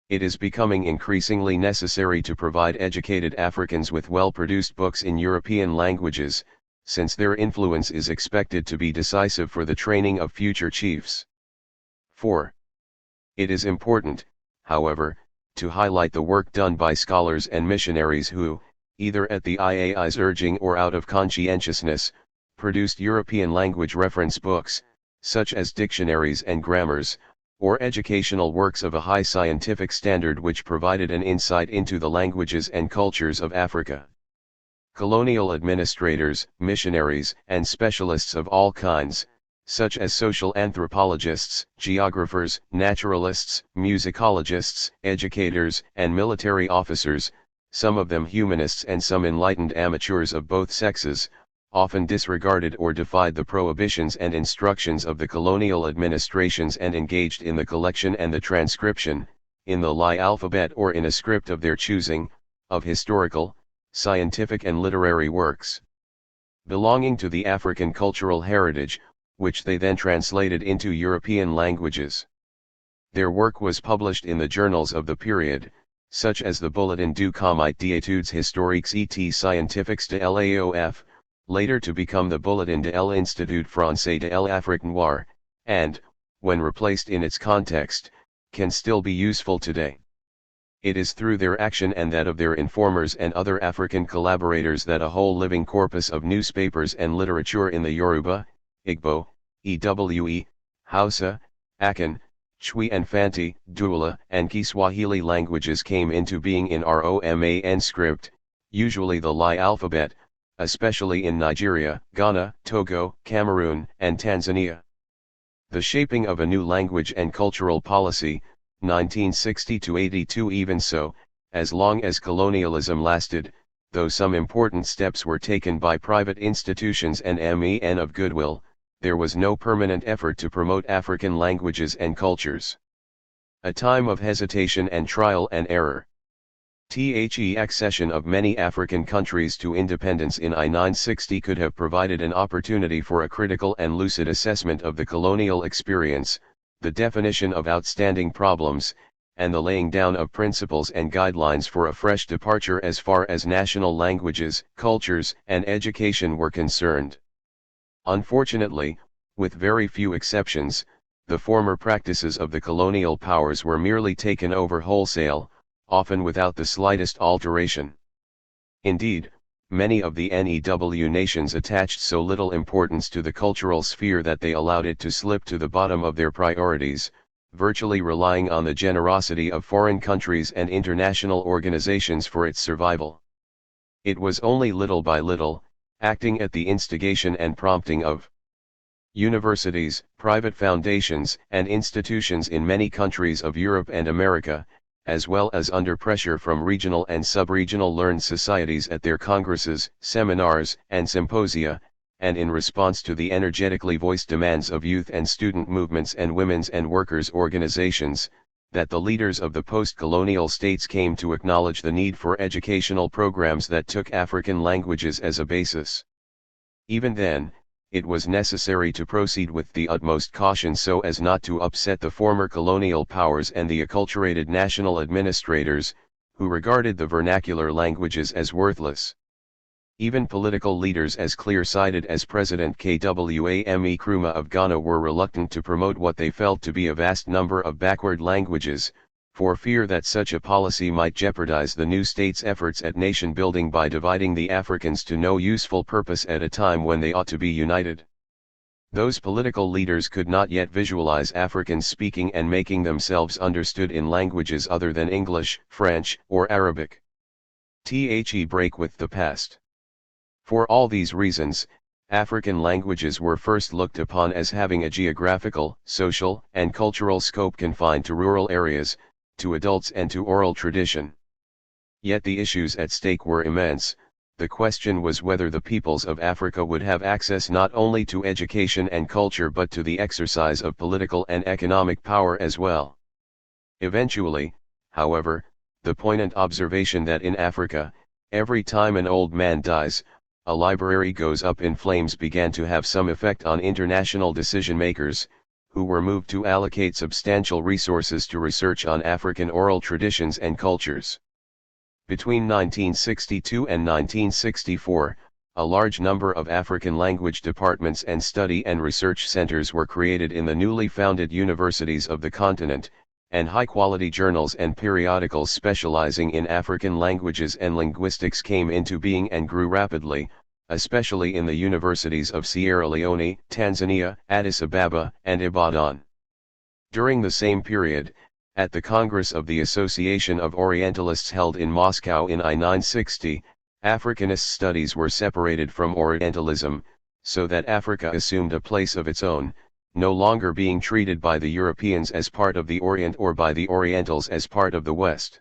It is becoming increasingly necessary to provide educated Africans with well-produced books in European languages, since their influence is expected to be decisive for the training of future chiefs. 4. It is important, however, to highlight the work done by scholars and missionaries who, either at the IAI's urging or out of conscientiousness, produced European language reference books, such as dictionaries and grammars, or educational works of a high scientific standard which provided an insight into the languages and cultures of Africa. Colonial administrators, missionaries, and specialists of all kinds, such as social anthropologists, geographers, naturalists, musicologists, educators, and military officers, some of them humanists and some enlightened amateurs of both sexes, often disregarded or defied the prohibitions and instructions of the colonial administrations and engaged in the collection and the transcription, in the Lai alphabet or in a script of their choosing, of historical, scientific and literary works belonging to the African cultural heritage, which they then translated into European languages. Their work was published in the journals of the period, such as the Bulletin du Comité d'études historiques et scientifiques de l'AOF, later to become the Bulletin de l'Institut Français de l'Afrique Noire, and, when replaced in its context, can still be useful today. It is through their action and that of their informers and other African collaborators that a whole living corpus of newspapers and literature in the Yoruba, Igbo, Ewe, Hausa, Akan, Chui and Fanti, Dula, and Kiswahili languages came into being in Roman script, usually the Lai alphabet, especially in Nigeria, Ghana, Togo, Cameroon, and Tanzania. The shaping of a new language and cultural policy, 1960–82. Even so, as long as colonialism lasted, though some important steps were taken by private institutions and men of goodwill, there was no permanent effort to promote African languages and cultures. A time of hesitation and trial and error. The accession of many African countries to independence in I-960 could have provided an opportunity for a critical and lucid assessment of the colonial experience, the definition of outstanding problems, and the laying down of principles and guidelines for a fresh departure as far as national languages, cultures, and education were concerned. Unfortunately, with very few exceptions, the former practices of the colonial powers were merely taken over wholesale, often without the slightest alteration. Indeed, many of the NEW nations attached so little importance to the cultural sphere that they allowed it to slip to the bottom of their priorities, virtually relying on the generosity of foreign countries and international organizations for its survival. It was only little by little, acting at the instigation and prompting of universities, private foundations, and institutions in many countries of Europe and America, as well as under pressure from regional and sub-regional learned societies at their congresses, seminars, and symposia, and in response to the energetically voiced demands of youth and student movements and women's and workers' organizations, that the leaders of the post-colonial states came to acknowledge the need for educational programs that took African languages as a basis. Even then, it was necessary to proceed with the utmost caution so as not to upset the former colonial powers and the acculturated national administrators, who regarded the vernacular languages as worthless. Even political leaders as clear-sighted as President Kwame Nkrumah of Ghana were reluctant to promote what they felt to be a vast number of backward languages, for fear that such a policy might jeopardize the new state's efforts at nation-building by dividing the Africans to no useful purpose at a time when they ought to be united. Those political leaders could not yet visualize Africans speaking and making themselves understood in languages other than English, French, or Arabic. Break with the past. For all these reasons, African languages were first looked upon as having a geographical, social, and cultural scope confined to rural areas, to adults and to oral tradition. Yet the issues at stake were immense. The question was whether the peoples of Africa would have access not only to education and culture but to the exercise of political and economic power as well. Eventually, however, the poignant observation that in Africa, every time an old man dies, a library goes up in flames began to have some effect on international decision-makers, who were moved to allocate substantial resources to research on African oral traditions and cultures. Between 1962 and 1964, a large number of African language departments and study and research centers were created in the newly founded universities of the continent, and high-quality journals and periodicals specializing in African languages and linguistics came into being and grew rapidly, especially in the universities of Sierra Leone, Tanzania, Addis Ababa, and Ibadan. During the same period, at the Congress of the Association of Orientalists held in Moscow in 1960, Africanist studies were separated from Orientalism, so that Africa assumed a place of its own, no longer being treated by the Europeans as part of the Orient or by the Orientals as part of the West.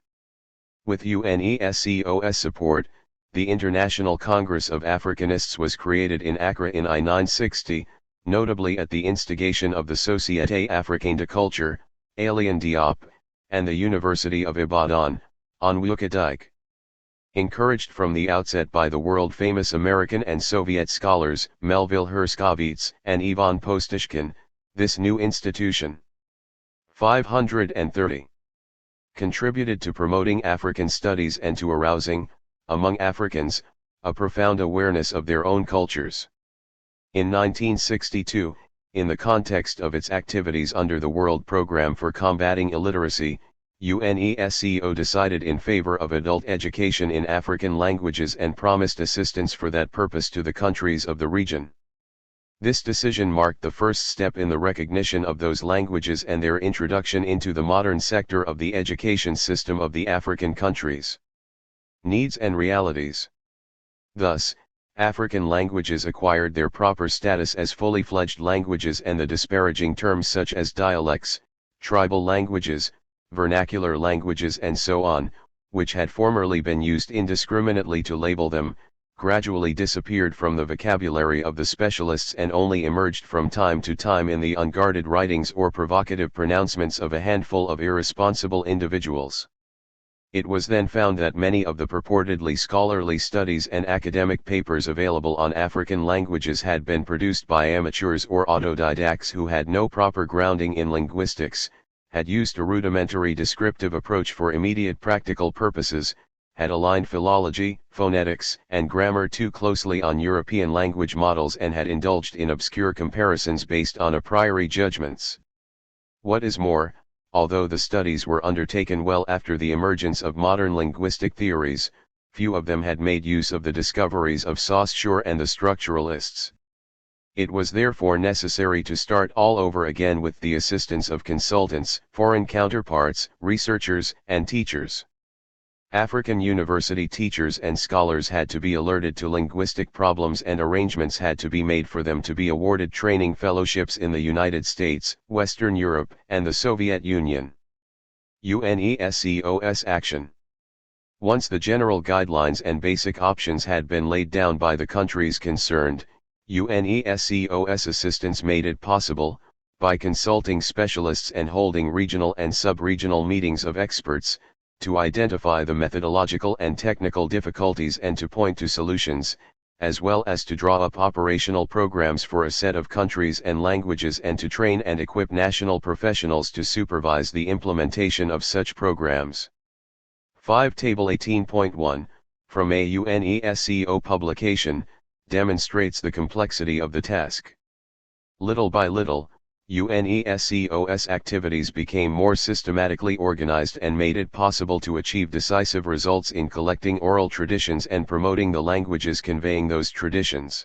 With UNESCO's support, the International Congress of Africanists was created in Accra in 1960, notably at the instigation of the Société Africaine de Culture, Alien Diop, and the University of Ibadan, Onwuka Dike. Encouraged from the outset by the world-famous American and Soviet scholars Melville Herskovits and Ivan Postishkin, this new institution 530 contributed to promoting African studies and to arousing, among Africans, a profound awareness of their own cultures. In 1962, in the context of its activities under the World Programme for Combating Illiteracy, UNESCO decided in favor of adult education in African languages and promised assistance for that purpose to the countries of the region. This decision marked the first step in the recognition of those languages and their introduction into the modern sector of the education system of the African countries. Needs and realities. Thus, African languages acquired their proper status as fully fledged languages, and the disparaging terms such as dialects, tribal languages, vernacular languages and so on, which had formerly been used indiscriminately to label them, gradually disappeared from the vocabulary of the specialists and only emerged from time to time in the unguarded writings or provocative pronouncements of a handful of irresponsible individuals. It was then found that many of the purportedly scholarly studies and academic papers available on African languages had been produced by amateurs or autodidacts who had no proper grounding in linguistics, had used a rudimentary descriptive approach for immediate practical purposes, had aligned philology, phonetics, and grammar too closely on European language models, and had indulged in obscure comparisons based on a priori judgments. What is more, although the studies were undertaken well after the emergence of modern linguistic theories, few of them had made use of the discoveries of Saussure and the structuralists. It was therefore necessary to start all over again with the assistance of consultants, foreign counterparts, researchers, and teachers. African university teachers and scholars had to be alerted to linguistic problems, and arrangements had to be made for them to be awarded training fellowships in the United States, Western Europe, and the Soviet Union. UNESCO's action. Once the general guidelines and basic options had been laid down by the countries concerned, UNESCO's assistance made it possible, by consulting specialists and holding regional and sub-regional meetings of experts, to identify the methodological and technical difficulties and to point to solutions, as well as to draw up operational programs for a set of countries and languages, and to train and equip national professionals to supervise the implementation of such programs. 5 Table 18.1, from a UNESCO publication, demonstrates the complexity of the task. Little by little, UNESCO's activities became more systematically organized and made it possible to achieve decisive results in collecting oral traditions and promoting the languages conveying those traditions.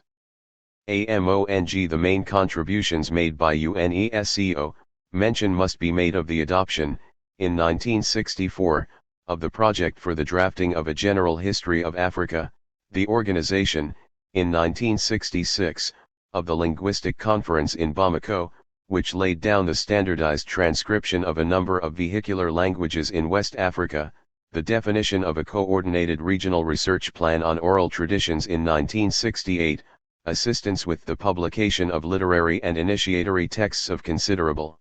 Among the main contributions made by UNESCO, mention must be made of the adoption, in 1964, of the project for the drafting of a general history of Africa, the organization, in 1966, of the Linguistic Conference in Bamako, which laid down the standardized transcription of a number of vehicular languages in West Africa, the definition of a coordinated regional research plan on oral traditions in 1968, assistance with the publication of literary and initiatory texts of considerable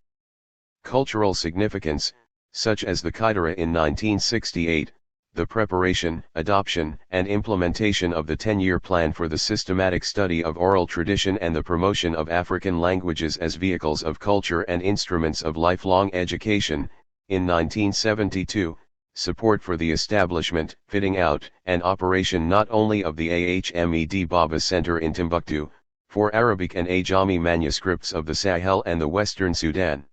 cultural significance, such as the Kaidara in 1968, the preparation, adoption, and implementation of the 10-year plan for the systematic study of oral tradition and the promotion of African languages as vehicles of culture and instruments of lifelong education, in 1972, support for the establishment, fitting out, and operation not only of the Ahmed Baba Center in Timbuktu, for Arabic and Ajami manuscripts of the Sahel and the Western Sudan,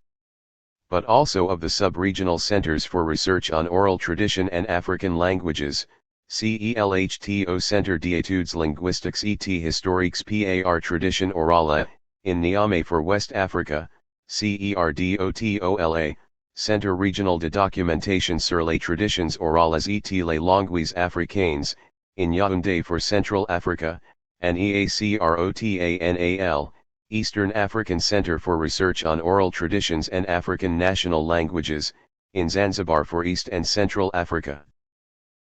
but also of the sub-regional centers for research on oral tradition and African languages, CELHTO Centre d'études linguistiques et historiques par tradition orale, in Niamey for West Africa, CERDOTOLA, Centre Regional de Documentation sur les Traditions Orales et les Langues Africaines, in Yaoundé for Central Africa, and EACROTANAL, Eastern African Center for Research on Oral Traditions and African National Languages, in Zanzibar for East and Central Africa.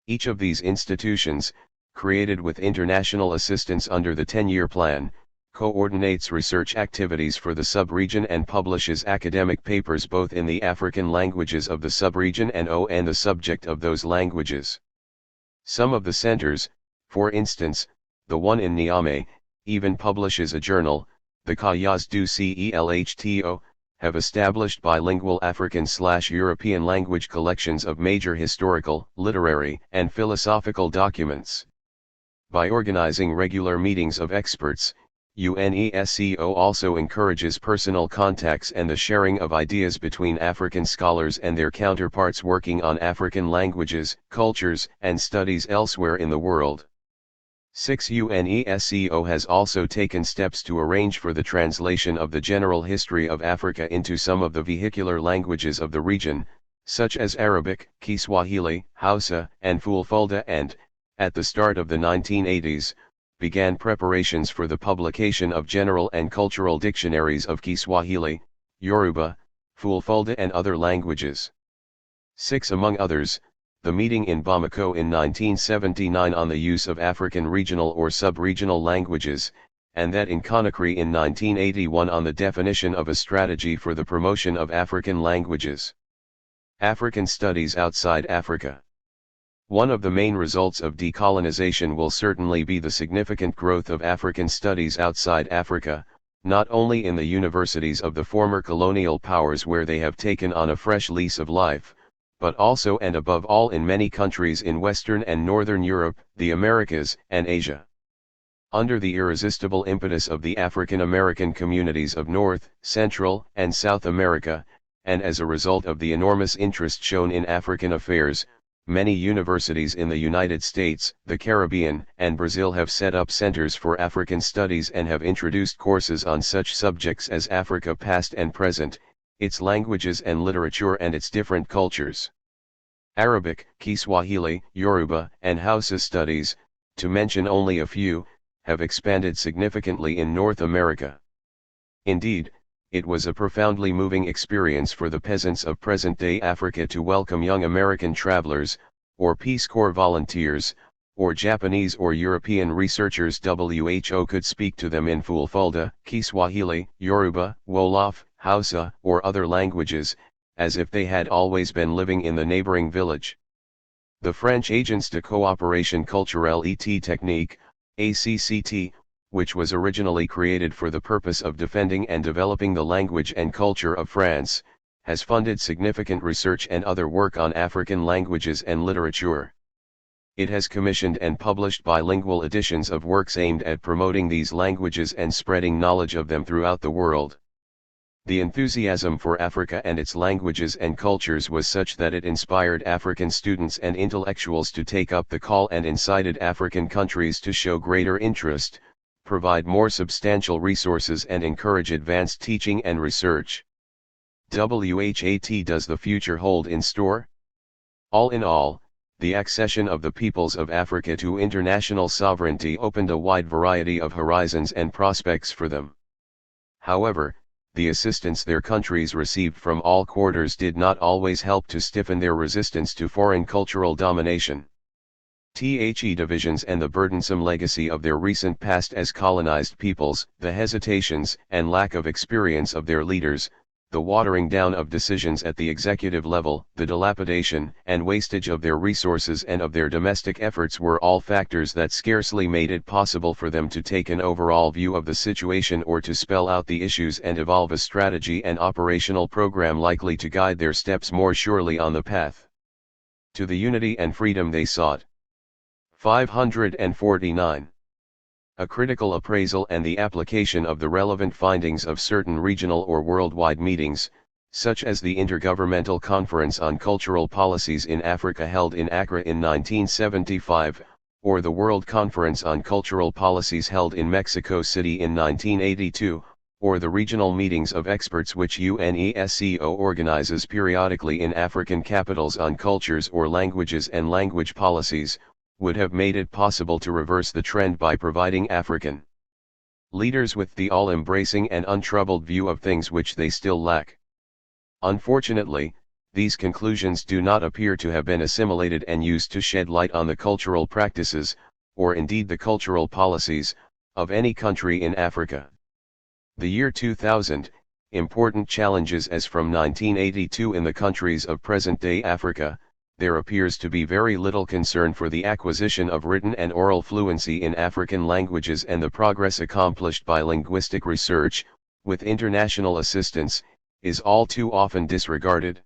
Each of these institutions, created with international assistance under the 10-year plan, coordinates research activities for the sub-region and publishes academic papers both in the African languages of the sub-region and the subject of those languages. Some of the centers, for instance, the one in Niamey, even publishes a journal, the Cahiers du CELHTO, have established bilingual African/European language collections of major historical, literary, and philosophical documents. By organizing regular meetings of experts, UNESCO also encourages personal contacts and the sharing of ideas between African scholars and their counterparts working on African languages, cultures, and studies elsewhere in the world. 6. UNESCO has also taken steps to arrange for the translation of the general history of Africa into some of the vehicular languages of the region, such as Arabic, Kiswahili, Hausa, and Fulfulde, and, at the start of the 1980s, began preparations for the publication of general and cultural dictionaries of Kiswahili, Yoruba, Fulfulde and other languages. 6. Among others, the meeting in Bamako in 1979 on the use of African regional or sub-regional languages, and that in Conakry in 1981 on the definition of a strategy for the promotion of African languages. African studies outside Africa. One of the main results of decolonization will certainly be the significant growth of African studies outside Africa, not only in the universities of the former colonial powers where they have taken on a fresh lease of life, but also and above all in many countries in Western and Northern Europe, the Americas, and Asia. Under the irresistible impetus of the African American communities of North, Central, and South America, and as a result of the enormous interest shown in African affairs, many universities in the United States, the Caribbean, and Brazil have set up centers for African studies and have introduced courses on such subjects as Africa past and present, its languages and literature and its different cultures. Arabic, Kiswahili, Yoruba, and Hausa studies, to mention only a few, have expanded significantly in North America. Indeed, it was a profoundly moving experience for the peasants of present-day Africa to welcome young American travelers, or Peace Corps volunteers, or Japanese or European researchers who could speak to them in Fulfulde, Kiswahili, Yoruba, Wolof, Hausa, or other languages, as if they had always been living in the neighboring village. The French Agence de Coopération Culturelle et Technique, ACCT, which was originally created for the purpose of defending and developing the language and culture of France, has funded significant research and other work on African languages and literature. It has commissioned and published bilingual editions of works aimed at promoting these languages and spreading knowledge of them throughout the world. The enthusiasm for Africa and its languages and cultures was such that it inspired African students and intellectuals to take up the call and incited African countries to show greater interest, provide more substantial resources and encourage advanced teaching and research. WHAT does the future hold in store? All in all, the accession of the peoples of Africa to international sovereignty opened a wide variety of horizons and prospects for them. However, the assistance their countries received from all quarters did not always help to stiffen their resistance to foreign cultural domination. The divisions and the burdensome legacy of their recent past as colonized peoples, the hesitations and lack of experience of their leaders, the watering down of decisions at the executive level, the dilapidation and wastage of their resources and of their domestic efforts were all factors that scarcely made it possible for them to take an overall view of the situation or to spell out the issues and evolve a strategy and operational program likely to guide their steps more surely on the path to the unity and freedom they sought. 549. A critical appraisal and the application of the relevant findings of certain regional or worldwide meetings, such as the Intergovernmental Conference on Cultural Policies in Africa held in Accra in 1975, or the World Conference on Cultural Policies held in Mexico City in 1982, or the regional meetings of experts which UNESCO organizes periodically in African capitals on cultures or languages and language policies, would have made it possible to reverse the trend by providing African leaders with the all-embracing and untroubled view of things which they still lack. Unfortunately, these conclusions do not appear to have been assimilated and used to shed light on the cultural practices, or indeed the cultural policies, of any country in Africa. The year 2000, important challenges as from 1982 in the countries of present-day Africa. There appears to be very little concern for the acquisition of written and oral fluency in African languages, and the progress accomplished by linguistic research, with international assistance, is all too often disregarded.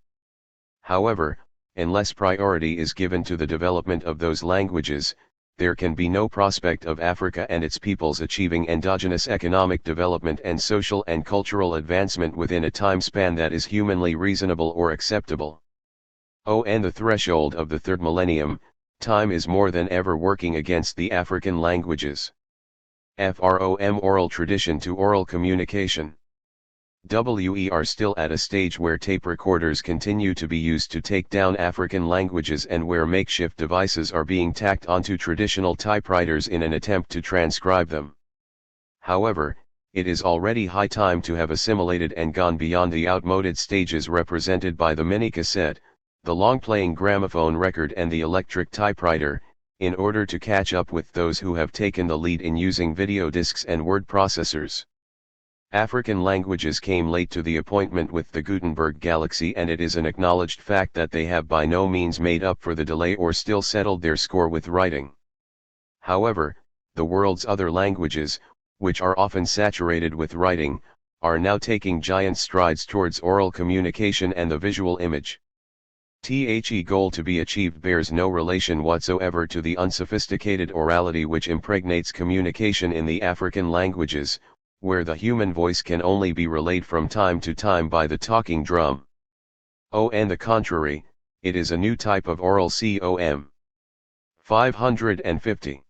However, unless priority is given to the development of those languages, there can be no prospect of Africa and its peoples achieving endogenous economic development and social and cultural advancement within a time span that is humanly reasonable or acceptable. And the threshold of the third millennium, time is more than ever working against the African languages. From oral tradition to oral communication. We are still at a stage where tape recorders continue to be used to take down African languages and where makeshift devices are being tacked onto traditional typewriters in an attempt to transcribe them. However, it is already high time to have assimilated and gone beyond the outmoded stages represented by the mini-cassette, the long-playing gramophone record and the electric typewriter, in order to catch up with those who have taken the lead in using video discs and word processors. African languages came late to the appointment with the Gutenberg galaxy, and it is an acknowledged fact that they have by no means made up for the delay or still settled their score with writing. However, the world's other languages, which are often saturated with writing, are now taking giant strides towards oral communication and the visual image. The goal to be achieved bears no relation whatsoever to the unsophisticated orality which impregnates communication in the African languages, where the human voice can only be relayed from time to time by the talking drum. On the contrary, it is a new type of oral com. 550.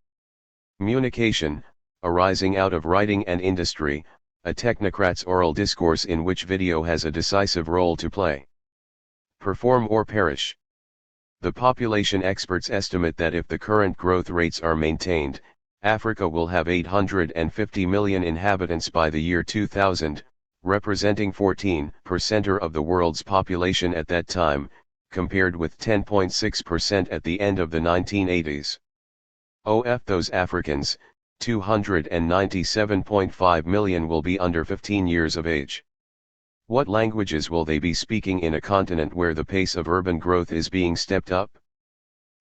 Communication, arising out of writing and industry, a technocrat's oral discourse in which video has a decisive role to play. Perform or perish. The population experts estimate that if the current growth rates are maintained, Africa will have 850 million inhabitants by the year 2000, representing 14% of the world's population at that time, compared with 10.6% at the end of the 1980s. Of those Africans, 297.5 million will be under 15 years of age. What languages will they be speaking in a continent where the pace of urban growth is being stepped up?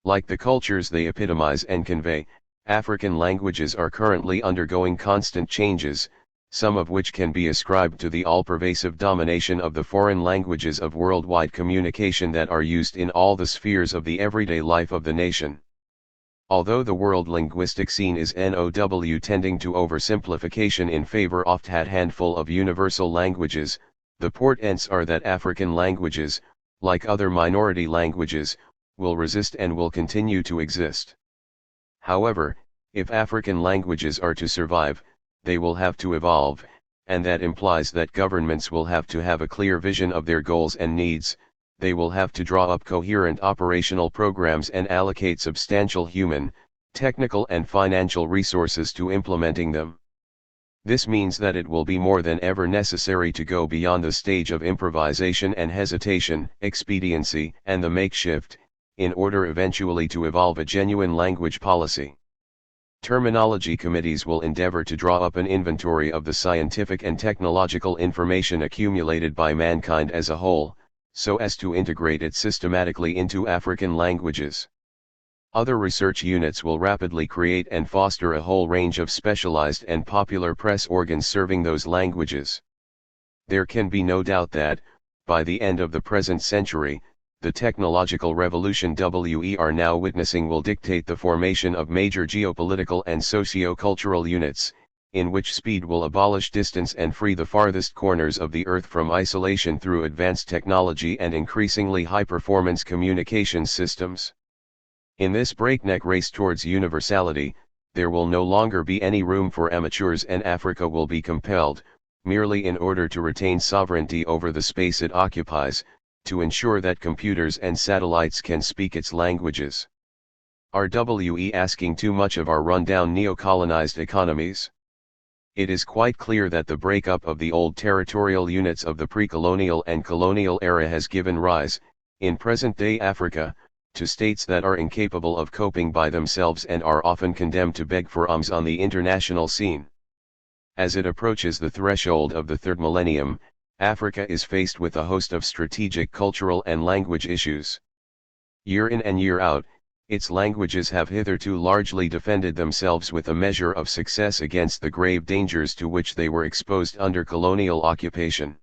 Like the cultures they epitomize and convey, African languages are currently undergoing constant changes, some of which can be ascribed to the all-pervasive domination of the foreign languages of worldwide communication that are used in all the spheres of the everyday life of the nation. Although the world linguistic scene is now tending to oversimplification in favor of a handful of universal languages, the portents are that African languages, like other minority languages, will resist and will continue to exist. However, if African languages are to survive, they will have to evolve, and that implies that governments will have to have a clear vision of their goals and needs. They will have to draw up coherent operational programs and allocate substantial human, technical and financial resources to implementing them. This means that it will be more than ever necessary to go beyond the stage of improvisation and hesitation, expediency, and the makeshift, in order eventually to evolve a genuine language policy. Terminology committees will endeavor to draw up an inventory of the scientific and technological information accumulated by mankind as a whole, so as to integrate it systematically into African languages. Other research units will rapidly create and foster a whole range of specialized and popular press organs serving those languages. There can be no doubt that, by the end of the present century, the technological revolution we are now witnessing will dictate the formation of major geopolitical and socio-cultural units, in which speed will abolish distance and free the farthest corners of the earth from isolation through advanced technology and increasingly high-performance communications systems. In this breakneck race towards universality, there will no longer be any room for amateurs, and Africa will be compelled, merely in order to retain sovereignty over the space it occupies, to ensure that computers and satellites can speak its languages. Are we asking too much of our rundown neo-colonized economies? It is quite clear that the breakup of the old territorial units of the pre-colonial and colonial era has given rise, in present-day Africa, to states that are incapable of coping by themselves and are often condemned to beg for alms on the international scene. As it approaches the threshold of the third millennium, Africa is faced with a host of strategic, cultural and language issues. Year in and year out, its languages have hitherto largely defended themselves with a measure of success against the grave dangers to which they were exposed under colonial occupation.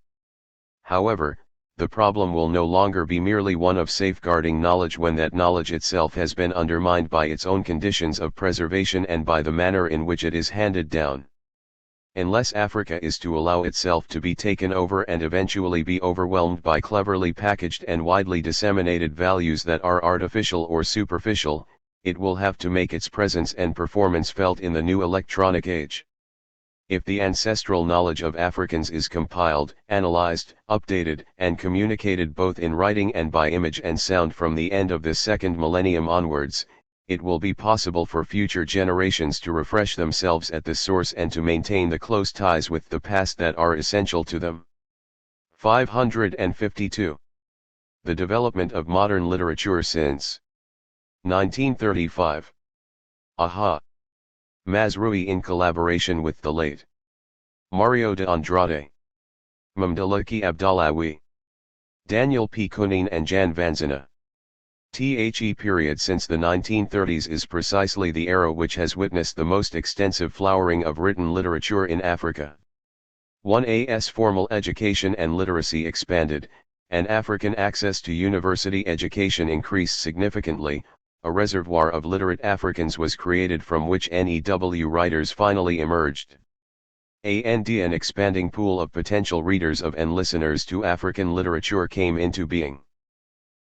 However, the problem will no longer be merely one of safeguarding knowledge when that knowledge itself has been undermined by its own conditions of preservation and by the manner in which it is handed down. Unless Africa is to allow itself to be taken over and eventually be overwhelmed by cleverly packaged and widely disseminated values that are artificial or superficial, it will have to make its presence and performance felt in the new electronic age. If the ancestral knowledge of Africans is compiled, analyzed, updated, and communicated both in writing and by image and sound from the end of the second millennium onwards, it will be possible for future generations to refresh themselves at the source and to maintain the close ties with the past that are essential to them. 552. The development of modern literature since 1935. Aha! Mazrui in collaboration with the late Mario de Andrade, Mamdalaki Abdallawi, Daniel P. Kunin and Jan Vanzina. The period since the 1930s is precisely the era which has witnessed the most extensive flowering of written literature in Africa. 1As formal education and literacy expanded, and African access to university education increased significantly, a reservoir of literate Africans was created from which NEW writers finally emerged. An expanding pool of potential readers of and listeners to African literature came into being.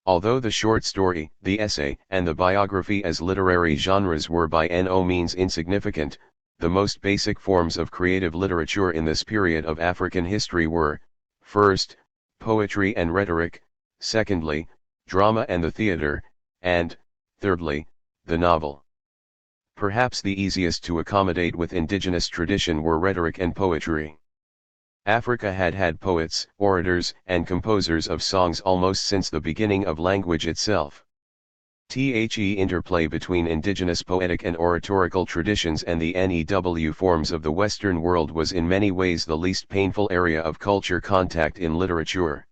Although the short story, the essay, and the biography as literary genres were by no means insignificant, the most basic forms of creative literature in this period of African history were, first, poetry and rhetoric, secondly, drama and the theater, and, thirdly, the novel. Perhaps the easiest to accommodate with indigenous tradition were rhetoric and poetry. Africa had had poets, orators, and composers of songs almost since the beginning of language itself. The interplay between indigenous poetic and oratorical traditions and the NEW forms of the Western world was in many ways the least painful area of culture contact in literature.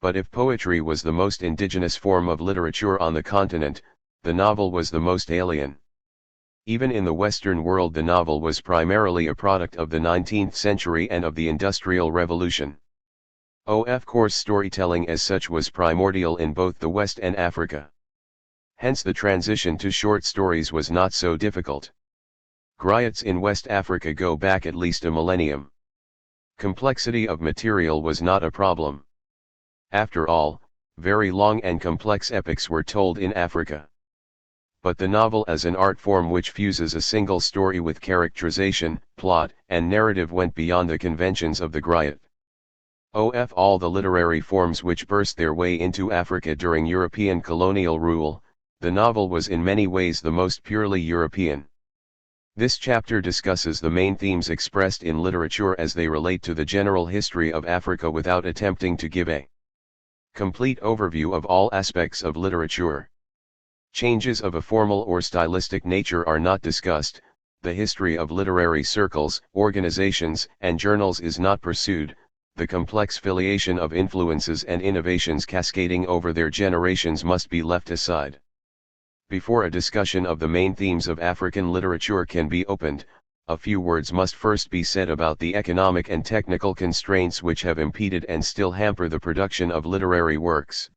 But if poetry was the most indigenous form of literature on the continent, the novel was the most alien. Even in the Western world, the novel was primarily a product of the 19th century and of the Industrial Revolution. Of course, storytelling as such was primordial in both the West and Africa. Hence the transition to short stories was not so difficult. Griots in West Africa go back at least a millennium. Complexity of material was not a problem. After all, very long and complex epics were told in Africa. But the novel as an art form which fuses a single story with characterization, plot, and narrative went beyond the conventions of the griot. Of all the literary forms which burst their way into Africa during European colonial rule, the novel was in many ways the most purely European. This chapter discusses the main themes expressed in literature as they relate to the general history of Africa without attempting to give a complete overview of all aspects of literature. Changes of a formal or stylistic nature are not discussed, the history of literary circles, organizations, and journals is not pursued, the complex filiation of influences and innovations cascading over their generations must be left aside. Before a discussion of the main themes of African literature can be opened, a few words must first be said about the economic and technical constraints which have impeded and still hamper the production of literary works.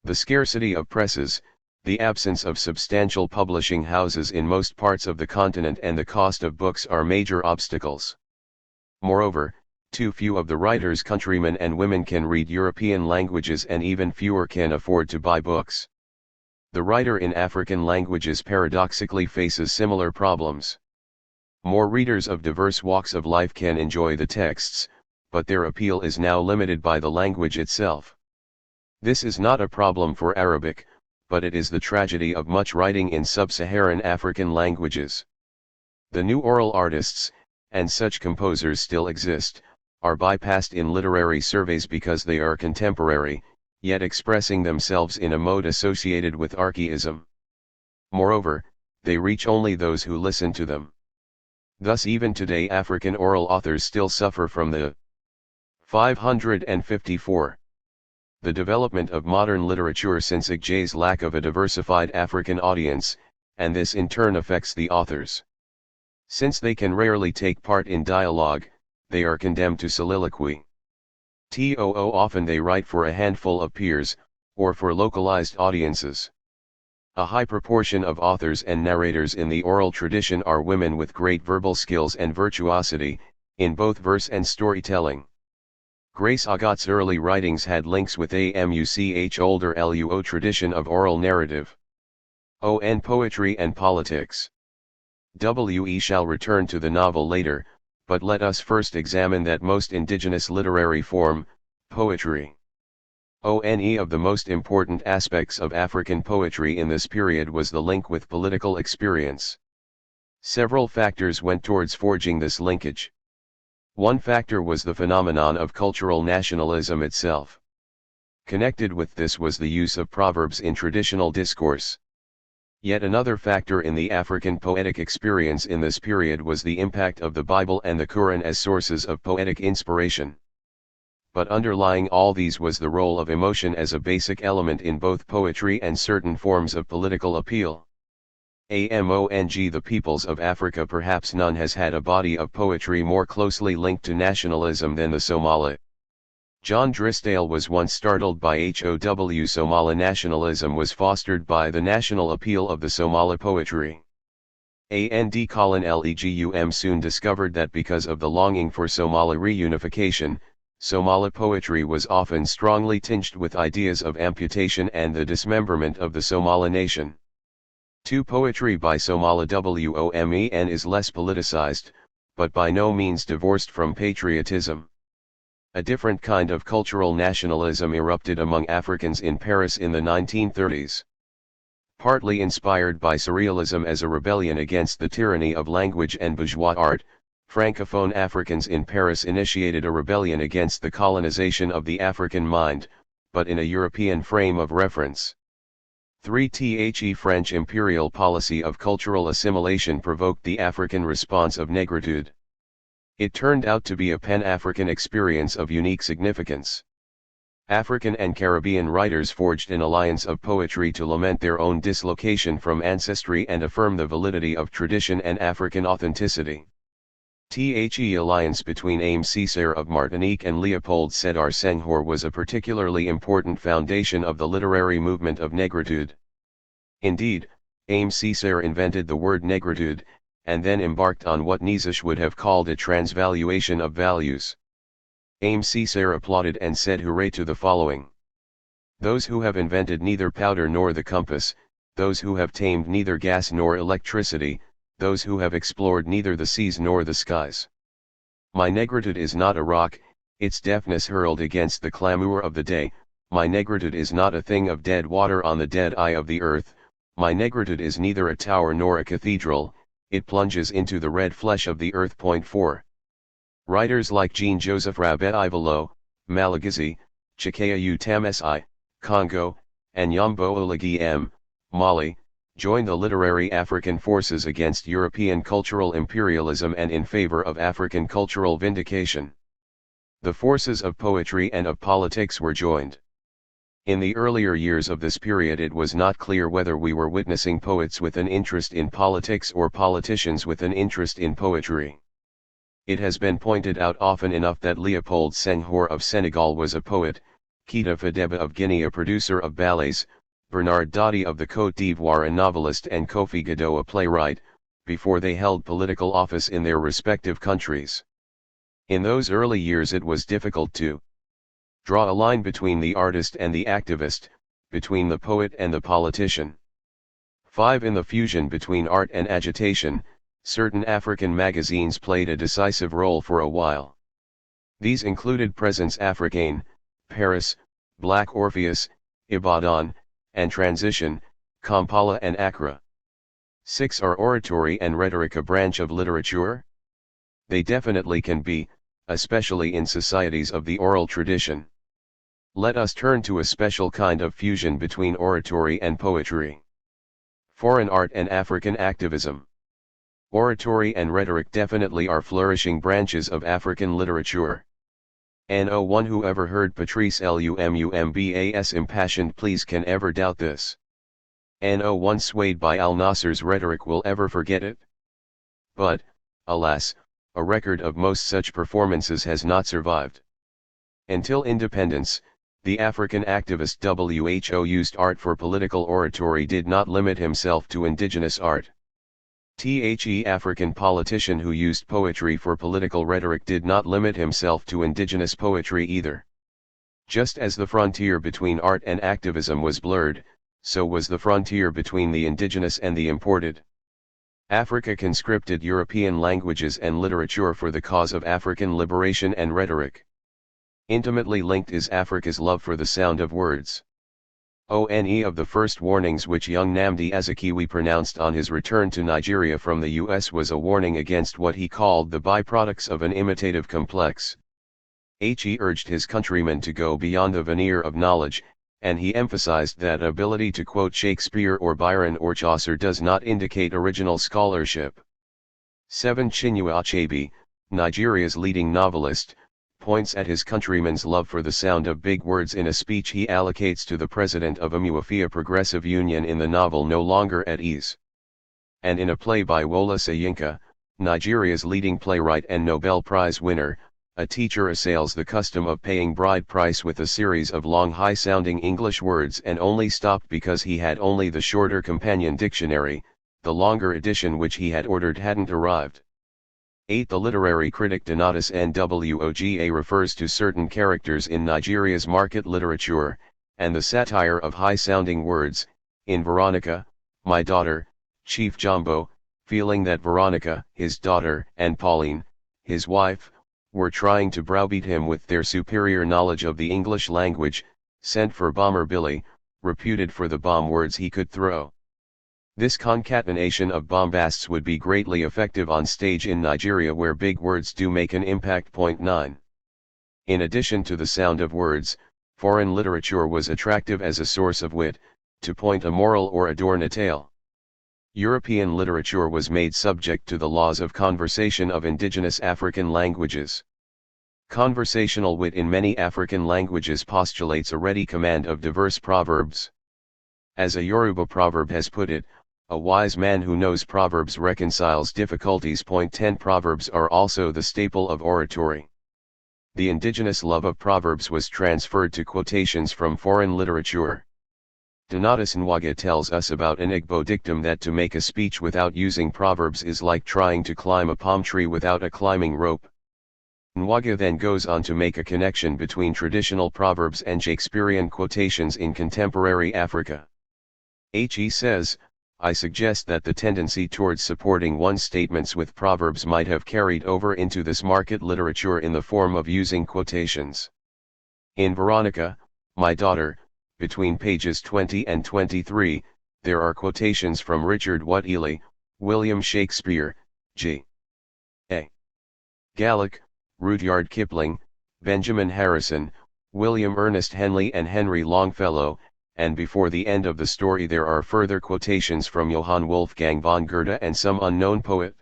The scarcity of presses, the absence of substantial publishing houses in most parts of the continent, and the cost of books are major obstacles. Moreover, too few of the writer's countrymen and women can read European languages, and even fewer can afford to buy books. The writer in African languages paradoxically faces similar problems. More readers of diverse walks of life can enjoy the texts, but their appeal is now limited by the language itself. This is not a problem for Arabic, but it is the tragedy of much writing in sub-Saharan African languages. The new oral artists, and such composers still exist, are bypassed in literary surveys because they are contemporary, yet expressing themselves in a mode associated with archaism. Moreover, they reach only those who listen to them. Thus even today African oral authors still suffer from the 554. The development of modern literature since Igje's lack of a diversified African audience, and this in turn affects the authors. Since they can rarely take part in dialogue, they are condemned to soliloquy. Often they write for a handful of peers, or for localized audiences. A high proportion of authors and narrators in the oral tradition are women with great verbal skills and virtuosity, in both verse and storytelling. Grace Agot's early writings had links with a much older Luo tradition of oral narrative. Poetry and politics. We shall return to the novel later, but let us first examine that most indigenous literary form, poetry. Of the most important aspects of African poetry in this period was the link with political experience. Several factors went towards forging this linkage. One factor was the phenomenon of cultural nationalism itself. Connected with this was the use of proverbs in traditional discourse. Yet another factor in the African poetic experience in this period was the impact of the Bible and the Quran as sources of poetic inspiration. But underlying all these was the role of emotion as a basic element in both poetry and certain forms of political appeal. Among the peoples of Africa, perhaps none has had a body of poetry more closely linked to nationalism than the Somali. John Drysdale was once startled by how Somali nationalism was fostered by the national appeal of the Somali poetry. Colin Legum soon discovered that because of the longing for Somali reunification, Somali poetry was often strongly tinged with ideas of amputation and the dismemberment of the Somali nation. Poetry by Somali Women is less politicized, but by no means divorced from patriotism. A different kind of cultural nationalism erupted among Africans in Paris in the 1930s. Partly inspired by surrealism as a rebellion against the tyranny of language and bourgeois art, Francophone Africans in Paris initiated a rebellion against the colonization of the African mind, but in a European frame of reference. French imperial policy of cultural assimilation provoked the African response of negritude. It turned out to be a pan-African experience of unique significance. African and Caribbean writers forged an alliance of poetry to lament their own dislocation from ancestry and affirm the validity of tradition and African authenticity. The alliance between Aimé Césaire of Martinique and Léopold Sédar Senghor was a particularly important foundation of the literary movement of negritude. Indeed, Aimé Césaire invented the word negritude, and then embarked on what Nietzsche would have called a transvaluation of values. Aimé Césaire applauded and said hooray to the following: "Those who have invented neither powder nor the compass, those who have tamed neither gas nor electricity, those who have explored neither the seas nor the skies. My negritude is not a rock, its deafness hurled against the clamour of the day, my negritude is not a thing of dead water on the dead eye of the earth, my negritude is neither a tower nor a cathedral, it plunges into the red flesh of the earth. 4. Writers like Jean-Joseph Rabet-Ivalo, Malagasy, Chikaya Tamsi, Congo, and Yambo Olagi M. Mali, joined the literary African forces against European cultural imperialism and in favor of African cultural vindication. The forces of poetry and of politics were joined. In the earlier years of this period it was not clear whether we were witnessing poets with an interest in politics or politicians with an interest in poetry. It has been pointed out often enough that Léopold Senghor of Senegal was a poet, Keita Fadeba of Guinea a producer of ballets, Bernard Dadi of the Côte d'Ivoire a novelist and Kofi Godot a playwright, before they held political office in their respective countries. In those early years it was difficult to draw a line between the artist and the activist, between the poet and the politician. 5. In the fusion between art and agitation, certain African magazines played a decisive role for a while. These included Présence Africaine, Paris, Black Orpheus, Ibadan, and Transition, Kampala and Accra. 6. Are oratory and rhetoric a branch of literature? They definitely can be, especially in societies of the oral tradition. Let us turn to a special kind of fusion between oratory and poetry. Foreign art and African activism. Oratory and rhetoric definitely are flourishing branches of African literature. No one who ever heard Patrice Lumumba's impassioned pleas can ever doubt this. No one swayed by Al-Nasser's rhetoric will ever forget it. But, alas, a record of most such performances has not survived. Until independence, the African activist WHO used art for political oratory did not limit himself to indigenous art. The African politician who used poetry for political rhetoric did not limit himself to indigenous poetry either. Just as the frontier between art and activism was blurred, so was the frontier between the indigenous and the imported. Africa conscripted European languages and literature for the cause of African liberation and rhetoric. Intimately linked is Africa's love for the sound of words. One of the first warnings which young Nnamdi Azikiwe pronounced on his return to Nigeria from the US was a warning against what he called the byproducts of an imitative complex. He urged his countrymen to go beyond the veneer of knowledge, and he emphasized that ability to quote Shakespeare or Byron or Chaucer does not indicate original scholarship. 7. Chinua Achebe, Nigeria's leading novelist, points at his countrymen's love for the sound of big words in a speech he allocates to the president of Umuofia Progressive Union in the novel No Longer at Ease. And in a play by Wole Soyinka, Nigeria's leading playwright and Nobel Prize winner, a teacher assails the custom of paying bride price with a series of long high-sounding English words and only stopped because he had only the shorter companion dictionary, the longer edition which he had ordered hadn't arrived. 8. The literary critic Donatus Nwoga refers to certain characters in Nigeria's market literature, and the satire of high-sounding words, in Veronica, My Daughter, Chief Jumbo, feeling that Veronica, his daughter, and Pauline, his wife, were trying to browbeat him with their superior knowledge of the English language, sent for Bomber Billy, reputed for the bomb words he could throw. This concatenation of bombasts would be greatly effective on stage in Nigeria where big words do make an impact. 9. In addition to the sound of words, foreign literature was attractive as a source of wit, to point a moral or adorn a tale. European literature was made subject to the laws of conversation of indigenous African languages. Conversational wit in many African languages postulates a ready command of diverse proverbs. As a Yoruba proverb has put it, a wise man who knows proverbs reconciles difficulties. 10. Proverbs are also the staple of oratory. The indigenous love of proverbs was transferred to quotations from foreign literature. Donatus Nwaga tells us about an Igbo dictum that to make a speech without using proverbs is like trying to climb a palm tree without a climbing rope. Nwaga then goes on to make a connection between traditional proverbs and Shakespearean quotations in contemporary Africa. He says, I suggest that the tendency towards supporting one's statements with proverbs might have carried over into this market literature in the form of using quotations. In Veronica, My Daughter, between pages 20 and 23, there are quotations from Richard Whately, William Shakespeare, G.A. Gallic, Rudyard Kipling, Benjamin Harrison, William Ernest Henley and Henry Longfellow, and before the end of the story there are further quotations from Johann Wolfgang von Goethe and some unknown poet.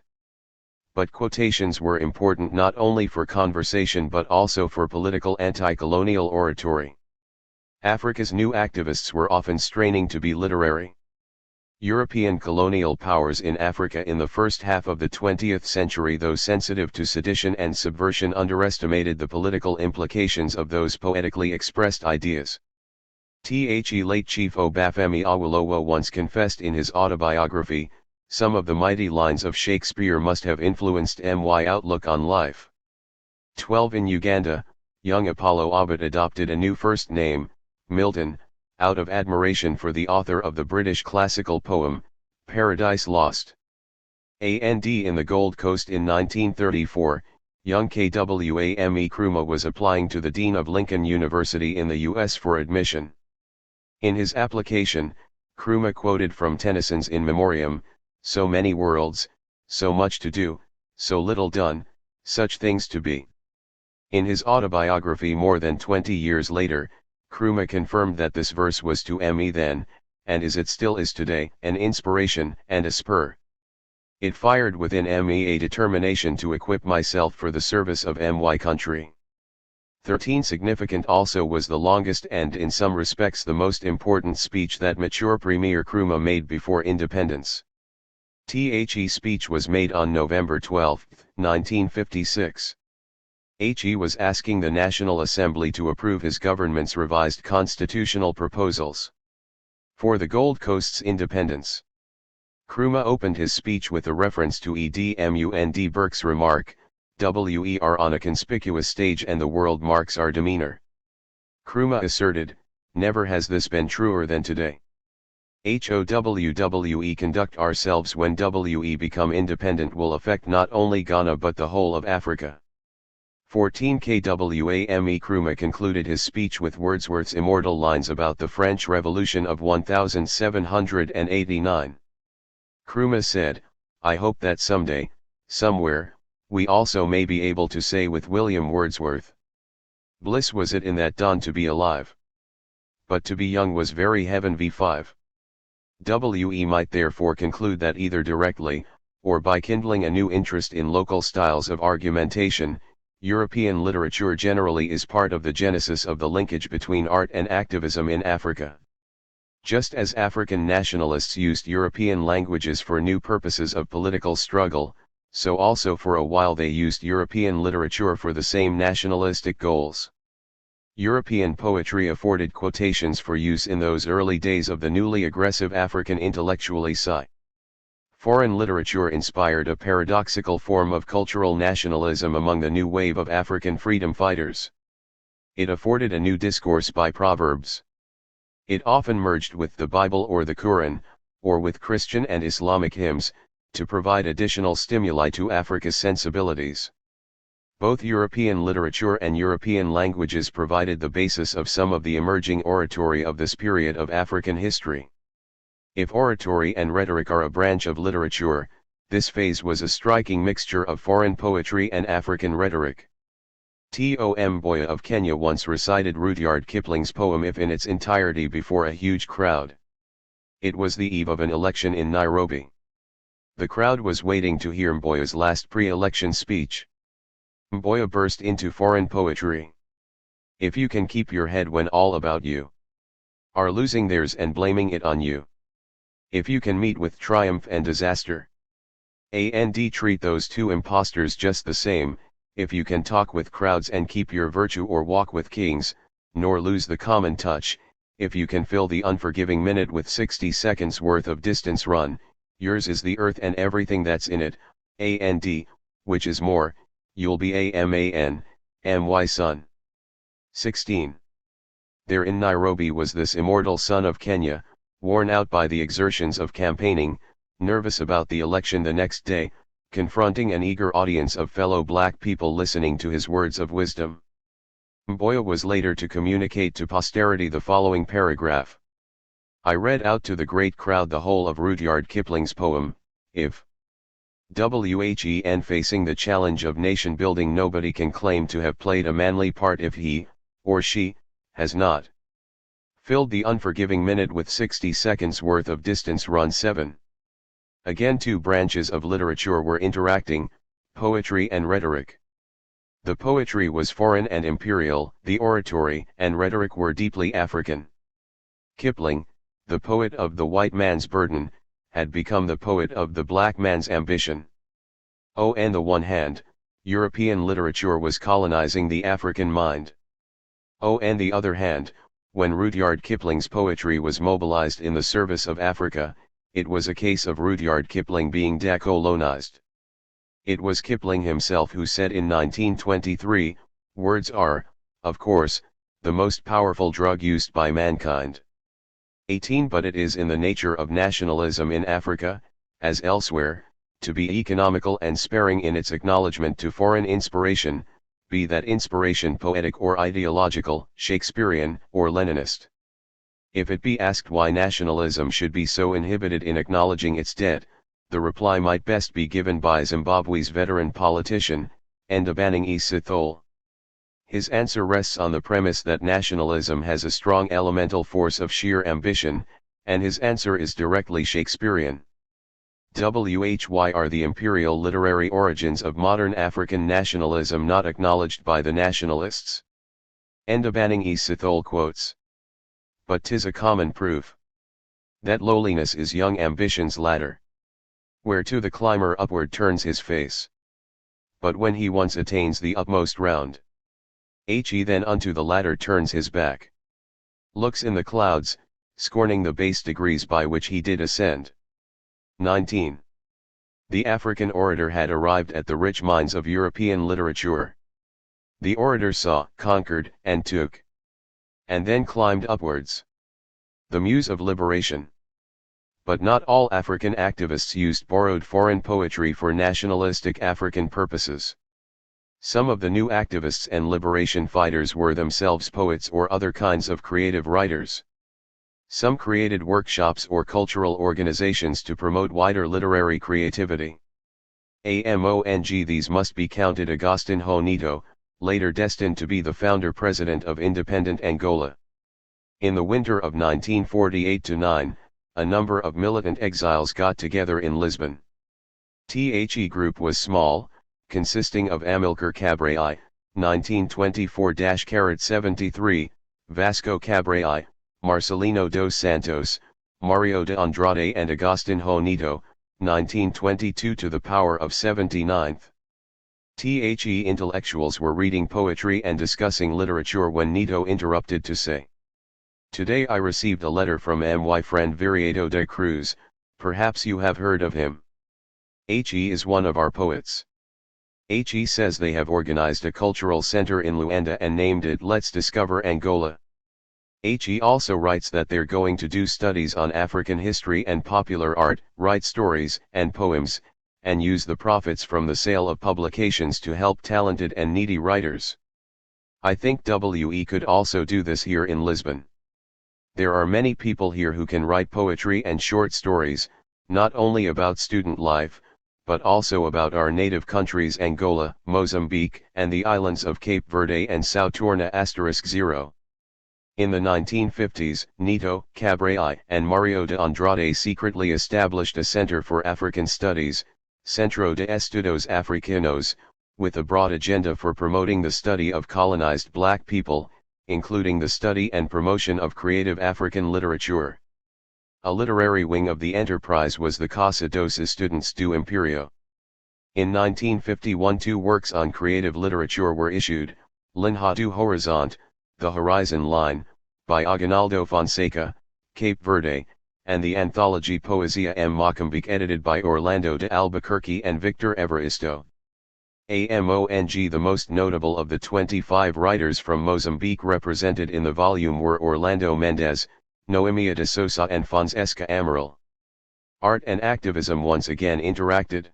But quotations were important not only for conversation but also for political anti-colonial oratory. Africa's new activists were often straining to be literary. European colonial powers in Africa in the first half of the 20th century, though sensitive to sedition and subversion, underestimated the political implications of those poetically expressed ideas. Late Chief Obafemi Awolowo once confessed in his autobiography, some of the mighty lines of Shakespeare must have influenced my outlook on life. 12 In Uganda, young Apollo Obitt adopted a new first name, Milton, out of admiration for the author of the British classical poem, Paradise Lost. In the Gold Coast in 1934, young Kwame Nkrumah was applying to the Dean of Lincoln University in the U.S. for admission. In his application, Nkrumah quoted from Tennyson's In Memoriam, so many worlds, so much to do, so little done, such things to be. In his autobiography more than 20 years later, Nkrumah confirmed that this verse was to me then, and as it still is today, an inspiration and a spur. It fired within me a determination to equip myself for the service of my country. 13 Significant also was the longest and in some respects the most important speech that mature Premier Nkrumah made before independence. The speech was made on November 12, 1956. He was asking the National Assembly to approve his government's revised constitutional proposals for the Gold Coast's independence. Nkrumah opened his speech with a reference to Edmund Burke's remark, "We are on a conspicuous stage and the world marks our demeanor." Nkrumah asserted, "Never has this been truer than today. We conduct ourselves when we become independent will affect not only Ghana but the whole of Africa." 14 Kwame Nkrumah concluded his speech with Wordsworth's immortal lines about the French Revolution of 1789. Nkrumah said, "I hope that someday, somewhere, we also may be able to say with William Wordsworth, bliss was it in that dawn to be alive. But to be young was very heaven v5. We might therefore conclude that either directly, or by kindling a new interest in local styles of argumentation, European literature generally is part of the genesis of the linkage between art and activism in Africa. Just as African nationalists used European languages for new purposes of political struggle, so also for a while they used European literature for the same nationalistic goals. European poetry afforded quotations for use in those early days of the newly aggressive African intellectual sigh. Foreign literature inspired a paradoxical form of cultural nationalism among the new wave of African freedom fighters. It afforded a new discourse by proverbs. It often merged with the Bible or the Quran, or with Christian and Islamic hymns, to provide additional stimuli to Africa's sensibilities. Both European literature and European languages provided the basis of some of the emerging oratory of this period of African history. If oratory and rhetoric are a branch of literature, this phase was a striking mixture of foreign poetry and African rhetoric. Tom Mboya of Kenya once recited Rudyard Kipling's poem If in its entirety before a huge crowd. It was the eve of an election in Nairobi. The crowd was waiting to hear Mboya's last pre-election speech. Mboya burst into foreign poetry. If you can keep your head when all about you are losing theirs and blaming it on you. If you can meet with triumph and disaster and treat those two impostors just the same, if you can talk with crowds and keep your virtue or walk with kings, nor lose the common touch, if you can fill the unforgiving minute with 60 seconds worth of distance run, yours is the earth and everything that's in it, and, which is more, you'll be a man, my son. 16. There in Nairobi was this immortal son of Kenya, worn out by the exertions of campaigning, nervous about the election the next day, confronting an eager audience of fellow black people listening to his words of wisdom. Mboya was later to communicate to posterity the following paragraph. I read out to the great crowd the whole of Rudyard Kipling's poem, If. When facing the challenge of nation building, nobody can claim to have played a manly part if he, or she, has not filled the unforgiving minute with 60 seconds worth of distance run. 7. Again, two branches of literature were interacting, poetry and rhetoric. The poetry was foreign and imperial, the oratory and rhetoric were deeply African. Kipling, the poet of the white man's burden, had become the poet of the black man's ambition. On the one hand, European literature was colonizing the African mind. On the other hand, when Rudyard Kipling's poetry was mobilized in the service of Africa, it was a case of Rudyard Kipling being decolonized. It was Kipling himself who said in 1923, "Words are, of course, the most powerful drug used by mankind." 18. But it is in the nature of nationalism in Africa, as elsewhere, to be economical and sparing in its acknowledgement to foreign inspiration, be that inspiration poetic or ideological, Shakespearean, or Leninist. If it be asked why nationalism should be so inhibited in acknowledging its debt, the reply might best be given by Zimbabwe's veteran politician, Endabeni Sithole. His answer rests on the premise that nationalism has a strong elemental force of sheer ambition, and his answer is directly Shakespearean. Why are the imperial literary origins of modern African nationalism not acknowledged by the nationalists? Endabeni Sithole quotes. But 'tis a common proof that lowliness is young ambition's ladder, whereto the climber upward turns his face. But when he once attains the upmost round, he then unto the ladder turns his back, looks in the clouds, scorning the base degrees by which he did ascend. 19. The African orator had arrived at the rich mines of European literature. The orator saw, conquered, and took, and then climbed upwards. The muse of liberation. But not all African activists used borrowed foreign poetry for nationalistic African purposes. Some of the new activists and liberation fighters were themselves poets or other kinds of creative writers. Some created workshops or cultural organizations to promote wider literary creativity. Among these must be counted Agostinho Neto, later destined to be the founder-president of independent Angola. In the winter of 1948-9, a number of militant exiles got together in Lisbon. The group was small, consisting of Amilcar Cabral, 1924-73, Vasco Cabral, Marcelino dos Santos, Mario de Andrade and Agostinho Neto, 1922 to the power of 79th. The intellectuals were reading poetry and discussing literature when Neto interrupted to say, "Today I received a letter from my friend Viriato de Cruz, perhaps you have heard of him. He is one of our poets. He says they have organized a cultural center in Luanda and named it Let's Discover Angola. He also writes that they're going to do studies on African history and popular art, write stories and poems, and use the profits from the sale of publications to help talented and needy writers. I think we could also do this here in Lisbon. There are many people here who can write poetry and short stories, not only about student life, but also about our native countries Angola, Mozambique, and the islands of Cape Verde and São Tomé *0. In the 1950s, Neto, Cabral, and Mario de Andrade secretly established a Center for African Studies, Centro de Estudos Africanos, with a broad agenda for promoting the study of colonized black people, including the study and promotion of creative African literature. A literary wing of the enterprise was the Casa dos Estudantes do Imperio. In 1951 two works on creative literature were issued, Linha do Horizonte, The Horizon Line, by Aguinaldo Fonseca, Cape Verde, and the anthology Poesia M. Moçambique edited by Orlando de Albuquerque and Victor Evaristo. AMONG. The most notable of the 25 writers from Mozambique represented in the volume were Orlando Mendes, Noemia de Sousa and Fonseca Amaral. Art and activism once again interacted.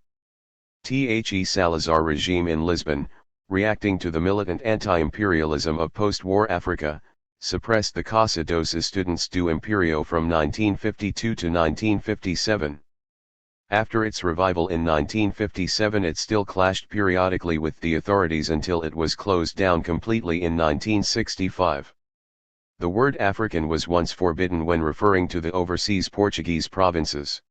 The Salazar regime in Lisbon, reacting to the militant anti-imperialism of post-war Africa, suppressed the Casa dos Estudantes do Imperio from 1952 to 1957. After its revival in 1957 it still clashed periodically with the authorities until it was closed down completely in 1965. The word African was once forbidden when referring to the overseas Portuguese provinces.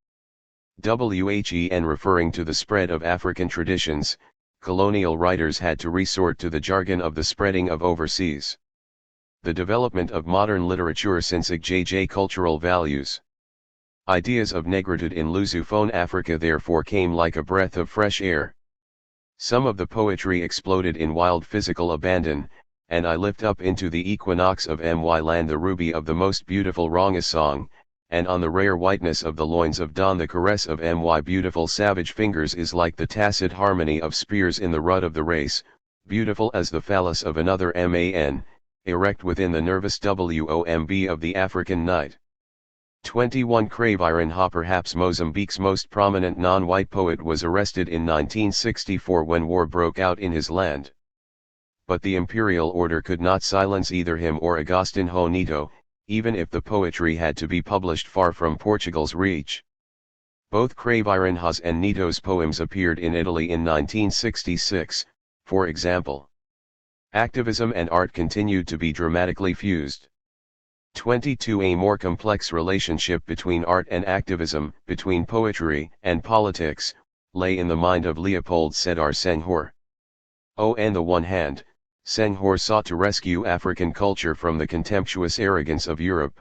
When referring to the spread of African traditions, colonial writers had to resort to the jargon of the spreading of overseas. The development of modern literature since JJ cultural values. Ideas of negritude in Lusophone Africa therefore came like a breath of fresh air. Some of the poetry exploded in wild physical abandon, and I lift up into the equinox of my land the ruby of the most beautiful Ranga song, and on the rare whiteness of the loins of dawn the caress of my beautiful savage fingers is like the tacit harmony of spears in the rut of the race, beautiful as the phallus of another man, erect within the nervous womb of the African night. 21 Craviron perhaps Mozambique's most prominent non-white poet was arrested in 1964 when war broke out in his land. But the imperial order could not silence either him or Agostinho Neto, even if the poetry had to be published far from Portugal's reach. Both Craviron's and Neto's poems appeared in Italy in 1966, for example. Activism and art continued to be dramatically fused. 22 A more complex relationship between art and activism, between poetry and politics, lay in the mind of Leopold Sédar Senghor. On the one hand, Senghor sought to rescue African culture from the contemptuous arrogance of Europe.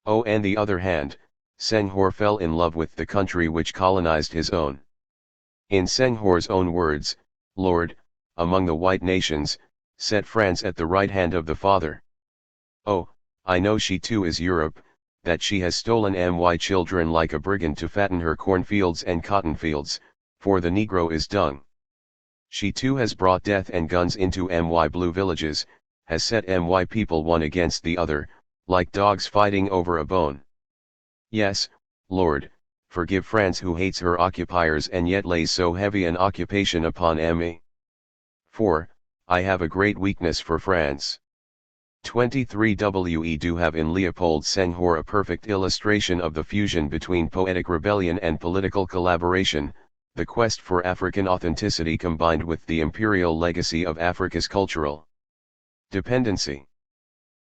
On the other hand, Senghor fell in love with the country which colonized his own. In Senghor's own words, Lord, among the white nations, set France at the right hand of the Father. Oh, I know she too is Europe, that she has stolen my children like a brigand to fatten her cornfields and cotton fields, for the Negro is dung. She too has brought death and guns into my blue villages, has set my people one against the other, like dogs fighting over a bone. Yes, Lord, forgive France who hates her occupiers and yet lays so heavy an occupation upon me. For, I have a great weakness for France. 23 We do have in Leopold Senghor a perfect illustration of the fusion between poetic rebellion and political collaboration, the quest for African authenticity combined with the imperial legacy of Africa's cultural dependency.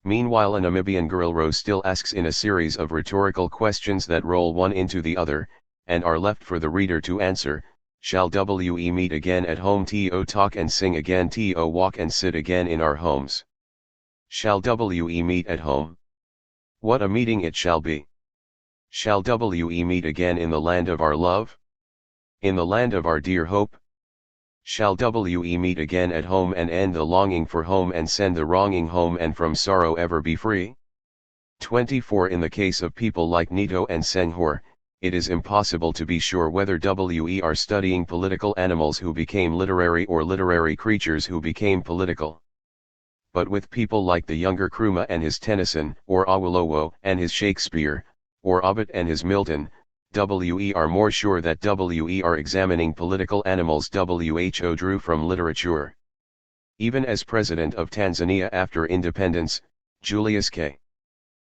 Meanwhile a Namibian guerrilla still asks in a series of rhetorical questions that roll one into the other, and are left for the reader to answer, shall we meet again at home to talk and sing again to walk and sit again in our homes? Shall we meet at home? What a meeting it shall be! Shall we meet again in the land of our love? In the land of our dear hope? Shall we meet again at home and end the longing for home and send the wronging home and from sorrow ever be free? 24 In the case of people like Neto and Senghor, it is impossible to be sure whether we are studying political animals who became literary or literary creatures who became political. But with people like the younger Nkrumah and his Tennyson, or Awolowo and his Shakespeare, or Ovid and his Milton, we are more sure that we are examining political animals who drew from literature. Even as President of Tanzania after independence, Julius K.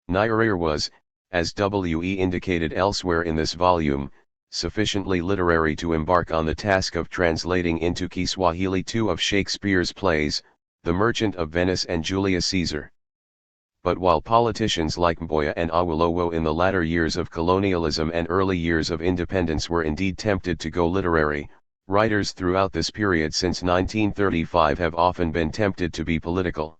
Nyerere was, as we indicated elsewhere in this volume, sufficiently literary to embark on the task of translating into Kiswahili two of Shakespeare's plays, The Merchant of Venice and Julius Caesar. But while politicians like Mboya and Awolowo in the latter years of colonialism and early years of independence were indeed tempted to go literary, writers throughout this period since 1935 have often been tempted to be political.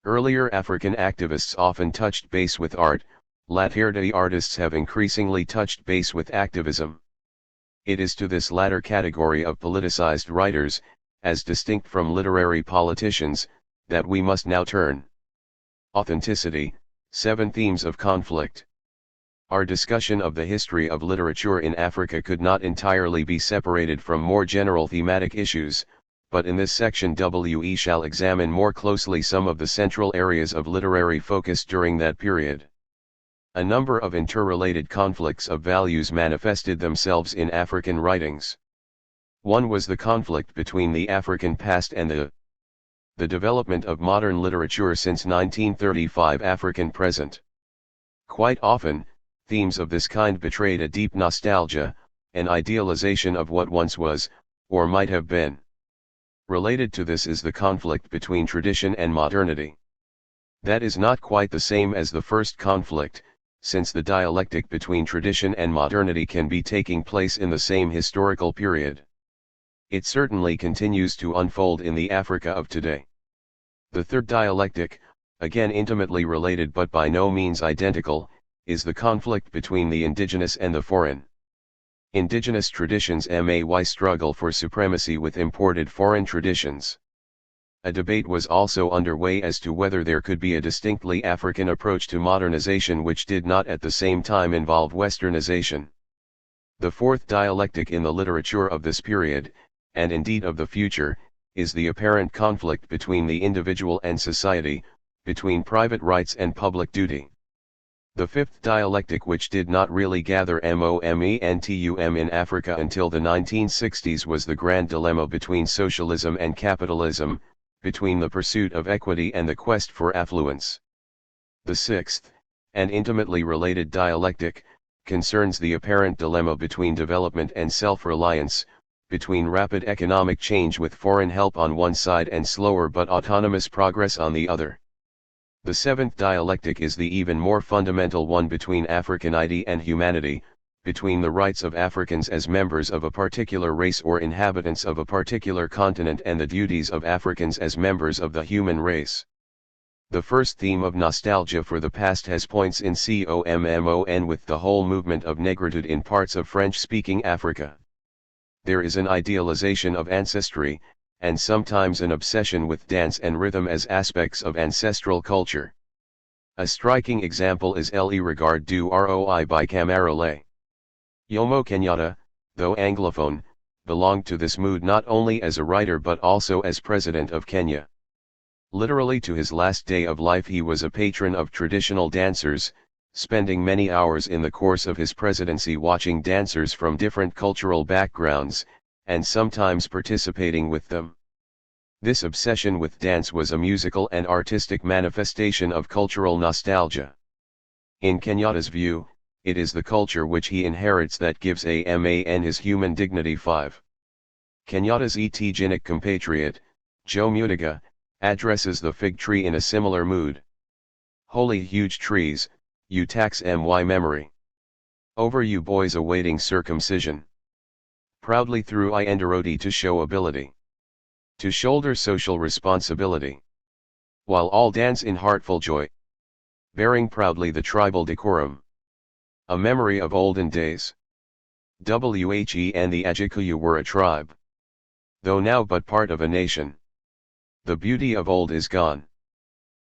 Earlier African activists often touched base with art, latter-day artists have increasingly touched base with activism. It is to this latter category of politicized writers, as distinct from literary politicians, that we must now turn. Authenticity, 7 Themes of Conflict. Our discussion of the history of literature in Africa could not entirely be separated from more general thematic issues, but in this section we shall examine more closely some of the central areas of literary focus during that period. A number of interrelated conflicts of values manifested themselves in African writings. One was the conflict between the African past and the development of modern literature since 1935 African present. Quite often, themes of this kind betrayed a deep nostalgia, an idealization of what once was, or might have been. Related to this is the conflict between tradition and modernity. That is not quite the same as the first conflict, since the dialectic between tradition and modernity can be taking place in the same historical period. It certainly continues to unfold in the Africa of today. The third dialectic, again intimately related but by no means identical, is the conflict between the indigenous and the foreign. Indigenous traditions may struggle for supremacy with imported foreign traditions. A debate was also underway as to whether there could be a distinctly African approach to modernization which did not at the same time involve westernization. The fourth dialectic in the literature of this period, and indeed of the future, is the apparent conflict between the individual and society, between private rights and public duty. The fifth dialectic, which did not really gather momentum in Africa until the 1960s, was the grand dilemma between socialism and capitalism, between the pursuit of equity and the quest for affluence. The sixth, and intimately related dialectic, concerns the apparent dilemma between development and self-reliance, between rapid economic change with foreign help on one side and slower but autonomous progress on the other. The seventh dialectic is the even more fundamental one between Africanity and humanity, between the rights of Africans as members of a particular race or inhabitants of a particular continent and the duties of Africans as members of the human race. The first theme of nostalgia for the past has points in common with the whole movement of negritude in parts of French-speaking Africa. There is an idealization of ancestry, and sometimes an obsession with dance and rhythm as aspects of ancestral culture. A striking example is Le Regard du Roi by Camarole. Jomo Kenyatta, though Anglophone, belonged to this mood not only as a writer but also as president of Kenya. Literally to his last day of life he was a patron of traditional dancers, spending many hours in the course of his presidency watching dancers from different cultural backgrounds, and sometimes participating with them. This obsession with dance was a musical and artistic manifestation of cultural nostalgia. In Kenyatta's view, it is the culture which he inherits that gives a man his human dignity. 5. Kenyatta's etogenic compatriot, Joe Mudiga, addresses the fig tree in a similar mood. Holy huge trees, you tax my memory. Over you boys awaiting circumcision. Proudly through I enderoti to show ability. To shoulder social responsibility. While all dance in heartful joy. Bearing proudly the tribal decorum. A memory of olden days. Whe and the Ajikuyu were a tribe. Though now but part of a nation. The beauty of old is gone.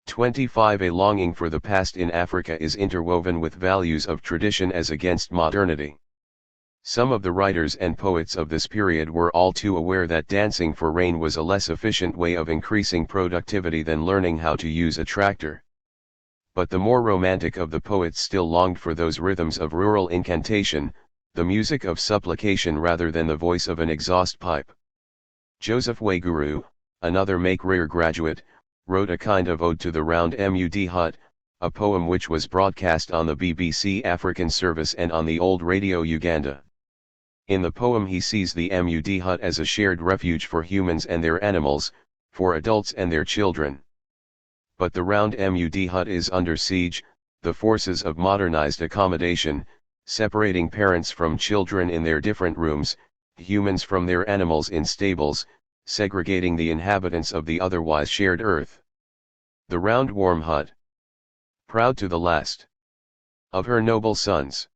25 A longing for the past in Africa is interwoven with values of tradition as against modernity. Some of the writers and poets of this period were all too aware that dancing for rain was a less efficient way of increasing productivity than learning how to use a tractor. But the more romantic of the poets still longed for those rhythms of rural incantation, the music of supplication rather than the voice of an exhaust pipe. Joseph Waiguru, another Make-Rear graduate, wrote a kind of ode to the round mud hut, a poem which was broadcast on the BBC African service and on the old Radio Uganda. In the poem he sees the mud hut as a shared refuge for humans and their animals, for adults and their children. But the round mud hut is under siege, the forces of modernized accommodation, separating parents from children in their different rooms, humans from their animals in stables, segregating the inhabitants of the otherwise shared earth. The round warm hut, proud to the last of her noble sons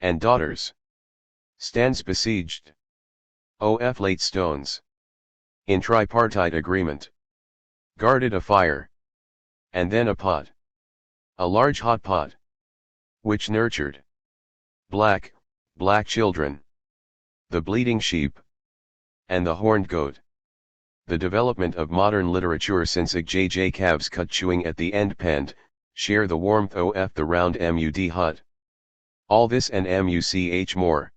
and daughters, stands besieged. Of late stones, in tripartite agreement, guarded afire. And then a pot. A large hot pot. Which nurtured black children. The bleating sheep. And the horned goat. The development of modern literature since J. calves cut chewing at the end penned, share the warmth of the round mud hut. All this and much more.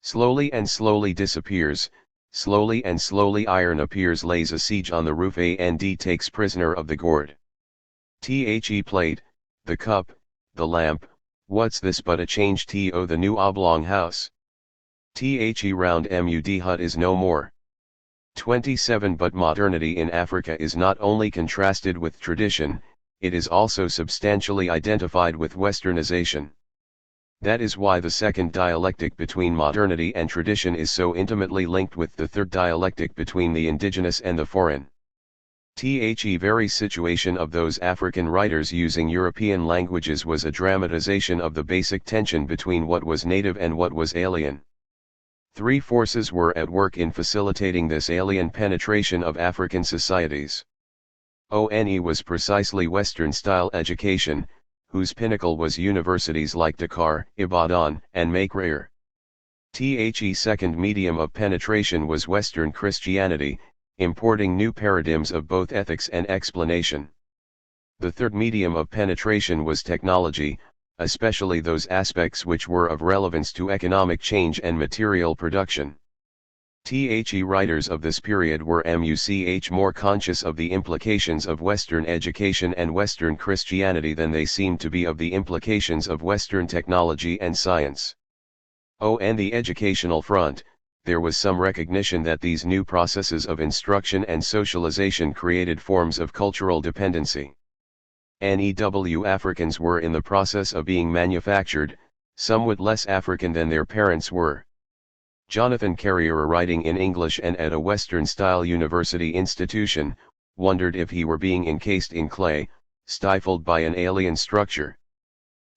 Slowly and slowly disappears, slowly and slowly iron appears, lays a siege on the roof and takes prisoner of the gourd. The plate, the cup, the lamp, what's this but a change to the new oblong house? The round mud hut is no more. 27 But modernity in Africa is not only contrasted with tradition, it is also substantially identified with westernization. That is why the second dialectic between modernity and tradition is so intimately linked with the third dialectic between the indigenous and the foreign. The very situation of those African writers using European languages was a dramatization of the basic tension between what was native and what was alien. Three forces were at work in facilitating this alien penetration of African societies. One was precisely Western-style education, whose pinnacle was universities like Dakar, Ibadan, and Makerere. The second medium of penetration was Western Christianity, importing new paradigms of both ethics and explanation. The third medium of penetration was technology, especially those aspects which were of relevance to economic change and material production. The writers of this period were much more conscious of the implications of Western education and Western Christianity than they seemed to be of the implications of Western technology and science. On the educational front, there was some recognition that these new processes of instruction and socialization created forms of cultural dependency. Africans were in the process of being manufactured, somewhat less African than their parents were. Jonathan Carrier, writing in English and at a Western-style university institution, wondered if he were being encased in clay, stifled by an alien structure.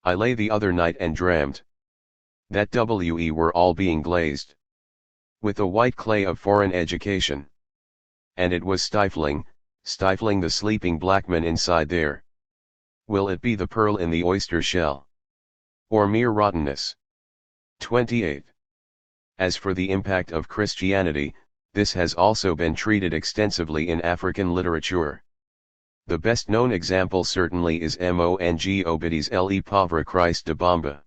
I lay the other night and dreamt that we were all being glazed with the white clay of foreign education. And it was stifling the sleeping black man inside there. Will it be the pearl in the oyster shell? Or mere rottenness? 28. As for the impact of Christianity, this has also been treated extensively in African literature. The best known example certainly is Mongo Obiddi's Le Pauvre Christ de Bamba.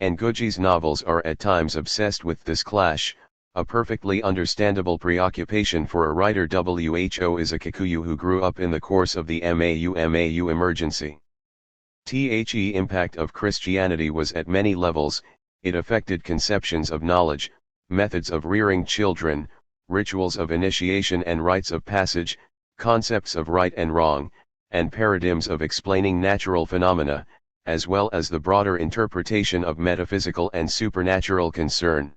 Ngugi's novels are at times obsessed with this clash, a perfectly understandable preoccupation for a writer who is a Kikuyu who grew up in the course of the Mau emergency. The impact of Christianity was at many levels. It affected conceptions of knowledge, methods of rearing children, rituals of initiation and rites of passage, concepts of right and wrong, and paradigms of explaining natural phenomena, as well as the broader interpretation of metaphysical and supernatural concern.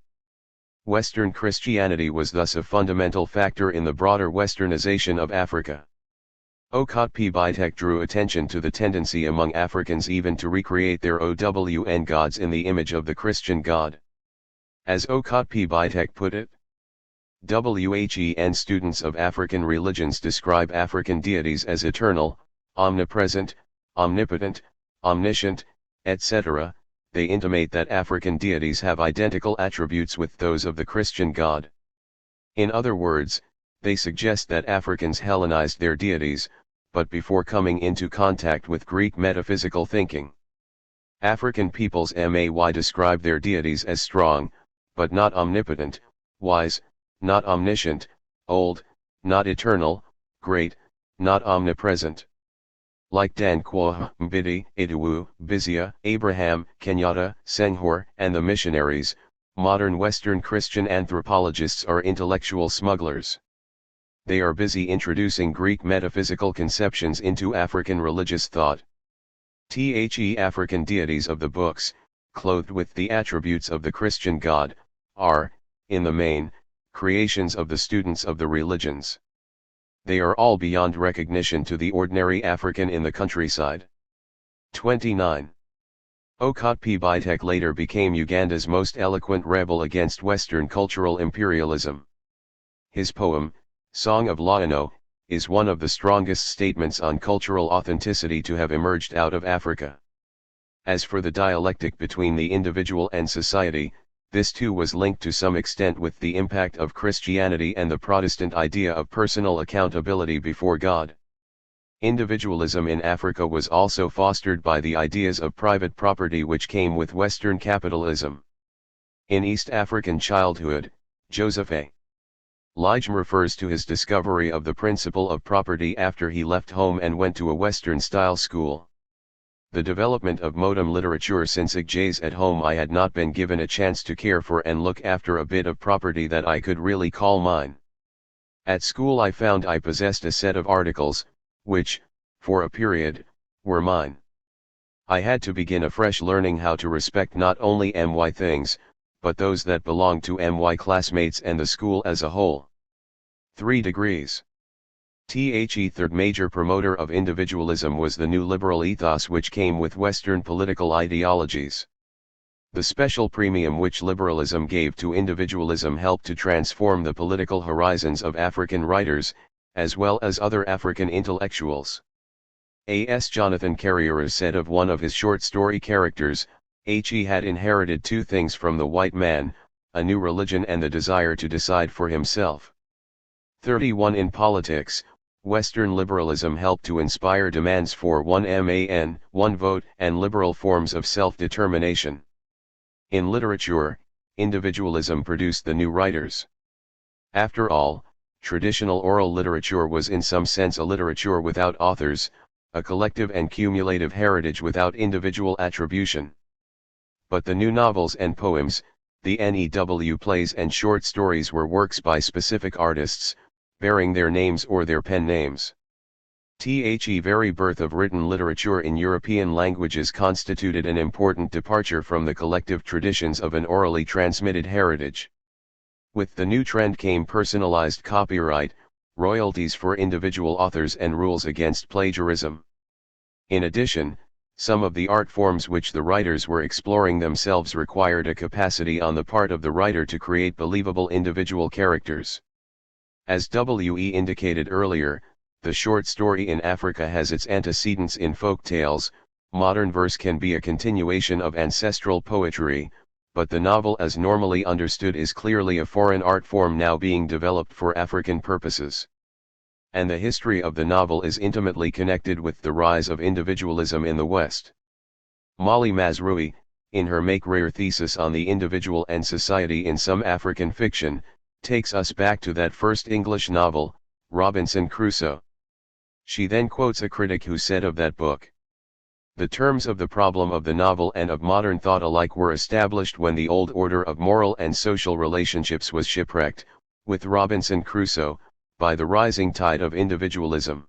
Western Christianity was thus a fundamental factor in the broader westernization of Africa. Okatpi Bitek drew attention to the tendency among Africans even to recreate their OWN gods in the image of the Christian God. As Okatpi Bitek put it, WHEN students of African religions describe African deities as eternal, omnipresent, omnipotent, omniscient, etc. They intimate that African deities have identical attributes with those of the Christian God. In other words, they suggest that Africans Hellenized their deities, but before coming into contact with Greek metaphysical thinking. African peoples may describe their deities as strong, but not omnipotent, wise, not omniscient, old, not eternal, great, not omnipresent. Like Dankwa, Mbidi, Iduwu, Bizia, Abraham, Kenyatta, Senghor, and the missionaries, modern Western Christian anthropologists are intellectual smugglers. They are busy introducing Greek metaphysical conceptions into African religious thought. The African deities of the books, clothed with the attributes of the Christian God, are, in the main, creations of the students of the religions. They are all beyond recognition to the ordinary African in the countryside. 29. Okatpi Bitek later became Uganda's most eloquent rebel against Western cultural imperialism. His poem, Song of Laano, is one of the strongest statements on cultural authenticity to have emerged out of Africa. As for the dialectic between the individual and society, this too was linked to some extent with the impact of Christianity and the Protestant idea of personal accountability before God. Individualism in Africa was also fostered by the ideas of private property which came with Western capitalism. In East African childhood, Joseph A. Ligem refers to his discovery of the principle of property after he left home and went to a Western-style school. The development of modern literature since Igjays at home I had not been given a chance to care for and look after a bit of property that I could really call mine. At school I found I possessed a set of articles, which, for a period, were mine. I had to begin afresh learning how to respect not only my things, but those that belonged to my classmates and the school as a whole. 3 degrees. Third major promoter of individualism was the new liberal ethos which came with Western political ideologies. The special premium which liberalism gave to individualism helped to transform the political horizons of African writers, as well as other African intellectuals. A.S. Jonathan Carrier said of one of his short story characters, he had inherited 2 things from the white man, a new religion and the desire to decide for himself. 31 In politics, Western liberalism helped to inspire demands for one man, one vote and liberal forms of self-determination. In literature, individualism produced the new writers. After all, traditional oral literature was in some sense a literature without authors, a collective and cumulative heritage without individual attribution. But the new novels and poems, the new plays and short stories were works by specific artists, bearing their names or their pen names. The very birth of written literature in European languages constituted an important departure from the collective traditions of an orally transmitted heritage. With the new trend came personalized copyright, royalties for individual authors and rules against plagiarism. In addition, some of the art forms which the writers were exploring themselves required a capacity on the part of the writer to create believable individual characters. As W.E. indicated earlier, the short story in Africa has its antecedents in folk tales. Modern verse can be a continuation of ancestral poetry, but the novel as normally understood is clearly a foreign art form now being developed for African purposes. And the history of the novel is intimately connected with the rise of individualism in the West. Molly Mazrui, in her Make Rare thesis on the individual and society in some African fiction, takes us back to that first English novel, Robinson Crusoe. She then quotes a critic who said of that book, "The terms of the problem of the novel and of modern thought alike were established when the old order of moral and social relationships was shipwrecked, with Robinson Crusoe, by the rising tide of individualism."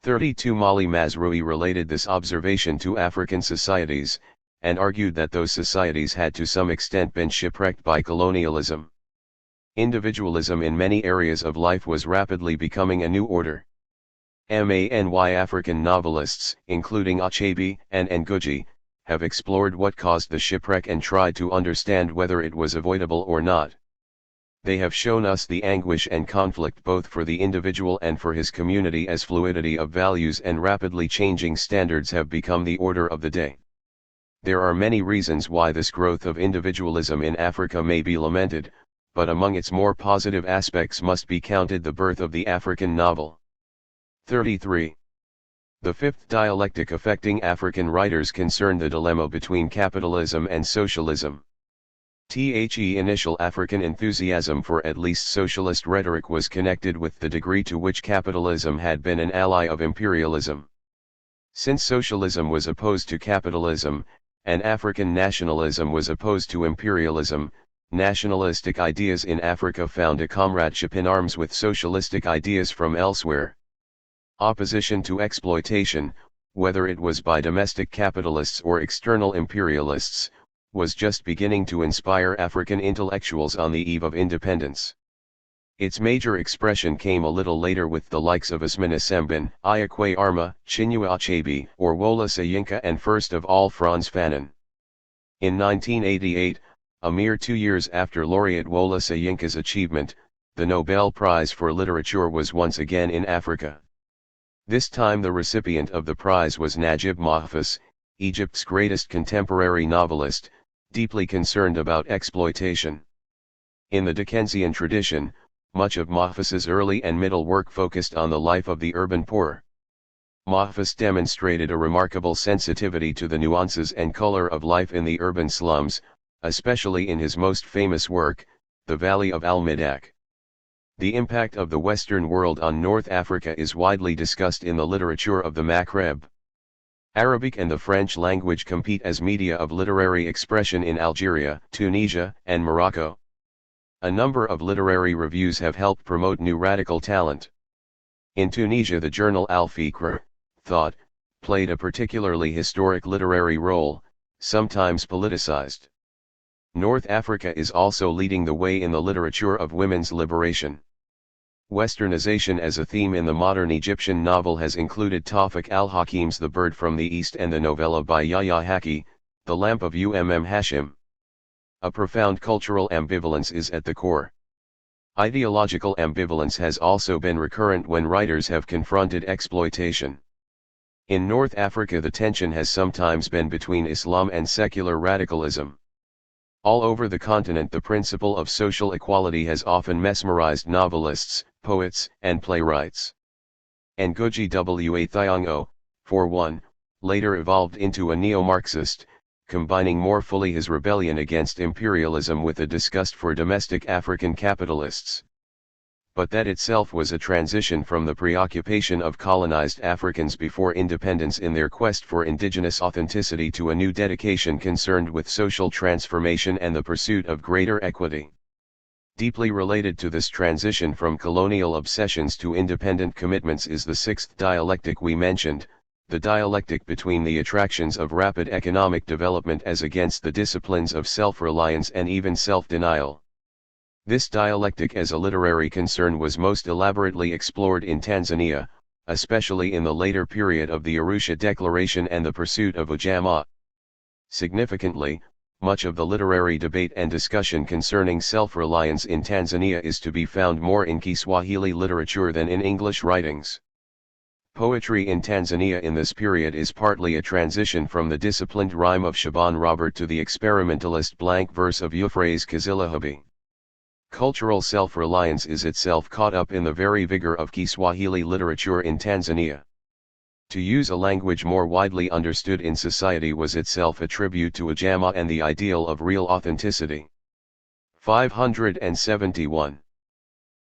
32 Molly Mazrui related this observation to African societies, and argued that those societies had to some extent been shipwrecked by colonialism. Individualism in many areas of life was rapidly becoming a new order. Many African novelists, including Achebe and Ngugi, have explored what caused the shipwreck and tried to understand whether it was avoidable or not. They have shown us the anguish and conflict both for the individual and for his community as fluidity of values and rapidly changing standards have become the order of the day. There are many reasons why this growth of individualism in Africa may be lamented, but among its more positive aspects must be counted the birth of the African novel. 33. The fifth dialectic affecting African writers concerned the dilemma between capitalism and socialism. The initial African enthusiasm for at least socialist rhetoric was connected with the degree to which capitalism had been an ally of imperialism. Since socialism was opposed to capitalism, and African nationalism was opposed to imperialism, nationalistic ideas in Africa found a comradeship in arms with socialistic ideas from elsewhere. Opposition to exploitation, whether it was by domestic capitalists or external imperialists, was just beginning to inspire African intellectuals on the eve of independence. Its major expression came a little later with the likes of Asmani Sembin, Ayakwe Arma, Chinua Achebe, or Wole Soyinka, and first of all Frantz Fanon. In 1988, a mere 2 years after laureate Wole Soyinka's achievement, the Nobel Prize for Literature was once again in Africa. This time the recipient of the prize was Najib Mahfouz, Egypt's greatest contemporary novelist, deeply concerned about exploitation. In the Dickensian tradition, much of Mahfouz's early and middle work focused on the life of the urban poor. Mahfouz demonstrated a remarkable sensitivity to the nuances and color of life in the urban slums, especially in his most famous work, The Valley of Al-Midak. The impact of the Western world on North Africa is widely discussed in the literature of the Maghreb. Arabic and the French language compete as media of literary expression in Algeria, Tunisia, and Morocco. A number of literary reviews have helped promote new radical talent. In Tunisia, the journal Al-Fikr, Thought, played a particularly historic literary role, sometimes politicized. North Africa is also leading the way in the literature of women's liberation. Westernization as a theme in the modern Egyptian novel has included Tawfiq al-Hakim's The Bird from the East and the novella by Yahya Haki, The Lamp of Hashim. A profound cultural ambivalence is at the core. Ideological ambivalence has also been recurrent when writers have confronted exploitation. In North Africa, the tension has sometimes been between Islam and secular radicalism. All over the continent, the principle of social equality has often mesmerized novelists, poets, and playwrights. Ngugi wa Thiong'o, for one, later evolved into a neo-Marxist, combining more fully his rebellion against imperialism with a disgust for domestic African capitalists. But that itself was a transition from the preoccupation of colonized Africans before independence in their quest for indigenous authenticity to a new dedication concerned with social transformation and the pursuit of greater equity. Deeply related to this transition from colonial obsessions to independent commitments is the sixth dialectic we mentioned, the dialectic between the attractions of rapid economic development as against the disciplines of self-reliance and even self-denial. This dialectic as a literary concern was most elaborately explored in Tanzania, especially in the later period of the Arusha Declaration and the pursuit of ujamaa. Significantly, much of the literary debate and discussion concerning self-reliance in Tanzania is to be found more in Kiswahili literature than in English writings. Poetry in Tanzania in this period is partly a transition from the disciplined rhyme of Shaban Robert to the experimentalist blank verse of Euphrates Kazilahubi. Cultural self-reliance is itself caught up in the very vigor of Kiswahili literature in Tanzania. To use a language more widely understood in society was itself a tribute to ujamaa and the ideal of real authenticity. 571.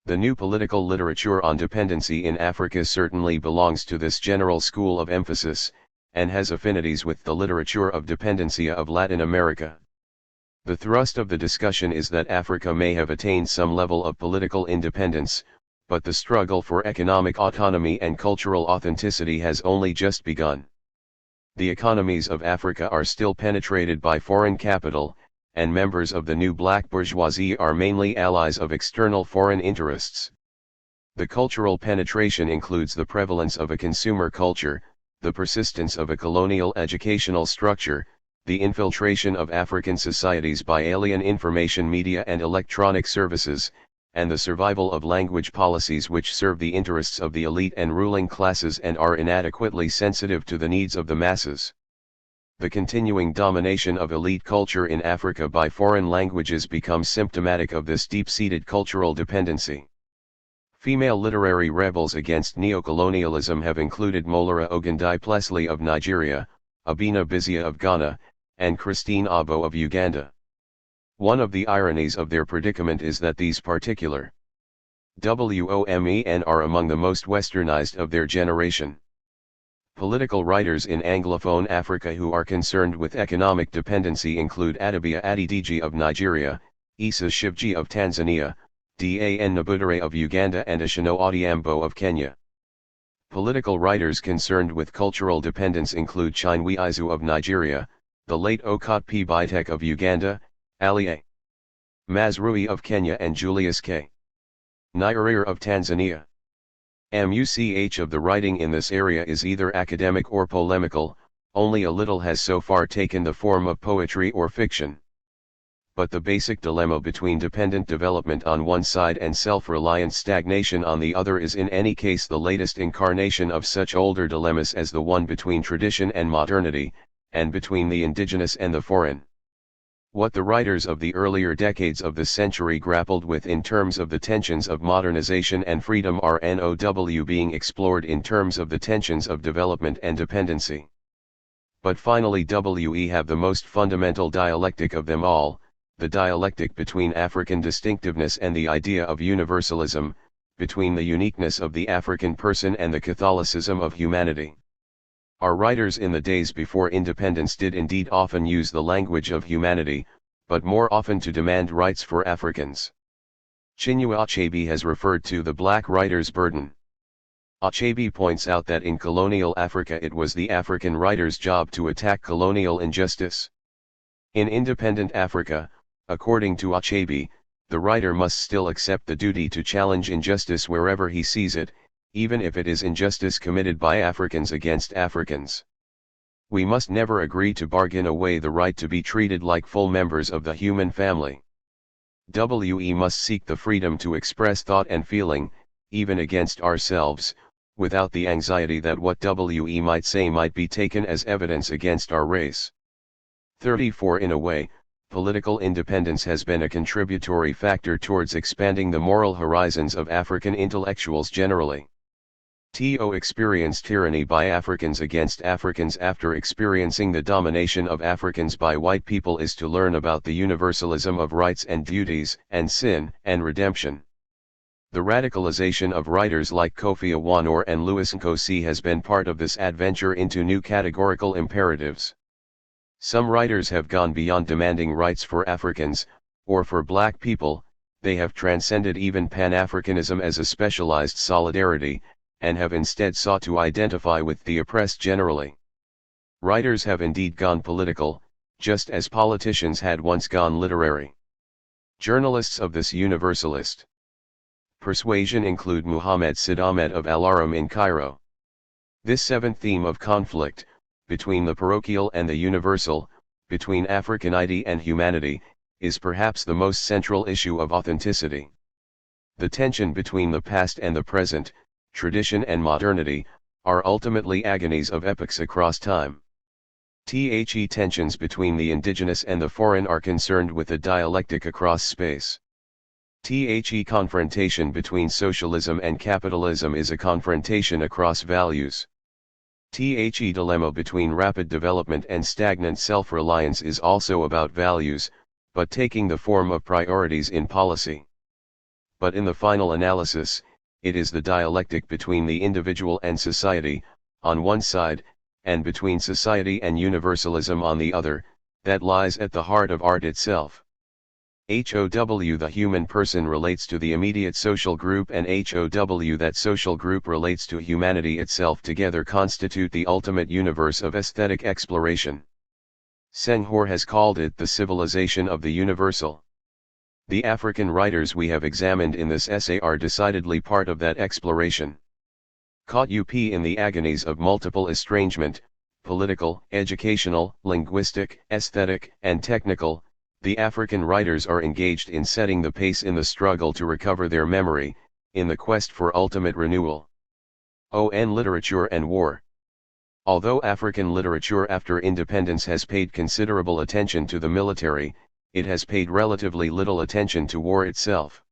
The new political literature on dependency in Africa certainly belongs to this general school of emphasis, and has affinities with the literature of dependencia of Latin America. The thrust of the discussion is that Africa may have attained some level of political independence, but the struggle for economic autonomy and cultural authenticity has only just begun. The economies of Africa are still penetrated by foreign capital, and members of the new black bourgeoisie are mainly allies of external foreign interests. The cultural penetration includes the prevalence of a consumer culture, the persistence of a colonial educational structure, the infiltration of African societies by alien information media and electronic services, and the survival of language policies which serve the interests of the elite and ruling classes and are inadequately sensitive to the needs of the masses. The continuing domination of elite culture in Africa by foreign languages becomes symptomatic of this deep-seated cultural dependency. Female literary rebels against neocolonialism have included Molara Ogundai-Plessly of Nigeria, Abina Bizia of Ghana, and Christine Abo of Uganda. One of the ironies of their predicament is that these particular women are among the most westernized of their generation. Political writers in Anglophone Africa who are concerned with economic dependency include Adibia Adidiji of Nigeria, Issa Shivji of Tanzania, Dan Nabudere of Uganda and Ashino Odhiambo of Kenya. Political writers concerned with cultural dependence include Chinwe Izu of Nigeria, the late Okot P. Bitek of Uganda, Ali A. Mazrui of Kenya and Julius K. Nyerere of Tanzania. Much of the writing in this area is either academic or polemical, only a little has so far taken the form of poetry or fiction. but the basic dilemma between dependent development on one side and self-reliant stagnation on the other is in any case the latest incarnation of such older dilemmas as the one between tradition and modernity, and between the indigenous and the foreign. What the writers of the earlier decades of the century grappled with in terms of the tensions of modernization and freedom are now being explored in terms of the tensions of development and dependency. But finally we have the most fundamental dialectic of them all, the dialectic between African distinctiveness and the idea of universalism, between the uniqueness of the African person and the Catholicism of humanity. Our writers in the days before independence did indeed often use the language of humanity, but more often to demand rights for Africans. Chinua Achebe has referred to the black writer's burden. Achebe points out that in colonial Africa it was the African writer's job to attack colonial injustice. In independent Africa, according to Achebe, the writer must still accept the duty to challenge injustice wherever he sees it, even if it is injustice committed by Africans against Africans. We must never agree to bargain away the right to be treated like full members of the human family. We must seek the freedom to express thought and feeling, even against ourselves, without the anxiety that what we might say might be taken as evidence against our race. 34 In a way, political independence has been a contributory factor towards expanding the moral horizons of African intellectuals generally. To experience tyranny by Africans against Africans after experiencing the domination of Africans by white people is to learn about the universalism of rights and duties, and sin, and redemption. The radicalization of writers like Kofi Awanor and Louis Nkosi has been part of this adventure into new categorical imperatives. Some writers have gone beyond demanding rights for Africans, or for black people, they have transcended even Pan-Africanism as a specialized solidarity, and have instead sought to identify with the oppressed generally. Writers have indeed gone political, just as politicians had once gone literary. Journalists of this universalist persuasion include Muhammad Sid Ahmed of Al-Aram in Cairo. This seventh theme of conflict, between the parochial and the universal, between Africanity and humanity, is perhaps the most central issue of authenticity. The tension between the past and the present, tradition and modernity, are ultimately agonies of epochs across time. Tensions between the indigenous and the foreign are concerned with a dialectic across space. Confrontation between socialism and capitalism is a confrontation across values. Dilemma between rapid development and stagnant self-reliance is also about values, but taking the form of priorities in policy. But in the final analysis, it is the dialectic between the individual and society, on one side, and between society and universalism on the other, that lies at the heart of art itself. The human person relates to the immediate social group, and that social group relates to humanity itself, together constitute the ultimate universe of aesthetic exploration. Senghor has called it the civilization of the universal. The African writers we have examined in this essay are decidedly part of that exploration. Caught up in the agonies of multiple estrangement, political, educational, linguistic, aesthetic, and technical, the African writers are engaged in setting the pace in the struggle to recover their memory, in the quest for ultimate renewal. Literature and war. Although African literature after independence has paid considerable attention to the military, it has paid relatively little attention to war itself.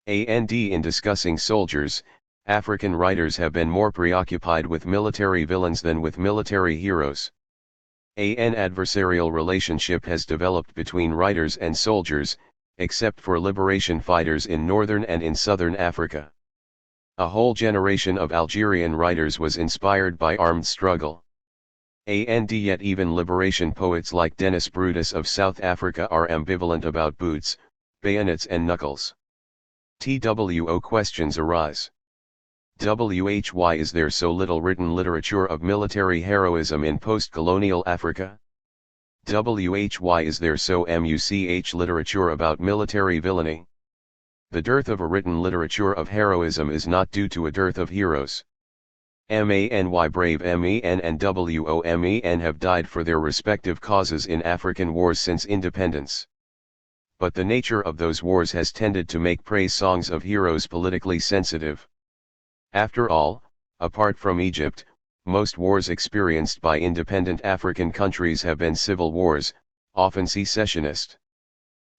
In discussing soldiers, African writers have been more preoccupied with military villains than with military heroes. An adversarial relationship has developed between writers and soldiers, except for liberation fighters in northern and in southern Africa. A whole generation of Algerian writers was inspired by armed struggle. Yet even liberation poets like Dennis Brutus of South Africa are ambivalent about boots, bayonets and knuckles. Questions arise. Why is there so little written literature of military heroism in post-colonial Africa? Why is there so much literature about military villainy? The dearth of a written literature of heroism is not due to a dearth of heroes. Many brave men and women have died for their respective causes in African wars since independence. But the nature of those wars has tended to make praise songs of heroes politically sensitive. After all, apart from Egypt, most wars experienced by independent African countries have been civil wars, often secessionist.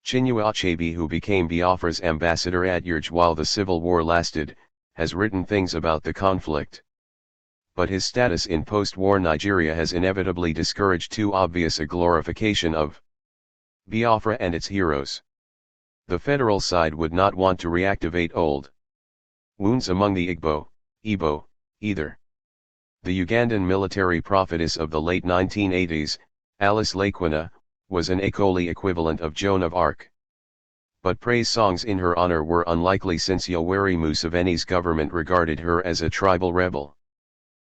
Chinua Achebe, who became Biafra's ambassador at Urge while the civil war lasted, has written things about the conflict. But his status in post-war Nigeria has inevitably discouraged too obvious a glorification of Biafra and its heroes. The federal side would not want to reactivate old wounds among the Igbo, either. The Ugandan military prophetess of the late 1980s, Alice Lakwena, was an Akoli equivalent of Joan of Arc. But praise songs in her honor were unlikely since Yoweri Museveni's government regarded her as a tribal rebel.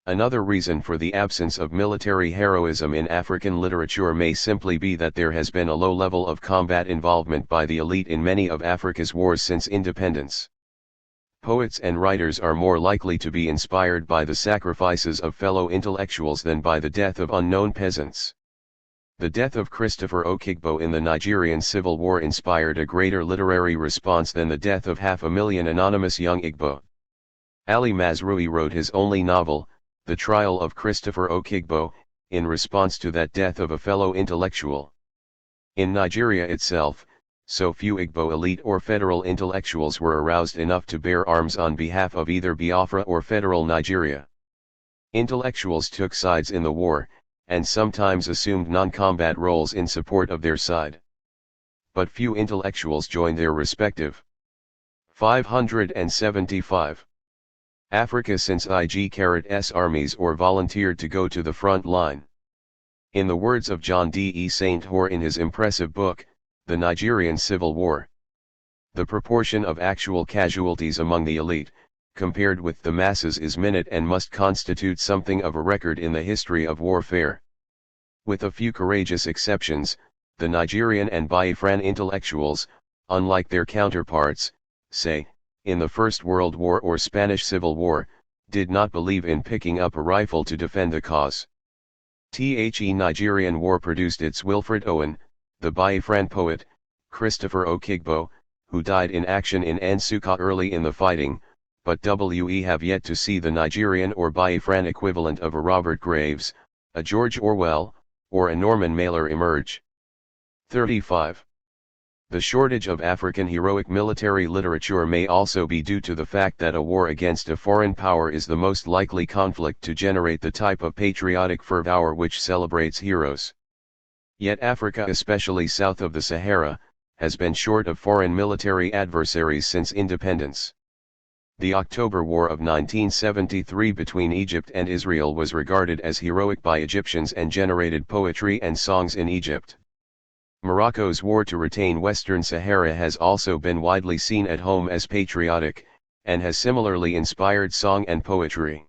Another reason for the absence of military heroism in African literature may simply be that there has been a low level of combat involvement by the elite in many of Africa's wars since independence. Poets and writers are more likely to be inspired by the sacrifices of fellow intellectuals than by the death of unknown peasants. The death of Christopher Okigbo in the Nigerian Civil War inspired a greater literary response than the death of 500,000 anonymous young Igbo. Ali Mazrui wrote his only novel, The Trial of Christopher Okigbo, in response to that death of a fellow intellectual. In Nigeria itself, so few Igbo elite or federal intellectuals were aroused enough to bear arms on behalf of either Biafra or federal Nigeria. Intellectuals took sides in the war, and sometimes assumed non-combat roles in support of their side. But few intellectuals joined their respective. 575. Africa since Ig-S armies or volunteered to go to the front line. In the words of John D. E. St. Hoare in his impressive book, The Nigerian Civil War, the proportion of actual casualties among the elite, compared with the masses, is minute and must constitute something of a record in the history of warfare. With a few courageous exceptions, the Nigerian and Biafran intellectuals, unlike their counterparts, say, in the First World War or Spanish Civil War, did not believe in picking up a rifle to defend the cause. The Nigerian War produced its Wilfred Owen, the Biafran poet, Christopher Okigbo, who died in action in Nsukka early in the fighting, but we have yet to see the Nigerian or Biafran equivalent of a Robert Graves, a George Orwell, or a Norman Mailer emerge. 35. The shortage of African heroic military literature may also be due to the fact that a war against a foreign power is the most likely conflict to generate the type of patriotic fervor which celebrates heroes. Yet Africa, especially south of the Sahara, has been short of foreign military adversaries since independence. The October War of 1973 between Egypt and Israel was regarded as heroic by Egyptians and generated poetry and songs in Egypt. Morocco's war to retain Western Sahara has also been widely seen at home as patriotic, and has similarly inspired song and poetry.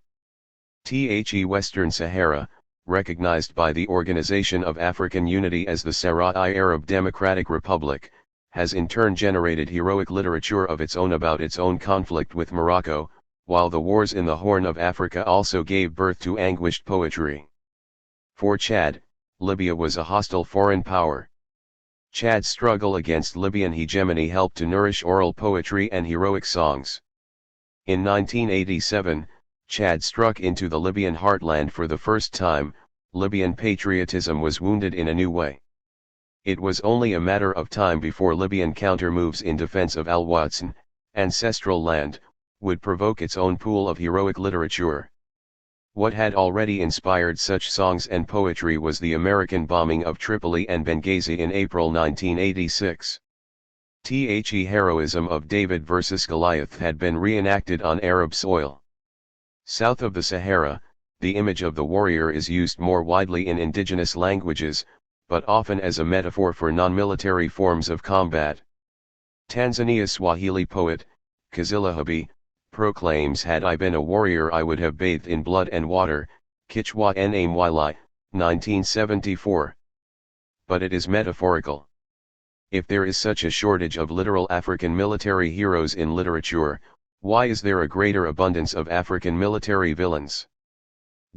Western Sahara, recognized by the Organization of African Unity as the Sahrawi Arab Democratic Republic, has in turn generated heroic literature of its own about its own conflict with Morocco, while the wars in the Horn of Africa also gave birth to anguished poetry. For Chad, Libya was a hostile foreign power. Chad's struggle against Libyan hegemony helped to nourish oral poetry and heroic songs. In 1987, Chad struck into the Libyan heartland for the first time. Libyan patriotism was wounded in a new way. It was only a matter of time before Libyan counter-moves in defense of Al-Watsan, ancestral land, would provoke its own pool of heroic literature. What had already inspired such songs and poetry was the American bombing of Tripoli and Benghazi in April 1986. The heroism of David versus Goliath had been reenacted on Arab soil. South of the Sahara, the image of the warrior is used more widely in indigenous languages, but often as a metaphor for non-military forms of combat. Tanzania's Swahili poet, Kazila Habi, proclaims, "Had I been a warrior I would have bathed in blood and water," Kichwa Namwili, 1974. But it is metaphorical. If there is such a shortage of literal African military heroes in literature, why is there a greater abundance of African military villains?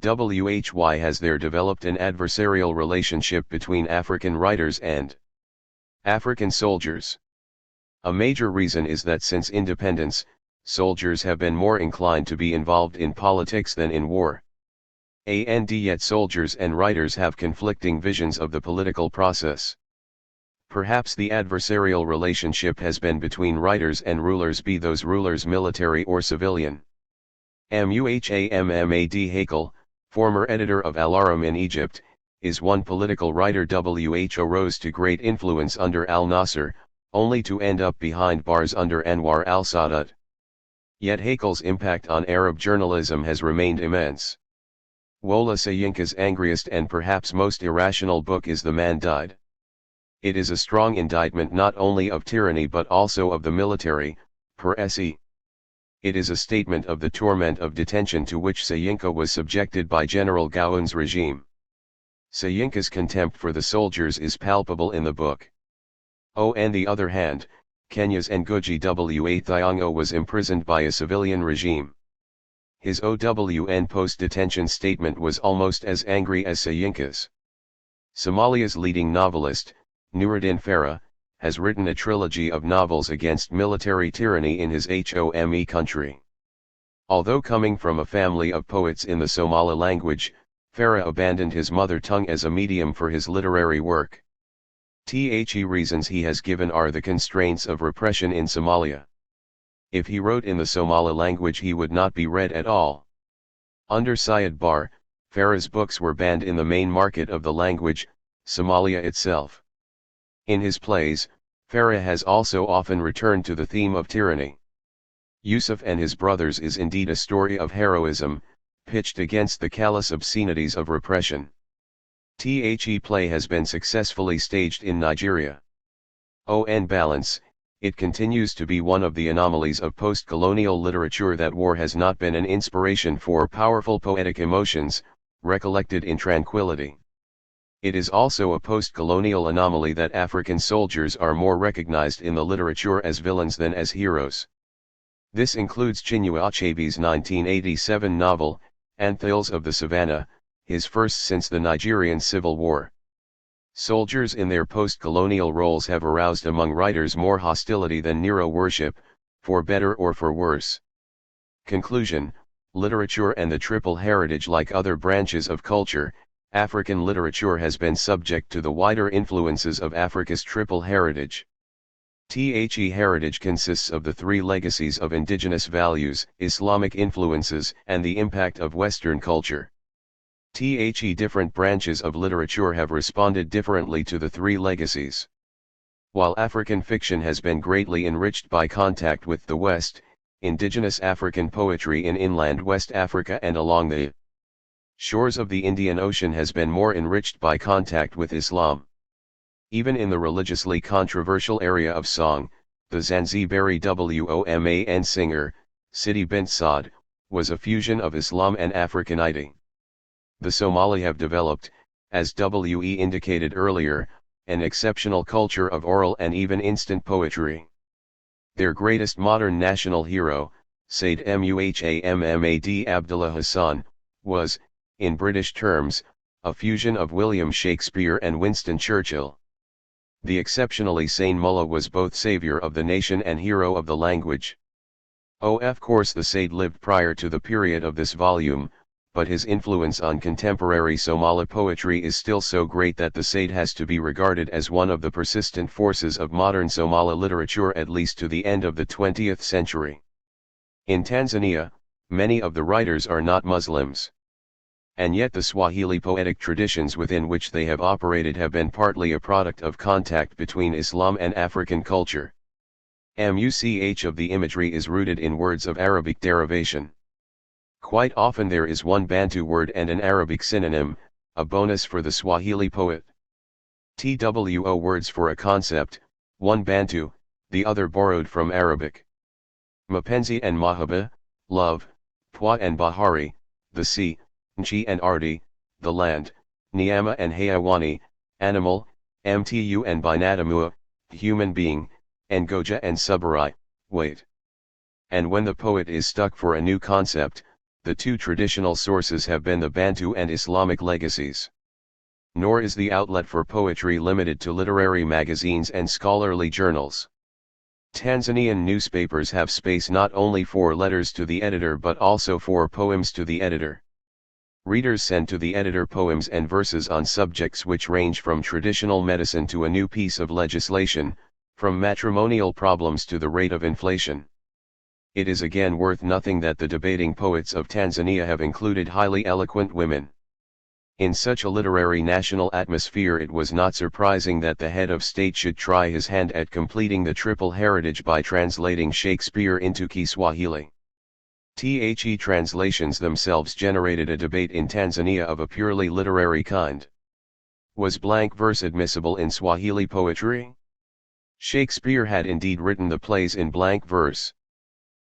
Why has there developed an adversarial relationship between African writers and African soldiers. A major reason is that since independence, soldiers have been more inclined to be involved in politics than in war. And yet soldiers and writers have conflicting visions of the political process. Perhaps the adversarial relationship has been between writers and rulers, be those rulers military or civilian. Muhammad Hakel, former editor of Al-Aram in Egypt, is one political writer who rose to great influence under al-Nasser, only to end up behind bars under Anwar al-Sadat. Yet Hakel's impact on Arab journalism has remained immense. Wole Soyinka's angriest and perhaps most irrational book is The Man Died. It is a strong indictment not only of tyranny but also of the military, per se. It is a statement of the torment of detention to which Soyinka was subjected by General Gowon's regime. Soyinka's contempt for the soldiers is palpable in the book. On the other hand, Kenya's Ngugi wa Thiong'o was imprisoned by a civilian regime. His OWN post-detention statement was almost as angry as Soyinka's. Somalia's leading novelist, Nuruddin Farah, has written a trilogy of novels against military tyranny in his home country. Although coming from a family of poets in the Somali language, Farah abandoned his mother tongue as a medium for his literary work. The reasons he has given are the constraints of repression in Somalia. If he wrote in the Somali language he would not be read at all. Under Syed Barre, Farah's books were banned in the main market of the language, Somalia itself. In his plays, Farah has also often returned to the theme of tyranny. Yusuf and His Brothers is indeed a story of heroism, pitched against the callous obscenities of repression. The play has been successfully staged in Nigeria. On balance, it continues to be one of the anomalies of post-colonial literature that war has not been an inspiration for powerful poetic emotions, recollected in tranquility. It is also a post-colonial anomaly that African soldiers are more recognized in the literature as villains than as heroes. This includes Chinua Achebe's 1987 novel, Antheles of the Savannah, his first since the Nigerian Civil War. Soldiers in their post-colonial roles have aroused among writers more hostility than Nero worship, for better or for worse. Conclusion: literature and the triple heritage. Like other branches of culture, African literature has been subject to the wider influences of Africa's triple heritage. The heritage consists of the three legacies of indigenous values, Islamic influences, and the impact of Western culture. The different branches of literature have responded differently to the three legacies. While African fiction has been greatly enriched by contact with the West, indigenous African poetry in inland West Africa and along the shores of the Indian Ocean has been more enriched by contact with Islam. Even in the religiously controversial area of song, the Zanzibari Woman singer, Sidi Bint Saad, was a fusion of Islam and Africanity. The Somali have developed, as We indicated earlier, an exceptional culture of oral and even instant poetry. Their greatest modern national hero, Sayyid Muhammad Abdullah Hassan, was, in British terms, a fusion of William Shakespeare and Winston Churchill. The exceptionally sane mullah was both savior of the nation and hero of the language. Of course the Sayyid lived prior to the period of this volume, but his influence on contemporary Somali poetry is still so great that the Sayyid has to be regarded as one of the persistent forces of modern Somali literature at least to the end of the 20th century. In Tanzania, many of the writers are not Muslims. And yet the Swahili poetic traditions within which they have operated have been partly a product of contact between Islam and African culture. Much of the imagery is rooted in words of Arabic derivation. Quite often there is one Bantu word and an Arabic synonym, a bonus for the Swahili poet. TWO words for a concept, one Bantu, the other borrowed from Arabic. Mapenzi and Mahaba, love, Pwa and Bahari, the sea, Nchi and Ardi, the land, Nyama and Hayawani, animal, Mtu and Binadamu, human being, and Goja and Subarai, wait. And when the poet is stuck for a new concept, the two traditional sources have been the Bantu and Islamic legacies. Nor is the outlet for poetry limited to literary magazines and scholarly journals. Tanzanian newspapers have space not only for letters to the editor but also for poems to the editor. Readers send to the editor poems and verses on subjects which range from traditional medicine to a new piece of legislation, from matrimonial problems to the rate of inflation. It is again worth noting that the debating poets of Tanzania have included highly eloquent women. In such a literary national atmosphere, it was not surprising that the head of state should try his hand at completing the triple heritage by translating Shakespeare into Kiswahili. The translations themselves generated a debate in Tanzania of a purely literary kind. Was blank verse admissible in Swahili poetry? Shakespeare had indeed written the plays in blank verse.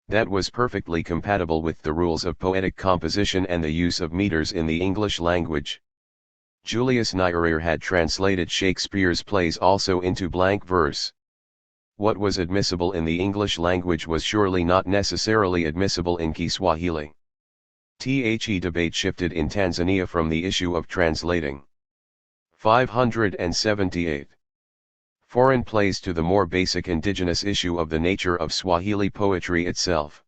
That was perfectly compatible with the rules of poetic composition and the use of meters in the English language. Julius Nyerere had translated Shakespeare's plays also into blank verse. What was admissible in the English language was surely not necessarily admissible in Kiswahili. The debate shifted in Tanzania from the issue of translating 578 foreign plays to the more basic indigenous issue of the nature of Swahili poetry itself.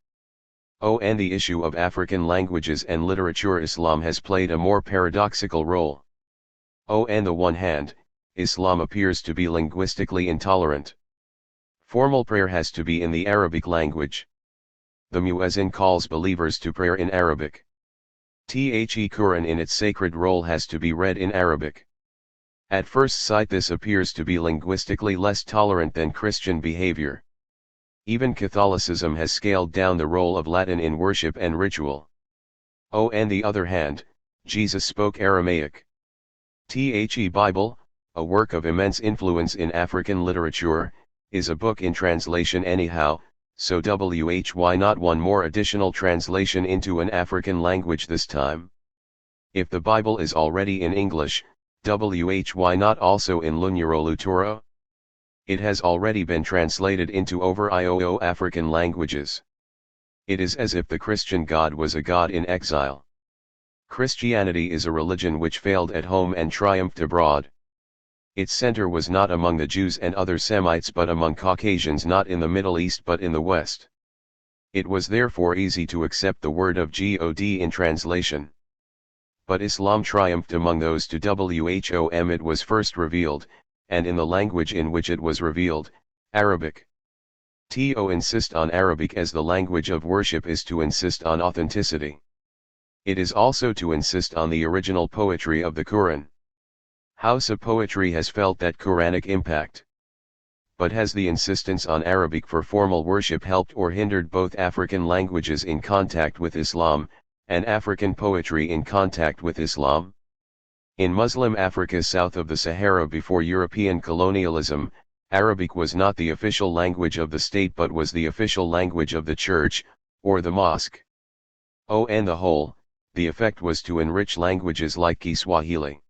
And the issue of African languages and literature. Islam has played a more paradoxical role. On the one hand, Islam appears to be linguistically intolerant. Formal prayer has to be in the Arabic language. The muezzin calls believers to prayer in Arabic. The Quran in its sacred role has to be read in Arabic. At first sight, this appears to be linguistically less tolerant than Christian behavior. Even Catholicism has scaled down the role of Latin in worship and ritual. On the other hand, Jesus spoke Aramaic. The Bible, a work of immense influence in African literature, is a book in translation anyhow, so why not one more additional translation into an African language this time? If the Bible is already in English, why not also in Lunyarolutura? It has already been translated into over IOO African languages. It is as if the Christian God was a God in exile. Christianity is a religion which failed at home and triumphed abroad. Its center was not among the Jews and other Semites but among Caucasians, not in the Middle East but in the West. It was therefore easy to accept the word of God in translation. But Islam triumphed among those to whom it was first revealed, and in the language in which it was revealed, Arabic. To insist on Arabic as the language of worship is to insist on authenticity. It is also to insist on the original poetry of the Quran. Hausa poetry has felt that Quranic impact. But has the insistence on Arabic for formal worship helped or hindered both African languages in contact with Islam, and African poetry in contact with Islam? In Muslim Africa south of the Sahara before European colonialism, Arabic was not the official language of the state but was the official language of the church, or the mosque. On the whole, the effect was to enrich languages like Kiswahili.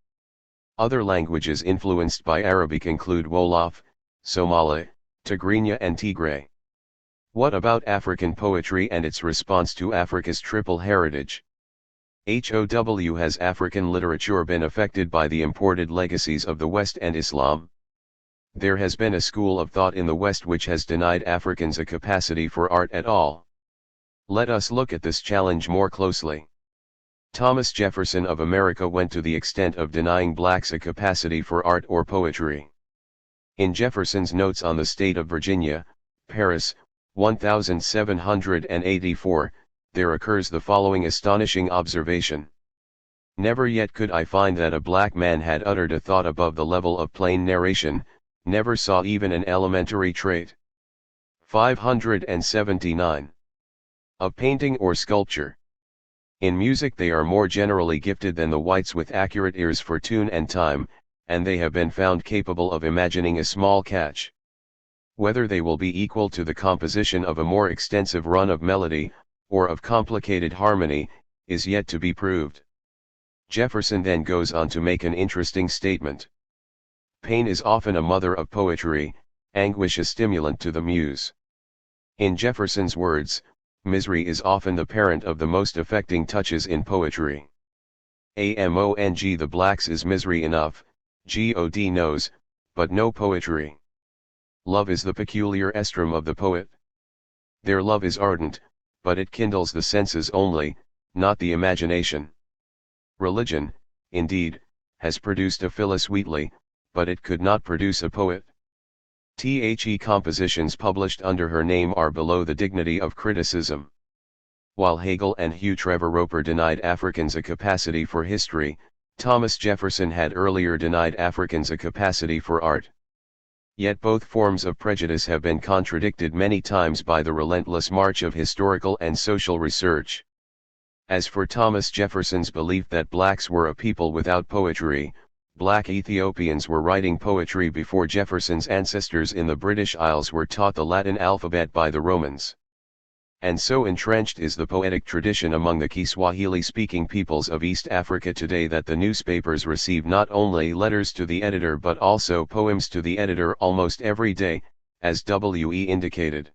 Other languages influenced by Arabic include Wolof, Somali, Tigrinya and Tigray. What about African poetry and its response to Africa's triple heritage? How has African literature been affected by the imported legacies of the West and Islam? There has been a school of thought in the West which has denied Africans a capacity for art at all. Let us look at this challenge more closely. Thomas Jefferson of America went to the extent of denying blacks a capacity for art or poetry. In Jefferson's Notes on the State of Virginia, Paris, 1784, there occurs the following astonishing observation. Never yet could I find that a black man had uttered a thought above the level of plain narration, never saw even an elementary trait. 579. Of painting or sculpture. In music they are more generally gifted than the whites with accurate ears for tune and time, and they have been found capable of imagining a small catch. Whether they will be equal to the composition of a more extensive run of melody, or of complicated harmony, is yet to be proved. Jefferson then goes on to make an interesting statement. Pain is often a mother of poetry, anguish a stimulant to the muse. In Jefferson's words, misery is often the parent of the most affecting touches in poetry. among the blacks is misery enough, God knows, but no poetry. Love is the peculiar estrum of the poet. Their love is ardent, but it kindles the senses only, not the imagination. Religion, indeed, has produced a Phyllis Wheatley, but it could not produce a poet. The compositions published under her name are below the dignity of criticism. While Hegel and Hugh Trevor Roper denied Africans a capacity for history, Thomas Jefferson had earlier denied Africans a capacity for art. Yet both forms of prejudice have been contradicted many times by the relentless march of historical and social research. As for Thomas Jefferson's belief that blacks were a people without poetry, black Ethiopians were writing poetry before Jefferson's ancestors in the British Isles were taught the Latin alphabet by the Romans. And so entrenched is the poetic tradition among the Kiswahili-speaking peoples of East Africa today that the newspapers receive not only letters to the editor but also poems to the editor almost every day, as W.E. indicated.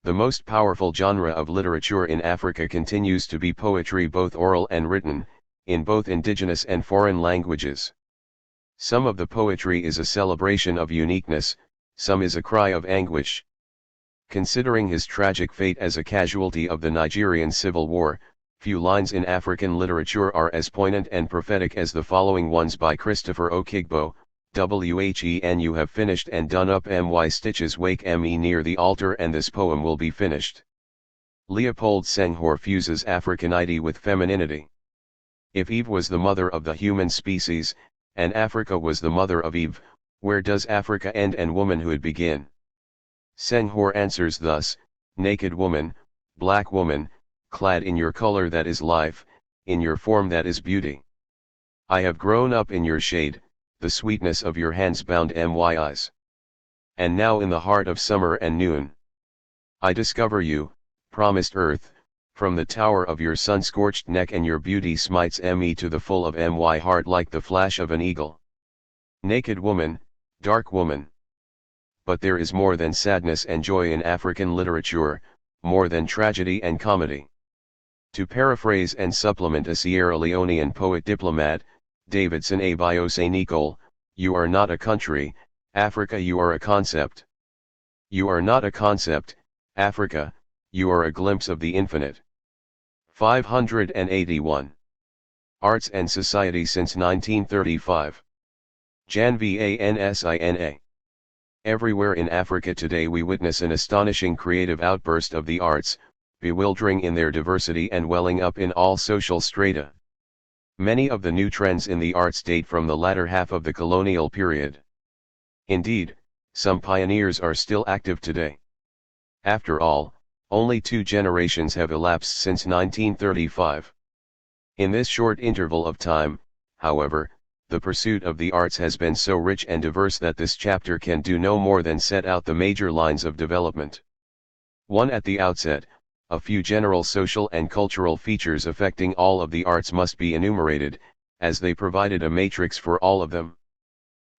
The most powerful genre of literature in Africa continues to be poetry, both oral and written, in both indigenous and foreign languages. Some of the poetry is a celebration of uniqueness, some is a cry of anguish. Considering his tragic fate as a casualty of the Nigerian Civil War, few lines in African literature are as poignant and prophetic as the following ones by Christopher Okigbo. When you have finished and done up my stitches, wake me near the altar and this poem will be finished. Leopold Senghor fuses Africanity with femininity. If Eve was the mother of the human species, and Africa was the mother of Eve, where does Africa end and womanhood begin? Senghor answers thus: naked woman, black woman, clad in your color that is life, in your form that is beauty. I have grown up in your shade, the sweetness of your hands bound my eyes. And now in the heart of summer and noon, I discover you, promised earth, from the tower of your sun-scorched neck, and your beauty smites me to the full of my heart like the flash of an eagle. Naked woman, dark woman. But there is more than sadness and joy in African literature, more than tragedy and comedy. To paraphrase and supplement a Sierra Leonean poet-diplomat, Davidson Abiose Nicole, you are not a country, Africa, you are a concept. You are not a concept, Africa, you are a glimpse of the infinite. 581. Arts and Society since 1935. Janvier. Everywhere in Africa today we witness an astonishing creative outburst of the arts, bewildering in their diversity and welling up in all social strata. Many of the new trends in the arts date from the latter half of the colonial period. Indeed, some pioneers are still active today. After all, only 2 generations have elapsed since 1935. In this short interval of time, however, the pursuit of the arts has been so rich and diverse that this chapter can do no more than set out the major lines of development. 1. At the outset, a few general social and cultural features affecting all of the arts must be enumerated, as they provided a matrix for all of them.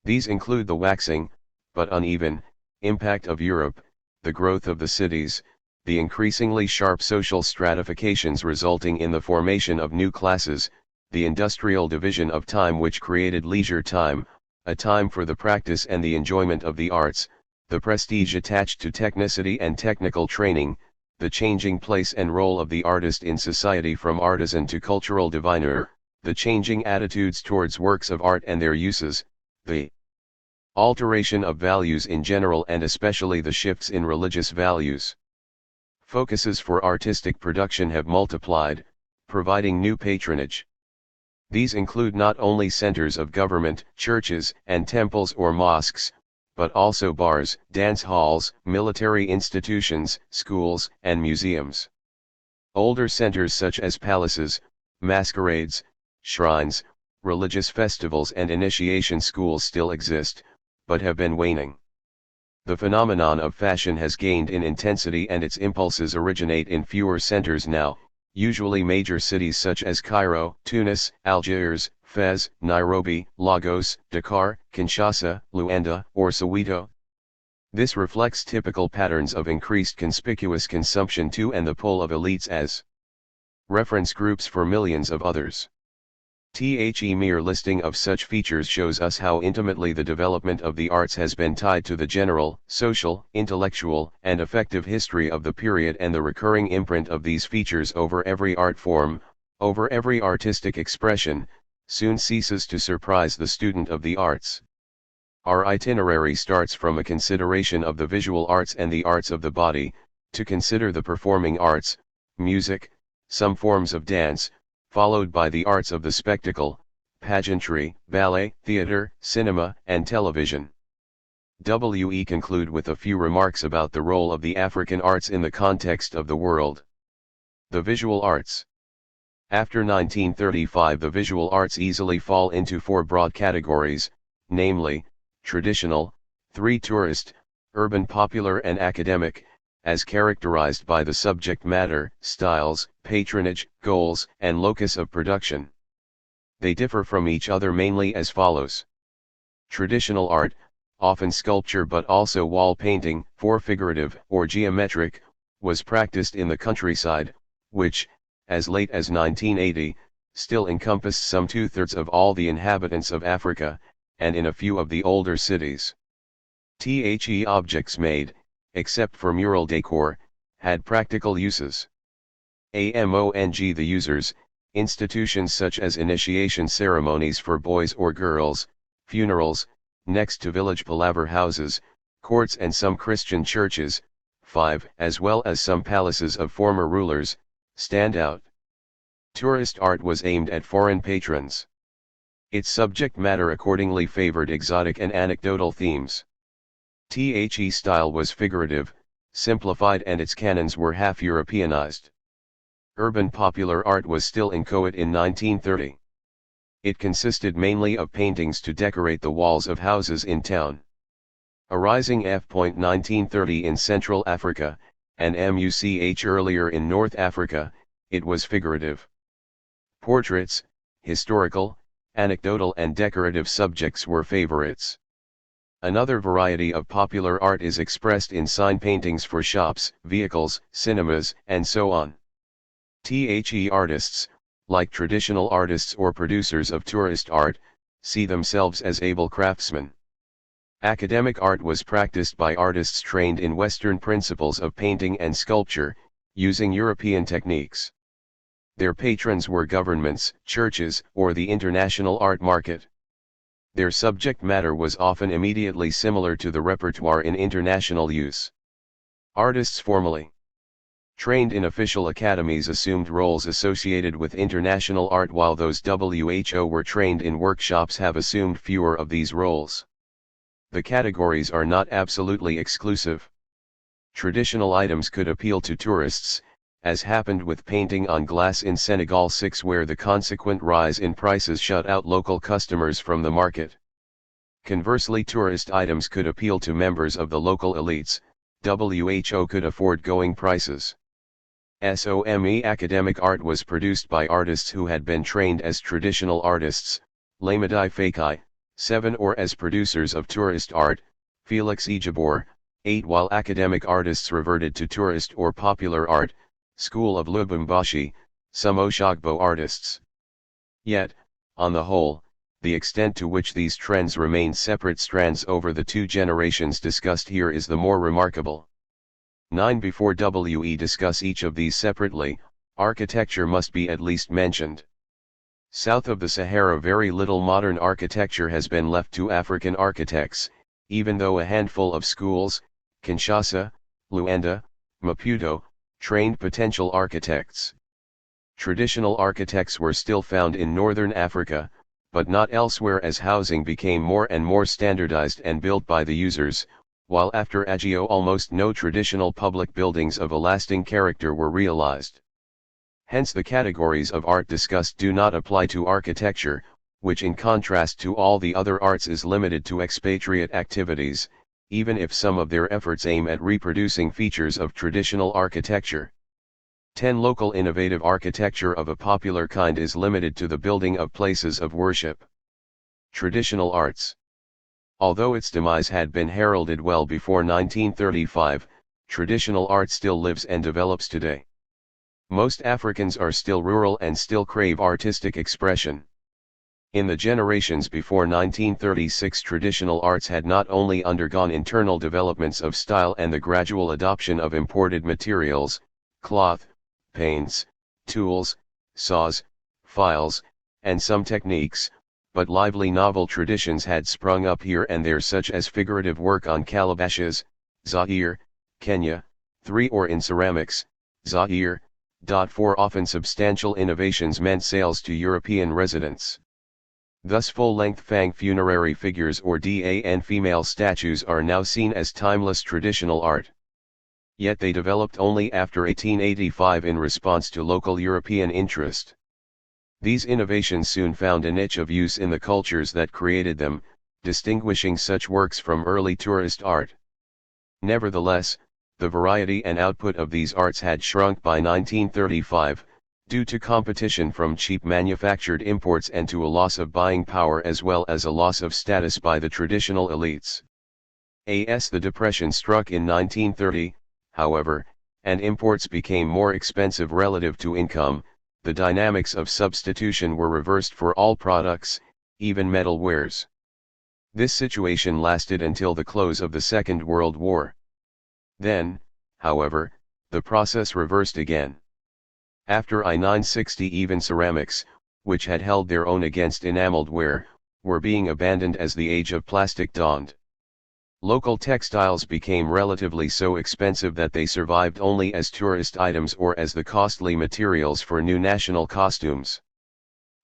These include the waxing, but uneven, impact of Europe, the growth of the cities, the increasingly sharp social stratifications resulting in the formation of new classes, the industrial division of time which created leisure time, a time for the practice and the enjoyment of the arts, the prestige attached to technicity and technical training, the changing place and role of the artist in society from artisan to cultural diviner, the changing attitudes towards works of art and their uses, the alteration of values in general and especially the shifts in religious values. Focuses for artistic production have multiplied, providing new patronage. These include not only centers of government, churches, and temples or mosques, but also bars, dance halls, military institutions, schools, and museums. Older centers such as palaces, masquerades, shrines, religious festivals and initiation schools still exist, but have been waning. The phenomenon of fashion has gained in intensity and its impulses originate in fewer centers now, usually major cities such as Cairo, Tunis, Algiers, Fez, Nairobi, Lagos, Dakar, Kinshasa, Luanda, or Soweto. This reflects typical patterns of increased conspicuous consumption too and the pull of elites as reference groups for millions of others. The mere listing of such features shows us how intimately the development of the arts has been tied to the general, social, intellectual, and affective history of the period, and the recurring imprint of these features over every art form, over every artistic expression, soon ceases to surprise the student of the arts. Our itinerary starts from a consideration of the visual arts and the arts of the body, to consider the performing arts, music, some forms of dance, followed by the arts of the spectacle, pageantry, ballet, theater, cinema, and television. We conclude with a few remarks about the role of the African arts in the context of the world. The visual arts. After 1935, the visual arts easily fall into four broad categories, namely, traditional, tourist, urban, popular, and academic, as characterized by the subject matter, styles, patronage, goals, and locus of production. They differ from each other mainly as follows. Traditional art, often sculpture but also wall painting, for figurative or geometric, was practiced in the countryside, which, as late as 1980, still encompassed some 2/3 of all the inhabitants of Africa, and in a few of the older cities. The objects made, except for mural decor, had practical uses. Among the users, institutions such as initiation ceremonies for boys or girls, funerals, next to village palaver houses, courts and some Christian churches, 5, as well as some palaces of former rulers, stand out. Tourist art was aimed at foreign patrons. Its subject matter accordingly favored exotic and anecdotal themes. The style was figurative, simplified, and its canons were half Europeanized. Urban popular art was still inchoate in 1930. It consisted mainly of paintings to decorate the walls of houses in town. Arising F. 1930 in Central Africa, and much earlier in North Africa, it was figurative. Portraits, historical, anecdotal, and decorative subjects were favorites. Another variety of popular art is expressed in sign paintings for shops, vehicles, cinemas, and so on. The artists, like traditional artists or producers of tourist art, see themselves as able craftsmen. Academic art was practiced by artists trained in Western principles of painting and sculpture, using European techniques. Their patrons were governments, churches, or the international art market. Their subject matter was often immediately similar to the repertoire in international use. Artists formally trained in official academies assumed roles associated with international art, while those who were trained in workshops have assumed fewer of these roles. The categories are not absolutely exclusive. Traditional items could appeal to tourists, as happened with painting on glass in Senegal 6, where the consequent rise in prices shut out local customers from the market. Conversely, tourist items could appeal to members of the local elites, who could afford going prices. Academic art was produced by artists who had been trained as traditional artists, Lamadi Fakai, 7, or as producers of tourist art, Felix Ejibor, 8, while academic artists reverted to tourist or popular art, School of Lubumbashi, some Oshogbo artists. Yet, on the whole, the extent to which these trends remain separate strands over the two generations discussed here is the more remarkable. 9. Before we discuss each of these separately, architecture must be at least mentioned. South of the Sahara, very little modern architecture has been left to African architects, even though a handful of schools, Kinshasa, Luanda, Maputo, trained potential architects. Traditional architects were still found in northern Africa, but not elsewhere, as housing became more and more standardized and built by the users, while after Agio almost no traditional public buildings of a lasting character were realized. Hence the categories of art discussed do not apply to architecture, which in contrast to all the other arts is limited to expatriate activities, even if some of their efforts aim at reproducing features of traditional architecture. 10. Local innovative architecture of a popular kind is limited to the building of places of worship. Traditional arts. Although its demise had been heralded well before 1935, traditional art still lives and develops today. Most Africans are still rural and still crave artistic expression. In the generations before 1936, traditional arts had not only undergone internal developments of style and the gradual adoption of imported materials, cloth, paints, tools, saws, files, and some techniques, but lively novel traditions had sprung up here and there, such as figurative work on calabashes, Zaire, Kenya, 3 or in ceramics, Zaire. 4 Often substantial innovations meant sales to European residents. Thus full-length Fang funerary figures or Dan female statues are now seen as timeless traditional art. Yet they developed only after 1885 in response to local European interest. These innovations soon found a niche of use in the cultures that created them, distinguishing such works from early tourist art. Nevertheless, the variety and output of these arts had shrunk by 1935, due to competition from cheap manufactured imports and to a loss of buying power as well as a loss of status by the traditional elites. As the Depression struck in 1930, however, and imports became more expensive relative to income, the dynamics of substitution were reversed for all products, even metal wares. This situation lasted until the close of the Second World War. Then, however, the process reversed again. After I-960, even ceramics, which had held their own against enameled ware, were being abandoned as the age of plastic dawned. Local textiles became relatively so expensive that they survived only as tourist items or as the costly materials for new national costumes.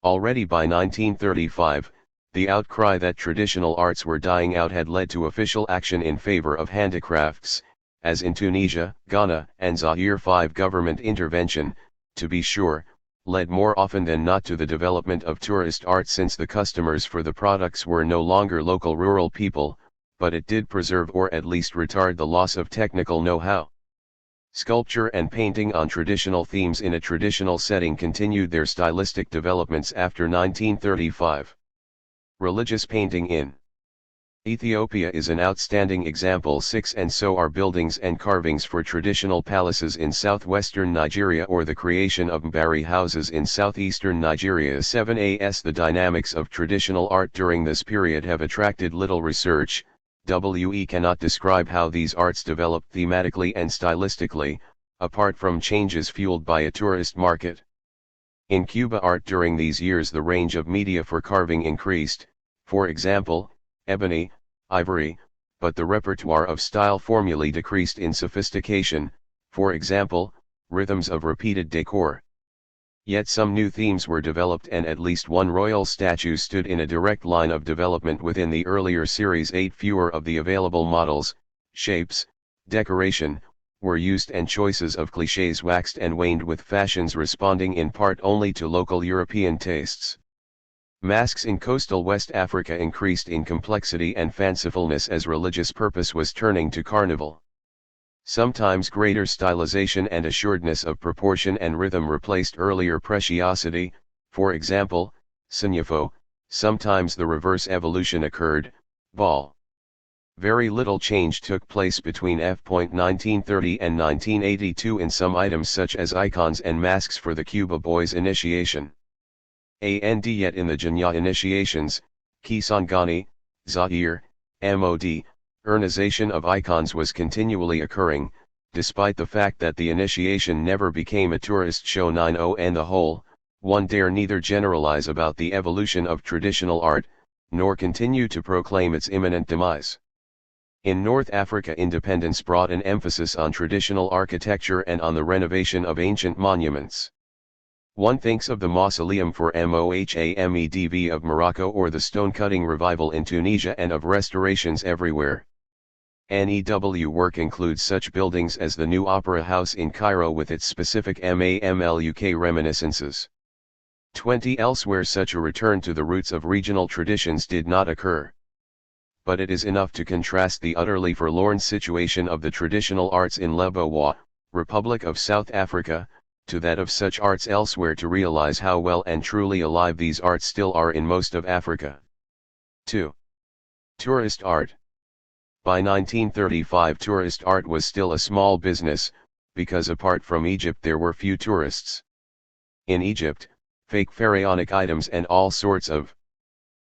Already by 1935, the outcry that traditional arts were dying out had led to official action in favor of handicrafts, as in Tunisia, Ghana, and Zaire. 5 Government intervention, to be sure, led more often than not to the development of tourist art, since the customers for the products were no longer local rural people, but it did preserve or at least retard the loss of technical know-how. Sculpture and painting on traditional themes in a traditional setting continued their stylistic developments after 1935. Religious painting in Ethiopia is an outstanding example. 6 And so are buildings and carvings for traditional palaces in southwestern Nigeria or the creation of Mbari houses in southeastern Nigeria. 7 As the dynamics of traditional art during this period have attracted little research, we cannot describe how these arts developed thematically and stylistically, apart from changes fueled by a tourist market. In Cuba art during these years, the range of media for carving increased, for example, ebony, ivory, but the repertoire of style formulae decreased in sophistication, for example, rhythms of repeated decor. Yet some new themes were developed and at least one royal statue stood in a direct line of development within the earlier series. 8 Fewer of the available models, shapes, decoration, were used and choices of clichés waxed and waned, with fashions responding in part only to local European tastes. Masks in coastal West Africa increased in complexity and fancifulness as religious purpose was turning to carnival. Sometimes greater stylization and assuredness of proportion and rhythm replaced earlier preciosity, for example, signifo. Sometimes the reverse evolution occurred, ball. Very little change took place between 1930 and 1982 in some items such as icons and masks for the Cuba Boys initiation. Yet in the Janya initiations, Kisangani, Zaire, Mod, Urnization of icons was continually occurring, despite the fact that the initiation never became a tourist show. 9 On the whole, one dare neither generalize about the evolution of traditional art, nor continue to proclaim its imminent demise. In North Africa, independence brought an emphasis on traditional architecture and on the renovation of ancient monuments. One thinks of the Mausoleum for Mohammed of Morocco or the stone-cutting revival in Tunisia, and of restorations everywhere. NEW work includes such buildings as the new Opera House in Cairo with its specific MAMLUK reminiscences. 20 Elsewhere such a return to the roots of regional traditions did not occur. But it is enough to contrast the utterly forlorn situation of the traditional arts in Lebowa, Republic of South Africa, to that of such arts elsewhere to realize how well and truly alive these arts still are in most of Africa. 2. Tourist art. By 1935 tourist art was still a small business, because apart from Egypt there were few tourists. In Egypt, fake pharaonic items and all sorts of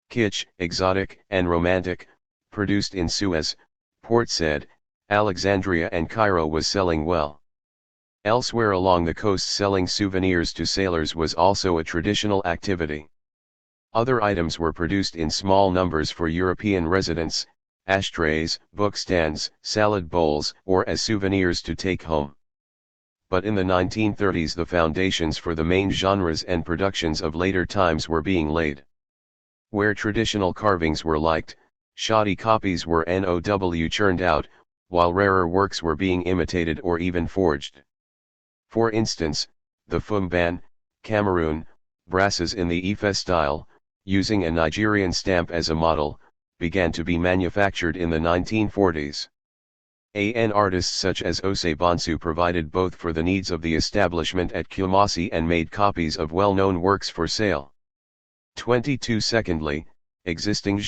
kitsch, exotic, and romantic, produced in Suez, Port Said, Alexandria and Cairo was selling well. Elsewhere along the coast selling souvenirs to sailors was also a traditional activity. Other items were produced in small numbers for European residents, ashtrays, book stands, salad bowls, or as souvenirs to take home. But in the 1930s the foundations for the main genres and productions of later times were being laid. Where traditional carvings were liked, shoddy copies were churned out, while rarer works were being imitated or even forged. For instance, the Fumban, Cameroon, brasses in the Ife style, using a Nigerian stamp as a model, began to be manufactured in the 1940s. Artists such as Osei Bonsu provided both for the needs of the establishment at Kumasi and made copies of well-known works for sale. 22. Secondly, existing